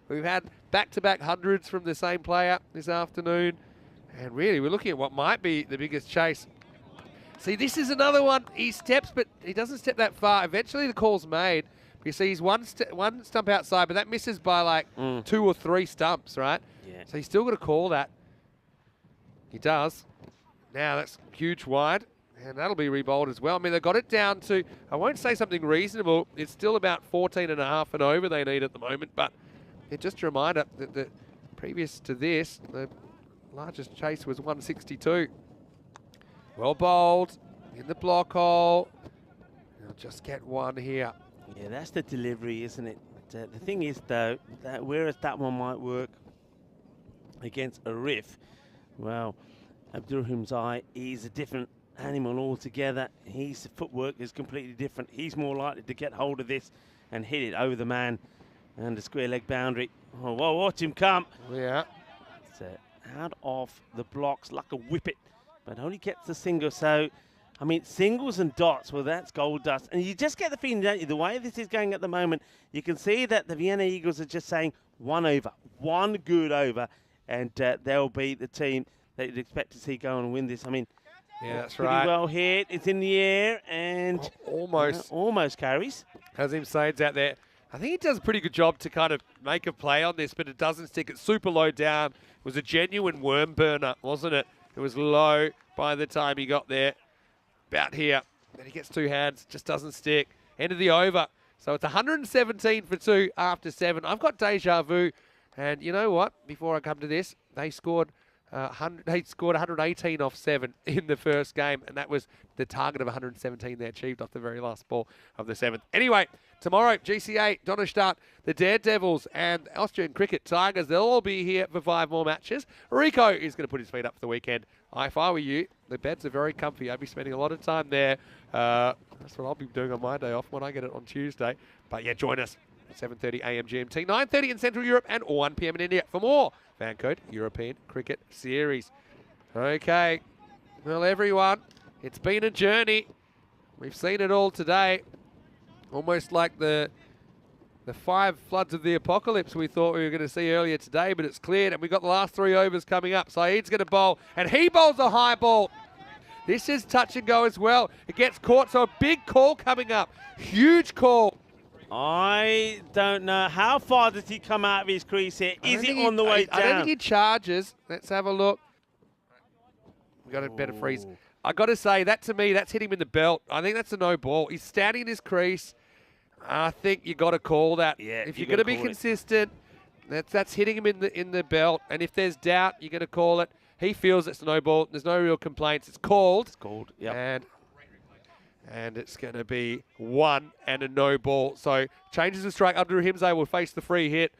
We've had back-to-back hundreds from the same player this afternoon. And really, we're looking at what might be the biggest chase. See, this is another one. He steps, but he doesn't step that far. Eventually, the call's made. You see, he's one stump outside, but that misses by like 2 or 3 stumps, right? Yeah. So he's still got to call that. He does. Now that's huge wide, and that'll be rebowled as well. I mean, they got it down to, I won't say something reasonable. It's still about 14.5 and over they need at the moment, but just a reminder that the previous to this, the largest chase was 162. Well bowled in the block hole. He'll just get one here. Yeah, that's the delivery, isn't it? The thing is, though, that whereas that one might work against Arif, well, Abdurrahim's eye is a different animal altogether. His footwork is completely different. He's more likely to get hold of this and hit it over the man and the square leg boundary. Oh, well, watch him come. Yeah. It's out of the blocks like a whippet, but only gets the single. So, I mean, singles and dots, well, that's gold dust. And you just get the feeling, don't you, the way this is going at the moment, you can see that the Vienna Eagles are just saying 1 over, 1 good over, and they'll be the team that you'd expect to see go and win this. I mean, yeah, that's pretty right. well hit. It's in the air and almost carries. Hazim Said's out there. I think he does a pretty good job to kind of make a play on this, but it doesn't stick. It's super low down. It was a genuine worm burner, wasn't it? It was low by the time he got there. About here. Then he gets 2 hands, just doesn't stick. End of the over. So it's 117 for 2 after 7. I've got deja vu. And you know what? Before I come to this, they scored 118 off 7 in the first game, and that was the target of 117 they achieved off the very last ball of the 7th. Anyway, tomorrow, GC8, Donnerstadt, the Daredevils, and Austrian Cricket Tigers, they'll all be here for 5 more matches. Rico is going to put his feet up for the weekend. If I were you, the beds are very comfy. I'd be spending a lot of time there. That's what I'll be doing on my day off when I get it on Tuesday. But yeah, join us. 7:30 a.m. GMT, 9:30 in Central Europe, and 1 p.m. in India for more fan code European Cricket Series. Okay, well, everyone, it's been a journey. We've seen it all today. Almost like the 5 floods of the apocalypse we thought we were going to see earlier today, but it's cleared, and we've got the last 3 overs coming up. Saeed's going to bowl, and he bowls a high ball. This is touch and go as well. It gets caught, so a big call coming up. Huge call. I don't know. How far does he come out of his crease here? Is it on the way down? I don't think he charges. Let's have a look. got a better freeze. I got to say, that to me, that's hit him in the belt. I think that's a no ball. He's standing in his crease. I think you got to call that. Yeah, if you're going to be consistent, that's hitting him in the belt. And if there's doubt, you're going to call it. He feels it's no ball. There's no real complaints. It's called. It's called. Yep. And it's going to be 1 and a no ball. So changes the strike. Abdul Himzai will face the free hit.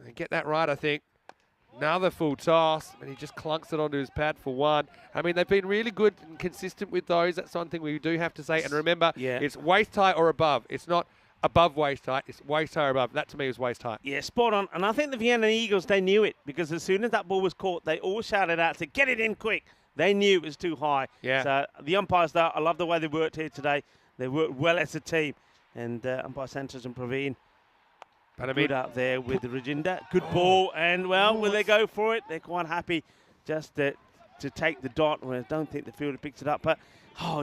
And get that right, I think. Another full toss, and he just clunks it onto his pad for 1. I mean, they've been really good and consistent with those. That's one thing we do have to say. And remember, it's waist height or above. It's not above waist height. It's waist height or above. That to me is waist height. Yeah, spot on. And I think the Vienna Eagles, they knew it, because as soon as that ball was caught, they all shouted out to get it in quick. They knew it was too high. Yeah. So the umpires, though, I love the way they worked here today. They worked well as a team. And umpire Santos and Praveen, but I mean, good out there with Rajinda. Good ball. And, well, will they go for it? They're quite happy just to take the dot. Well, I don't think the fielder picks it up. But,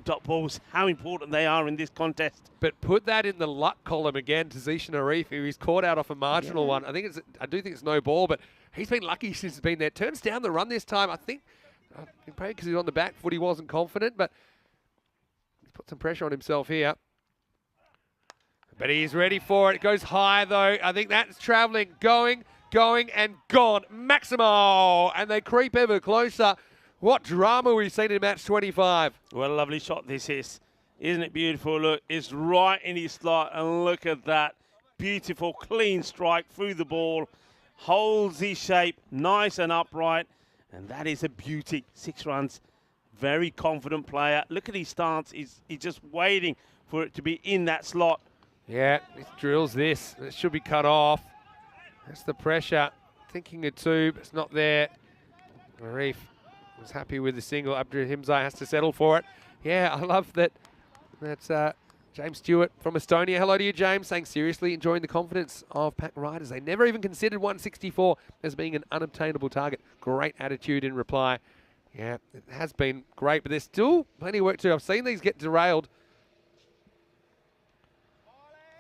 dot balls, how important they are in this contest. But put that in the luck column again to Zishan Arif, who he's caught out off a marginal one. I do think it's no ball, but he's been lucky since he's been there. Turns down the run this time. I think probably because he's on the back foot, he wasn't confident, but he's put some pressure on himself here. But he's ready for it. It goes high, though. I think that's travelling, going, and gone. Maximo! And they creep ever closer. What drama we've seen in match 25. What a lovely shot this is. Isn't it beautiful? Look, it's right in his slot, and look at that. Beautiful, clean strike through the ball. Holds his shape, nice and upright. And that is a beauty. 6 runs. Very confident player. Look at his stance. He's just waiting for it to be in that slot. Yeah, he drills this. It should be cut off. That's the pressure. Thinking of 2, but it's not there. Arif was happy with the single. Abdul Himzai has to settle for it. Yeah, I love that. That's James Stewart from Estonia. Hello to you, James. Saying seriously, enjoying the confidence of Pack Riders. They never even considered 164 as being an unobtainable target. Great attitude in reply. Yeah, it has been great, but there's still plenty of work to do. I've seen these get derailed.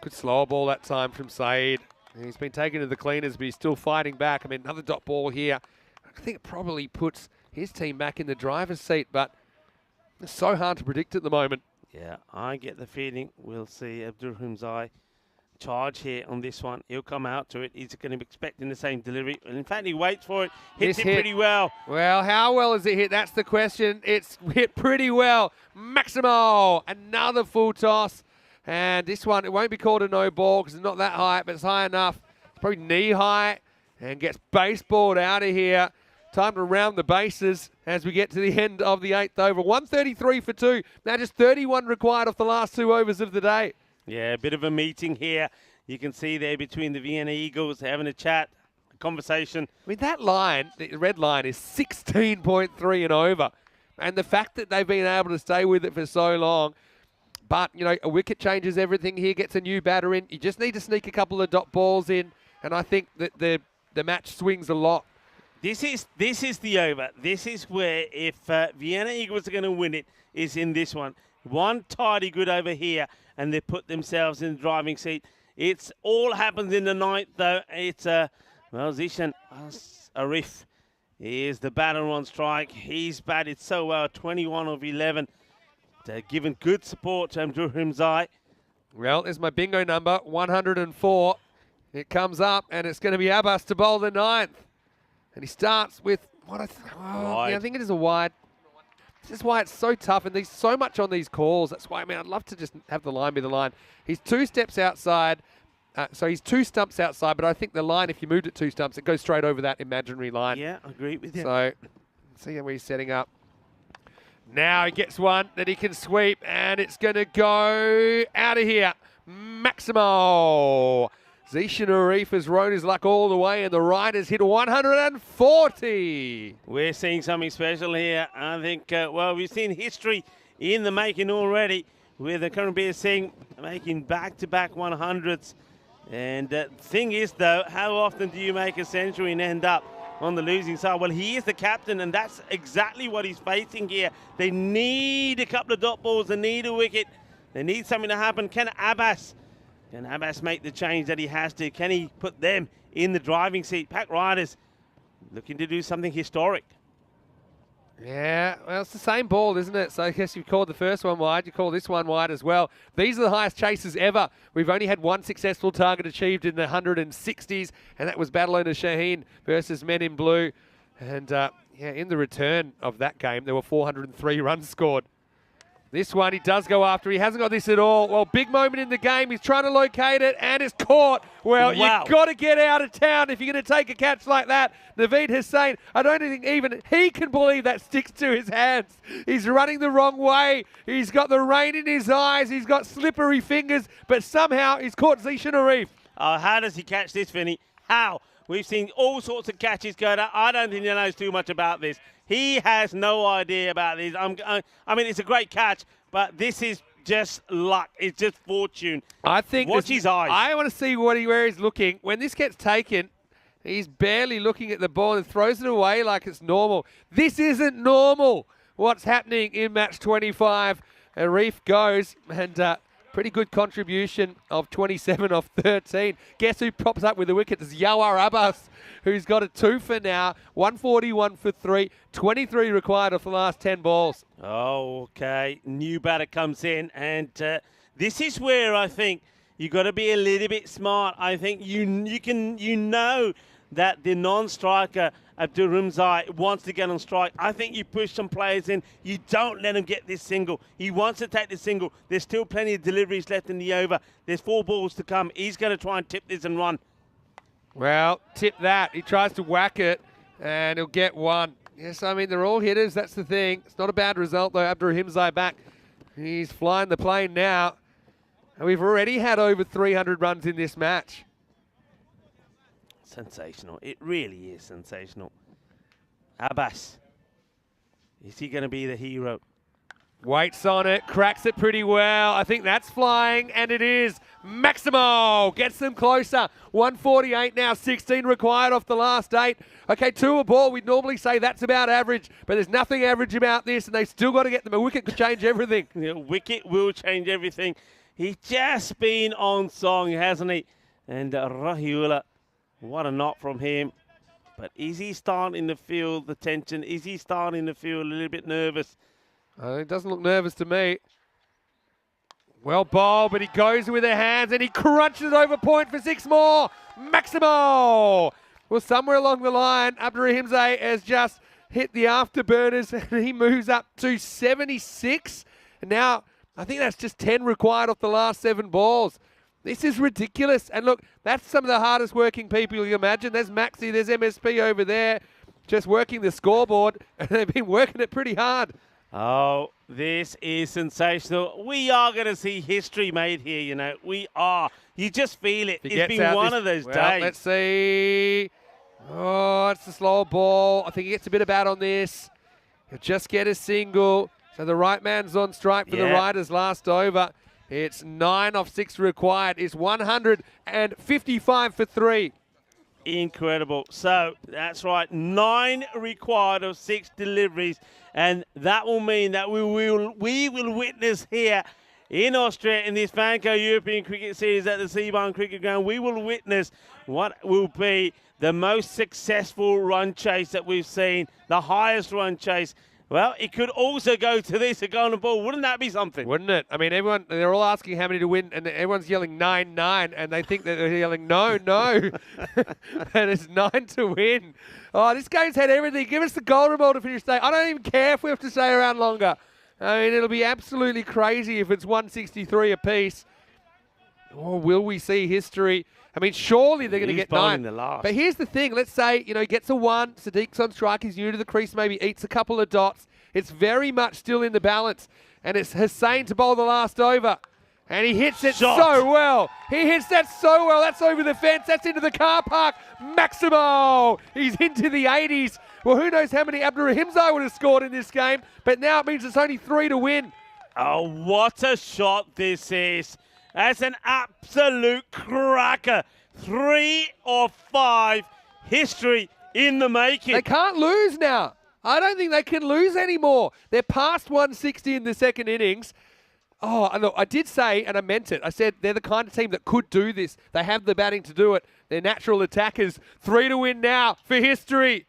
Good slower ball that time from Saeed. He's been taken to the cleaners, but he's still fighting back. I mean, another dot ball here. I think it probably puts his team back in the driver's seat, but it's so hard to predict at the moment. Yeah, I get the feeling we'll see Abdul Himzai charge here on this one. He'll come out to it. He's going to be expecting the same delivery. And in fact, he waits for it. Hits it pretty well. Well, how well is it hit? That's the question. It's hit pretty well. Maximo, another full toss. And this one, it won't be called a no ball because it's not that high, but it's high enough. It's probably knee high and gets baseballed out of here. Time to round the bases as we get to the end of the 8th over. 133 for 2. Now just 31 required off the last 2 overs of the day. Yeah, a bit of a meeting here. You can see there between the Vienna Eagles having a chat, a conversation. I mean, that line, the red line, is 16.3 and over. And the fact that they've been able to stay with it for so long. But, you know, a wicket changes everything here, gets a new batter in. You just need to sneak a couple of dot balls in. And I think that the match swings a lot. This is the over. This is where if Vienna Eagles are going to win it, is in this one. One tidy good over here, and they put themselves in the driving seat. It's all happens in the 9th, though. It's, Zishan Arif is the batter on strike. He's batted so well, 21 of 11. They're given good support to Abdul Himzai. Well, there's my bingo number, 104. It comes up, and it's going to be Abbas to bowl the 9th. And he starts with what I think it is a wide. This is why it's so tough, and there's so much on these calls. That's why, I mean, I'd love to just have the line be the line. He's 2 steps outside, so he's 2 stumps outside, but I think the line, if you moved it 2 stumps, it goes straight over that imaginary line. Yeah, I agree with you. So, see how he's setting up. Now he gets one that he can sweep, and it's going to go out of here. Maximo. Zishan Arif has rode his luck all the way, and the Riders hit 140. We're seeing something special here. I think, well, we've seen history in the making already with the Karanbir Singh making back-to-back 100s. And the thing is, though, how often do you make a century and end up on the losing side? Well, he is the captain, and that's exactly what he's facing here. They need a couple of dot balls. They need a wicket. They need something to happen. Can Abbas make the change that he has to? Can he put them in the driving seat? Pack Riders looking to do something historic. Yeah, well, it's the same ball, isn't it? So I guess you called the first one wide, you call this one wide as well. These are the highest chases ever. We've only had one successful target achieved in the 160s, and that was Battle Owner Shaheen versus Men in Blue. And yeah, in the return of that game, there were 403 runs scored. This one, he does go after. He hasn't got this at all. Well, big moment in the game. He's trying to locate it, and it's caught. Well, wow. You've got to get out of town if you're going to take a catch like that. Naveed Hussain, I don't think even he can believe that sticks to his hands. He's running the wrong way. He's got the rain in his eyes. He's got slippery fingers, but somehow he's caught Zishan Arif. How does he catch this, Vinny? How? We've seen all sorts of catches go down. I don't think he knows too much about this. He has no idea about this. I mean, it's a great catch, but this is just luck. It's just fortune. I think. Watch his eyes. I want to see where he's looking. When this gets taken, he's barely looking at the ball and throws it away like it's normal. This isn't normal. What's happening in match 25? Arif goes and pretty good contribution of 27 off 13. Guess who pops up with the wicket? It's Yawar Abbas, who's got a 2 for now. 141 for 3. 23 required off the last 10 balls. Oh, okay. New batter comes in, and this is where I think you got to be a little bit smart. I think you know that the non-striker Abdurrahimzai wants to get on strike. I think you push some players in. You don't let him get this single. He wants to take the single. There's still plenty of deliveries left in the over. There's 4 balls to come. He's going to try and tip this and run. Well, tip that. He tries to whack it, and he'll get 1. Yes, I mean, they're all hitters. That's the thing. It's not a bad result, though. Abdurrahimzai back. He's flying the plane now. And we've already had over 300 runs in this match. Sensational. It really is sensational. Abbas. Is he going to be the hero? Waits on it, cracks it pretty well. I think that's flying, and it is. Maximo gets them closer. 148 now, 16 required off the last 8. Okay, 2 a ball. We'd normally say that's about average, but there's nothing average about this, and they still got to get them. A wicket could change everything. Yeah, wicket will change everything. He's just been on song, hasn't he? And Rahiula, what a knock from him. But is he starting to feel the tension? Is he starting to feel a little bit nervous? It doesn't look nervous to me. Well bowled, but he goes with the hands and he crunches it over point for 6 more. Maximo! Well, somewhere along the line, Abdurrahimzai has just hit the afterburners and he moves up to 76. And now, I think that's just 10 required off the last 7 balls. This is ridiculous. And look, that's some of the hardest working people you can imagine. There's Maxi, there's MSP over there, just working the scoreboard, and they've been working it pretty hard. Oh, this is sensational. We are going to see history made here, you know. We are. You just feel it. It's been one of those days. Let's see. Oh, it's a slow ball. I think he gets a bit of bat on this. He'll just get a single. So the right man's on strike for the Riders last over. It's 9 off 6 required. It's 155 for 3. Incredible. So that's right, 9 required of 6 deliveries, and that will mean that we will witness here in Austria in this Vanco European Cricket Series at the Seabarn Cricket Ground. We will witness what will be the most successful run chase that we've seen, the highest run chase. Well, it could also go to this, a golden ball. Wouldn't that be something? Wouldn't it? I mean, they're all asking how many to win, and everyone's yelling 9-9, and they think that they're yelling no. And it's 9 to win. Oh, this game's had everything. Give us the golden ball to finish day. I don't even care if we have to stay around longer. I mean, it'll be absolutely crazy if it's 163 apiece. Or will we see history? I mean, surely they're going to get 9. But here's the thing. Let's say, he gets a 1. Sadiq's on strike. He's new to the crease. Maybe eats a couple of dots. It's very much still in the balance. And it's Hussain to bowl the last over. And he hits it so well. He hits that so well. That's over the fence. That's into the car park. Maximo. He's into the 80s. Well, who knows how many Abdurrahimzai would have scored in this game. But now it means it's only 3 to win. Oh, what a shot this is. That's an absolute cracker. 3 of 5. History in the making. They can't lose now. I don't think they can lose anymore. They're past 160 in the second innings. Oh, look, I did say, and I meant it, I said they're the kind of team that could do this. They have the batting to do it. They're natural attackers. 3 to win now for history.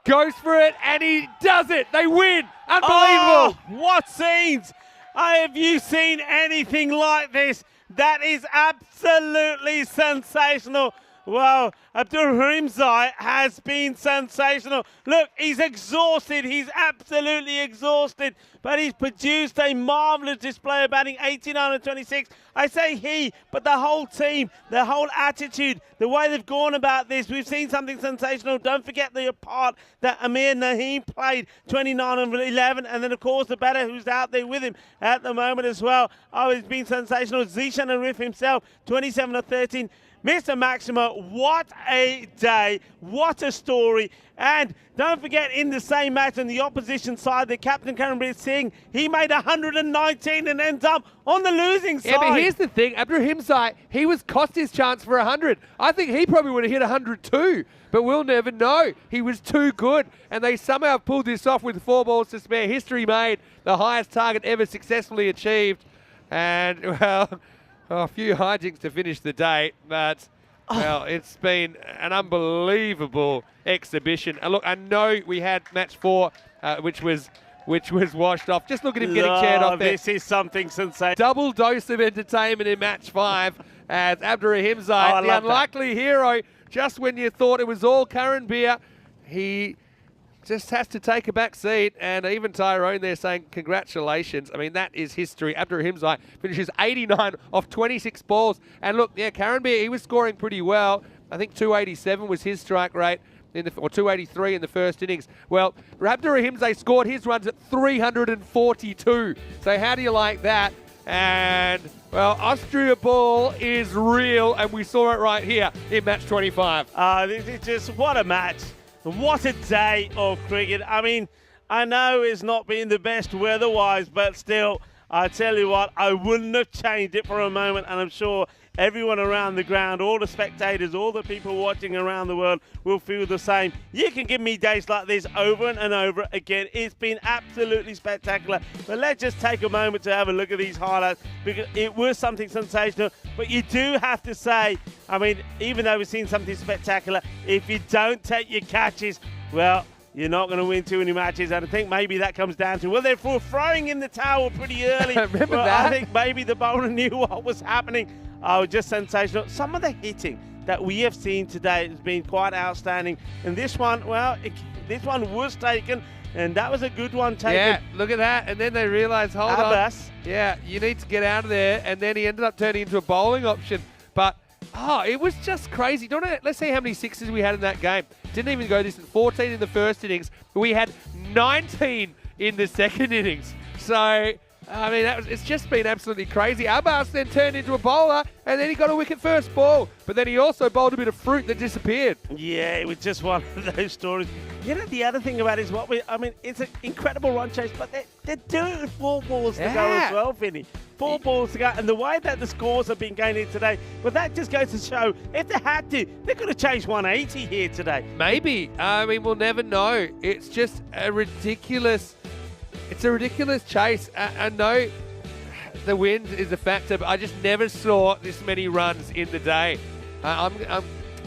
goes for it, and he does it. They win. Unbelievable. Oh, what scenes! Have you seen anything like this? That is absolutely sensational. Well, Abdulrahim Zmei has been sensational. Look, he's exhausted. He's absolutely exhausted. But he's produced a marvellous display of batting, 18 under 26. I say he, but the whole team, the whole attitude, the way they've gone about this. We've seen something sensational. Don't forget the part that Amir Naheem played, 29 under 11. And then, of course, the batter who's out there with him at the moment as well. Oh, he's been sensational. Zishan Arif himself, 27 under 13. Mr. Maximo, what a day, what a story. And don't forget, in the same match on the opposition side, the captain, Karanbir Singh, he made 119 and ends up on the losing side. Yeah, but here's the thing, Abdulrahim Zmei, he was cost his chance for 100. I think he probably would have hit 100 too, but we'll never know. He was too good, and they somehow pulled this off with 4 balls to spare. History made, the highest target ever successfully achieved. And, well, a few hijinks to finish the day, but, well, it's been an unbelievable exhibition. And look, I know we had match 4, which was washed off. Just look at him getting chaired off there. This is something sensational. Double dose of entertainment in match 5 as Abdulrahim Zmei, the unlikely hero, just when you thought it was all Karanbir, he just has to take a back seat, and even Tyrone there saying congratulations. I mean, that is history. Abdulrahim Zmei finishes 89 off 26 balls. And look, yeah, Karanbir, he was scoring pretty well. I think 287 was his strike rate, or 283 in the first innings. Well, Abdulrahim Zmei scored his runs at 342. So how do you like that? And, well, Austria ball is real, and we saw it right here in match 25. This is just, what a match. What a day of cricket. I mean, I know it's not been the best weather-wise, but still, I tell you what, I wouldn't have changed it for a moment, and I'm sure everyone around the ground, all the spectators, all the people watching around the world will feel the same. You can give me days like this over and over again. It's been absolutely spectacular. But let's just take a moment to have a look at these highlights, because it was something sensational. But you do have to say, I mean, even though we've seen something spectacular, if you don't take your catches, well, you're not going to win too many matches. And I think maybe that comes down to, well, they're throwing in the towel pretty early. Remember that? I think maybe the bowler knew what was happening. Oh, just sensational. Some of the hitting that we have seen today has been quite outstanding. And this one, well, this one was taken, and that was a good one taken. Yeah, look at that. And then they realised, hold Abbas. on. Yeah, you need to get out of there. And then he ended up turning into a bowling option. But, it was just crazy. Let's see how many sixes we had in that game. Didn't even go this, 14 in the first innings. We had 19 in the second innings. So, I mean, it's just been absolutely crazy. Abbas then turned into a bowler, and then he got a wicket first ball. But then he also bowled a bit of fruit that disappeared. Yeah, it was just one of those stories. You know, the other thing about it is it's an incredible run chase, but they're doing it with 4 balls to go as well, Vinny. 4 balls to go, and the way that the scores have been going in today, but that just goes to show, if they had to, they could have changed 180 here today. Maybe. I mean, we'll never know. It's just a ridiculous... It's a ridiculous chase. I know the wind is a factor, but I just never saw this many runs in the day. I'm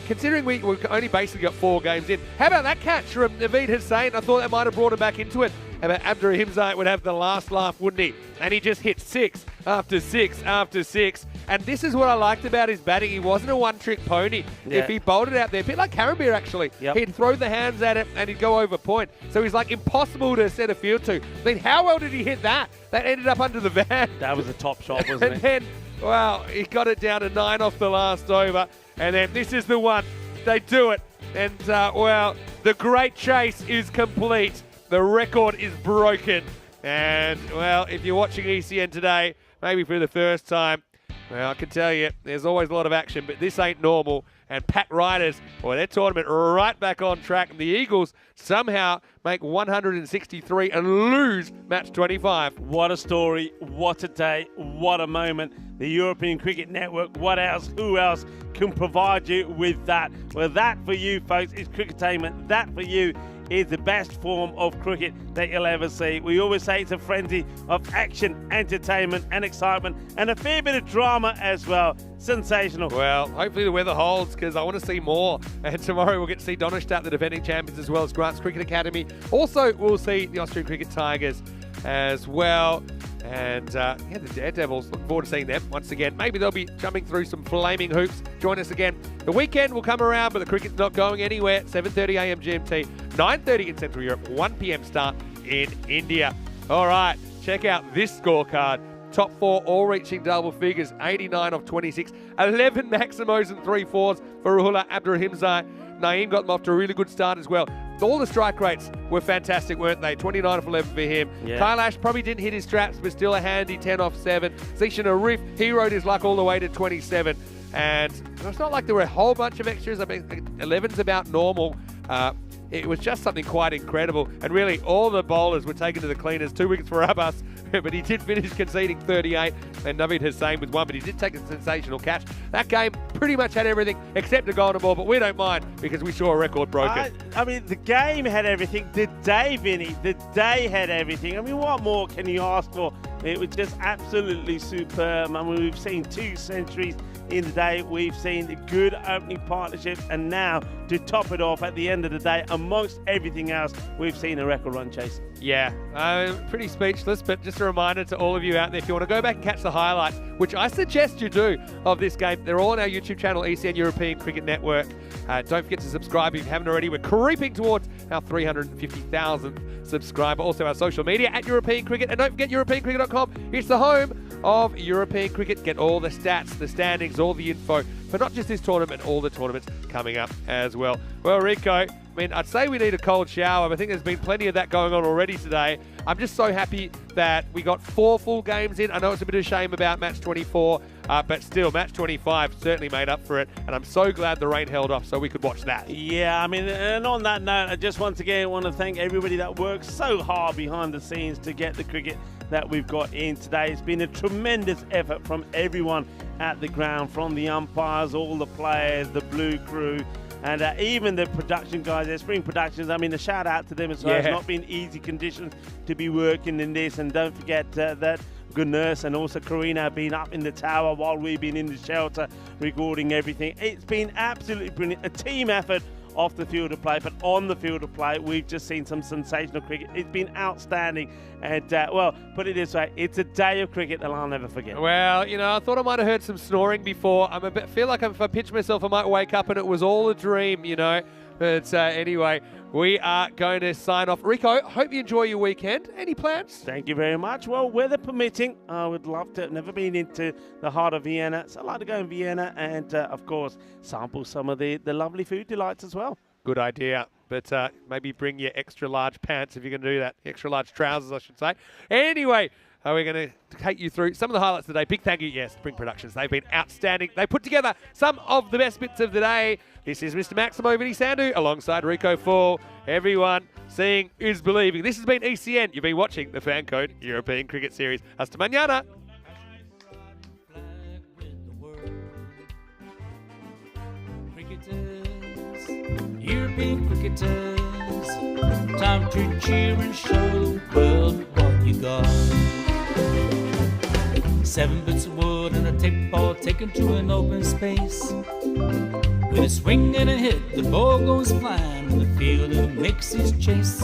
considering we've only basically got 4 games in. How about that catch from Naveed Hussain? I thought that might have brought him back into it. How about Abdulrahim Zmei would have the last laugh, wouldn't he? And he just hit 6 after 6 after 6. And this is what I liked about his batting. He wasn't a one-trick pony. Yeah. If he bowled it out there, a bit like Karanbir actually, he'd throw the hands at it and he'd go over point. So he's like impossible to set a field to. I mean, how well did he hit that? That ended up under the van. That was a top shot, wasn't it? And then, well, he got it down to 9 off the last over. And then this is the one. They do it. And, well, the great chase is complete. The record is broken. And, well, if you're watching ECN today, maybe for the first time, well, I can tell you, there's always a lot of action, but this ain't normal. And Pack Riders, well, their tournament right back on track. And the Eagles somehow make 163 and lose match 25. What a story, what a day, what a moment. The European Cricket Network, what else, who else can provide you with that? Well, that for you, folks, is cricketainment. That for you is the best form of cricket that you'll ever see. We always say it's a frenzy of action, entertainment and excitement, and a fair bit of drama as well. sensational. Well, hopefully the weather holds because I want to see more. And tomorrow we'll get to see Donnerstadt, the defending champions, as well as Grants Cricket Academy. Also, we'll see the Austrian Cricket Tigers as well. And yeah, the Daredevils, looking forward to seeing them once again. Maybe they'll be jumping through some flaming hoops. Join us again. The weekend will come around, but the cricket's not going anywhere. 7:30 a.m. GMT, 9:30 in Central Europe, 1 p.m. start in India. All right, check out this scorecard. Top 4 all reaching double figures, 89 of 26, 11 Maximos and 3 4s for Ruhullah Abdurrahimzai. Naeem got them off to a really good start as well. All the strike rates were fantastic, weren't they? 29 of 11 for him. Yeah. Kailash probably didn't hit his straps, but still a handy 10 off 7. Zishan Arif, he rode his luck all the way to 27. And it's not like there were a whole bunch of extras. I mean, 11's about normal. It was just something quite incredible. And really, all the bowlers were taken to the cleaners. 2 wickets for Abbas, but he did finish conceding 38. And Naveed Hussain with 1, but he did take a sensational catch. That game pretty much had everything except a golden ball, but we don't mind because we saw a record broken. I mean, the game had everything. The day, Vinny, the day had everything. I mean, what more can you ask for? It was just absolutely superb. I mean, we've seen 2 centuries in the day. We've seen good opening partnerships, and now to top it off at the end of the day, amongst everything else, we've seen a record run chase. Yeah, pretty speechless, but just a reminder to all of you out there, if you want to go back and catch the highlights, which I suggest you do, of this game, they're all on our YouTube channel, ECN European Cricket Network. Don't forget to subscribe if you haven't already. We're creeping towards our 350,000th subscriber. Also our social media at European Cricket, and don't forget EuropeanCricket.com. It's the home of European Cricket. Get all the stats, the standings, all the info for not just this tournament, all the tournaments coming up as well. Well, Rico, I mean, I'd say we need a cold shower. I think there's been plenty of that going on already today. I'm just so happy that we got 4 full games in. I know it's a bit of a shame about match 24, but still, match 25 certainly made up for it. And I'm so glad the rain held off so we could watch that. Yeah, I mean, and on that note, I just once again want to thank everybody that works so hard behind the scenes to get the cricket that we've got in today. It's been a tremendous effort from everyone at the ground, from the umpires, all the players, the blue crew, and even the production guys, their Spring Productions. I mean, a shout out to them as well. Yeah. It's not been easy conditions to be working in this, and don't forget that good nurse and also Karina have been up in the tower while we've been in the shelter recording everything. It's been absolutely brilliant, a team effort off the field of play, but on the field of play, we've just seen some sensational cricket. It's been outstanding, and well, put it this way, it's a day of cricket that I'll never forget. Well, you know, I thought I might have heard some snoring before. Feel like if I pinch myself, I might wake up and it was all a dream, you know. But anyway, we are going to sign off. Rico, hope you enjoy your weekend. Any plans? Thank you very much. Well, weather permitting, I would love to. I've never been into the heart of Vienna, so I'd like to go in Vienna and, of course, sample some of the lovely food delights as well. Good idea. But maybe bring your extra large pants if you're going to do that. Extra large trousers, I should say. Anyway, we're going to take you through some of the highlights today. Big thank you, yes, Spring Productions. They've been outstanding. They put together some of the best bits of the day. This is Mr. Maximo Vinny Sandhu alongside Rico Fall. Everyone, seeing is believing. This has been ECN. You've been watching the Fan Code European Cricket Series. Hasta mañana. European cricketers, time to cheer and show the world what you got. 7 bits of wood and a tape ball taken to an open space. With a swing and a hit, the ball goes flying in the field and makes his chase.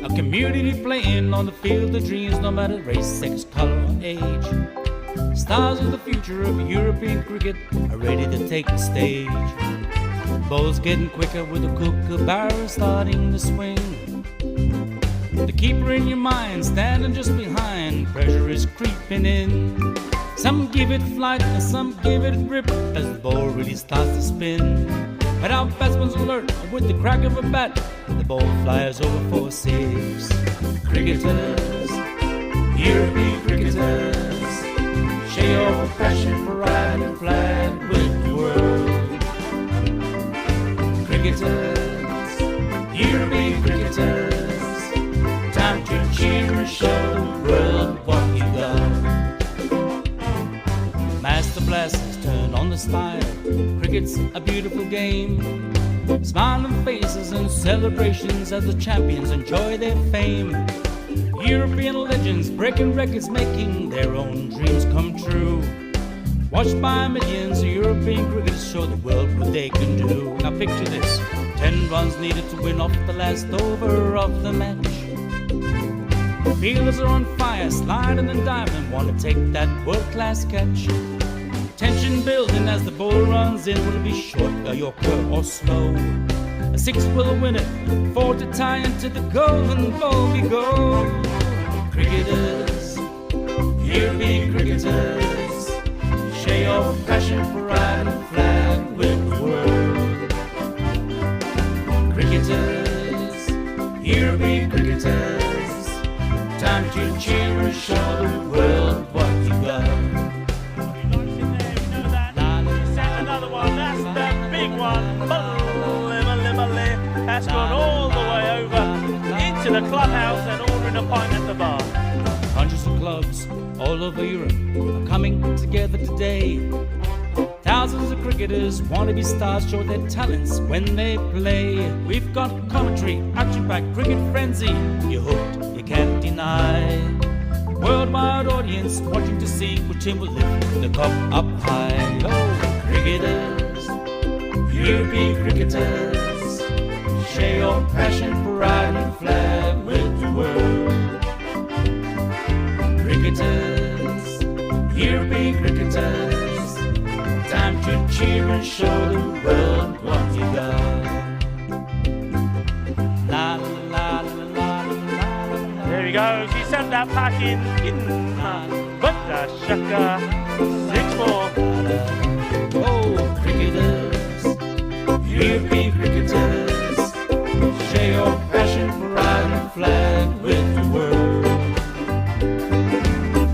A community playing on the field of dreams, no matter race, sex, color, or age. Stars of the future of European cricket are ready to take the stage. Ball's getting quicker with a kookaburra starting to swing. The keeper in your mind standing just behind, pressure is creeping in. Some give it flight and some give it grip as the ball really starts to spin. But our batsman's alert with the crack of a bat, the ball flies over for 6. Cricketers, European cricketers, share your passion for riding flag with the world. Cricketers, European cricketers, time to cheer and show the world what you got. Master blasters turn on the style, cricket's a beautiful game. Smiling faces and celebrations as the champions enjoy their fame. European legends breaking records, making their own dreams come true. Watched by millions of European cricketers show the world what they can do. Now picture this, 10 runs needed to win off the last over of the match. Fielders are on fire, sliding and diving, want to take that world-class catch. Tension building as the ball runs in. Will it be short, a Yorker or slow? A 6 will win it, 4 to tie into the golden ball we go. Cricketers, European cricketers, share your passion for riding the flag with the world. Cricketers, European cricketers, time to cheer and show the world what you got. That's gone all the way over into the clubhouse and ordering a pint at the bar. Hundreds of clubs all over Europe are coming together today. Thousands of cricketers want to be stars, show their talents when they play. We've got commentary, action-packed cricket frenzy. You're hooked, you can't deny. Worldwide audience watching to see which team will lift the cup up high. Oh, cricketers, European cricketers, share your passion for riding the flag with the world. Cricketers, European cricketers, time to cheer and show the world what you got. La la la la la la. There we go. She sent that pack in. But the shaka 6-4. Oh, cricketers, European cricketers, share your passion for riding the flag with the world.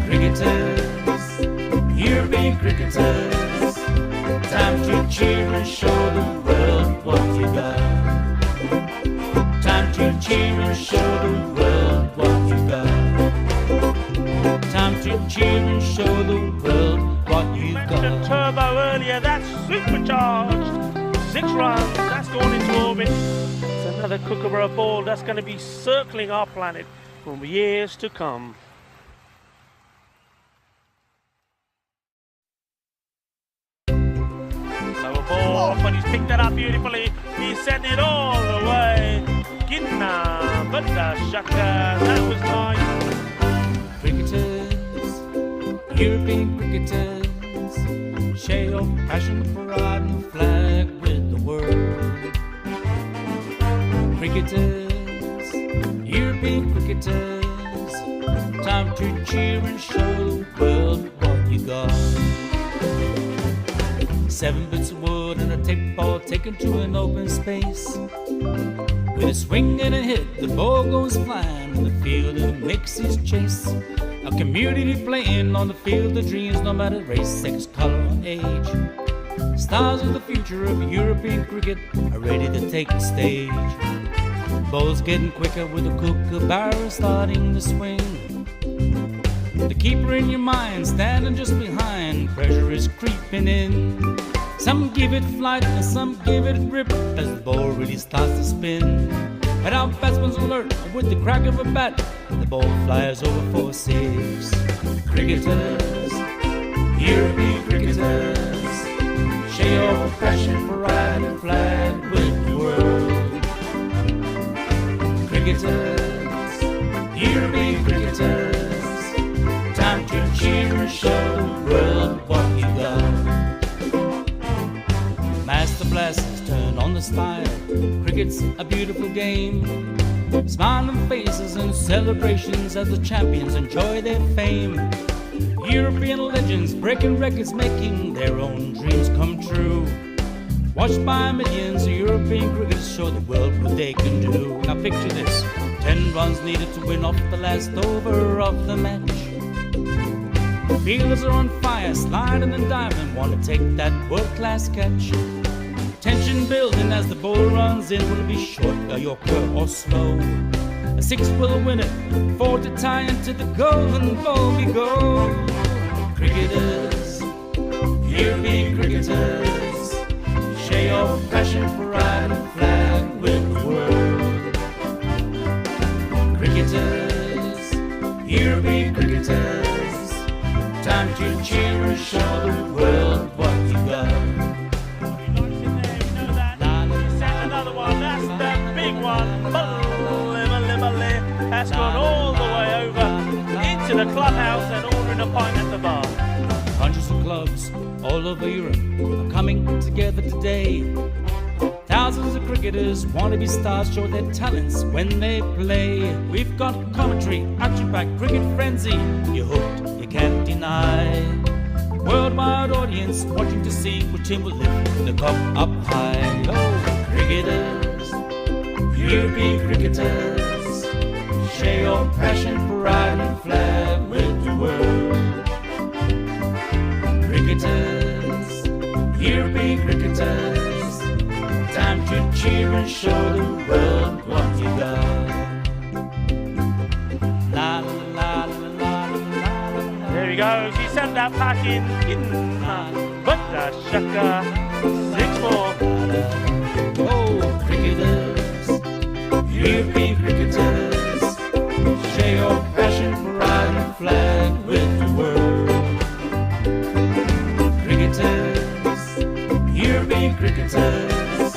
Cricketers, European cricketers, time to cheer and show the world what you got. Time to cheer and show the world what you got. Time to cheer and show the world what you Mentioned got. turbo earlier. That's supercharged. 6 runs. That's gone into orbit. It's another Kookaburra ball that's going to be circling our planet for years to come. Lower ball, but he's picked that up beautifully. He's sending it all the way. Ginna, but the shaka, that was nice. Cricketers, European cricketers, share your passion for riding the flag with the world. Cricketers, European cricketers, time to cheer and show the world what you got. 7 bits of wood and a tape ball taken to an open space. With a swing and a hit, the ball goes flying in the field and it makes his chase. A community playing on the field of dreams, no matter race, sex, color, or age. Stars of the future of European cricket are ready to take the stage. Ball's getting quicker with the Kookaburra starting to swing. The keeper in your mind standing just behind, pressure is creeping in. Some give it flight and some give it grip as the ball really starts to spin. And our batsman's alert with the crack of a bat, the ball flies over for 6. Cricketers, European cricketers, share your passion for riding the flag with the world. Cricketers, European cricketers, time to cheer and show the world what you got. Master blasters turn on the style. Cricket's a beautiful game. Smiling faces and celebrations as the champions enjoy their fame. European legends breaking records, making their own dreams come true. Watched by millions of European cricketers show the world what they can do. Now picture this, 10 runs needed to win off the last over of the match. Fielders are on fire, sliding and diving, want to take that world-class catch. Tension building as the ball runs in. Will it be short, a Yorker or slow? A 6 will win it, 4 to tie into the golden ball we go. Cricketers, European cricketers, share your passion for riding the flag with the world. Cricketers, European cricketers, time to cheer and show the world what you got. Another one, that's the big one. That's gone all the way over into the clubhouse and ordering a pint at the bar. Hundreds of clubs all over Europe are coming together today. Thousands of cricketers want to be stars, show their talents when they play. We've got commentary, action-packed cricket frenzy. You're hooked, you can't deny. Worldwide audience watching to see which team will lift the cup up high. Oh, cricketers, European cricketers, share your passion, pride and flag with the world. Cricketers, European cricketers, time to cheer and show the world what you got. La la la la la la. There he goes, he sent that pack in, but the shaka, 6 more. Oh, cricketers, European cricketers, share your passion, pride and flag with the world. Cricketers, European cricketers,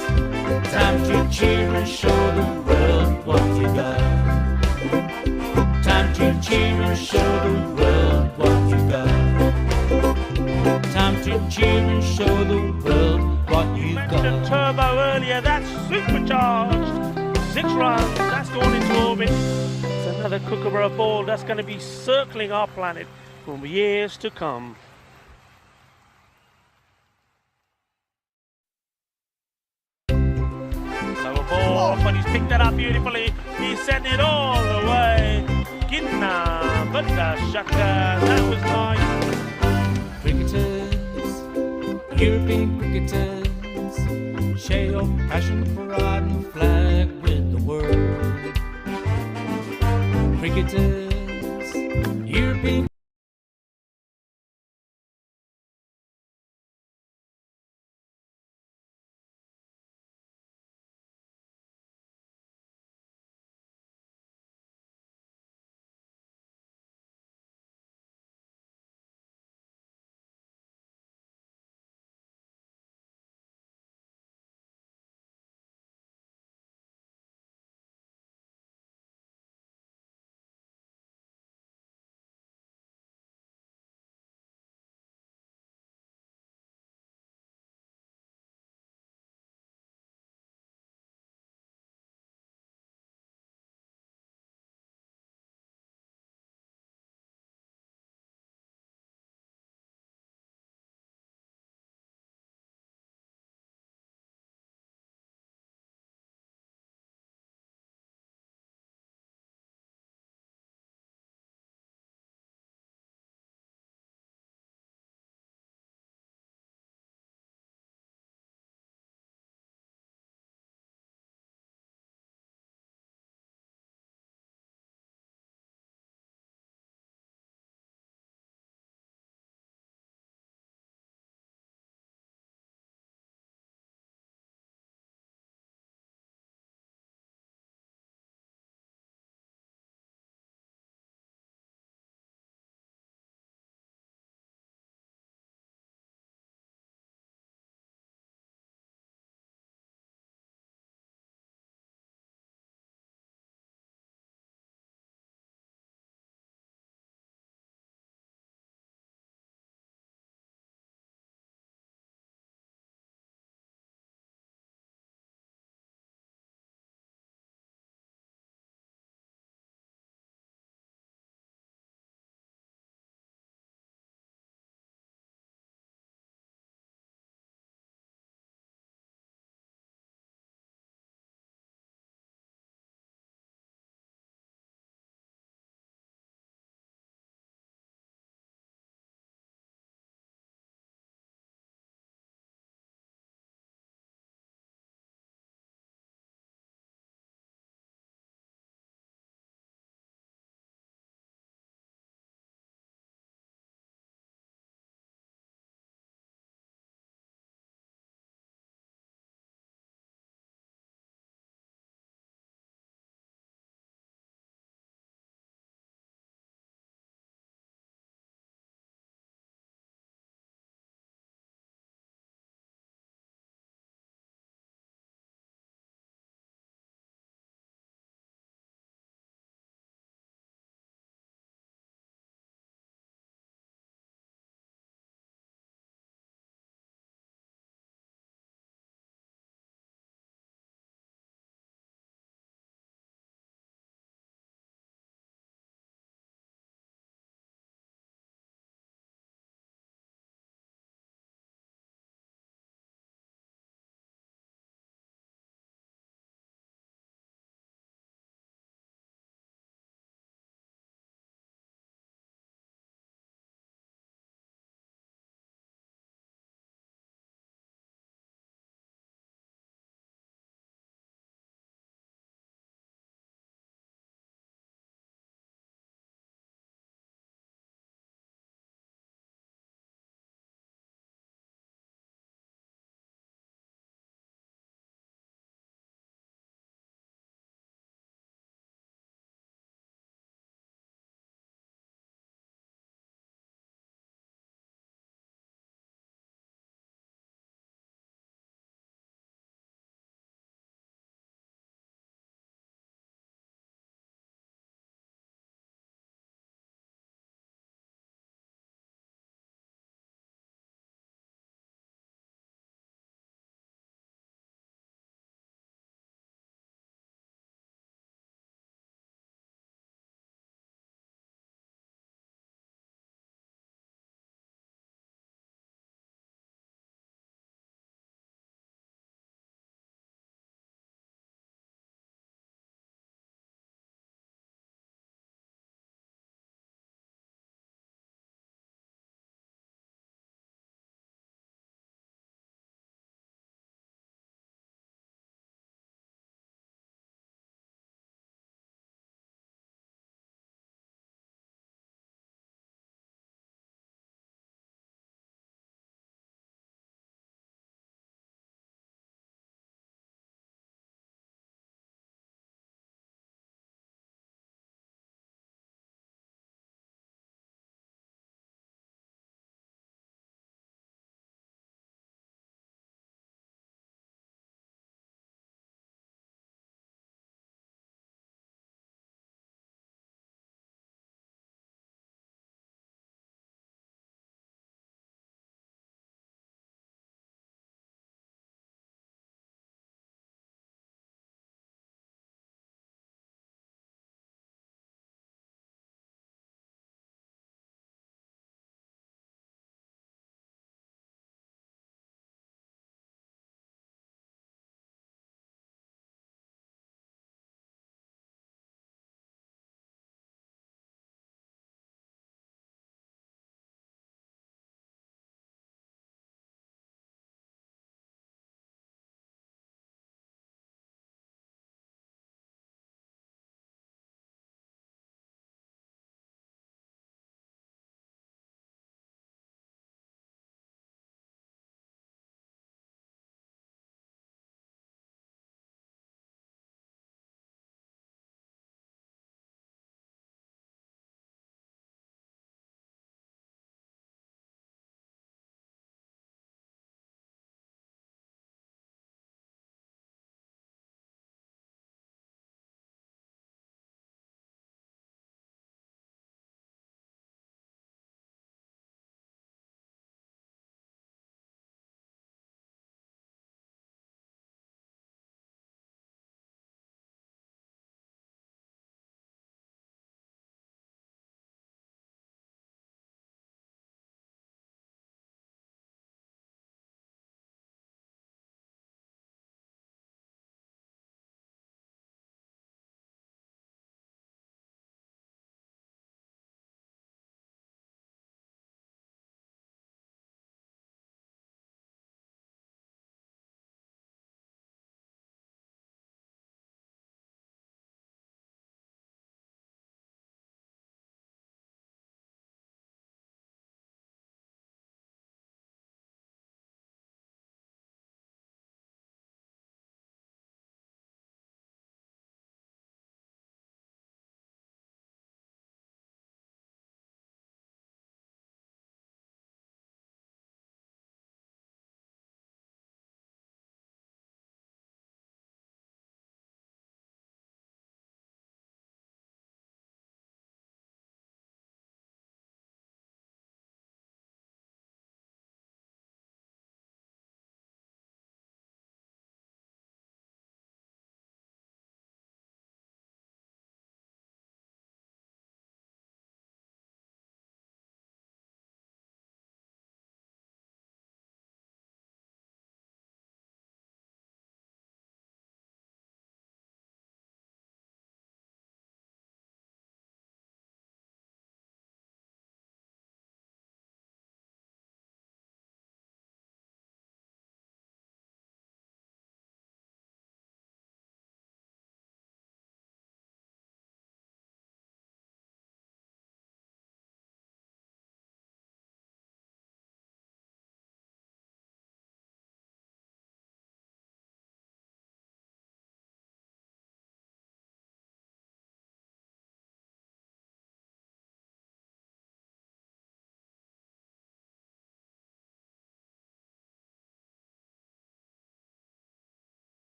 time to cheer and show the world what you got. Time to cheer and show the world what you got. Time to cheer and show the world what you Mentioned got. turbo earlier, that's supercharged. 6 runs, that's gone into orbit. It's another Kookaburra ball that's going to be circling our planet for years to come. Lower ball, but he's picked that up beautifully. He sent it all the way. Ginna, but the shaka, that was nice. Cricketers, European cricketers, share your passion, pride and flag with the world. Cricketers, European